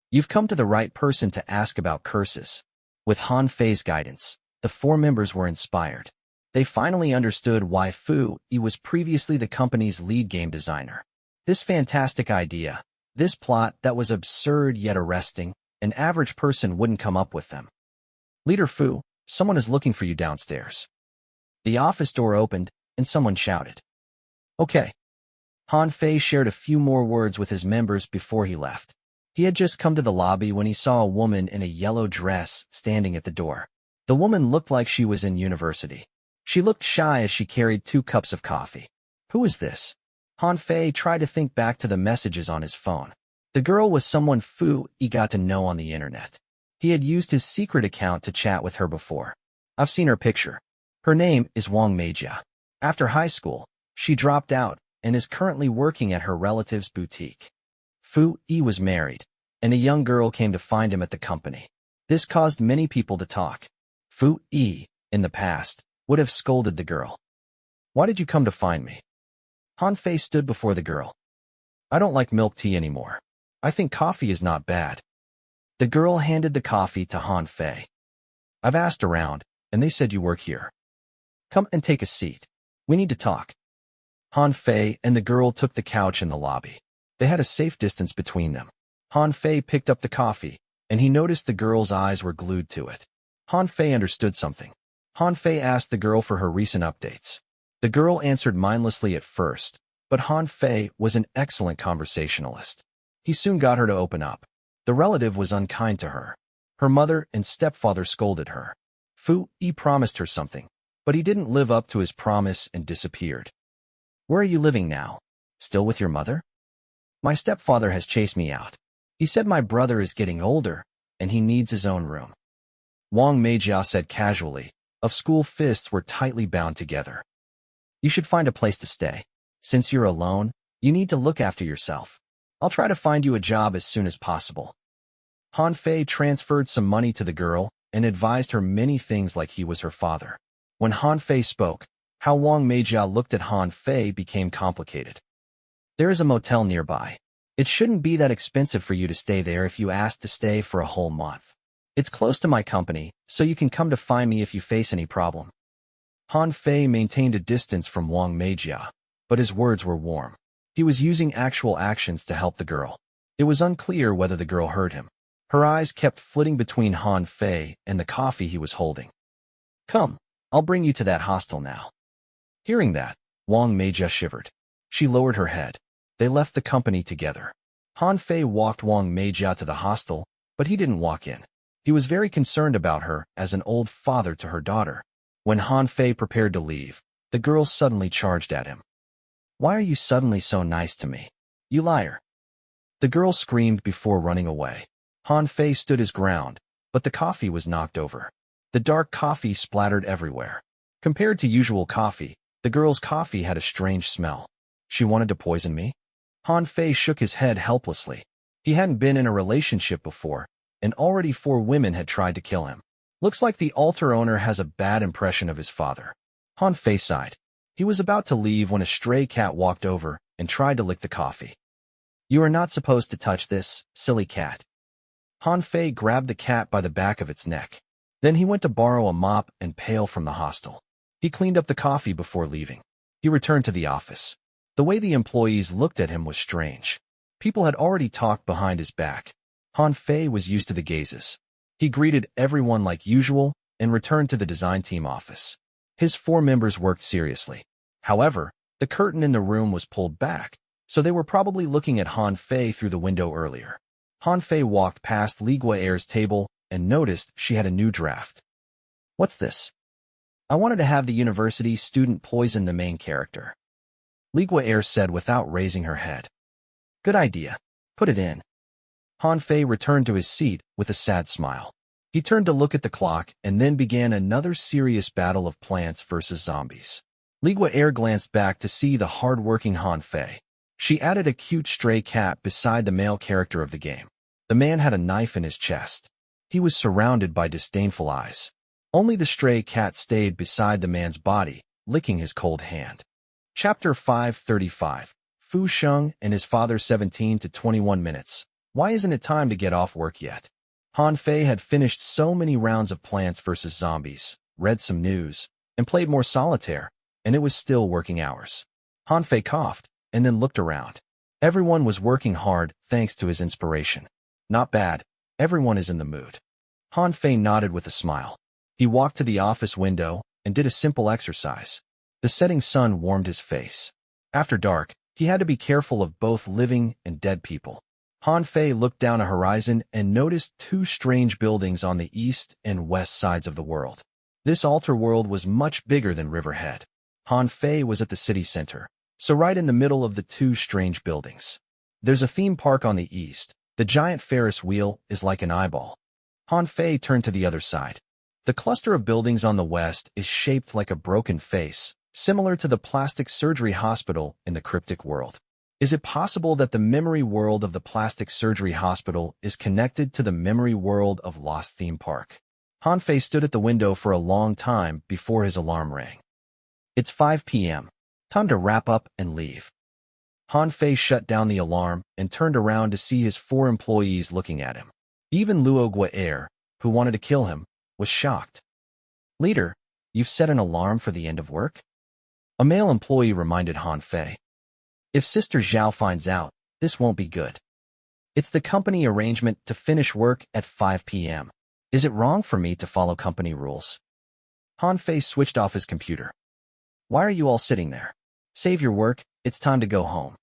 "You've come to the right person to ask about curses." With Han Fei's guidance, the 4 members were inspired. They finally understood why Fu Yi was previously the company's lead game designer. This fantastic idea, this plot that was absurd yet arresting, an average person wouldn't come up with them. "Leader Fu, someone is looking for you downstairs." The office door opened, and someone shouted. "Okay." Han Fei shared a few more words with his members before he left. He had just come to the lobby when he saw a woman in a yellow dress standing at the door. The woman looked like she was in university. She looked shy as she carried 2 cups of coffee. Who is this? Han Fei tried to think back to the messages on his phone. The girl was someone Fu Yi got to know on the internet. He had used his secret account to chat with her before. I've seen her picture. Her name is Wang Meijia. After high school, she dropped out and is currently working at her relative's boutique. Fu Yi was married, and a young girl came to find him at the company. This caused many people to talk. Fu Yi, in the past, would have scolded the girl. "Why did you come to find me?" Han Fei stood before the girl. "I don't like milk tea anymore. I think coffee is not bad." The girl handed the coffee to Han Fei. "I've asked around, and they said you work here. Come and take a seat. We need to talk." Han Fei and the girl took the couch in the lobby. They had a safe distance between them. Han Fei picked up the coffee, and he noticed the girl's eyes were glued to it. Han Fei understood something. Han Fei asked the girl for her recent updates. The girl answered mindlessly at first, but Han Fei was an excellent conversationalist. He soon got her to open up. The relative was unkind to her. Her mother and stepfather scolded her. Fu Yi promised her something, but he didn't live up to his promise and disappeared. Where are you living now? Still with your mother? My stepfather has chased me out. He said my brother is getting older, and he needs his own room. Wang Meijia said casually. Of school fists were tightly bound together. You should find a place to stay. Since you're alone, you need to look after yourself. I'll try to find you a job as soon as possible. Han Fei transferred some money to the girl and advised her many things like he was her father. When Han Fei spoke, how Wang Meijia looked at Han Fei became complicated. There is a motel nearby. It shouldn't be that expensive for you to stay there if you ask to stay for a whole month. It's close to my company, so you can come to find me if you face any problem. Han Fei maintained a distance from Wang Meijia, but his words were warm. He was using actual actions to help the girl. It was unclear whether the girl heard him. Her eyes kept flitting between Han Fei and the coffee he was holding. Come, I'll bring you to that hostel now. Hearing that, Wang Meijia shivered. She lowered her head. They left the company together. Han Fei walked Wang Meijia to the hostel, but he didn't walk in. He was very concerned about her as an old father to her daughter. When Han Fei prepared to leave, the girl suddenly charged at him. Why are you suddenly so nice to me? You liar. The girl screamed before running away. Han Fei stood his ground, but the coffee was knocked over. The dark coffee splattered everywhere. Compared to usual coffee, the girl's coffee had a strange smell. She wanted to poison me? Han Fei shook his head helplessly. He hadn't been in a relationship before, and already 4 women had tried to kill him. Looks like the altar owner has a bad impression of his father. Han Fei sighed. He was about to leave when a stray cat walked over and tried to lick the coffee. You are not supposed to touch this, silly cat. Han Fei grabbed the cat by the back of its neck. Then he went to borrow a mop and pail from the hostel. He cleaned up the coffee before leaving. He returned to the office. The way the employees looked at him was strange. People had already talked behind his back. Han Fei was used to the gazes. He greeted everyone like usual and returned to the design team office. His 4 members worked seriously. However, the curtain in the room was pulled back, so they were probably looking at Han Fei through the window earlier. Han Fei walked past Li Gui'er's table and noticed she had a new draft. What's this? I wanted to have the university student poison the main character. Li Gui'er said without raising her head. Good idea. Put it in. Han Fei returned to his seat with a sad smile. He turned to look at the clock and then began another serious battle of plants versus zombies. Li Gui'er glanced back to see the hard-working Han Fei. She added a cute stray cat beside the male character of the game. The man had a knife in his chest. He was surrounded by disdainful eyes. Only the stray cat stayed beside the man's body, licking his cold hand. Chapter 535. Fu Sheng and his father 17 to 21 minutes. Why isn't it time to get off work yet? Han Fei had finished so many rounds of Plants vs. Zombies, read some news, and played more solitaire, and it was still working hours. Han Fei coughed, and then looked around. Everyone was working hard thanks to his inspiration. Not bad, everyone is in the mood. Han Fei nodded with a smile. He walked to the office window and did a simple exercise. The setting sun warmed his face. After dark, he had to be careful of both living and dead people. Han Fei looked down a horizon and noticed 2 strange buildings on the east and west sides of the world. This altar world was much bigger than Riverhead. Han Fei was at the city center, so right in the middle of the 2 strange buildings. There's a theme park on the east. The giant Ferris wheel is like an eyeball. Han Fei turned to the other side. The cluster of buildings on the west is shaped like a broken face, similar to the plastic surgery hospital in the cryptic world. Is it possible that the memory world of the plastic surgery hospital is connected to the memory world of Lost Theme Park? Han Fei stood at the window for a long time before his alarm rang. It's 5 p.m. Time to wrap up and leave. Han Fei shut down the alarm and turned around to see his 4 employees looking at him. Even Luo Gui'er, who wanted to kill him, was shocked. Leader, you've set an alarm for the end of work? A male employee reminded Han Fei. If Sister Zhao finds out, this won't be good. It's the company arrangement to finish work at 5 p.m. Is it wrong for me to follow company rules? Han Fei switched off his computer. Why are you all sitting there? Save your work, it's time to go home.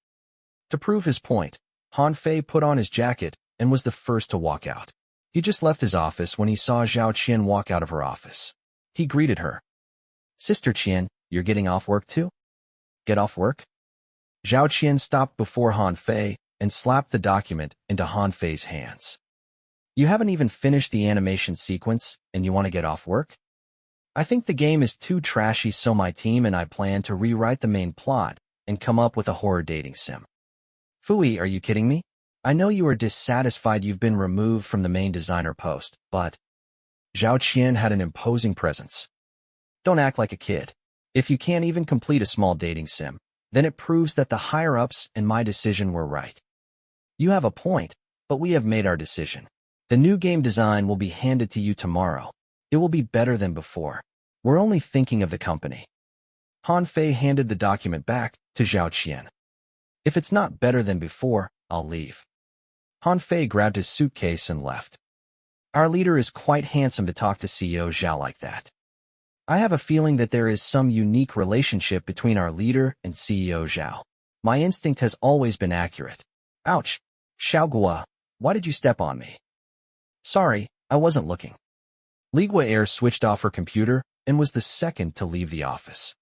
To prove his point, Han Fei put on his jacket and was the first to walk out. He just left his office when he saw Zhao Qian walk out of her office. He greeted her. Sister Qian, you're getting off work too? Get off work? Zhao Qian stopped before Han Fei and slapped the document into Han Fei's hands. You haven't even finished the animation sequence and you want to get off work? I think the game is too trashy, so my team and I plan to rewrite the main plot and come up with a horror dating sim. Fui, are you kidding me? I know you are dissatisfied you've been removed from the main designer post, but... Zhao Qian had an imposing presence. Don't act like a kid. If you can't even complete a small dating sim, then it proves that the higher-ups and my decision were right. You have a point, but we have made our decision. The new game design will be handed to you tomorrow. It will be better than before. We're only thinking of the company. Han Fei handed the document back to Zhao Qian. If it's not better than before, I'll leave. Han Fei grabbed his suitcase and left. Our leader is quite handsome to talk to CEO Zhao like that. I have a feeling that there is some unique relationship between our leader and CEO Zhao. My instinct has always been accurate. Ouch! Xiaogua, why did you step on me? Sorry, I wasn't looking. Li Gui'er switched off her computer and was the second to leave the office.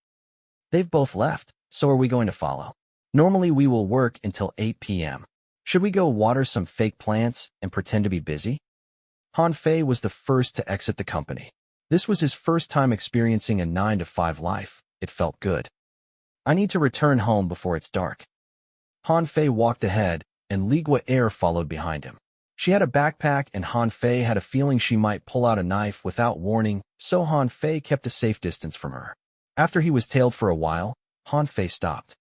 They've both left, so are we going to follow? Normally we will work until 8 p.m. Should we go water some fake plants and pretend to be busy? Han Fei was the first to exit the company. This was his first time experiencing a 9-to-5 life. It felt good. I need to return home before it's dark. Han Fei walked ahead, and Li Gui'er followed behind him. She had a backpack, and Han Fei had a feeling she might pull out a knife without warning, so Han Fei kept a safe distance from her. After he was tailed for a while, Han Fei stopped.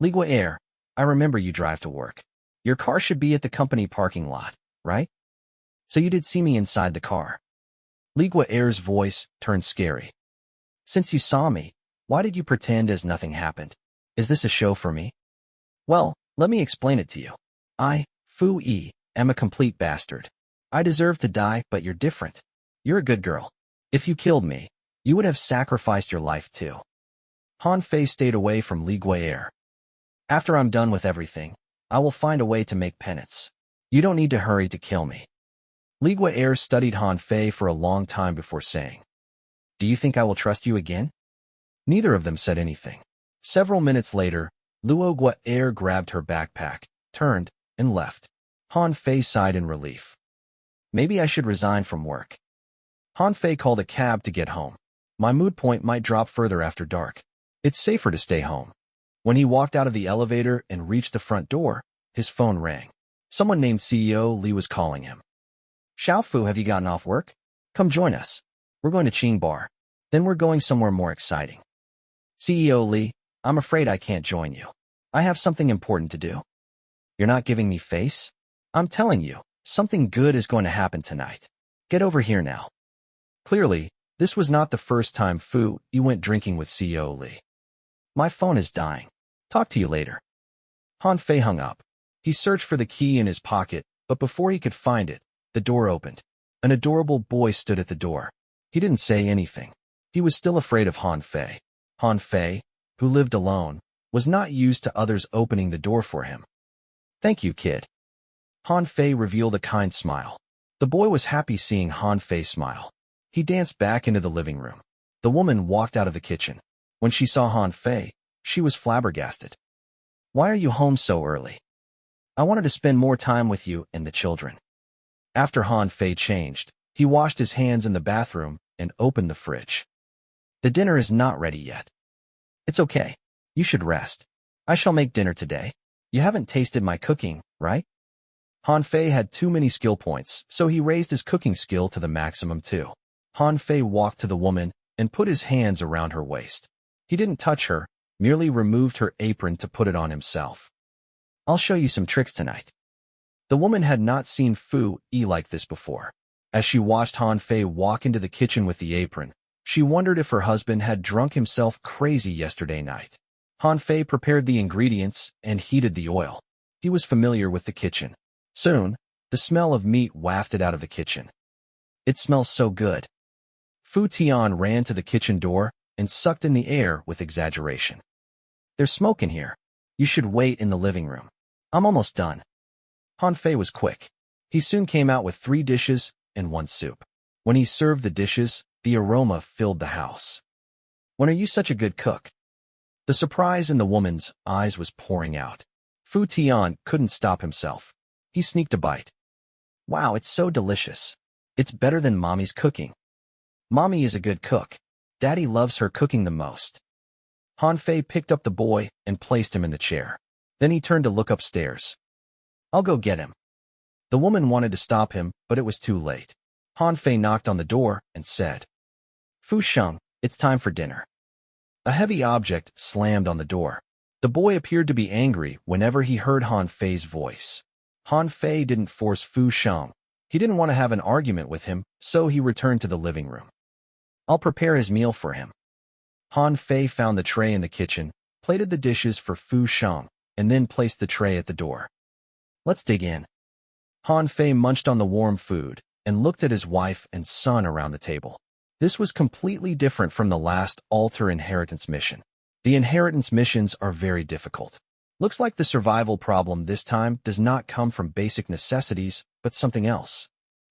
Li Gui'er, I remember you drive to work. Your car should be at the company parking lot, right? So you did see me inside the car. Li Gui'er's voice turned scary. Since you saw me, why did you pretend as nothing happened? Is this a show for me? Well, let me explain it to you. I, Fu Yi, am a complete bastard. I deserve to die, but you're different. You're a good girl. If you killed me, you would have sacrificed your life too. Han Fei stayed away from Li Gui'er. After I'm done with everything, I will find a way to make penance. You don't need to hurry to kill me. Li Gui'er studied Han Fei for a long time before saying, Do you think I will trust you again? Neither of them said anything. Several minutes later, Luo Gui'er grabbed her backpack, turned, and left. Han Fei sighed in relief. Maybe I should resign from work. Han Fei called a cab to get home. My mood point might drop further after dark. It's safer to stay home. When he walked out of the elevator and reached the front door, his phone rang. Someone named CEO Li was calling him. Xiaofu, have you gotten off work? Come join us. We're going to Qing Bar. Then we're going somewhere more exciting. CEO Li, I'm afraid I can't join you. I have something important to do. You're not giving me face? I'm telling you, something good is going to happen tonight. Get over here now. Clearly, this was not the first time Fu Yi went drinking with CEO Li. My phone is dying. Talk to you later. Han Fei hung up. He searched for the key in his pocket, but before he could find it, the door opened. An adorable boy stood at the door. He didn't say anything. He was still afraid of Han Fei. Han Fei, who lived alone, was not used to others opening the door for him. Thank you, kid. Han Fei revealed a kind smile. The boy was happy seeing Han Fei smile. He danced back into the living room. The woman walked out of the kitchen. When she saw Han Fei, she was flabbergasted. Why are you home so early? I wanted to spend more time with you and the children. After Han Fei changed, he washed his hands in the bathroom and opened the fridge. The dinner is not ready yet. It's okay. You should rest. I shall make dinner today. You haven't tasted my cooking, right? Han Fei had too many skill points, so he raised his cooking skill to the maximum too. Han Fei walked to the woman and put his hands around her waist. He didn't touch her, merely removed her apron to put it on himself. I'll show you some tricks tonight. The woman had not seen Fu Yi like this before. As she watched Han Fei walk into the kitchen with the apron, she wondered if her husband had drunk himself crazy yesterday night. Han Fei prepared the ingredients and heated the oil. He was familiar with the kitchen. Soon, the smell of meat wafted out of the kitchen. It smells so good. Fu Tian ran to the kitchen door and sucked in the air with exaggeration. There's smoke in here. You should wait in the living room. I'm almost done. Han Fei was quick. He soon came out with 3 dishes and 1 soup. When he served the dishes, the aroma filled the house. When are you such a good cook? The surprise in the woman's eyes was pouring out. Fu Tian couldn't stop himself. He sneaked a bite. Wow, it's so delicious. It's better than Mommy's cooking. Mommy is a good cook. Daddy loves her cooking the most. Han Fei picked up the boy and placed him in the chair. Then he turned to look upstairs. I'll go get him. The woman wanted to stop him, but it was too late. Han Fei knocked on the door and said, Fu Sheng, it's time for dinner. A heavy object slammed on the door. The boy appeared to be angry whenever he heard Han Fei's voice. Han Fei didn't force Fu Sheng. He didn't want to have an argument with him, so he returned to the living room. I'll prepare his meal for him. Han Fei found the tray in the kitchen, plated the dishes for Fu Sheng, and then placed the tray at the door. Let's dig in. Han Fei munched on the warm food and looked at his wife and son around the table. This was completely different from the last altar inheritance mission. The inheritance missions are very difficult. Looks like the survival problem this time does not come from basic necessities, but something else.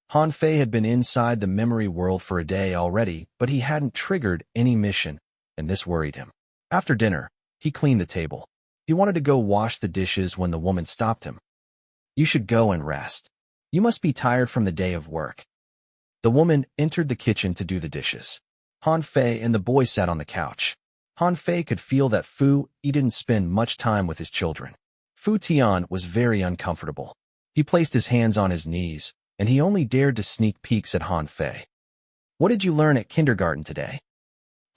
Han Fei had been inside the memory world for a day already, but he hadn't triggered any mission, and this worried him. After dinner, he cleaned the table. He wanted to go wash the dishes when the woman stopped him. You should go and rest. You must be tired from the day of work. The woman entered the kitchen to do the dishes. Han Fei and the boy sat on the couch. Han Fei could feel that Fu Yi didn't spend much time with his children. Fu Tian was very uncomfortable. He placed his hands on his knees, and he only dared to sneak peeks at Han Fei. What did you learn at kindergarten today?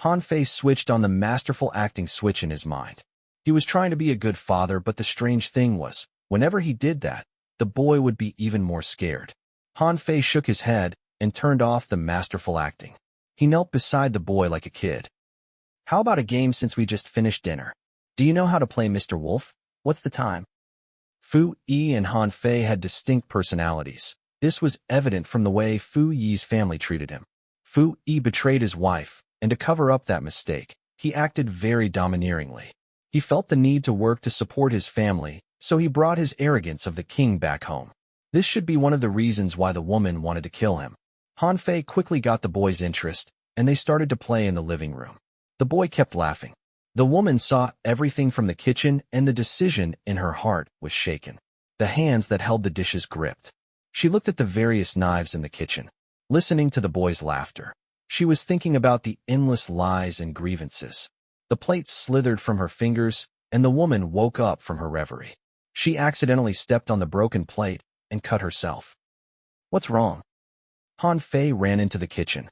Han Fei switched on the masterful acting switch in his mind. He was trying to be a good father, but the strange thing was, whenever he did that, the boy would be even more scared. Han Fei shook his head and turned off the masterful acting. He knelt beside the boy like a kid. How about a game since we just finished dinner? Do you know how to play Mr. Wolf? What's the time? Fu Yi and Han Fei had distinct personalities. This was evident from the way Fu Yi's family treated him. Fu Yi betrayed his wife, and to cover up that mistake, he acted very domineeringly. He felt the need to work to support his family, so he brought his arrogance of the king back home. This should be one of the reasons why the woman wanted to kill him. Han Fei quickly got the boy's interest, and they started to play in the living room. The boy kept laughing. The woman saw everything from the kitchen, and the decision in her heart was shaken. The hands that held the dishes gripped. She looked at the various knives in the kitchen, listening to the boy's laughter. She was thinking about the endless lies and grievances. The plate slithered from her fingers, and the woman woke up from her reverie. She accidentally stepped on the broken plate and cut herself. What's wrong? Han Fei ran into the kitchen.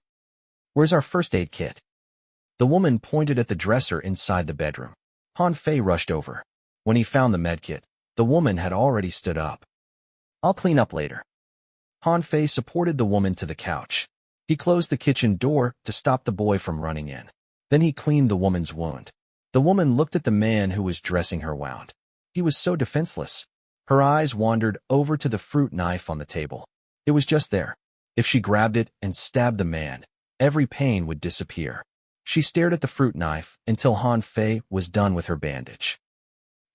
Where's our first aid kit? The woman pointed at the dresser inside the bedroom. Han Fei rushed over. When he found the medkit, the woman had already stood up. I'll clean up later. Han Fei supported the woman to the couch. He closed the kitchen door to stop the boy from running in. Then he cleaned the woman's wound. The woman looked at the man who was dressing her wound. He was so defenseless. Her eyes wandered over to the fruit knife on the table. It was just there. If she grabbed it and stabbed the man, every pain would disappear. She stared at the fruit knife until Han Fei was done with her bandage.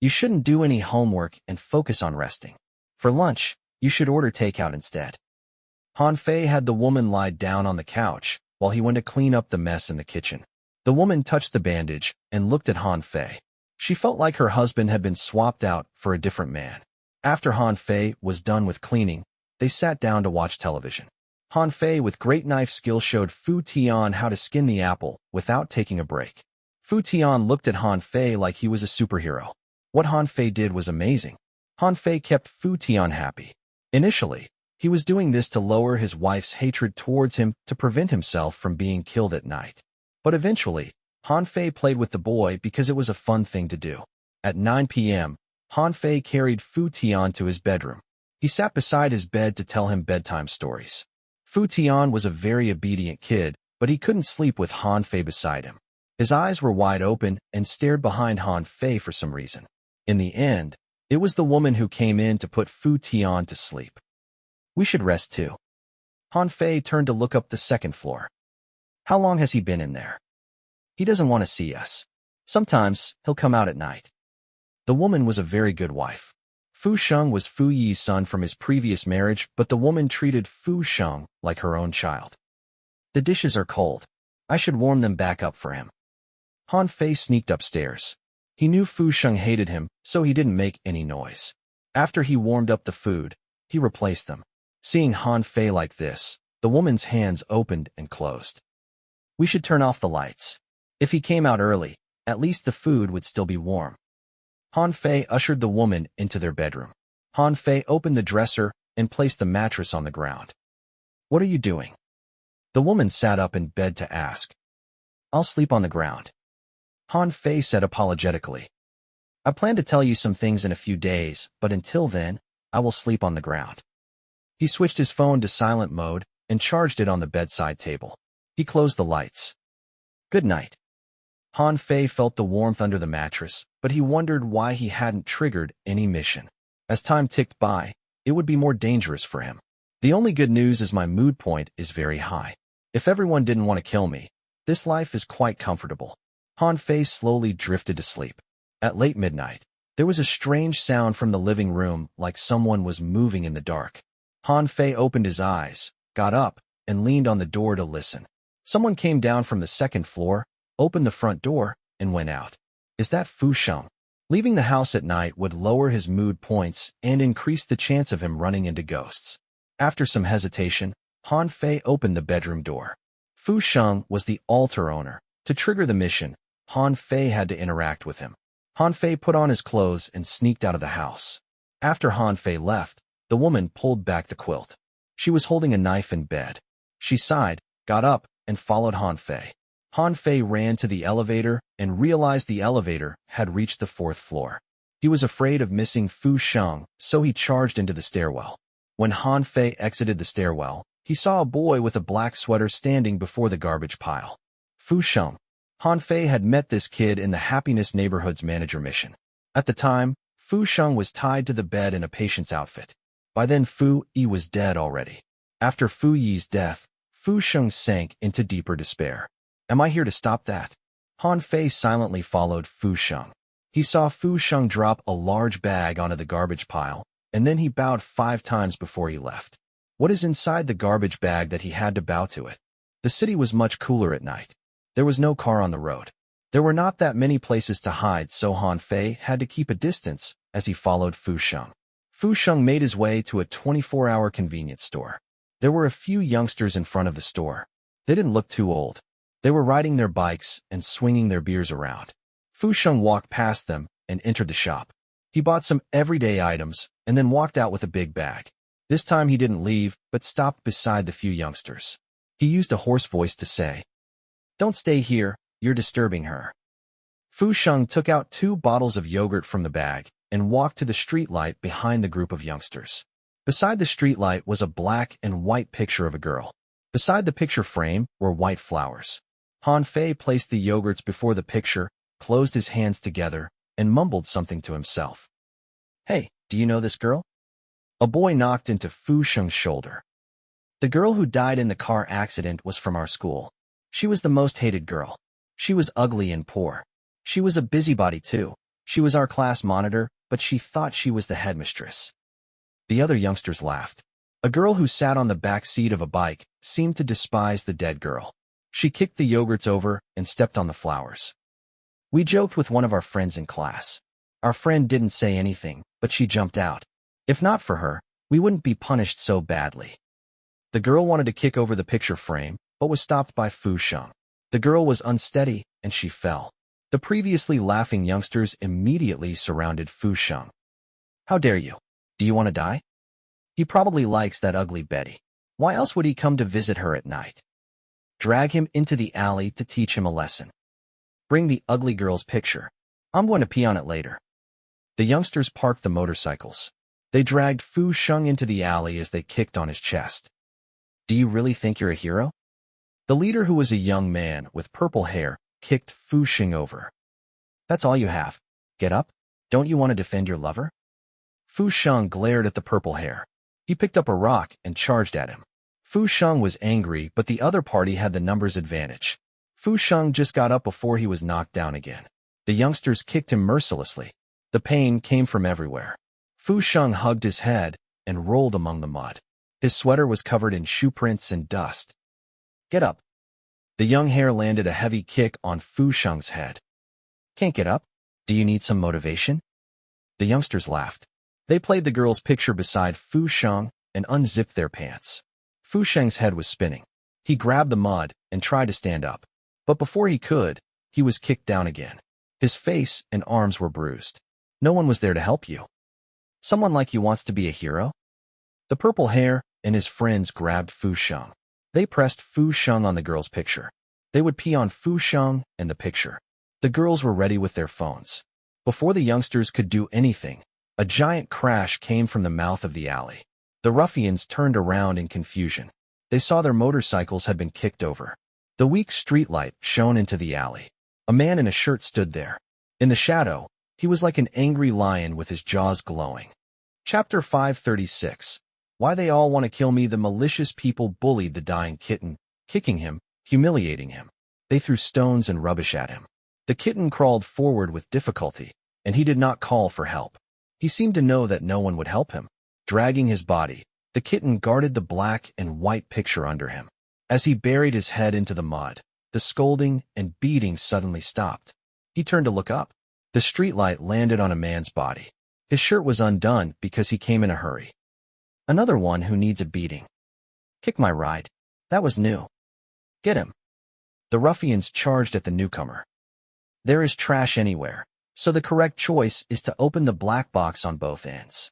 You shouldn't do any homework and focus on resting. For lunch, you should order takeout instead. Han Fei had the woman lie down on the couch while he went to clean up the mess in the kitchen. The woman touched the bandage and looked at Han Fei. She felt like her husband had been swapped out for a different man. After Han Fei was done with cleaning, they sat down to watch television. Han Fei with great knife skill showed Fu Tian how to skin the apple without taking a break. Fu Tian looked at Han Fei like he was a superhero. What Han Fei did was amazing. Han Fei kept Fu Tian happy. Initially, he was doing this to lower his wife's hatred towards him to prevent himself from being killed at night. But eventually, Han Fei played with the boy because it was a fun thing to do. At 9 p.m., Han Fei carried Fu Tian to his bedroom. He sat beside his bed to tell him bedtime stories. Fu Tian was a very obedient kid, but he couldn't sleep with Han Fei beside him. His eyes were wide open and stared behind Han Fei for some reason. In the end, it was the woman who came in to put Fu Tian to sleep. We should rest too. Han Fei turned to look up the second floor. How long has he been in there? He doesn't want to see us. Sometimes, he'll come out at night. The woman was a very good wife. Fu Sheng was Fu Yi's son from his previous marriage, but the woman treated Fu Sheng like her own child. The dishes are cold. I should warm them back up for him. Han Fei sneaked upstairs. He knew Fu Sheng hated him, so he didn't make any noise. After he warmed up the food, he replaced them. Seeing Han Fei like this, the woman's hands opened and closed. We should turn off the lights. If he came out early, at least the food would still be warm. Han Fei ushered the woman into their bedroom. Han Fei opened the dresser and placed the mattress on the ground. What are you doing? The woman sat up in bed to ask. I'll sleep on the ground. Han Fei said apologetically. I plan to tell you some things in a few days, but until then, I will sleep on the ground. He switched his phone to silent mode and charged it on the bedside table. He closed the lights. Good night. Han Fei felt the warmth under the mattress, but he wondered why he hadn't triggered any mission. As time ticked by, it would be more dangerous for him. The only good news is my mood point is very high. If everyone didn't want to kill me, this life is quite comfortable. Han Fei slowly drifted to sleep. At late midnight, there was a strange sound from the living room like someone was moving in the dark. Han Fei opened his eyes, got up, and leaned on the door to listen. Someone came down from the second floor, opened the front door, and went out. Is that Fu Sheng? Leaving the house at night would lower his mood points and increase the chance of him running into ghosts. After some hesitation, Han Fei opened the bedroom door. Fu Sheng was the altar owner. To trigger the mission, Han Fei had to interact with him. Han Fei put on his clothes and sneaked out of the house. After Han Fei left, the woman pulled back the quilt. She was holding a knife in bed. She sighed, got up, and followed Han Fei. Han Fei ran to the elevator and realized the elevator had reached the 4th floor. He was afraid of missing Fu Sheng, so he charged into the stairwell. When Han Fei exited the stairwell, he saw a boy with a black sweater standing before the garbage pile. Fu Sheng. Han Fei had met this kid in the Happiness Neighborhood's manager mission. At the time, Fu Sheng was tied to the bed in a patient's outfit. By then Fu Yi was dead already. After Fu Yi's death, Fu Sheng sank into deeper despair. Am I here to stop that? Han Fei silently followed Fu Sheng. He saw Fu Sheng drop a large bag onto the garbage pile, and then he bowed 5 times before he left. What is inside the garbage bag that he had to bow to it? The city was much cooler at night. There was no car on the road. There were not that many places to hide, so Han Fei had to keep a distance as he followed Fu Sheng. Fu Sheng made his way to a 24-hour convenience store. There were a few youngsters in front of the store. They didn't look too old. They were riding their bikes and swinging their beers around. Fu Sheng walked past them and entered the shop. He bought some everyday items and then walked out with a big bag. This time he didn't leave, but stopped beside the few youngsters. He used a hoarse voice to say, "Don't stay here, you're disturbing her." Fu Sheng took out 2 bottles of yogurt from the bag and walked to the streetlight behind the group of youngsters. Beside the streetlight was a black and white picture of a girl. Beside the picture frame were white flowers. Han Fei placed the yogurts before the picture, closed his hands together, and mumbled something to himself. Hey, do you know this girl? A boy knocked into Fu Sheng's shoulder. The girl who died in the car accident was from our school. She was the most hated girl. She was ugly and poor. She was a busybody too. She was our class monitor, but she thought she was the headmistress. The other youngsters laughed. A girl who sat on the back seat of a bike seemed to despise the dead girl. She kicked the yogurts over and stepped on the flowers. We joked with one of our friends in class. Our friend didn't say anything, but she jumped out. If not for her, we wouldn't be punished so badly. The girl wanted to kick over the picture frame, but was stopped by Fu Sheng. The girl was unsteady, and she fell. The previously laughing youngsters immediately surrounded Fu Sheng. How dare you? Do you want to die? He probably likes that ugly Betty. Why else would he come to visit her at night? Drag him into the alley to teach him a lesson. Bring the ugly girl's picture. I'm going to pee on it later. The youngsters parked the motorcycles. They dragged Fu Sheng into the alley as they kicked on his chest. Do you really think you're a hero? The leader, who was a young man with purple hair, kicked Fu Sheng over. That's all you have. Get up. Don't you want to defend your lover? Fu Sheng glared at the purple hair. He picked up a rock and charged at him. Fu Sheng was angry, but the other party had the numbers advantage. Fu Sheng just got up before he was knocked down again. The youngsters kicked him mercilessly. The pain came from everywhere. Fu Sheng hugged his head and rolled among the mud. His sweater was covered in shoe prints and dust. Get up. The young hare landed a heavy kick on Fu Sheng's head. Can't get up? Do you need some motivation? The youngsters laughed. They played the girl's picture beside Fu Sheng and unzipped their pants. Fu Sheng's head was spinning. He grabbed the mud and tried to stand up. But before he could, he was kicked down again. His face and arms were bruised. No one was there to help you. Someone like you wants to be a hero? The purple hare and his friends grabbed Fu Sheng. They pressed Fu Sheng on the girl's picture. They would pee on Fu Sheng and the picture. The girls were ready with their phones. Before the youngsters could do anything, a giant crash came from the mouth of the alley. The ruffians turned around in confusion. They saw their motorcycles had been kicked over. The weak streetlight shone into the alley. A man in a shirt stood there. In the shadow, he was like an angry lion with his jaws glowing. Chapter 536. Why they all want to kill me. The malicious people bullied the dying kitten, kicking him, humiliating him. They threw stones and rubbish at him. The kitten crawled forward with difficulty, and he did not call for help. He seemed to know that no one would help him. Dragging his body, the kitten guarded the black and white picture under him. As he buried his head into the mud, the scolding and beating suddenly stopped. He turned to look up. The streetlight landed on a man's body. His shirt was undone because he came in a hurry. Another one who needs a beating. Kick my ride. That was new. Get him. The ruffians charged at the newcomer. There is trash anywhere, so the correct choice is to open the black box on both ends.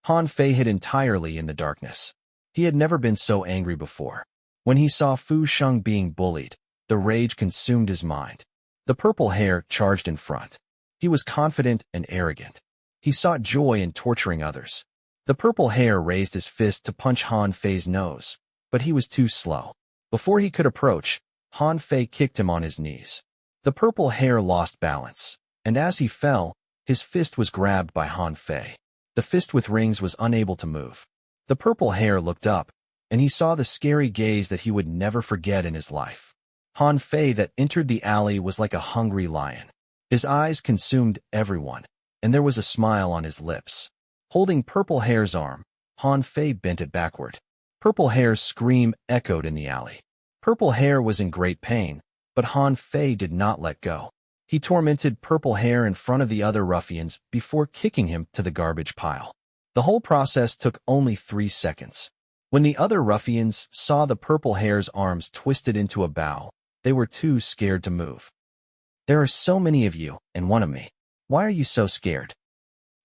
Han Fei hid entirely in the darkness. He had never been so angry before. When he saw Fu Sheng being bullied, the rage consumed his mind. The purple hare charged in front. He was confident and arrogant. He sought joy in torturing others. The purple hare raised his fist to punch Han Fei's nose, but he was too slow. Before he could approach, Han Fei kicked him on his knees. The purple hare lost balance, and as he fell, his fist was grabbed by Han Fei. The fist with rings was unable to move. The purple hare looked up, and he saw the scary gaze that he would never forget in his life. Han Fei that entered the alley was like a hungry lion. His eyes consumed everyone, and there was a smile on his lips. Holding Purple Hare's arm, Han Fei bent it backward. Purple Hare's scream echoed in the alley. Purple Hare was in great pain, but Han Fei did not let go. He tormented Purple Hare in front of the other ruffians before kicking him to the garbage pile. The whole process took only 3 seconds. When the other ruffians saw the Purple Hare's arms twisted into a bow, they were too scared to move. There are so many of you, and one of me. Why are you so scared?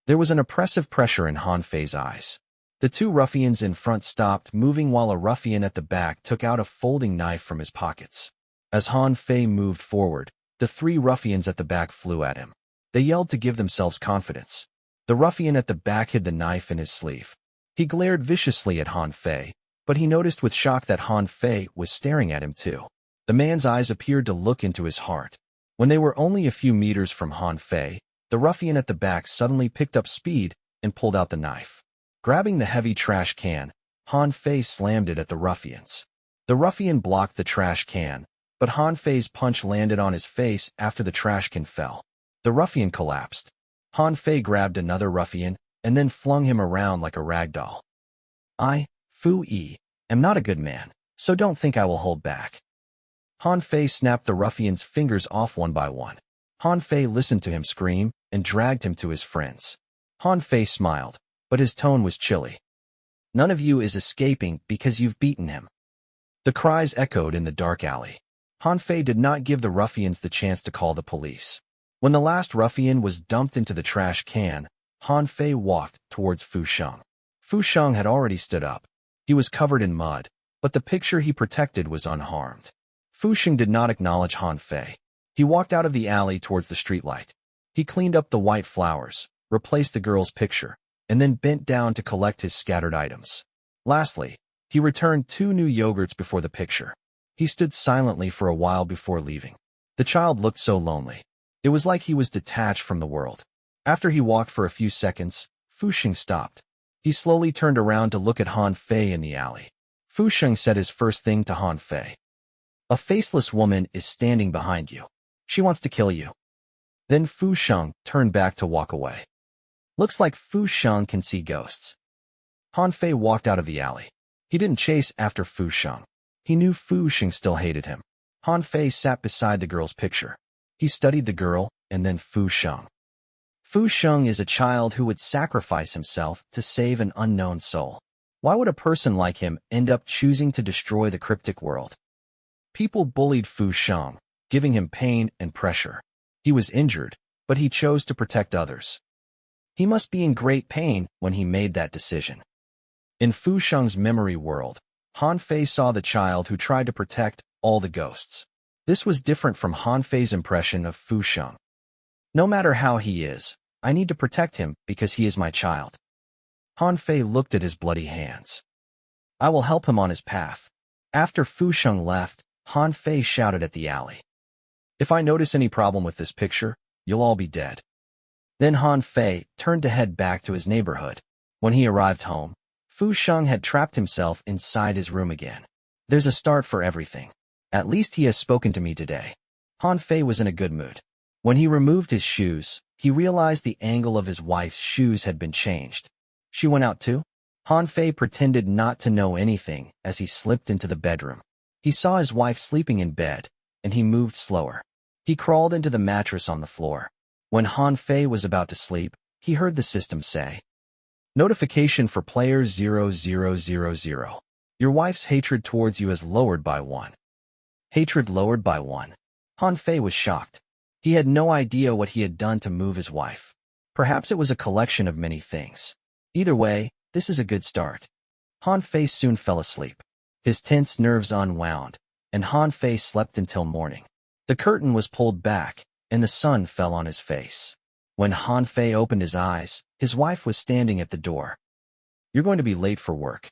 There was an oppressive pressure in Han Fei's eyes. The 2 ruffians in front stopped moving while a ruffian at the back took out a folding knife from his pockets. As Han Fei moved forward, the 3 ruffians at the back flew at him. They yelled to give themselves confidence. The ruffian at the back hid the knife in his sleeve. He glared viciously at Han Fei, but he noticed with shock that Han Fei was staring at him too. The man's eyes appeared to look into his heart. When they were only a few meters from Han Fei, the ruffian at the back suddenly picked up speed and pulled out the knife. Grabbing the heavy trash can, Han Fei slammed it at the ruffians. The ruffian blocked the trash can, but Han Fei's punch landed on his face after the trash can fell. The ruffian collapsed. Han Fei grabbed another ruffian and then flung him around like a rag doll. I, Fu Yi, am not a good man, so don't think I will hold back. Han Fei snapped the ruffian's fingers off one by one. Han Fei listened to him scream and dragged him to his friends. Han Fei smiled, but his tone was chilly. None of you is escaping because you've beaten him. The cries echoed in the dark alley. Han Fei did not give the ruffians the chance to call the police. When the last ruffian was dumped into the trash can, Han Fei walked towards Fu Sheng. Fu Sheng had already stood up. He was covered in mud, but the picture he protected was unharmed. Fu Sheng did not acknowledge Han Fei. He walked out of the alley towards the streetlight. He cleaned up the white flowers, replaced the girl's picture, and then bent down to collect his scattered items. Lastly, he returned 2 new yogurts before the picture. He stood silently for a while before leaving. The child looked so lonely. It was like he was detached from the world. After he walked for a few seconds, Fu Sheng stopped. He slowly turned around to look at Han Fei in the alley. Fu Sheng said his first thing to Han Fei. A faceless woman is standing behind you. She wants to kill you. Then Fu Sheng turned back to walk away. Looks like Fu Sheng can see ghosts. Han Fei walked out of the alley. He didn't chase after Fu Sheng. He knew Fu Sheng still hated him. Han Fei sat beside the girl's picture. He studied the girl and then Fu Sheng. Fu Sheng is a child who would sacrifice himself to save an unknown soul. Why would a person like him end up choosing to destroy the cryptic world? People bullied Fu Sheng, giving him pain and pressure. He was injured, but he chose to protect others. He must be in great pain when he made that decision. In Fu Sheng's memory world, Han Fei saw the child who tried to protect all the ghosts. This was different from Han Fei's impression of Fu Sheng. No matter how he is, I need to protect him because he is my child. Han Fei looked at his bloody hands. I will help him on his path. After Fu Sheng left, Han Fei shouted at the alley. If I notice any problem with this picture, you'll all be dead. Then Han Fei turned to head back to his neighborhood. When he arrived home, Fu Sheng had trapped himself inside his room again. There's a start for everything. At least he has spoken to me today. Han Fei was in a good mood. When he removed his shoes, he realized the angle of his wife's shoes had been changed. She went out too? Han Fei pretended not to know anything as he slipped into the bedroom. He saw his wife sleeping in bed, and he moved slower. He crawled into the mattress on the floor. When Han Fei was about to sleep, he heard the system say, Notification for player 0000. Your wife's hatred towards you is lowered by 1. Hatred lowered by 1. Han Fei was shocked. He had no idea what he had done to move his wife. Perhaps it was a collection of many things. Either way, this is a good start. Han Fei soon fell asleep. His tense nerves unwound, and Han Fei slept until morning. The curtain was pulled back, and the sun fell on his face. When Han Fei opened his eyes, his wife was standing at the door. You're going to be late for work.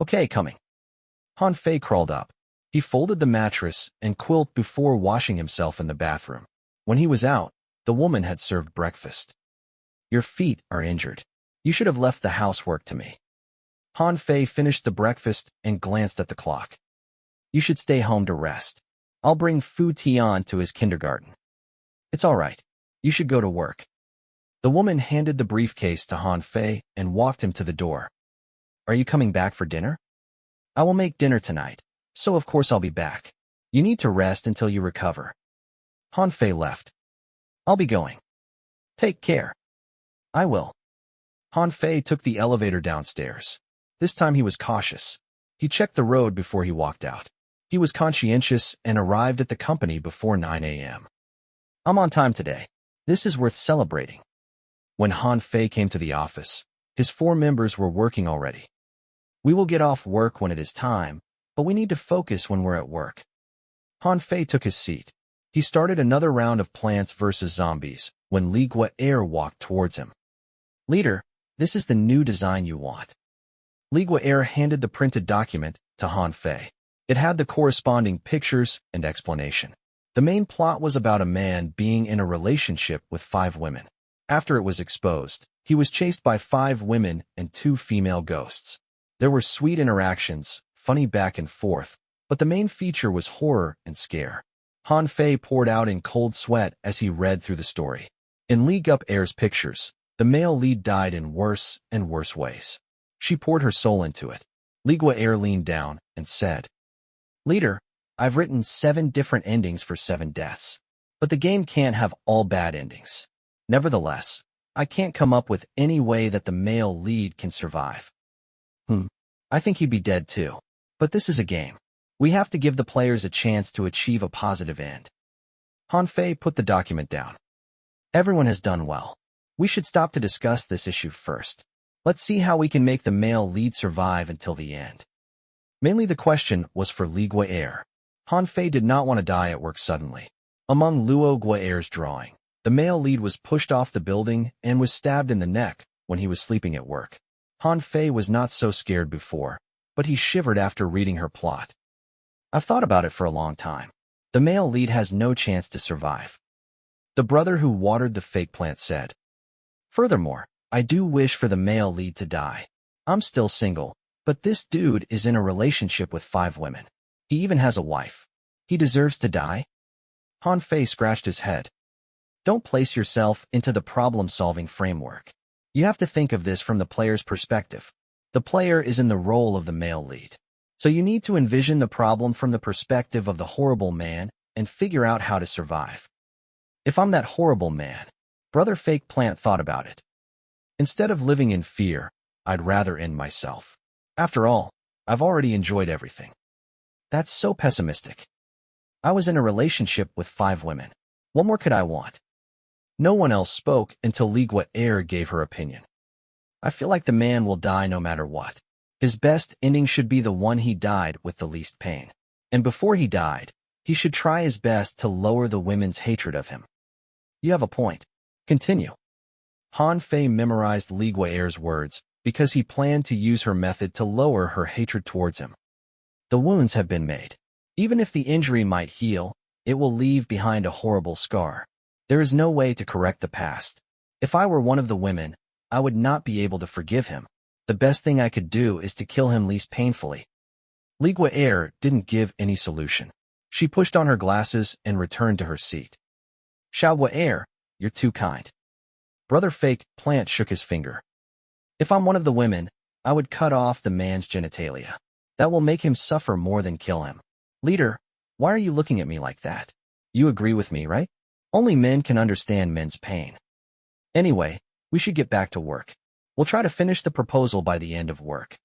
Okay, coming. Han Fei crawled up. He folded the mattress and quilt before washing himself in the bathroom. When he was out, the woman had served breakfast. Your feet are injured. You should have left the housework to me. Han Fei finished the breakfast and glanced at the clock. You should stay home to rest. I'll bring Fu Tian to his kindergarten. It's all right. You should go to work. The woman handed the briefcase to Han Fei and walked him to the door. Are you coming back for dinner? I will make dinner tonight, so of course I'll be back. You need to rest until you recover. Han Fei left. I'll be going. Take care. I will. Han Fei took the elevator downstairs. This time he was cautious. He checked the road before he walked out. He was conscientious and arrived at the company before 9 a.m. I'm on time today. This is worth celebrating. When Han Fei came to the office, his 4 members were working already. We will get off work when it is time, but we need to focus when we're at work. Han Fei took his seat. He started another round of Plants vs. Zombies when Li Guo'er walked towards him. Leader, this is the new design you want. Li Guo'er handed the printed document to Han Fei. It had the corresponding pictures and explanation. The main plot was about a man being in a relationship with 5 women. After it was exposed, he was chased by 5 women and 2 female ghosts. There were sweet interactions, funny back and forth, but the main feature was horror and scare. Han Fei poured out in cold sweat as he read through the story. In Li Guo'er's pictures, the male lead died in worse and worse ways. She poured her soul into it. Li Guo'er leaned down and said, Leader, I've written 7 different endings for 7 deaths. But the game can't have all bad endings. Nevertheless, I can't come up with any way that the male lead can survive. I think he'd be dead too. But this is a game. We have to give the players a chance to achieve a positive end. Han Fei put the document down. Everyone has done well. We should stop to discuss this issue first. Let's see how we can make the male lead survive until the end. Mainly the question was for Li Guo'er. Han Fei did not want to die at work suddenly. Among Luo Guo'er's drawing, the male lead was pushed off the building and was stabbed in the neck when he was sleeping at work. Han Fei was not so scared before, but he shivered after reading her plot. I've thought about it for a long time. The male lead has no chance to survive. The brother who watered the fake plant said. Furthermore, I do wish for the male lead to die. I'm still single, but this dude is in a relationship with 5 women. He even has a wife. He deserves to die? Han Fei scratched his head. Don't place yourself into the problem-solving framework. You have to think of this from the player's perspective. The player is in the role of the male lead. So you need to envision the problem from the perspective of the horrible man and figure out how to survive. If I'm that horrible man, Brother Fake Plant thought about it. Instead of living in fear, I'd rather end myself. After all, I've already enjoyed everything. That's so pessimistic. I was in a relationship with 5 women. What more could I want? No one else spoke until Ligua Air gave her opinion. I feel like the man will die no matter what. His best ending should be the one he died with the least pain. And before he died, he should try his best to lower the women's hatred of him. You have a point. Continue. Han Fei memorized Ligua Air's words because he planned to use her method to lower her hatred towards him. The wounds have been made. Even if the injury might heal, it will leave behind a horrible scar. There is no way to correct the past. If I were one of the women, I would not be able to forgive him. The best thing I could do is to kill him least painfully. Ligua Air didn't give any solution. She pushed on her glasses and returned to her seat. Xiaohua Air, you're too kind. Brother Fake Plant shook his finger. If I'm one of the women, I would cut off the man's genitalia. That will make him suffer more than kill him. Leader, why are you looking at me like that? You agree with me, right? Only men can understand men's pain. Anyway, we should get back to work. We'll try to finish the proposal by the end of work.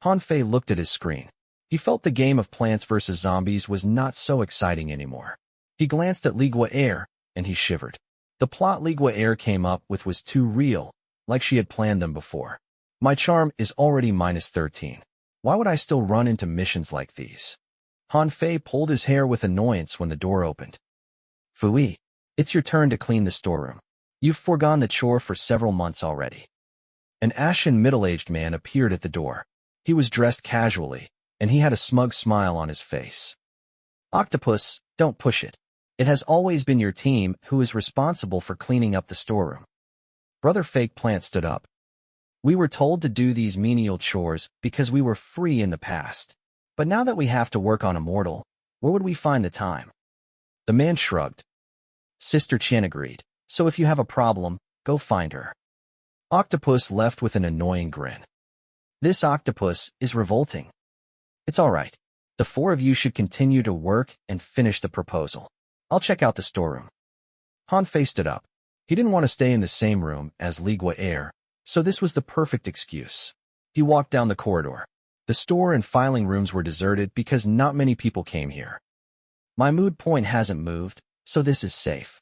Han Fei looked at his screen. He felt the game of Plants vs. Zombies was not so exciting anymore. He glanced at Ligua Air, and he shivered. The plot Ligua Air came up with was too real, like she had planned them before. My charm is already -13. Why would I still run into missions like these? Han Fei pulled his hair with annoyance when the door opened. Fui, it's your turn to clean the storeroom. You've foregone the chore for several months already. An ashen middle-aged man appeared at the door. He was dressed casually, and he had a smug smile on his face. Octopus, don't push it. It has always been your team who is responsible for cleaning up the storeroom. Brother Fake Plant stood up. We were told to do these menial chores because we were free in the past. But now that we have to work on Immortal, where would we find the time? The man shrugged. Sister Chen agreed. So if you have a problem, go find her. Octopus left with an annoying grin. This octopus is revolting. It's all right. The 4 of you should continue to work and finish the proposal. I'll check out the storeroom. Han Fei stood up. He didn't want to stay in the same room as Ligua Air, so this was the perfect excuse. He walked down the corridor. The store and filing rooms were deserted because not many people came here. My mood point hasn't moved, so this is safe.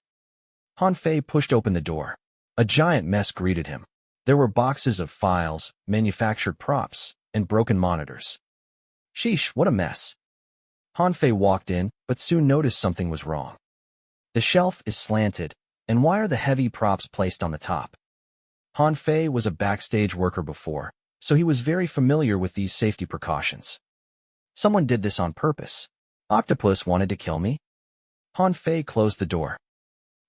Han Fei pushed open the door. A giant mess greeted him. There were boxes of files, manufactured props, and broken monitors. Sheesh, what a mess. Han Fei walked in, but soon noticed something was wrong. The shelf is slanted, and why are the heavy props placed on the top? Han Fei was a backstage worker before, so he was very familiar with these safety precautions. Someone did this on purpose. Octopus wanted to kill me? Han Fei closed the door.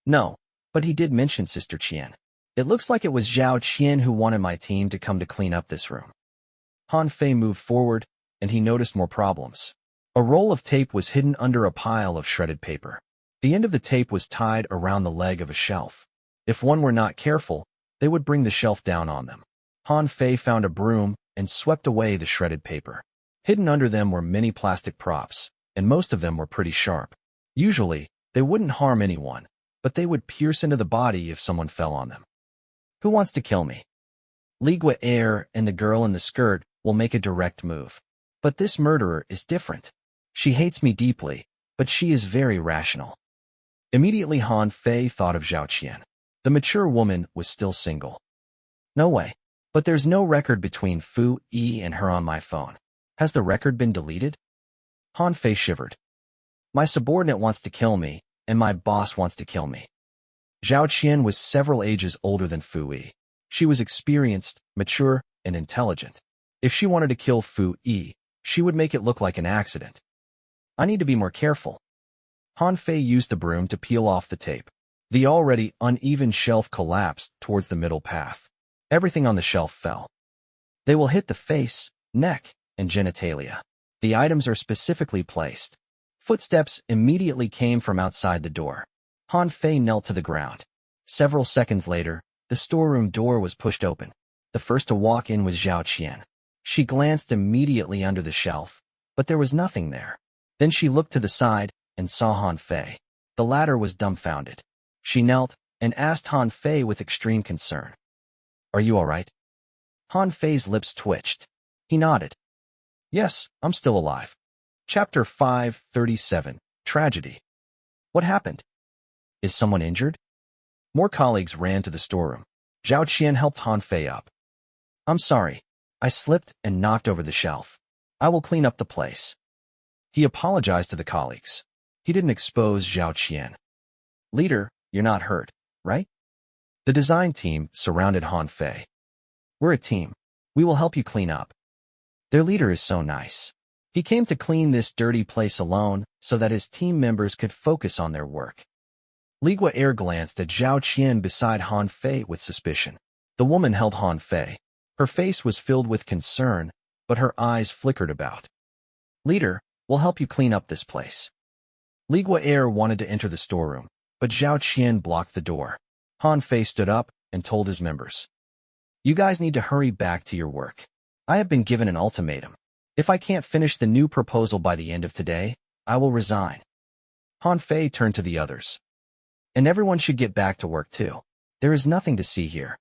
No, but he did mention Sister Qian. It looks like it was Zhao Qian who wanted my team to come to clean up this room. Han Fei moved forward, and he noticed more problems. A roll of tape was hidden under a pile of shredded paper. The end of the tape was tied around the leg of a shelf. If one were not careful, they would bring the shelf down on them. Han Fei found a broom and swept away the shredded paper. Hidden under them were many plastic props, and most of them were pretty sharp. Usually, they wouldn't harm anyone, but they would pierce into the body if someone fell on them. Who wants to kill me? Ligua Air and the girl in the skirt will make a direct move. But this murderer is different. She hates me deeply, but she is very rational. Immediately Han Fei thought of Zhao Qian. The mature woman was still single. No way. But there's no record between Fu Yi and her on my phone. Has the record been deleted? Han Fei shivered. My subordinate wants to kill me, and my boss wants to kill me. Zhao Qian was several ages older than Fu Yi. She was experienced, mature, and intelligent. If she wanted to kill Fu Yi, she would make it look like an accident. I need to be more careful. Han Fei used the broom to peel off the tape. The already uneven shelf collapsed towards the middle path. Everything on the shelf fell. They will hit the face, neck, and genitalia. The items are specifically placed. Footsteps immediately came from outside the door. Han Fei knelt to the ground. Several seconds later, the storeroom door was pushed open. The first to walk in was Zhao Qian. She glanced immediately under the shelf, but there was nothing there. Then she looked to the side and saw Han Fei. The latter was dumbfounded. She knelt and asked Han Fei with extreme concern, "Are you all right?" Han Fei's lips twitched. He nodded. "Yes, I'm still alive." Chapter 537, Tragedy. What happened? Is someone injured? More colleagues ran to the storeroom. Zhao Qian helped Han Fei up. "I'm sorry. I slipped and knocked over the shelf. I will clean up the place." He apologized to the colleagues. He didn't expose Zhao Qian. "Leader, you're not hurt, right?" The design team surrounded Han Fei. "We're a team. We will help you clean up." Their leader is so nice. He came to clean this dirty place alone so that his team members could focus on their work. Li Guo'er glanced at Zhao Qian beside Han Fei with suspicion. The woman held Han Fei. Her face was filled with concern, but her eyes flickered about. "Leader, we'll help you clean up this place." Li Guo'er wanted to enter the storeroom, but Zhao Qian blocked the door. Han Fei stood up and told his members, "You guys need to hurry back to your work. I have been given an ultimatum. If I can't finish the new proposal by the end of today, I will resign." Han Fei turned to the others. "And everyone should get back to work too. There is nothing to see here."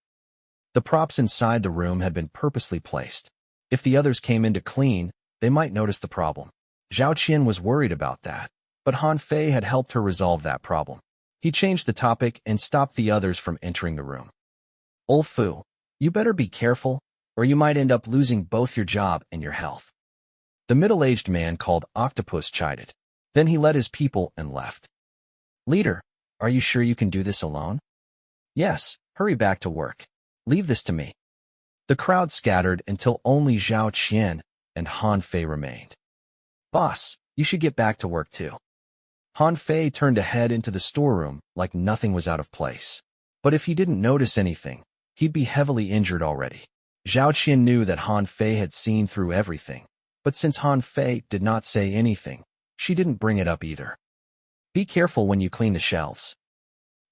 The props inside the room had been purposely placed. If the others came in to clean, they might notice the problem. Zhao Qian was worried about that, but Han Fei had helped her resolve that problem. He changed the topic and stopped the others from entering the room. "Old Fu, you better be careful, or you might end up losing both your job and your health." The middle-aged man called Octopus chided. Then he led his people and left. "Leader, are you sure you can do this alone?" "Yes, hurry back to work. Leave this to me." The crowd scattered until only Zhao Qian and Han Fei remained. "Boss, you should get back to work too." Han Fei turned to head into the storeroom like nothing was out of place. But if he didn't notice anything, he'd be heavily injured already. Zhao Qian knew that Han Fei had seen through everything. But since Han Fei did not say anything, she didn't bring it up either. "Be careful when you clean the shelves."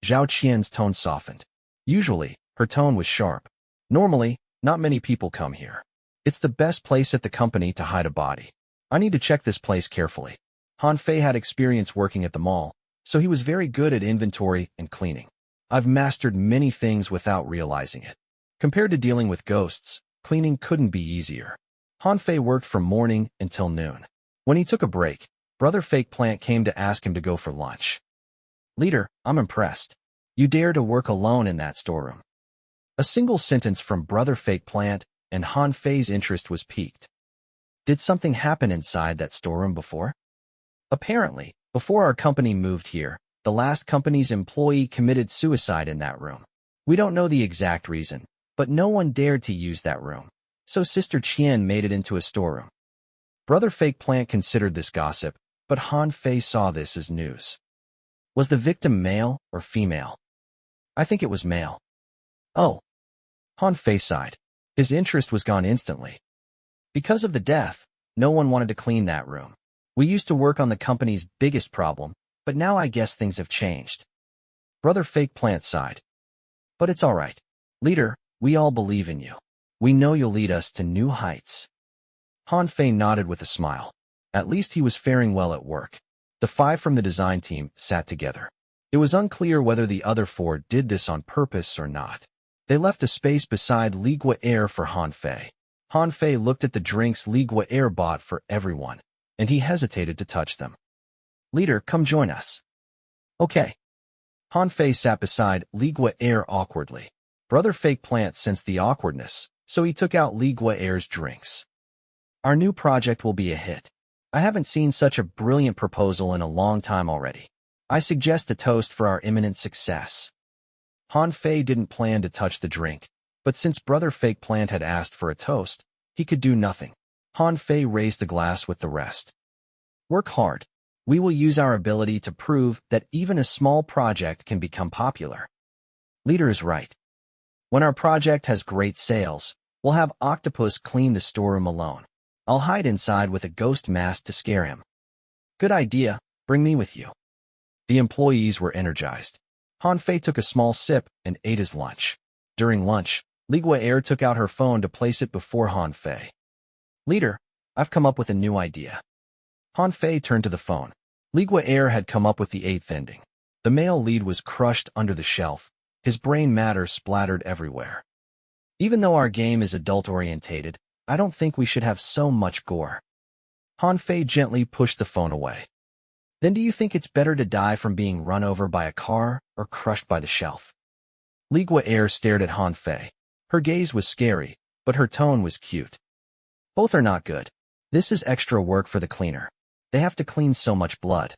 Zhao Qian's tone softened. Usually, her tone was sharp. "Normally, not many people come here. It's the best place at the company to hide a body. I need to check this place carefully." Han Fei had experience working at the mall, so he was very good at inventory and cleaning. "I've mastered many things without realizing it. Compared to dealing with ghosts, cleaning couldn't be easier." Han Fei worked from morning until noon. When he took a break, Brother Fake Plant came to ask him to go for lunch. "Leader, I'm impressed. You dare to work alone in that storeroom." A single sentence from Brother Fake Plant, and Han Fei's interest was piqued. "Did something happen inside that storeroom before?" "Apparently, before our company moved here, the last company's employee committed suicide in that room. We don't know the exact reason, but no one dared to use that room. So Sister Qian made it into a storeroom." Brother Fake Plant considered this gossip, but Han Fei saw this as news. "Was the victim male or female?" "I think it was male." "Oh." Han Fei sighed. His interest was gone instantly. "Because of the death, no one wanted to clean that room. We used to work on the company's biggest problem, but now I guess things have changed." Brother Fake Plant sighed. "But it's all right. Leader, we all believe in you. We know you'll lead us to new heights." Han Fei nodded with a smile. At least he was faring well at work. The 5 from the design team sat together. It was unclear whether the other 4 did this on purpose or not. They left a space beside Li Guo'er for Han Fei. Han Fei looked at the drinks Li Guo'er bought for everyone, and he hesitated to touch them. "Leader, come join us." "Okay." Han Fei sat beside Li Guo'er awkwardly. Brother Fake Plant sensed the awkwardness, so he took out Li Guo'er's drinks. "Our new project will be a hit. I haven't seen such a brilliant proposal in a long time already. I suggest a toast for our imminent success." Han Fei didn't plan to touch the drink, but since Brother Fake Plant had asked for a toast, he could do nothing. Han Fei raised the glass with the rest. "Work hard. We will use our ability to prove that even a small project can become popular." Leader is right. When our project has great sales, we'll have Octopus clean the storeroom alone. I'll hide inside with a ghost mask to scare him. Good idea. Bring me with you. The employees were energized. Han Fei took a small sip and ate his lunch. During lunch, Li Gui'er took out her phone to place it before Han Fei. Leader, I've come up with a new idea. Han Fei turned to the phone. Li Gui'er had come up with the eighth ending. The male lead was crushed under the shelf. His brain matter splattered everywhere. Even though our game is adult-orientated, I don't think we should have so much gore. Han Fei gently pushed the phone away. Then do you think it's better to die from being run over by a car or crushed by the shelf? Li Gui'er stared at Han Fei. Her gaze was scary, but her tone was cute. Both are not good. This is extra work for the cleaner. They have to clean so much blood.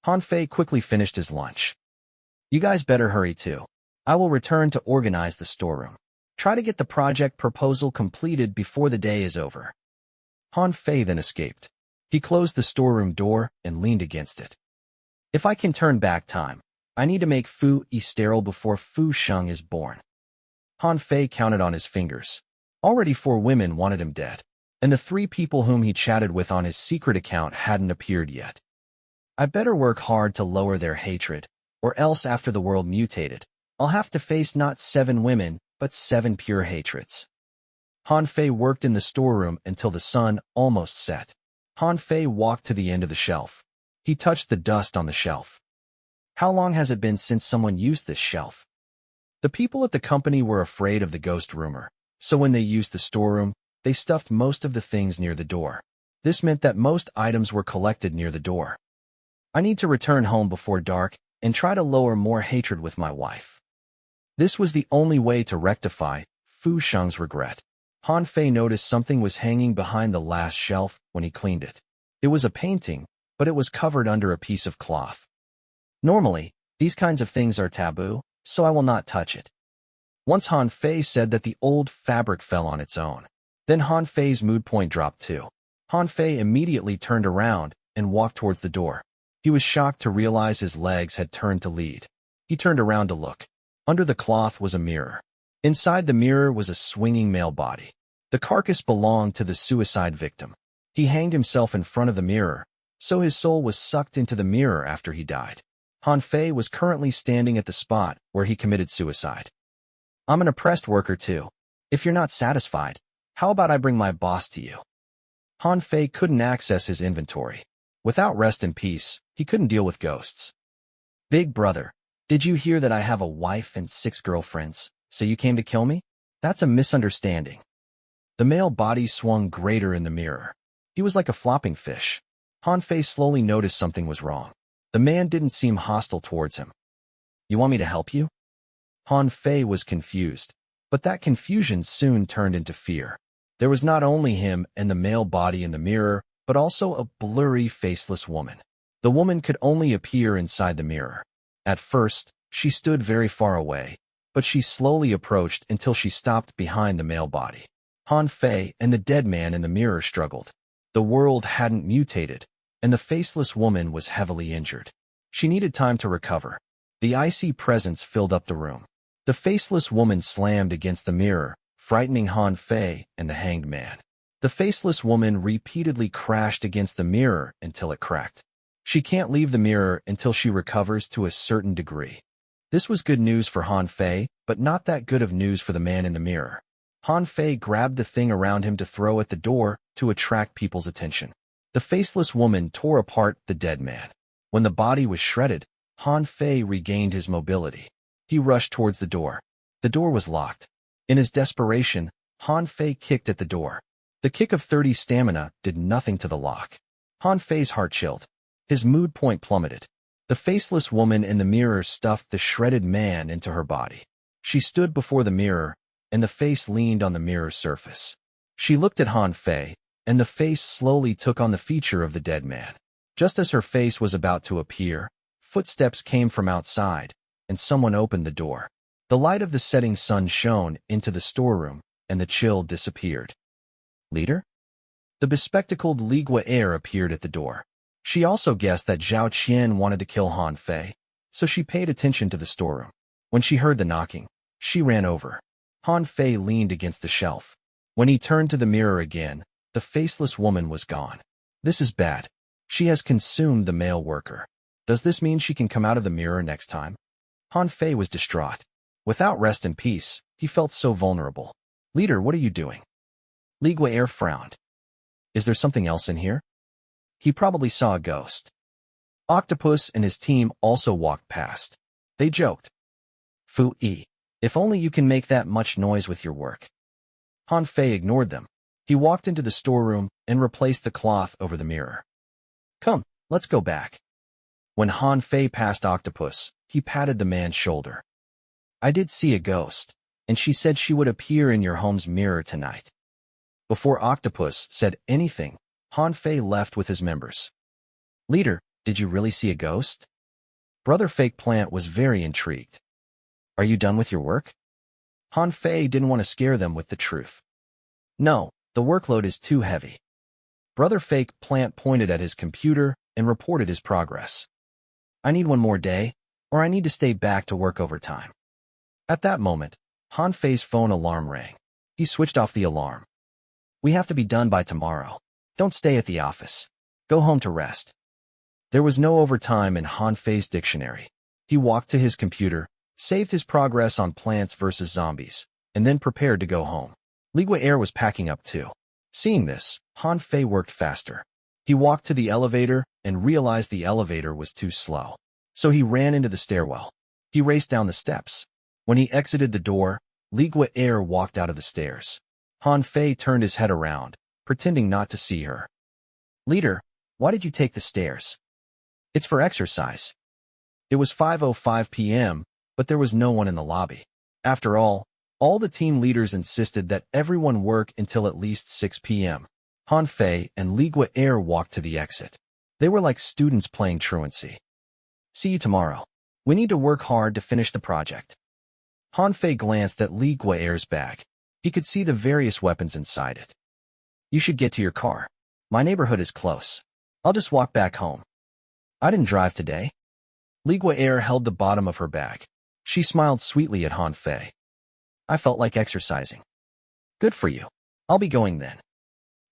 Han Fei quickly finished his lunch. You guys better hurry too. I will return to organize the storeroom. Try to get the project proposal completed before the day is over. Han Fei then escaped. He closed the storeroom door and leaned against it. If I can turn back time, I need to make Fu Yi sterile before Fu Sheng is born. Han Fei counted on his fingers. Already 4 women wanted him dead, and the 3 people whom he chatted with on his secret account hadn't appeared yet. I better work hard to lower their hatred, or else after the world mutated, I'll have to face not 7 women, but 7 pure hatreds. Han Fei worked in the storeroom until the sun almost set. Han Fei walked to the end of the shelf. He touched the dust on the shelf. How long has it been since someone used this shelf? The people at the company were afraid of the ghost rumor, so when they used the storeroom, they stuffed most of the things near the door. This meant that most items were collected near the door. I need to return home before dark and try to lower more hatred with my wife. This was the only way to rectify Fu Sheng's regret. Han Fei noticed something was hanging behind the last shelf when he cleaned it. It was a painting, but it was covered under a piece of cloth. Normally, these kinds of things are taboo, so I will not touch it. Once Han Fei said that the old fabric fell on its own. Then Han Fei's mood point dropped too. Han Fei immediately turned around and walked towards the door. He was shocked to realize his legs had turned to lead. He turned around to look. Under the cloth was a mirror. Inside the mirror was a swinging male body. The carcass belonged to the suicide victim. He hanged himself in front of the mirror, so his soul was sucked into the mirror after he died. Han Fei was currently standing at the spot where he committed suicide. I'm an oppressed worker too. If you're not satisfied, how about I bring my boss to you? Han Fei couldn't access his inventory. Without rest and peace, he couldn't deal with ghosts. Big brother, did you hear that I have a wife and 6 girlfriends, so you came to kill me? That's a misunderstanding. The male body swung greater in the mirror. He was like a flopping fish. Han Fei slowly noticed something was wrong. The man didn't seem hostile towards him. You want me to help you? Han Fei was confused, but that confusion soon turned into fear. There was not only him and the male body in the mirror, but also a blurry, faceless woman. The woman could only appear inside the mirror. At first, she stood very far away, but she slowly approached until she stopped behind the male body. Han Fei and the dead man in the mirror struggled. The world hadn't mutated, and the faceless woman was heavily injured. She needed time to recover. The icy presence filled up the room. The faceless woman slammed against the mirror, frightening Han Fei and the hanged man. The faceless woman repeatedly crashed against the mirror until it cracked. She can't leave the mirror until she recovers to a certain degree. This was good news for Han Fei, but not that good of news for the man in the mirror. Han Fei grabbed the thing around him to throw at the door to attract people's attention. The faceless woman tore apart the dead man. When the body was shredded, Han Fei regained his mobility. He rushed towards the door. The door was locked. In his desperation, Han Fei kicked at the door. The kick of 30 stamina did nothing to the lock. Han Fei's heart chilled. His mood point plummeted. The faceless woman in the mirror stuffed the shredded man into her body. She stood before the mirror, and the face leaned on the mirror's surface. She looked at Han Fei, and the face slowly took on the feature of the dead man. Just as her face was about to appear, footsteps came from outside, and someone opened the door. The light of the setting sun shone into the storeroom, and the chill disappeared. Leader? The bespectacled Li Gui'er appeared at the door. She also guessed that Zhao Qian wanted to kill Han Fei, so she paid attention to the storeroom. When she heard the knocking, she ran over. Han Fei leaned against the shelf. When he turned to the mirror again, the faceless woman was gone. This is bad. She has consumed the male worker. Does this mean she can come out of the mirror next time? Han Fei was distraught. Without rest and peace, he felt so vulnerable. Leader, what are you doing? Li Gui'er frowned. Is there something else in here? He probably saw a ghost. Octopus and his team also walked past. They joked. Fu Yi, if only you can make that much noise with your work. Han Fei ignored them. He walked into the storeroom and replaced the cloth over the mirror. Come, let's go back. When Han Fei passed Octopus, he patted the man's shoulder. I did see a ghost, and she said she would appear in your home's mirror tonight. Before Octopus said anything, Han Fei left with his members. Leader, did you really see a ghost? Brother Fake Plant was very intrigued. Are you done with your work? Han Fei didn't want to scare them with the truth. No, the workload is too heavy. Brother Fake Plant pointed at his computer and reported his progress. I need one more day, or I need to stay back to work overtime. At that moment, Han Fei's phone alarm rang. He switched off the alarm. We have to be done by tomorrow. Don't stay at the office. Go home to rest. There was no overtime in Han Fei's dictionary. He walked to his computer, saved his progress on Plants vs. Zombies, and then prepared to go home. Li Gui'er was packing up too. Seeing this, Han Fei worked faster. He walked to the elevator and realized the elevator was too slow. So he ran into the stairwell. He raced down the steps. When he exited the door, Li Gui'er walked out of the stairs. Han Fei turned his head around, pretending not to see her. Leader, why did you take the stairs? It's for exercise. It was 5:05 p.m., but there was no one in the lobby. After all the team leaders insisted that everyone work until at least 6 p.m. Han Fei and Li Gui'er walked to the exit. They were like students playing truancy. See you tomorrow. We need to work hard to finish the project. Han Fei glanced at Li Gui'er's bag. He could see the various weapons inside it. You should get to your car. My neighborhood is close. I'll just walk back home. I didn't drive today. Li Gui'er held the bottom of her bag. She smiled sweetly at Han Fei. I felt like exercising. Good for you. I'll be going then.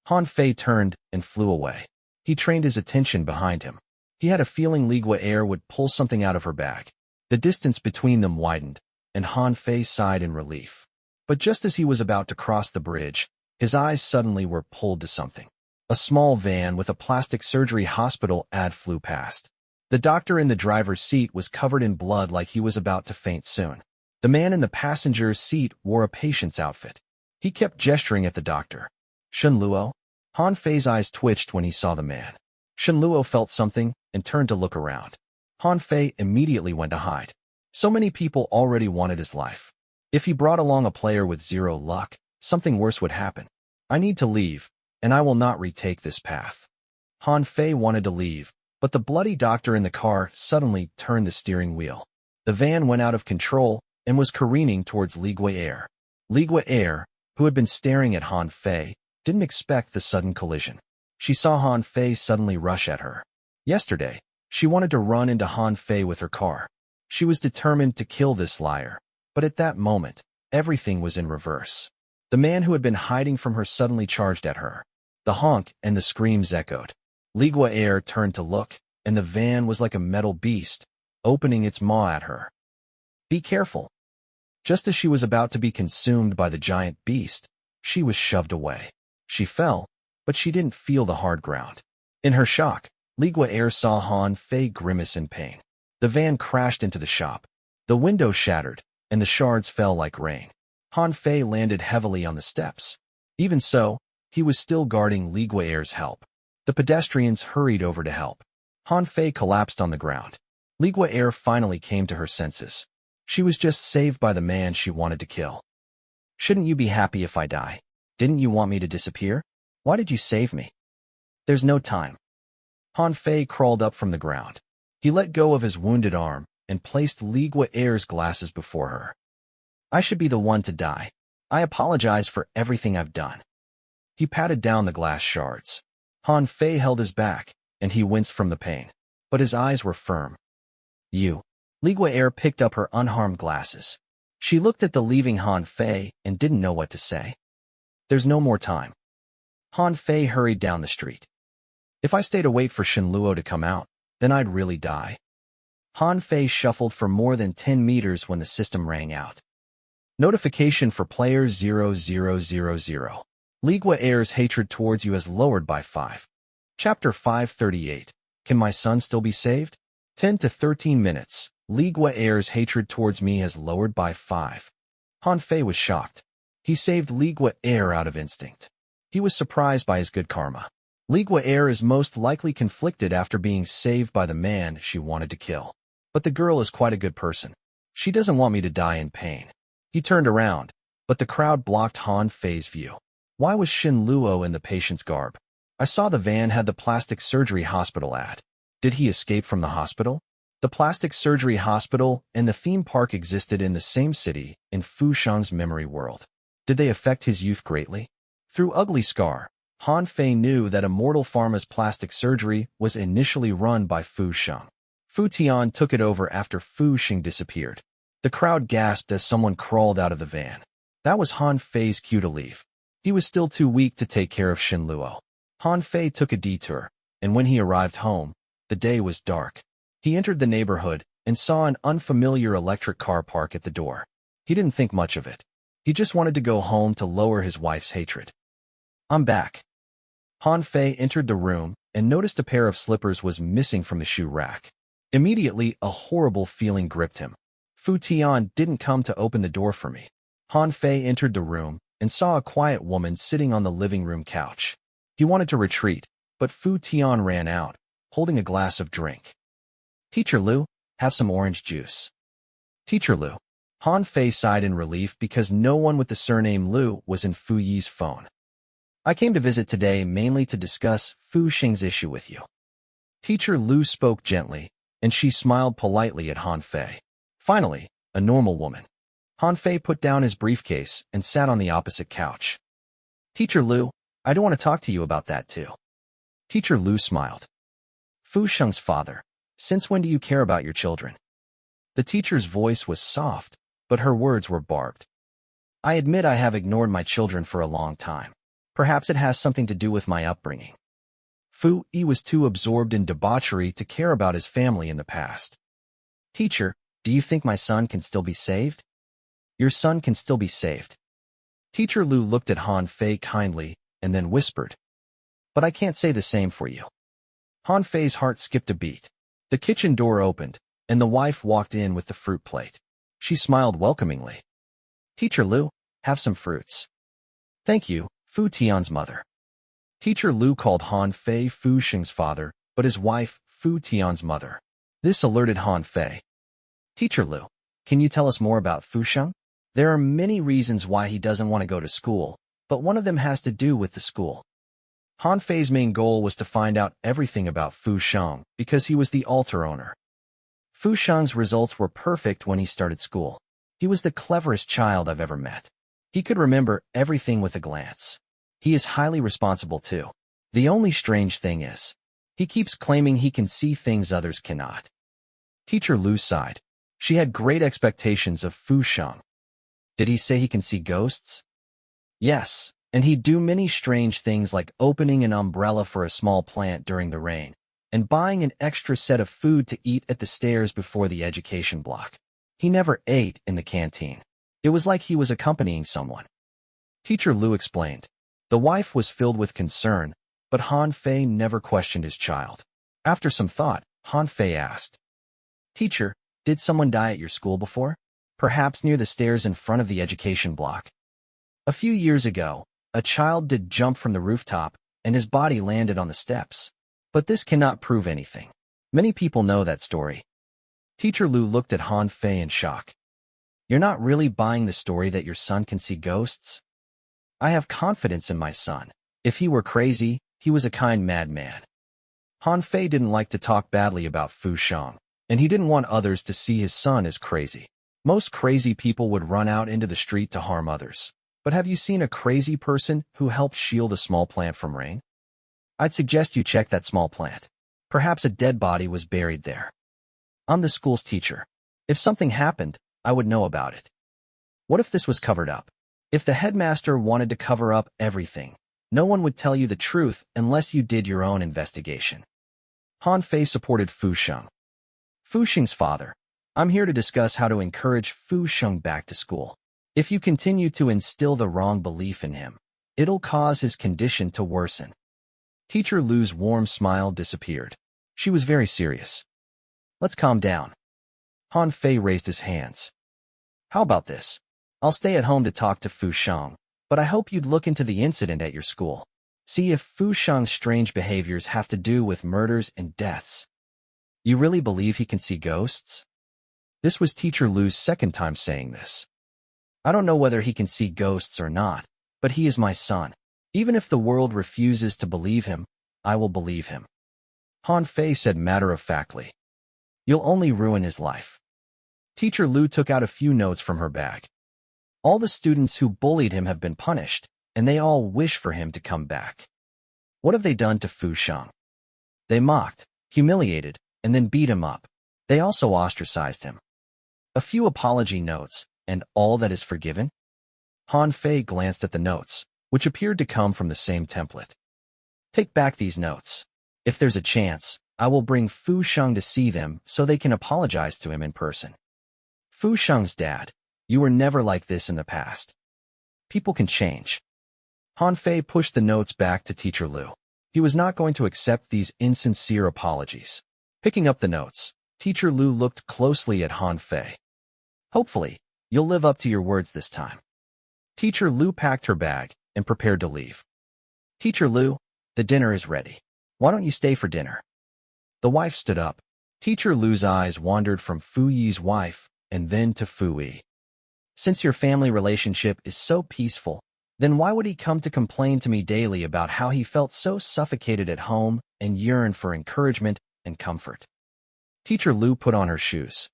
Han Fei turned and flew away. He trained his attention behind him. He had a feeling Li Gui'er would pull something out of her bag. The distance between them widened, and Han Fei sighed in relief. But just as he was about to cross the bridge, his eyes suddenly were pulled to something. A small van with a plastic surgery hospital ad flew past. The doctor in the driver's seat was covered in blood like he was about to faint soon. The man in the passenger's seat wore a patient's outfit. He kept gesturing at the doctor. Shen Luo? Han Fei's eyes twitched when he saw the man. Shen Luo felt something and turned to look around. Han Fei immediately went to hide. So many people already wanted his life. If he brought along a player with zero luck, something worse would happen. I need to leave, and I will not retake this path. Han Fei wanted to leave, but the bloody doctor in the car suddenly turned the steering wheel. The van went out of control and was careening towards Li Gui'er. Li Gui'er, who had been staring at Han Fei, didn't expect the sudden collision. She saw Han Fei suddenly rush at her. Yesterday, she wanted to run into Han Fei with her car. She was determined to kill this liar, but at that moment, everything was in reverse. The man who had been hiding from her suddenly charged at her. The honk and the screams echoed. Li Gui'er turned to look, and the van was like a metal beast, opening its maw at her. Be careful. Just as she was about to be consumed by the giant beast, she was shoved away. She fell, but she didn't feel the hard ground. In her shock, Li Gui'er saw Han Fei grimace in pain. The van crashed into the shop. The window shattered, and the shards fell like rain. Han Fei landed heavily on the steps. Even so, he was still guarding Li Gui'er's help. The pedestrians hurried over to help. Han Fei collapsed on the ground. Li Gui'er finally came to her senses. She was just saved by the man she wanted to kill. Shouldn't you be happy if I die? Didn't you want me to disappear? Why did you save me? There's no time. Han Fei crawled up from the ground. He let go of his wounded arm and placed Li Gui'er's glasses before her. I should be the one to die. I apologize for everything I've done. He patted down the glass shards. Han Fei held his back, and he winced from the pain. But his eyes were firm. You. Li Gui'er picked up her unharmed glasses. She looked at the leaving Han Fei and didn't know what to say. There's no more time. Han Fei hurried down the street. If I stayed to wait for Shinluo to come out, then I'd really die. Han Fei shuffled for more than 10 meters when the system rang out. Notification for player 0000. Ligua Air's hatred towards you has lowered by 5. Chapter 538. Can my son still be saved? 10 to 13 minutes. Ligua Air's hatred towards me has lowered by 5. Han Fei was shocked. He saved Ligua Air out of instinct. He was surprised by his good karma. Ligua Air is most likely conflicted after being saved by the man she wanted to kill. But the girl is quite a good person. She doesn't want me to die in pain. He turned around, but the crowd blocked Han Fei's view. Why was Shinluo in the patient's garb? I saw the van had the plastic surgery hospital ad. Did he escape from the hospital? The plastic surgery hospital and the theme park existed in the same city, in Fu Shang's memory world. Did they affect his youth greatly? Through Ugly Scar, Han Fei knew that Immortal Pharma's plastic surgery was initially run by Fu Shang. Fu Tian took it over after Fu Xing disappeared. The crowd gasped as someone crawled out of the van. That was Han Fei's cue to leave. He was still too weak to take care of Shinluo. Han Fei took a detour, and when he arrived home, the day was dark. He entered the neighborhood and saw an unfamiliar electric car park at the door. He didn't think much of it. He just wanted to go home to lower his wife's hatred. I'm back. Han Fei entered the room and noticed a pair of slippers was missing from the shoe rack. Immediately, a horrible feeling gripped him. Fu Tian didn't come to open the door for me. Han Fei entered the room and saw a quiet woman sitting on the living room couch. He wanted to retreat, but Fu Tian ran out, holding a glass of drink. Teacher Liu, have some orange juice. Teacher Liu. Han Fei sighed in relief because no one with the surname Liu was in Fu Yi's phone. I came to visit today mainly to discuss Fu Xing's issue with you. Teacher Liu spoke gently, and she smiled politely at Han Fei. Finally, a normal woman. Han Fei put down his briefcase and sat on the opposite couch. Teacher Liu, I don't want to talk to you about that too. Teacher Liu smiled. Fu Sheng's father, since when do you care about your children? The teacher's voice was soft, but her words were barbed. I admit I have ignored my children for a long time. Perhaps it has something to do with my upbringing. Fu Yi was too absorbed in debauchery to care about his family in the past. Teacher, do you think my son can still be saved? Your son can still be saved. Teacher Liu looked at Han Fei kindly and then whispered. But I can't say the same for you. Han Fei's heart skipped a beat. The kitchen door opened, and the wife walked in with the fruit plate. She smiled welcomingly. Teacher Liu, have some fruits. Thank you, Fu Tian's mother. Teacher Liu called Han Fei Fu Xing's father, but his wife, Fu Tian's mother. This alerted Han Fei. Teacher Liu, can you tell us more about Fu Sheng? There are many reasons why he doesn't want to go to school, but one of them has to do with the school. Han Fei's main goal was to find out everything about Fu Sheng because he was the altar owner. Fu Sheng's results were perfect when he started school. He was the cleverest child I've ever met. He could remember everything with a glance. He is highly responsible too. The only strange thing is, he keeps claiming he can see things others cannot. Teacher Liu sighed. She had great expectations of Fu Sheng. Did he say he can see ghosts? Yes. And he'd do many strange things like opening an umbrella for a small plant during the rain, and buying an extra set of food to eat at the stairs before the education block. He never ate in the canteen. It was like he was accompanying someone. Teacher Liu explained. The wife was filled with concern, but Han Fei never questioned his child. After some thought, Han Fei asked, Teacher, did someone die at your school before? Perhaps near the stairs in front of the education block. A few years ago, a child did jump from the rooftop, and his body landed on the steps. But this cannot prove anything. Many people know that story. Teacher Liu looked at Han Fei in shock. You're not really buying the story that your son can see ghosts? I have confidence in my son. If he were crazy, he was a kind madman. Han Fei didn't like to talk badly about Fu Sheng, and he didn't want others to see his son as crazy. Most crazy people would run out into the street to harm others. But have you seen a crazy person who helped shield a small plant from rain? I'd suggest you check that small plant. Perhaps a dead body was buried there. I'm the school's teacher. If something happened, I would know about it. What if this was covered up? If the headmaster wanted to cover up everything, No one would tell you the truth unless you did your own investigation. Han Fei supported Fu Sheng. Fu Sheng's father. I'm here to discuss how to encourage Fu Sheng back to school. If you continue to instill the wrong belief in him, it'll cause his condition to worsen. Teacher Lu's warm smile disappeared. She was very serious. Let's calm down. Han Fei raised his hands. How about this? I'll stay at home to talk to Fu Sheng, but I hope you'd look into the incident at your school. See if Fu Sheng's strange behaviors have to do with murders and deaths. You really believe he can see ghosts? This was Teacher Lu's second time saying this. I don't know whether he can see ghosts or not, but he is my son. Even if the world refuses to believe him, I will believe him. Han Fei said matter-of-factly. You'll only ruin his life. Teacher Lu took out a few notes from her bag. All the students who bullied him have been punished, and they all wish for him to come back. What have they done to Fu Sheng? They mocked, humiliated, and then beat him up. They also ostracized him. A few apology notes, and all that is forgiven? Han Fei glanced at the notes, which appeared to come from the same template. Take back these notes. If there's a chance, I will bring Fu Sheng to see them so they can apologize to him in person. Fu Sheng's dad, you were never like this in the past. People can change. Han Fei pushed the notes back to Teacher Lu. He was not going to accept these insincere apologies. Picking up the notes, Teacher Lu looked closely at Han Fei. Hopefully, you'll live up to your words this time. Teacher Lu packed her bag and prepared to leave. Teacher Lu, the dinner is ready. Why don't you stay for dinner? The wife stood up. Teacher Lu's eyes wandered from Fu Yi's wife and then to Fu Yi. Since your family relationship is so peaceful, then why would he come to complain to me daily about how he felt so suffocated at home and yearned for encouragement and comfort? Teacher Lu put on her shoes.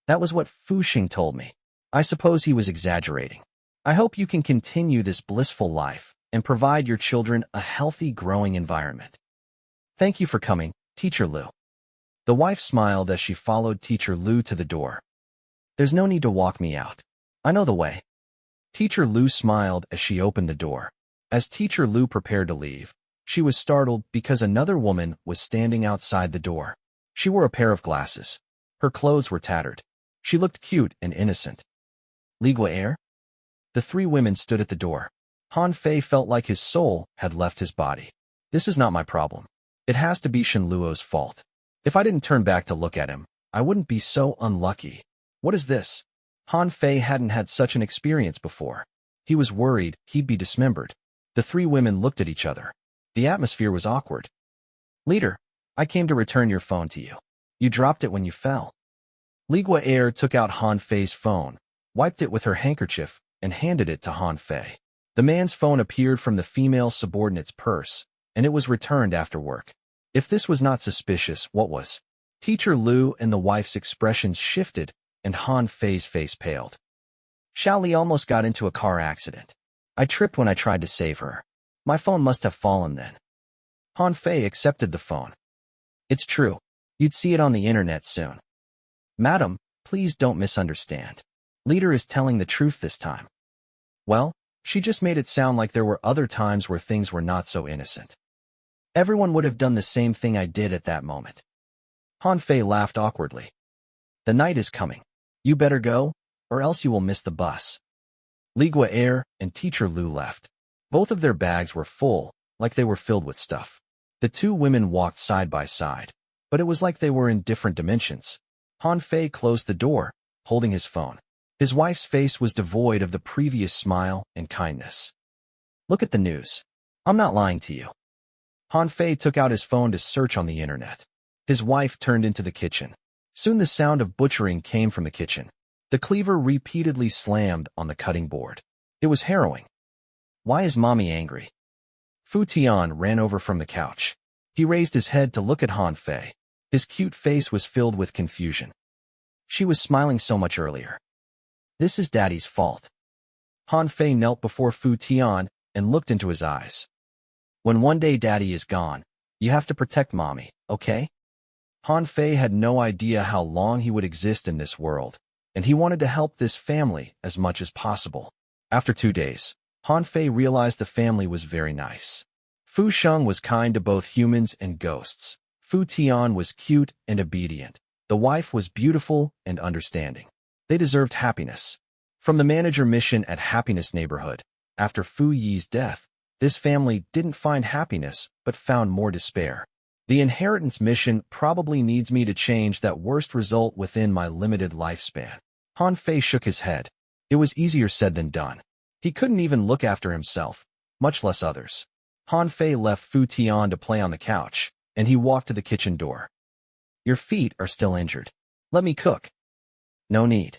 That was what Fu Sheng told me. I suppose he was exaggerating. I hope you can continue this blissful life and provide your children a healthy, growing environment. Thank you for coming, Teacher Lu. The wife smiled as she followed Teacher Lu to the door. There's no need to walk me out. I know the way. Teacher Lu smiled as she opened the door. As Teacher Lu prepared to leave, she was startled because another woman was standing outside the door. She wore a pair of glasses. Her clothes were tattered. She looked cute and innocent. Ligua Air? The three women stood at the door. Han Fei felt like his soul had left his body. This is not my problem. It has to be Shen Luo's fault. If I didn't turn back to look at him, I wouldn't be so unlucky. What is this? Han Fei hadn't had such an experience before. He was worried he'd be dismembered. The three women looked at each other. The atmosphere was awkward. Leader, I came to return your phone to you. You dropped it when you fell. Ligua Air took out Han Fei's phone, wiped it with her handkerchief, and handed it to Han Fei. The man's phone appeared from the female subordinate's purse, and it was returned after work. If this was not suspicious, what was? Teacher Lu and the wife's expressions shifted, and Han Fei's face paled. Xiaoli almost got into a car accident. I tripped when I tried to save her. My phone must have fallen then. Han Fei accepted the phone. It's true. You'd see it on the internet soon. Madam, please don't misunderstand. Leader is telling the truth this time. Well, she just made it sound like there were other times where things were not so innocent. Everyone would have done the same thing I did at that moment. Han Fei laughed awkwardly. The night is coming. You better go, or else you will miss the bus. Ligua Air and Teacher Lu left. Both of their bags were full, like they were filled with stuff. The two women walked side by side, but it was like they were in different dimensions. Han Fei closed the door, holding his phone. His wife's face was devoid of the previous smile and kindness. Look at the news. I'm not lying to you. Han Fei took out his phone to search on the internet. His wife turned into the kitchen. Soon the sound of butchering came from the kitchen. The cleaver repeatedly slammed on the cutting board. It was harrowing. Why is Mommy angry? Fu Tian ran over from the couch. He raised his head to look at Han Fei. His cute face was filled with confusion. She was smiling so much earlier. This is Daddy's fault. Han Fei knelt before Fu Tian and looked into his eyes. When one day Daddy is gone, you have to protect Mommy, okay? Han Fei had no idea how long he would exist in this world, and he wanted to help this family as much as possible. After 2 days, Han Fei realized the family was very nice. Fu Sheng was kind to both humans and ghosts. Fu Tian was cute and obedient. The wife was beautiful and understanding. They deserved happiness. From the manager mission at Happiness Neighborhood, after Fu Yi's death, this family didn't find happiness but found more despair. The inheritance mission probably needs me to change that worst result within my limited lifespan. Han Fei shook his head. It was easier said than done. He couldn't even look after himself, much less others. Han Fei left Fu Tian to play on the couch, and he walked to the kitchen door. Your feet are still injured. Let me cook. No need.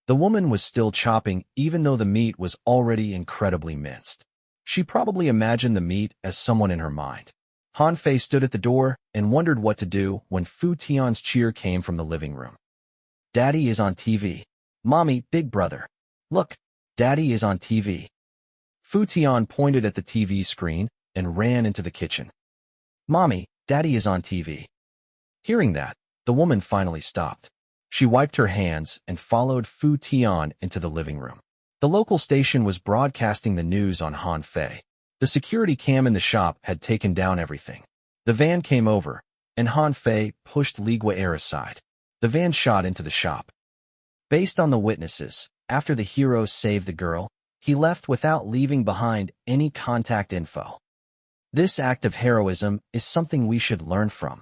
The woman was still chopping even though the meat was already incredibly minced. She probably imagined the meat as someone in her mind. Han Fei stood at the door and wondered what to do when Fu Tian's cheer came from the living room. Daddy is on TV. Mommy, big brother. Look, Daddy is on TV. Fu Tian pointed at the TV screen and ran into the kitchen. Mommy, Daddy is on TV. Hearing that, the woman finally stopped. She wiped her hands and followed Fu Tian into the living room. The local station was broadcasting the news on Han Fei. The security cam in the shop had taken down everything. The van came over, and Han Fei pushed Li Gui'er aside. The van shot into the shop. Based on the witnesses, after the hero saved the girl, he left without leaving behind any contact info. This act of heroism is something we should learn from.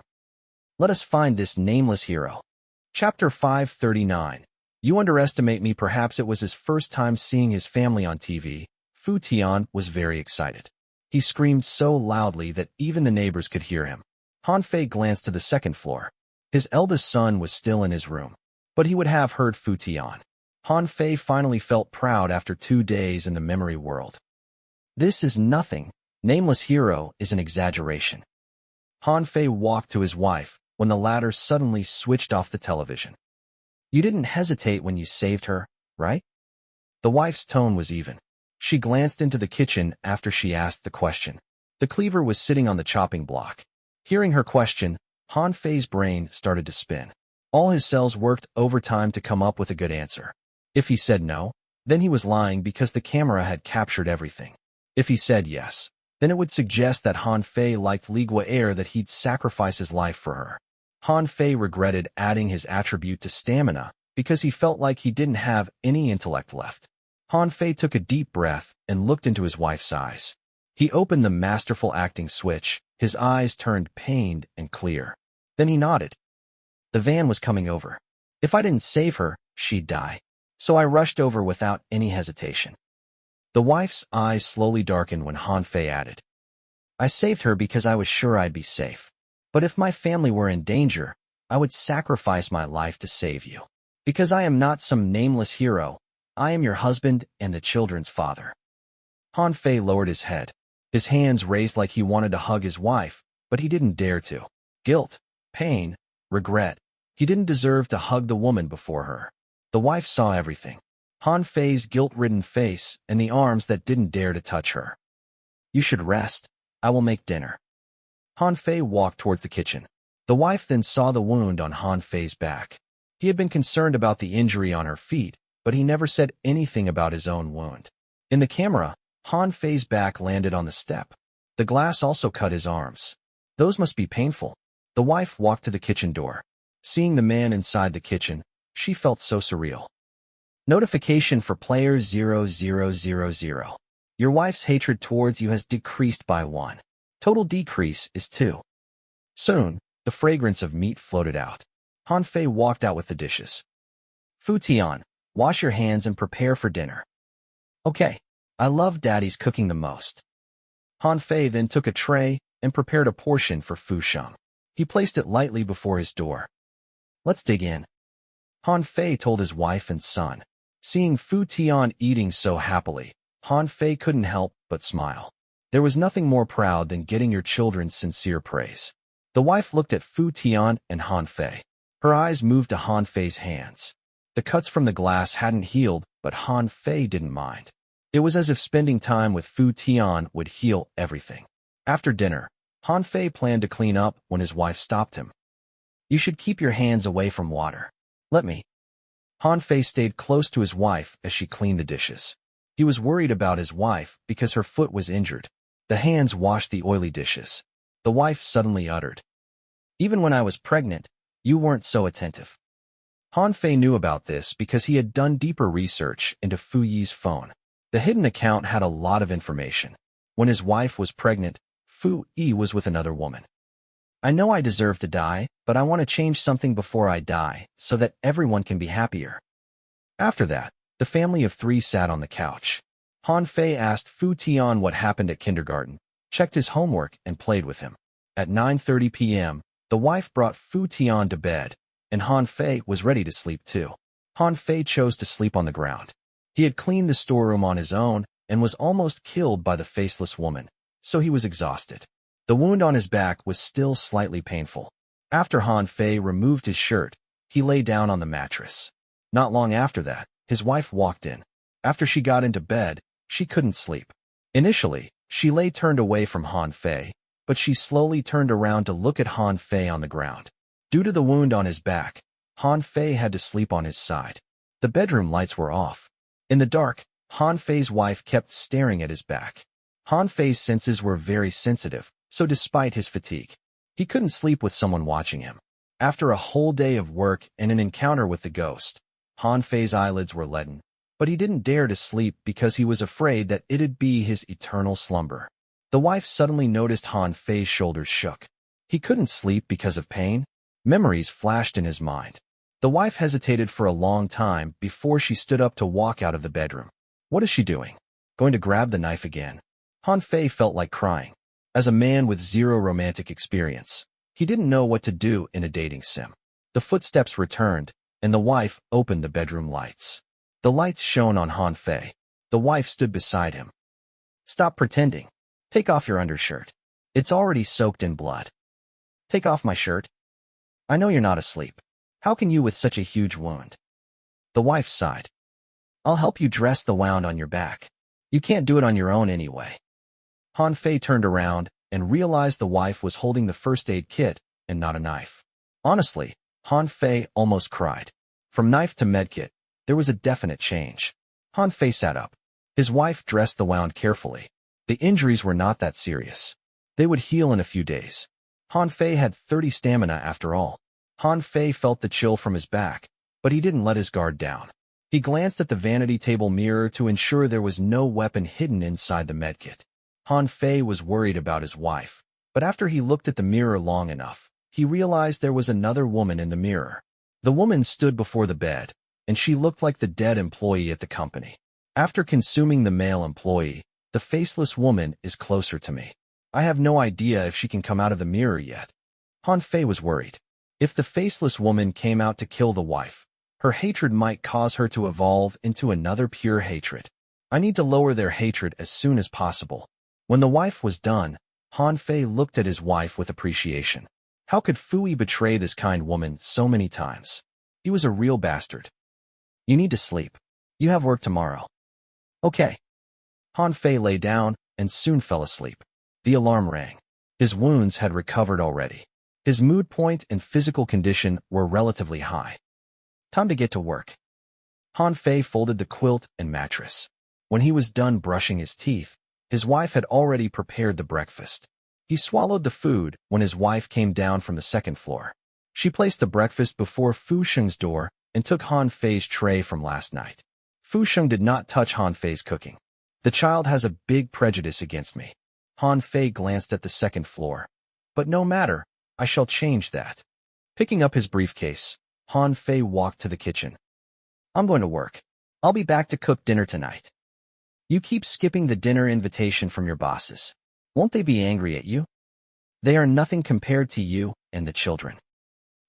Let us find this nameless hero. Chapter 539. You underestimate me. Perhaps it was his first time seeing his family on TV. Fu Tian was very excited. He screamed so loudly that even the neighbors could hear him. Han Fei glanced to the second floor. His eldest son was still in his room, but he would have heard Fu Tian. Han Fei finally felt proud after 2 days in the memory world. This is nothing. Nameless hero is an exaggeration. Han Fei walked to his wife when the latter suddenly switched off the television. You didn't hesitate when you saved her, right? The wife's tone was even. She glanced into the kitchen after she asked the question. The cleaver was sitting on the chopping block. Hearing her question, Han Fei's brain started to spin. All his cells worked overtime to come up with a good answer. If he said no, then he was lying because the camera had captured everything. If he said yes, then it would suggest that Han Fei liked Li Gui'er, that he'd sacrifice his life for her. Han Fei regretted adding his attribute to stamina because he felt like he didn't have any intellect left. Han Fei took a deep breath and looked into his wife's eyes. He opened the masterful acting switch. His eyes turned pained and clear. Then he nodded. The van was coming over. If I didn't save her, she'd die. So I rushed over without any hesitation. The wife's eyes slowly darkened when Han Fei added, I saved her because I was sure I'd be safe. But if my family were in danger, I would sacrifice my life to save you. Because I am not some nameless hero, I am your husband and the children's father. Han Fei lowered his head. His hands raised like he wanted to hug his wife, but he didn't dare to. Guilt, pain, regret. He didn't deserve to hug the woman before her. The wife saw everything. Han Fei's guilt-ridden face and the arms that didn't dare to touch her. You should rest. I will make dinner. Han Fei walked towards the kitchen. The wife then saw the wound on Han Fei's back. He had been concerned about the injury on her feet, but he never said anything about his own wound. In the camera, Han Fei's back landed on the step. The glass also cut his arms. Those must be painful. The wife walked to the kitchen door. Seeing the man inside the kitchen, she felt so surreal. Notification for player 0000. Your wife's hatred towards you has decreased by 1. Total decrease is 2. Soon, the fragrance of meat floated out. Han Fei walked out with the dishes. Fu Tian, wash your hands and prepare for dinner. Okay, I love Daddy's cooking the most. Han Fei then took a tray and prepared a portion for Fu Sheng. He placed it lightly before his door. Let's dig in. Han Fei told his wife and son. Seeing Fu Tian eating so happily, Han Fei couldn't help but smile. There was nothing more proud than getting your children's sincere praise. The wife looked at Fu Tian and Han Fei. Her eyes moved to Han Fei's hands. The cuts from the glass hadn't healed, but Han Fei didn't mind. It was as if spending time with Fu Tian would heal everything. After dinner, Han Fei planned to clean up when his wife stopped him. You should keep your hands away from water. Let me. Han Fei stayed close to his wife as she cleaned the dishes. He was worried about his wife because her foot was injured. The hands washed the oily dishes. The wife suddenly uttered, "Even when I was pregnant, you weren't so attentive." Han Fei knew about this because he had done deeper research into Fu Yi's phone. The hidden account had a lot of information. When his wife was pregnant, Fu Yi was with another woman. "I know I deserve to die, but I want to change something before I die so that everyone can be happier." After that, the family of three sat on the couch. Han Fei asked Fu Tian what happened at kindergarten, checked his homework, and played with him. At 9:30 p.m., the wife brought Fu Tian to bed, and Han Fei was ready to sleep too. Han Fei chose to sleep on the ground. He had cleaned the storeroom on his own and was almost killed by the faceless woman, so he was exhausted. The wound on his back was still slightly painful. After Han Fei removed his shirt, he lay down on the mattress. Not long after that, his wife walked in. After she got into bed, she couldn't sleep. Initially, she lay turned away from Han Fei, but she slowly turned around to look at Han Fei on the ground. Due to the wound on his back, Han Fei had to sleep on his side. The bedroom lights were off. In the dark, Han Fei's wife kept staring at his back. Han Fei's senses were very sensitive, so despite his fatigue, he couldn't sleep with someone watching him. After a whole day of work and an encounter with the ghost, Han Fei's eyelids were leaden, but he didn't dare to sleep because he was afraid that it'd be his eternal slumber. The wife suddenly noticed Han Fei's shoulders shook. He couldn't sleep because of pain. Memories flashed in his mind. The wife hesitated for a long time before she stood up to walk out of the bedroom. What is she doing? Going to grab the knife again? Han Fei felt like crying. As a man with zero romantic experience, he didn't know what to do in a dating sim. The footsteps returned, and the wife opened the bedroom lights. The lights shone on Han Fei. The wife stood beside him. "Stop pretending. Take off your undershirt. It's already soaked in blood." "Take off my shirt? I know you're not asleep. How can you with such a huge wound?" The wife sighed. "I'll help you dress the wound on your back. You can't do it on your own anyway." Han Fei turned around and realized the wife was holding the first aid kit and not a knife. Honestly, Han Fei almost cried. From knife to medkit, there was a definite change. Han Fei sat up. His wife dressed the wound carefully. The injuries were not that serious. They would heal in a few days. Han Fei had 30 stamina after all. Han Fei felt the chill from his back, but he didn't let his guard down. He glanced at the vanity table mirror to ensure there was no weapon hidden inside the medkit. Han Fei was worried about his wife, but after he looked at the mirror long enough, he realized there was another woman in the mirror. The woman stood before the bed, and she looked like the dead employee at the company. After consuming the male employee, the faceless woman is closer to me. I have no idea if she can come out of the mirror yet. Han Fei was worried. If the faceless woman came out to kill the wife, her hatred might cause her to evolve into another pure hatred. I need to lower their hatred as soon as possible. When the wife was done, Han Fei looked at his wife with appreciation. How could Fu Yi betray this kind woman so many times? He was a real bastard. "You need to sleep. You have work tomorrow." "Okay." Han Fei lay down and soon fell asleep. The alarm rang. His wounds had recovered already. His mood point and physical condition were relatively high. Time to get to work. Han Fei folded the quilt and mattress. When he was done brushing his teeth, his wife had already prepared the breakfast. He swallowed the food when his wife came down from the second floor. She placed the breakfast before Fu Sheng's door and took Han Fei's tray from last night. Fu Sheng did not touch Han Fei's cooking. The child has a big prejudice against me. Han Fei glanced at the second floor. But no matter, I shall change that. Picking up his briefcase, Han Fei walked to the kitchen. "I'm going to work. I'll be back to cook dinner tonight." "You keep skipping the dinner invitation from your bosses. Won't they be angry at you? They are nothing compared to you and the children."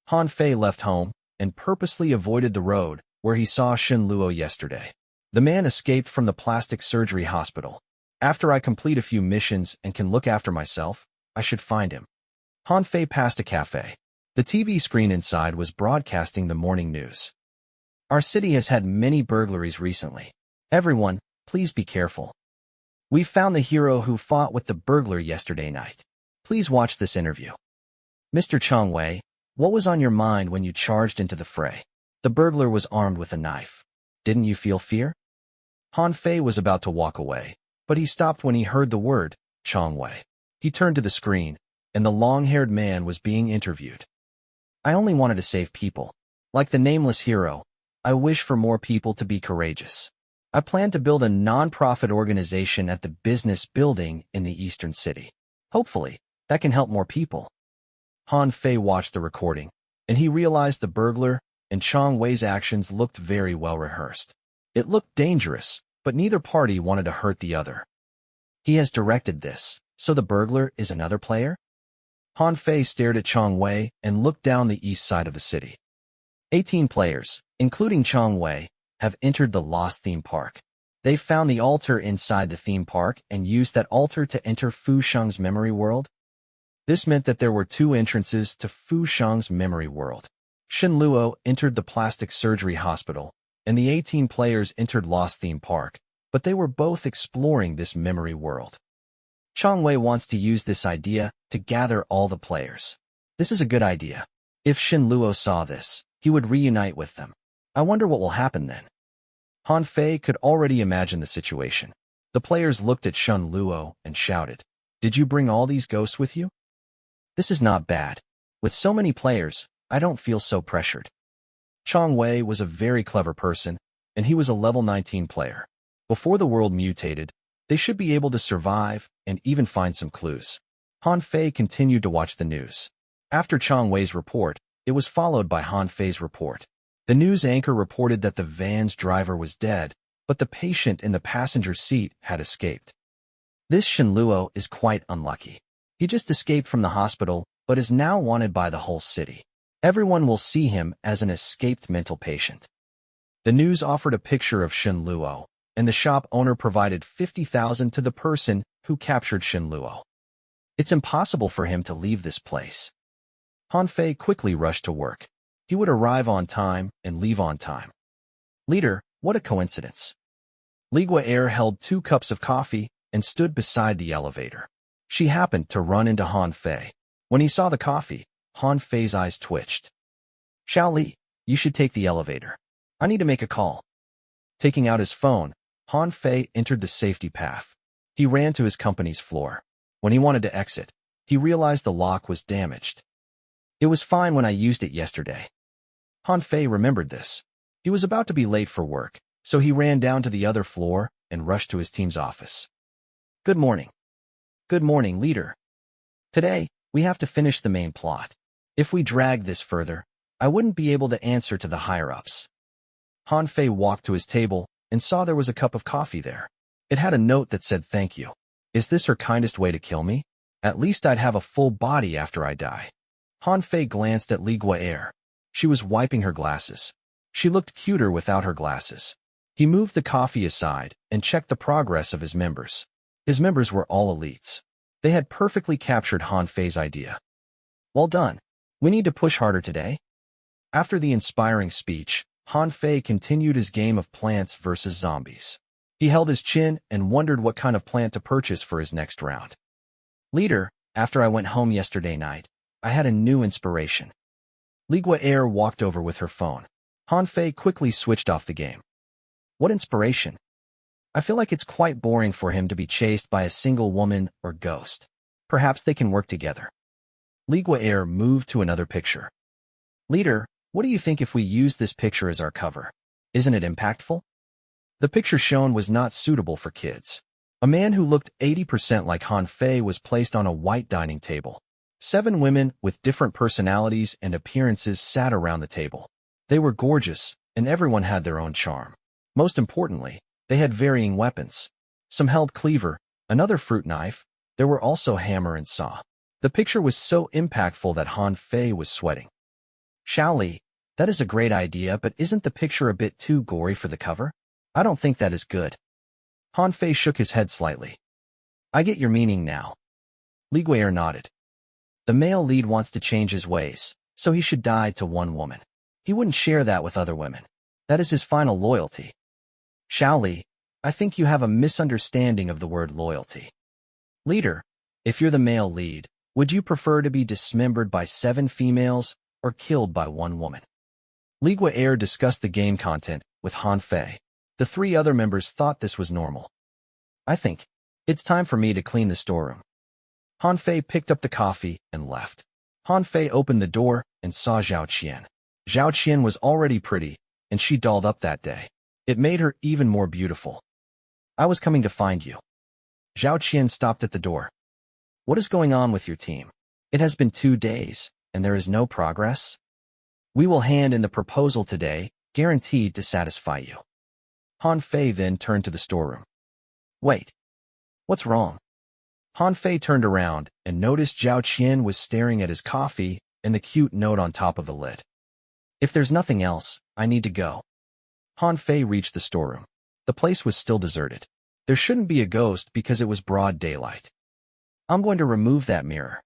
Han Fei left home and purposely avoided the road where he saw Shen Luo yesterday. The man escaped from the plastic surgery hospital. After I complete a few missions and can look after myself, I should find him. Han Fei passed a cafe. The TV screen inside was broadcasting the morning news. "Our city has had many burglaries recently. Everyone, please be careful. We found the hero who fought with the burglar yesterday night. Please watch this interview." "Mr. Chong Wei, what was on your mind when you charged into the fray? The burglar was armed with a knife. Didn't you feel fear?" Han Fei was about to walk away, but he stopped when he heard the word, Chong Wei. He turned to the screen, and the long-haired man was being interviewed. I only wanted to save people. Like the nameless hero, I wish for more people to be courageous. I plan to build a non-profit organization at the business building in the Eastern City. Hopefully, that can help more people. Han Fei watched the recording, and he realized the burglar and Chong Wei's actions looked very well rehearsed. It looked dangerous, but neither party wanted to hurt the other. He has directed this, so the burglar is another player? Han Fei stared at Chong Wei and looked down the east side of the city. 18 players, including Chong Wei, have entered the Lost theme park. They found the altar inside the theme park and used that altar to enter Fu Sheng's memory world. This meant that there were 2 entrances to Fu Sheng's memory world. Shen Luo entered the plastic surgery hospital, and the 18 players entered Lost theme park, but they were both exploring this memory world. Chong Wei wants to use this idea to gather all the players. This is a good idea. If Shen Luo saw this, he would reunite with them. I wonder what will happen then. Han Fei could already imagine the situation. The players looked at Shen Luo and shouted, "Did you bring all these ghosts with you?" This is not bad. With so many players, I don't feel so pressured. Chong Wei was a very clever person, and he was a level 19 player. Before the world mutated, they should be able to survive and even find some clues. Han Fei continued to watch the news. After Chong Wei's report, it was followed by Han Fei's report. The news anchor reported that the van's driver was dead, but the patient in the passenger seat had escaped. This Shen Luo is quite unlucky. He just escaped from the hospital, but is now wanted by the whole city. Everyone will see him as an escaped mental patient. The news offered a picture of Shen Luo, and the shop owner provided 50,000 to the person who captured Shen Luo. It's impossible for him to leave this place. Han Fei quickly rushed to work. He would arrive on time and leave on time. Leader, what a coincidence. Li Gui'er held 2 cups of coffee and stood beside the elevator. She happened to run into Han Fei. When he saw the coffee, Han Fei's eyes twitched. Xiao Li, you should take the elevator. I need to make a call. Taking out his phone, Han Fei entered the safety path. He ran to his company's floor. When he wanted to exit, he realized the lock was damaged. It was fine when I used it yesterday. Han Fei remembered this. He was about to be late for work, so he ran down to the other floor and rushed to his team's office. Good morning. Good morning, leader. Today, we have to finish the main plot. If we drag this further, I wouldn't be able to answer to the higher-ups. Han Fei walked to his table and saw there was a cup of coffee there. It had a note that said thank you. Is this her kindest way to kill me? At least I'd have a full body after I die. Han Fei glanced at Li Gui'er. She was wiping her glasses. She looked cuter without her glasses. He moved the coffee aside and checked the progress of his members. His members were all elites. They had perfectly captured Han Fei's idea. Well done. We need to push harder today. After the inspiring speech, Han Fei continued his game of plants versus zombies. He held his chin and wondered what kind of plant to purchase for his next round. Leader, after I went home yesterday night, I had a new inspiration. Li Gui'er walked over with her phone. Han Fei quickly switched off the game. What inspiration? I feel like it's quite boring for him to be chased by a single woman or ghost. Perhaps they can work together. Li Gui'er moved to another picture. Leader, what do you think if we use this picture as our cover? Isn't it impactful? The picture shown was not suitable for kids. A man who looked 80% like Han Fei was placed on a white dining table. 7 women with different personalities and appearances sat around the table. They were gorgeous, and everyone had their own charm. Most importantly, they had varying weapons. Some held cleaver, another fruit knife. There were also hammer and saw. The picture was so impactful that Han Fei was sweating. Xiao Li, that is a great idea, but isn't the picture a bit too gory for the cover? I don't think that is good. Han Fei shook his head slightly. I get your meaning now. Li Gui'er nodded. The male lead wants to change his ways, so he should die to one woman. He wouldn't share that with other women. That is his final loyalty. Xiao Li, I think you have a misunderstanding of the word loyalty. Leader, if you're the male lead, would you prefer to be dismembered by 7 females or killed by 1 woman? Li Gui'er discussed the game content with Han Fei. The three other members thought this was normal. I think it's time for me to clean the storeroom. Han Fei picked up the coffee and left. Han Fei opened the door and saw Zhao Qian. Zhao Qian was already pretty, and she dolled up that day. It made her even more beautiful. I was coming to find you. Zhao Qian stopped at the door. What is going on with your team? It has been 2 days, and there is no progress? We will hand in the proposal today, guaranteed to satisfy you. Han Fei then turned to the storeroom. Wait. What's wrong? Han Fei turned around and noticed Zhao Qian was staring at his coffee and the cute note on top of the lid. If there's nothing else, I need to go. Han Fei reached the storeroom. The place was still deserted. There shouldn't be a ghost because it was broad daylight. I'm going to remove that mirror.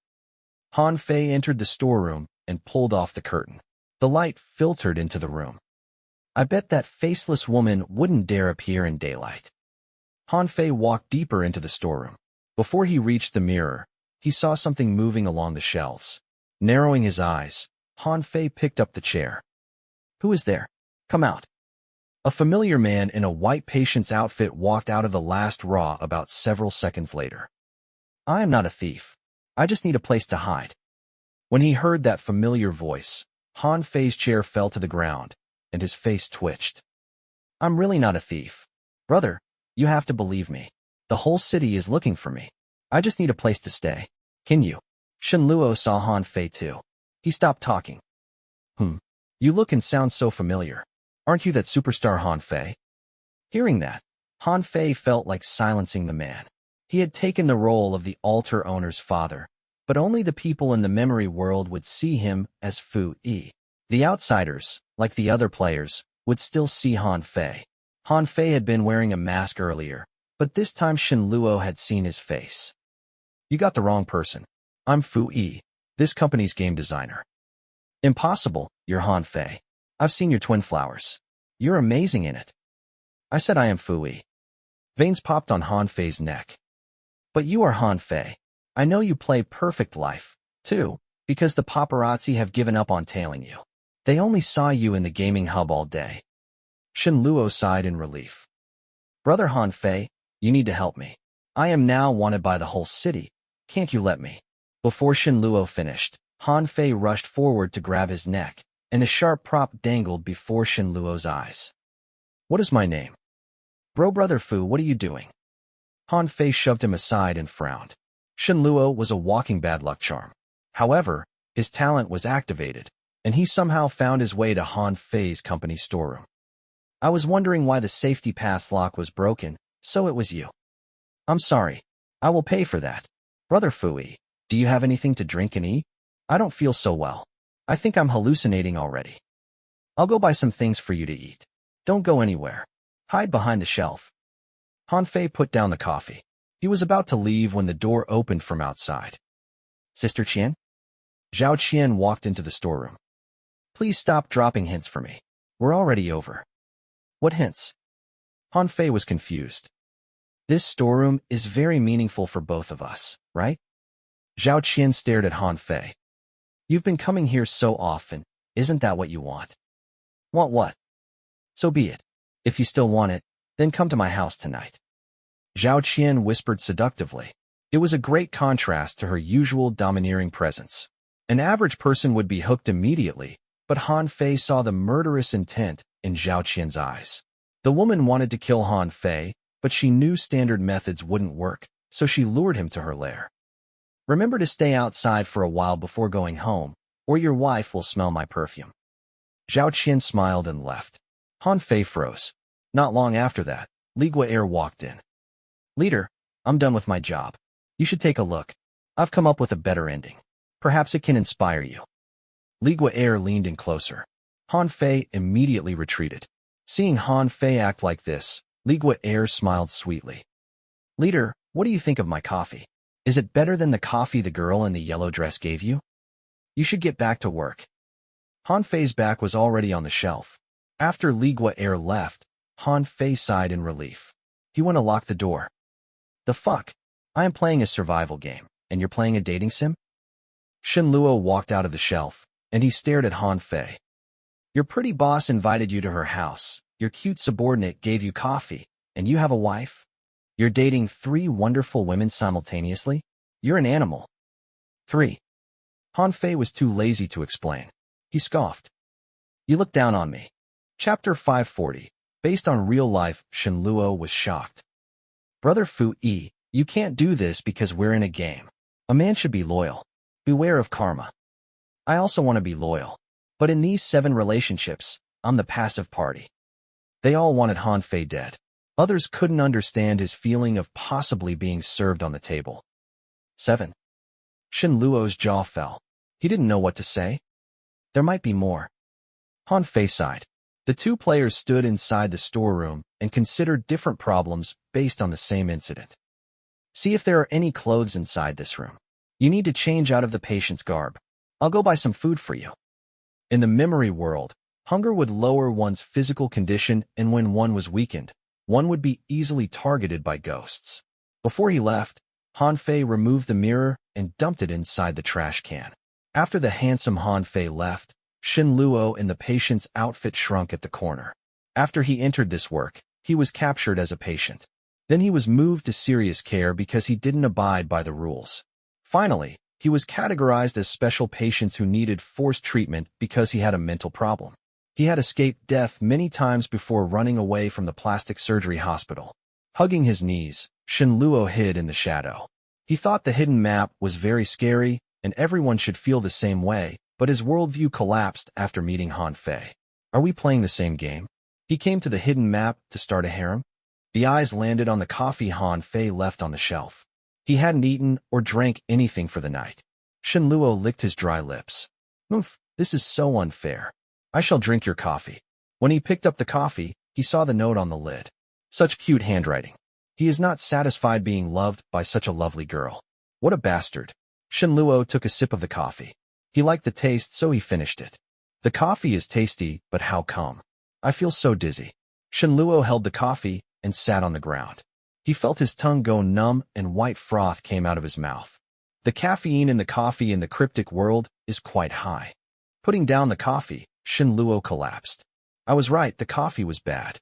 Han Fei entered the storeroom and pulled off the curtain. The light filtered into the room. I bet that faceless woman wouldn't dare appear in daylight. Han Fei walked deeper into the storeroom. Before he reached the mirror, he saw something moving along the shelves. Narrowing his eyes, Han Fei picked up the chair. Who is there? Come out. A familiar man in a white patient's outfit walked out of the last row about several seconds later. I am not a thief. I just need a place to hide. When he heard that familiar voice, Han Fei's chair fell to the ground, and his face twitched. I'm really not a thief. Brother, you have to believe me. The whole city is looking for me. I just need a place to stay. Can you? Shen Luo saw Han Fei too. He stopped talking. You look and sound so familiar. Aren't you that superstar Han Fei? Hearing that, Han Fei felt like silencing the man. He had taken the role of the altar owner's father, but only the people in the memory world would see him as Fu Yi. The outsiders, like the other players, would still see Han Fei. Han Fei had been wearing a mask earlier, but this time Shen Luo had seen his face. You got the wrong person. I'm Fu Yi, this company's game designer. Impossible, you're Han Fei. I've seen your twin flowers. You're amazing in it. I said I am Fu Yi. Veins popped on Han Fei's neck. But you are Han Fei. I know you play perfect life, too, because the paparazzi have given up on tailing you. They only saw you in the gaming hub all day. Shen Luo sighed in relief. Brother Han Fei, you need to help me. I am now wanted by the whole city. Can't you let me? Before Shen Luo finished, Han Fei rushed forward to grab his neck, and a sharp prop dangled before Shen Luo's eyes. What is my name? Brother Fu, what are you doing? Han Fei shoved him aside and frowned. Shen Luo was a walking bad luck charm. However, his talent was activated, and he somehow found his way to Han Fei's company storeroom. I was wondering why the safety pass lock was broken, so it was you. I'm sorry. I will pay for that. Brother Fui, do you have anything to drink and eat? I don't feel so well. I think I'm hallucinating already. I'll go buy some things for you to eat. Don't go anywhere. Hide behind the shelf. Han Fei put down the coffee. He was about to leave when the door opened from outside. Sister Qian? Zhao Qian walked into the storeroom. Please stop dropping hints for me. We're already over. What hints? Han Fei was confused. This storeroom is very meaningful for both of us, right? Zhao Qian stared at Han Fei. You've been coming here so often, isn't that what you want? Want what? So be it. If you still want it, then come to my house tonight. Zhao Qian whispered seductively. It was a great contrast to her usual domineering presence. An average person would be hooked immediately, but Han Fei saw the murderous intent in Zhao Qian's eyes. The woman wanted to kill Han Fei, but she knew standard methods wouldn't work, so she lured him to her lair. Remember to stay outside for a while before going home, or your wife will smell my perfume. Zhao Qian smiled and left. Han Fei froze. Not long after that, Li Gui'er walked in. Leader, I'm done with my job. You should take a look. I've come up with a better ending. Perhaps it can inspire you. Li Gui'er leaned in closer. Han Fei immediately retreated. Seeing Han Fei act like this, Li Gui'er smiled sweetly. Leader, what do you think of my coffee? Is it better than the coffee the girl in the yellow dress gave you? You should get back to work. Han Fei's back was already on the shelf. After Li Gui'er left, Han Fei sighed in relief. He went to lock the door. The fuck? I am playing a survival game, and you're playing a dating sim? Shen Luo walked out of the shelf, and he stared at Han Fei. Your pretty boss invited you to her house. your cute subordinate gave you coffee, and you have a wife? You're dating 3 wonderful women simultaneously? You're an animal. 3. Han Fei was too lazy to explain. He scoffed. You look down on me. Chapter 540. Based on real life, Shen Luo was shocked. Brother Fu Yi, you can't do this because we're in a game. A man should be loyal. Beware of karma. I also want to be loyal. But in these 7 relationships, I'm the passive party. They all wanted Han Fei dead. Others couldn't understand his feeling of possibly being served on the table. 7. Shen Luo's jaw fell. He didn't know what to say. There might be more. Han Fei sighed. The 2 players stood inside the storeroom and considered different problems based on the same incident. See if there are any clothes inside this room. You need to change out of the patient's garb. I'll go buy some food for you. In the memory world, hunger would lower one's physical condition, and when one was weakened, one would be easily targeted by ghosts. Before he left, Han Fei removed the mirror and dumped it inside the trash can. After the handsome Han Fei left, Shen Luo in the patient's outfit shrunk at the corner. After he entered this work, he was captured as a patient. Then he was moved to serious care because he didn't abide by the rules. Finally, he was categorized as special patients who needed forced treatment because he had a mental problem. He had escaped death many times before running away from the plastic surgery hospital. Hugging his knees, Shen Luo hid in the shadow. He thought the hidden map was very scary and everyone should feel the same way, but his worldview collapsed after meeting Han Fei. Are we playing the same game? He came to the hidden map to start a harem. The eyes landed on the coffee Han Fei left on the shelf. He hadn't eaten or drank anything for the night. Shen Luo licked his dry lips. Oof, this is so unfair. I shall drink your coffee. When he picked up the coffee, he saw the note on the lid. Such cute handwriting. He is not satisfied being loved by such a lovely girl. What a bastard. Shen Luo took a sip of the coffee. He liked the taste, so he finished it. The coffee is tasty, but how come? I feel so dizzy. Shen Luo held the coffee and sat on the ground. He felt his tongue go numb and white froth came out of his mouth. The caffeine in the coffee in the cryptic world is quite high. Putting down the coffee, Shen Luo collapsed. I was right, the coffee was bad.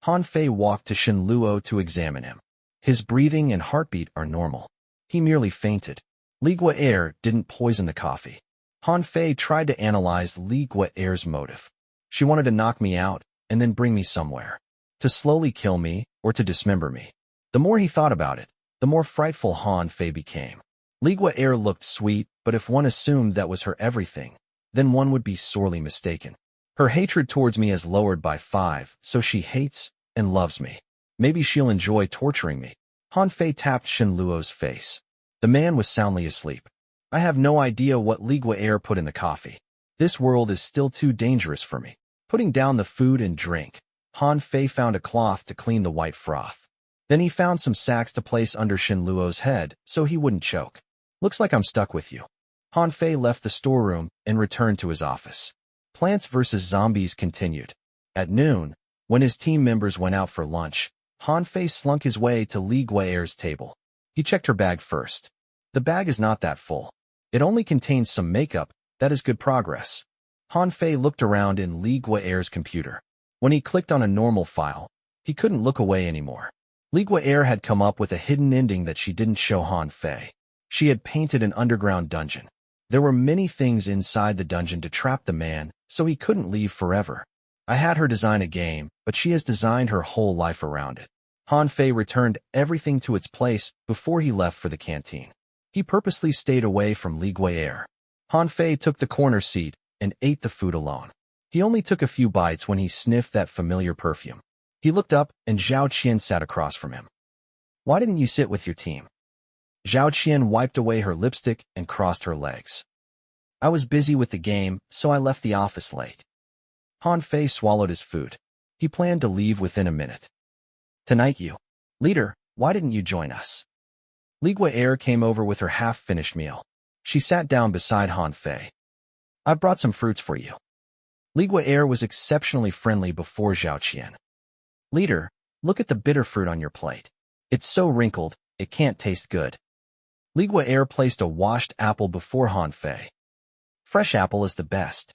Han Fei walked to Shen Luo to examine him. His breathing and heartbeat are normal. He merely fainted. Li Gua'er didn't poison the coffee. Han Fei tried to analyze Li Gua'er's motive. She wanted to knock me out and then bring me somewhere. To slowly kill me or to dismember me. The more he thought about it, the more frightful Han Fei became. Li Gua'er looked sweet, but if one assumed that was her everything, then one would be sorely mistaken. Her hatred towards me has lowered by 5, so she hates and loves me. Maybe she'll enjoy torturing me. Han Fei tapped Shen Luo's face. The man was soundly asleep. I have no idea what Li Gua'er put in the coffee. This world is still too dangerous for me. Putting down the food and drink, Han Fei found a cloth to clean the white froth. Then he found some sacks to place under Shen Luo's head so he wouldn't choke. Looks like I'm stuck with you. Han Fei left the storeroom and returned to his office. Plants vs. Zombies continued. At noon, when his team members went out for lunch, Han Fei slunk his way to Li Gua'er's table. He checked her bag first. The bag is not that full. It only contains some makeup. That is good progress. Han Fei looked around in Li Gua'er's computer. When he clicked on a normal file, he couldn't look away anymore. Li Gua'er had come up with a hidden ending that she didn't show Han Fei. She had painted an underground dungeon. There were many things inside the dungeon to trap the man, so he couldn't leave forever. I had her design a game, but she has designed her whole life around it. Han Fei returned everything to its place before he left for the canteen. He purposely stayed away from Li Gua'er. Han Fei took the corner seat and ate the food alone. He only took a few bites when he sniffed that familiar perfume. He looked up and Zhao Qian sat across from him. Why didn't you sit with your team? Zhao Qian wiped away her lipstick and crossed her legs. I was busy with the game, so I left the office late. Han Fei swallowed his food. He planned to leave within a minute. Tonight you. Leader, why didn't you join us? Li Gua'er came over with her half-finished meal. She sat down beside Han Fei. I've brought some fruits for you. Li Gua'er was exceptionally friendly before Zhao Qian. Leader, look at the bitter fruit on your plate. It's so wrinkled, it can't taste good. Li Gua'er placed a washed apple before Han Fei. Fresh apple is the best.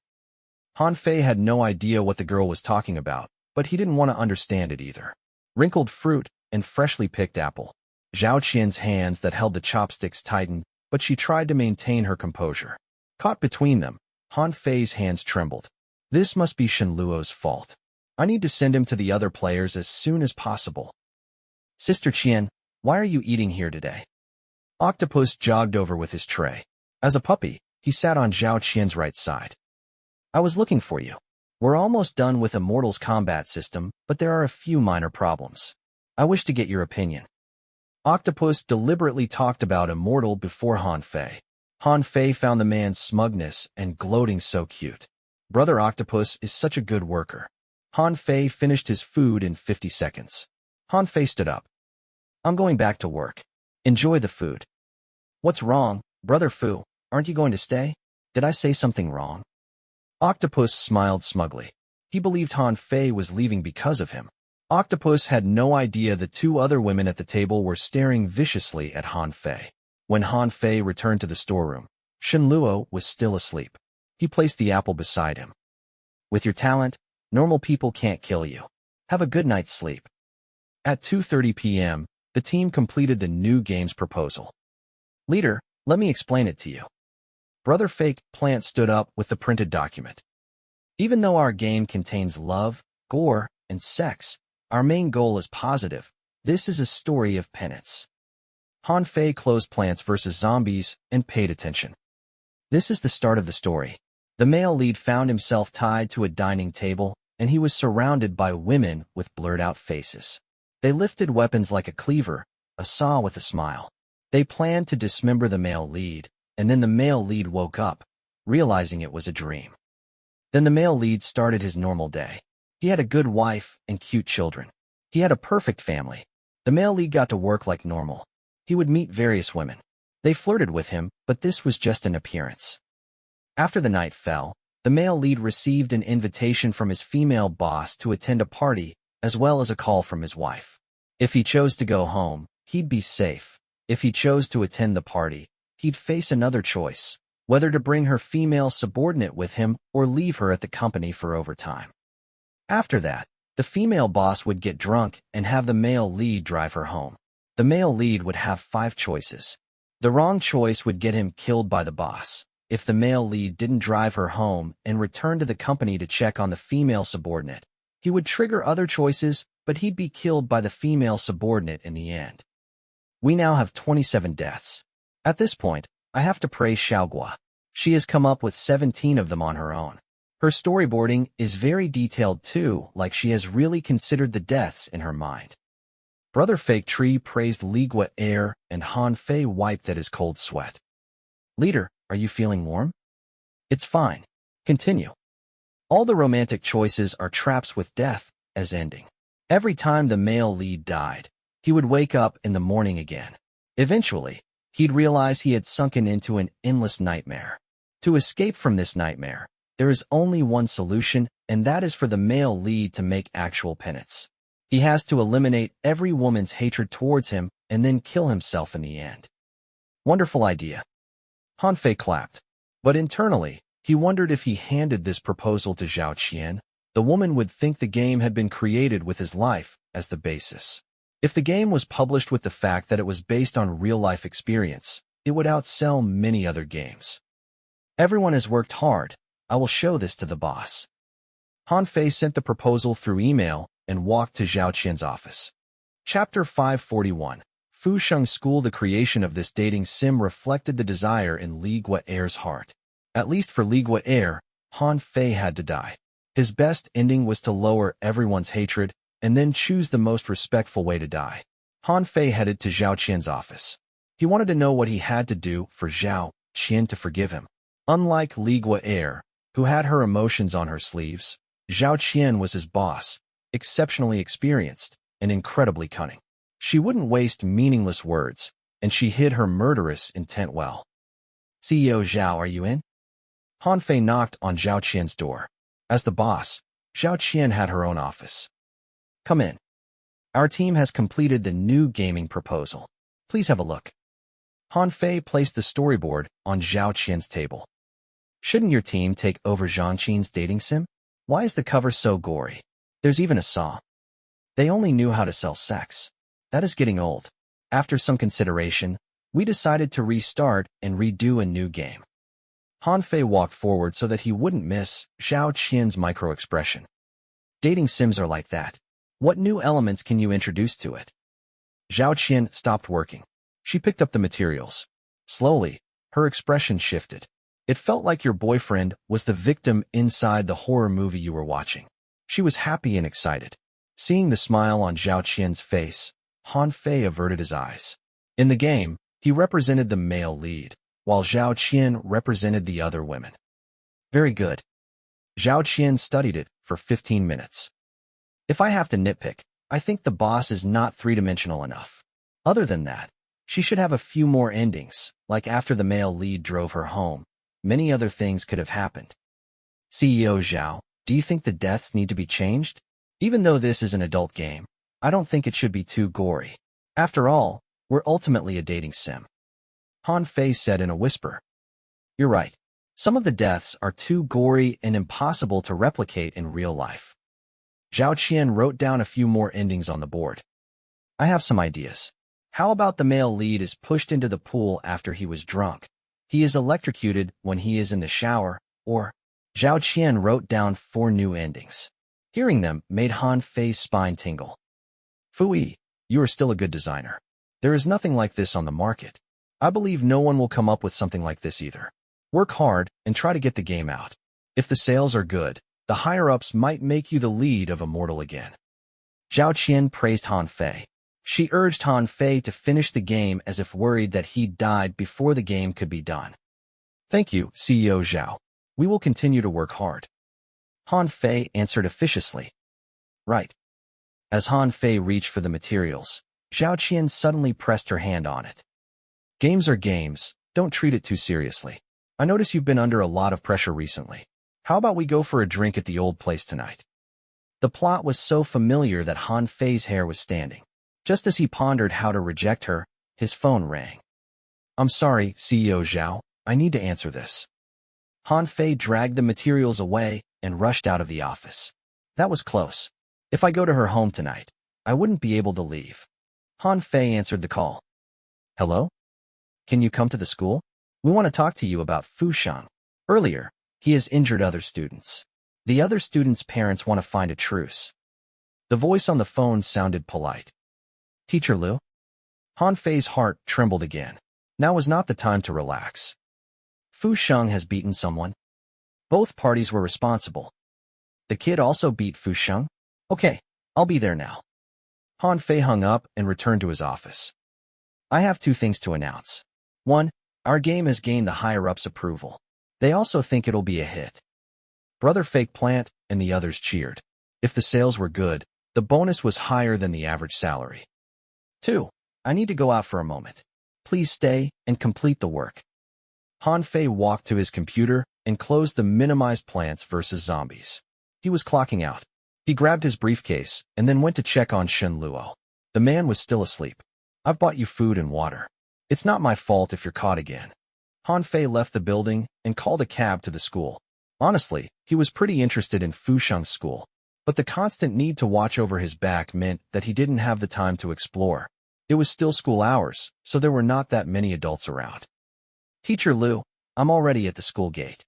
Han Fei had no idea what the girl was talking about, but he didn't want to understand it either. Wrinkled fruit and freshly picked apple. Zhao Qian's hands that held the chopsticks tightened, but she tried to maintain her composure. Caught between them, Han Fei's hands trembled. This must be Shen Luo's fault. I need to send him to the other players as soon as possible. Sister Qian, why are you eating here today? Octopus jogged over with his tray. As a puppy, he sat on Zhao Qian's right side. I was looking for you. We're almost done with Immortal's combat system, but there are a few minor problems. I wish to get your opinion. Octopus deliberately talked about Immortal before Han Fei. Han Fei found the man's smugness and gloating so cute. Brother Octopus is such a good worker. Han Fei finished his food in 50 seconds. Han Fei stood up. I'm going back to work. Enjoy the food. What's wrong, Brother Fu? Aren't you going to stay? Did I say something wrong? Octopus smiled smugly. He believed Han Fei was leaving because of him. Octopus had no idea the two other women at the table were staring viciously at Han Fei. When Han Fei returned to the storeroom, Shen Luo was still asleep. He placed the apple beside him. With your talent, normal people can't kill you. Have a good night's sleep. At 2:30 p.m., the team completed the new game's proposal. Leader, let me explain it to you. Brother Fake Plant stood up with the printed document. Even though our game contains love, gore, and sex, our main goal is positive. This is a story of penance. Han Fei closed Plants vs. Zombies and paid attention. This is the start of the story. The male lead found himself tied to a dining table, and he was surrounded by women with blurred-out faces. They lifted weapons like a cleaver, a saw with a smile. They planned to dismember the male lead, and then the male lead woke up, realizing it was a dream. Then the male lead started his normal day. He had a good wife and cute children. He had a perfect family. The male lead got to work like normal. He would meet various women. They flirted with him, but this was just an appearance. After the night fell, the male lead received an invitation from his female boss to attend a party, as well as a call from his wife. If he chose to go home, he'd be safe. If he chose to attend the party, he'd face another choice, whether to bring her female subordinate with him or leave her at the company for overtime. After that, the female boss would get drunk and have the male lead drive her home. The male lead would have 5 choices. The wrong choice would get him killed by the boss. If the male lead didn't drive her home and return to the company to check on the female subordinate, he would trigger other choices, but he'd be killed by the female subordinate in the end. We now have 27 deaths. At this point, I have to praise Xiaogua. She has come up with 17 of them on her own. Her storyboarding is very detailed too, like she has really considered the deaths in her mind. Brother Fake Tree praised Ligua Air, and Han Fei wiped at his cold sweat. Leader, are you feeling warm? It's fine. Continue. All the romantic choices are traps with death as ending. Every time the male lead died, he would wake up in the morning again. Eventually, he'd realize he had sunken into an endless nightmare. To escape from this nightmare, there is only one solution, and that is for the male lead to make actual penance. He has to eliminate every woman's hatred towards him and then kill himself in the end. Wonderful idea. Han Fei clapped. But internally, he wondered if he handed this proposal to Zhao Qian, the woman would think the game had been created with his life as the basis. If the game was published with the fact that it was based on real-life experience, it would outsell many other games. Everyone has worked hard. I will show this to the boss. Han Fei sent the proposal through email and walked to Zhao Qian's office. Chapter 541. Fu Sheng School. The creation of this dating sim reflected the desire in Li Guaer's heart. At least for Li Guaer, Han Fei had to die. His best ending was to lower everyone's hatred and then choose the most respectful way to die. Han Fei headed to Zhao Qian's office. He wanted to know what he had to do for Zhao Qian to forgive him. Unlike Li Guaer, who had her emotions on her sleeves, Zhao Qian was his boss, exceptionally experienced and incredibly cunning. She wouldn't waste meaningless words, and she hid her murderous intent well. CEO Zhao, are you in? Han Fei knocked on Zhao Qian's door. As the boss, Zhao Qian had her own office. Come in. Our team has completed the new gaming proposal. Please have a look. Han Fei placed the storyboard on Zhao Qian's table. Shouldn't your team take over Zhang Qin's dating sim? Why is the cover so gory? There's even a saw. They only knew how to sell sex. That is getting old. After some consideration, we decided to restart and redo a new game. Han Fei walked forward so that he wouldn't miss Zhao Qian's micro-expression. Dating sims are like that. What new elements can you introduce to it? Zhao Qian stopped working. She picked up the materials. Slowly, her expression shifted. It felt like your boyfriend was the victim inside the horror movie you were watching. She was happy and excited. Seeing the smile on Zhao Qian's face, Han Fei averted his eyes. In the game, he represented the male lead, while Zhao Qian represented the other women. Very good. Zhao Qian studied it for 15 minutes. If I have to nitpick, I think the boss is not three-dimensional enough. Other than that, she should have a few more endings, like after the male lead drove her home. Many other things could have happened. CEO Zhao, do you think the deaths need to be changed? Even though this is an adult game, I don't think it should be too gory. After all, we're ultimately a dating sim. Han Fei said in a whisper. You're right. Some of the deaths are too gory and impossible to replicate in real life. Zhao Qian wrote down a few more endings on the board. I have some ideas. How about the male lead is pushed into the pool after he was drunk? He is electrocuted when he is in the shower, or Zhao Qian wrote down 4 new endings. Hearing them made Han Fei's spine tingle. Fui, you are still a good designer. There is nothing like this on the market. I believe no one will come up with something like this either. Work hard and try to get the game out. If the sales are good, the higher-ups might make you the lead of Immortal again. Zhao Qian praised Han Fei. She urged Han Fei to finish the game as if worried that he died before the game could be done. Thank you, CEO Zhao. We will continue to work hard. Han Fei answered officiously. Right. As Han Fei reached for the materials, Zhao Qian suddenly pressed her hand on it. Games are games, don't treat it too seriously. I notice you've been under a lot of pressure recently. How about we go for a drink at the old place tonight? The plot was so familiar that Han Fei's hair was standing. Just as he pondered how to reject her, his phone rang. I'm sorry, CEO Zhao, I need to answer this. Han Fei dragged the materials away and rushed out of the office. That was close. If I go to her home tonight, I wouldn't be able to leave. Han Fei answered the call. Hello? Can you come to the school? We want to talk to you about Fu Shang. Earlier, he has injured other students. The other students' parents want to find a truce. The voice on the phone sounded polite. Teacher Liu? Han Fei's heart trembled again. Now was not the time to relax. Fu Shang has beaten someone. Both parties were responsible. The kid also beat Fu Shang? Okay, I'll be there now. Han Fei hung up and returned to his office. I have 2 things to announce. 1, our game has gained the higher-ups' approval. They also think it'll be a hit. Brother Fake Plant and the others cheered. If the sales were good, the bonus was higher than the average salary. 2, I need to go out for a moment. Please stay and complete the work. Han Fei walked to his computer and closed the minimized Plants vs. Zombies. He was clocking out. He grabbed his briefcase and then went to check on Shen Luo. The man was still asleep. I've bought you food and water. It's not my fault if you're caught again. Han Fei left the building and called a cab to the school. Honestly, he was pretty interested in Fu Shang's school, but the constant need to watch over his back meant that he didn't have the time to explore. It was still school hours, so there were not that many adults around. Teacher Liu, I'm already at the school gate.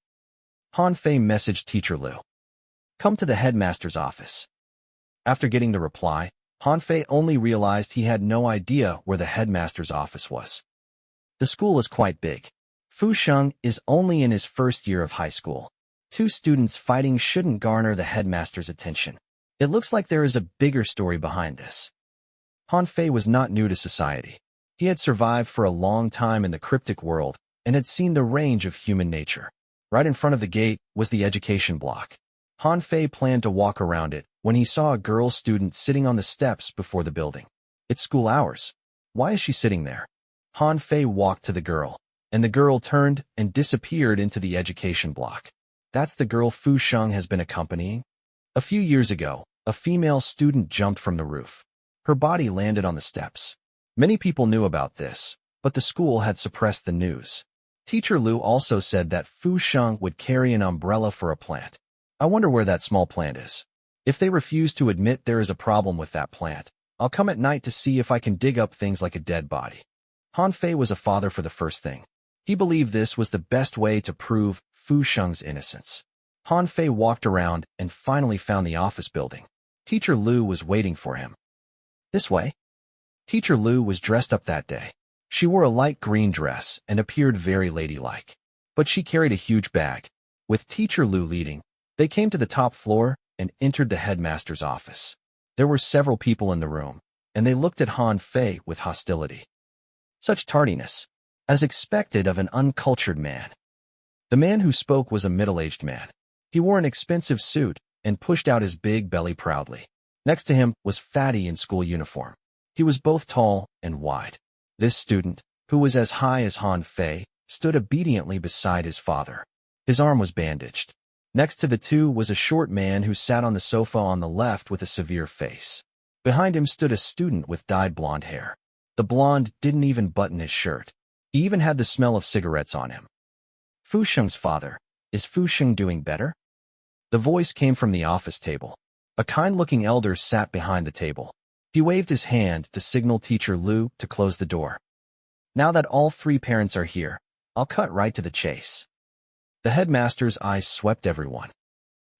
Han Fei messaged Teacher Liu. Come to the headmaster's office. After getting the reply, Han Fei only realized he had no idea where the headmaster's office was. The school is quite big. Fu Shang is only in his first year of high school. 2 students fighting shouldn't garner the headmaster's attention. It looks like there is a bigger story behind this. Han Fei was not new to society. He had survived for a long time in the cryptic world and had seen the range of human nature. Right in front of the gate was the education block. Han Fei planned to walk around it when he saw a girl student sitting on the steps before the building. It's school hours. Why is she sitting there? Han Fei walked to the girl, and the girl turned and disappeared into the education block. That's the girl Fu Shang has been accompanying? A few years ago, a female student jumped from the roof. Her body landed on the steps. Many people knew about this, but the school had suppressed the news. Teacher Liu also said that Fu Shang would carry an umbrella for a plant. I wonder where that small plant is. If they refuse to admit there is a problem with that plant, I'll come at night to see if I can dig up things like a dead body. Han Fei was a father for the first thing. He believed this was the best way to prove Fu Sheng's innocence. Han Fei walked around and finally found the office building. Teacher Lu was waiting for him. This way? Teacher Lu was dressed up that day. She wore a light green dress and appeared very ladylike. But she carried a huge bag. With Teacher Lu leading, they came to the top floor and entered the headmaster's office. There were several people in the room, and they looked at Han Fei with hostility. Such tardiness, as expected of an uncultured man. The man who spoke was a middle-aged man. He wore an expensive suit and pushed out his big belly proudly. Next to him was Fatty in school uniform. He was both tall and wide. This student, who was as high as Han Fei, stood obediently beside his father. His arm was bandaged. Next to the two was a short man who sat on the sofa on the left with a severe face. Behind him stood a student with dyed blonde hair. The blonde didn't even button his shirt. He even had the smell of cigarettes on him. Fu Sheng's father, is Fu Sheng doing better? The voice came from the office table. A kind-looking elder sat behind the table. He waved his hand to signal Teacher Lu to close the door. Now that all three parents are here, I'll cut right to the chase. The headmaster's eyes swept everyone.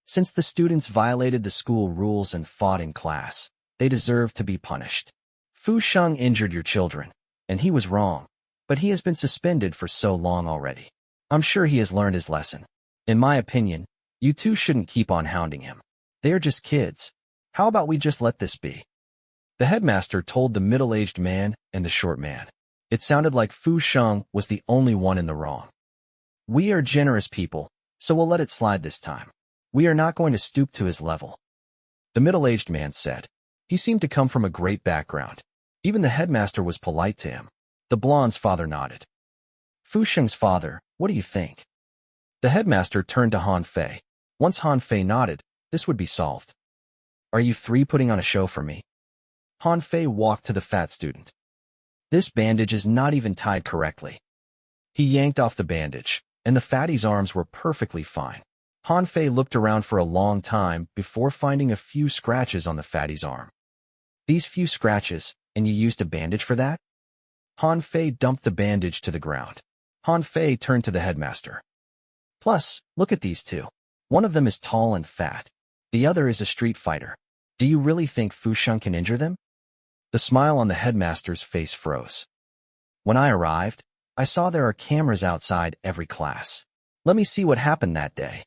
Since the students violated the school rules and fought in class, they deserve to be punished. Fu Sheng injured your children, and he was wrong, but he has been suspended for so long already. I'm sure he has learned his lesson. In my opinion, you two shouldn't keep on hounding him. They are just kids. How about we just let this be? The headmaster told the middle-aged man and the short man. It sounded like Fu Sheng was the only one in the wrong. We are generous people, so we'll let it slide this time. We are not going to stoop to his level. The middle-aged man said. He seemed to come from a great background. Even the headmaster was polite to him. The blonde's father nodded. Fu Sheng's father, what do you think? The headmaster turned to Han Fei. Once Han Fei nodded, this would be solved. Are you three putting on a show for me? Han Fei walked to the fat student. This bandage is not even tied correctly. He yanked off the bandage, and the fatty's arms were perfectly fine. Han Fei looked around for a long time before finding a few scratches on the fatty's arm. These few scratches, and you used a bandage for that? Han Fei dumped the bandage to the ground. Han Fei turned to the headmaster. Plus, look at these two. One of them is tall and fat. The other is a street fighter. Do you really think Fu Sheng can injure them? The smile on the headmaster's face froze. When I arrived, I saw there are cameras outside every class. Let me see what happened that day.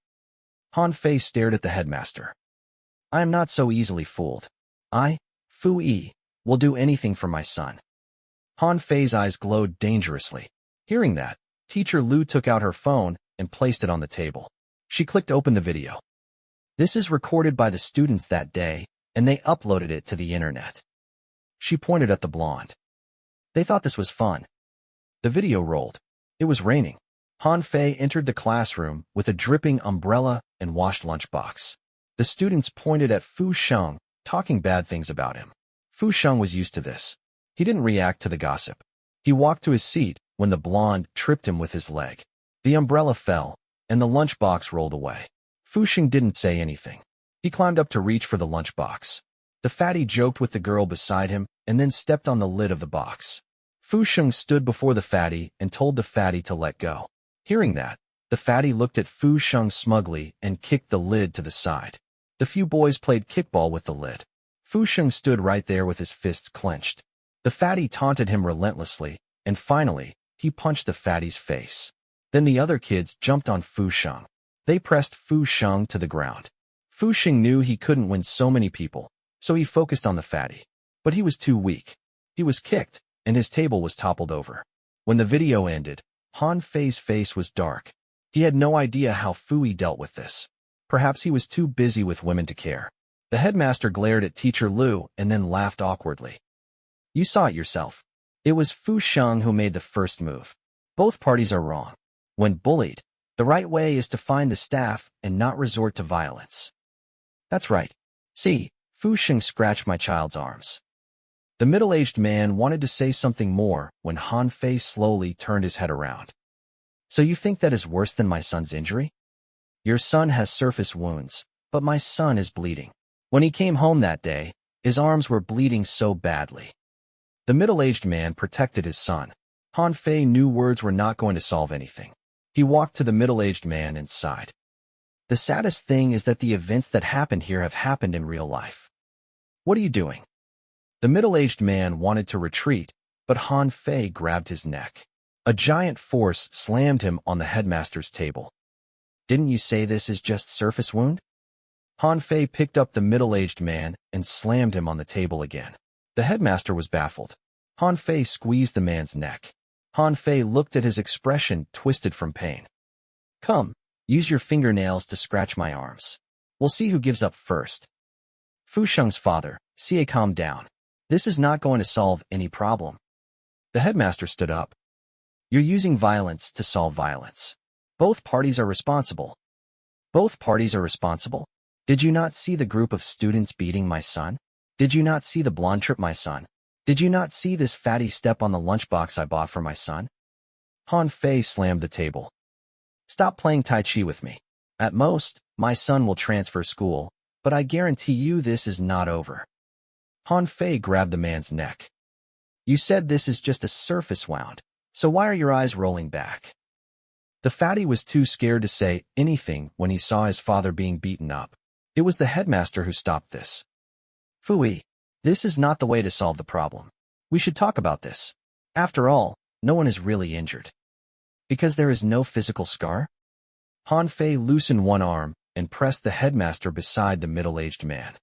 Han Fei stared at the headmaster. I am not so easily fooled. I, Fu Yi, will do anything for my son. Han Fei's eyes glowed dangerously. Hearing that, Teacher Lu took out her phone and placed it on the table. She clicked open the video. This is recorded by the students that day, and they uploaded it to the internet. She pointed at the blonde. They thought this was fun. The video rolled. It was raining. Han Fei entered the classroom with a dripping umbrella and washed lunchbox. The students pointed at Fu Sheng, talking bad things about him. Fu Sheng was used to this. He didn't react to the gossip. He walked to his seat when the blonde tripped him with his leg. The umbrella fell, and the lunchbox rolled away. Fu Sheng didn't say anything. He climbed up to reach for the lunchbox. The fatty joked with the girl beside him and then stepped on the lid of the box. Fu Sheng stood before the fatty and told the fatty to let go. Hearing that, the fatty looked at Fu Sheng smugly and kicked the lid to the side. The few boys played kickball with the lid. Fu Sheng stood right there with his fists clenched. The fatty taunted him relentlessly, and finally, he punched the fatty's face. Then the other kids jumped on Fu Sheng. They pressed Fu Sheng to the ground. Fu Sheng knew he couldn't win so many people, so he focused on the fatty. But he was too weak. He was kicked, and his table was toppled over. When the video ended, Han Fei's face was dark. He had no idea how Fui dealt with this. Perhaps he was too busy with women to care. The headmaster glared at Teacher Lu and then laughed awkwardly. You saw it yourself. It was Fu Sheng who made the first move. Both parties are wrong. When bullied, the right way is to find the staff and not resort to violence. That's right. See, Fu Sheng scratched my child's arms. The middle-aged man wanted to say something more when Han Fei slowly turned his head around. So you think that is worse than my son's injury? Your son has surface wounds, but my son is bleeding. When he came home that day, his arms were bleeding so badly. The middle-aged man protected his son. Han Fei knew words were not going to solve anything. He walked to the middle-aged man and sighed. The saddest thing is that the events that happened here have happened in real life. What are you doing? The middle-aged man wanted to retreat, but Han Fei grabbed his neck. A giant force slammed him on the headmaster's table. Didn't you say this is just surface wound? Han Fei picked up the middle-aged man and slammed him on the table again. The headmaster was baffled. Han Fei squeezed the man's neck. Han Fei looked at his expression twisted from pain. Come, use your fingernails to scratch my arms. We'll see who gives up first. Fu Sheng's father, Xie, calm down. This is not going to solve any problem. The headmaster stood up. You're using violence to solve violence. Both parties are responsible. Both parties are responsible? Did you not see the group of students beating my son? Did you not see the blonde trip my son? Did you not see this fatty step on the lunchbox I bought for my son? Han Fei slammed the table. Stop playing Tai Chi with me. At most, my son will transfer school, but I guarantee you this is not over. Han Fei grabbed the man's neck. You said this is just a surface wound, so why are your eyes rolling back? The fatty was too scared to say anything when he saw his father being beaten up. It was the headmaster who stopped this. Fui, this is not the way to solve the problem. We should talk about this. After all, no one is really injured. Because there is no physical scar? Han Fei loosened one arm and pressed the headmaster beside the middle-aged man.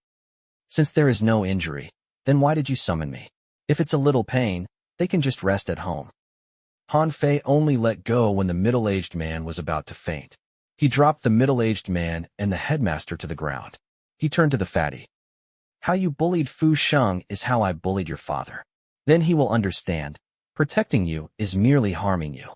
Since there is no injury, then why did you summon me? If it's a little pain, they can just rest at home. Han Fei only let go when the middle-aged man was about to faint. He dropped the middle-aged man and the headmaster to the ground. He turned to the fatty. How you bullied Fu Sheng is how I bullied your father. Then he will understand. Protecting you is merely harming you.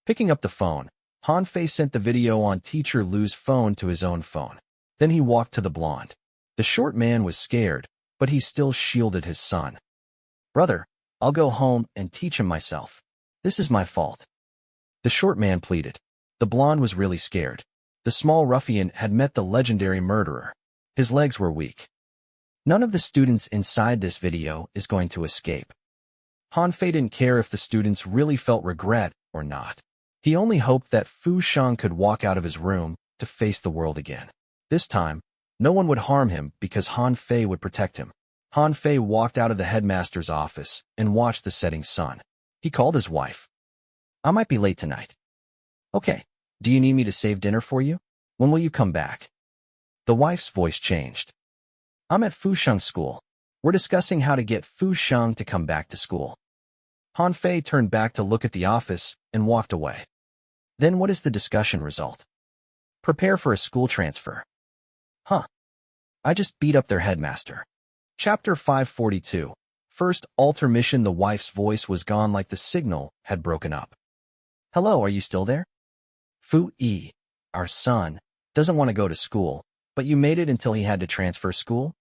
Picking up the phone, Han Fei sent the video on Teacher Lu's phone to his own phone. Then he walked to the blonde. The short man was scared, but he still shielded his son. Brother, I'll go home and teach him myself. This is my fault. The short man pleaded. The blonde was really scared. The small ruffian had met the legendary murderer. His legs were weak. None of the students inside this video is going to escape. Han Fei didn't care if the students really felt regret or not. He only hoped that Fu Sheng could walk out of his room to face the world again. This time, no one would harm him because Han Fei would protect him. Han Fei walked out of the headmaster's office and watched the setting sun. He called his wife. I might be late tonight. Okay, do you need me to save dinner for you? When will you come back? The wife's voice changed. I'm at Fu Sheng's school. We're discussing how to get Fu Sheng to come back to school. Han Fei turned back to look at the office and walked away. Then what is the discussion result? Prepare for a school transfer. Huh. I just beat up their headmaster. Chapter 542. First alter mission. The wife's voice was gone like the signal had broken up. Hello, are you still there? Fu Yi, our son, doesn't want to go to school, but you made it until he had to transfer school?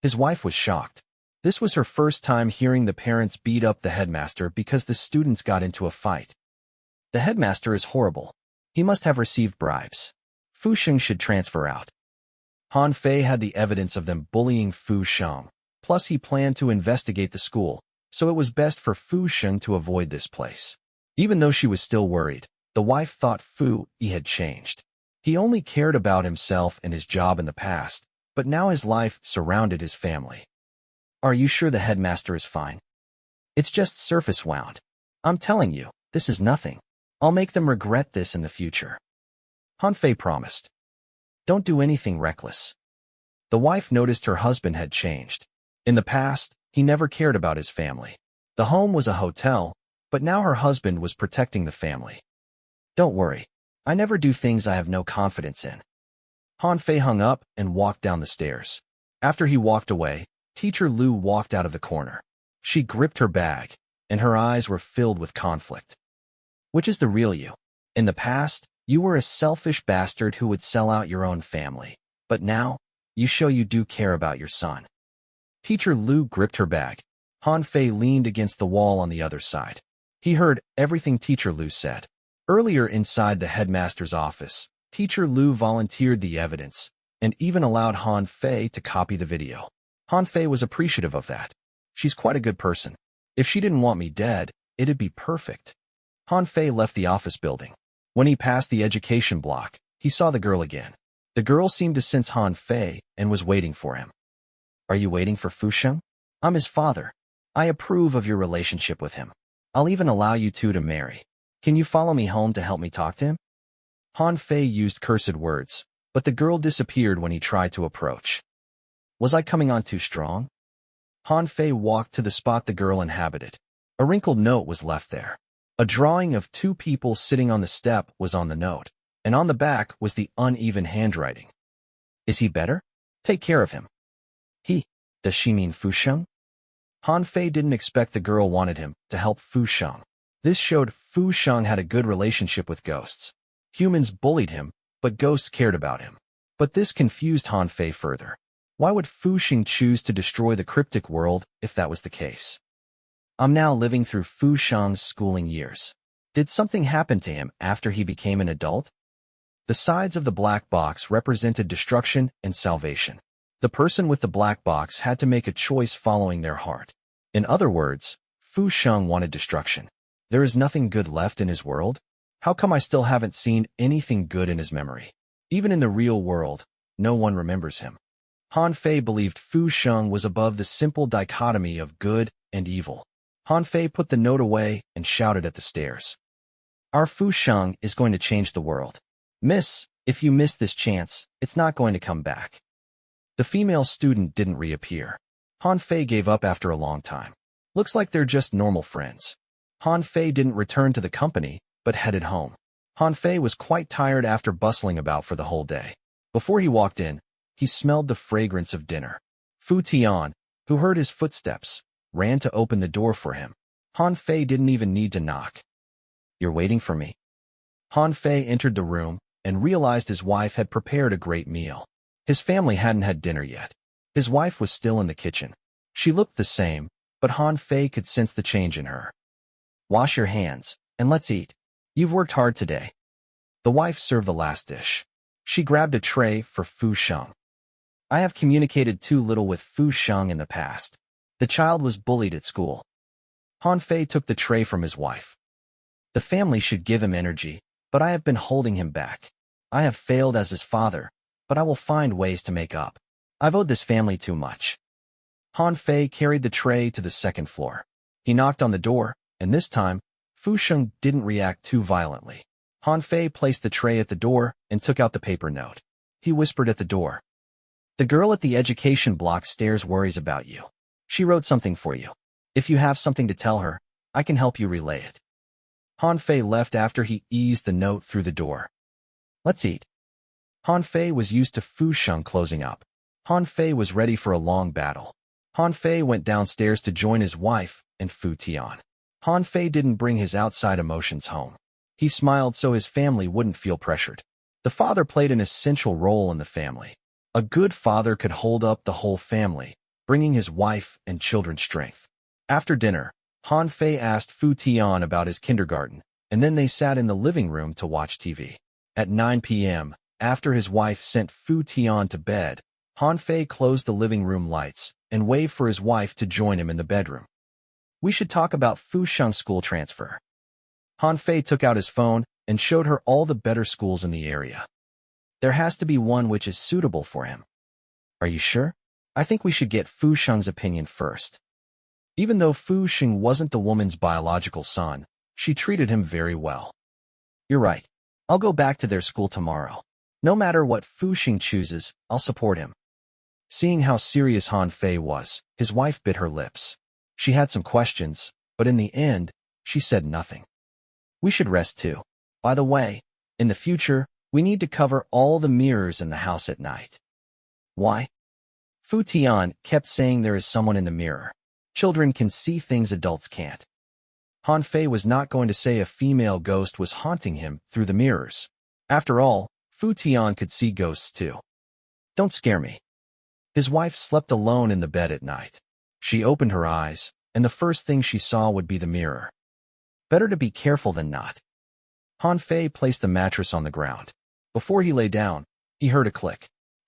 His wife was shocked. This was her first time hearing the parents beat up the headmaster because the students got into a fight. The headmaster is horrible. He must have received bribes. Fu Sheng should transfer out. Han Fei had the evidence of them bullying Fu Sheng. Plus he planned to investigate the school, so it was best for Fu Sheng to avoid this place. Even though she was still worried, the wife thought Fu Yi had changed. He only cared about himself and his job in the past, but now his life surrounded his family. Are you sure the headmaster is fine? It's just surface wound. I'm telling you, this is nothing. I'll make them regret this in the future. Han Fei promised. Don't do anything reckless. The wife noticed her husband had changed. In the past, he never cared about his family. The home was a hotel, but now her husband was protecting the family. Don't worry. I never do things I have no confidence in. Han Fei hung up and walked down the stairs. After he walked away, Teacher Lu walked out of the corner. She gripped her bag, and her eyes were filled with conflict. Which is the real you? In the past, you were a selfish bastard who would sell out your own family. But now, you show you do care about your son. Teacher Lu gripped her bag. Han Fei leaned against the wall on the other side. He heard everything Teacher Lu said. Earlier inside the headmaster's office, Teacher Lu volunteered the evidence, and even allowed Han Fei to copy the video. Han Fei was appreciative of that. She's quite a good person. If she didn't want me dead, it'd be perfect. Han Fei left the office building. When he passed the education block, he saw the girl again. The girl seemed to sense Han Fei and was waiting for him. Are you waiting for Fusheng? I'm his father. I approve of your relationship with him. I'll even allow you two to marry. Can you follow me home to help me talk to him? Han Fei used cursed words, but the girl disappeared when he tried to approach. Was I coming on too strong? Han Fei walked to the spot the girl inhabited. A wrinkled note was left there. A drawing of two people sitting on the step was on the note, and on the back was the uneven handwriting. Is he better? Take care of him. He. Does she mean Fusheng? Han Fei didn't expect the girl wanted him to help Fusheng. This showed Fusheng had a good relationship with ghosts. Humans bullied him, but ghosts cared about him. But this confused Han Fei further. Why would Fusheng choose to destroy the cryptic world if that was the case? I'm now living through Fusheng's schooling years. Did something happen to him after he became an adult? The sides of the black box represented destruction and salvation. The person with the black box had to make a choice following their heart. In other words, Fusheng wanted destruction. There is nothing good left in his world? How come I still haven't seen anything good in his memory? Even in the real world, no one remembers him. Han Fei believed Fusheng was above the simple dichotomy of good and evil. Han Fei put the note away and shouted at the stairs. Our Fusheng is going to change the world. Miss, if you miss this chance, it's not going to come back. The female student didn't reappear. Han Fei gave up after a long time. Looks like they're just normal friends. Han Fei didn't return to the company, but headed home. Han Fei was quite tired after bustling about for the whole day. Before he walked in, he smelled the fragrance of dinner. Fu Tian, who heard his footsteps, ran to open the door for him. Han Fei didn't even need to knock. You're waiting for me? Han Fei entered the room and realized his wife had prepared a great meal. His family hadn't had dinner yet. His wife was still in the kitchen. She looked the same, but Han Fei could sense the change in her. Wash your hands, and let's eat. You've worked hard today. The wife served the last dish. She grabbed a tray for Fusheng. I have communicated too little with Fusheng in the past. The child was bullied at school. Han Fei took the tray from his wife. The family should give him energy, but I have been holding him back. I have failed as his father, but I will find ways to make up. I've owed this family too much. Han Fei carried the tray to the second floor. He knocked on the door, and this time, Fusheng didn't react too violently. Han Fei placed the tray at the door and took out the paper note. He whispered at the door. The girl at the education block stairs worries about you. She wrote something for you. If you have something to tell her, I can help you relay it. Han Fei left after he eased the note through the door. Let's eat. Han Fei was used to Fusheng closing up. Han Fei was ready for a long battle. Han Fei went downstairs to join his wife and Fu Tian. Han Fei didn't bring his outside emotions home. He smiled so his family wouldn't feel pressured. The father played an essential role in the family. A good father could hold up the whole family, bringing his wife and children strength. After dinner, Han Fei asked Fu Tian about his kindergarten, and then they sat in the living room to watch TV. At 9 p.m., after his wife sent Fu Tian to bed, Han Fei closed the living room lights and waved for his wife to join him in the bedroom. We should talk about Fusheng's school transfer. Han Fei took out his phone and showed her all the better schools in the area. There has to be one which is suitable for him. Are you sure? I think we should get Fusheng's opinion first. Even though Fusheng wasn't the woman's biological son, she treated him very well. You're right. I'll go back to their school tomorrow. No matter what Fusheng chooses, I'll support him. Seeing how serious Han Fei was, his wife bit her lips. She had some questions, but in the end, she said nothing. We should rest too. By the way, in the future, we need to cover all the mirrors in the house at night. Why? Fu Tian kept saying there is someone in the mirror. Children can see things adults can't. Han Fei was not going to say a female ghost was haunting him through the mirrors. After all, Fu Tian could see ghosts too. Don't scare me. His wife slept alone in the bed at night. She opened her eyes, and the first thing she saw would be the mirror. Better to be careful than not. Han Fei placed the mattress on the ground. Before he lay down, he heard a click.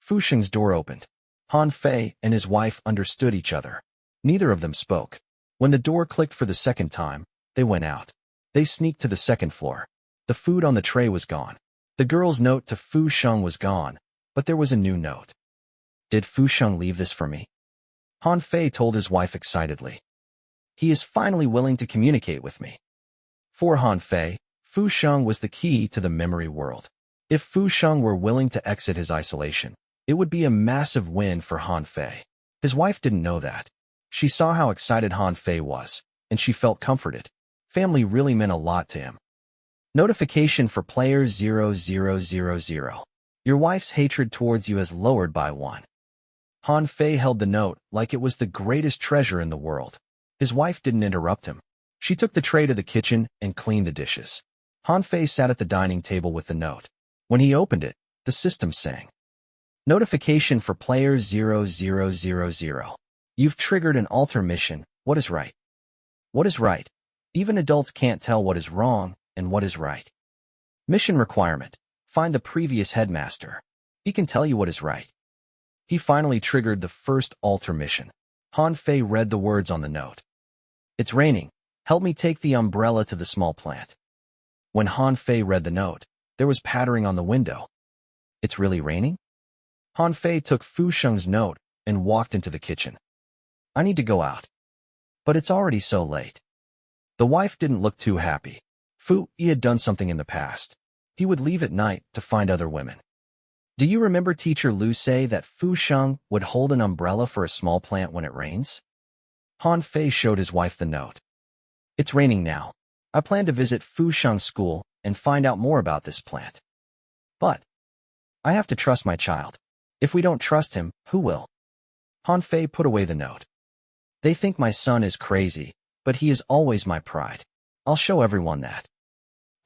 Fu Sheng's door opened. Han Fei and his wife understood each other. Neither of them spoke. When the door clicked for the second time, they went out. They sneaked to the second floor. The food on the tray was gone. The girl's note to Fu Sheng was gone, but there was a new note. Did Fu Sheng leave this for me? Han Fei told his wife excitedly. He is finally willing to communicate with me. For Han Fei, Fu Sheng was the key to the memory world. If Fu Sheng were willing to exit his isolation, it would be a massive win for Han Fei. His wife didn't know that. She saw how excited Han Fei was, and she felt comforted. Family really meant a lot to him. Notification for player 0000. Your wife's hatred towards you has lowered by 1. Han Fei held the note like it was the greatest treasure in the world. His wife didn't interrupt him. She took the tray to the kitchen and cleaned the dishes. Han Fei sat at the dining table with the note. When he opened it, the system sang. Notification for player 0000. You've triggered an alter mission. What is right? What is right? Even adults can't tell what is wrong and what is right. Mission requirement. Find the previous headmaster. He can tell you what is right. He finally triggered the first alter mission. Han Fei read the words on the note. It's raining. Help me take the umbrella to the small plant. When Han Fei read the note, there was pattering on the window. It's really raining? Han Fei took Fu Sheng's note and walked into the kitchen. I need to go out. But it's already so late. The wife didn't look too happy. He had done something in the past. He would leave at night to find other women. Do you remember Teacher Lu say that Fu Sheng would hold an umbrella for a small plant when it rains? Han Fei showed his wife the note. It's raining now. I plan to visit Fu Sheng's school and find out more about this plant. But I have to trust my child. If we don't trust him, who will? Han Fei put away the note. They think my son is crazy, but he is always my pride. I'll show everyone that.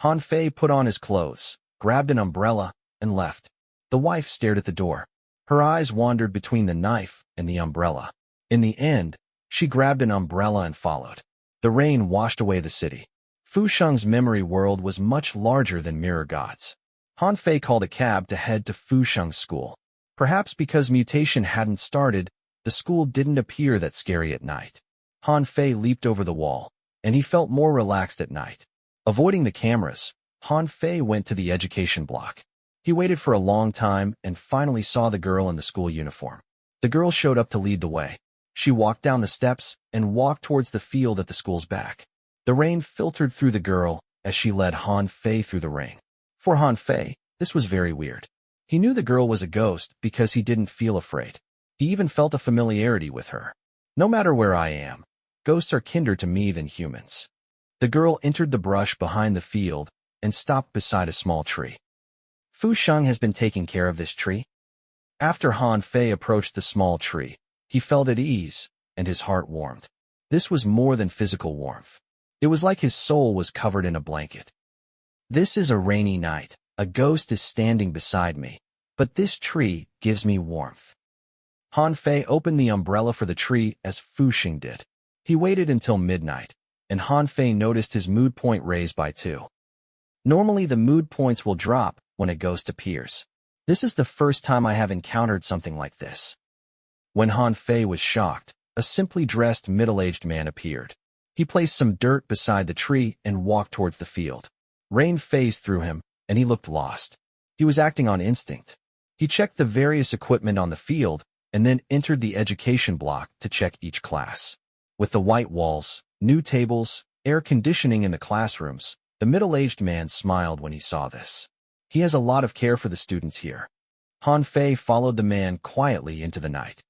Han Fei put on his clothes, grabbed an umbrella, and left. The wife stared at the door. Her eyes wandered between the knife and the umbrella. In the end, she grabbed an umbrella and followed. The rain washed away the city. Fu Sheng's memory world was much larger than Mirror God's. Han Fei called a cab to head to Fu Sheng's school. Perhaps because mutation hadn't started, the school didn't appear that scary at night. Han Fei leaped over the wall, and he felt more relaxed at night. Avoiding the cameras, Han Fei went to the education block. He waited for a long time and finally saw the girl in the school uniform. The girl showed up to lead the way. She walked down the steps and walked towards the field at the school's back. The rain filtered through the girl as she led Han Fei through the rain. For Han Fei, this was very weird. He knew the girl was a ghost because he didn't feel afraid. He even felt a familiarity with her. No matter where I am, ghosts are kinder to me than humans. The girl entered the brush behind the field and stopped beside a small tree. Fu Sheng has been taking care of this tree? After Han Fei approached the small tree, he felt at ease, and his heart warmed. This was more than physical warmth. It was like his soul was covered in a blanket. This is a rainy night. A ghost is standing beside me, but this tree gives me warmth. Han Fei opened the umbrella for the tree as Fu Sheng did. He waited until midnight, and Han Fei noticed his mood point raised by 2. Normally the mood points will drop when a ghost appears. This is the first time I have encountered something like this. When Han Fei was shocked, a simply dressed middle-aged man appeared. He placed some dirt beside the tree and walked towards the field. Rain phased through him, and he looked lost. He was acting on instinct. He checked the various equipment on the field and then entered the education block to check each class. With the white walls, new tables, air conditioning in the classrooms, the middle-aged man smiled when he saw this. He has a lot of care for the students here. Han Fei followed the man quietly into the night.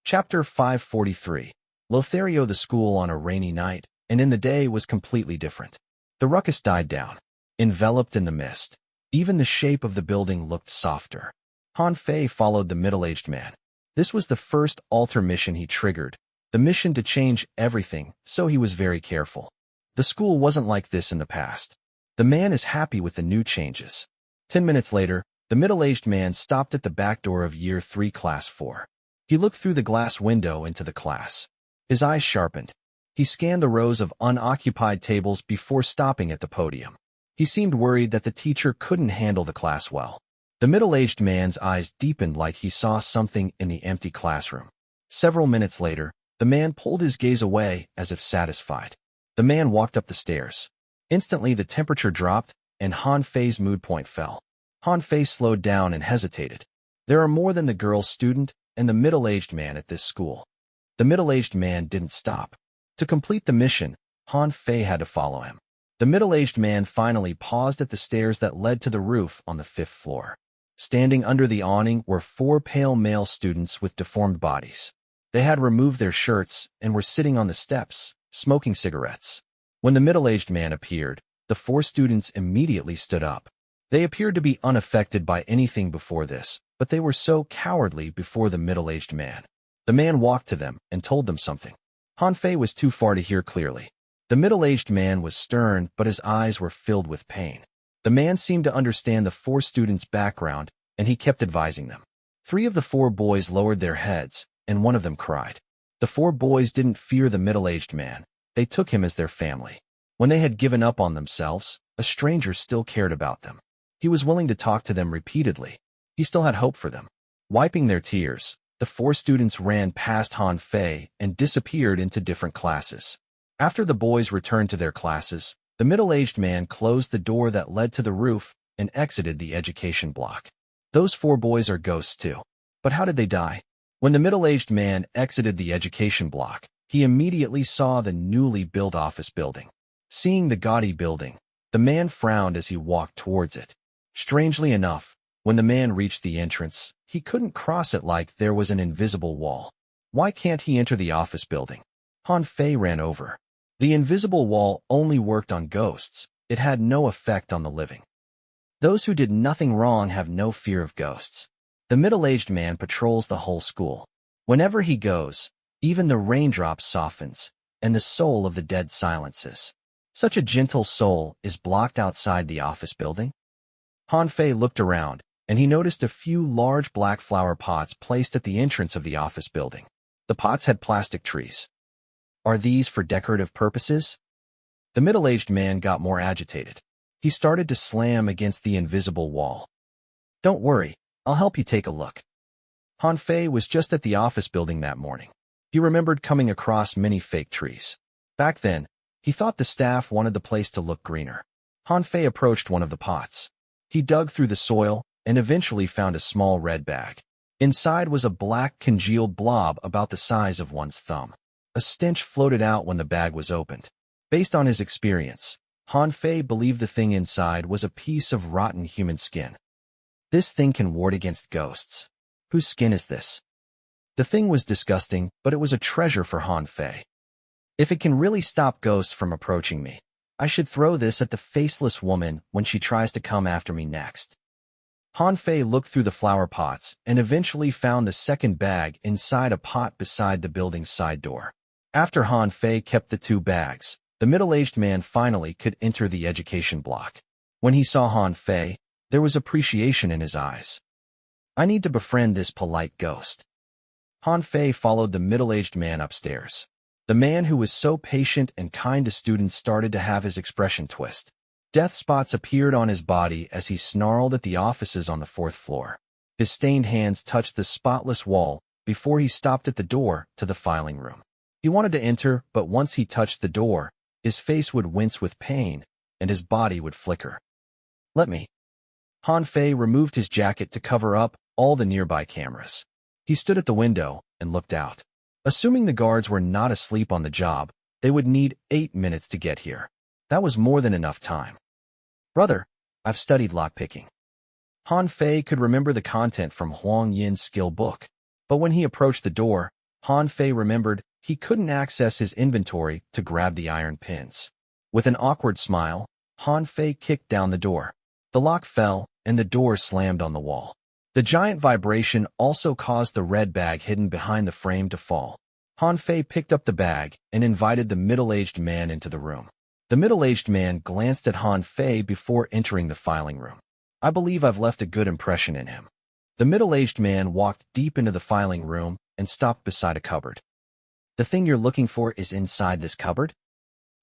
Chapter 543. Lothario. The school on a rainy night, and in the day was completely different. The ruckus died down, enveloped in the mist. Even the shape of the building looked softer. Han Fei followed the middle-aged man. This was the first alter mission he triggered, the mission to change everything, so he was very careful. The school wasn't like this in the past. The man is happy with the new changes. 10 minutes later, the middle-aged man stopped at the back door of Year 3 Class 4. He looked through the glass window into the class. His eyes sharpened. He scanned the rows of unoccupied tables before stopping at the podium. He seemed worried that the teacher couldn't handle the class well. The middle-aged man's eyes deepened like he saw something in the empty classroom. Several minutes later, the man pulled his gaze away as if satisfied. The man walked up the stairs. Instantly, the temperature dropped, and Han Fei's mood point fell. Han Fei slowed down and hesitated. There are more than the girl student and the middle-aged man at this school. The middle-aged man didn't stop. To complete the mission, Han Fei had to follow him. The middle-aged man finally paused at the stairs that led to the roof on the 5th floor. Standing under the awning were 4 pale male students with deformed bodies. They had removed their shirts and were sitting on the steps, smoking cigarettes. When the middle-aged man appeared, the 4 students immediately stood up. They appeared to be unaffected by anything before this, but they were so cowardly before the middle-aged man. The man walked to them and told them something. Han Fei was too far to hear clearly. The middle-aged man was stern, but his eyes were filled with pain. The man seemed to understand the 4 students' background, and he kept advising them. 3 of the 4 boys lowered their heads, and one of them cried. The 4 boys didn't fear the middle-aged man. They took him as their family. When they had given up on themselves, a stranger still cared about them. He was willing to talk to them repeatedly. He still had hope for them. Wiping their tears, the 4 students ran past Han Fei and disappeared into different classes. After the boys returned to their classes, the middle-aged man closed the door that led to the roof and exited the education block. Those 4 boys are ghosts too. But how did they die? When the middle-aged man exited the education block, he immediately saw the newly built office building. Seeing the gaudy building, the man frowned as he walked towards it. Strangely enough, when the man reached the entrance, he couldn't cross it like there was an invisible wall. Why can't he enter the office building? Han Fei ran over. The invisible wall only worked on ghosts. It had no effect on the living. Those who did nothing wrong have no fear of ghosts. The middle-aged man patrols the whole school. Whenever he goes, even the raindrop softens, and the soul of the dead silences. Such a gentle soul is blocked outside the office building. Han Fei looked around, and he noticed a few large black flower pots placed at the entrance of the office building. The pots had plastic trees. Are these for decorative purposes? The middle-aged man got more agitated. He started to slam against the invisible wall. Don't worry, I'll help you take a look. Han Fei was just at the office building that morning. He remembered coming across many fake trees. Back then, he thought the staff wanted the place to look greener. Han Fei approached one of the pots. He dug through the soil and eventually found a small red bag. Inside was a black congealed blob about the size of one's thumb. A stench floated out when the bag was opened. Based on his experience, Han Fei believed the thing inside was a piece of rotten human skin. This thing can ward against ghosts. Whose skin is this? The thing was disgusting, but it was a treasure for Han Fei. If it can really stop ghosts from approaching me, I should throw this at the faceless woman when she tries to come after me next. Han Fei looked through the flower pots and eventually found the second bag inside a pot beside the building's side door. After Han Fei kept the 2 bags, the middle-aged man finally could enter the education block. When he saw Han Fei, there was appreciation in his eyes. I need to befriend this polite ghost. Han Fei followed the middle-aged man upstairs. The man who was so patient and kind to students started to have his expression twist. Death spots appeared on his body as he snarled at the offices on the 4th floor. His stained hands touched the spotless wall before he stopped at the door to the filing room. He wanted to enter, but once he touched the door, his face would wince with pain, and his body would flicker. Let me. Han Fei removed his jacket to cover up all the nearby cameras. He stood at the window and looked out. Assuming the guards were not asleep on the job, they would need 8 minutes to get here. That was more than enough time. Brother, I've studied lockpicking. Han Fei could remember the content from Huang Yin's skill book, but when he approached the door, Han Fei remembered he couldn't access his inventory to grab the iron pins. With an awkward smile, Han Fei kicked down the door. The lock fell, and the door slammed on the wall. The giant vibration also caused the red bag hidden behind the frame to fall. Han Fei picked up the bag and invited the middle-aged man into the room. The middle-aged man glanced at Han Fei before entering the filing room. I believe I've left a good impression in him. The middle-aged man walked deep into the filing room and stopped beside a cupboard. The thing you're looking for is inside this cupboard?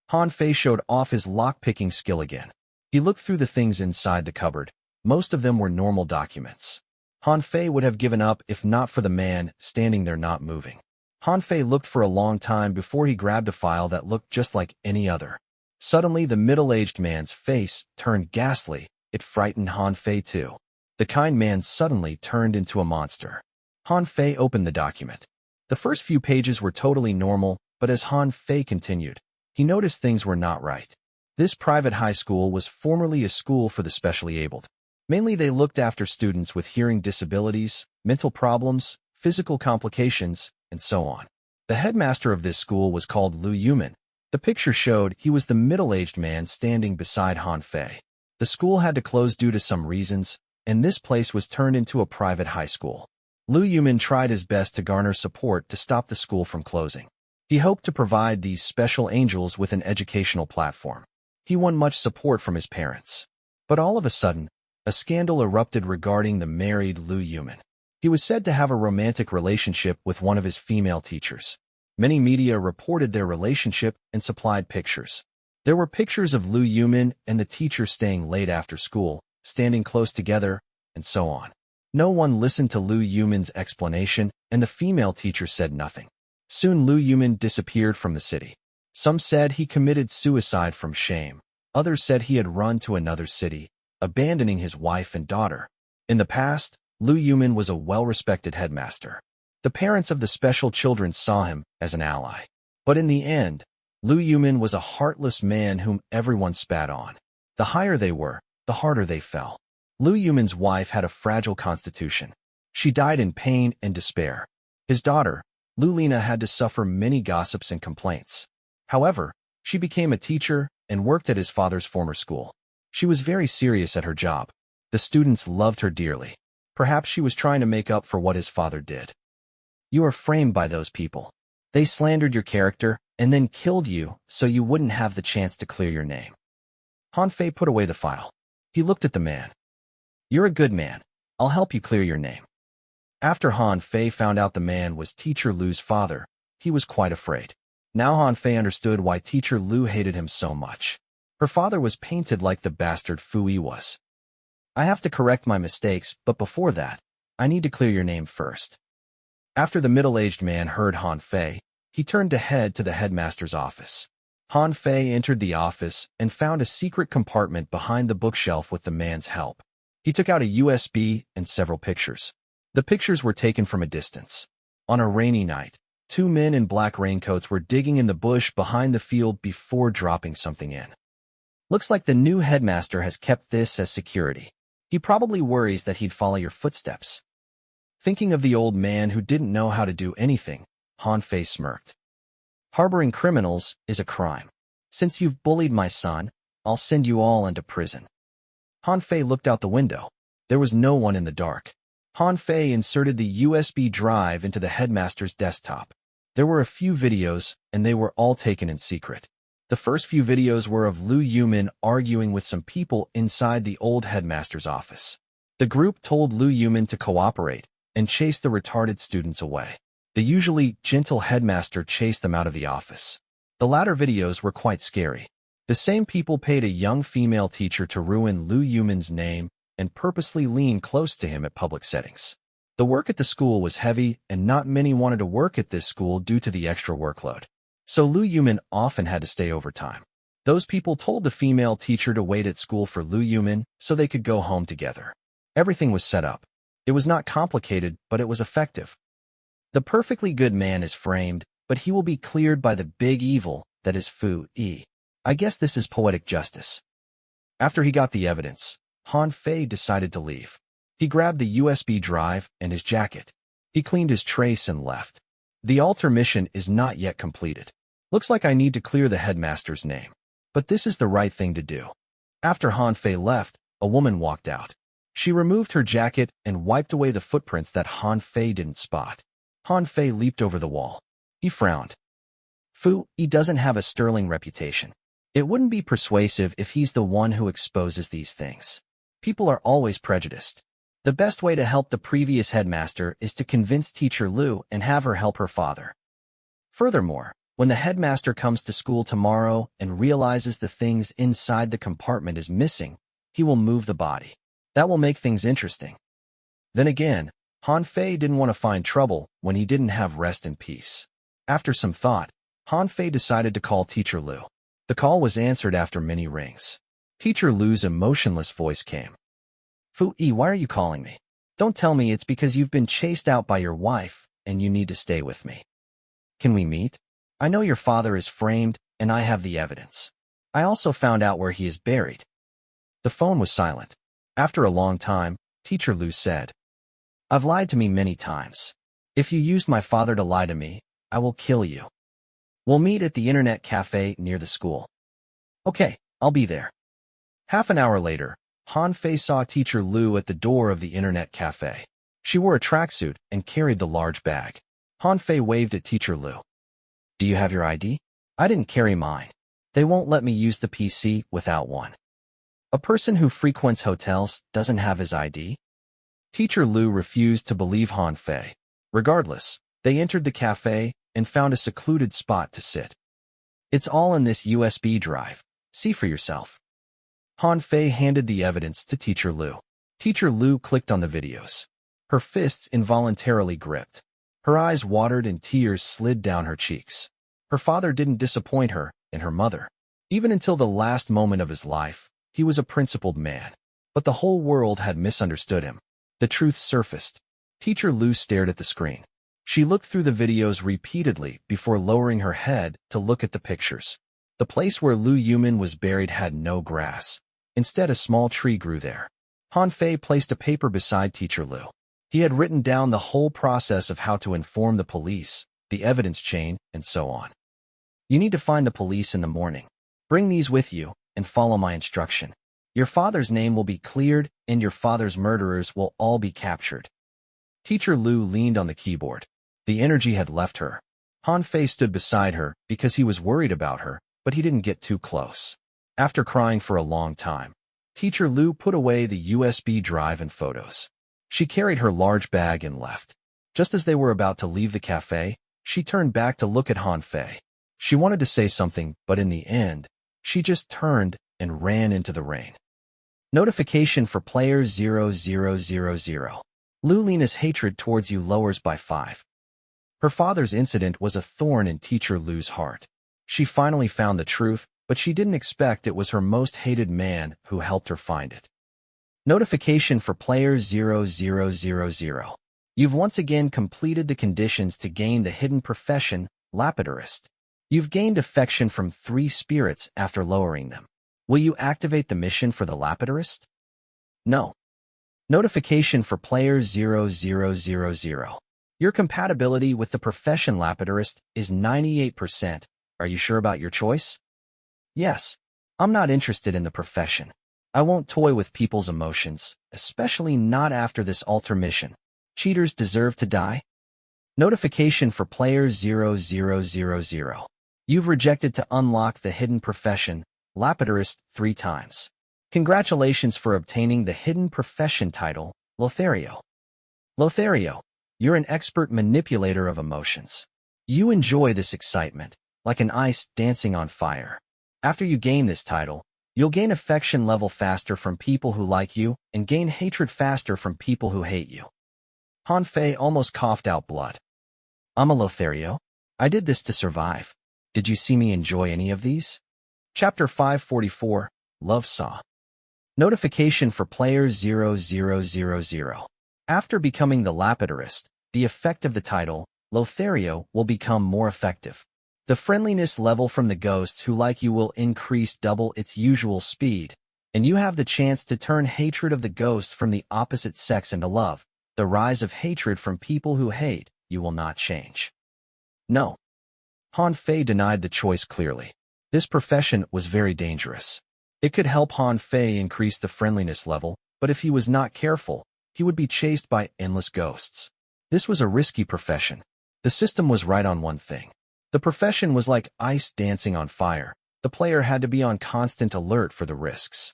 Han Fei showed off his lock-picking skill again. He looked through the things inside the cupboard, Most of them were normal documents. Han Fei would have given up if not for the man standing there not moving. Han Fei looked for a long time before he grabbed a file that looked just like any other. Suddenly, the middle-aged man's face turned ghastly. It frightened Han Fei too. The kind man suddenly turned into a monster. Han Fei opened the document. The first few pages were totally normal, but as Han Fei continued, he noticed things were not right. This private high school was formerly a school for the specially abled. Mainly they looked after students with hearing disabilities, mental problems, physical complications, and so on. The headmaster of this school was called Lu Yuman. The picture showed he was the middle-aged man standing beside Han Fei. The school had to close due to some reasons, and this place was turned into a private high school. Lu Yuman tried his best to garner support to stop the school from closing. He hoped to provide these special angels with an educational platform. He won much support from his parents. But all of a sudden, a scandal erupted regarding the married Lu Yuman. He was said to have a romantic relationship with one of his female teachers. Many media reported their relationship and supplied pictures. There were pictures of Lu Yuman and the teacher staying late after school, standing close together, and so on. No one listened to Lu Yuman's explanation, and the female teacher said nothing. Soon Lu Yuman disappeared from the city. Some said he committed suicide from shame. Others said he had run to another city, abandoning his wife and daughter. In the past, Lu Yuman was a well-respected headmaster. The parents of the special children saw him as an ally. But in the end, Lu Yuman was a heartless man whom everyone spat on. The higher they were, the harder they fell. Lu Yuman's wife had a fragile constitution. She died in pain and despair. His daughter, Lu Lina, had to suffer many gossips and complaints. However, she became a teacher and worked at his father's former school. She was very serious at her job. The students loved her dearly. Perhaps she was trying to make up for what his father did. You are framed by those people. They slandered your character and then killed you so you wouldn't have the chance to clear your name. Han Fei put away the file. He looked at the man. You're a good man. I'll help you clear your name. After Han Fei found out the man was Teacher Lu's father, he was quite afraid. Now Han Fei understood why Teacher Lu hated him so much. Her father was painted like the bastard Fu Yi was. I have to correct my mistakes, but before that, I need to clear your name first. After the middle-aged man heard Han Fei, he turned to head to the headmaster's office. Han Fei entered the office and found a secret compartment behind the bookshelf with the man's help. He took out a USB and several pictures. The pictures were taken from a distance. On a rainy night, two men in black raincoats were digging in the bush behind the field before dropping something in. Looks like the new headmaster has kept this as security. He probably worries that he'd follow your footsteps. Thinking of the old man who didn't know how to do anything, Han Fei smirked. Harboring criminals is a crime. Since you've bullied my son, I'll send you all into prison. Han Fei looked out the window. There was no one in the dark. Han Fei inserted the USB drive into the headmaster's desktop. There were a few videos, and they were all taken in secret. The first few videos were of Lu Yuman arguing with some people inside the old headmaster's office. The group told Lu Yuman to cooperate and chase the retarded students away. The usually gentle headmaster chased them out of the office. The latter videos were quite scary. The same people paid a young female teacher to ruin Lu Yuman's name and purposely lean close to him at public settings. The work at the school was heavy, and not many wanted to work at this school due to the extra workload. So Lu Yuman often had to stay overtime. Those people told the female teacher to wait at school for Lu Yuman so they could go home together. Everything was set up. It was not complicated, but it was effective. The perfectly good man is framed, but he will be cleared by the big evil that is Fu Yi. I guess this is poetic justice. After he got the evidence, Han Fei decided to leave. He grabbed the USB drive and his jacket. He cleaned his trace and left. The altar mission is not yet completed. Looks like I need to clear the headmaster's name. But this is the right thing to do. After Han Fei left, a woman walked out. She removed her jacket and wiped away the footprints that Han Fei didn't spot. Han Fei leaped over the wall. He frowned. Fu Yi doesn't have a sterling reputation. It wouldn't be persuasive if he's the one who exposes these things. People are always prejudiced. The best way to help the previous headmaster is to convince Teacher Lu and have her help her father. Furthermore, when the headmaster comes to school tomorrow and realizes the things inside the compartment is missing, he will move the body. That will make things interesting. Then again, Han Fei didn't want to find trouble when he didn't have rest and peace. After some thought, Han Fei decided to call Teacher Lu. The call was answered after many rings. Teacher Lu's emotionless voice came. Fu Yi, why are you calling me? Don't tell me it's because you've been chased out by your wife and you need to stay with me. Can we meet? I know your father is framed and I have the evidence. I also found out where he is buried. The phone was silent. After a long time, Teacher Lu said, I've lied to me many times. If you used my father to lie to me, I will kill you. We'll meet at the internet cafe near the school. Okay, I'll be there. Half an hour later, Han Fei saw Teacher Lu at the door of the internet cafe. She wore a tracksuit and carried the large bag. Han Fei waved at Teacher Lu. Do you have your ID? I didn't carry mine. They won't let me use the PC without one. A person who frequents hotels doesn't have his ID? Teacher Lu refused to believe Han Fei. Regardless, they entered the cafe and found a secluded spot to sit. It's all in this USB drive. See for yourself. Han Fei handed the evidence to Teacher Lu. Teacher Lu clicked on the videos. Her fists involuntarily gripped. Her eyes watered and tears slid down her cheeks. Her father didn't disappoint her and her mother. Even until the last moment of his life, he was a principled man. But the whole world had misunderstood him. The truth surfaced. Teacher Lu stared at the screen. She looked through the videos repeatedly before lowering her head to look at the pictures. The place where Lu Yumin was buried had no grass. Instead, a small tree grew there. Han Fei placed a paper beside Teacher Lu. He had written down the whole process of how to inform the police, the evidence chain, and so on. You need to find the police in the morning. Bring these with you and follow my instruction. Your father's name will be cleared and your father's murderers will all be captured. Teacher Lu leaned on the keyboard. The energy had left her. Han Fei stood beside her because he was worried about her, but he didn't get too close. After crying for a long time, Teacher Lu put away the USB drive and photos. She carried her large bag and left. Just as they were about to leave the cafe, she turned back to look at Han Fei. She wanted to say something, but in the end, she just turned and ran into the rain. Notification for player 0000. Lulina's hatred towards you lowers by 5. Her father's incident was a thorn in Teacher Lu's heart. She finally found the truth, but she didn't expect it was her most hated man who helped her find it. Notification for player 0000. You've once again completed the conditions to gain the hidden profession, lapidarist. You've gained affection from 3 spirits after lowering them. Will you activate the mission for the lapidarist? No. Notification for player 0000. Your compatibility with the profession lapidarist is 98%. Are you sure about your choice? Yes. I'm not interested in the profession. I won't toy with people's emotions, especially not after this altar mission. Cheaters deserve to die. Notification for player 0000. You've rejected to unlock the hidden profession, lapidarist, 3 times. Congratulations for obtaining the hidden profession title, Lothario. Lothario, you're an expert manipulator of emotions. You enjoy this excitement, like an ice dancing on fire. After you gain this title, you'll gain affection level faster from people who like you and gain hatred faster from people who hate you. Han Fei almost coughed out blood. I'm a Lothario. I did this to survive. Did you see me enjoy any of these? Chapter 544, Love Saw. Notification for player 0000. After becoming the lapidarist, the effect of the title, Lothario, will become more effective. The friendliness level from the ghosts who like you will increase double its usual speed, and you have the chance to turn hatred of the ghosts from the opposite sex into love. The rise of hatred from people who hate you will not change. No. Han Fei denied the choice clearly. This profession was very dangerous. It could help Han Fei increase the friendliness level, but if he was not careful, he would be chased by endless ghosts. This was a risky profession. The system was right on one thing. The profession was like ice dancing on fire. The player had to be on constant alert for the risks.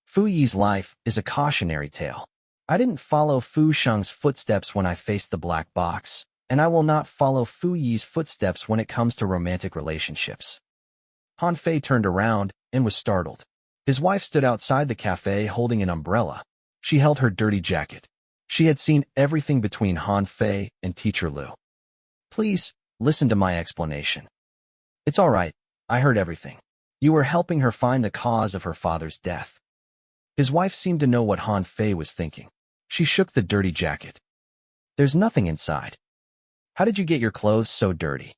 Fu Yi's life is a cautionary tale. I didn't follow Fu Sheng's footsteps when I faced the black box, and I will not follow Fu Yi's footsteps when it comes to romantic relationships. Han Fei turned around and was startled. His wife stood outside the cafe holding an umbrella. She held her dirty jacket. She had seen everything between Han Fei and Teacher Lu. Please, listen to my explanation. It's all right, I heard everything. You were helping her find the cause of her father's death. His wife seemed to know what Han Fei was thinking. She shook the dirty jacket. There's nothing inside. How did you get your clothes so dirty?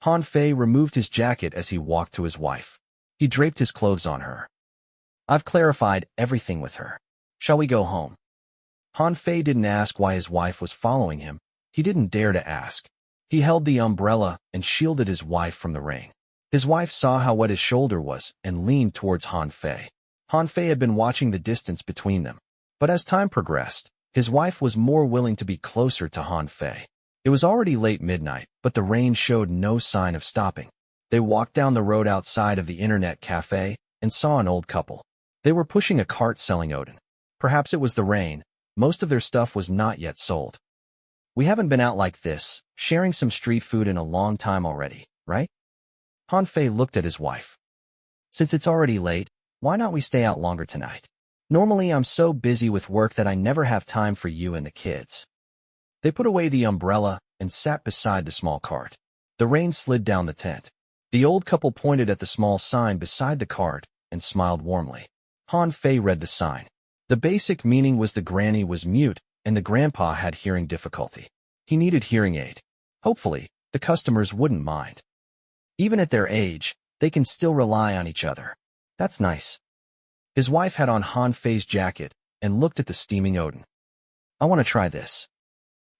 Han Fei removed his jacket as he walked to his wife. He draped his clothes on her. I've clarified everything with her. Shall we go home? Han Fei didn't ask why his wife was following him. He didn't dare to ask. He held the umbrella and shielded his wife from the rain. His wife saw how wet his shoulder was and leaned towards Han Fei. Han Fei had been watching the distance between them. But as time progressed, his wife was more willing to be closer to Han Fei. It was already late midnight, but the rain showed no sign of stopping. They walked down the road outside of the internet cafe and saw an old couple. They were pushing a cart selling Odin. Perhaps it was the rain. Most of their stuff was not yet sold. We haven't been out like this, sharing some street food in a long time already, right? Han Fei looked at his wife. Since it's already late, why not we stay out longer tonight? Normally I'm so busy with work that I never have time for you and the kids. They put away the umbrella and sat beside the small cart. The rain slid down the tent. The old couple pointed at the small sign beside the cart and smiled warmly. Han Fei read the sign. The basic meaning was the granny was mute and the grandpa had hearing difficulty. He needed hearing aid. Hopefully, the customers wouldn't mind. Even at their age, they can still rely on each other. That's nice. His wife had on Han Fei's jacket and looked at the steaming Odin. I want to try this.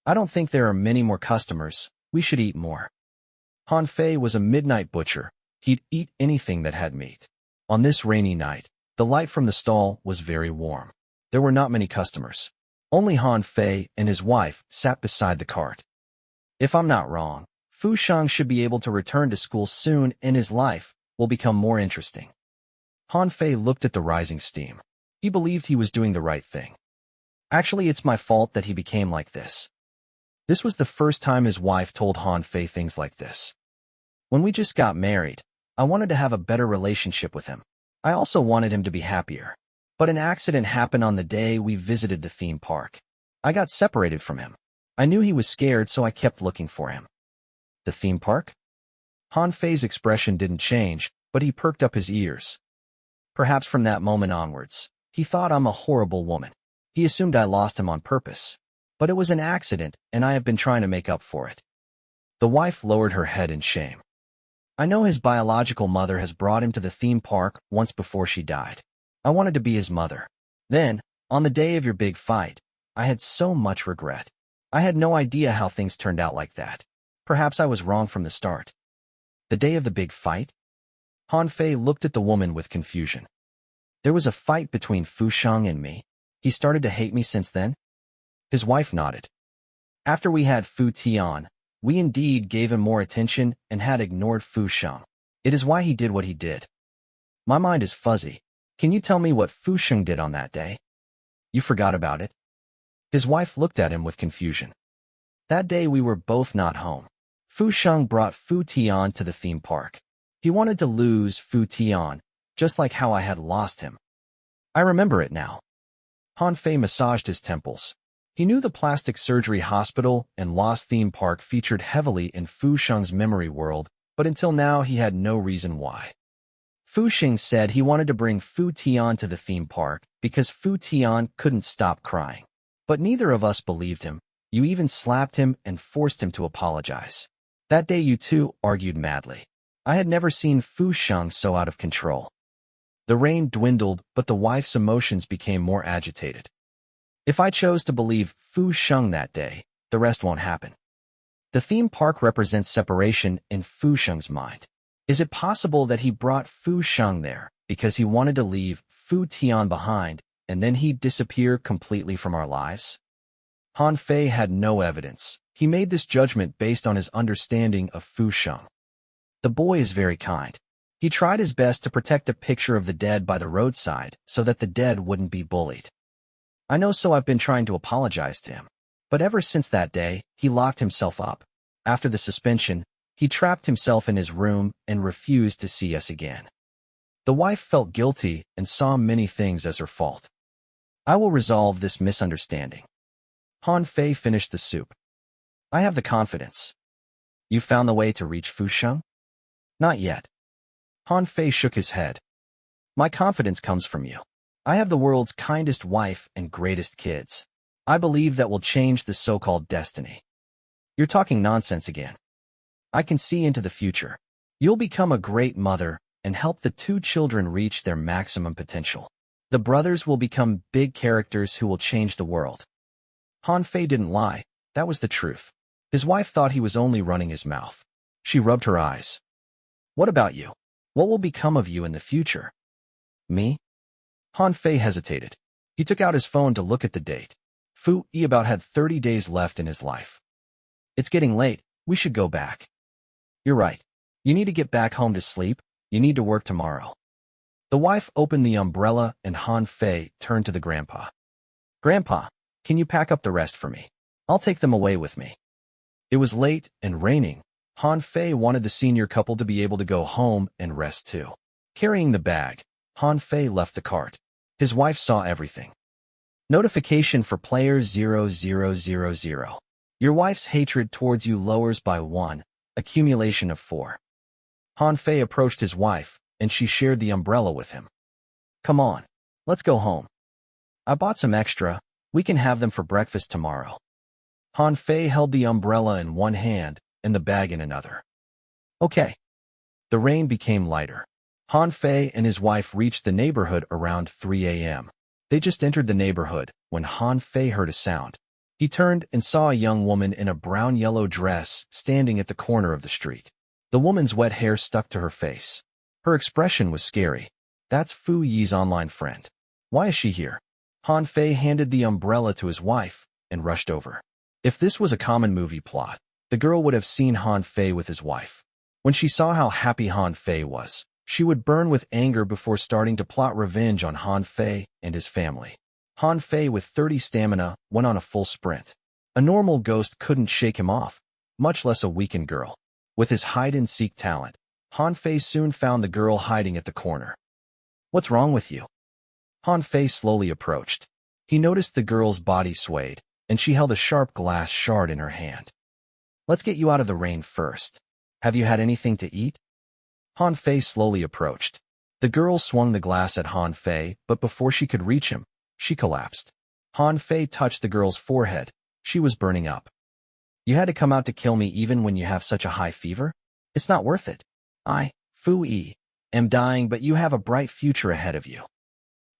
I don't think there are many more customers. We should eat more. Han Fei was a midnight butcher. He'd eat anything that had meat. On this rainy night, the light from the stall was very warm. There were not many customers. Only Han Fei and his wife sat beside the cart. If I'm not wrong, Fu Sheng should be able to return to school soon and his life will become more interesting. Han Fei looked at the rising steam. He believed he was doing the right thing. Actually, it's my fault that he became like this. This was the first time his wife told Han Fei things like this. When we just got married, I wanted to have a better relationship with him. I also wanted him to be happier. But an accident happened on the day we visited the theme park. I got separated from him. I knew he was scared, so I kept looking for him. The theme park? Han Fei's expression didn't change, but he perked up his ears. Perhaps from that moment onwards, he thought I'm a horrible woman. He assumed I lost him on purpose. But it was an accident, and I have been trying to make up for it. The wife lowered her head in shame. I know his biological mother has brought him to the theme park once before she died. I wanted to be his mother. Then, on the day of your big fight, I had so much regret. I had no idea how things turned out like that. Perhaps I was wrong from the start. The day of the big fight? Han Fei looked at the woman with confusion. There was a fight between Fu Sheng and me. He started to hate me since then? His wife nodded. After we had Fu Tian, we indeed gave him more attention and had ignored Fu Sheng. It is why he did what he did. My mind is fuzzy. Can you tell me what Fu Sheng did on that day? You forgot about it? His wife looked at him with confusion. That day we were both not home. Fu Sheng brought Fu Tian to the theme park. He wanted to lose Fu Tian, just like how I had lost him. I remember it now. Han Fei massaged his temples. He knew the plastic surgery hospital and Lost theme park featured heavily in Fu Sheng's memory world, but until now he had no reason why. Fu Sheng said he wanted to bring Fu Tian to the theme park because Fu Tian couldn't stop crying. But neither of us believed him. You even slapped him and forced him to apologize. That day you two argued madly. I had never seen Fu Sheng so out of control. The rain dwindled, but the wife's emotions became more agitated. If I chose to believe Fu Sheng that day, the rest won't happen. The theme park represents separation in Fu Sheng's mind. Is it possible that he brought Fu Sheng there because he wanted to leave Fu Tian behind and then he'd disappear completely from our lives? Han Fei had no evidence. He made this judgment based on his understanding of Fu Sheng. The boy is very kind. He tried his best to protect a picture of the dead by the roadside so that the dead wouldn't be bullied. I know, so I've been trying to apologize to him. But ever since that day, he locked himself up. After the suspension, he trapped himself in his room and refused to see us again. The wife felt guilty and saw many things as her fault. I will resolve this misunderstanding. Han Fei finished the soup. I have the confidence. You found the way to reach Fusheng? Not yet. Han Fei shook his head. My confidence comes from you. I have the world's kindest wife and greatest kids. I believe that will change the so-called destiny. You're talking nonsense again. I can see into the future. You'll become a great mother and help the two children reach their maximum potential. The brothers will become big characters who will change the world. Han Fei didn't lie. That was the truth. His wife thought he was only running his mouth. She rubbed her eyes. What about you? What will become of you in the future? Me? Han Fei hesitated. He took out his phone to look at the date. Fu Yi about had 30 days left in his life. It's getting late. We should go back. You're right. You need to get back home to sleep. You need to work tomorrow. The wife opened the umbrella and Han Fei turned to the grandpa. Grandpa, can you pack up the rest for me? I'll take them away with me. It was late and raining. Han Fei wanted the senior couple to be able to go home and rest too. Carrying the bag, Han Fei left the cart. His wife saw everything. Notification for player 0000. Your wife's hatred towards you lowers by 1, accumulation of 4. Han Fei approached his wife, and she shared the umbrella with him. Come on, let's go home. I bought some extra. We can have them for breakfast tomorrow. Han Fei held the umbrella in one hand and the bag in another. Okay. The rain became lighter. Han Fei and his wife reached the neighborhood around 3 a.m. They just entered the neighborhood when Han Fei heard a sound. He turned and saw a young woman in a brown-yellow dress standing at the corner of the street. The woman's wet hair stuck to her face. Her expression was scary. That's Fu Yi's online friend. Why is she here? Han Fei handed the umbrella to his wife and rushed over. If this was a common movie plot, the girl would have seen Han Fei with his wife. When she saw how happy Han Fei was, she would burn with anger before starting to plot revenge on Han Fei and his family. Han Fei, with 30 stamina, went on a full sprint. A normal ghost couldn't shake him off, much less a weakened girl. With his hide-and-seek talent, Han Fei soon found the girl hiding at the corner. What's wrong with you? Han Fei slowly approached. He noticed the girl's body swayed, and she held a sharp glass shard in her hand. Let's get you out of the rain first. Have you had anything to eat? Han Fei slowly approached. The girl swung the glass at Han Fei, but before she could reach him, she collapsed. Han Fei touched the girl's forehead. She was burning up. You had to come out to kill me even when you have such a high fever? It's not worth it. I, Fu Yi, am dying, but you have a bright future ahead of you.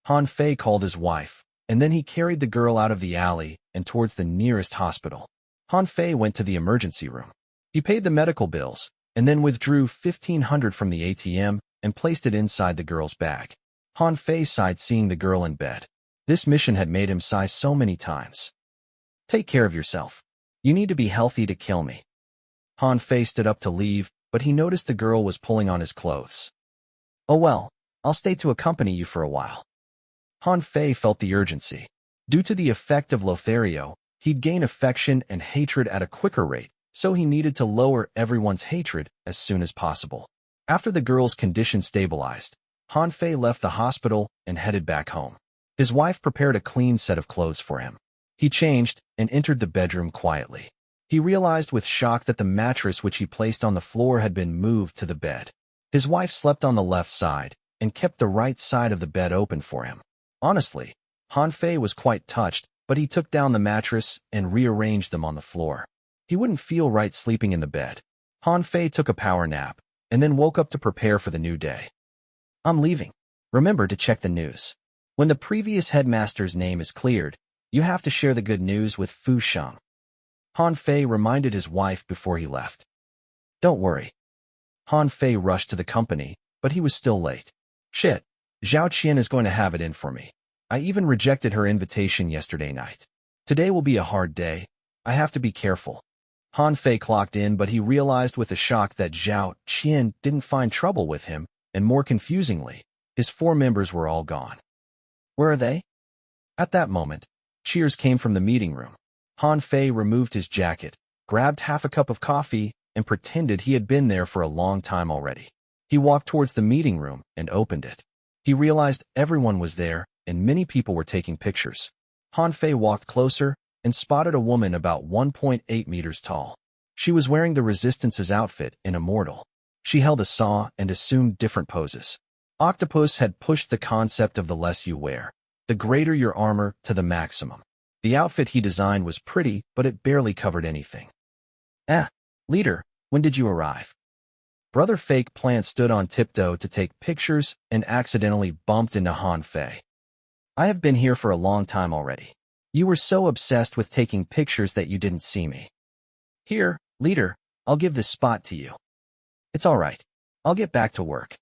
Han Fei called his wife, and then he carried the girl out of the alley and towards the nearest hospital. Han Fei went to the emergency room. He paid the medical bills, and then withdrew 1,500 from the ATM and placed it inside the girl's bag. Han Fei sighed seeing the girl in bed. This mission had made him sigh so many times. Take care of yourself. You need to be healthy to kill me. Han Fei stood up to leave, but he noticed the girl was pulling on his clothes. Oh well, I'll stay to accompany you for a while. Han Fei felt the urgency. Due to the effect of Lothario, he'd gain affection and hatred at a quicker rate, so he needed to lower everyone's hatred as soon as possible. After the girl's condition stabilized, Han Fei left the hospital and headed back home. His wife prepared a clean set of clothes for him. He changed and entered the bedroom quietly. He realized with shock that the mattress which he placed on the floor had been moved to the bed. His wife slept on the left side and kept the right side of the bed open for him. Honestly, Han Fei was quite touched, but he took down the mattress and rearranged them on the floor. He wouldn't feel right sleeping in the bed. Han Fei took a power nap and then woke up to prepare for the new day. I'm leaving. Remember to check the news. When the previous headmaster's name is cleared, you have to share the good news with Fu Sheng. Han Fei reminded his wife before he left. Don't worry. Han Fei rushed to the company, but he was still late. Shit, Zhao Qian is going to have it in for me. I even rejected her invitation yesterday night. Today will be a hard day. I have to be careful. Han Fei clocked in, but he realized with a shock that Zhao Qian didn't find trouble with him, and more confusingly, his 4 members were all gone. Where are they? At that moment, cheers came from the meeting room. Han Fei removed his jacket, grabbed half a cup of coffee, and pretended he had been there for a long time already. He walked towards the meeting room and opened it. He realized everyone was there, and many people were taking pictures. Han Fei walked closer and spotted a woman about 1.8 meters tall. She was wearing the Resistance's outfit in Immortal. She held a saw and assumed different poses. Octopus had pushed the concept of the less you wear, the greater your armor, to the maximum. The outfit he designed was pretty, but it barely covered anything. Leader, when did you arrive? Brother Fake Plant stood on tiptoe to take pictures and accidentally bumped into Han Fei. I have been here for a long time already. You were so obsessed with taking pictures that you didn't see me. Here, leader, I'll give this spot to you. It's all right. I'll get back to work.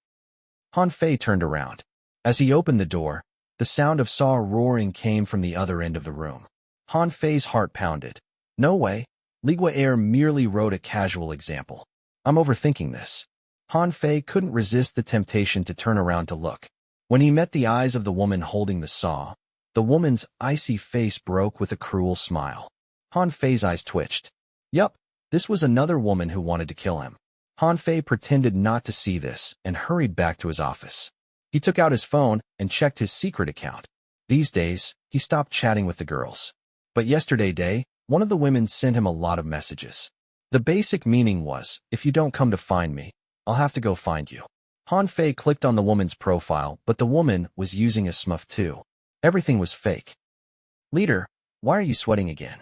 Han Fei turned around. As he opened the door, the sound of saw roaring came from the other end of the room. Han Fei's heart pounded. No way. Ligua Air merely wrote a casual example. I'm overthinking this. Han Fei couldn't resist the temptation to turn around to look. When he met the eyes of the woman holding the saw, the woman's icy face broke with a cruel smile. Han Fei's eyes twitched. Yup, this was another woman who wanted to kill him. Han Fei pretended not to see this and hurried back to his office. He took out his phone and checked his secret account. These days, he stopped chatting with the girls. But yesterday, one of the women sent him a lot of messages. The basic meaning was, if you don't come to find me, I'll have to go find you. Han Fei clicked on the woman's profile, but the woman was using a smurf too. Everything was fake. Leader, why are you sweating again?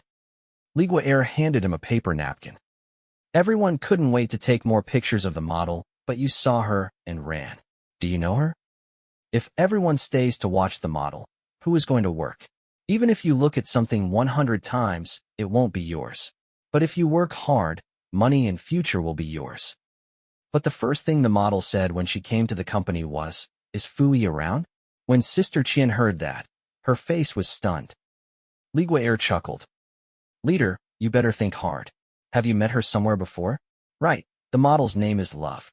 Ligua Air handed him a paper napkin. Everyone couldn't wait to take more pictures of the model, but you saw her and ran. Do you know her? If everyone stays to watch the model, who is going to work? Even if you look at something 100 times, it won't be yours. But if you work hard, money and future will be yours. But the first thing the model said when she came to the company was, is Fui around? When Sister Qian heard that, her face was stunned. Ligua Air chuckled. Leader, you better think hard. Have you met her somewhere before? Right, the model's name is Love.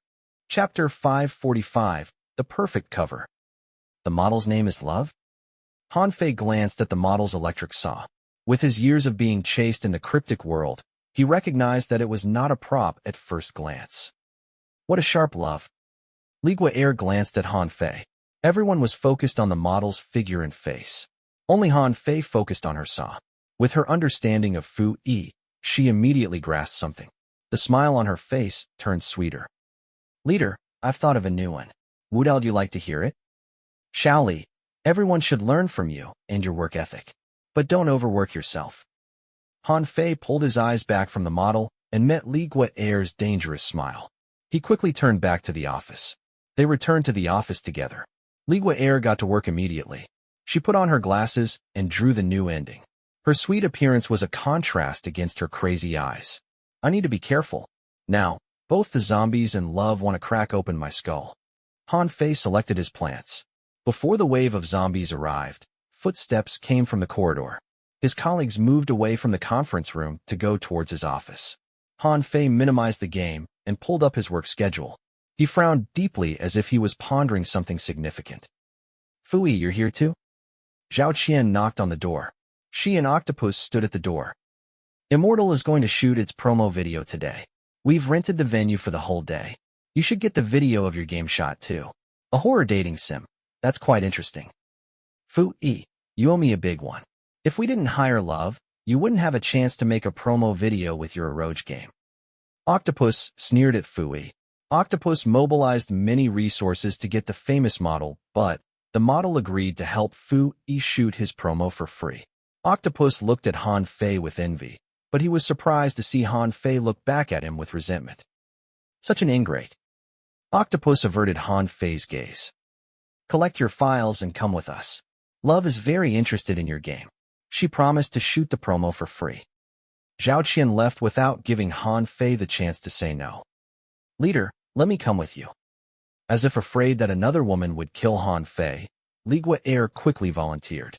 Chapter 545, The Perfect Cover. The model's name is Love? Han Fei glanced at the model's electric saw. With his years of being chased in the cryptic world, he recognized that it was not a prop at first glance. What a sharp love. Ligua Air glanced at Han Fei. Everyone was focused on the model's figure and face. Only Han Fei focused on her saw. With her understanding of Fu Yi, she immediately grasped something. The smile on her face turned sweeter. Leader, I've thought of a new one. Would you like to hear it? Shaoli, everyone should learn from you and your work ethic. But don't overwork yourself. Han Fei pulled his eyes back from the model and met Ligua Air's dangerous smile. He quickly turned back to the office. They returned to the office together. Ligua Air got to work immediately. She put on her glasses and drew the new ending. Her sweet appearance was a contrast against her crazy eyes. I need to be careful. Now, both the zombies and Love want to crack open my skull. Han Fei selected his plants. Before the wave of zombies arrived, footsteps came from the corridor. His colleagues moved away from the conference room to go towards his office. Han Fei minimized the game and pulled up his work schedule. He frowned deeply as if he was pondering something significant. Fui, you're here too? Zhao Qian knocked on the door. She and Octopus stood at the door. Immortal is going to shoot its promo video today. We've rented the venue for the whole day. You should get the video of your game shot too. A horror dating sim. That's quite interesting. Fui, you owe me a big one. If we didn't hire Love, you wouldn't have a chance to make a promo video with your Eroge game. Octopus sneered at Fui. Octopus mobilized many resources to get the famous model, but the model agreed to help Fui shoot his promo for free. Octopus looked at Han Fei with envy, but he was surprised to see Han Fei look back at him with resentment. Such an ingrate. Octopus averted Han Fei's gaze. Collect your files and come with us. Love is very interested in your game. She promised to shoot the promo for free. Zhao Qian left without giving Han Fei the chance to say no. Leader, let me come with you. As if afraid that another woman would kill Han Fei, Ligua Air quickly volunteered.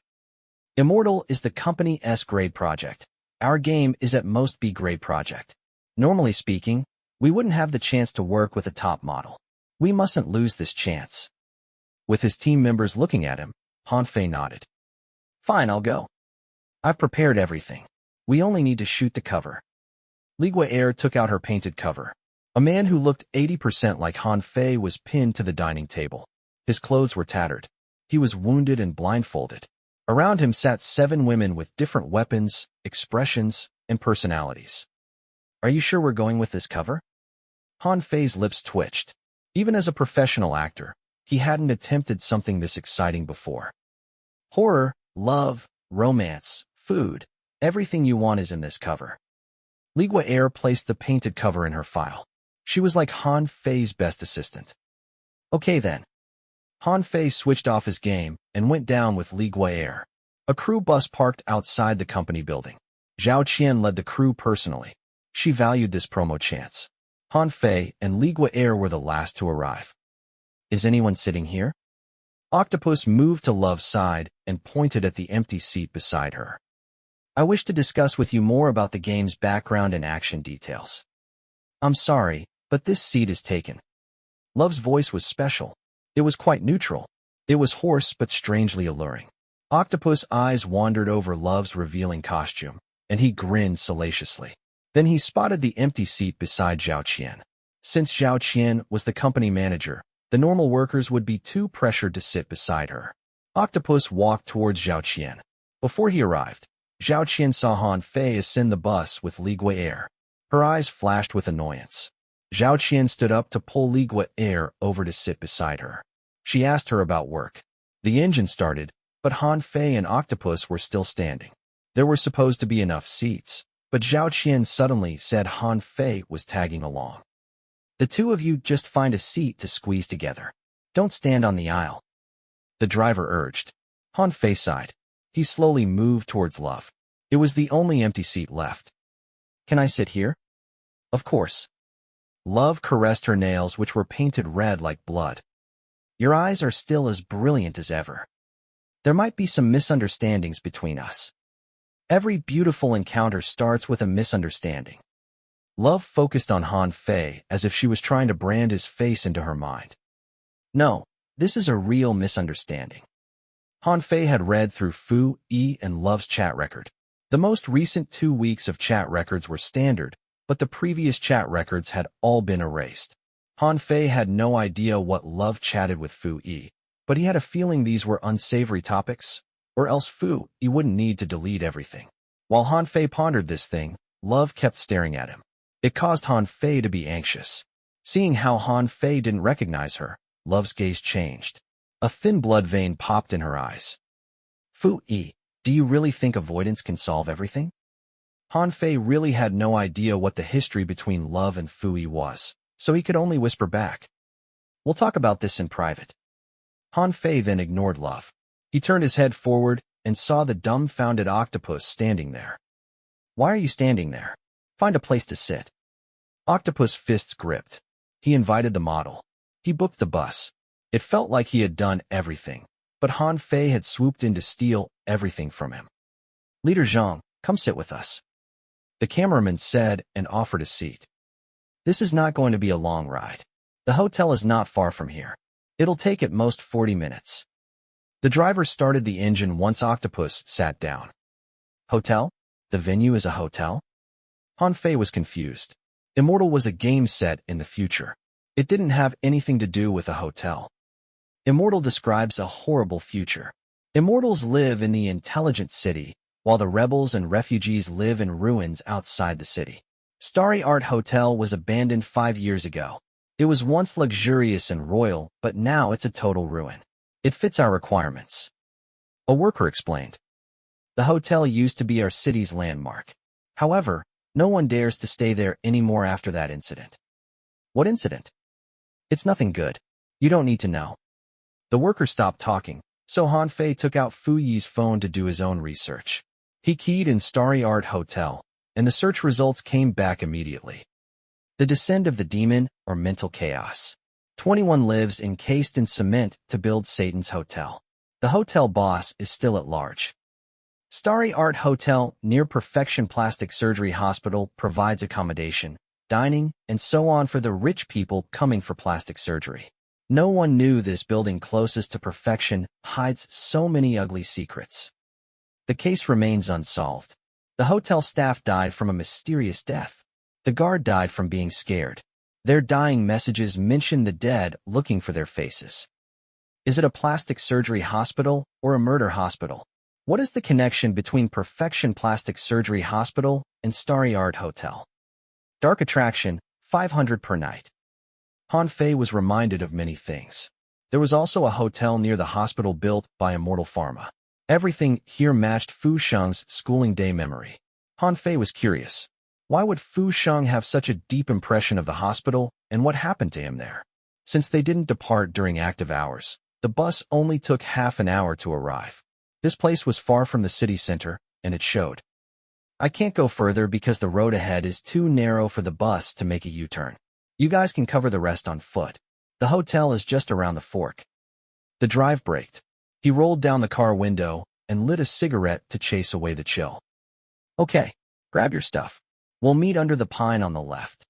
Immortal is the company's grade project. Our game is at most B grade project. Normally speaking, we wouldn't have the chance to work with a top model. We mustn't lose this chance. With his team members looking at him, Han Fei nodded. Fine, I'll go. I've prepared everything. We only need to shoot the cover. Ligua Air took out her painted cover. A man who looked 80% like Han Fei was pinned to the dining table. His clothes were tattered. He was wounded and blindfolded. Around him sat 7 women with different weapons, expressions, and personalities. Are you sure we're going with this cover? Han Fei's lips twitched. Even as a professional actor, he hadn't attempted something this exciting before. Horror, love, romance, food, everything you want is in this cover. Li Gui'er placed the painted cover in her file. She was like Han Fei's best assistant. Okay then. Han Fei switched off his game and went down with Li Gui'er. A crew bus parked outside the company building. Zhao Qian led the crew personally. She valued this promo chance. Han Fei and Li Gui'er were the last to arrive. Is anyone sitting here? Octopus moved to Love's side and pointed at the empty seat beside her. I wish to discuss with you more about the game's background and action details. I'm sorry, but this seat is taken. Love's voice was special. It was quite neutral. It was hoarse but strangely alluring. Octopus' eyes wandered over Love's revealing costume, and he grinned salaciously. Then he spotted the empty seat beside Zhao Qian. Since Zhao Qian was the company manager, the normal workers would be too pressured to sit beside her. Octopus walked towards Zhao Qian. Before he arrived, Zhao Qian saw Han Fei ascend the bus with Li Gui'er. Her eyes flashed with annoyance. Zhao Qian stood up to pull Li Gui'er over to sit beside her. She asked her about work. The engine started, but Han Fei and Octopus were still standing. There were supposed to be enough seats, but Zhao Qian suddenly said Han Fei was tagging along. The two of you just find a seat to squeeze together. Don't stand on the aisle. The driver urged. Han Fei sighed. He slowly moved towards Love. It was the only empty seat left. Can I sit here? Of course. Love caressed her nails, which were painted red like blood. Your eyes are still as brilliant as ever. There might be some misunderstandings between us. Every beautiful encounter starts with a misunderstanding. Love focused on Han Fei as if she was trying to brand his face into her mind. No, this is a real misunderstanding. Han Fei had read through Fu Yi and Love's chat record. The most recent 2 weeks of chat records were standard, but the previous chat records had all been erased. Han Fei had no idea what Love chatted with Fu Yi, but he had a feeling these were unsavory topics, or else Fu Yi wouldn't need to delete everything. While Han Fei pondered this thing, Love kept staring at him. It caused Han Fei to be anxious. Seeing how Han Fei didn't recognize her, Love's gaze changed. A thin blood vein popped in her eyes. Fu Yi, do you really think avoidance can solve everything? Han Fei really had no idea what the history between Love and Fu Yi was, so he could only whisper back. We'll talk about this in private. Han Fei then ignored Love. He turned his head forward and saw the dumbfounded octopus standing there. Why are you standing there? Find a place to sit. Octopus' fists gripped. He invited the model. He booked the bus. It felt like he had done everything, but Han Fei had swooped in to steal everything from him. Leader Zhang, come sit with us. The cameraman said and offered a seat. This is not going to be a long ride. The hotel is not far from here. It'll take at most 40 minutes. The driver started the engine once Octopus sat down. Hotel? The venue is a hotel? Han Fei was confused. Immortal was a game set in the future. It didn't have anything to do with a hotel. Immortal describes a horrible future. Immortals live in the intelligent city, while the rebels and refugees live in ruins outside the city. Starry Art Hotel was abandoned 5 years ago. It was once luxurious and royal, but now it's a total ruin. It fits our requirements. A worker explained. The hotel used to be our city's landmark. However, no one dares to stay there anymore after that incident. What incident? It's nothing good. You don't need to know. The worker stopped talking, so Han Fei took out Fu Yi's phone to do his own research. He keyed in Starry Art Hotel, and the search results came back immediately. The Descent of the Demon, or Mental Chaos. 21 lives encased in cement to build Satan's hotel. The hotel boss is still at large. Starry Art Hotel, near Perfection Plastic Surgery Hospital, provides accommodation, dining, and so on for the rich people coming for plastic surgery. No one knew this building closest to Perfection hides so many ugly secrets. The case remains unsolved. The hotel staff died from a mysterious death. The guard died from being scared. Their dying messages mention the dead looking for their faces. Is it a plastic surgery hospital or a murder hospital? What is the connection between Perfection Plastic Surgery Hospital and Starry Art Hotel? Dark attraction, 500 per night. Han Fei was reminded of many things. There was also a hotel near the hospital built by Immortal Pharma. Everything here matched Fu Sheng's schooling day memory. Han Fei was curious. Why would Fu Sheng have such a deep impression of the hospital, and what happened to him there? Since they didn't depart during active hours, the bus only took half an hour to arrive. This place was far from the city center, and it showed. I can't go further because the road ahead is too narrow for the bus to make a U-turn. You guys can cover the rest on foot. The hotel is just around the fork. The drive braked. He rolled down the car window and lit a cigarette to chase away the chill. Okay, grab your stuff. We'll meet under the pine on the left.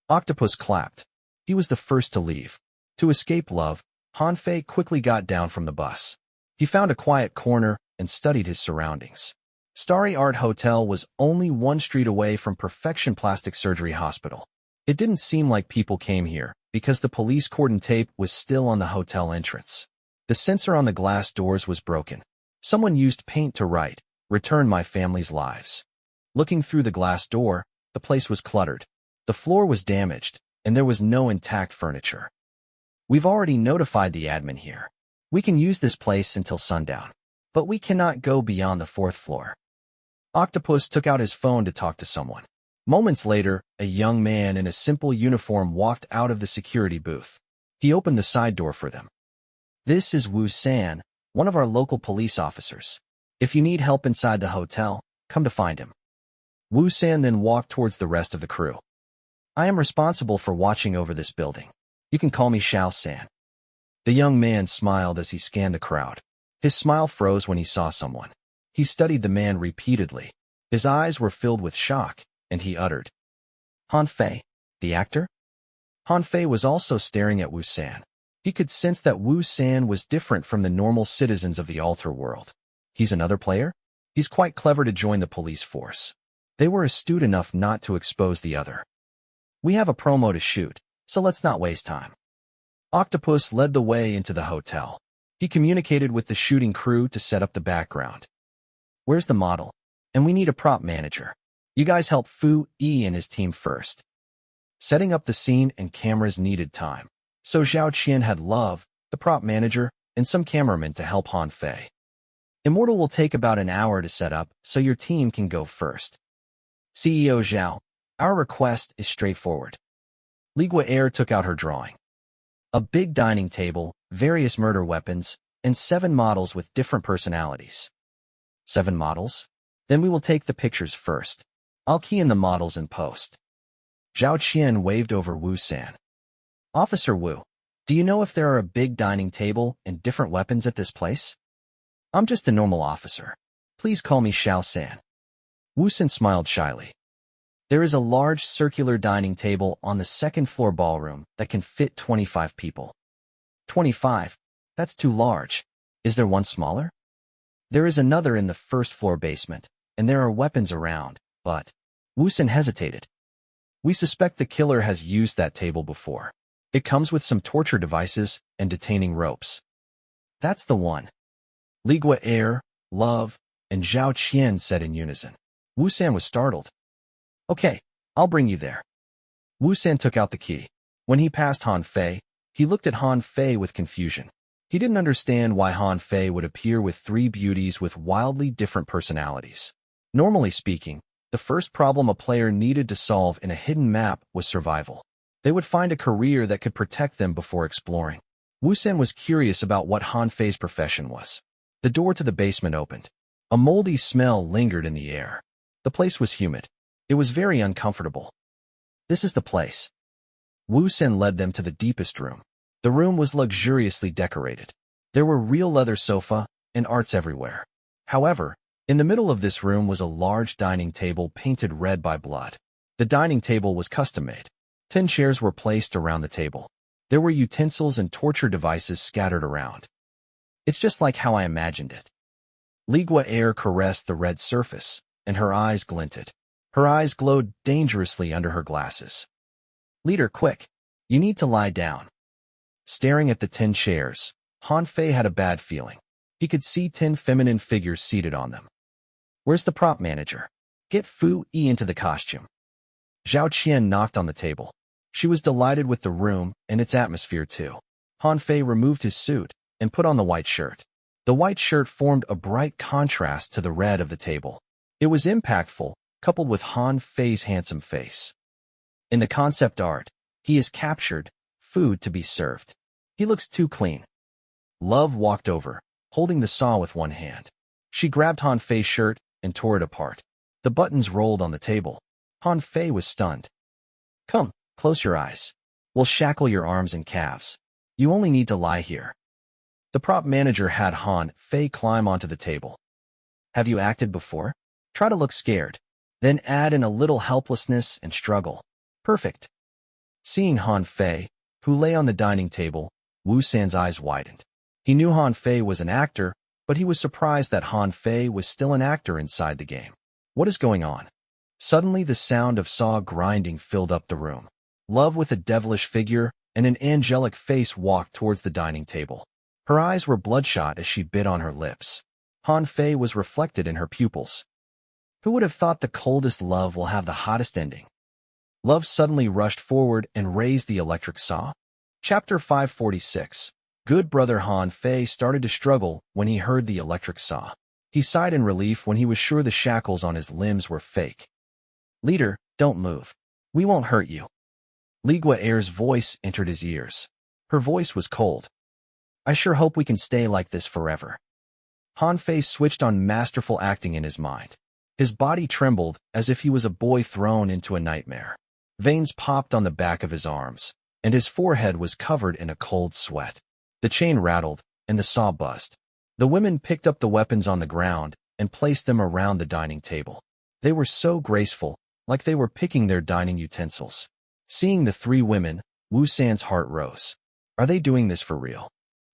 Octopus clapped. He was the first to leave. To escape love, Han Fei quickly got down from the bus. He found a quiet corner and studied his surroundings. Starry Art Hotel was only one street away from Perfection Plastic Surgery Hospital. It didn't seem like people came here because the police cordon tape was still on the hotel entrance. The sensor on the glass doors was broken. Someone used paint to write, "Return my family's lives." Looking through the glass door, the place was cluttered. The floor was damaged, and there was no intact furniture. We've already notified the admin here. We can use this place until sundown, but we cannot go beyond the 4th floor. Octopus took out his phone to talk to someone. Moments later, a young man in a simple uniform walked out of the security booth. He opened the side door for them. This is Wu San, one of our local police officers. If you need help inside the hotel, come to find him. Wu San then walked towards the rest of the crew. I am responsible for watching over this building. You can call me Xiao San. The young man smiled as he scanned the crowd. His smile froze when he saw someone. He studied the man repeatedly. His eyes were filled with shock, and he uttered, Han Fei, the actor? Han Fei was also staring at Wu San. He could sense that Wu San was different from the normal citizens of the altar world. He's another player? He's quite clever to join the police force. They were astute enough not to expose the other. We have a promo to shoot, so let's not waste time. Octopus led the way into the hotel. He communicated with the shooting crew to set up the background. Where's the model? And we need a prop manager. You guys help Fu Yi and his team first. Setting up the scene and cameras needed time, so Zhao Qian had Love, the prop manager, and some cameramen to help Han Fei. Immortal will take about an hour to set up, so your team can go first. CEO Zhao, our request is straightforward. Ligua Air took out her drawing. A big dining table, various murder weapons, and 7 models with different personalities. 7 models? Then we will take the pictures first. I'll key in the models in post. Zhao Qian waved over Wu San. Officer Wu, do you know if there are a big dining table and different weapons at this place? I'm just a normal officer. Please call me Xiao San. Wu San smiled shyly. There is a large circular dining table on the 2nd floor ballroom that can fit 25 people. 25? That's too large. Is there one smaller? There is another in the 1st floor basement, and there are weapons around, but... Wu San hesitated. We suspect the killer has used that table before. It comes with some torture devices and detaining ropes. That's the one. Ligua Air, Love, and Zhao Qian said in unison. Wu San was startled. Okay, I'll bring you there. Wu San took out the key. When he passed Han Fei, he looked at Han Fei with confusion. He didn't understand why Han Fei would appear with 3 beauties with wildly different personalities. Normally speaking, the first problem a player needed to solve in a hidden map was survival. They would find a career that could protect them before exploring. Wu San was curious about what Han Fei's profession was. The door to the basement opened. A moldy smell lingered in the air. The place was humid. It was very uncomfortable. This is the place. Wu San led them to the deepest room. The room was luxuriously decorated. There were real leather sofa and arts everywhere. However, in the middle of this room was a large dining table painted red by blood. The dining table was custom-made. 10 chairs were placed around the table. There were utensils and torture devices scattered around. It's just like how I imagined it. Ligua Air caressed the red surface, and her eyes glinted. Her eyes glowed dangerously under her glasses. Leader, quick. You need to lie down. Staring at the 10 chairs, Han Fei had a bad feeling. He could see 10 feminine figures seated on them. Where's the prop manager? Get Fu Yi into the costume. Zhao Qian knocked on the table. She was delighted with the room and its atmosphere too. Han Fei removed his suit and put on the white shirt. The white shirt formed a bright contrast to the red of the table. It was impactful, coupled with Han Fei's handsome face. In the concept art, he is captured, food to be served. He looks too clean. Love walked over, holding the saw with one hand. She grabbed Han Fei's shirt and tore it apart. The buttons rolled on the table. Han Fei was stunned. Come, close your eyes. We'll shackle your arms and calves. You only need to lie here. The prop manager had Han Fei climb onto the table. Have you acted before? Try to look scared. Then add in a little helplessness and struggle. Perfect. Seeing Han Fei, who lay on the dining table, Wu San's eyes widened. He knew Han Fei was an actor, but he was surprised that Han Fei was still an actor inside the game. What is going on? Suddenly the sound of saw grinding filled up the room. Love with a devilish figure and an angelic face walked towards the dining table. Her eyes were bloodshot as she bit on her lips. Han Fei was reflected in her pupils. Who would have thought the coldest love will have the hottest ending? Love suddenly rushed forward and raised the electric saw. Chapter 546. Good brother Han Fei started to struggle when he heard the electric saw. He sighed in relief when he was sure the shackles on his limbs were fake. Leader, don't move. We won't hurt you. Li Gui'er's voice entered his ears. Her voice was cold. I sure hope we can stay like this forever. Han Fei switched on masterful acting in his mind. His body trembled as if he was a boy thrown into a nightmare. Veins popped on the back of his arms, and his forehead was covered in a cold sweat. The chain rattled, and the saw buzzed. The women picked up the weapons on the ground and placed them around the dining table. They were so graceful, like they were picking their dining utensils. Seeing the three women, Wu San's heart rose. Are they doing this for real?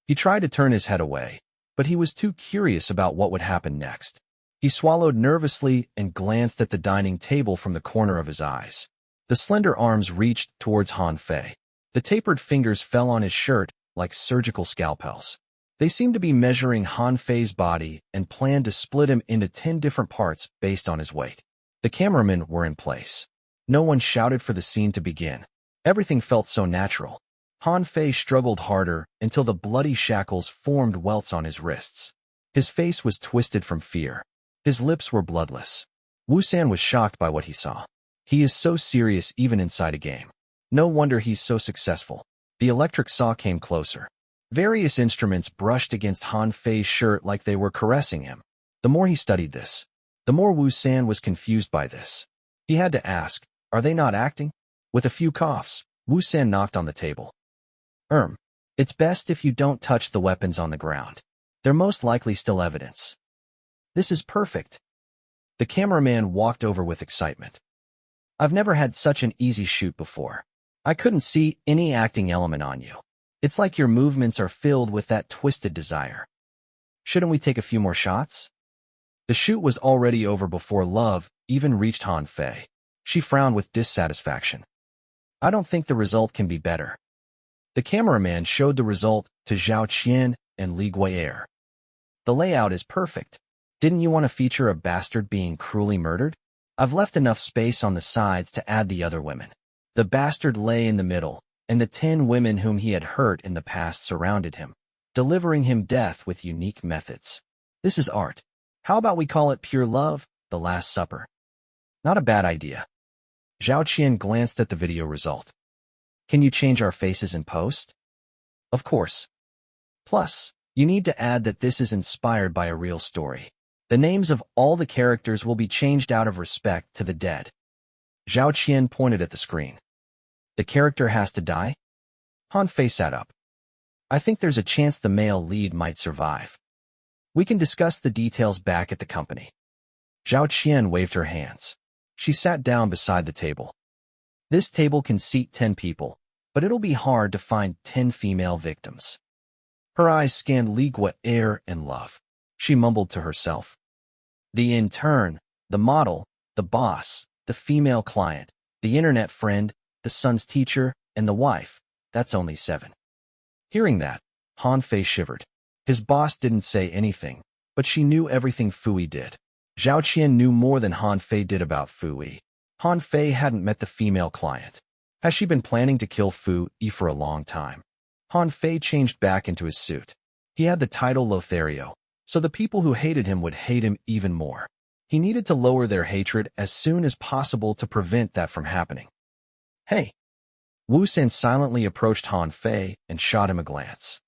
He tried to turn his head away, but he was too curious about what would happen next. He swallowed nervously and glanced at the dining table from the corner of his eyes. The slender arms reached towards Han Fei. The tapered fingers fell on his shirt like surgical scalpels. They seemed to be measuring Han Fei's body and planned to split him into 10 different parts based on his weight. The cameramen were in place. No one shouted for the scene to begin. Everything felt so natural. Han Fei struggled harder until the bloody shackles formed welts on his wrists. His face was twisted from fear. His lips were bloodless. Wu San was shocked by what he saw. He is so serious even inside a game. No wonder he's so successful. The electric saw came closer. Various instruments brushed against Han Fei's shirt like they were caressing him. The more he studied this, the more Wu San was confused by this. He had to ask, are they not acting? With a few coughs, Wu San knocked on the table. It's best if you don't touch the weapons on the ground. They're most likely still evidence. This is perfect. The cameraman walked over with excitement. I've never had such an easy shoot before. I couldn't see any acting element on you. It's like your movements are filled with that twisted desire. Shouldn't we take a few more shots? The shoot was already over before Love even reached Han Fei. She frowned with dissatisfaction. I don't think the result can be better. The cameraman showed the result to Zhao Qian and Li Gui'er. The layout is perfect. Didn't you want to feature a bastard being cruelly murdered? I've left enough space on the sides to add the other women. The bastard lay in the middle, and the 10 women whom he had hurt in the past surrounded him, delivering him death with unique methods. This is art. How about we call it pure love, the Last Supper? Not a bad idea. Zhao Qian glanced at the video result. Can you change our faces in post? Of course. Plus, you need to add that this is inspired by a real story. The names of all the characters will be changed out of respect to the dead. Zhao Qian pointed at the screen. The character has to die? Han Fei sat up. I think there's a chance the male lead might survive. We can discuss the details back at the company. Zhao Qian waved her hands. She sat down beside the table. This table can seat 10 people, but it'll be hard to find 10 female victims. Her eyes scanned Li Gui'er and Love. She mumbled to herself. The intern, the model, the boss, the female client, the internet friend, the son's teacher, and the wife. That's only 7. Hearing that, Han Fei shivered. His boss didn't say anything, but she knew everything Fui did. Zhao Qian knew more than Han Fei did about Fui. Han Fei hadn't met the female client. Has she been planning to kill Fui for a long time? Han Fei changed back into his suit. He had the title Lothario, so the people who hated him would hate him even more. He needed to lower their hatred as soon as possible to prevent that from happening. Hey! Wu San silently approached Han Fei and shot him a glance.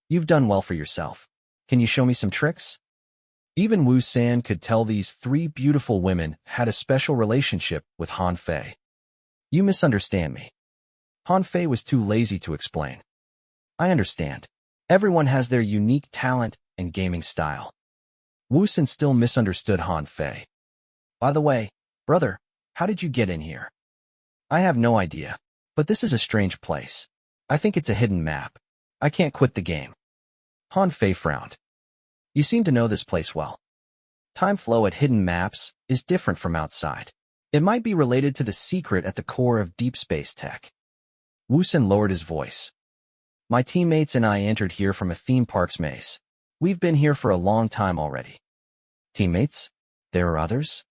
You've done well for yourself. Can you show me some tricks? Even Wu San could tell these three beautiful women had a special relationship with Han Fei. You misunderstand me. Han Fei was too lazy to explain. I understand. Everyone has their unique talent and gaming style. Wu San still misunderstood Han Fei. By the way, brother, how did you get in here? I have no idea, but this is a strange place. I think it's a hidden map. I can't quit the game. Han Fei frowned. You seem to know this place well. Time flow at hidden maps is different from outside. It might be related to the secret at the core of deep space tech. Wu San lowered his voice. My teammates and I entered here from a theme park's maze. We've been here for a long time already. Teammates? There are others?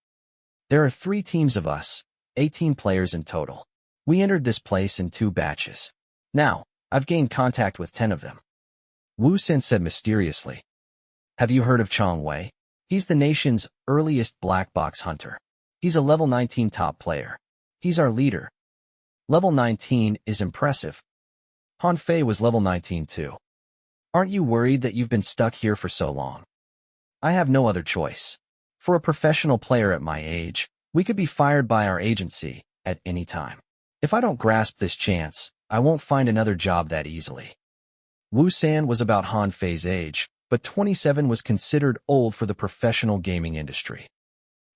There are 3 teams of us, 18 players in total. We entered this place in 2 batches. Now, I've gained contact with 10 of them. Wu San said mysteriously. Have you heard of Chong Wei? He's the nation's earliest black box hunter. He's a level 19 top player. He's our leader. Level 19 is impressive. Han Fei was level 19 too. Aren't you worried that you've been stuck here for so long? I have no other choice. For a professional player at my age, we could be fired by our agency at any time. If I don't grasp this chance, I won't find another job that easily. Wu San was about Han Fei's age, but 27 was considered old for the professional gaming industry.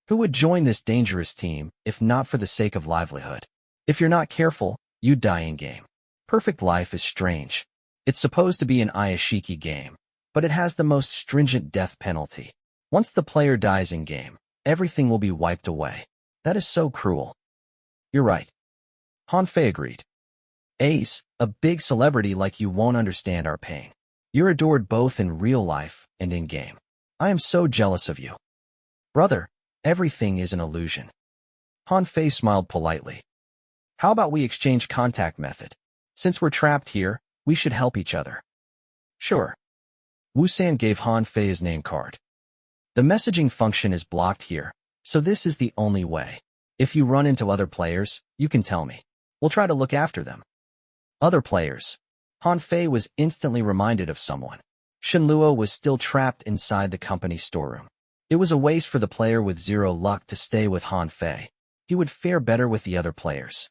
Who would join this dangerous team if not for the sake of livelihood? If you're not careful, you die in-game. Perfect Life is strange. It's supposed to be an Iyashikei game, but it has the most stringent death penalty. Once the player dies in-game, everything will be wiped away. That is so cruel. You're right. Han Fei agreed. Ace, a big celebrity like you won't understand our pain. You're adored both in real life and in-game. I am so jealous of you. Brother, everything is an illusion. Han Fei smiled politely. How about we exchange contact method? Since we're trapped here, we should help each other. Sure. Wu San gave Han Fei his name card. The messaging function is blocked here, so this is the only way. If you run into other players, you can tell me. We'll try to look after them. Other players. Han Fei was instantly reminded of someone. Shenluo was still trapped inside the company's storeroom. It was a waste for the player with 0 luck to stay with Han Fei. He would fare better with the other players.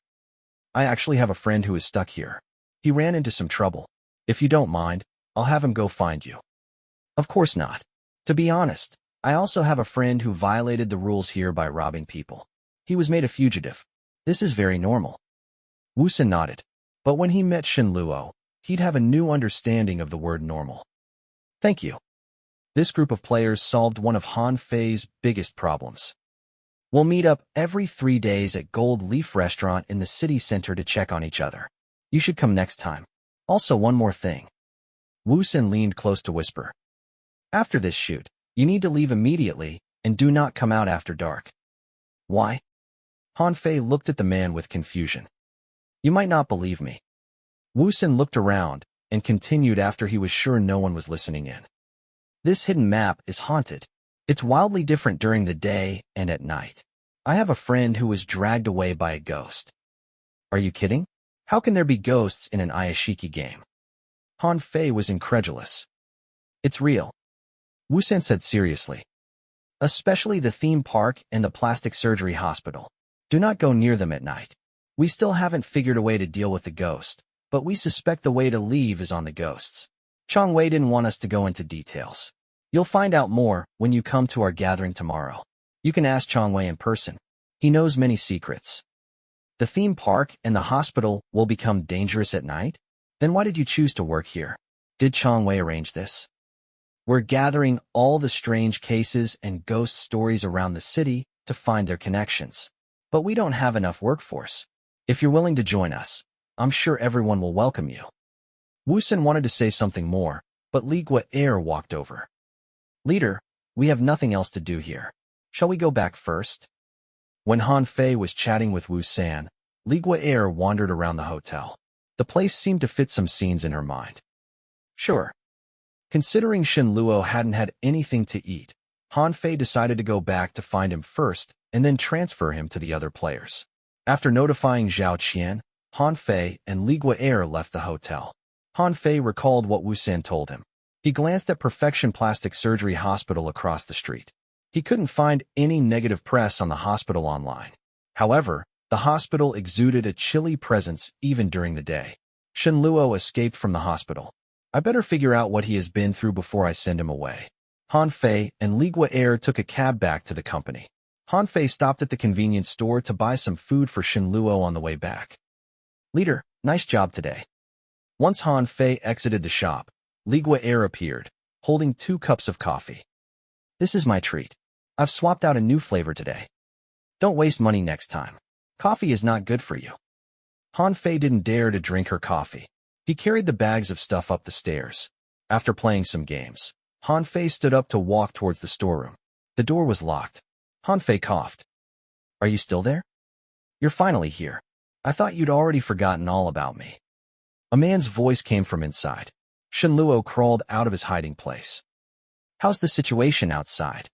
I actually have a friend who is stuck here. He ran into some trouble. If you don't mind, I'll have him go find you. Of course not. To be honest, I also have a friend who violated the rules here by robbing people. He was made a fugitive. This is very normal. Wu San nodded. But when he met Shenluo, he'd have a new understanding of the word normal. Thank you. This group of players solved one of Han Fei's biggest problems. We'll meet up every 3 days at Gold Leaf Restaurant in the city center to check on each other. You should come next time. Also, one more thing. Wu San leaned close to whisper. After this shoot, you need to leave immediately and do not come out after dark. Why? Han Fei looked at the man with confusion. You might not believe me. Wu San looked around and continued after he was sure no one was listening in. This hidden map is haunted. It's wildly different during the day and at night. I have a friend who was dragged away by a ghost. Are you kidding? How can there be ghosts in an Iyashikei game? Han Fei was incredulous. It's real. Wu San said seriously. Especially the theme park and the plastic surgery hospital. Do not go near them at night. We still haven't figured a way to deal with the ghost, but we suspect the way to leave is on the ghosts. Chong Wei didn't want us to go into details. You'll find out more when you come to our gathering tomorrow. You can ask Chong Wei in person. He knows many secrets. The theme park and the hospital will become dangerous at night? Then why did you choose to work here? Did Chong Wei arrange this? We're gathering all the strange cases and ghost stories around the city to find their connections. But we don't have enough workforce. If you're willing to join us, I'm sure everyone will welcome you. Wu Sen wanted to say something more, but Li Gu'er walked over. Leader, we have nothing else to do here. Shall we go back first? When Han Fei was chatting with Wu San, Li Gu'er wandered around the hotel. The place seemed to fit some scenes in her mind. Sure. Considering Shen Luo hadn't had anything to eat, Han Fei decided to go back to find him first and then transfer him to the other players. After notifying Zhao Qian, Han Fei and Li Gu'er left the hotel. Han Fei recalled what Wu San told him. He glanced at Perfection Plastic Surgery Hospital across the street. He couldn't find any negative press on the hospital online. However, the hospital exuded a chilly presence even during the day. Shen Luo escaped from the hospital. I better figure out what he has been through before I send him away. Han Fei and Li Gu'er took a cab back to the company. Han Fei stopped at the convenience store to buy some food for Shen Luo on the way back. Leader, nice job today. Once Han Fei exited the shop, Li Gu'er appeared, holding 2 cups of coffee. This is my treat. I've swapped out a new flavor today. Don't waste money next time. Coffee is not good for you. Han Fei didn't dare to drink her coffee. He carried the bags of stuff up the stairs. After playing some games, Han Fei stood up to walk towards the storeroom. The door was locked. Han Fei coughed. Are you still there? You're finally here. I thought you'd already forgotten all about me. A man's voice came from inside. Shen Luo crawled out of his hiding place. How's the situation outside?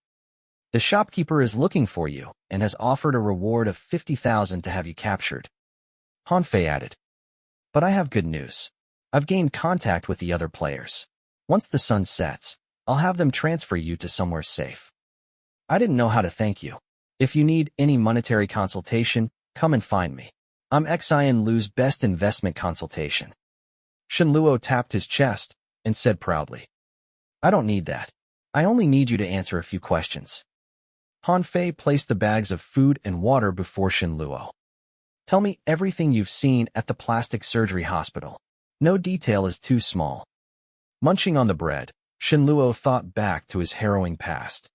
The shopkeeper is looking for you and has offered a reward of 50,000 to have you captured. Han Fei added. But I have good news. I've gained contact with the other players. Once the sun sets, I'll have them transfer you to somewhere safe. I didn't know how to thank you. If you need any monetary consultation, come and find me. I'm Xian Lu's best investment consultation. Shen Luo tapped his chest and said proudly. I don't need that. I only need you to answer a few questions. Han Fei placed the bags of food and water before Shen Luo. Tell me everything you've seen at the plastic surgery hospital. No detail is too small. Munching on the bread, Shen Luo thought back to his harrowing past.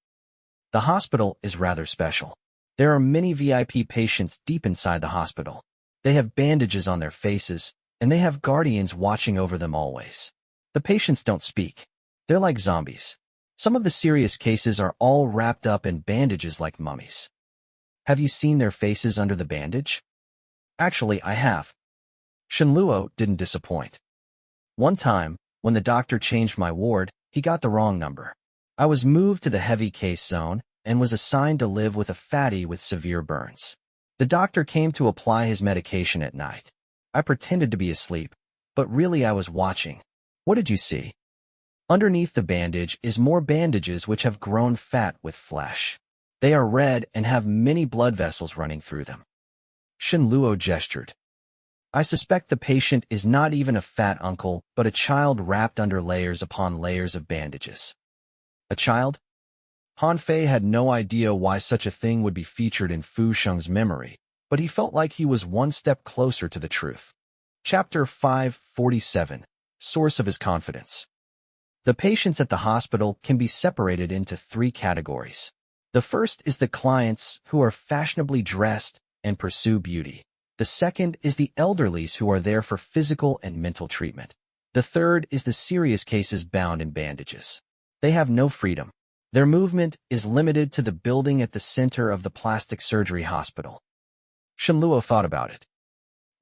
The hospital is rather special. There are many VIP patients deep inside the hospital. They have bandages on their faces, and they have guardians watching over them always. The patients don't speak. They're like zombies. Some of the serious cases are all wrapped up in bandages like mummies. Have you seen their faces under the bandage? Actually, I have. Shen Luo didn't disappoint. One time, when the doctor changed my ward, he got the wrong number. I was moved to the heavy case zone and was assigned to live with a fatty with severe burns. The doctor came to apply his medication at night. I pretended to be asleep, but really I was watching. What did you see? Underneath the bandage is more bandages which have grown fat with flesh. They are red and have many blood vessels running through them. Shen Luo gestured. I suspect the patient is not even a fat uncle, but a child wrapped under layers upon layers of bandages. A child? Han Fei had no idea why such a thing would be featured in Fu Sheng's memory, but he felt like he was one step closer to the truth. Chapter 547, Source of his Confidence. The patients at the hospital can be separated into 3 categories. The first is the clients who are fashionably dressed and pursue beauty. The second is the elderlies who are there for physical and mental treatment. The third is the serious cases bound in bandages. They have no freedom. Their movement is limited to the building at the center of the plastic surgery hospital. Shen Luo thought about it.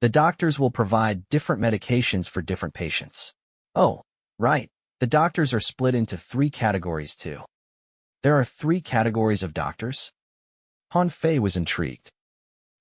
The doctors will provide different medications for different patients. Oh, right. The doctors are split into 3 categories too. There are 3 categories of doctors? Han Fei was intrigued.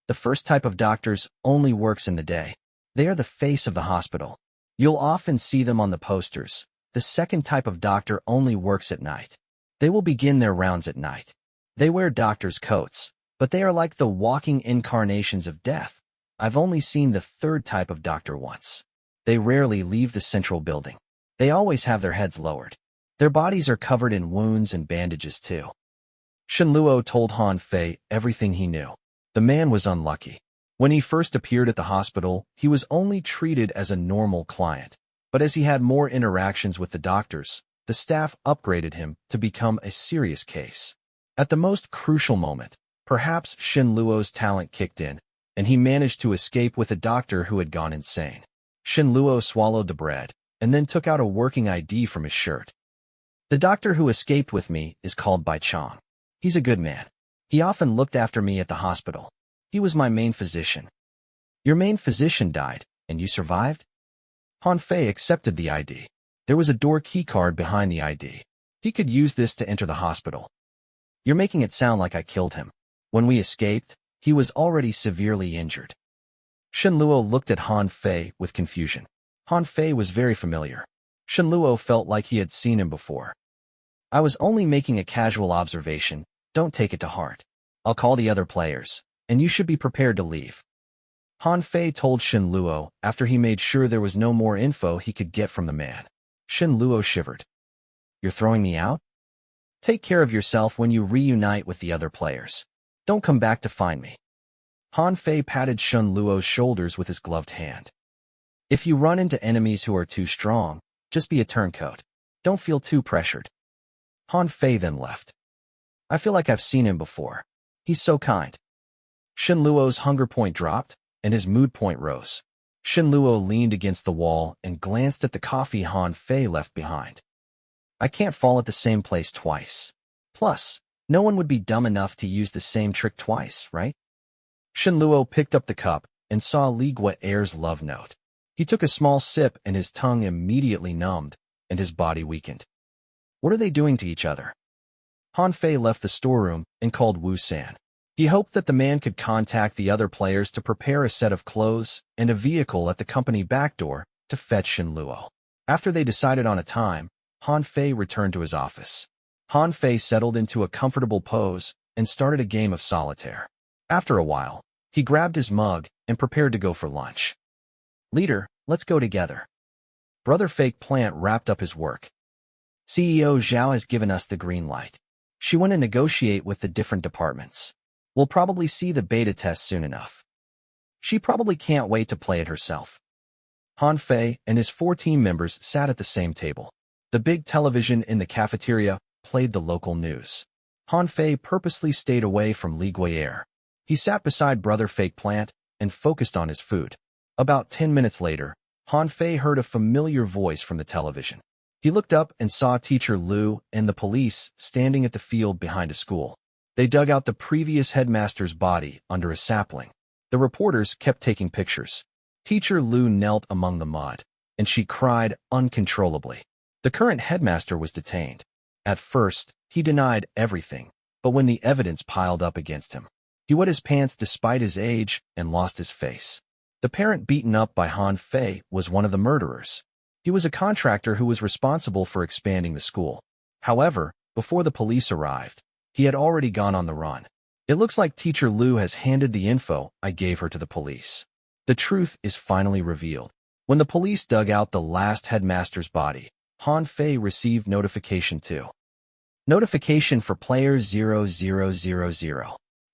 The first type of doctors only works in the day. They are the face of the hospital. You'll often see them on the posters. The second type of doctor only works at night. They will begin their rounds at night. They wear doctor's coats, but they are like the walking incarnations of death. I've only seen the third type of doctor once. They rarely leave the central building. They always have their heads lowered. Their bodies are covered in wounds and bandages too. Shen Luo told Han Fei everything he knew. The man was unlucky. When he first appeared at the hospital, he was only treated as a normal client. But as he had more interactions with the doctors, the staff upgraded him to become a serious case. At the most crucial moment, perhaps Shen Luo's talent kicked in, and he managed to escape with a doctor who had gone insane. Shen Luo swallowed the bread, and then took out a working ID from his shirt. The doctor who escaped with me is called Bai Chong. He's a good man. He often looked after me at the hospital. He was my main physician. Your main physician died, and you survived? Han Fei accepted the ID. There was a door key card behind the ID. He could use this to enter the hospital. You're making it sound like I killed him. When we escaped, he was already severely injured. Shen Luo looked at Han Fei with confusion. Han Fei was very familiar. Shen Luo felt like he had seen him before. I was only making a casual observation. Don't take it to heart. I'll call the other players, and you should be prepared to leave. Han Fei told Shen Luo after he made sure there was no more info he could get from the man. Shen Luo shivered. You're throwing me out? Take care of yourself when you reunite with the other players. Don't come back to find me. Han Fei patted Shen Luo's shoulders with his gloved hand. If you run into enemies who are too strong, just be a turncoat. Don't feel too pressured. Han Fei then left. I feel like I've seen him before. He's so kind. Shen Luo's hunger point dropped, and his mood point rose. Shen Luo leaned against the wall and glanced at the coffee Han Fei left behind. I can't fall at the same place twice. Plus, no one would be dumb enough to use the same trick twice, right? Shen Luo picked up the cup and saw Li Gui'er's love note. He took a small sip and his tongue immediately numbed, and his body weakened. What are they doing to each other? Han Fei left the storeroom and called Wu San. He hoped that the man could contact the other players to prepare a set of clothes and a vehicle at the company back door to fetch Shen Luo. After they decided on a time, Han Fei returned to his office. Han Fei settled into a comfortable pose and started a game of solitaire. After a while, he grabbed his mug and prepared to go for lunch. Leader, let's go together. Brother Fake Plant wrapped up his work. CEO Zhao has given us the green light. She went to negotiate with the different departments. We'll probably see the beta test soon enough. She probably can't wait to play it herself. Han Fei and his 4 team members sat at the same table. The big television in the cafeteria played the local news. Han Fei purposely stayed away from Li Gui'er. He sat beside Brother Fake Plant and focused on his food. About 10 minutes later, Han Fei heard a familiar voice from the television. He looked up and saw Teacher Lu and the police standing at the field behind a school. They dug out the previous headmaster's body under a sapling. The reporters kept taking pictures. Teacher Lu knelt among the mud, and she cried uncontrollably. The current headmaster was detained. At first, he denied everything, but when the evidence piled up against him, he wet his pants despite his age and lost his face. The parent beaten up by Han Fei was one of the murderers. He was a contractor who was responsible for expanding the school. However, before the police arrived, he had already gone on the run. It looks like Teacher Lu has handed the info I gave her to the police. The truth is finally revealed. When the police dug out the last headmaster's body, Han Fei received notification too. Notification for player 0000.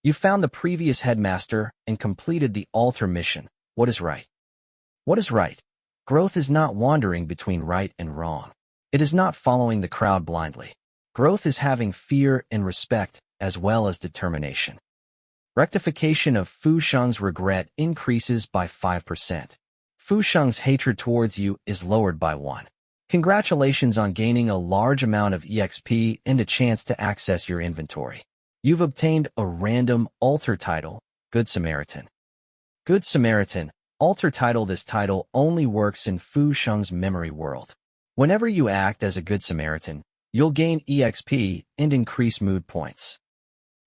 You found the previous headmaster and completed the altar mission. What is right? What is right? Growth is not wandering between right and wrong. It is not following the crowd blindly. Growth is having fear and respect as well as determination. Rectification of Fu Sheng's regret increases by 5%. Fu Sheng's hatred towards you is lowered by 1. Congratulations on gaining a large amount of EXP and a chance to access your inventory. You've obtained a random altar title, Good Samaritan. Good Samaritan, altar title. This title only works in Fu Sheng's memory world. Whenever you act as a Good Samaritan, you'll gain EXP and increase mood points.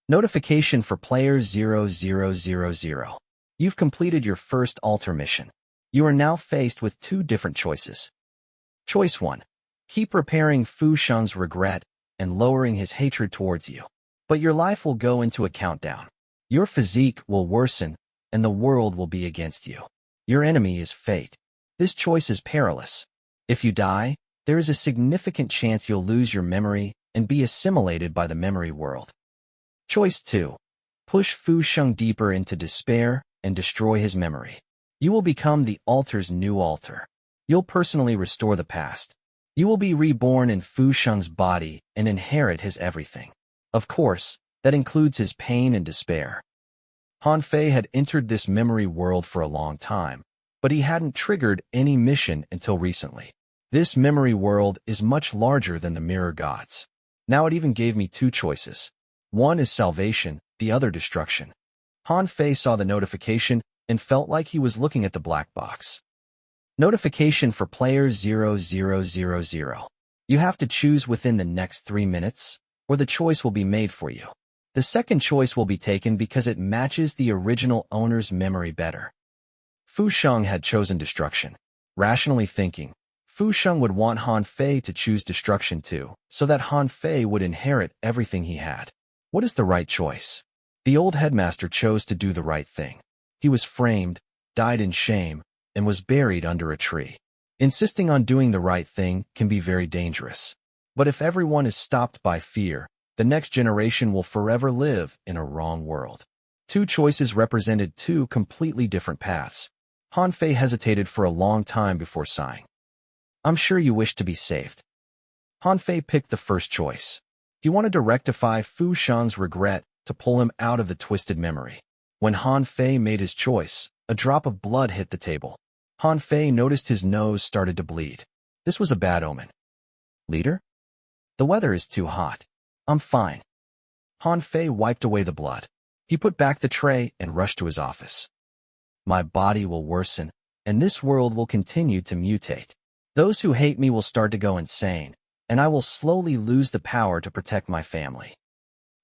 Notification for player 0000. You've completed your first altar mission. You are now faced with 2 different choices. Choice 1. Keep repairing Fu Sheng's regret and lowering his hatred towards you. But your life will go into a countdown. Your physique will worsen, and the world will be against you. Your enemy is fate. This choice is perilous. If you die, there is a significant chance you'll lose your memory and be assimilated by the memory world. Choice 2. Push Fu Sheng deeper into despair and destroy his memory. You will become the altar's new altar. You'll personally restore the past. You will be reborn in Fu Sheng's body and inherit his everything. Of course, that includes his pain and despair. Han Fei had entered this memory world for a long time, but he hadn't triggered any mission until recently. This memory world is much larger than the mirror gods. Now it even gave me two choices. One is salvation, the other destruction. Han Fei saw the notification and felt like he was looking at the black box. Notification for player 0000. You have to choose within the next 3 minutes, or the choice will be made for you. The second choice will be taken because it matches the original owner's memory better. Fu Sheng had chosen destruction. Rationally thinking, Fu Sheng would want Han Fei to choose destruction too, so that Han Fei would inherit everything he had. What is the right choice? The old headmaster chose to do the right thing. He was framed, died in shame, and was buried under a tree. Insisting on doing the right thing can be very dangerous. But if everyone is stopped by fear, the next generation will forever live in a wrong world. Two choices represented two completely different paths. Han Fei hesitated for a long time before sighing. I'm sure you wish to be saved. Han Fei picked the first choice. He wanted to rectify Fu Sheng's regret to pull him out of the twisted memory. When Han Fei made his choice, a drop of blood hit the table. Han Fei noticed his nose started to bleed. This was a bad omen. Leader? The weather is too hot. I'm fine. Han Fei wiped away the blood. He put back the tray and rushed to his office. My body will worsen, and this world will continue to mutate. Those who hate me will start to go insane, and I will slowly lose the power to protect my family.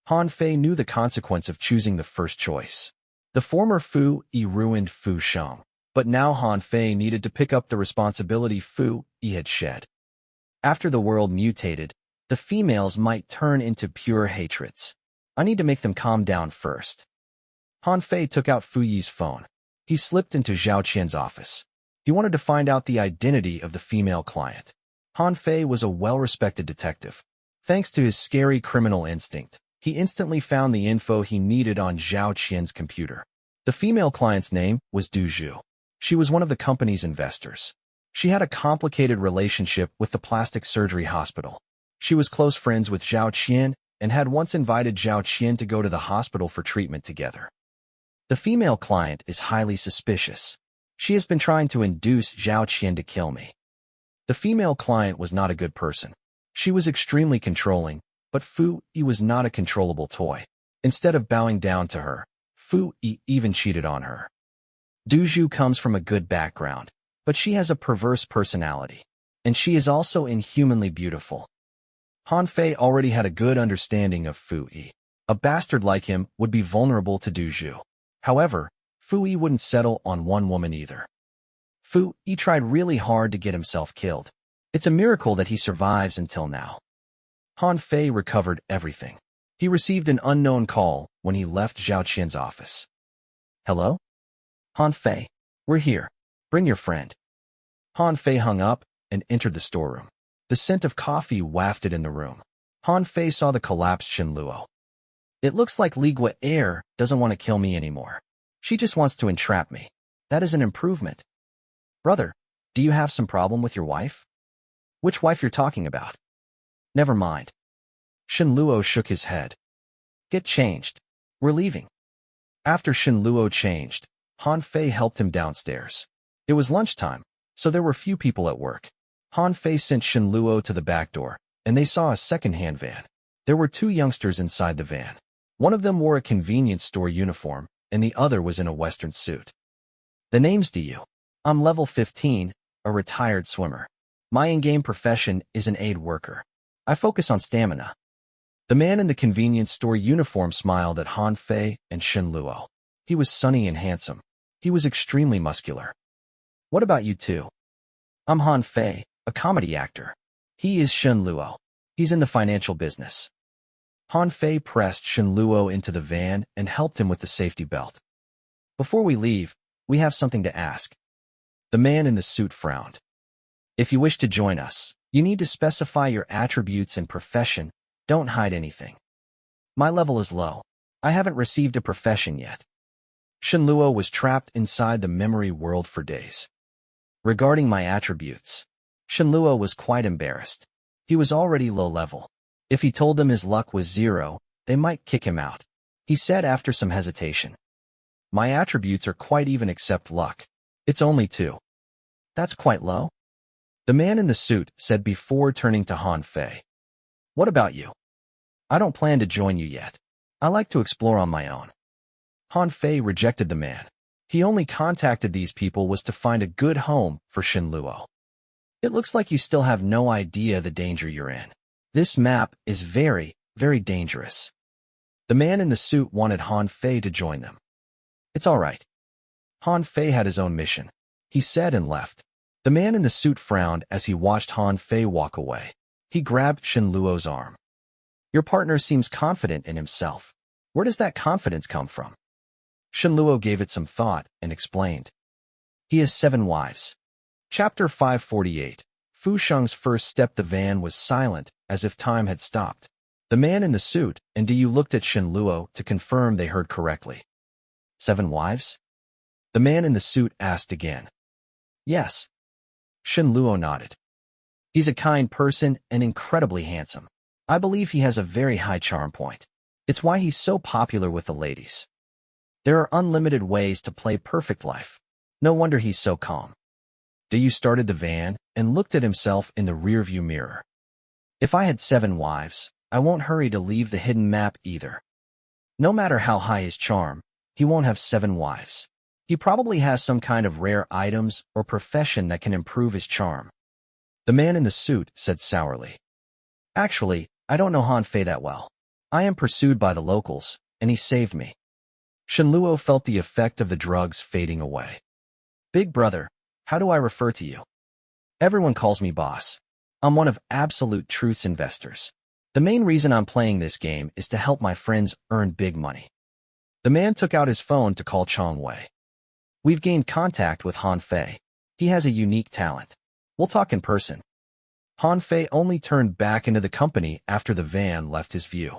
Han Fei knew the consequence of choosing the first choice. The former Fu Yi ruined Fu Sheng, but now Han Fei needed to pick up the responsibility Fu Yi had shed. After the world mutated, the females might turn into pure hatreds. I need to make them calm down first. Han Fei took out Fu Yi's phone. He slipped into Zhao Qian's office. He wanted to find out the identity of the female client. Han Fei was a well-respected detective. Thanks to his scary criminal instinct, he instantly found the info he needed on Zhao Qian's computer. The female client's name was Du Zhu. She was one of the company's investors. She had a complicated relationship with the plastic surgery hospital. She was close friends with Zhao Qian and had once invited Zhao Qian to go to the hospital for treatment together. The female client is highly suspicious. She has been trying to induce Zhao Qian to kill me. The female client was not a good person. She was extremely controlling, but Fu Yi was not a controllable toy. Instead of bowing down to her, Fu Yi even cheated on her. Du Zhu comes from a good background, but she has a perverse personality, and she is also inhumanly beautiful. Han Fei already had a good understanding of Fu Yi. A bastard like him would be vulnerable to Du Zhu. However, Fu Yi wouldn't settle on one woman either. Fu Yi tried really hard to get himself killed. It's a miracle that he survives until now. Han Fei recovered everything. He received an unknown call when he left Zhao Qian's office. Hello? Han Fei, we're here. Bring your friend. Han Fei hung up and entered the storeroom. The scent of coffee wafted in the room. Han Fei saw the collapsed Shen Luo. It looks like Li Guo doesn't want to kill me anymore. She just wants to entrap me. That is an improvement. Brother, do you have some problem with your wife? Which wife you're talking about? Never mind. Shen Luo shook his head. Get changed. We're leaving. After Shen Luo changed, Han Fei helped him downstairs. It was lunchtime, so there were few people at work. Han Fei sent Shen Luo to the back door, and they saw a second-hand van. There were two youngsters inside the van. One of them wore a convenience store uniform, and the other was in a Western suit. The name's Diyu. I'm level 15, a retired swimmer. My in-game profession is an aid worker. I focus on stamina. The man in the convenience store uniform smiled at Han Fei and Shen Luo. He was sunny and handsome. He was extremely muscular. What about you two? I'm Han Fei, a comedy actor. He is Shen Luo. He's in the financial business. Han Fei pressed Shen Luo into the van and helped him with the safety belt. Before we leave, we have something to ask. The man in the suit frowned. If you wish to join us, you need to specify your attributes and profession. Don't hide anything. My level is low. I haven't received a profession yet. Shen Luo was trapped inside the memory world for days. Regarding my attributes, Shen Luo was quite embarrassed. He was already low level. If he told them his luck was 0, they might kick him out. He said after some hesitation. My attributes are quite even except luck. It's only 2. That's quite low. The man in the suit said before turning to Han Fei. What about you? I don't plan to join you yet. I like to explore on my own. Han Fei rejected the man. He only contacted these people was to find a good home for Shinluo. It looks like you still have no idea the danger you're in. This map is very, very dangerous. The man in the suit wanted Han Fei to join them. It's all right. Han Fei had his own mission. He said and left. The man in the suit frowned as he watched Han Fei walk away. He grabbed Shinluo's arm. Your partner seems confident in himself. Where does that confidence come from? Shinluo gave it some thought and explained. He has 7 wives. Chapter 548. Fu Sheng's first step. The van was silent, as if time had stopped. The man in the suit and Diyu looked at Shinluo to confirm they heard correctly. 7 wives? The man in the suit asked again. Yes. Shinluo nodded. He's a kind person and incredibly handsome. I believe he has a very high charm point. It's why he's so popular with the ladies. There are unlimited ways to play perfect life. No wonder he's so calm. Diyu started the van and looked at himself in the rearview mirror. If I had 7 wives, I won't hurry to leave the hidden map either. No matter how high his charm, he won't have 7 wives. He probably has some kind of rare items or profession that can improve his charm. The man in the suit said sourly. Actually, I don't know Han Fei that well. I am pursued by the locals, and he saved me. Shinluo felt the effect of the drugs fading away. Big brother, how do I refer to you? Everyone calls me boss. I'm one of Absolute Truth's investors. The main reason I'm playing this game is to help my friends earn big money. The man took out his phone to call Chong Wei. We've gained contact with Han Fei. He has a unique talent. We'll talk in person. Han Fei only turned back into the company after the van left his view.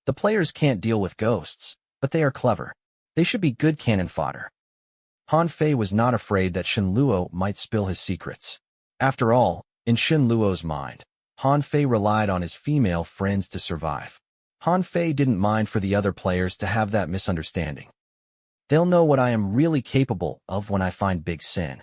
The players can't deal with ghosts, but they are clever. They should be good cannon fodder. Han Fei was not afraid that Shinluo might spill his secrets. After all, in Shinluo's mind, Han Fei relied on his female friends to survive. Han Fei didn't mind for the other players to have that misunderstanding. They'll know what I am really capable of when I find Big Sin.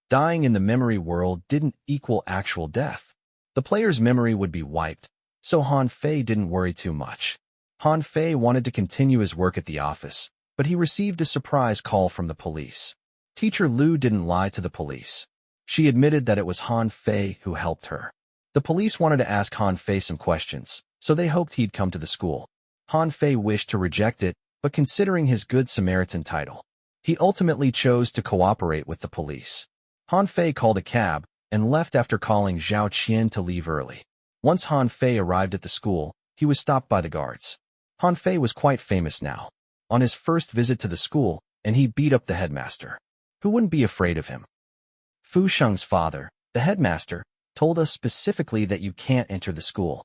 Dying in the memory world didn't equal actual death. The player's memory would be wiped, so Han Fei didn't worry too much. Han Fei wanted to continue his work at the office, but he received a surprise call from the police. Teacher Lu didn't lie to the police. She admitted that it was Han Fei who helped her. The police wanted to ask Han Fei some questions, so they hoped he'd come to the school. Han Fei wished to reject it, but considering his Good Samaritan title, he ultimately chose to cooperate with the police. Han Fei called a cab and left after calling Zhao Qian to leave early. Once Han Fei arrived at the school, he was stopped by the guards. Han Fei was quite famous now. On his first visit to the school, and he beat up the headmaster. Who wouldn't be afraid of him? Fu Sheng's father, the headmaster, told us specifically that you can't enter the school.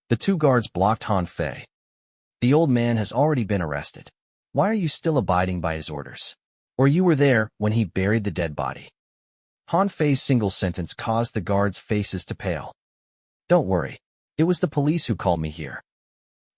The 2 guards blocked Han Fei. The old man has already been arrested. Why are you still abiding by his orders? Or you were there when he buried the dead body? Han Fei's single sentence caused the guards' faces to pale. Don't worry. It was the police who called me here.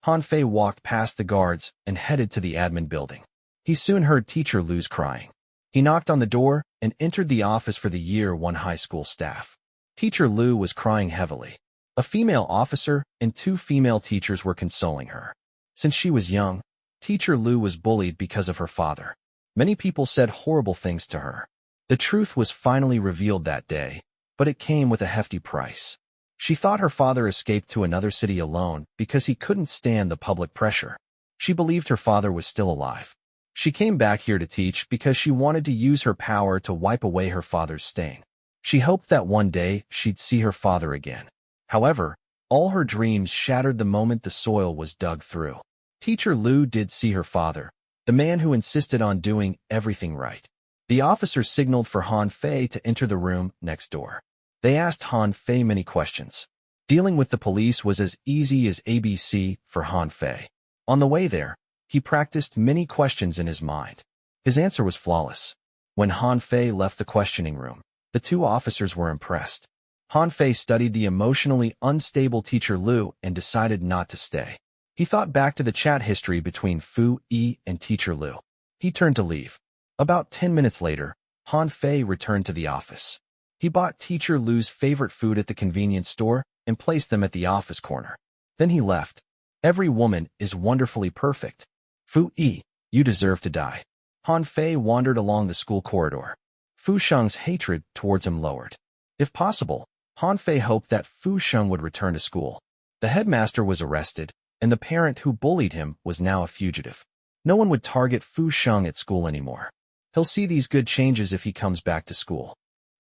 Han Fei walked past the guards and headed to the admin building. He soon heard Teacher Lu's crying. He knocked on the door and entered the office for the Year 1 high school staff. Teacher Lu was crying heavily. A female officer and 2 female teachers were consoling her. Since she was young, Teacher Lu was bullied because of her father. Many people said horrible things to her. The truth was finally revealed that day, but it came with a hefty price. She thought her father escaped to another city alone because he couldn't stand the public pressure. She believed her father was still alive. She came back here to teach because she wanted to use her power to wipe away her father's stain. She hoped that one day she'd see her father again. However, all her dreams shattered the moment the soil was dug through. Teacher Lu did see her father, the man who insisted on doing everything right. The officer signaled for Han Fei to enter the room next door. They asked Han Fei many questions. Dealing with the police was as easy as ABC for Han Fei. On the way there, he practiced many questions in his mind. His answer was flawless. When Han Fei left the questioning room, the 2 officers were impressed. Han Fei studied the emotionally unstable Teacher Lu and decided not to stay. He thought back to the chat history between Fu Yi and Teacher Lu. He turned to leave. About 10 minutes later, Han Fei returned to the office. He bought Teacher Lu's favorite food at the convenience store and placed them at the office corner. Then he left. Every woman is wonderfully perfect. Fu Yi, you deserve to die. Han Fei wandered along the school corridor. Fu Sheng's hatred towards him lowered. If possible, Han Fei hoped that Fu Sheng would return to school. The headmaster was arrested, and the parent who bullied him was now a fugitive. No one would target Fu Sheng at school anymore. He'll see these good changes if he comes back to school.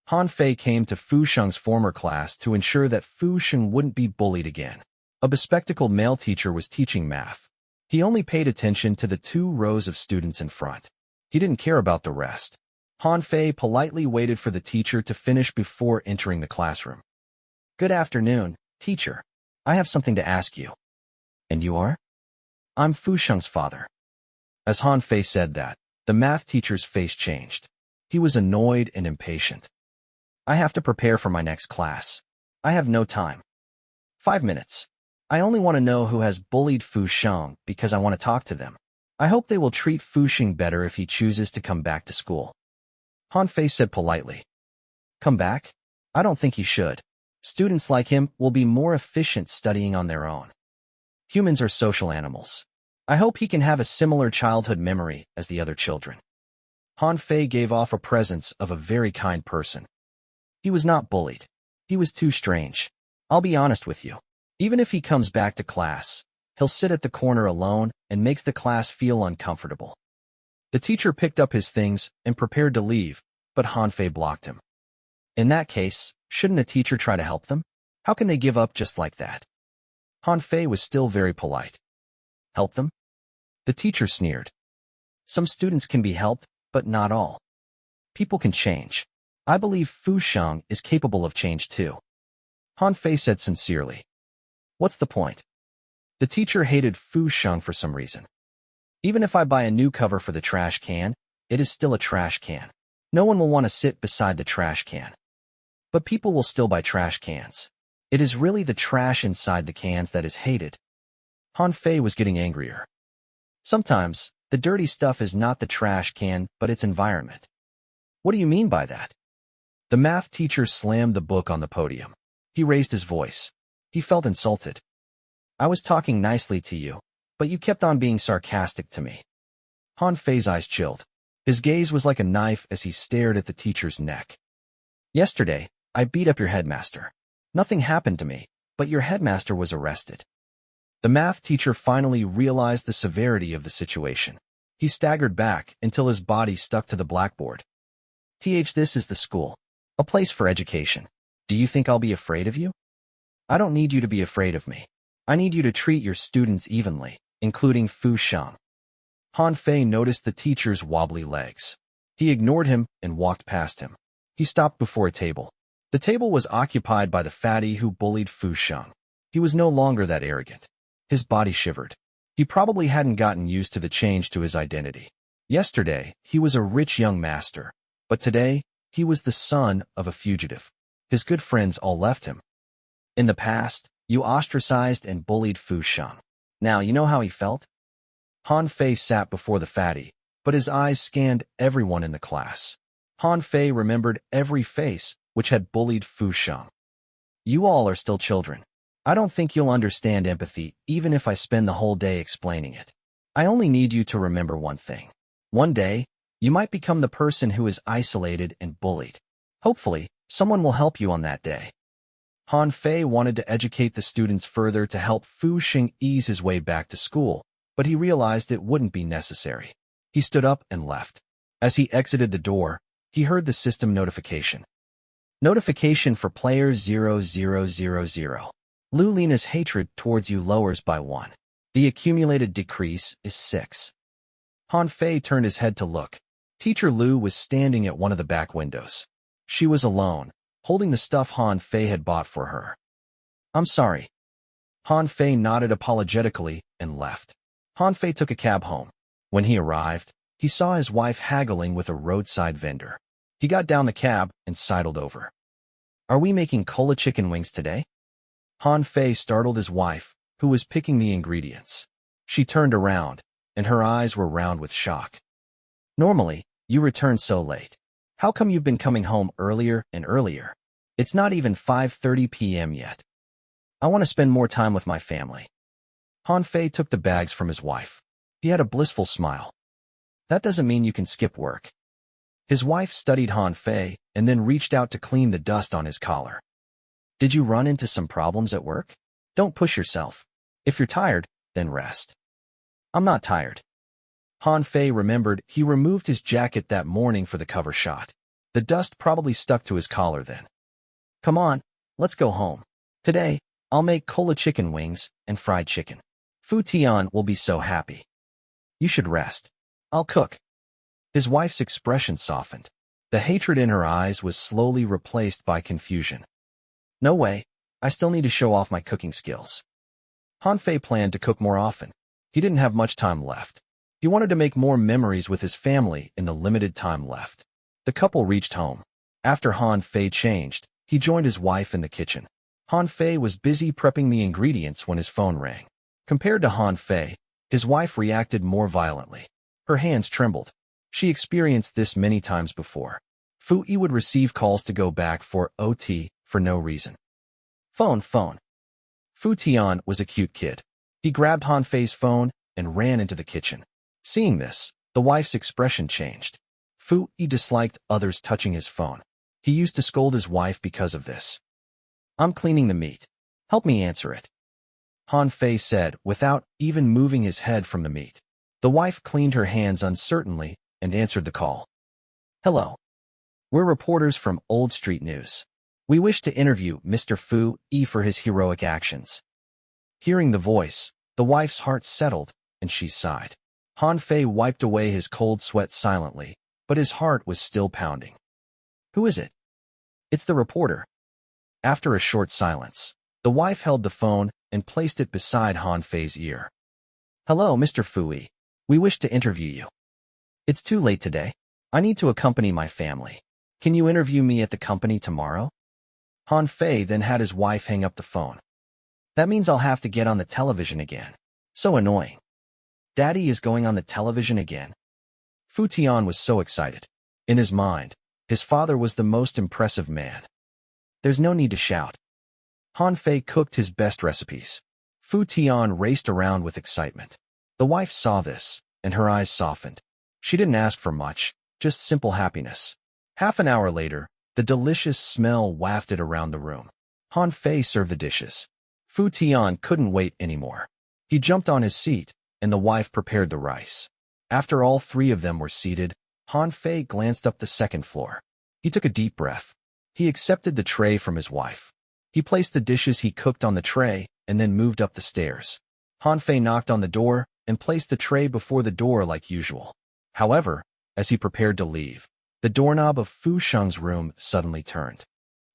Han Fei came to Fu Sheng's former class to ensure that Fu Sheng wouldn't be bullied again. A bespectacled male teacher was teaching math. He only paid attention to the 2 rows of students in front. He didn't care about the rest. Han Fei politely waited for the teacher to finish before entering the classroom. Good afternoon, teacher. I have something to ask you. And you are? I'm Fu Sheng's father. As Han Fei said that, the math teacher's face changed. He was annoyed and impatient. I have to prepare for my next class. I have no time. 5 minutes. I only want to know who has bullied Fu Sheng because I want to talk to them. I hope they will treat Fu Sheng better if he chooses to come back to school. Han Fei said politely. Come back? I don't think he should. Students like him will be more efficient studying on their own. Humans are social animals. I hope he can have a similar childhood memory as the other children. Han Fei gave off a presence of a very kind person. He was not bullied. He was too strange. I'll be honest with you. Even if he comes back to class, he'll sit at the corner alone and makes the class feel uncomfortable. The teacher picked up his things and prepared to leave, but Han Fei blocked him. In that case, shouldn't a teacher try to help them? How can they give up just like that? Han Fei was still very polite. Help them? The teacher sneered. Some students can be helped, but not all. People can change. I believe Fu Sheng is capable of change too. Han Fei said sincerely. What's the point? The teacher hated Fu Sheng for some reason. Even if I buy a new cover for the trash can, it is still a trash can. No one will want to sit beside the trash can. But people will still buy trash cans. It is really the trash inside the cans that is hated. Han Fei was getting angrier. Sometimes, the dirty stuff is not the trash can, but its environment. What do you mean by that? The math teacher slammed the book on the podium. He raised his voice. He felt insulted. I was talking nicely to you, but you kept on being sarcastic to me. Han Fei's eyes chilled. His gaze was like a knife as he stared at the teacher's neck. Yesterday, I beat up your headmaster. Nothing happened to me, but your headmaster was arrested. The math teacher finally realized the severity of the situation. He staggered back until his body stuck to the blackboard. This is the school. A place for education. Do you think I'll be afraid of you? I don't need you to be afraid of me. I need you to treat your students evenly, including Fu Sheng. Han Fei noticed the teacher's wobbly legs. He ignored him and walked past him. He stopped before a table. The table was occupied by the fatty who bullied Fu Sheng. He was no longer that arrogant. His body shivered. He probably hadn't gotten used to the change to his identity. Yesterday, he was a rich young master, but today, he was the son of a fugitive. His good friends all left him. In the past, you ostracized and bullied Fu Sheng. Now you know how he felt? Han Fei sat before the fatty, but his eyes scanned everyone in the class. Han Fei remembered every face which had bullied Fu Sheng. You all are still children. I don't think you'll understand empathy even if I spend the whole day explaining it. I only need you to remember one thing. One day, you might become the person who is isolated and bullied. Hopefully, someone will help you on that day. Han Fei wanted to educate the students further to help Fu Sheng ease his way back to school, but he realized it wouldn't be necessary. He stood up and left. As he exited the door, he heard the system notification. Notification for player 0000. Lu Lina's hatred towards you lowers by 1. The accumulated decrease is 6. Han Fei turned his head to look. Teacher Lu was standing at one of the back windows. She was alone, holding the stuff Han Fei had bought for her. I'm sorry. Han Fei nodded apologetically and left. Han Fei took a cab home. When he arrived, he saw his wife haggling with a roadside vendor. He got down the cab and sidled over. Are we making cola chicken wings today? Han Fei startled his wife, who was picking the ingredients. She turned around, and her eyes were round with shock. Normally, you return so late. How come you've been coming home earlier and earlier? It's not even 5:30 p.m. yet. I want to spend more time with my family. Han Fei took the bags from his wife. He had a blissful smile. That doesn't mean you can skip work. His wife studied Han Fei and then reached out to clean the dust on his collar. Did you run into some problems at work? Don't push yourself. If you're tired, then rest. I'm not tired. Han Fei remembered he removed his jacket that morning for the cover shot. The dust probably stuck to his collar then. Come on, let's go home. Today, I'll make cola chicken wings and fried chicken. Fu Tian will be so happy. You should rest. I'll cook. His wife's expression softened. The hatred in her eyes was slowly replaced by confusion. No way, I still need to show off my cooking skills. Han Fei planned to cook more often. He didn't have much time left. He wanted to make more memories with his family in the limited time left. The couple reached home. After Han Fei changed, he joined his wife in the kitchen. Han Fei was busy prepping the ingredients when his phone rang. Compared to Han Fei, his wife reacted more violently. Her hands trembled. She experienced this many times before. Fu Yi would receive calls to go back for OT for no reason. Phone. Fu Tian was a cute kid. He grabbed Han Fei's phone and ran into the kitchen. Seeing this, the wife's expression changed. Fu Yi disliked others touching his phone. He used to scold his wife because of this. I'm cleaning the meat. Help me answer it. Han Fei said without even moving his head from the meat. The wife cleaned her hands uncertainly and answered the call. Hello. We're reporters from Old Street News. We wish to interview Mr. Fu Yi for his heroic actions. Hearing the voice, the wife's heart settled, and she sighed. Han Fei wiped away his cold sweat silently, but his heart was still pounding. Who is it? It's the reporter. After a short silence, the wife held the phone and placed it beside Han Fei's ear. Hello, Mr. Fu Yi. We wish to interview you. It's too late today. I need to accompany my family. Can you interview me at the company tomorrow? Han Fei then had his wife hang up the phone. That means I'll have to get on the television again. So annoying. Daddy is going on the television again. Fu Tian was so excited. In his mind, his father was the most impressive man. There's no need to shout. Han Fei cooked his best recipes. Fu Tian raced around with excitement. The wife saw this, and her eyes softened. She didn't ask for much, just simple happiness. Half an hour later, the delicious smell wafted around the room. Han Fei served the dishes. Fu Tian couldn't wait anymore. He jumped on his seat, and the wife prepared the rice. After all three of them were seated, Han Fei glanced up the second floor. He took a deep breath. He accepted the tray from his wife. He placed the dishes he cooked on the tray and then moved up the stairs. Han Fei knocked on the door and placed the tray before the door like usual. However, as he prepared to leave, the doorknob of Fu Sheng's room suddenly turned.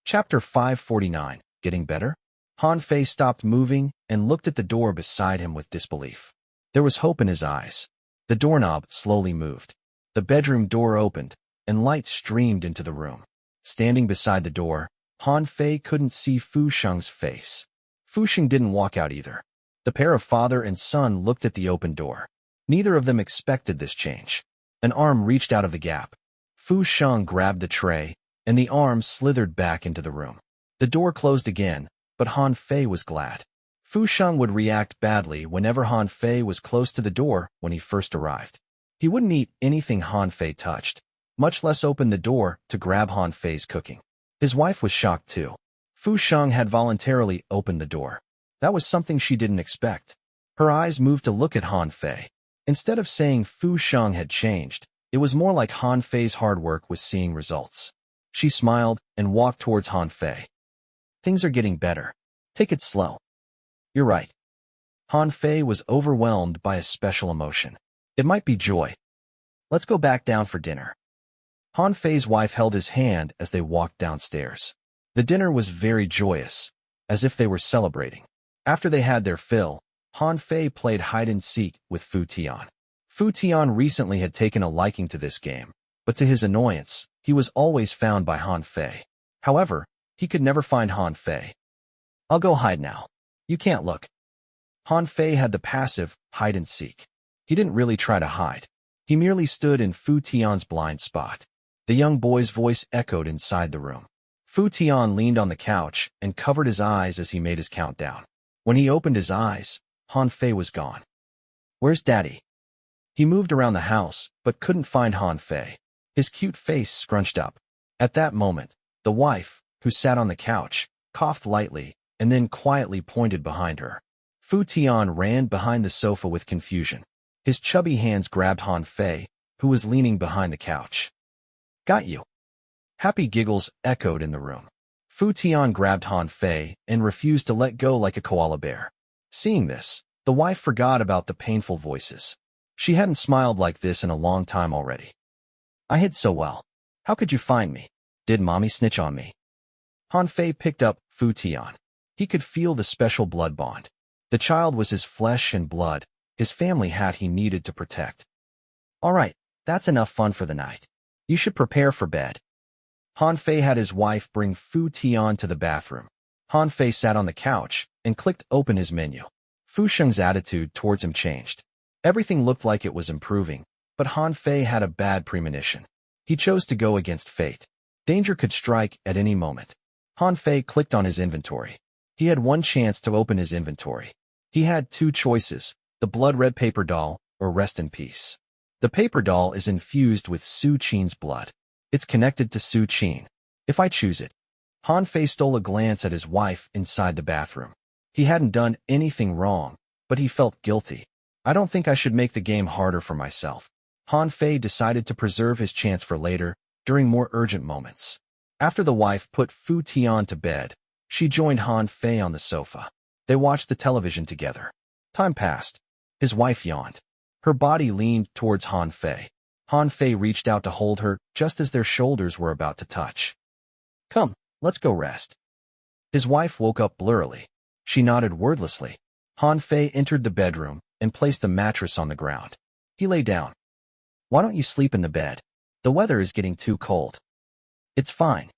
Chapter 549, Getting Better? Han Fei stopped moving and looked at the door beside him with disbelief. There was hope in his eyes. The doorknob slowly moved. The bedroom door opened, and light streamed into the room. Standing beside the door, Han Fei couldn't see Fu Sheng's face. Fu Sheng didn't walk out either. The pair of father and son looked at the open door. Neither of them expected this change. An arm reached out of the gap. Fu Sheng grabbed the tray, and the arm slithered back into the room. The door closed again, but Han Fei was glad. Fu Sheng would react badly whenever Han Fei was close to the door when he first arrived. He wouldn't eat anything Han Fei touched, much less open the door to grab Han Fei's cooking. His wife was shocked too. Fu Sheng had voluntarily opened the door. That was something she didn't expect. Her eyes moved to look at Han Fei. Instead of saying Fu Sheng had changed, it was more like Han Fei's hard work was seeing results. She smiled and walked towards Han Fei. Things are getting better. Take it slow. You're right. Han Fei was overwhelmed by a special emotion. It might be joy. Let's go back down for dinner. Han Fei's wife held his hand as they walked downstairs. The dinner was very joyous, as if they were celebrating. After they had their fill, Han Fei played hide-and-seek with Fu Tian. Fu Tian recently had taken a liking to this game, but to his annoyance, he was always found by Han Fei. However, he could never find Han Fei. I'll go hide now. You can't look. Han Fei had the passive hide-and-seek. He didn't really try to hide. He merely stood in Fu Tian's blind spot. The young boy's voice echoed inside the room. Fu Tian leaned on the couch and covered his eyes as he made his countdown. When he opened his eyes, Han Fei was gone. Where's Daddy? He moved around the house, but couldn't find Han Fei. His cute face scrunched up. At that moment, the wife, who sat on the couch, coughed lightly and then quietly pointed behind her. Fu Tian ran behind the sofa with confusion. His chubby hands grabbed Han Fei, who was leaning behind the couch. Got you. Happy giggles echoed in the room. Fu Tian grabbed Han Fei and refused to let go like a koala bear. Seeing this, the wife forgot about the painful voices. She hadn't smiled like this in a long time already. I hid so well. How could you find me? Did Mommy snitch on me? Han Fei picked up Fu Tian. He could feel the special blood bond. The child was his flesh and blood, his family hat he needed to protect. All right, that's enough fun for the night. You should prepare for bed. Han Fei had his wife bring Fu Tian to the bathroom. Han Fei sat on the couch and clicked open his menu. Fu Sheng's attitude towards him changed. Everything looked like it was improving, but Han Fei had a bad premonition. He chose to go against fate. Danger could strike at any moment. Han Fei clicked on his inventory. He had one chance to open his inventory. He had two choices, the blood-red paper doll or rest in peace. The paper doll is infused with Su Qin's blood. It's connected to Su Qin. If I choose it. Han Fei stole a glance at his wife inside the bathroom. He hadn't done anything wrong, but he felt guilty. I don't think I should make the game harder for myself. Han Fei decided to preserve his chance for later, during more urgent moments. After the wife put Fu Tian to bed, she joined Han Fei on the sofa. They watched the television together. Time passed. His wife yawned. Her body leaned towards Han Fei. Han Fei reached out to hold her just as their shoulders were about to touch. Come, let's go rest. His wife woke up blurrily. She nodded wordlessly. Han Fei entered the bedroom and placed the mattress on the ground. He lay down. Why don't you sleep in the bed? The weather is getting too cold. It's fine.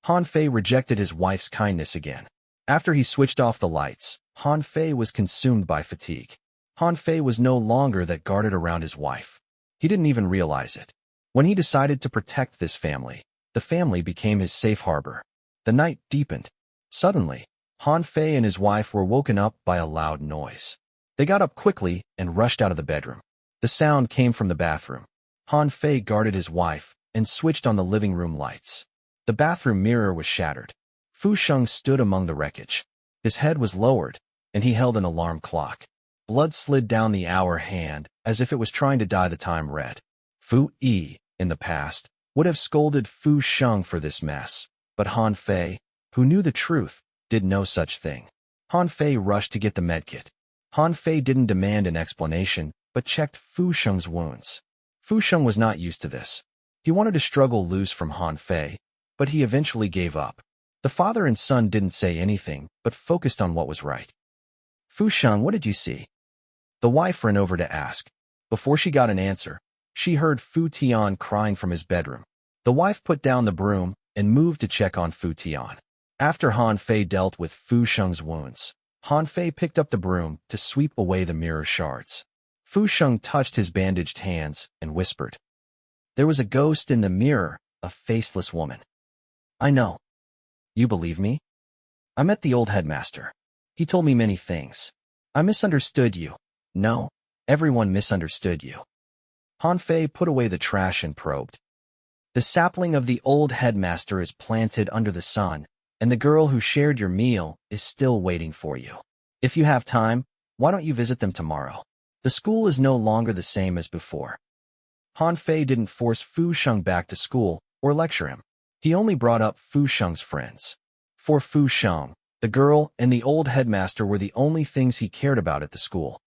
Han Fei rejected his wife's kindness again. After he switched off the lights, Han Fei was consumed by fatigue. Han Fei was no longer that guarded around his wife. He didn't even realize it. When he decided to protect this family, the family became his safe harbor. The night deepened. Suddenly, Han Fei and his wife were woken up by a loud noise. They got up quickly and rushed out of the bedroom. The sound came from the bathroom. Han Fei guarded his wife and switched on the living room lights. The bathroom mirror was shattered. Fu Sheng stood among the wreckage. His head was lowered, and he held an alarm clock. Blood slid down the hour hand as if it was trying to dye the time red. Fu Yi, in the past, would have scolded Fu Sheng for this mess, but Han Fei, who knew the truth, did no such thing. Han Fei rushed to get the medkit. Han Fei didn't demand an explanation, but checked Fu Sheng's wounds. Fu Sheng was not used to this. He wanted to struggle loose from Han Fei, but he eventually gave up. The father and son didn't say anything, but focused on what was right. Fu Sheng, what did you see? The wife ran over to ask. Before she got an answer, she heard Fu Tian crying from his bedroom. The wife put down the broom and moved to check on Fu Tian. After Han Fei dealt with Fu Sheng's wounds, Han Fei picked up the broom to sweep away the mirror shards. Fu Sheng touched his bandaged hands and whispered. There was a ghost in the mirror, a faceless woman. I know. You believe me? I met the old headmaster. He told me many things. I misunderstood you. No, everyone misunderstood you. Han Fei put away the trash and probed. The sapling of the old headmaster is planted under the sun, and the girl who shared your meal is still waiting for you. If you have time, why don't you visit them tomorrow? The school is no longer the same as before. Han Fei didn't force Fu Sheng back to school or lecture him. He only brought up Fu Sheng's friends. For Fu Sheng, the girl and the old headmaster were the only things he cared about at the school.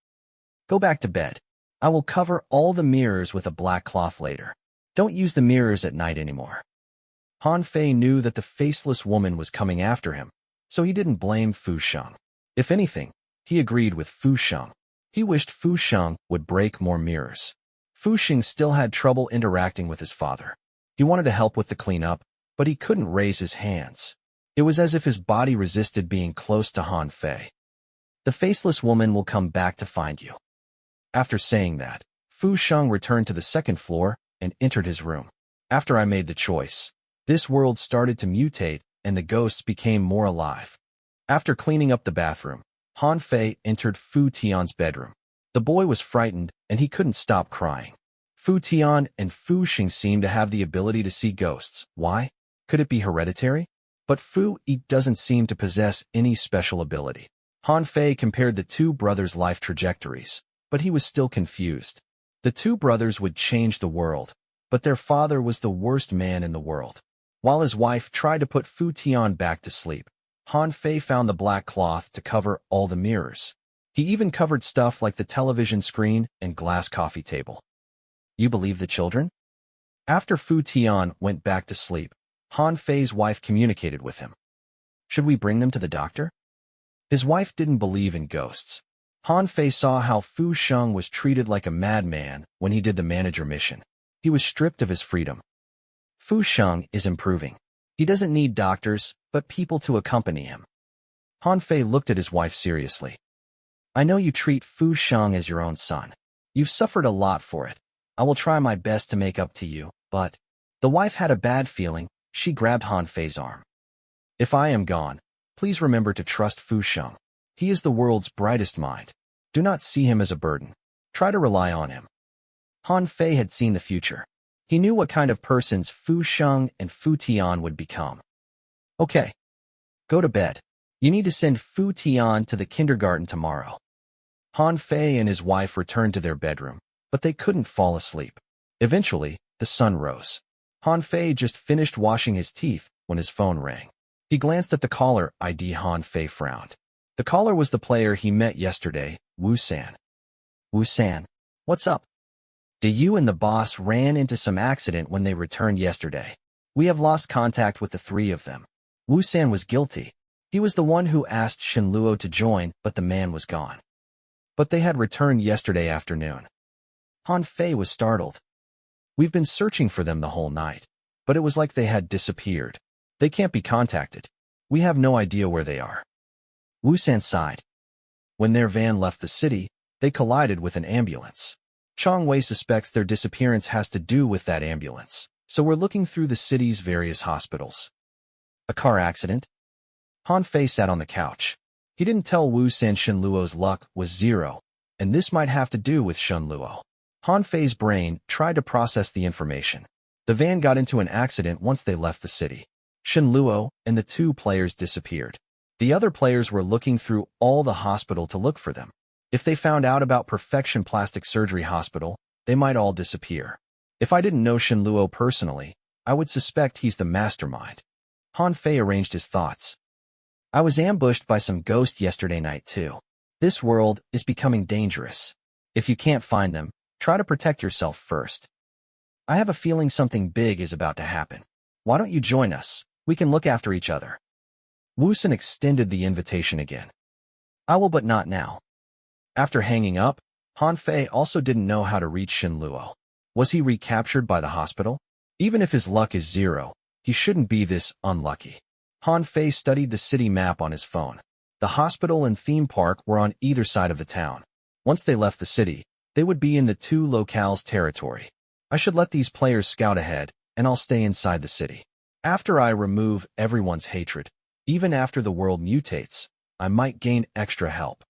Go back to bed. I will cover all the mirrors with a black cloth later. Don't use the mirrors at night anymore. Han Fei knew that the faceless woman was coming after him, so he didn't blame Fu Sheng. If anything, he agreed with Fu Sheng. He wished Fu Sheng would break more mirrors. Fu Sheng still had trouble interacting with his father. He wanted to help with the cleanup, but he couldn't raise his hands. It was as if his body resisted being close to Han Fei. The faceless woman will come back to find you. After saying that, Fu Sheng returned to the second floor and entered his room. After I made the choice, this world started to mutate and the ghosts became more alive. After cleaning up the bathroom, Han Fei entered Fu Tian's bedroom. The boy was frightened and he couldn't stop crying. Fu Tian and Fu Xing seemed to have the ability to see ghosts. Why? Could it be hereditary? But Fu Yi doesn't seem to possess any special ability. Han Fei compared the two brothers' life trajectories, but he was still confused. The two brothers would change the world, but their father was the worst man in the world. While his wife tried to put Fu Tian back to sleep, Han Fei found the black cloth to cover all the mirrors. He even covered stuff like the television screen and glass coffee table. You believe the children? After Fu Tian went back to sleep, Han Fei's wife communicated with him. Should we bring them to the doctor? His wife didn't believe in ghosts. Han Fei saw how Fu Sheng was treated like a madman when he did the manager mission. He was stripped of his freedom. Fu Sheng is improving. He doesn't need doctors, but people to accompany him. Han Fei looked at his wife seriously. I know you treat Fu Sheng as your own son. You've suffered a lot for it. I will try my best to make up to you, but... The wife had a bad feeling. She grabbed Han Fei's arm. If I am gone, please remember to trust Fu Sheng. He is the world's brightest mind. Do not see him as a burden. Try to rely on him. Han Fei had seen the future. He knew what kind of persons Fu Sheng and Fu Tian would become. Okay. Go to bed. You need to send Fu Tian to the kindergarten tomorrow. Han Fei and his wife returned to their bedroom, but they couldn't fall asleep. Eventually, the sun rose. Han Fei just finished washing his teeth when his phone rang. He glanced at the caller ID. Han Fei frowned. The caller was the player he met yesterday, Wu San. Wu San, what's up? You and the boss ran into some accident when they returned yesterday. We have lost contact with the three of them. Wu San was guilty. He was the one who asked Shen Luo to join, but the man was gone. But they had returned yesterday afternoon. Han Fei was startled. We've been searching for them the whole night, but it was like they had disappeared. They can't be contacted. We have no idea where they are. Wu San sighed. When their van left the city, they collided with an ambulance. Chang Wei suspects their disappearance has to do with that ambulance, so we're looking through the city's various hospitals. A car accident? Han Fei sat on the couch. He didn't tell Wu San Shen Luo's luck was 0, and this might have to do with Shen Luo. Han Fei's brain tried to process the information. The van got into an accident once they left the city. Shen Luo and the two players disappeared. The other players were looking through all the hospital to look for them. If they found out about Perfection Plastic Surgery Hospital, they might all disappear. If I didn't know Shen Luo personally, I would suspect he's the mastermind. Han Fei arranged his thoughts. I was ambushed by some ghost yesterday night too. This world is becoming dangerous. If you can't find them, try to protect yourself first. I have a feeling something big is about to happen. Why don't you join us? We can look after each other. Wu San extended the invitation again. I will, but not now. After hanging up, Han Fei also didn't know how to reach Shen Luo. Was he recaptured by the hospital? Even if his luck is 0, he shouldn't be this unlucky. Han Fei studied the city map on his phone. The hospital and theme park were on either side of the town. Once they left the city, they would be in the two locales' territory. I should let these players scout ahead, and I'll stay inside the city. After I remove everyone's hatred, even after the world mutates, I might gain extra help.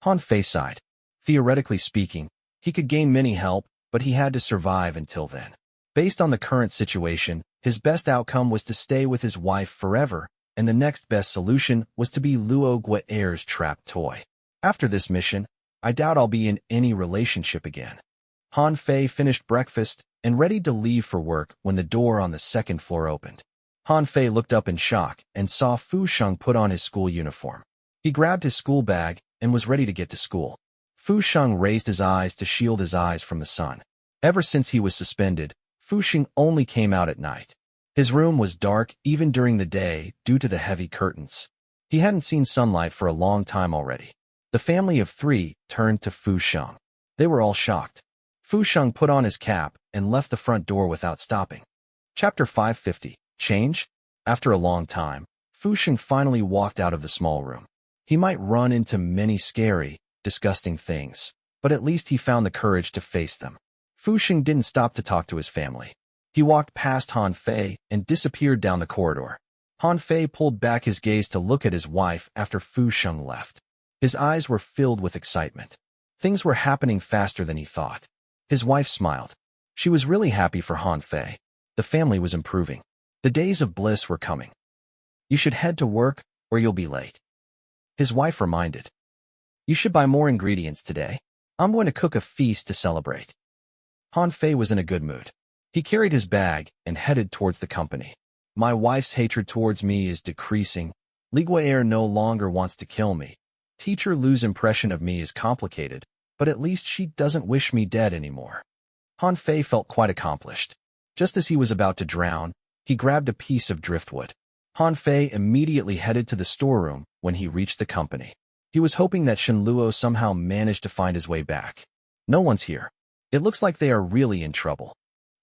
Han Fei sighed. Theoretically speaking, he could gain many help, but he had to survive until then. Based on the current situation, his best outcome was to stay with his wife forever, and the next best solution was to be Luo Guer's trapped toy. After this mission, I doubt I'll be in any relationship again. Han Fei finished breakfast and ready to leave for work when the door on the second floor opened. Han Fei looked up in shock and saw Fu Sheng put on his school uniform. He grabbed his school bag and was ready to get to school. Fu Sheng raised his eyes to shield his eyes from the sun. Ever since he was suspended, Fu Sheng only came out at night. His room was dark even during the day due to the heavy curtains. He hadn't seen sunlight for a long time already. The family of 3 turned to Fu Sheng. They were all shocked. Fu Sheng put on his cap and left the front door without stopping. Chapter 550. Change? After a long time, Fu Sheng finally walked out of the small room. He might run into many scary, disgusting things, but at least he found the courage to face them. Fu Sheng didn't stop to talk to his family. He walked past Han Fei and disappeared down the corridor. Han Fei pulled back his gaze to look at his wife after Fu Sheng left. His eyes were filled with excitement. Things were happening faster than he thought. His wife smiled. She was really happy for Han Fei. The family was improving. The days of bliss were coming. You should head to work, or you'll be late. His wife reminded. You should buy more ingredients today. I'm going to cook a feast to celebrate. Han Fei was in a good mood. He carried his bag and headed towards the company. My wife's hatred towards me is decreasing. Li Gui'er no longer wants to kill me. Teacher Lu's impression of me is complicated, but at least she doesn't wish me dead anymore. Han Fei felt quite accomplished. Just as he was about to drown, he grabbed a piece of driftwood. Han Fei immediately headed to the storeroom when he reached the company. He was hoping that Shen Luo somehow managed to find his way back. No one's here. It looks like they are really in trouble.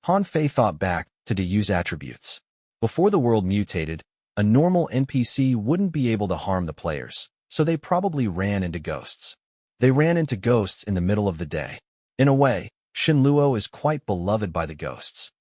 Han Fei thought back to Diyu's attributes. Before the world mutated, a normal NPC wouldn't be able to harm the players, so they probably ran into ghosts. They ran into ghosts in the middle of the day. In a way, Shen Luo is quite beloved by the ghosts.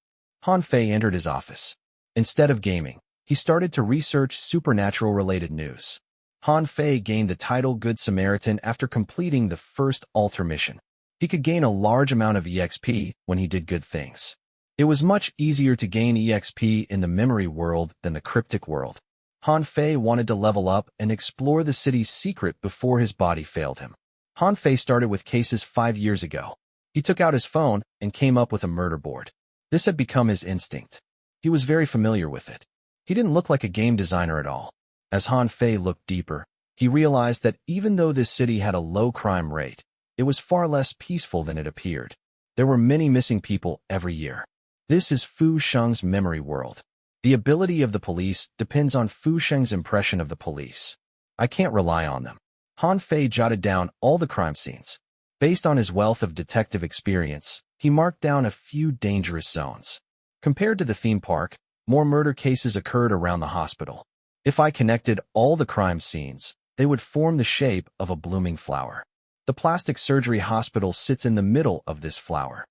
Han Fei entered his office. Instead of gaming, he started to research supernatural-related news. Han Fei gained the title Good Samaritan after completing the first altar mission. He could gain a large amount of EXP when he did good things. It was much easier to gain EXP in the memory world than the cryptic world. Han Fei wanted to level up and explore the city's secret before his body failed him. Han Fei started with cases 5 years ago. He took out his phone and came up with a murder board. This had become his instinct. He was very familiar with it. He didn't look like a game designer at all. As Han Fei looked deeper, he realized that even though this city had a low crime rate, it was far less peaceful than it appeared. There were many missing people every year. This is Fu Sheng's memory world. The ability of the police depends on Fu Sheng's impression of the police. I can't rely on them. Han Fei jotted down all the crime scenes. Based on his wealth of detective experience, he marked down a few dangerous zones. Compared to the theme park, more murder cases occurred around the hospital. If I connected all the crime scenes, they would form the shape of a blooming flower. The plastic surgery hospital sits in the middle of this flower.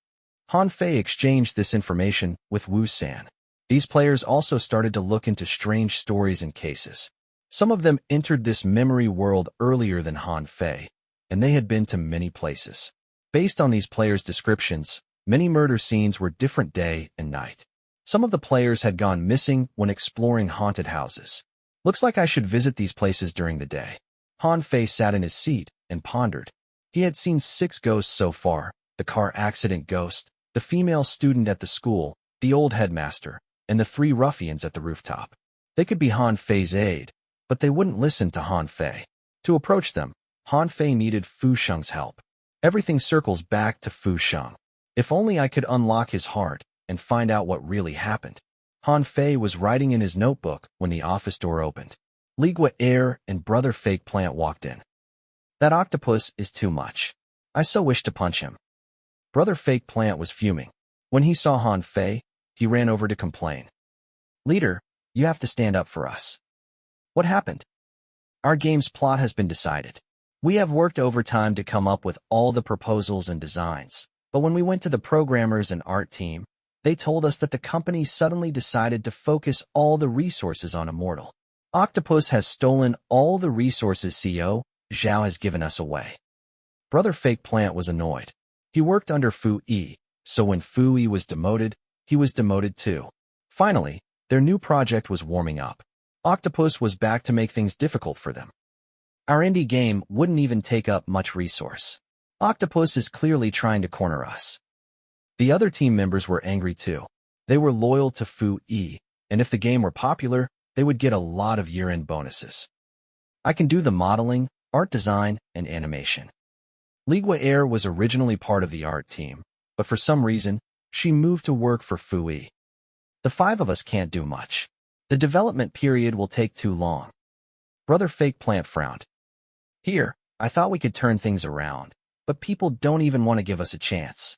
Han Fei exchanged this information with Wu San. These players also started to look into strange stories and cases. Some of them entered this memory world earlier than Han Fei, and they had been to many places. Based on these players' descriptions, many murder scenes were different day and night. Some of the players had gone missing when exploring haunted houses. Looks like I should visit these places during the day. Han Fei sat in his seat and pondered. He had seen 6 ghosts so far: the car accident ghost, the female student at the school, the old headmaster, and the 3 ruffians at the rooftop. They could be Han Fei's aide, but they wouldn't listen to Han Fei. To approach them, Han Fei needed Fu Sheng's help. Everything circles back to Fu Sheng. If only I could unlock his heart and find out what really happened. Han Fei was writing in his notebook when the office door opened. Li Gui'er and Brother Fake Plant walked in. That octopus is too much. I so wish to punch him. Brother Fake Plant was fuming. When he saw Han Fei, he ran over to complain. Leader, you have to stand up for us. What happened? Our game's plot has been decided. We have worked overtime to come up with all the proposals and designs, but when we went to the programmers and art team, they told us that the company suddenly decided to focus all the resources on Immortal. Octopus has stolen all the resources CO Zhao has given us away. Brother Fake Plant was annoyed. He worked under Fu Yi, so when Fu Yi was demoted, he was demoted too. Finally, their new project was warming up. Octopus was back to make things difficult for them. Our indie game wouldn't even take up much resource. Octopus is clearly trying to corner us. The other team members were angry too. They were loyal to Fu Yi, and if the game were popular, they would get a lot of year-end bonuses. I can do the modeling, art design, and animation. Li Gui'er was originally part of the art team, but for some reason, she moved to work for Fu Yi. The 5 of us can't do much. The development period will take too long. Brother Fake Plant frowned. Here, I thought we could turn things around, but people don't even want to give us a chance.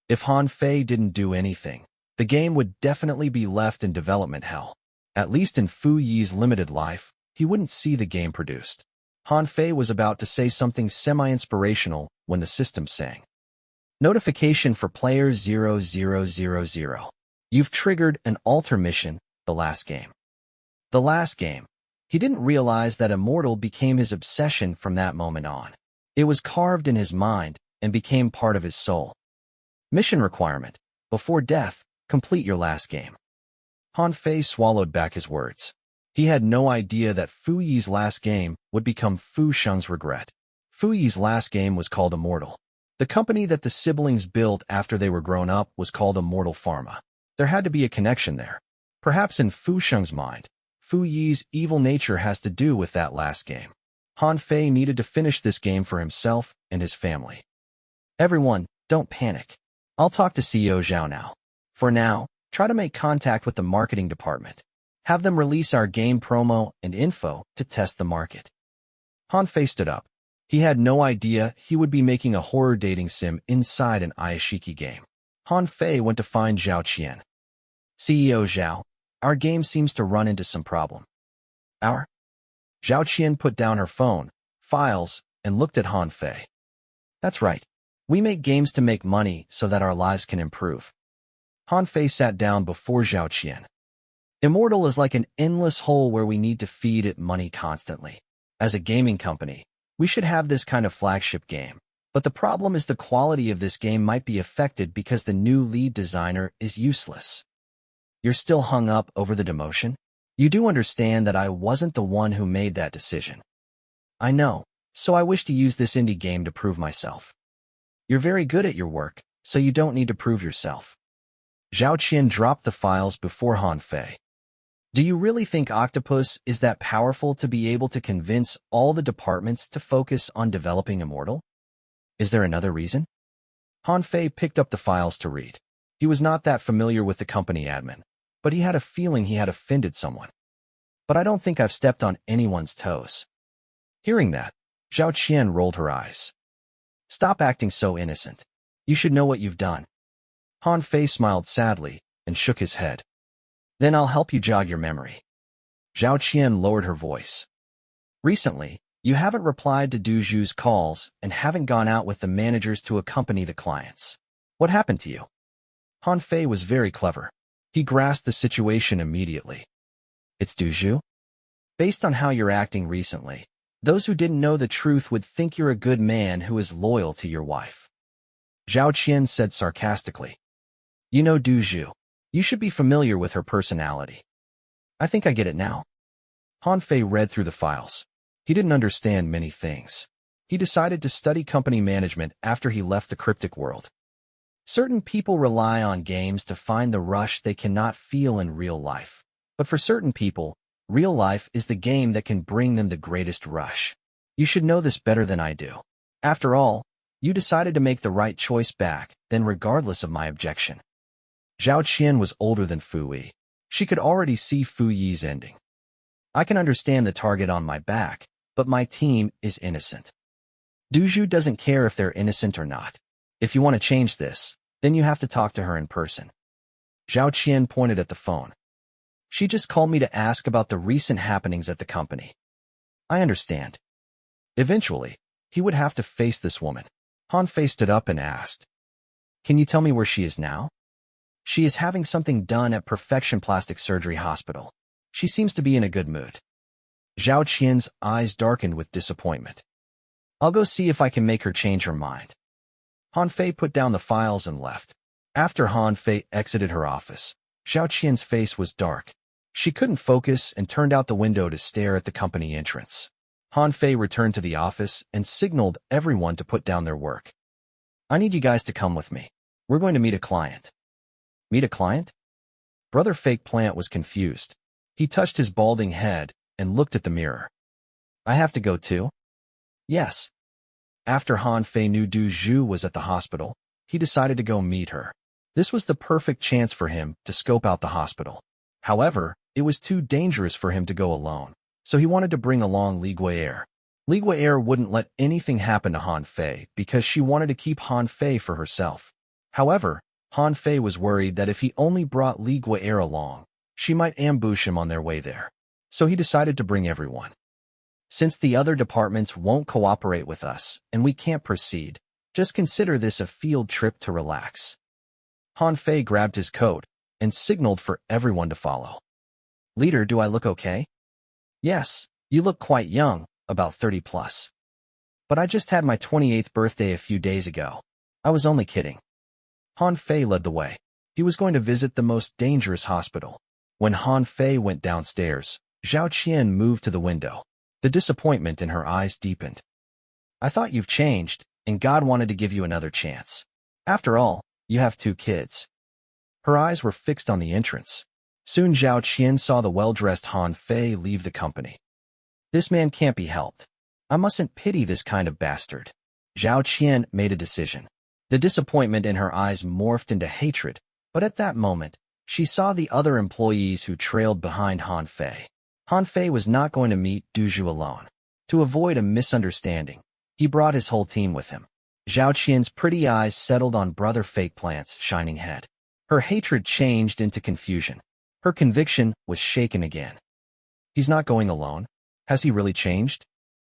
If Han Fei didn't do anything, the game would definitely be left in development hell. At least in Fu Yi's limited life, he wouldn't see the game produced. Han Fei was about to say something semi-inspirational when the system sang. Notification for player 0000. You've triggered an alter mission, the last game. The last game. He didn't realize that Immortal became his obsession from that moment on. It was carved in his mind and became part of his soul. Mission requirement. Before death, complete your last game. Han Fei swallowed back his words. He had no idea that Fu Yi's last game would become Fu Sheng's regret. Fu Yi's last game was called Immortal. The company that the siblings built after they were grown up was called Immortal Pharma. There had to be a connection there. Perhaps in Fu Sheng's mind, Fu Yi's evil nature has to do with that last game. Han Fei needed to finish this game for himself and his family. Everyone, don't panic. I'll talk to CEO Zhao now. For now, try to make contact with the marketing department. Have them release our game promo and info to test the market. Han Fei stood up. He had no idea he would be making a horror dating sim inside an Iyashikei game. Han Fei went to find Zhao Qian. CEO Zhao, our game seems to run into some problem. Our? Zhao Qian put down her phone, files, and looked at Han Fei. That's right. We make games to make money so that our lives can improve. Han Fei sat down before Zhao Qian. Immortal is like an endless hole where we need to feed it money constantly. As a gaming company, we should have this kind of flagship game. But the problem is the quality of this game might be affected because the new lead designer is useless. You're still hung up over the demotion? You do understand that I wasn't the one who made that decision. I know, so I wish to use this indie game to prove myself. You're very good at your work, so you don't need to prove yourself. Zhao Qian dropped the files before Han Fei. Do you really think Octopus is that powerful to be able to convince all the departments to focus on developing Immortal? Is there another reason? Han Fei picked up the files to read. He was not that familiar with the company admin, but he had a feeling he had offended someone. But I don't think I've stepped on anyone's toes. Hearing that, Zhao Qian rolled her eyes. Stop acting so innocent. You should know what you've done. Han Fei smiled sadly and shook his head. Then I'll help you jog your memory. Zhao Qian lowered her voice. Recently, you haven't replied to Du Zhu's calls and haven't gone out with the managers to accompany the clients. What happened to you? Han Fei was very clever. He grasped the situation immediately. It's Du Zhu? Based on how you're acting recently, those who didn't know the truth would think you're a good man who is loyal to your wife. Zhao Qian said sarcastically. You know Du Zhu. You should be familiar with her personality. I think I get it now. Han Fei read through the files. He didn't understand many things. He decided to study company management after he left the cryptic world. Certain people rely on games to find the rush they cannot feel in real life. But for certain people, real life is the game that can bring them the greatest rush. You should know this better than I do. After all, you decided to make the right choice back then regardless of my objection. Zhao Qian was older than Fu Yi. She could already see Fu Yi's ending. I can understand the target on my back, but my team is innocent. Du Zhu doesn't care if they're innocent or not. If you want to change this, then you have to talk to her in person. Zhao Qian pointed at the phone. She just called me to ask about the recent happenings at the company. I understand. Eventually, he would have to face this woman. Han Fei stood up and asked, Can you tell me where she is now? She is having something done at Perfection Plastic Surgery Hospital. She seems to be in a good mood. Zhao Qian's eyes darkened with disappointment. I'll go see if I can make her change her mind. Han Fei put down the files and left. After Han Fei exited her office, Zhao Qian's face was dark. She couldn't focus and turned out the window to stare at the company entrance. Han Fei returned to the office and signaled everyone to put down their work. I need you guys to come with me. We're going to meet a client. Meet a client? Brother Fake Plant was confused. He touched his balding head and looked at the mirror. I have to go too? Yes. After Han Fei knew Du Zhu was at the hospital, he decided to go meet her. This was the perfect chance for him to scope out the hospital. However, it was too dangerous for him to go alone, so he wanted to bring along Li Gui'er. Li Gui'er wouldn't let anything happen to Han Fei because she wanted to keep Han Fei for herself. However, Han Fei was worried that if he only brought Li Gui'er along, she might ambush him on their way there. So he decided to bring everyone. Since the other departments won't cooperate with us and we can't proceed, just consider this a field trip to relax. Han Fei grabbed his coat and signaled for everyone to follow. "Leader, do I look okay?" "Yes, you look quite young, about 30 plus. But I just had my 28th birthday a few days ago. I was only kidding." Han Fei led the way. He was going to visit the most dangerous hospital. When Han Fei went downstairs, Zhao Qian moved to the window. The disappointment in her eyes deepened. "I thought you've changed, and God wanted to give you another chance. After all, you have 2 kids." Her eyes were fixed on the entrance. Soon Zhao Qian saw the well-dressed Han Fei leave the company. "This man can't be helped. I mustn't pity this kind of bastard." Zhao Qian made a decision. The disappointment in her eyes morphed into hatred, but at that moment, she saw the other employees who trailed behind Han Fei. Han Fei was not going to meet Du Zhu alone. To avoid a misunderstanding, he brought his whole team with him. Zhao Qian's pretty eyes settled on Brother Fake Plant's shining head. Her hatred changed into confusion. Her conviction was shaken again. He's not going alone. Has he really changed?